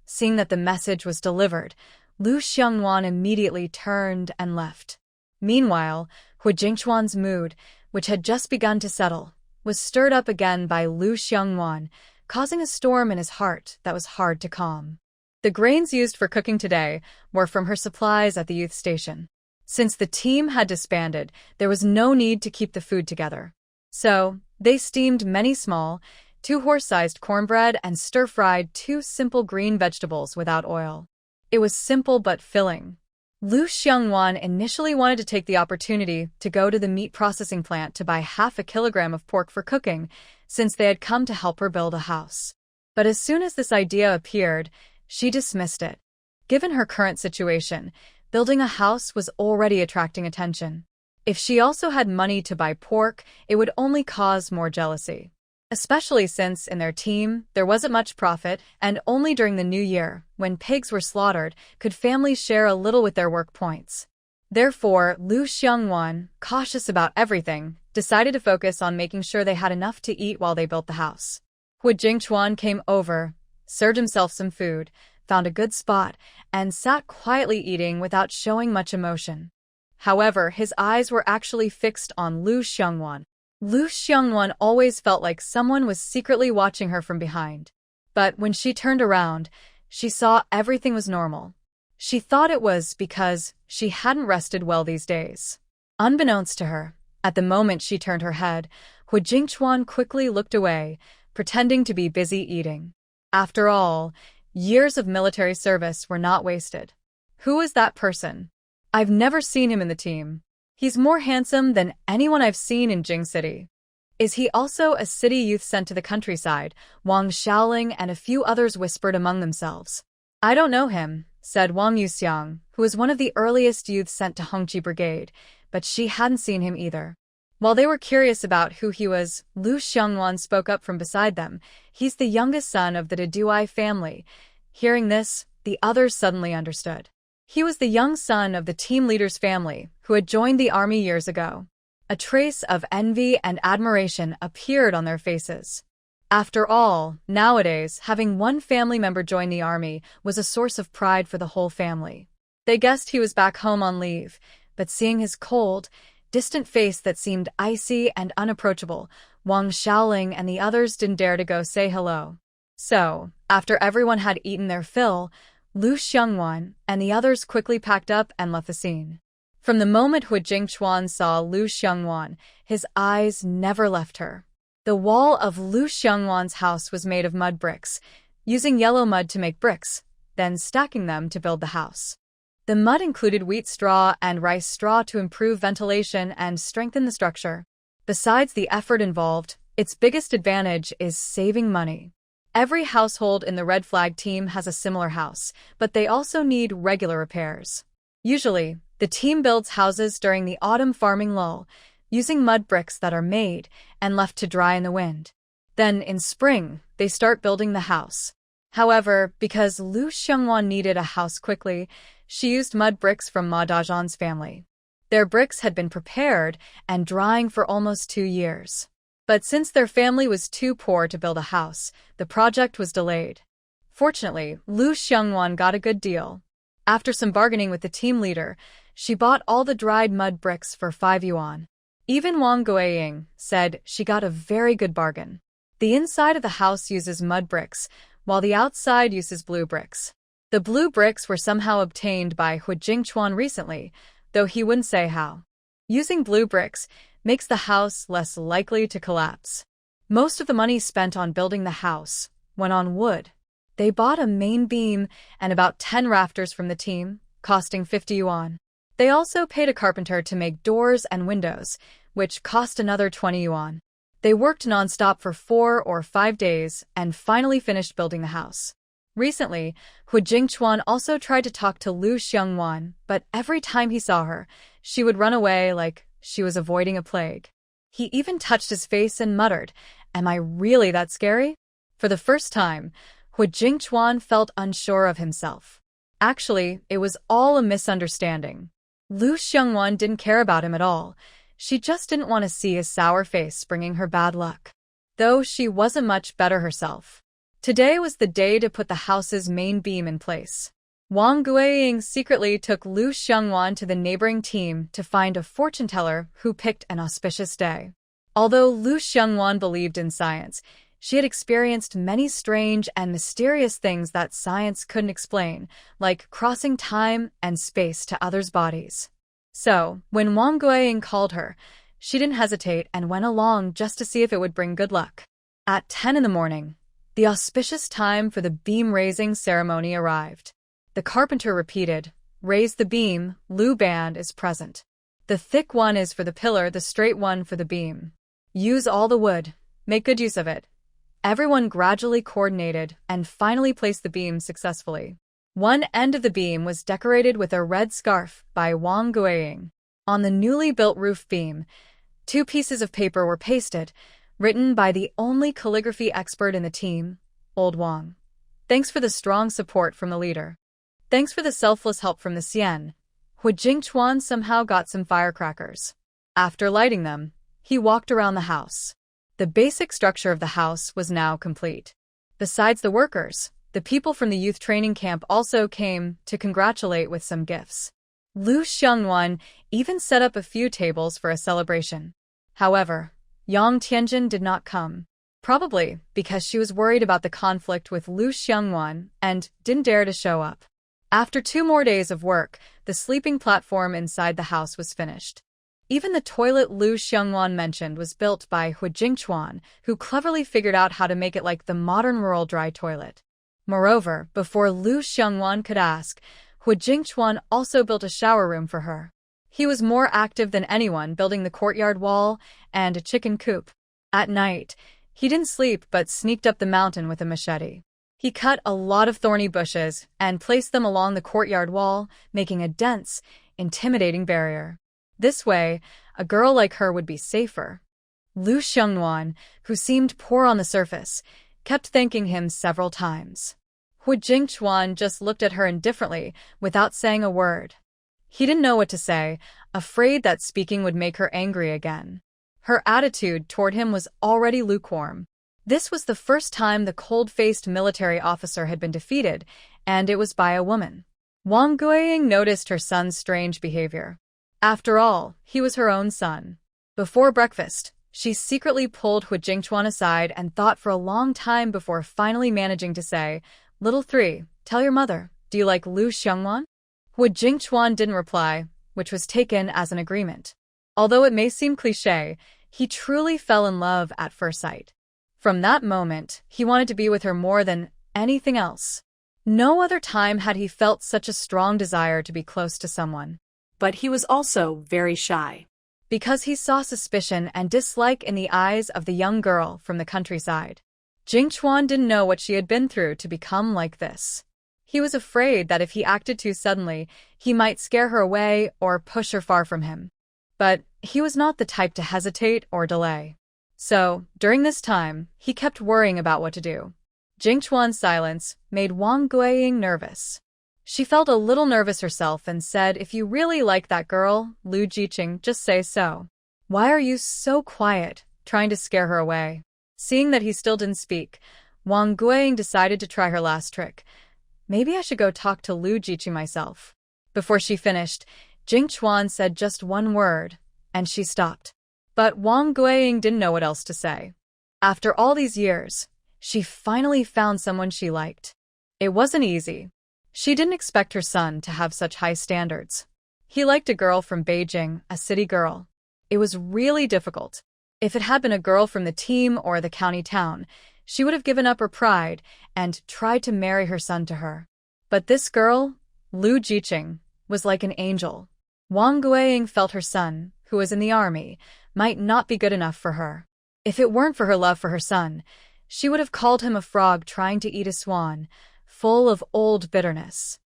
Seeing that the message was delivered, Lu Xiongwan immediately turned and left. Meanwhile, Hu Jingchuan's mood, which had just begun to settle, was stirred up again by Lu Xiongwan, causing a storm in his heart that was hard to calm. The grains used for cooking today were from her supplies at the youth station. Since the team had disbanded, there was no need to keep the food together. So, they steamed many small, 2 horse-sized cornbread and stir-fried 2 simple green vegetables without oil. It was simple but filling. Lu Xiongwan initially wanted to take the opportunity to go to the meat processing plant to buy half a kilogram of pork for cooking, since they had come to help her build a house. But as soon as this idea appeared, she dismissed it. Given her current situation, building a house was already attracting attention. If she also had money to buy pork, it would only cause more jealousy. Especially since, in their team, there wasn't much profit, and only during the new year, when pigs were slaughtered, could families share a little with their work points. Therefore, Lu Xiongwan, cautious about everything, decided to focus on making sure they had enough to eat while they built the house. Hu Jingchuan came over, served himself some food, found a good spot, and sat quietly eating without showing much emotion. However, his eyes were actually fixed on Lu Xiongwan. Lu Xiongwan always felt like someone was secretly watching her from behind. But when she turned around, she saw everything was normal. She thought it was because she hadn't rested well these days. Unbeknownst to her, at the moment she turned her head, Hu Jingchuan quickly looked away, pretending to be busy eating. After all, years of military service were not wasted. Who is that person? I've never seen him in the team. He's more handsome than anyone I've seen in Jing City. Is he also a city youth sent to the countryside? Wang Xiaoling and a few others whispered among themselves. I don't know him, said Wang Yuxiang, who was one of the earliest youths sent to Hongqi Brigade, but she hadn't seen him either. While they were curious about who he was, Lu Xiangwan spoke up from beside them. He's the youngest son of the Duai family. Hearing this, the others suddenly understood. He was the young son of the team leader's family, who had joined the army years ago. A trace of envy and admiration appeared on their faces. After all, nowadays, having one family member join the army was a source of pride for the whole family. They guessed he was back home on leave, but seeing his cold, distant face that seemed icy and unapproachable, Wang Xiaoling and the others didn't dare to go say hello. So, after everyone had eaten their fill, Lu Xiangwan and the others quickly packed up and left the scene. From the moment Hu Jingchuan saw Lu Xiangwan, his eyes never left her. The wall of Lu Xiangwan's house was made of mud bricks, using yellow mud to make bricks, then stacking them to build the house. The mud included wheat straw and rice straw to improve ventilation and strengthen the structure. Besides the effort involved, its biggest advantage is saving money. Every household in the Red Flag team has a similar house, but they also need regular repairs. Usually, the team builds houses during the autumn farming lull, using mud bricks that are made and left to dry in the wind. Then, in spring, they start building the house. However, because Lu Xiangwan needed a house quickly, she used mud bricks from Ma Dazhan's family. Their bricks had been prepared and drying for almost 2 years. But since their family was too poor to build a house, the project was delayed. Fortunately, Lu Xiangwan got a good deal. After some bargaining with the team leader, she bought all the dried mud bricks for 5 yuan. Even Wang Guiying said she got a very good bargain. The inside of the house uses mud bricks, while the outside uses blue bricks. The blue bricks were somehow obtained by Hu Jingchuan recently, though he wouldn't say how. Using blue bricks makes the house less likely to collapse. Most of the money spent on building the house went on wood. They bought a main beam and about 10 rafters from the team, costing 50 yuan. They also paid a carpenter to make doors and windows, which cost another 20 yuan. They worked non-stop for 4 or 5 days and finally finished building the house. Recently, Hu Jingchuan also tried to talk to Lu Xiangwan, but every time he saw her, she would run away like she was avoiding a plague. He even touched his face and muttered, "Am I really that scary?" For the first time, Hu Jingchuan felt unsure of himself. Actually, it was all a misunderstanding. Lu Xiangwan didn't care about him at all. She just didn't want to see his sour face bringing her bad luck. Though she wasn't much better herself. Today was the day to put the house's main beam in place. Wang Guiying secretly took Lu Xiangwan to the neighboring team to find a fortune teller who picked an auspicious day. Although Lu Xiangwan believed in science, she had experienced many strange and mysterious things that science couldn't explain, like crossing time and space to others' bodies. So, when Wang Guiying called her, she didn't hesitate and went along just to see if it would bring good luck. At 10 in the morning, the auspicious time for the beam-raising ceremony arrived. The carpenter repeated, "Raise the beam, Lu Band is present. The thick one is for the pillar, the straight one for the beam. Use all the wood, make good use of it." Everyone gradually coordinated and finally placed the beam successfully. One end of the beam was decorated with a red scarf by Wang Guiying. On the newly built roof beam, 2 pieces of paper were pasted, written by the only calligraphy expert in the team, Old Wang. "Thanks for the strong support from the leader. Thanks for the selfless help from the Xian." Hu Jingchuan somehow got some firecrackers. After lighting them, he walked around the house. The basic structure of the house was now complete. Besides the workers, the people from the youth training camp also came to congratulate with some gifts. Lu Xiangwan even set up a few tables for a celebration. However, Yang Tianjin did not come, probably because she was worried about the conflict with Lu Xiangwan and didn't dare to show up. After 2 more days of work, the sleeping platform inside the house was finished. Even the toilet Lu Xiangwan mentioned was built by Hu Jingchuan, who cleverly figured out how to make it like the modern rural dry toilet. Moreover, before Lu Xiangwan could ask, Hu Jingchuan also built a shower room for her. He was more active than anyone, building the courtyard wall and a chicken coop. At night, he didn't sleep but sneaked up the mountain with a machete. He cut a lot of thorny bushes and placed them along the courtyard wall, making a dense, intimidating barrier. This way, a girl like her would be safer. Lu Xiongnuan, who seemed poor on the surface, kept thanking him several times. Hu Jingchuan just looked at her indifferently, without saying a word. He didn't know what to say, afraid that speaking would make her angry again. Her attitude toward him was already lukewarm. This was the first time the cold-faced military officer had been defeated, and it was by a woman. Wang Guiying noticed her son's strange behavior. After all, he was her own son. Before breakfast, she secretly pulled Hu Jingchuan aside and thought for a long time before finally managing to say, "Little three, tell your mother, do you like Lu Xiongnuan?" Hu Jingchuan didn't reply, which was taken as an agreement. Although it may seem cliché, he truly fell in love at first sight. From that moment, he wanted to be with her more than anything else. No other time had he felt such a strong desire to be close to someone. But he was also very shy. Because he saw suspicion and dislike in the eyes of the young girl from the countryside. Jingchuan didn't know what she had been through to become like this. He was afraid that if he acted too suddenly, he might scare her away or push her far from him. But he was not the type to hesitate or delay. So, during this time, he kept worrying about what to do. Jingchuan's silence made Wang Guiying nervous. She felt a little nervous herself and said, "If you really like that girl, Lu Jiqing, just say so. Why are you so quiet?" trying to scare her away. Seeing that he still didn't speak, Wang Guiying decided to try her last trick. Maybe I should go talk to Lu Jiqing myself. Before she finished, Jingchuan said just one word, and she stopped. But Wang Guiying didn't know what else to say. After all these years, she finally found someone she liked. It wasn't easy. She didn't expect her son to have such high standards. He liked a girl from Beijing, a city girl. It was really difficult. If it had been a girl from the team or the county town, she would have given up her pride and tried to marry her son to her. But this girl, Lu Jiqing, was like an angel. Wang Guiying felt her son, who was in the army, might not be good enough for her. If it weren't for her love for her son, she would have called him a frog trying to eat a swan, full of old bitterness.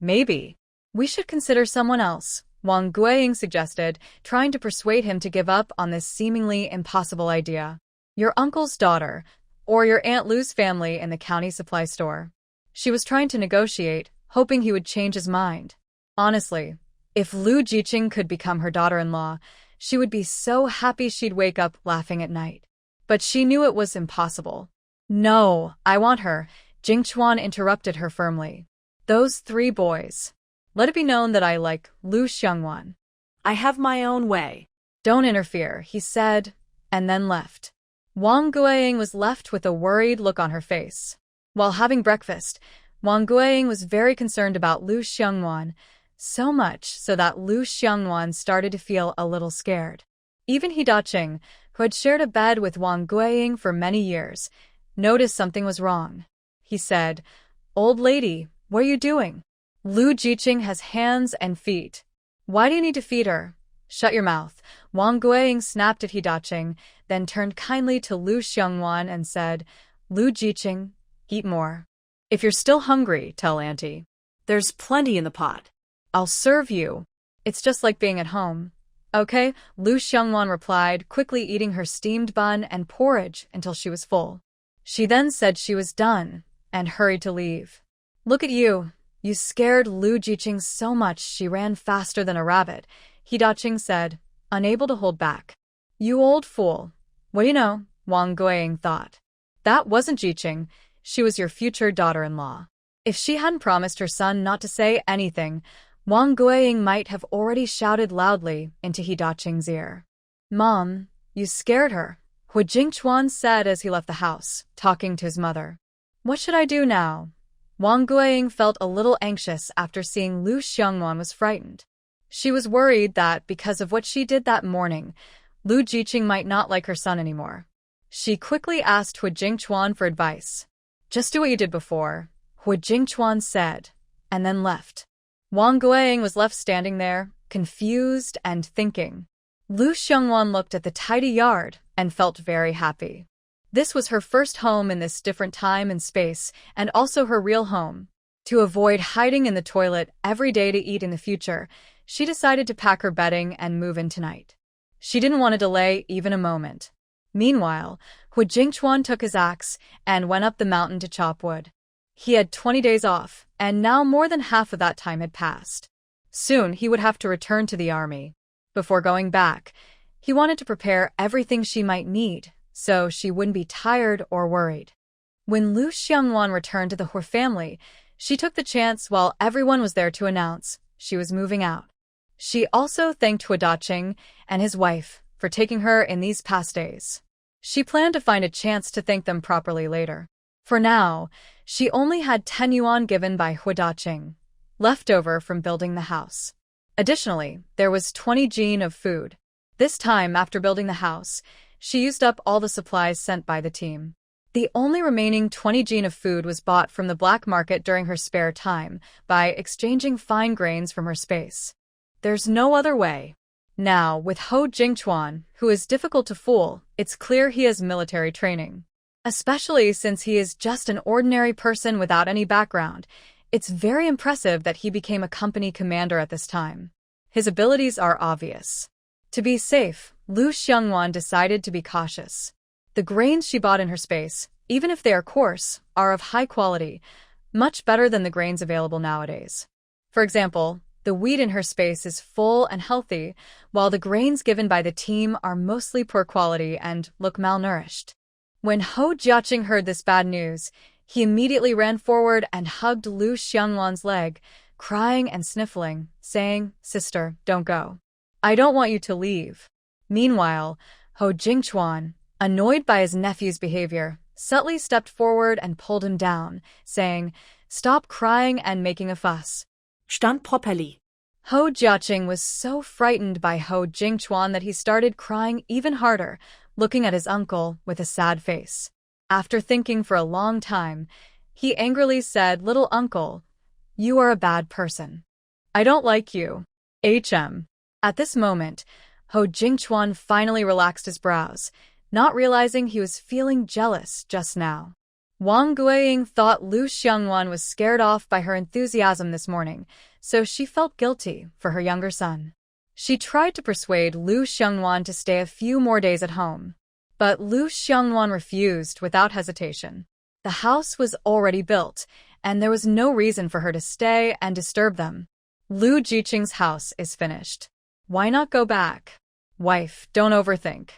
Maybe we should consider someone else, Wang Guiying suggested, trying to persuade him to give up on this seemingly impossible idea. Your uncle's daughter, or your Aunt Lu's family in the county supply store. She was trying to negotiate, hoping he would change his mind. Honestly, if Lu Jiqing could become her daughter-in-law, she would be so happy she'd wake up laughing at night. But she knew it was impossible. No, I want her, Jingchuan interrupted her firmly. Those three boys. Let it be known that I like Lu Xiongnuan. I have my own way. Don't interfere, he said, and then left. Wang Guiying was left with a worried look on her face. While having breakfast, Wang Guiying was very concerned about Lu Xiongnuan, so much so that Lu Xiongnuan started to feel a little scared. Even He Daqing, who had shared a bed with Wang Guiying for many years, noticed something was wrong. He said, "Old lady, what are you doing? Lu Jiqing has hands and feet. Why do you need to feed her?" "Shut your mouth," Wang Guiying snapped at He Daqing, then turned kindly to Lu Xiongnuan and said, "Lu Jiqing, eat more. If you're still hungry, tell Auntie. There's plenty in the pot. I'll serve you. It's just like being at home." "Okay," Lu Xiongnuan replied, quickly eating her steamed bun and porridge until she was full. She then said she was done and hurried to leave. "Look at you. You scared Lu Jiqing so much she ran faster than a rabbit," He Daqing said, unable to hold back. "You old fool. What do you know?" Wang Guiying thought. "That wasn't Jiqing. She was your future daughter-in-law." If she hadn't promised her son not to say anything, Wang Guiying might have already shouted loudly into He Daqing's ear. "Mom, you scared her," Hu Jingchuan said as he left the house, talking to his mother. "What should I do now?" Wang Guiying felt a little anxious after seeing Lu Xiongnuan was frightened. She was worried that, because of what she did that morning, Lu Jiqing might not like her son anymore. She quickly asked Hu Jingchuan for advice. "Just do what you did before," Hu Jingchuan said, and then left. Wang Guiying was left standing there, confused and thinking. Lu Xiongnuan looked at the tidy yard and felt very happy. This was her first home in this different time and space, and also her real home. To avoid hiding in the toilet every day to eat in the future, she decided to pack her bedding and move in tonight. She didn't want to delay even a moment. Meanwhile, Hu Jingchuan took his axe and went up the mountain to chop wood. He had 20 days off, and now more than half of that time had passed. Soon he would have to return to the army. Before going back, he wanted to prepare everything she might need, so she wouldn't be tired or worried. When Lu Xiangwan returned to the Hu family, she took the chance while everyone was there to announce she was moving out. She also thanked Hu Daqing and his wife for taking her in these past days. She planned to find a chance to thank them properly later. For now, she only had 10 yuan given by Hu Daqing, left over from building the house. Additionally, there was 20 jin of food. This time, after building the house, she used up all the supplies sent by the team. The only remaining 20 jin of food was bought from the black market during her spare time by exchanging fine grains from her space. There's no other way. Now, with Hu Jingchuan, who is difficult to fool, it's clear he has military training. Especially since he is just an ordinary person without any background, it's very impressive that he became a company commander at this time. His abilities are obvious. To be safe, Lu Xiangwan decided to be cautious. The grains she bought in her space, even if they are coarse, are of high quality, much better than the grains available nowadays. For example, the wheat in her space is full and healthy, while the grains given by the team are mostly poor quality and look malnourished. When Hu Jiaqing heard this bad news, he immediately ran forward and hugged Lu Xiangwan's leg, crying and sniffling, saying, "Sister, don't go. I don't want you to leave." Meanwhile, Hu Jingchuan, annoyed by his nephew's behavior, subtly stepped forward and pulled him down, saying, "Stop crying and making a fuss." Stand properly. Hu Jiaqing was so frightened by Hu Jingchuan that he started crying even harder, looking at his uncle with a sad face. After thinking for a long time, he angrily said, "Little uncle, you are a bad person. I don't like you. HM. At this moment, Hu Jingchuan finally relaxed his brows, not realizing he was feeling jealous just now. Wang Guiying thought Lu Xiangwan was scared off by her enthusiasm this morning, so she felt guilty for her younger son. She tried to persuade Lu Xiangwan to stay a few more days at home, but Lu Xiangwan refused without hesitation. The house was already built, and there was no reason for her to stay and disturb them. Lu Jiqing's house is finished. Why not go back? Wife, don't overthink.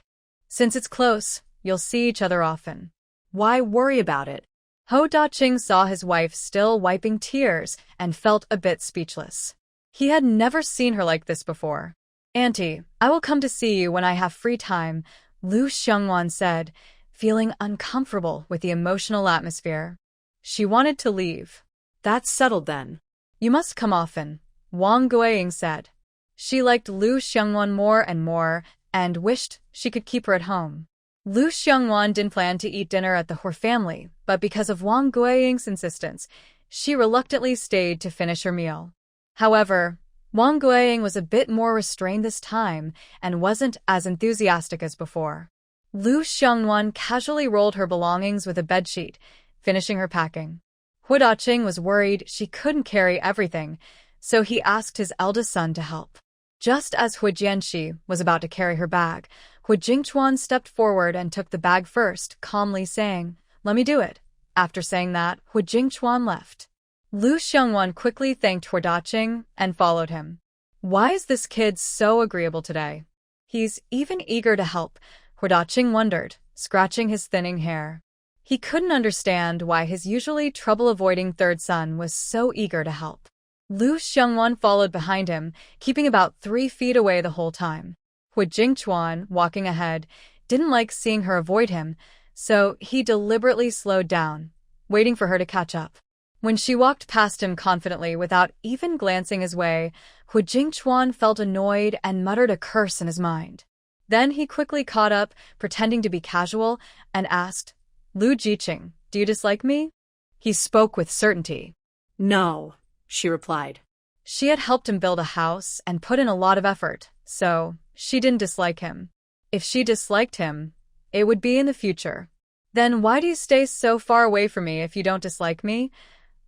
Since it's close, you'll see each other often. Why worry about it? Hu Daqing saw his wife still wiping tears and felt a bit speechless. He had never seen her like this before. "Auntie, I will come to see you when I have free time," Lu Xiangwan said, feeling uncomfortable with the emotional atmosphere. She wanted to leave. "That's settled then." "You must come often," Wang Guiying said. She liked Lu Xiangwan more and more and wished she could keep her at home. Lu Xiangwan didn't plan to eat dinner at the Hu family, but because of Wang Guiying's insistence, she reluctantly stayed to finish her meal. However, Wang Guiying was a bit more restrained this time and wasn't as enthusiastic as before. Lu Xiangwan casually rolled her belongings with a bedsheet, finishing her packing. Hu Daqing was worried she couldn't carry everything, so he asked his eldest son to help. Just as Hu Jianxi was about to carry her bag, Hu Jingchuan stepped forward and took the bag first, calmly saying, "Let me do it." After saying that, Hu Jingchuan left. Lu Xiangwan quickly thanked Hu Daqing and followed him. Why is this kid so agreeable today? He's even eager to help, Hu Daqing wondered, scratching his thinning hair. He couldn't understand why his usually trouble-avoiding third son was so eager to help. Lu Xiangwan followed behind him, keeping about 3 feet away the whole time. Hu Jingchuan, walking ahead, didn't like seeing her avoid him, so he deliberately slowed down, waiting for her to catch up. When she walked past him confidently without even glancing his way, Hu Jingchuan felt annoyed and muttered a curse in his mind. Then he quickly caught up, pretending to be casual, and asked, "Lu Jiqing, do you dislike me?" He spoke with certainty. "No," she replied. She had helped him build a house and put in a lot of effort, so she didn't dislike him. If she disliked him, It would be in the future. Then why do you stay so far away from me if you don't dislike me?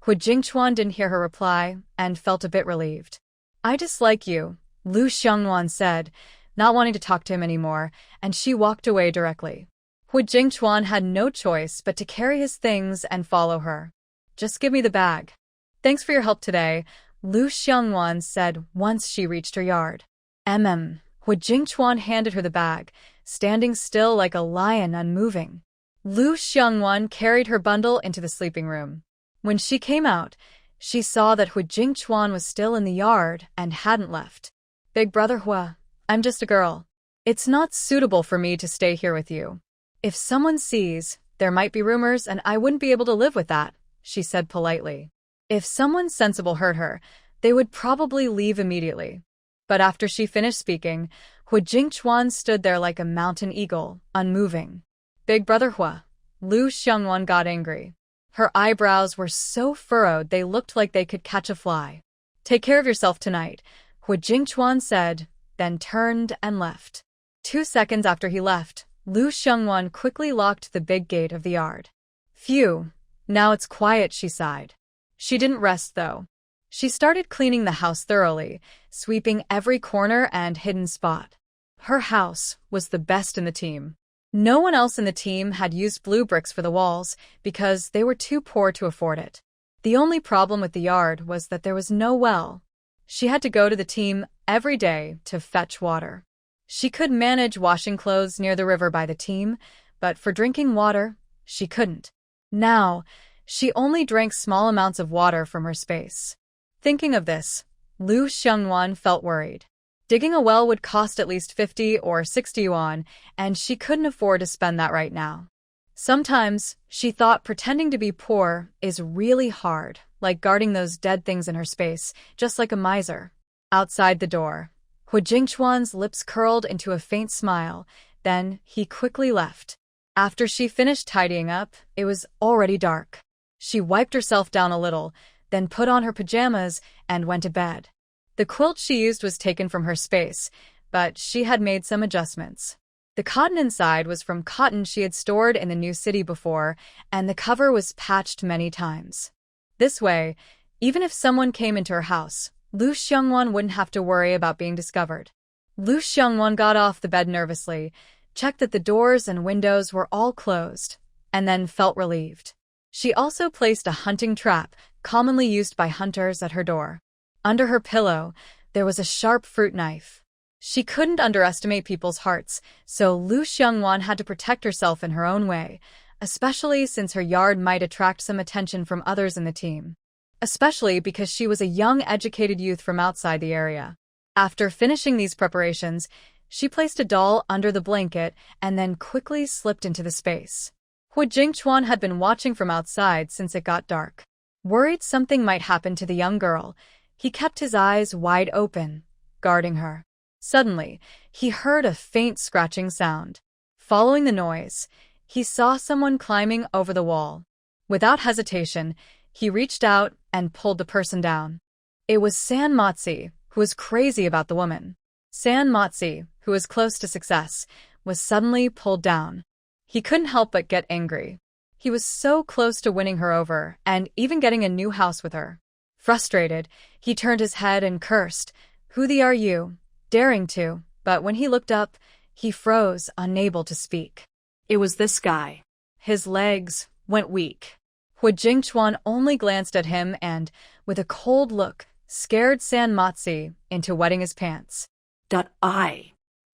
Hu Jingchuan didn't hear her reply and felt a bit relieved. I dislike you, Lu Xiangnuan said, not wanting to talk to him anymore, and she walked away directly. Hu Jingchuan had no choice but to carry his things and follow her. Just give me the bag. Thanks for your help today, Lu Xiangnuan said once she reached her yard. Hu Jingchuan handed her the bag, standing still like a lion unmoving. Lu Xiangnuan carried her bundle into the sleeping room. When she came out, she saw that Hu Jingchuan was still in the yard and hadn't left. Big brother Hua, I'm just a girl. It's not suitable for me to stay here with you. If someone sees, there might be rumors and I wouldn't be able to live with that, she said politely. If someone sensible heard her, they would probably leave immediately. But after she finished speaking, Hu Jingchuan stood there like a mountain eagle, unmoving. Big brother Hua, Lu Xiangnuan got angry. Her eyebrows were so furrowed they looked like they could catch a fly. Take care of yourself tonight, Hu Jingchuan said, then turned and left. 2 seconds after he left, Lu Xiangnuan quickly locked the big gate of the yard. Phew, now it's quiet, she sighed. She didn't rest, though. She started cleaning the house thoroughly, sweeping every corner and hidden spot. Her house was the best in the team. No one else in the team had used blue bricks for the walls because they were too poor to afford it. The only problem with the yard was that there was no well. She had to go to the team every day to fetch water. She could manage washing clothes near the river by the team, but for drinking water, she couldn't. Now, she only drank small amounts of water from her space. Thinking of this, Lu Xiangnuan felt worried. Digging a well would cost at least 50 or 60 yuan, and she couldn't afford to spend that right now. Sometimes, she thought pretending to be poor is really hard, like guarding those dead things in her space, just like a miser. Outside the door, Hu Jingchuan's lips curled into a faint smile, then he quickly left. After she finished tidying up, it was already dark. She wiped herself down a little, then put on her pajamas and went to bed. The quilt she used was taken from her space, but she had made some adjustments. The cotton inside was from cotton she had stored in the new city before, and the cover was patched many times. This way, even if someone came into her house, Lu Xiangnuan wouldn't have to worry about being discovered. Lu Xiangnuan got off the bed nervously, checked that the doors and windows were all closed, and then felt relieved. She also placed a hunting trap, commonly used by hunters, at her door. Under her pillow, there was a sharp fruit knife. She couldn't underestimate people's hearts, so Lu Xiangnuan had to protect herself in her own way, especially since her yard might attract some attention from others in the team. Especially because she was a young, educated youth from outside the area. After finishing these preparations, she placed a doll under the blanket and then quickly slipped into the space. Hu Jingchuan had been watching from outside since it got dark. Worried something might happen to the young girl, he kept his eyes wide open, guarding her. Suddenly, he heard a faint scratching sound. Following the noise, he saw someone climbing over the wall. Without hesitation, he reached out and pulled the person down. It was San Motzi, who was crazy about the woman. San Motzi, who was close to success, was suddenly pulled down. He couldn't help but get angry. He was so close to winning her over and even getting a new house with her. Frustrated, he turned his head and cursed, "Who the are you?" daring to, but when he looked up, he froze, unable to speak. It was this guy. His legs went weak. Hu Jingchuan only glanced at him and, with a cold look, scared San Motzi into wetting his pants.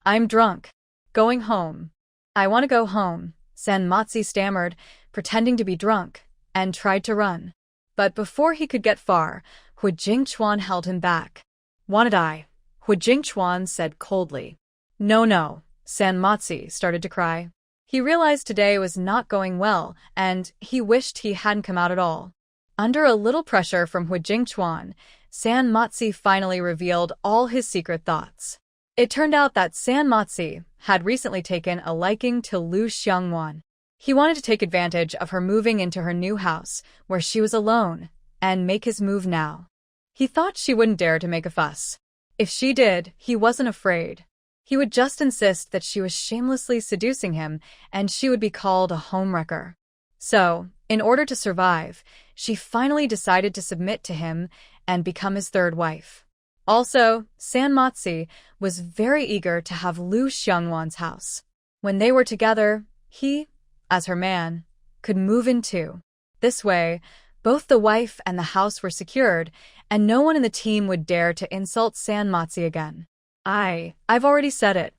I'm drunk. Going home. I want to go home, San Motzi stammered, pretending to be drunk, and tried to run. But before he could get far, Hu Jingchuan held him back. Wanted I? Hu Jingchuan said coldly. No, San Motzi started to cry. He realized today was not going well, and he wished he hadn't come out at all. Under a little pressure from Hu Jingchuan, San Motzi finally revealed all his secret thoughts. It turned out that San Motzi had recently taken a liking to Lu Xiangnuan. He wanted to take advantage of her moving into her new house, where she was alone, and make his move now. He thought she wouldn't dare to make a fuss. If she did, he wasn't afraid. He would just insist that she was shamelessly seducing him, and she would be called a homewrecker. So, in order to survive, she finally decided to submit to him and become his third wife. Also, Sanmatsi was very eager to have Lu Xiongwan's house. When they were together, he, as her man, could move in too. This way, both the wife and the house were secured, and no one in the team would dare to insult Sanmatsi again. I've already said it.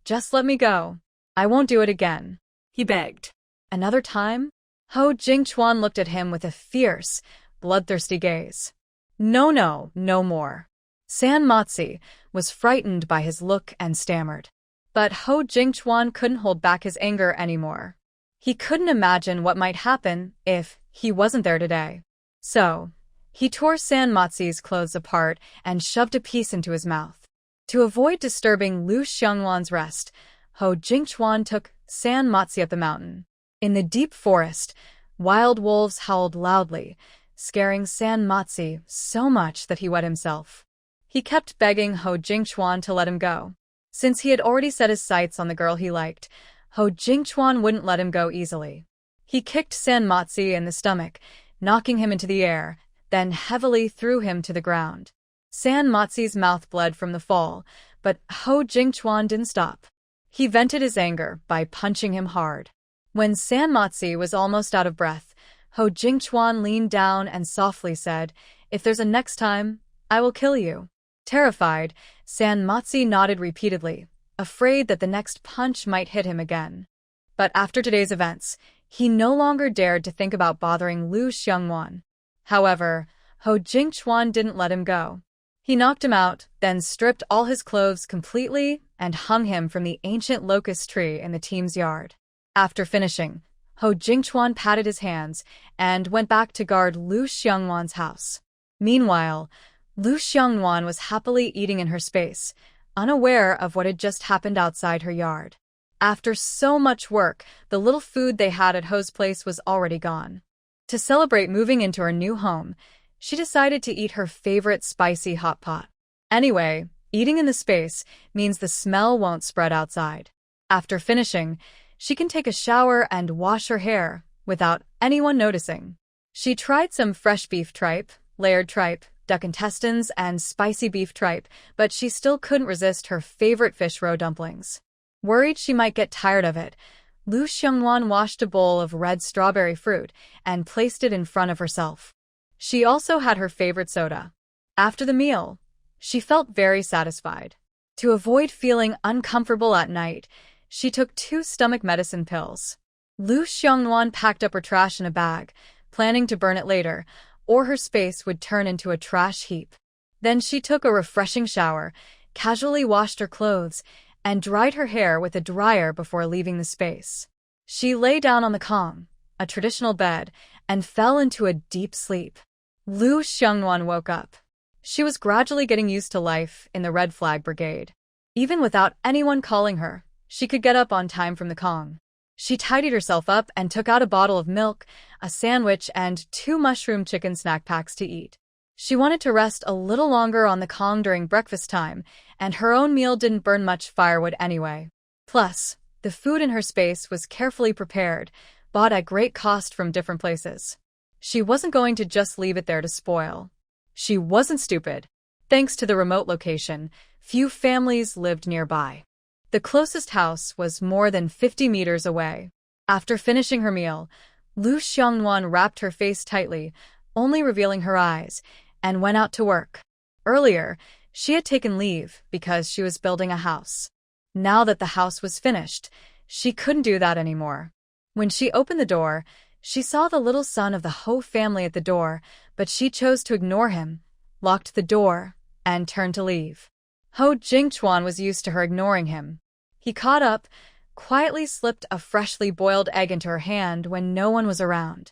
Just let me go. I won't do it again, he begged. Another time? Ho Jingchuan looked at him with a fierce, bloodthirsty gaze. No more. Sanmatsi was frightened by his look and stammered. But Ho Jingchuan couldn't hold back his anger anymore. He couldn't imagine what might happen if he wasn't there today. So, he tore Sanmatsi's clothes apart and shoved a piece into his mouth. To avoid disturbing Lu Xiongwan's rest, Ho Jingchuan took Sanmatsi up the mountain. In the deep forest, wild wolves howled loudly, scaring Sanmatsi so much that he wet himself. He kept begging Ho Jingchuan to let him go. Since he had already set his sights on the girl he liked, Ho Jingchuan wouldn't let him go easily. He kicked Sanmatsi in the stomach, knocking him into the air, then heavily threw him to the ground. Sanmatsi's mouth bled from the fall, but Ho Jingchuan didn't stop. He vented his anger by punching him hard. When Sanmatsi was almost out of breath, Ho Jingchuan leaned down and softly said, "If there's a next time, I will kill you." Terrified, Sanmatsi nodded repeatedly, afraid that the next punch might hit him again. But after today's events, he no longer dared to think about bothering Lu Xiongwan. However, Ho Jingchuan didn't let him go. He knocked him out, then stripped all his clothes completely and hung him from the ancient locust tree in the team's yard. After finishing, Ho Jingchuan patted his hands and went back to guard Lu Xiongwan's house. Meanwhile, Lu Xiongwan was happily eating in her space, unaware of what had just happened outside her yard. After so much work, the little food they had at Ho's place was already gone. To celebrate moving into her new home, she decided to eat her favorite spicy hot pot. Anyway, eating in the space means the smell won't spread outside. After finishing, she can take a shower and wash her hair without anyone noticing. She tried some fresh beef tripe, layered tripe, duck intestines, and spicy beef tripe, but she still couldn't resist her favorite fish roe dumplings. Worried she might get tired of it, Lu Xiongwan washed a bowl of red strawberry fruit and placed it in front of herself. She also had her favorite soda. After the meal, she felt very satisfied. To avoid feeling uncomfortable at night, she took 2 stomach medicine pills. Lu Xiongwan packed up her trash in a bag, planning to burn it later, or her space would turn into a trash heap. Then she took a refreshing shower, casually washed her clothes, and dried her hair with a dryer before leaving the space. She lay down on the kong, a traditional bed, and fell into a deep sleep. Lu Xiongwan woke up. She was gradually getting used to life in the Red Flag Brigade. Even without anyone calling her, she could get up on time from the kong. She tidied herself up and took out a bottle of milk, a sandwich, and 2 mushroom chicken snack packs to eat. She wanted to rest a little longer on the kong during breakfast time, and her own meal didn't burn much firewood anyway. Plus, the food in her space was carefully prepared, bought at great cost from different places. She wasn't going to just leave it there to spoil. She wasn't stupid. Thanks to the remote location, few families lived nearby. The closest house was more than 50 meters away. After finishing her meal, Lu Xiongwan wrapped her face tightly, only revealing her eyes, and went out to work. Earlier, she had taken leave because she was building a house. Now that the house was finished, she couldn't do that anymore. When she opened the door, she saw the little son of the Ho family at the door, but she chose to ignore him, locked the door, and turned to leave. Ho Jingchuan was used to her ignoring him. He caught up, quietly slipped a freshly boiled egg into her hand when no one was around.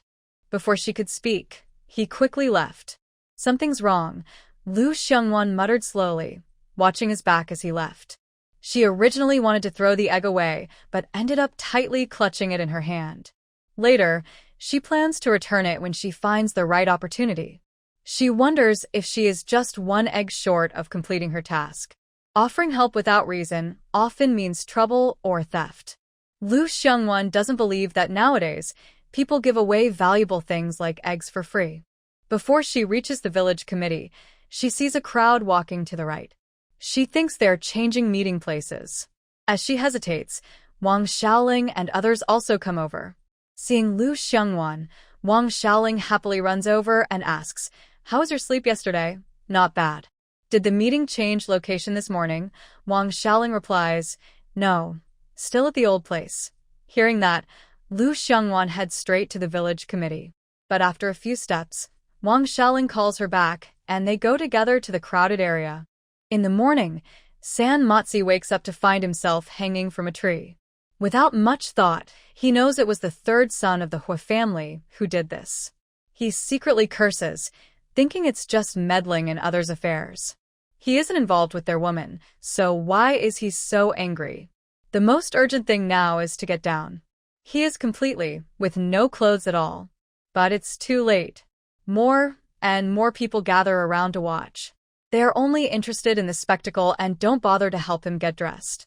Before she could speak, he quickly left. "Something's wrong," Lu Xiongwan muttered slowly, watching his back as he left. She originally wanted to throw the egg away, but ended up tightly clutching it in her hand. Later, she plans to return it when she finds the right opportunity. She wonders if she is just 1 egg short of completing her task. Offering help without reason often means trouble or theft. Lu Xiongwan doesn't believe that nowadays, people give away valuable things like eggs for free. Before she reaches the village committee, she sees a crowd walking to the right. She thinks they're changing meeting places. As she hesitates, Wang Xiaoling and others also come over. Seeing Lu Xiongwan, Wang Xiaoling happily runs over and asks, "How was your sleep yesterday?" "Not bad." "Did the meeting change location this morning?" Wang Xiaoling replies, "No, still at the old place." Hearing that, Lu Xiongwan heads straight to the village committee. But after a few steps, Wang Xiaoling calls her back, and they go together to the crowded area. In the morning, San Motzi wakes up to find himself hanging from a tree. Without much thought, he knows it was the third son of the Hua family who did this. He secretly curses, thinking it's just meddling in others' affairs. He isn't involved with their woman, so why is he so angry? The most urgent thing now is to get down. He is completely, with no clothes at all. But it's too late. More and more people gather around to watch. They are only interested in the spectacle and don't bother to help him get dressed.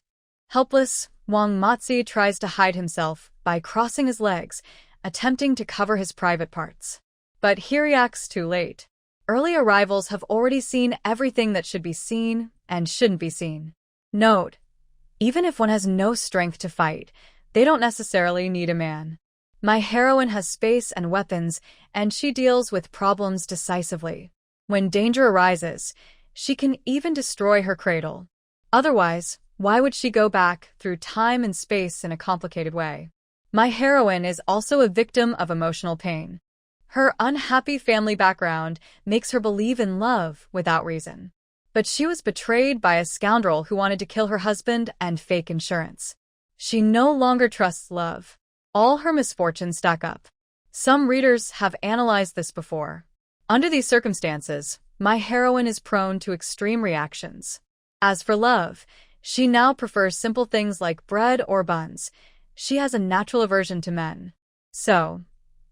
Helpless, Wang Motzi tries to hide himself by crossing his legs, attempting to cover his private parts. But he reacts too late. Early arrivals have already seen everything that should be seen and shouldn't be seen. Note: even if one has no strength to fight, they don't necessarily need a man. My heroine has space and weapons, and she deals with problems decisively. When danger arises, she can even destroy her cradle. Otherwise, why would she go back through time and space in a complicated way? My heroine is also a victim of emotional pain. Her unhappy family background makes her believe in love without reason. But she was betrayed by a scoundrel who wanted to kill her husband and fake insurance. She no longer trusts love. All her misfortunes stack up. Some readers have analyzed this before. Under these circumstances, my heroine is prone to extreme reactions. As for love, she now prefers simple things like bread or buns. She has a natural aversion to men. So,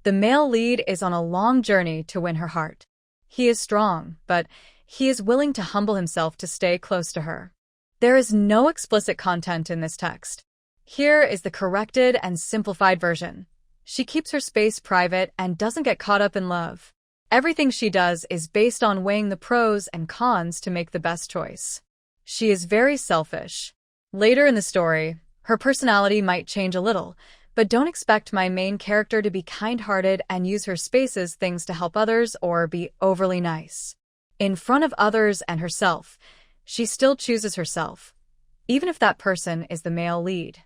the male lead is on a long journey to win her heart. He is strong, but he is willing to humble himself to stay close to her. There is no explicit content in this text. Here is the corrected and simplified version. She keeps her space private and doesn't get caught up in love. Everything she does is based on weighing the pros and cons to make the best choice. She is very selfish. Later in the story, her personality might change a little, but don't expect my main character to be kind-hearted and use her space as things to help others or be overly nice. In front of others and herself, she still chooses herself, even if that person is the male lead.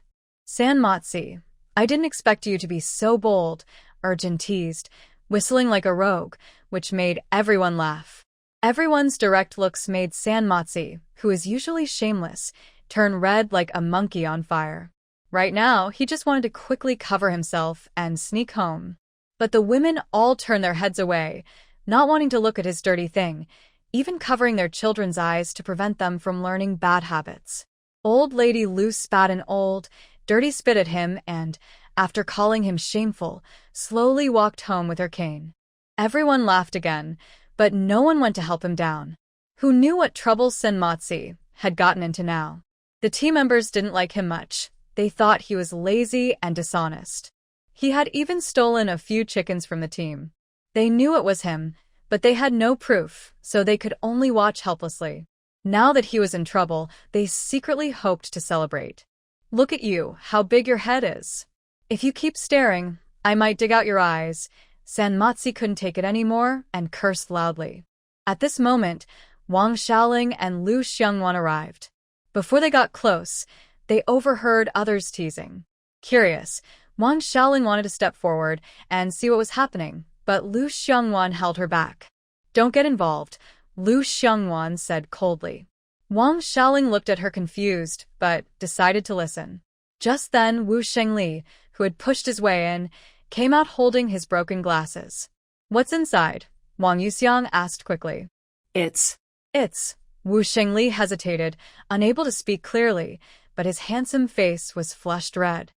San Motzi, I didn't expect you to be so bold, Urgent teased, whistling like a rogue, which made everyone laugh. Everyone's direct looks made San Motzi, who is usually shameless, turn red like a monkey on fire. Right now, he just wanted to quickly cover himself and sneak home. But the women all turn their heads away, not wanting to look at his dirty thing, even covering their children's eyes to prevent them from learning bad habits. Old Lady Lu spat an old, dirty spit at him and, after calling him shameful, slowly walked home with her cane. Everyone laughed again, but no one went to help him down. Who knew what trouble San Motzi had gotten into now? The team members didn't like him much. They thought he was lazy and dishonest. He had even stolen a few chickens from the team. They knew it was him, but they had no proof, so they could only watch helplessly. Now that he was in trouble, they secretly hoped to celebrate. Look at you, how big your head is. If you keep staring, I might dig out your eyes. San Motzi couldn't take it anymore and cursed loudly. At this moment, Wang Xiaoling and Lu Xiongwan arrived. Before they got close, they overheard others teasing. Curious, Wang Xiaoling wanted to step forward and see what was happening, but Lu Xiongwan held her back. Don't get involved, Lu Xiongwan said coldly. Wang Xiaoling looked at her confused, but decided to listen. Just then Wu Shengli, who had pushed his way in, came out holding his broken glasses. What's inside? Wang Yuxiang asked quickly. It's. Wu Shengli hesitated, unable to speak clearly, but his handsome face was flushed red.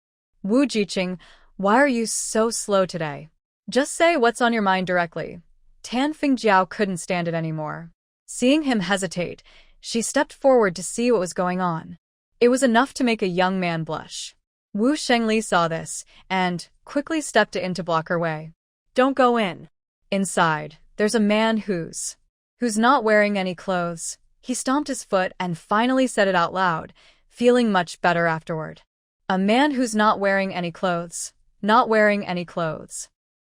Wu Jiqing, why are you so slow today? Just say what's on your mind directly. Tan Fingjiao couldn't stand it anymore. Seeing him hesitate, She stepped forward to see what was going on. It was enough to make a young man blush. Wu Shengli saw this and quickly stepped in to block her way. Don't go in. Inside, there's a man who's not wearing any clothes. He stomped his foot and finally said it out loud, feeling much better afterward. A man who's not wearing any clothes. Not wearing any clothes.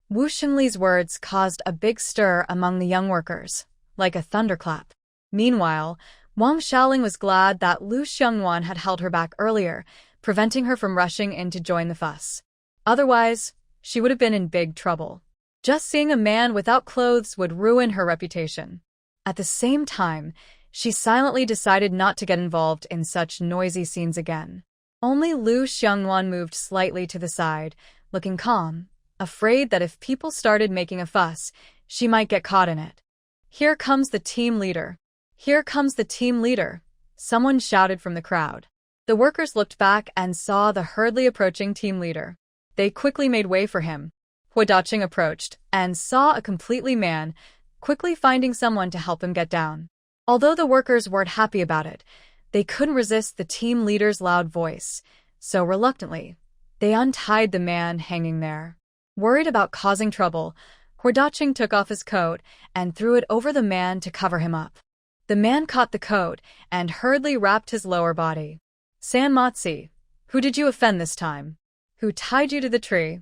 Wu Xinli's words caused a big stir among the young workers, like a thunderclap. Meanwhile, Wang Xiaoling was glad that Lu Xiongwan had held her back earlier, preventing her from rushing in to join the fuss. Otherwise, she would have been in big trouble. Just seeing a man without clothes would ruin her reputation. At the same time, she silently decided not to get involved in such noisy scenes again. Only Lu Xiongwan moved slightly to the side, looking calm, afraid that if people started making a fuss, she might get caught in it. Here comes the team leader. Here comes the team leader, someone shouted from the crowd. The workers looked back and saw the hurriedly approaching team leader. They quickly made way for him. Hu Daqing approached and saw a completely man, quickly finding someone to help him get down. Although the workers weren't happy about it, they couldn't resist the team leader's loud voice, so reluctantly, they untied the man hanging there. Worried about causing trouble, Hu Daqing took off his coat and threw it over the man to cover him up. The man caught the coat and hurriedly wrapped his lower body. San Matsi, who did you offend this time? Who tied you to the tree?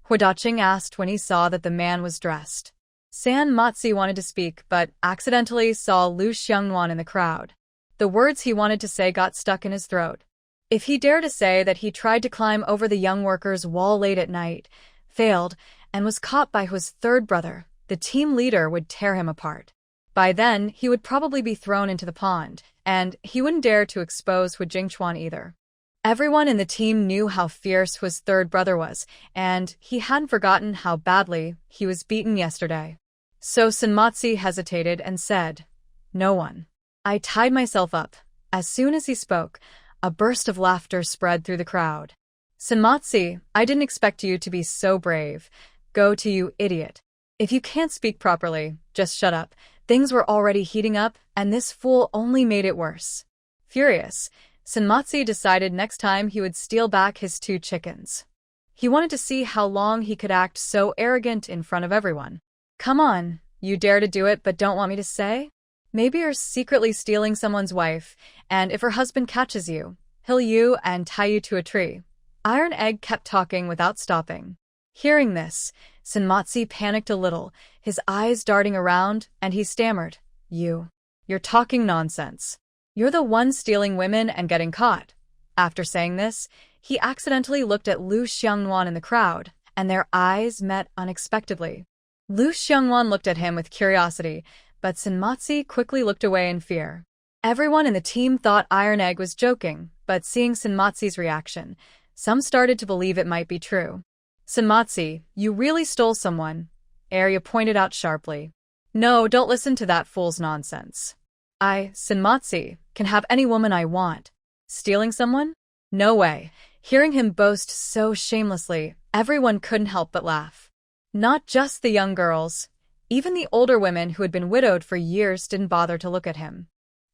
Hu Daqing asked when he saw that the man was dressed. San Matsi wanted to speak but accidentally saw Lu Xiongwan in the crowd. The words he wanted to say got stuck in his throat. If he dared to say that he tried to climb over the young workers' wall late at night, failed, and was caught by his third brother, the team leader would tear him apart. By then, he would probably be thrown into the pond, and he wouldn't dare to expose Hu Jingchuan either. Everyone in the team knew how fierce his third brother was, and he hadn't forgotten how badly he was beaten yesterday. So Sanmatsi hesitated and said, "No one." I tied myself up. As soon as he spoke, a burst of laughter spread through the crowd. Sanmatsi, I didn't expect you to be so brave. Go to you, idiot. If you can't speak properly, just shut up. Things were already heating up, and this fool only made it worse. Furious, Sanmatsi decided next time he would steal back his 2 chickens. He wanted to see how long he could act so arrogant in front of everyone. Come on, you dare to do it but don't want me to say? Maybe you're secretly stealing someone's wife, and if her husband catches you, he'll you and tie you to a tree. Iron Egg kept talking without stopping. Hearing this, Sanmatsi panicked a little, his eyes darting around, and he stammered, You're talking nonsense. You're the one stealing women and getting caught. After saying this, he accidentally looked at Lu Xiongwan in the crowd, and their eyes met unexpectedly. Lu Xiongwan looked at him with curiosity, but Sanmatsi quickly looked away in fear. Everyone in the team thought Iron Egg was joking, but seeing Sanmatsi's reaction, some started to believe it might be true. Sanmatsi, you really stole someone, Arya pointed out sharply. No, don't listen to that fool's nonsense. I, Sanmatsi, can have any woman I want. Stealing someone? No way. Hearing him boast so shamelessly, everyone couldn't help but laugh. Not just the young girls. Even the older women who had been widowed for years didn't bother to look at him.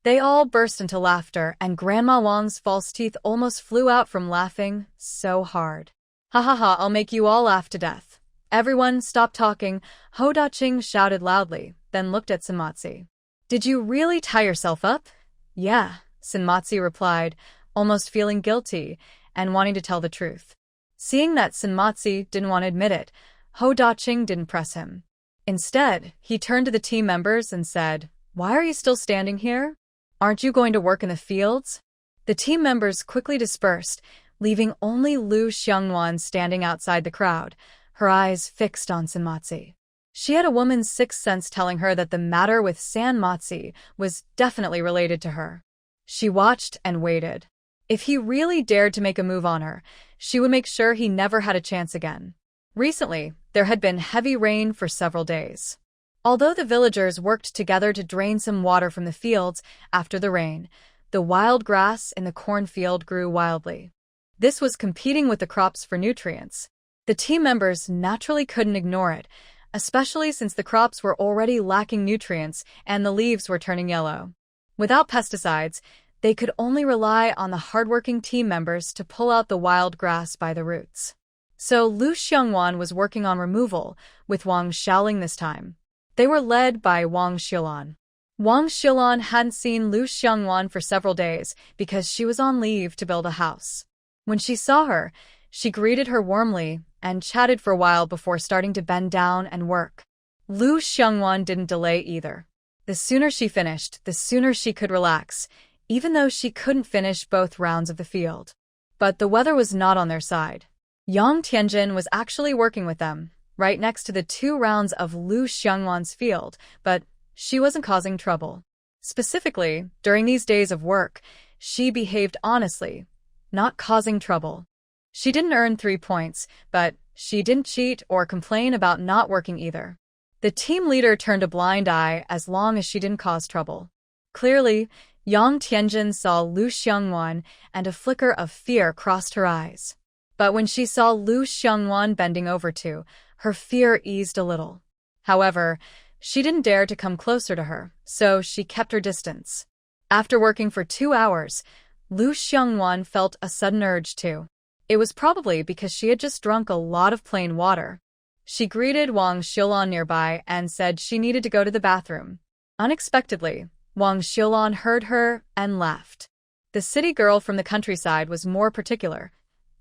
They all burst into laughter, and Grandma Wang's false teeth almost flew out from laughing so hard. Ha ha ha, I'll make you all laugh to death. Everyone, stop talking, Hu Daqing shouted loudly, then looked at Sanmatsi. Did you really tie yourself up? Yeah, Sanmatsi replied, almost feeling guilty and wanting to tell the truth. Seeing that Sanmatsi didn't want to admit it, Hu Daqing didn't press him. Instead, he turned to the team members and said, Why are you still standing here? Aren't you going to work in the fields? The team members quickly dispersed, leaving only Lu Xiongwan standing outside the crowd, her eyes fixed on Sanmatsi. She had a woman's sixth sense telling her that the matter with Sanmatsi was definitely related to her. She watched and waited. If he really dared to make a move on her, she would make sure he never had a chance again. Recently, there had been heavy rain for several days. Although the villagers worked together to drain some water from the fields after the rain, the wild grass in the cornfield grew wildly. This was competing with the crops for nutrients. The team members naturally couldn't ignore it, especially since the crops were already lacking nutrients and the leaves were turning yellow. Without pesticides, they could only rely on the hardworking team members to pull out the wild grass by the roots. So Lu Xiongwan was working on removal, with Wang Xiaoling this time. They were led by Wang Xilan. Wang Xilan hadn't seen Lu Xiongwan for several days because she was on leave to build a house. When she saw her, she greeted her warmly and chatted for a while before starting to bend down and work. Lu Xiongwan didn't delay either. The sooner she finished, the sooner she could relax, even though she couldn't finish both rounds of the field. But the weather was not on their side. Yang Tianjin was actually working with them, right next to the 2 rounds of Lu Xiongwan's field, but she wasn't causing trouble. Specifically, during these days of work, she behaved honestly, not causing trouble. She didn't earn 3 points, but she didn't cheat or complain about not working either. The team leader turned a blind eye as long as she didn't cause trouble. Clearly, Yang Tianjin saw Lu Xiongwan and a flicker of fear crossed her eyes. But when she saw Lu Xiongwan bending over too, her fear eased a little. However, she didn't dare to come closer to her, so she kept her distance. After working for 2 hours, Lu Xiongwan felt a sudden urge to. It was probably because she had just drunk a lot of plain water. She greeted Wang Xilan nearby and said she needed to go to the bathroom. Unexpectedly, Wang Xilan heard her and laughed. The city girl from the countryside was more particular.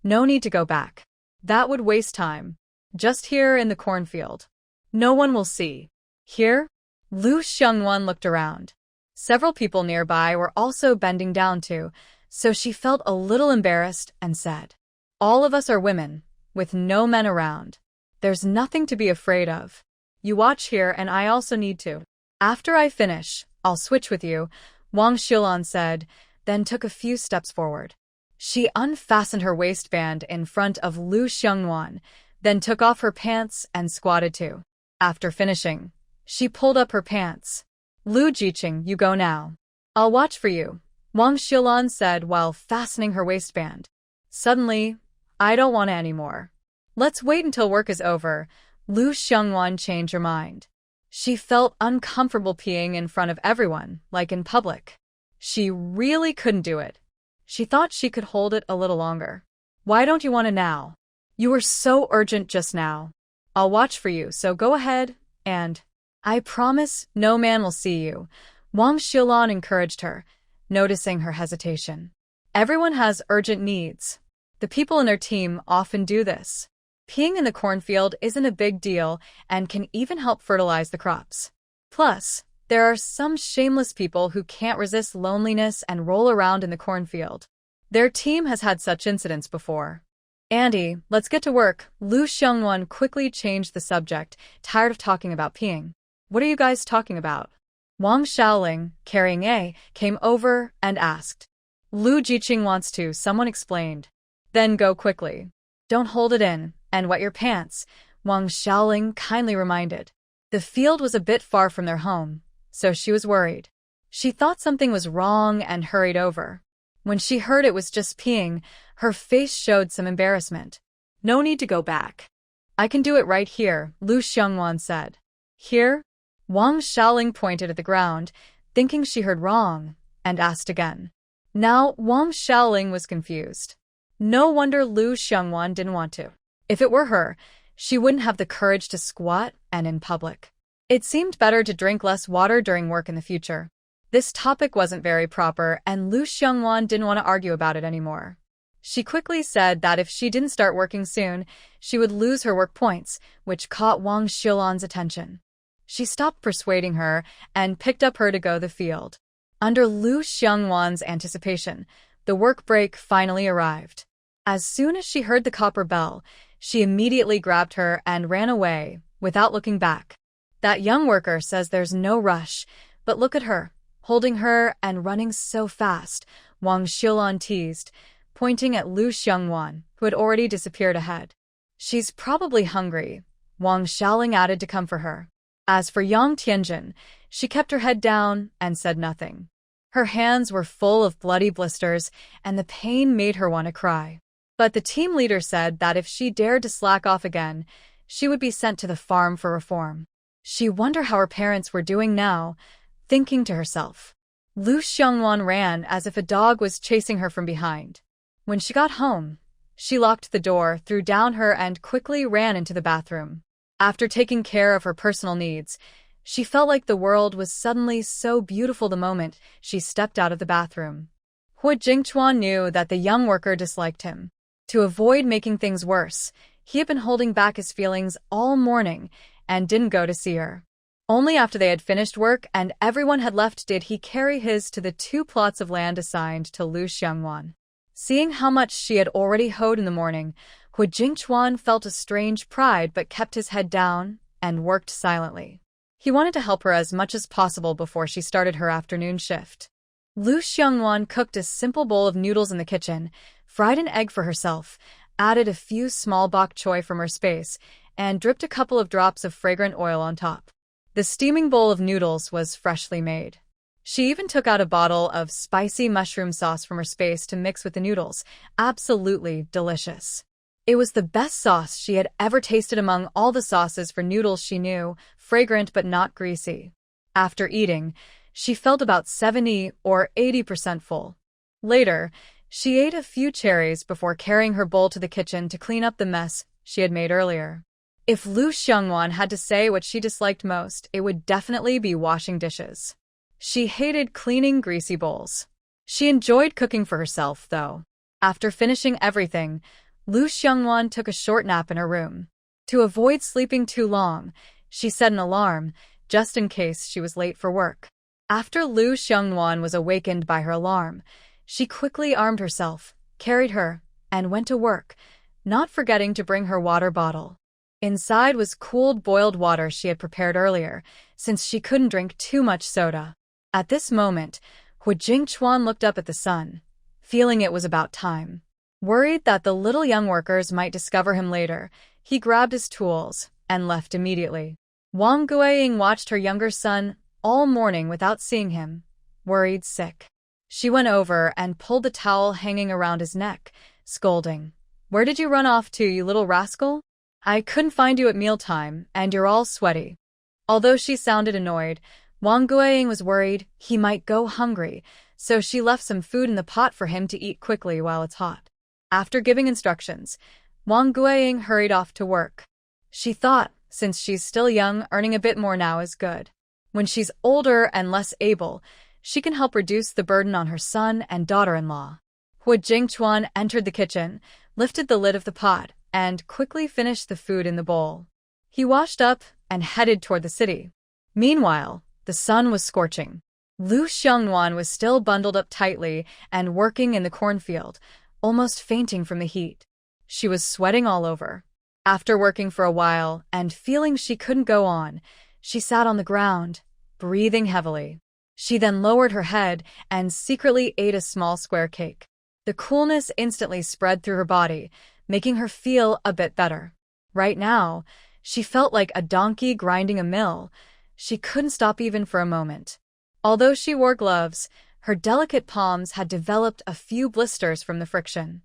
No need to go back. That would waste time. Just here in the cornfield. No one will see. Here? Lu Xiongwan looked around. Several people nearby were also bending down too, so she felt a little embarrassed and said, "All of us are women, with no men around. There's nothing to be afraid of. You watch here and I also need to. After I finish, I'll switch with you," Wang Xilan said, then took a few steps forward. She unfastened her waistband in front of Lu Xiongwan, then took off her pants and squatted too. After finishing, she pulled up her pants. "Lu Jiqing, you go now. I'll watch for you," Wang Xilan said while fastening her waistband. Suddenly, "I don't want it anymore. Let's wait until work is over," Lu Xiongwan changed her mind. She felt uncomfortable peeing in front of everyone, like in public. She really couldn't do it. She thought she could hold it a little longer. "Why don't you want it now? You were so urgent just now. I'll watch for you, so go ahead, and I promise no man will see you," Wang Xilan encouraged her, noticing her hesitation. Everyone has urgent needs. The people in their team often do this. Peeing in the cornfield isn't a big deal and can even help fertilize the crops. Plus, there are some shameless people who can't resist loneliness and roll around in the cornfield. Their team has had such incidents before. "Andy, let's get to work," Lu Xiongwan quickly changed the subject, tired of talking about peeing. "What are you guys talking about?" Wang Xiaoling, carrying A, came over and asked. "Lu Jiqing wants to," someone explained. "Then go quickly. Don't hold it in, and wet your pants," Wang Xiaoling kindly reminded. The field was a bit far from their home, so she was worried. She thought something was wrong and hurried over. When she heard it was just peeing, her face showed some embarrassment. "No need to go back. I can do it right here," Lu Xiongwan said. "Here?" Wang Xiaoling pointed at the ground, thinking she heard wrong, and asked again. Now Wang Xiaoling was confused. No wonder Lu Xiongwan didn't want to. If it were her, she wouldn't have the courage to squat and in public. It seemed better to drink less water during work in the future. This topic wasn't very proper, and Lu Xiongwan didn't want to argue about it anymore. She quickly said that if she didn't start working soon, she would lose her work points, which caught Wang Xilan's attention. She stopped persuading her and picked up her to go the field. Under Lu Xiongwan's anticipation, the work break finally arrived. As soon as she heard the copper bell, she immediately grabbed her and ran away, without looking back. "That young worker says there's no rush, but look at her, holding her and running so fast," Wang Xilan teased, pointing at Lu Xiongwan, who had already disappeared ahead. "She's probably hungry," Wang Xiaoling added to comfort her. As for Yang Tianjin, she kept her head down and said nothing. Her hands were full of bloody blisters, and the pain made her want to cry. But the team leader said that if she dared to slack off again, she would be sent to the farm for reform. She wondered how her parents were doing now, thinking to herself. Lu Xiongwan ran as if a dog was chasing her from behind. When she got home, she locked the door, threw down her and quickly ran into the bathroom. After taking care of her personal needs, she felt like the world was suddenly so beautiful the moment she stepped out of the bathroom. Hu Jingchuan knew that the young worker disliked him. To avoid making things worse, he had been holding back his feelings all morning and didn't go to see her. Only after they had finished work and everyone had left did he carry his to the 2 plots of land assigned to Lu Xiongwan. Seeing how much she had already hoed in the morning, Hu Jingchuan felt a strange pride but kept his head down and worked silently. He wanted to help her as much as possible before she started her afternoon shift. Lu Xiongwan cooked a simple bowl of noodles in the kitchen, fried an egg for herself, added a few small bok choy from her space, and dripped a couple of drops of fragrant oil on top. The steaming bowl of noodles was freshly made. She even took out a bottle of spicy mushroom sauce from her space to mix with the noodles. Absolutely delicious. It was the best sauce she had ever tasted among all the sauces for noodles she knew, fragrant but not greasy. After eating, she felt about 70 or 80% full. Later, she ate a few cherries before carrying her bowl to the kitchen to clean up the mess she had made earlier. If Lu Xiongwan had to say what she disliked most, it would definitely be washing dishes. She hated cleaning greasy bowls. She enjoyed cooking for herself, though. After finishing everything, Lu Xiongwan took a short nap in her room. To avoid sleeping too long, she set an alarm, just in case she was late for work. After Lu Xiongwan was awakened by her alarm, she quickly armed herself, carried her, and went to work, not forgetting to bring her water bottle. Inside was cooled boiled water she had prepared earlier, since she couldn't drink too much soda. At this moment, Hu Jingchuan looked up at the sun, feeling it was about time. Worried that the little young workers might discover him later, he grabbed his tools and left immediately. Wang Guiying watched her younger son all morning without seeing him, worried sick. She went over and pulled the towel hanging around his neck, scolding. "Where did you run off to, you little rascal? I couldn't find you at mealtime, and you're all sweaty." Although she sounded annoyed, Wang Guiying was worried he might go hungry, so she left some food in the pot for him to eat quickly while it's hot. After giving instructions, Wang Guiying hurried off to work. She thought, since she's still young, earning a bit more now is good. When she's older and less able, she can help reduce the burden on her son and daughter-in-law. Hu Jingchuan entered the kitchen, lifted the lid of the pot, and quickly finished the food in the bowl. He washed up and headed toward the city. Meanwhile, the sun was scorching. Lu Xiongwan was still bundled up tightly and working in the cornfield, almost fainting from the heat. She was sweating all over. After working for a while and feeling she couldn't go on, she sat on the ground, breathing heavily. She then lowered her head and secretly ate a small square cake. The coolness instantly spread through her body, making her feel a bit better. Right now, she felt like a donkey grinding a mill. She couldn't stop even for a moment. Although she wore gloves, her delicate palms had developed a few blisters from the friction.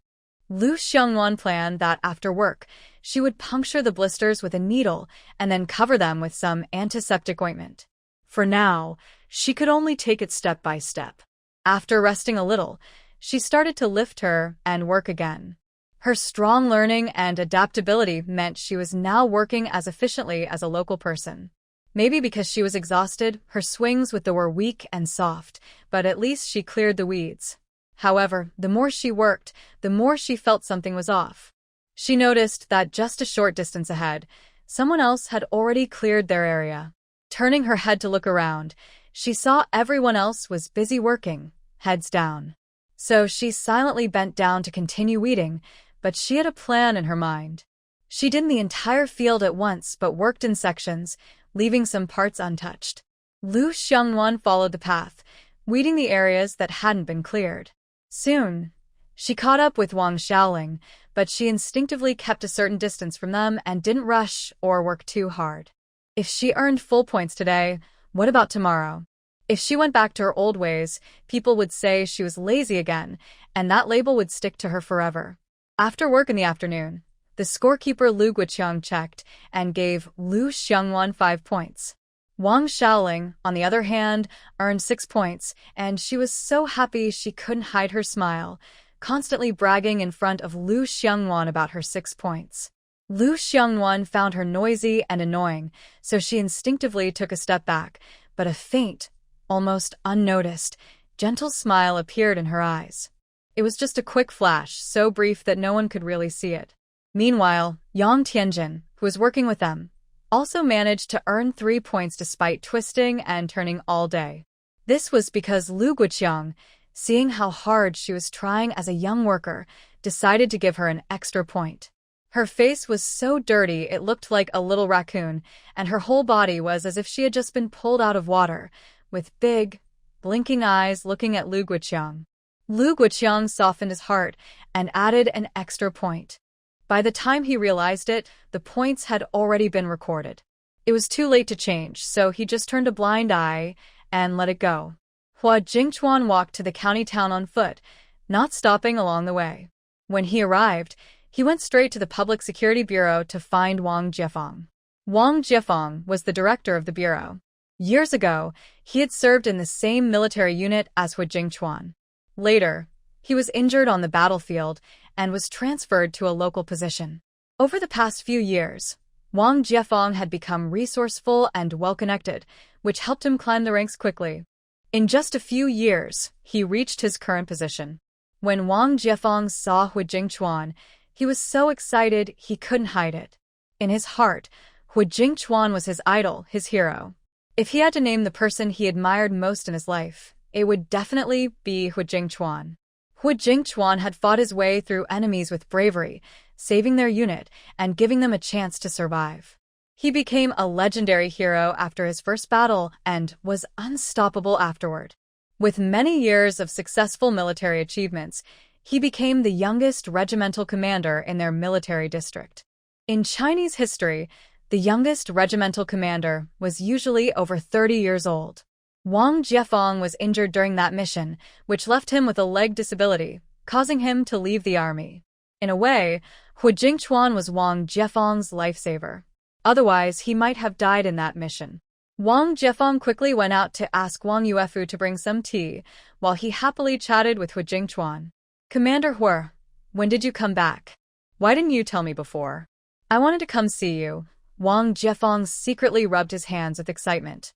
Lu Xiongwan planned that after work, she would puncture the blisters with a needle and then cover them with some antiseptic ointment. For now, she could only take it step by step. After resting a little, she started to lift her and work again. Her strong learning and adaptability meant she was now working as efficiently as a local person. Maybe because she was exhausted, her swings with the were weak and soft, but at least she cleared the weeds. However, the more she worked, the more she felt something was off. She noticed that just a short distance ahead, someone else had already cleared their area. Turning her head to look around, she saw everyone else was busy working, heads down. So she silently bent down to continue weeding, but she had a plan in her mind. She didn't the entire field at once but worked in sections, leaving some parts untouched. Lu Xiongwan followed the path, weeding the areas that hadn't been cleared. Soon, she caught up with Wang Xiaoling, but she instinctively kept a certain distance from them and didn't rush or work too hard. If she earned full points today, what about tomorrow? If she went back to her old ways, people would say she was lazy again, and that label would stick to her forever. After work in the afternoon, the scorekeeper Lu Guiqiang checked and gave Lu Xiongwan 5 points. Wang Xiaoling, on the other hand, earned 6 points, and she was so happy she couldn't hide her smile, constantly bragging in front of Lu Xiangwan about her 6 points. Lu Xiangwan found her noisy and annoying, so she instinctively took a step back, but a faint, almost unnoticed, gentle smile appeared in her eyes. It was just a quick flash, so brief that no one could really see it. Meanwhile, Yang Tianjin, who was working with them, also managed to earn 3 points despite twisting and turning all day. This was because Lu Guoqiang, seeing how hard she was trying as a young worker, decided to give her an extra point. Her face was so dirty it looked like a little raccoon, and her whole body was as if she had just been pulled out of water, with big, blinking eyes looking at Lu Guoqiang. Lu Guoqiang softened his heart and added an extra point. By the time he realized it, the points had already been recorded. It was too late to change, so he just turned a blind eye and let it go. Hua Jingchuan walked to the county town on foot, not stopping along the way. When he arrived, he went straight to the Public Security Bureau to find Wang Jiefeng. Wang Jiefeng was the director of the bureau. Years ago, he had served in the same military unit as Hua Jingchuan. Later, he was injured on the battlefield and was transferred to a local position. Over the past few years, Wang Jiefeng had become resourceful and well-connected, which helped him climb the ranks quickly. In just a few years, he reached his current position. When Wang Jiefeng saw Hua Jingchuan, he was so excited he couldn't hide it. In his heart, Hua Jingchuan was his idol, his hero. If he had to name the person he admired most in his life, it would definitely be Hua Jingchuan. Hua Jingchuan had fought his way through enemies with bravery, saving their unit and giving them a chance to survive. He became a legendary hero after his first battle and was unstoppable afterward. With many years of successful military achievements, he became the youngest regimental commander in their military district. In Chinese history, the youngest regimental commander was usually over 30 years old. Wang Jiefeng was injured during that mission, which left him with a leg disability, causing him to leave the army. In a way, Hua Jingchuan was Wang Jiefeng's lifesaver. Otherwise, he might have died in that mission. Wang Jiefeng quickly went out to ask Wang Yuefu to bring some tea, while he happily chatted with Hua Jingchuan. "Commander Hua, when did you come back? Why didn't you tell me before? I wanted to come see you." Wang Jiefeng secretly rubbed his hands with excitement.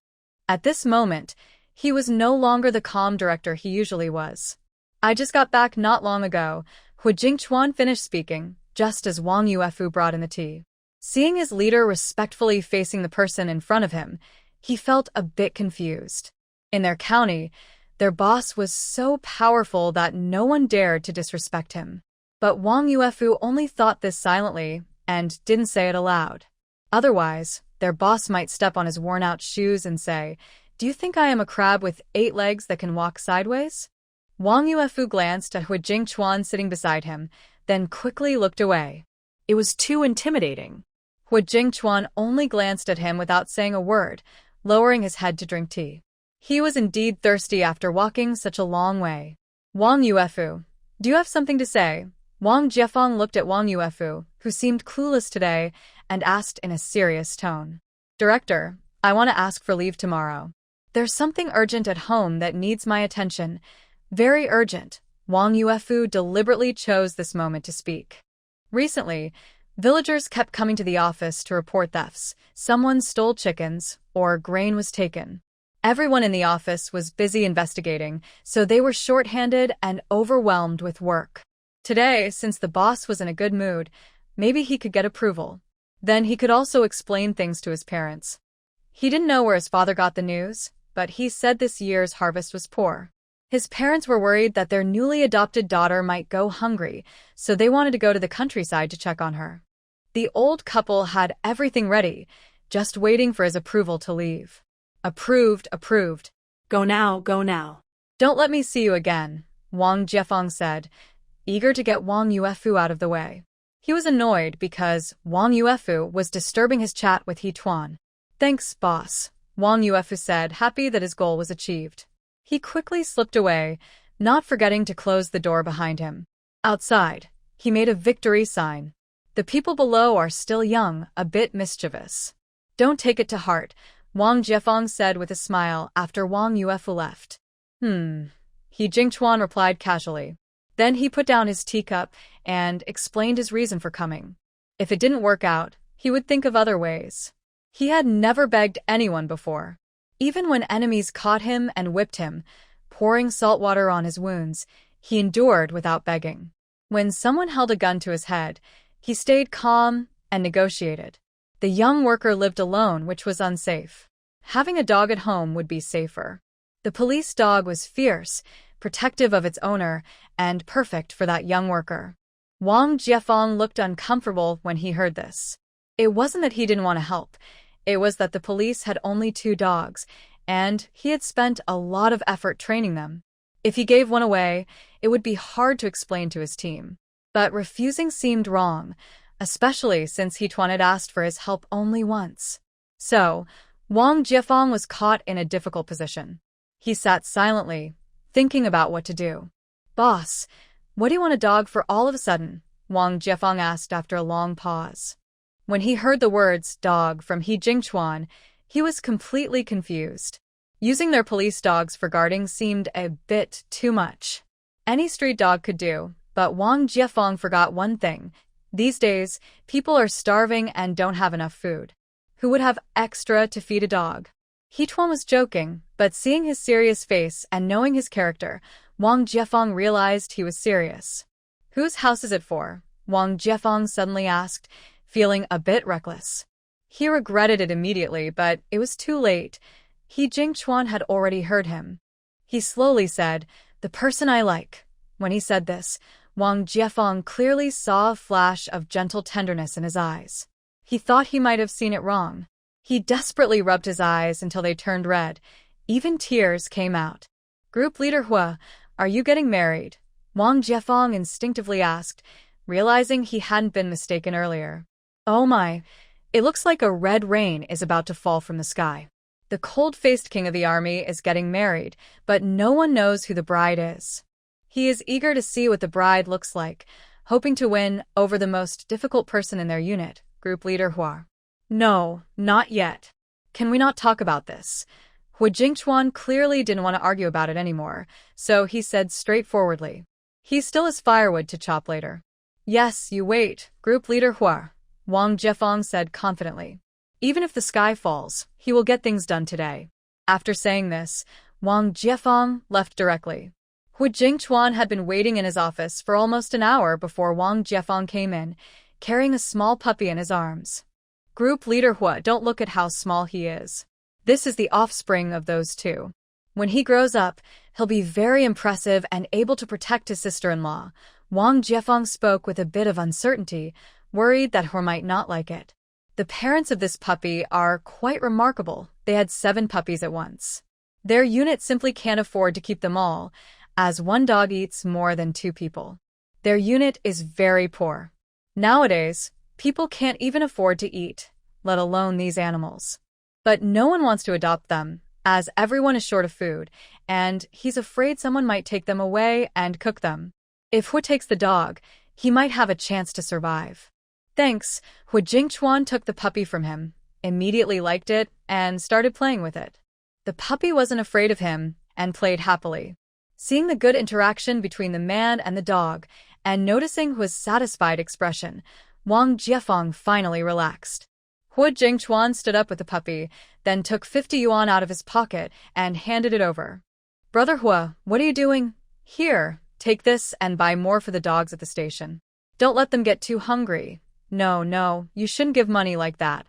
At this moment, he was no longer the calm director he usually was. "I just got back not long ago," Hua Jingchuan finished speaking, just as Wang Yuefu brought in the tea. Seeing his leader respectfully facing the person in front of him, he felt a bit confused. In their county, their boss was so powerful that no one dared to disrespect him. But Wang Yuefu only thought this silently and didn't say it aloud. Otherwise, their boss might step on his worn-out shoes and say, "Do you think I am a crab with 8 legs that can walk sideways?" Wang Yuefu glanced at Hua Jingchuan sitting beside him, then quickly looked away. It was too intimidating. Hua Jingchuan only glanced at him without saying a word, lowering his head to drink tea. He was indeed thirsty after walking such a long way. "Wang Yuefu, do you have something to say?" Wang Jiefeng looked at Wang Yuefu, who seemed clueless today, and asked in a serious tone. "Director, I want to ask for leave tomorrow. There's something urgent at home that needs my attention. Very urgent." Wang Yuefu deliberately chose this moment to speak. Recently, villagers kept coming to the office to report thefts. Someone stole chickens, or grain was taken. Everyone in the office was busy investigating, so they were short-handed and overwhelmed with work. Today, since the boss was in a good mood, maybe he could get approval. Then he could also explain things to his parents. He didn't know where his father got the news, but he said this year's harvest was poor. His parents were worried that their newly adopted daughter might go hungry, so they wanted to go to the countryside to check on her. The old couple had everything ready, just waiting for his approval to leave. "Approved, approved. Go now, go now." "Don't let me see you again," Wang Jiefeng said, eager to get Wang Yuefu out of the way. He was annoyed because Wang Yuefu was disturbing his chat with He Tuan. "Thanks, boss," Wang Yuefu said, happy that his goal was achieved. He quickly slipped away, not forgetting to close the door behind him. Outside, he made a victory sign. The people below are still young, a bit mischievous. "Don't take it to heart," Wang Jiefeng said with a smile after Wang Yuefu left. He Jingchuan replied casually. Then he put down his teacup and explained his reason for coming. If it didn't work out, he would think of other ways. He had never begged anyone before. Even when enemies caught him and whipped him, pouring salt water on his wounds, he endured without begging. When someone held a gun to his head, he stayed calm and negotiated. The young worker lived alone, which was unsafe. Having a dog at home would be safer. The police dog was fierce, protective of its owner, and perfect for that young worker. Wang Jiefeng looked uncomfortable when he heard this. It wasn't that he didn't want to help. It was that the police had only 2 dogs, and he had spent a lot of effort training them. If he gave one away, it would be hard to explain to his team. But refusing seemed wrong, especially since Hetuan had asked for his help only once. So, Wang Jiefeng was caught in a difficult position. He sat silently, thinking about what to do. "Boss, what do you want a dog for all of a sudden?" Wang Jiefeng asked after a long pause. When he heard the words dog from He Jingchuan, he was completely confused. Using their police dogs for guarding seemed a bit too much. Any street dog could do, but Wang Jiefeng forgot one thing. These days, people are starving and don't have enough food. Who would have extra to feed a dog? Hetuan was joking, but seeing his serious face and knowing his character, Wang Jiefeng realized he was serious. "Whose house is it for?" Wang Jiefeng suddenly asked, feeling a bit reckless. He regretted it immediately, but it was too late. He Jingchuan had already heard him. He slowly said, "The person I like." When he said this, Wang Jiefeng clearly saw a flash of gentle tenderness in his eyes. He thought he might have seen it wrong. He desperately rubbed his eyes until they turned red. Even tears came out. "Group leader Hua, are you getting married?" Wang Jiefeng instinctively asked, realizing he hadn't been mistaken earlier. "Oh my, it looks like a red rain is about to fall from the sky. The cold-faced king of the army is getting married, but no one knows who the bride is. He is eager to see what the bride looks like, hoping to win over the most difficult person in their unit." Group leader Hua. "No, not yet. Can we not talk about this?" Hua Jingchuan clearly didn't want to argue about it anymore, so he said straightforwardly. "He still has firewood to chop later." "Yes, you wait." Group leader Hua. Wang Jiefeng said confidently. "Even if the sky falls, he will get things done today." After saying this, Wang Jiefeng left directly. Hua Jingchuan had been waiting in his office for almost an hour before Wang Jiefeng came in, carrying a small puppy in his arms. "Group leader Hua, don't look at how small he is. This is the offspring of those 2. When he grows up, he'll be very impressive and able to protect his sister-in-law." Wang Jiefeng spoke with a bit of uncertainty, worried that Hua might not like it. "The parents of this puppy are quite remarkable. They had 7 puppies at once. Their unit simply can't afford to keep them all, as one dog eats more than 2 people. Their unit is very poor. Nowadays, people can't even afford to eat, let alone these animals. But no one wants to adopt them, as everyone is short of food, and he's afraid someone might take them away and cook them. If Hua takes the dog, he might have a chance to survive." "Thanks." Hua Jingchuan took the puppy from him, immediately liked it, and started playing with it. The puppy wasn't afraid of him and played happily. Seeing the good interaction between the man and the dog, and noticing Hua's satisfied expression, Wang Jiefeng finally relaxed. Hua Jingchuan stood up with the puppy, then took 50 yuan out of his pocket and handed it over. "Brother Hua, what are you doing? Here, take this and buy more for the dogs at the station. Don't let them get too hungry." No, you shouldn't give money like that."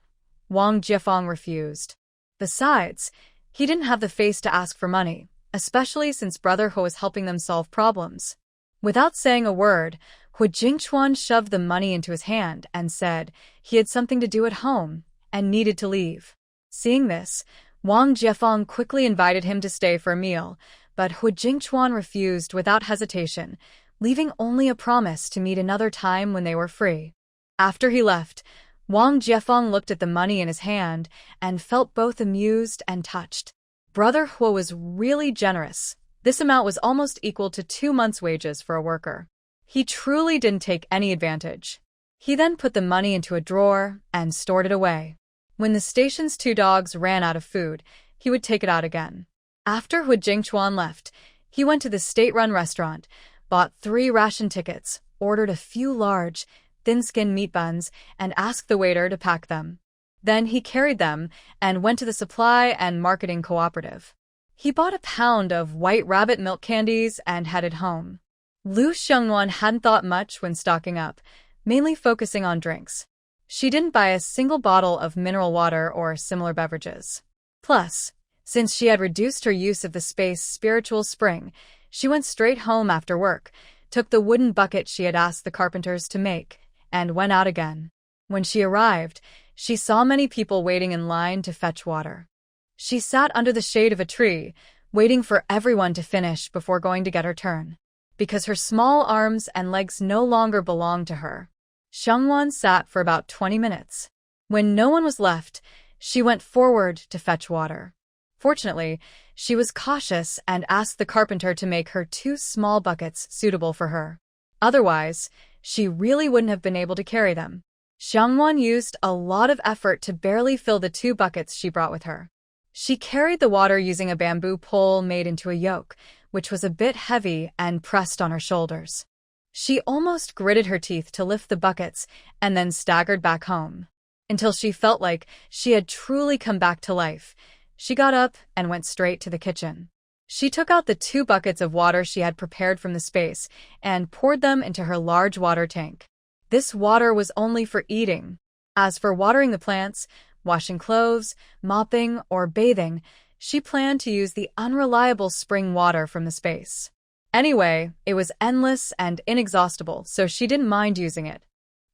Wang Jiefeng refused. Besides, he didn't have the face to ask for money, especially since Brother Hua was helping them solve problems. Without saying a word, Hua Jingchuan shoved the money into his hand and said he had something to do at home and needed to leave. Seeing this, Wang Jiefeng quickly invited him to stay for a meal, but Hua Jingchuan refused without hesitation, leaving only a promise to meet another time when they were free. After he left, Wang Jiefeng looked at the money in his hand and felt both amused and touched. Brother Hua was really generous. This amount was almost equal to 2 months' wages for a worker. He truly didn't take any advantage. He then put the money into a drawer and stored it away. When the station's 2 dogs ran out of food, he would take it out again. After Hu Jingchuan left, he went to the state-run restaurant, bought 3 ration tickets, ordered a few large, thin-skinned meat buns, and asked the waiter to pack them. Then he carried them and went to the supply and marketing cooperative. He bought a pound of white rabbit milk candies and headed home. Lu Xiongnuan hadn't thought much when stocking up, mainly focusing on drinks. She didn't buy a single bottle of mineral water or similar beverages. Plus, since she had reduced her use of the space spiritual spring, she went straight home after work, took the wooden bucket she had asked the carpenters to make, and went out again. When she arrived, she saw many people waiting in line to fetch water. She sat under the shade of a tree, waiting for everyone to finish before going to get her turn. Because her small arms and legs no longer belonged to her, Xiongnuan sat for about 20 minutes. When no one was left, she went forward to fetch water. Fortunately, she was cautious and asked the carpenter to make her 2 small buckets suitable for her. Otherwise, she really wouldn't have been able to carry them. Xiongnuan used a lot of effort to barely fill the 2 buckets she brought with her. She carried the water using a bamboo pole made into a yoke, which was a bit heavy and pressed on her shoulders. She almost gritted her teeth to lift the buckets and then staggered back home. Until she felt like she had truly come back to life, she got up and went straight to the kitchen. She took out the 2 buckets of water she had prepared from the space and poured them into her large water tank. This water was only for eating. As for watering the plants, washing clothes, mopping, or bathing, she planned to use the unreliable spring water from the space. Anyway, it was endless and inexhaustible, so she didn't mind using it.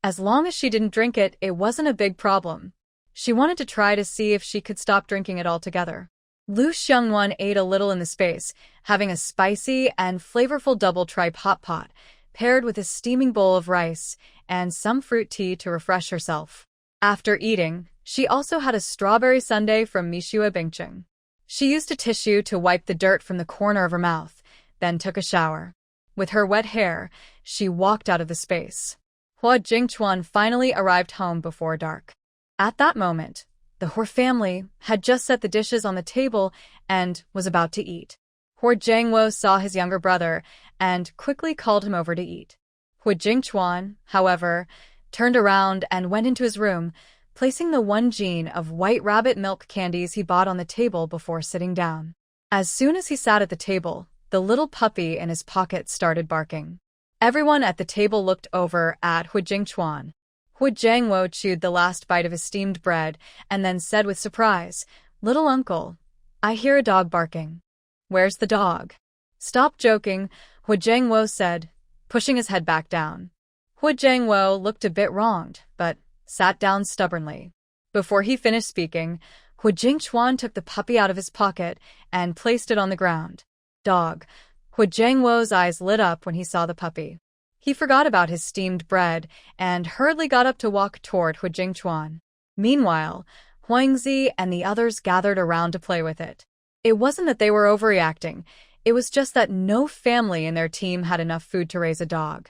As long as she didn't drink it, it wasn't a big problem. She wanted to try to see if she could stop drinking it altogether. Lu Xiongnuan ate a little in the space, having a spicy and flavorful double tripe hot pot, paired with a steaming bowl of rice and some fruit tea to refresh herself. After eating, she also had a strawberry sundae from Mishua Bingcheng. She used a tissue to wipe the dirt from the corner of her mouth, then took a shower. With her wet hair, she walked out of the space. Hua Jingchuan finally arrived home before dark. At that moment, the Hua family had just set the dishes on the table and was about to eat. Hua Jiangwo saw his younger brother and quickly called him over to eat. Hua Jingchuan, however, turned around and went into his room, placing the 1 jean of white rabbit milk candies he bought on the table before sitting down. As soon as he sat at the table, the little puppy in his pocket started barking. Everyone at the table looked over at Hua Jingchuan. Hua Jiangwo chewed the last bite of his steamed bread and then said with surprise, "Little uncle, I hear a dog barking." "Where's the dog?" "Stop joking," Hua Jiangwo said, pushing his head back down. Hua Jiangwo looked a bit wronged, but sat down stubbornly. Before he finished speaking, Hua Jingchuan took the puppy out of his pocket and placed it on the ground. "Dog." Hua Jiangwo's eyes lit up when he saw the puppy. He forgot about his steamed bread and hurriedly got up to walk toward Hua Jingchuan. Meanwhile, Huangzi and the others gathered around to play with it. It wasn't that they were overreacting, it was just that no family in their team had enough food to raise a dog.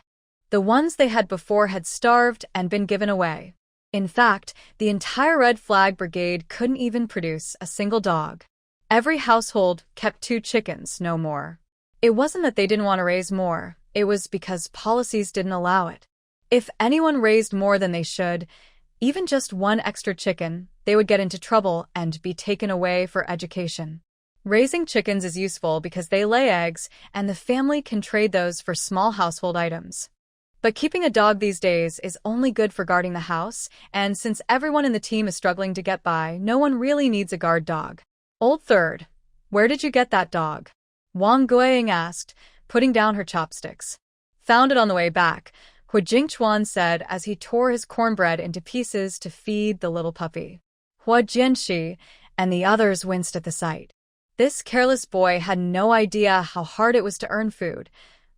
The ones they had before had starved and been given away. In fact, the entire Red Flag Brigade couldn't even produce a single dog. Every household kept 2 chickens, no more. It wasn't that they didn't want to raise more, it was because policies didn't allow it. If anyone raised more than they should, even just 1 extra chicken, they would get into trouble and be taken away for education. Raising chickens is useful because they lay eggs and the family can trade those for small household items. But keeping a dog these days is only good for guarding the house, and since everyone in the team is struggling to get by, no one really needs a guard dog. "Old Third, where did you get that dog?" Wang Guiying asked, putting down her chopsticks. "Found it on the way back," Hua Jingchuan said as he tore his cornbread into pieces to feed the little puppy. Hua Jianxi and the others winced at the sight. This careless boy had no idea how hard it was to earn food.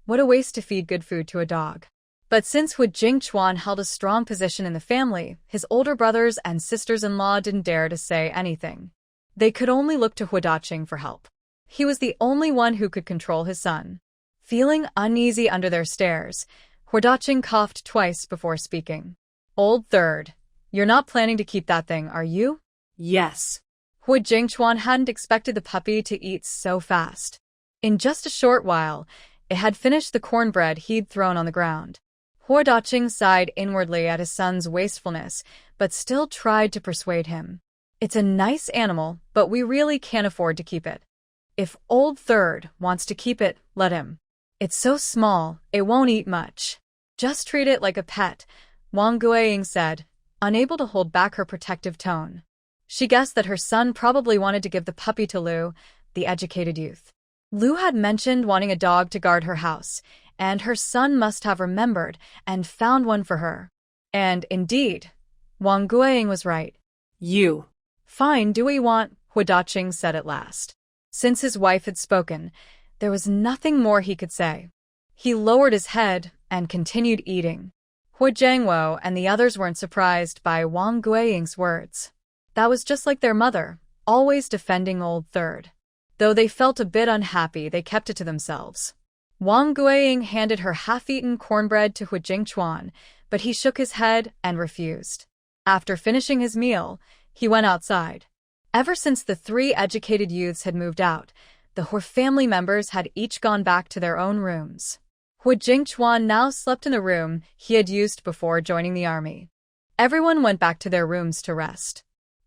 What a waste to feed good food to a dog. But since Hua Jingchuan held a strong position in the family, his older brothers and sisters-in-law didn't dare to say anything. They could only look to Hua Daqing for help. He was the only one who could control his son. Feeling uneasy under their stares, Hua Daqing coughed twice before speaking. "Old Third, you're not planning to keep that thing, are you?" Yes. Hu Jingchuan hadn't expected the puppy to eat so fast. In just a short while, it had finished the cornbread he'd thrown on the ground. Hu Daqing sighed inwardly at his son's wastefulness, but still tried to persuade him. It's a nice animal, but we really can't afford to keep it. If Old Third wants to keep it, let him. It's so small, it won't eat much. Just treat it like a pet, Wang Guiying said, unable to hold back her protective tone. She guessed that her son probably wanted to give the puppy to Lu, the educated youth. Lu had mentioned wanting a dog to guard her house, and her son must have remembered and found one for her. And indeed, Wang Guiying was right. You. Fine, do we want? Hu Daqing said at last. Since his wife had spoken, there was nothing more he could say. He lowered his head and continued eating. Hu Jiangwo and the others weren't surprised by Wang Guiying's words. That was just like their mother, always defending Old Third. Though they felt a bit unhappy, they kept it to themselves. Wang Guiying handed her half-eaten cornbread to Hu Jingchuan, but he shook his head and refused. After finishing his meal, he went outside. Ever since the three educated youths had moved out, the Hu family members had each gone back to their own rooms. Hu Jingchuan now slept in the room he had used before joining the army. Everyone went back to their rooms to rest.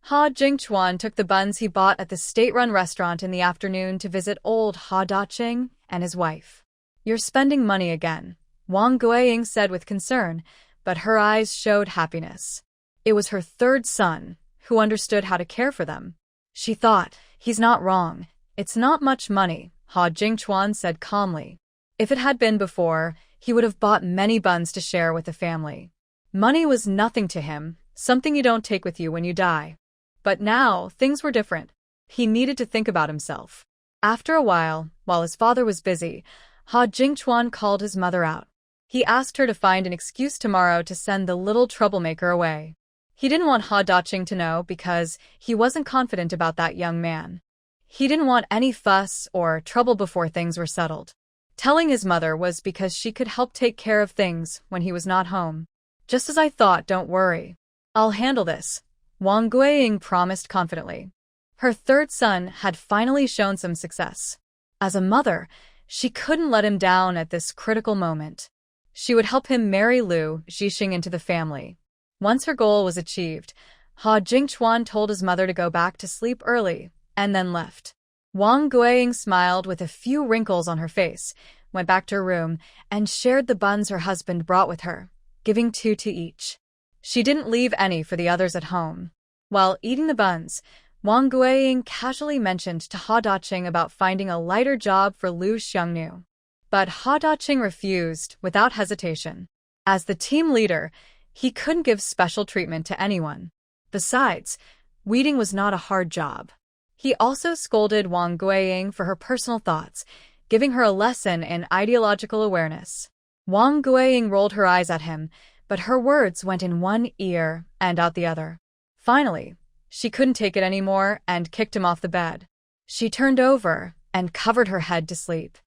Ha Jingchuan took the buns he bought at the state-run restaurant in the afternoon to visit old Ha Daqing and his wife. You're spending money again, Wang Guiying said with concern, but her eyes showed happiness. It was her third son, who understood how to care for them. She thought, he's not wrong. It's not much money, Ha Jingchuan said calmly. If it had been before, he would have bought many buns to share with the family. Money was nothing to him, something you don't take with you when you die. But now, things were different. He needed to think about himself. After a while his father was busy, Ha Jingchuan called his mother out. He asked her to find an excuse tomorrow to send the little troublemaker away. He didn't want Ha Daqing to know because he wasn't confident about that young man. He didn't want any fuss or trouble before things were settled. Telling his mother was because she could help take care of things when he was not home. Just as I thought, don't worry. I'll handle this, Wang Guiying promised confidently. Her third son had finally shown some success. As a mother, she couldn't let him down at this critical moment. She would help him marry Lu Zhixing into the family. Once her goal was achieved, Ha Jingchuan told his mother to go back to sleep early, and then left. Wang Guiying smiled with a few wrinkles on her face, went back to her room, and shared the buns her husband brought with her, giving 2 to each. She didn't leave any for the others at home. While eating the buns, Wang Guiying casually mentioned to Ha Daqing about finding a lighter job for Lu Xiangnu. But Ha Daqing refused without hesitation. As the team leader, he couldn't give special treatment to anyone. Besides, weeding was not a hard job. He also scolded Wang Guiying for her personal thoughts, giving her a lesson in ideological awareness. Wang Guiying rolled her eyes at him, but her words went in one ear and out the other. Finally, she couldn't take it anymore and kicked him off the bed. She turned over and covered her head to sleep.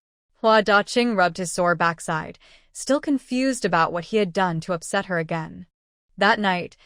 Hua Daqing rubbed his sore backside, still confused about what he had done to upset her again. That night,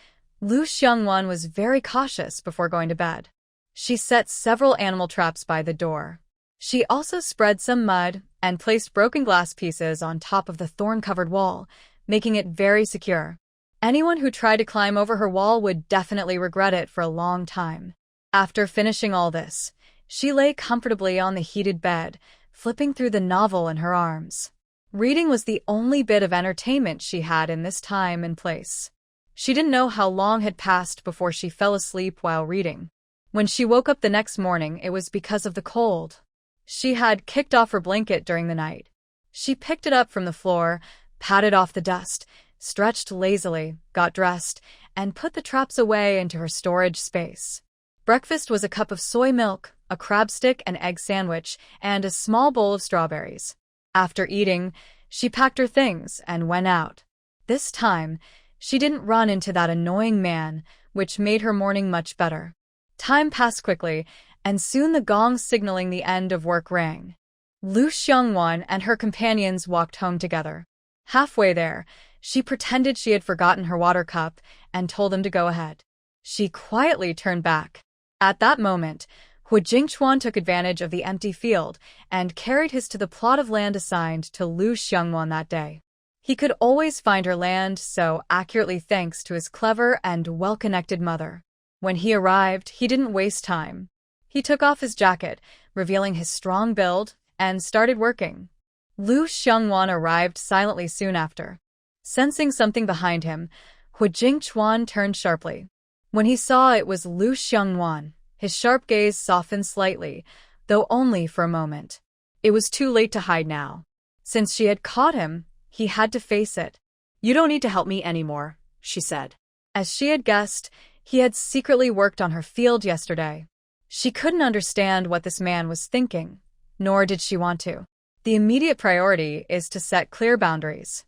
Lu Xiangwan was very cautious before going to bed. She set several animal traps by the door. She also spread some mud and placed broken glass pieces on top of the thorn-covered wall, making it very secure. Anyone who tried to climb over her wall would definitely regret it for a long time. After finishing all this, she lay comfortably on the heated bed, flipping through the novel in her arms. Reading was the only bit of entertainment she had in this time and place. She didn't know how long had passed before she fell asleep while reading. When she woke up the next morning, it was because of the cold. She had kicked off her blanket during the night. She picked it up from the floor, patted off the dust, stretched lazily, got dressed, and put the traps away into her storage space. Breakfast was a cup of soy milk, a crab stick and egg sandwich, and a small bowl of strawberries. After eating, she packed her things and went out. This time, she didn't run into that annoying man, which made her morning much better. Time passed quickly, and soon the gong signaling the end of work rang. Lu Xiangwan and her companions walked home together. Halfway there, she pretended she had forgotten her water cup and told them to go ahead. She quietly turned back. At that moment, Hu Jingchuan took advantage of the empty field and carried his to the plot of land assigned to Lu Xiangwan that day. He could always find her land so accurately thanks to his clever and well-connected mother. When he arrived, he didn't waste time. He took off his jacket, revealing his strong build, and started working. Lu Xiangwan arrived silently soon after. Sensing something behind him, Hu Jingchuan turned sharply. When he saw it was Lu Xiangwan, his sharp gaze softened slightly, though only for a moment. It was too late to hide now. Since she had caught him, he had to face it. "You don't need to help me anymore," she said. As she had guessed, he had secretly worked on her field yesterday. She couldn't understand what this man was thinking, nor did she want to. The immediate priority is to set clear boundaries.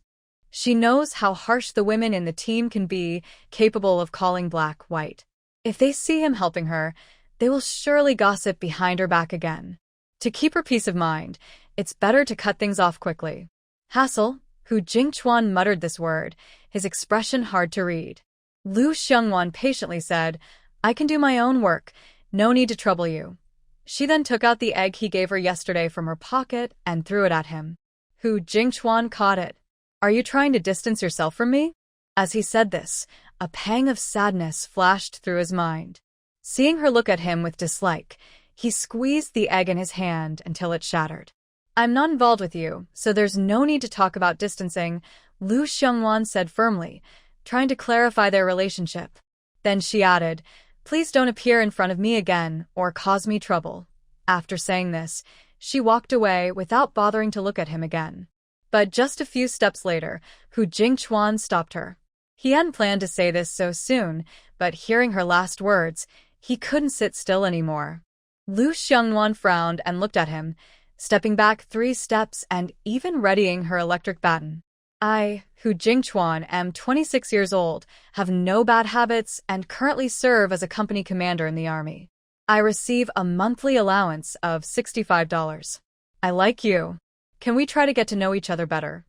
She knows how harsh the women in the team can be, capable of calling black white. If they see him helping her, they will surely gossip behind her back again. To keep her peace of mind, it's better to cut things off quickly. Hassle, Hu Jingchuan muttered this word, his expression hard to read. Lu Xiangwan patiently said, "I can do my own work, no need to trouble you." She then took out the egg he gave her yesterday from her pocket and threw it at him. Hu Jingchuan caught it. "Are you trying to distance yourself from me?" As he said this, a pang of sadness flashed through his mind. Seeing her look at him with dislike, he squeezed the egg in his hand until it shattered. "I'm not involved with you, so there's no need to talk about distancing," Lu Xiangwan said firmly, trying to clarify their relationship. Then she added, "Please don't appear in front of me again or cause me trouble." After saying this, she walked away without bothering to look at him again. But just a few steps later, Hu Jingchuan stopped her. He hadn't planned to say this so soon, but hearing her last words, he couldn't sit still anymore. Lu Xiangwan frowned and looked at him, stepping back 3 steps and even readying her electric baton. "I, Hu Jingchuan, am 26 years old, have no bad habits, and currently serve as a company commander in the army. I receive a monthly allowance of $65. I like you. Can we try to get to know each other better?"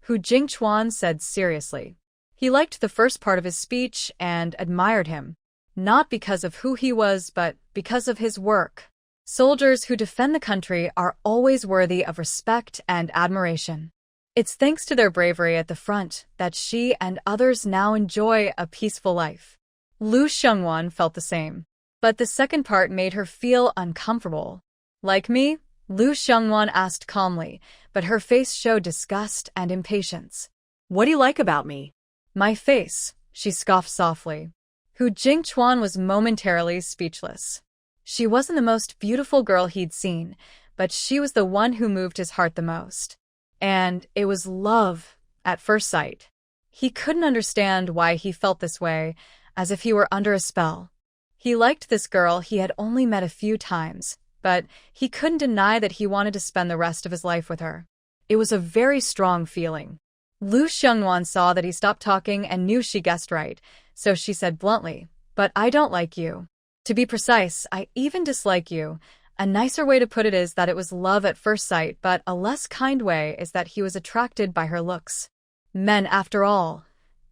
Hu Jingchuan said seriously. He liked the first part of his speech and admired him, not because of who he was, but because of his work. Soldiers who defend the country are always worthy of respect and admiration. It's thanks to their bravery at the front that she and others now enjoy a peaceful life. Lu Xiangwan felt the same, but the second part made her feel uncomfortable. "Like me?" Lu Xiangwan asked calmly, but her face showed disgust and impatience. "What do you like about me?" "My face," she scoffed softly. Hu Jingchuan was momentarily speechless. She wasn't the most beautiful girl he'd seen, but she was the one who moved his heart the most. And it was love at first sight. He couldn't understand why he felt this way, as if he were under a spell. He liked this girl he had only met a few times, but he couldn't deny that he wanted to spend the rest of his life with her. It was a very strong feeling. Lu Xiangwan saw that he stopped talking and knew she guessed right, so she said bluntly, "But I don't like you. To be precise, I even dislike you." A nicer way to put it is that it was love at first sight, but a less kind way is that he was attracted by her looks. Men, after all,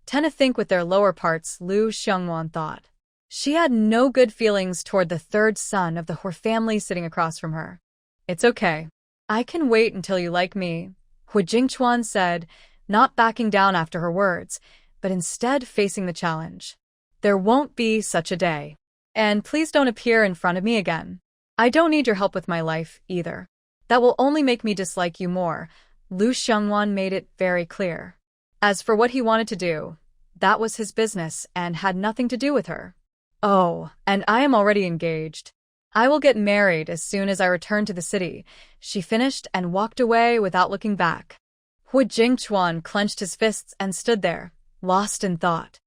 tend to think with their lower parts, Lu Xiangwan thought. She had no good feelings toward the third son of the Hor family sitting across from her. "It's okay. I can wait until you like me," Hu Jingchuan said, not backing down after her words, but instead facing the challenge. "There won't be such a day. And please don't appear in front of me again. I don't need your help with my life, either. That will only make me dislike you more." Lu Xiangwan made it very clear. As for what he wanted to do, that was his business and had nothing to do with her. "Oh, and I am already engaged. I will get married as soon as I return to the city," she finished and walked away without looking back. Hu Jingchuan clenched his fists and stood there, lost in thought.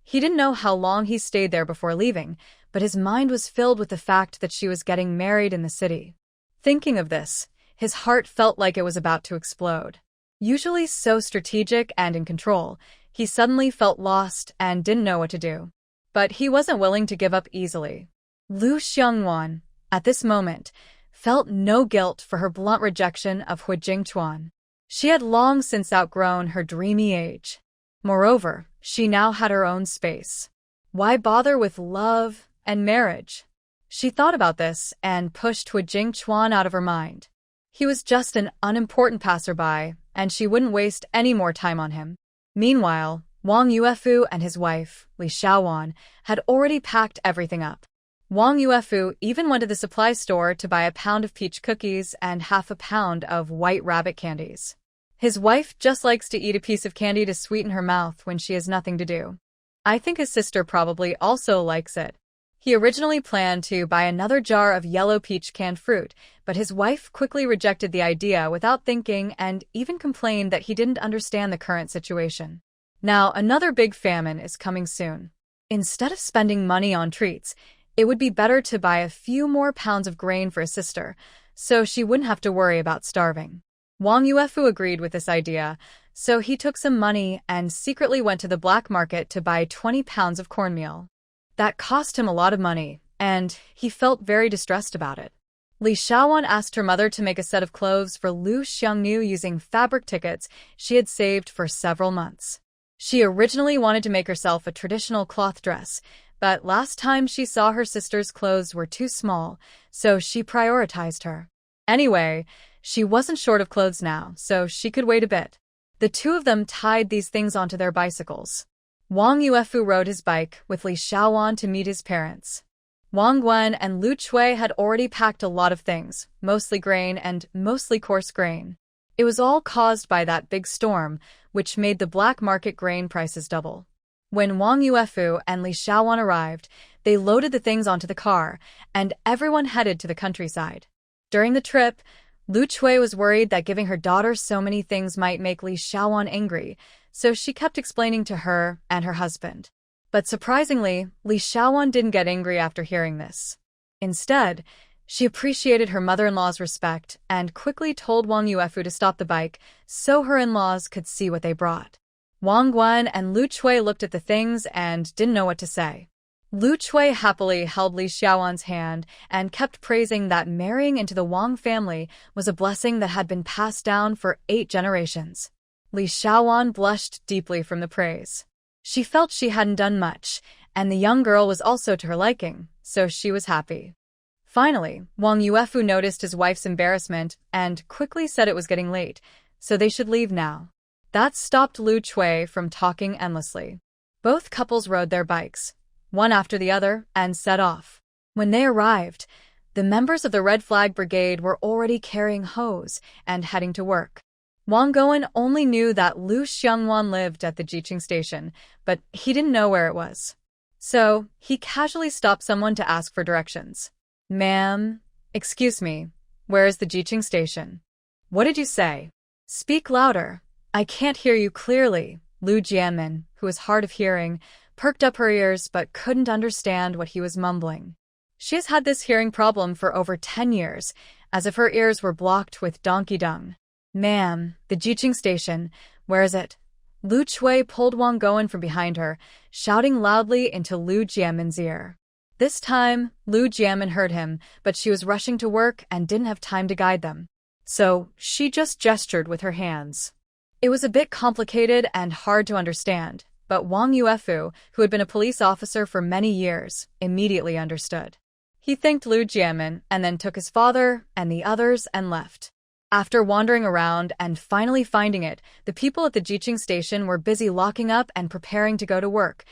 He didn't know how long he stayed there before leaving, but his mind was filled with the fact that she was getting married in the city. Thinking of this, his heart felt like it was about to explode. Usually so strategic and in control, he suddenly felt lost and didn't know what to do. But he wasn't willing to give up easily. Lu Xiangwan, at this moment, felt no guilt for her blunt rejection of Hu Jingchuan. She had long since outgrown her dreamy age. Moreover, she now had her own space. Why bother with love and marriage? She thought about this and pushed Hu Jingchuan out of her mind. He was just an unimportant passerby, and she wouldn't waste any more time on him. Meanwhile, Wang Yuefu and his wife, Li Xiaowan, had already packed everything up. Wang Yuefu even went to the supply store to buy a pound of peach cookies and half a pound of white rabbit candies. His wife just likes to eat a piece of candy to sweeten her mouth when she has nothing to do. I think his sister probably also likes it. He originally planned to buy another jar of yellow peach canned fruit, but his wife quickly rejected the idea without thinking and even complained that he didn't understand the current situation. Now, another big famine is coming soon. Instead of spending money on treats, it would be better to buy a few more pounds of grain for his sister, so she wouldn't have to worry about starving. Wang Yuefu agreed with this idea, so he took some money and secretly went to the black market to buy 20 pounds of cornmeal. That cost him a lot of money, and he felt very distressed about it. Li Xiaowan asked her mother to make a set of clothes for Lu Xiangnu using fabric tickets she had saved for several months. She originally wanted to make herself a traditional cloth dress, but last time she saw her sister's clothes were too small, so she prioritized her. Anyway, she wasn't short of clothes now, so she could wait a bit. The two of them tied these things onto their bicycles. Wang Yuefu rode his bike with Li Xiaowan to meet his parents. Wang Guan and Lu Chui had already packed a lot of things, mostly grain and mostly coarse grain. It was all caused by that big storm, which made the black market grain prices double. When Wang Yuefu and Li Xiaowan arrived, they loaded the things onto the car, and everyone headed to the countryside. During the trip, Lu Chui was worried that giving her daughter so many things might make Li Xiaowan angry, so she kept explaining to her and her husband. But surprisingly, Li Xiaowan didn't get angry after hearing this. Instead, she appreciated her mother-in-law's respect and quickly told Wang Yuefu to stop the bike so her in-laws could see what they brought. Wang Guan and Lu Chui looked at the things and didn't know what to say. Lu Chui happily held Li Xiaowan's hand and kept praising that marrying into the Wang family was a blessing that had been passed down for 8 generations. Li Xiaowan blushed deeply from the praise. She felt she hadn't done much, and the young girl was also to her liking, so she was happy. Finally, Wang Yuefu noticed his wife's embarrassment and quickly said it was getting late, so they should leave now. That stopped Lu Chui from talking endlessly. Both couples rode their bikes, one after the other, and set off. When they arrived, the members of the Red Flag Brigade were already carrying hoes and heading to work. Wang Goen only knew that Lu Xiangwan lived at the Jiqing station, but he didn't know where it was. So, he casually stopped someone to ask for directions. "Ma'am, excuse me, where is the Jiqing station?" "What did you say?" "Speak louder. I can't hear you clearly." Lu Jianmin, who was hard of hearing, perked up her ears but couldn't understand what he was mumbling. She has had this hearing problem for over 10 years, as if her ears were blocked with donkey dung. "Ma'am, the Jiqing station, where is it?" Lu Chui pulled Wang Goen from behind her, shouting loudly into Lu Jianmin's ear. This time, Lu Jianmin heard him, but she was rushing to work and didn't have time to guide them. So, she just gestured with her hands. It was a bit complicated and hard to understand, but Wang Yuefu, who had been a police officer for many years, immediately understood. He thanked Lu Jianmin and then took his father and the others and left. After wandering around and finally finding it, the people at the Jiqing station were busy locking up and preparing to go to work,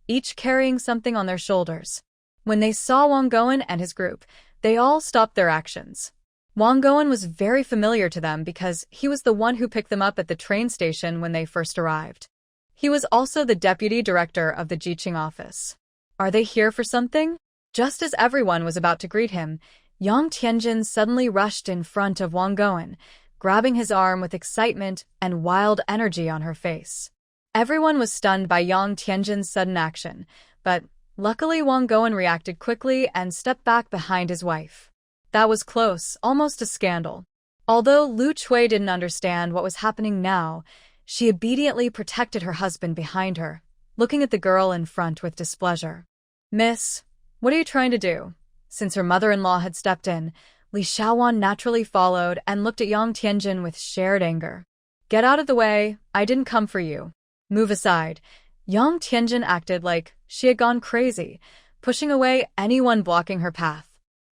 each carrying something on their shoulders. When they saw Wang Goen and his group, they all stopped their actions. Wang Goen was very familiar to them because he was the one who picked them up at the train station when they first arrived. He was also the deputy director of the Jiqing office. "Are they here for something?" Just as everyone was about to greet him, Yang Tianjin suddenly rushed in front of Wang Goen, grabbing his arm with excitement and wild energy on her face. Everyone was stunned by Yang Tianjin's sudden action, but luckily Wang Goen reacted quickly and stepped back behind his wife. That was close, almost a scandal. Although Lu Chui didn't understand what was happening now, she obediently protected her husband behind her, looking at the girl in front with displeasure. "Miss, what are you trying to do?" Since her mother-in-law had stepped in, Li Xiaowan naturally followed and looked at Yang Tianjin with shared anger. "Get out of the way, I didn't come for you." "Move aside." Yang Tianjin acted like she had gone crazy, pushing away anyone blocking her path.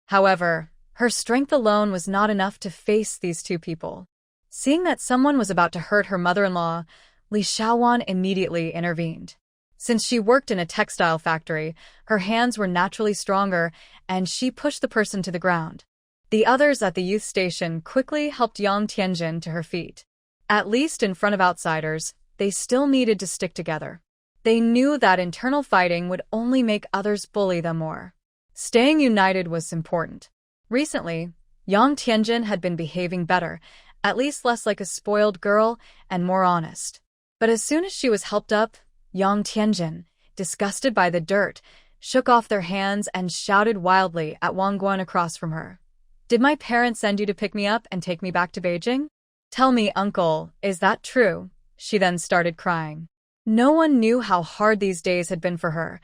However, her strength alone was not enough to face these two people. Seeing that someone was about to hurt her mother-in-law, Li Xiaowan immediately intervened. Since she worked in a textile factory, her hands were naturally stronger, and she pushed the person to the ground. The others at the youth station quickly helped Yang Tianjin to her feet. At least in front of outsiders, they still needed to stick together. They knew that internal fighting would only make others bully them more. Staying united was important. Recently, Yang Tianjin had been behaving better, at least less like a spoiled girl and more honest. But as soon as she was helped up, Yang Tianjin, disgusted by the dirt, shook off their hands and shouted wildly at Wang Guan across from her. "Did my parents send you to pick me up and take me back to Beijing? Tell me, uncle, is that true?" She then started crying. No one knew how hard these days had been for her.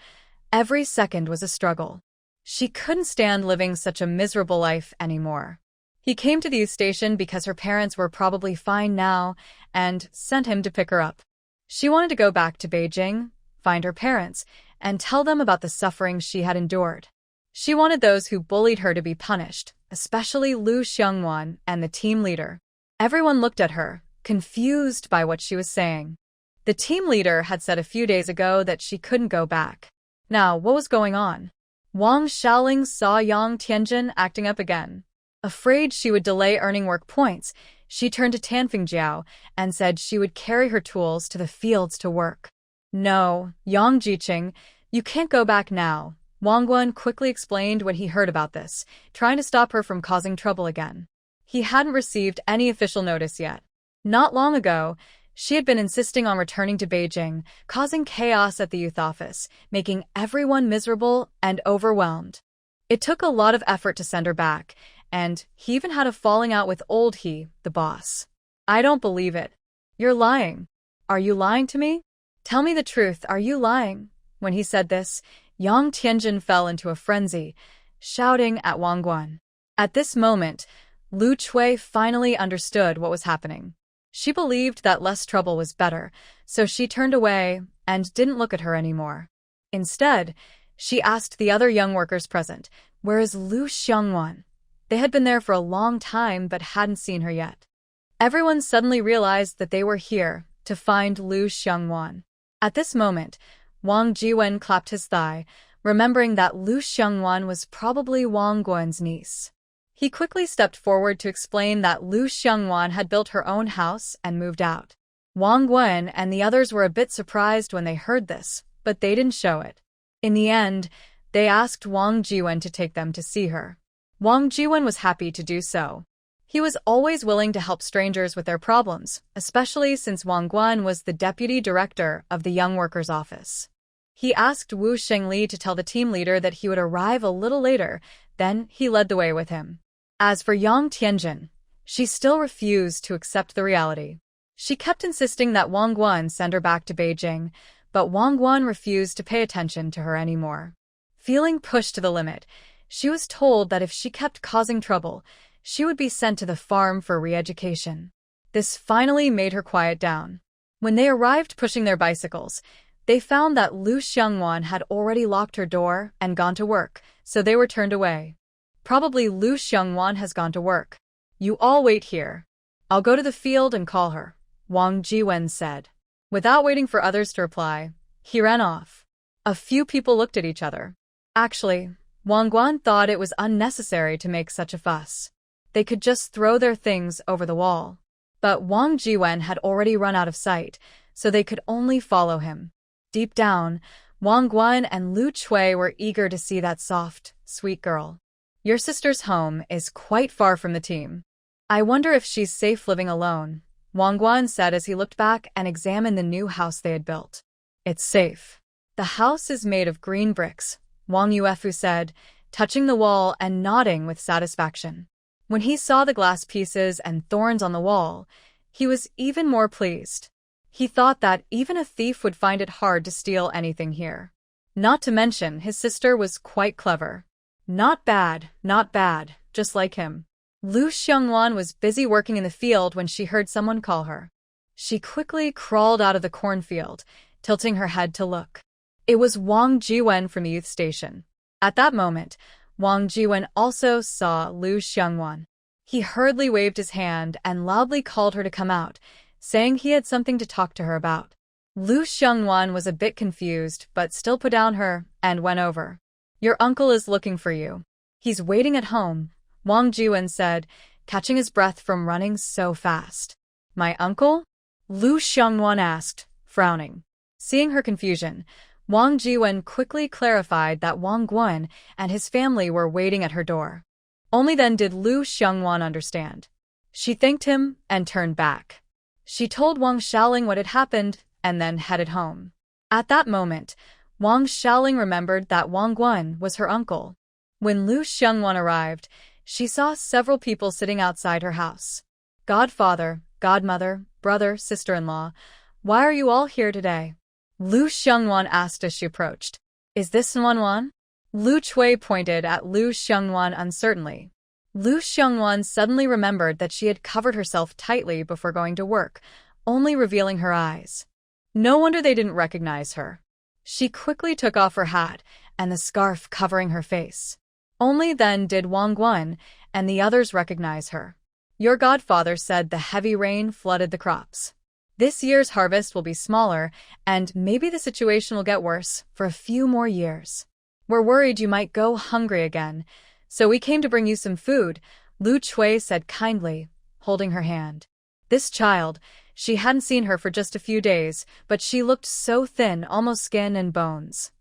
Every second was a struggle. She couldn't stand living such a miserable life anymore. He came to the youth station because her parents were probably fine now and sent him to pick her up. She wanted to go back to Beijing, find her parents, and tell them about the suffering she had endured. She wanted those who bullied her to be punished, especially Lu Xiangwan and the team leader. Everyone looked at her, confused by what she was saying. The team leader had said a few days ago that she couldn't go back. Now, what was going on? Wang Xiaoling saw Yang Tianjin acting up again. Afraid she would delay earning work points, she turned to Tanfeng Jiao and said she would carry her tools to the fields to work. "No, Yang Jiqing, you can't go back now," Wang Guan quickly explained when he heard about this, trying to stop her from causing trouble again. He hadn't received any official notice yet. Not long ago, she had been insisting on returning to Beijing, causing chaos at the youth office, making everyone miserable and overwhelmed. It took a lot of effort to send her back, and he even had a falling out with old he, the boss. "I don't believe it. You're lying. Are you lying to me? Tell me the truth, are you lying?" When he said this, Yang Tianjin fell into a frenzy, shouting at Wang Guan. At this moment, Lu Chui finally understood what was happening. She believed that less trouble was better, so she turned away and didn't look at her anymore. Instead, she asked the other young workers present, "Where is Lu Xiangwan?" They had been there for a long time but hadn't seen her yet. Everyone suddenly realized that they were here to find Lu Xiangwan. At this moment, Wang Jiwen clapped his thigh, remembering that Lu Xiangwan was probably Wang Guan's niece. He quickly stepped forward to explain that Lu Xiangwan had built her own house and moved out. Wang Guan and the others were a bit surprised when they heard this, but they didn't show it. In the end, they asked Wang Jiwen to take them to see her. Wang Jiwen was happy to do so. He was always willing to help strangers with their problems, especially since Wang Guan was the deputy director of the Young Workers' Office. He asked Wu Shengli to tell the team leader that he would arrive a little later, then he led the way with him. As for Yang Tianjin, she still refused to accept the reality. She kept insisting that Wang Guan send her back to Beijing, but Wang Guan refused to pay attention to her anymore. Feeling pushed to the limit, she was told that if she kept causing trouble, she would be sent to the farm for re-education. This finally made her quiet down. When they arrived pushing their bicycles, they found that Lu Xiangwan had already locked her door and gone to work, so they were turned away. "Probably Lu Xiangwan has gone to work. You all wait here. I'll go to the field and call her," Wang Jiwen said. Without waiting for others to reply, he ran off. A few people looked at each other. Actually, Wang Guan thought it was unnecessary to make such a fuss. They could just throw their things over the wall. But Wang Jiwen had already run out of sight, so they could only follow him. Deep down, Wang Guan and Lu Chui were eager to see that soft, sweet girl. "Your sister's home is quite far from the team. I wonder if she's safe living alone," Wang Guan said as he looked back and examined the new house they had built. "It's safe. The house is made of green bricks," Wang Yuefu said, touching the wall and nodding with satisfaction. When he saw the glass pieces and thorns on the wall, he was even more pleased. He thought that even a thief would find it hard to steal anything here. Not to mention, his sister was quite clever. Not bad, just like him. Lu Xiangwan was busy working in the field when she heard someone call her. She quickly crawled out of the cornfield, tilting her head to look. It was Wang Jiwen from the youth station. At that moment, Wang Jiwen also saw Lu Xiongwan. He hurriedly waved his hand and loudly called her to come out, saying he had something to talk to her about. Lu Xiongwan was a bit confused, but still put down her and went over. Your uncle is looking for you. He's waiting at home, Wang Jiwen said, catching his breath from running so fast. My uncle? Lu Xiongwan asked, frowning. Seeing her confusion, Wang Jiwen quickly clarified that Wang Guan and his family were waiting at her door. Only then did Lu Xiongwan understand. She thanked him and turned back. She told Wang Xiaoling what had happened and then headed home. At that moment, Wang Xiaoling remembered that Wang Guan was her uncle. When Lu Xiongwan arrived, she saw several people sitting outside her house. Godfather, godmother, brother, sister-in-law, why are you all here today? Lu Xiongwan asked as she approached. Is this Wanwan? Lu Chui pointed at Lu Xiongwan uncertainly. Lu Xiongwan suddenly remembered that she had covered herself tightly before going to work, only revealing her eyes. No wonder they didn't recognize her. She quickly took off her hat and the scarf covering her face. Only then did Wang Guan and the others recognize her. Your godfather said the heavy rain flooded the crops. This year's harvest will be smaller, and maybe the situation will get worse for a few more years. We're worried you might go hungry again, so we came to bring you some food, Lu Chui said kindly, holding her hand. This child, she hadn't seen her for just a few days, but she looked so thin, almost skin and bones.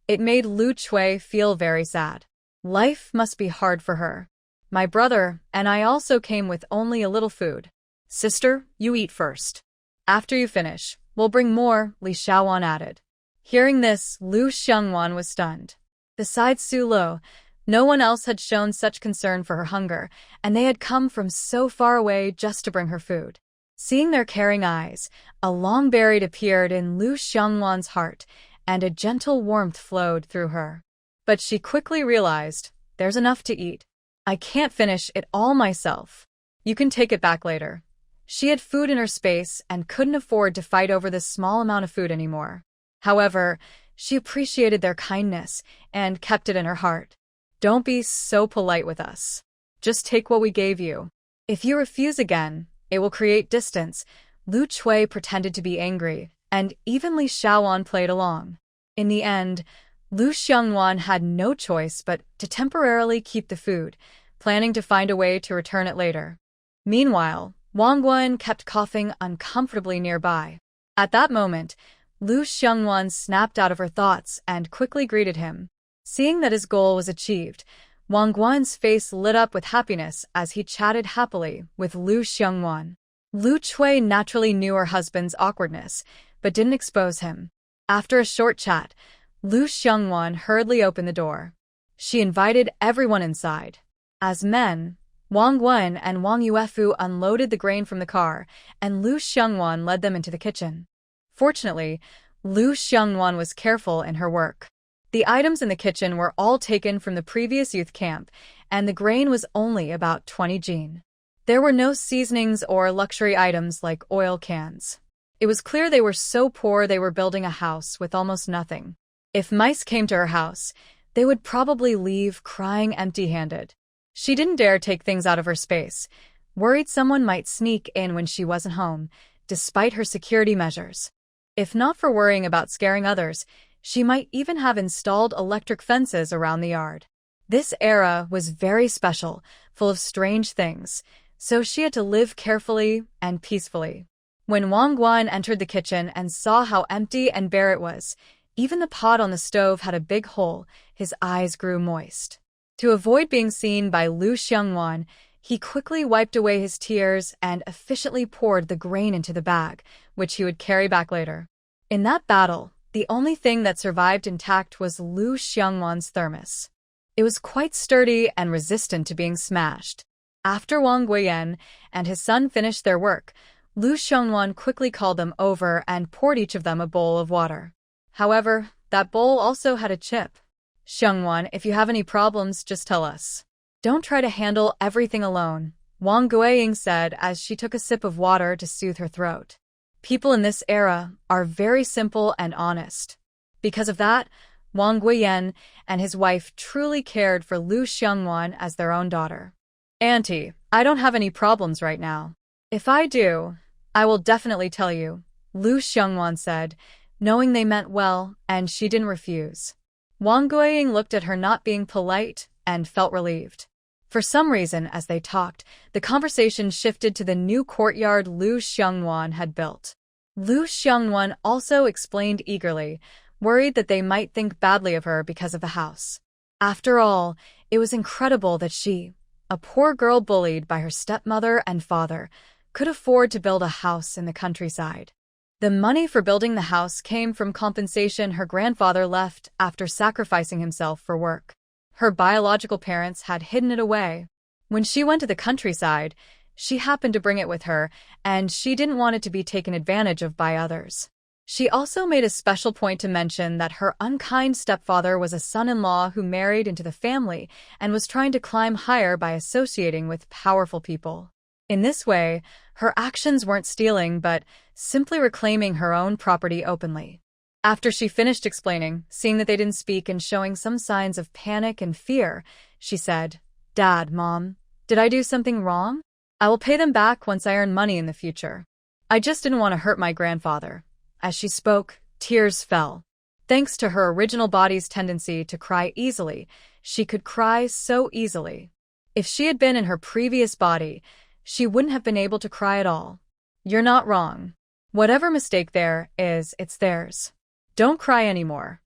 It made Lu Chui feel very sad. Life must be hard for her. My brother and I also came with only a little food. Sister, you eat first. After you finish, we'll bring more, Li Xiaowan added. Hearing this, Lu Xiongwan was stunned. Besides Su Lo, no one else had shown such concern for her hunger, and they had come from so far away just to bring her food. Seeing their caring eyes, a long berry appeared in Lu Xiongwan's heart, and a gentle warmth flowed through her. But she quickly realized, there's enough to eat. I can't finish it all myself. You can take it back later. She had food in her space and couldn't afford to fight over this small amount of food anymore. However, she appreciated their kindness and kept it in her heart. Don't be so polite with us. Just take what we gave you. If you refuse again, it will create distance. Lu Chui pretended to be angry, and even Li Xiaowan played along. In the end, Lu Xiongwan had no choice but to temporarily keep the food, planning to find a way to return it later. Meanwhile, Wang Guan kept coughing uncomfortably nearby. At that moment, Lu Xiongwan snapped out of her thoughts and quickly greeted him. Seeing that his goal was achieved, Wang Guan's face lit up with happiness as he chatted happily with Lu Xiongwan. Lu Chui naturally knew her husband's awkwardness, but didn't expose him. After a short chat, Lu Xiongwan hurriedly opened the door. She invited everyone inside. As men, Wang Guan and Wang Yuefu unloaded the grain from the car, and Lu Xiongwan led them into the kitchen. Fortunately, Lu Xiongwan was careful in her work. The items in the kitchen were all taken from the previous youth camp, and the grain was only about 20 jin. There were no seasonings or luxury items like oil cans. It was clear they were so poor they were building a house with almost nothing. If mice came to her house, they would probably leave crying empty-handed. She didn't dare take things out of her space, worried someone might sneak in when she wasn't home, despite her security measures. If not for worrying about scaring others, she might even have installed electric fences around the yard. This era was very special, full of strange things, so she had to live carefully and peacefully. When Wang Guan entered the kitchen and saw how empty and bare it was, even the pot on the stove had a big hole, his eyes grew moist. To avoid being seen by Lu Xiongwan, he quickly wiped away his tears and efficiently poured the grain into the bag, which he would carry back later. In that battle, the only thing that survived intact was Lu Xiongwan's thermos. It was quite sturdy and resistant to being smashed. After Wang Guiyan and his son finished their work, Lu Xiongwan quickly called them over and poured each of them a bowl of water. However, that bowl also had a chip. Xiongwan, if you have any problems, just tell us. Don't try to handle everything alone, Wang Guiying said as she took a sip of water to soothe her throat. People in this era are very simple and honest. Because of that, Wang Guiyan and his wife truly cared for Lu Xiongwan as their own daughter. "Auntie, I don't have any problems right now. If I do, I will definitely tell you," Lu Xiongwan said, knowing they meant well, and she didn't refuse. Wang Guiying looked at her not being polite and felt relieved. For some reason, as they talked, the conversation shifted to the new courtyard Lu Xiongwan had built. Lu Xiongwan also explained eagerly, worried that they might think badly of her because of the house. After all, it was incredible that she, a poor girl bullied by her stepmother and father, could afford to build a house in the countryside. The money for building the house came from compensation her grandfather left after sacrificing himself for work. Her biological parents had hidden it away. When she went to the countryside, she happened to bring it with her, and she didn't want it to be taken advantage of by others. She also made a special point to mention that her unkind stepfather was a son-in-law who married into the family and was trying to climb higher by associating with powerful people. In this way, her actions weren't stealing but simply reclaiming her own property openly. After she finished explaining, seeing that they didn't speak and showing some signs of panic and fear, she said, "Dad, Mom, did I do something wrong? I will pay them back once I earn money in the future. I just didn't want to hurt my grandfather." As she spoke, tears fell. Thanks to her original body's tendency to cry easily, she could cry so easily. If she had been in her previous body, she wouldn't have been able to cry at all. "You're not wrong. Whatever mistake there is, it's theirs. Don't cry anymore.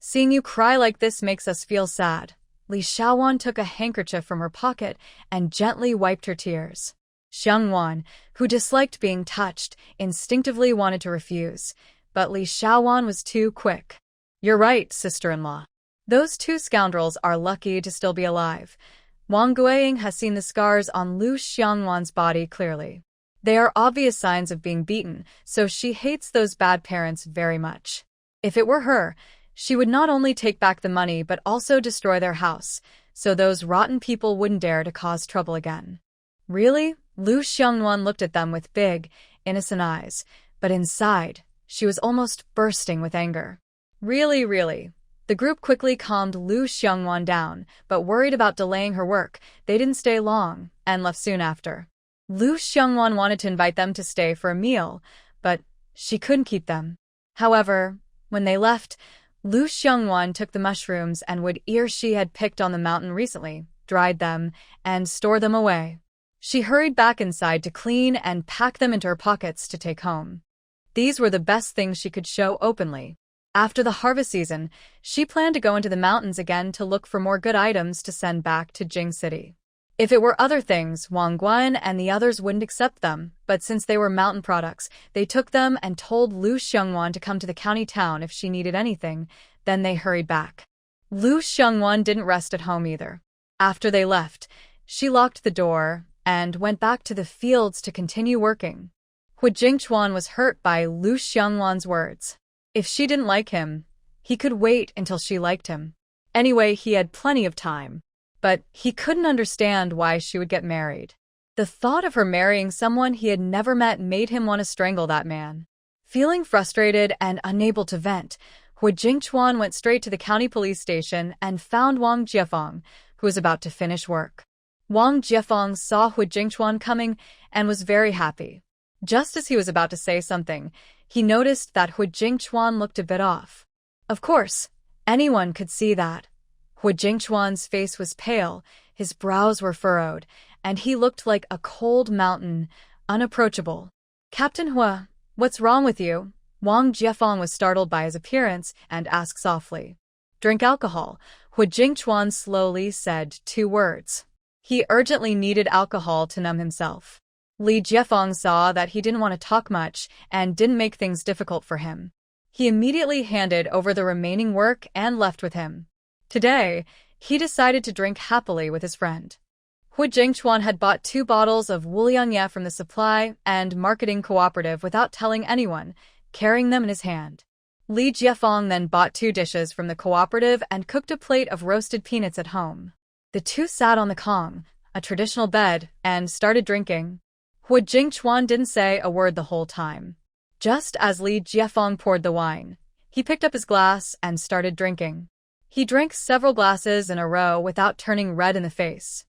Seeing you cry like this makes us feel sad." Li Xiaowan took a handkerchief from her pocket and gently wiped her tears. Xiangwan, who disliked being touched, instinctively wanted to refuse, but Li Xiaowan was too quick. "You're right, sister-in-law. Those two scoundrels are lucky to still be alive." Wang Guiying has seen the scars on Lu Xiangwan's body clearly. They are obvious signs of being beaten, so she hates those bad parents very much. If it were her, she would not only take back the money but also destroy their house, so those rotten people wouldn't dare to cause trouble again. "Really?" Lu Xiongwan looked at them with big, innocent eyes, but inside, she was almost bursting with anger. "Really, really." The group quickly calmed Lu Xiongwan down, but worried about delaying her work, they didn't stay long, and left soon after. Lu Xiongwan wanted to invite them to stay for a meal, but she couldn't keep them. However, when they left, Lu Xiongwan took the mushrooms and wood ear she had picked on the mountain recently, dried them, and stored them away. She hurried back inside to clean and pack them into her pockets to take home. These were the best things she could show openly. After the harvest season, she planned to go into the mountains again to look for more good items to send back to Jing City. If it were other things, Wang Guan and the others wouldn't accept them, but since they were mountain products, they took them and told Lu Xiongwan to come to the county town if she needed anything, then they hurried back. Lu Xiongwan didn't rest at home either. After they left, she locked the door and went back to the fields to continue working. Hu Jingchuan was hurt by Lu Xiongwan's words. If she didn't like him, he could wait until she liked him. Anyway, he had plenty of time. But he couldn't understand why she would get married. The thought of her marrying someone he had never met made him want to strangle that man. Feeling frustrated and unable to vent, Hu Jingchuan went straight to the county police station and found Wang Jiefeng, who was about to finish work. Wang Jiefeng saw Hu Jingchuan coming and was very happy. Just as he was about to say something, he noticed that Hu Jingchuan looked a bit off. Of course, anyone could see that. Hu Jingchuan's face was pale, his brows were furrowed, and he looked like a cold mountain, unapproachable. "Captain Hu, what's wrong with you?" Wang Jiefeng was startled by his appearance and asked softly. "Drink alcohol," Hu Jingchuan slowly said 2 words. He urgently needed alcohol to numb himself. Li Jiefeng saw that he didn't want to talk much and didn't make things difficult for him. He immediately handed over the remaining work and left with him. Today, he decided to drink happily with his friend. Hu Jingchuan had bought 2 bottles of Wuliangye from the supply and marketing cooperative without telling anyone, carrying them in his hand. Li Jiefeng then bought 2 dishes from the cooperative and cooked a plate of roasted peanuts at home. The two sat on the kong, a traditional bed, and started drinking. Hu Jingchuan didn't say a word the whole time. Just as Li Jiefeng poured the wine, he picked up his glass and started drinking. He drank several glasses in a row without turning red in the face.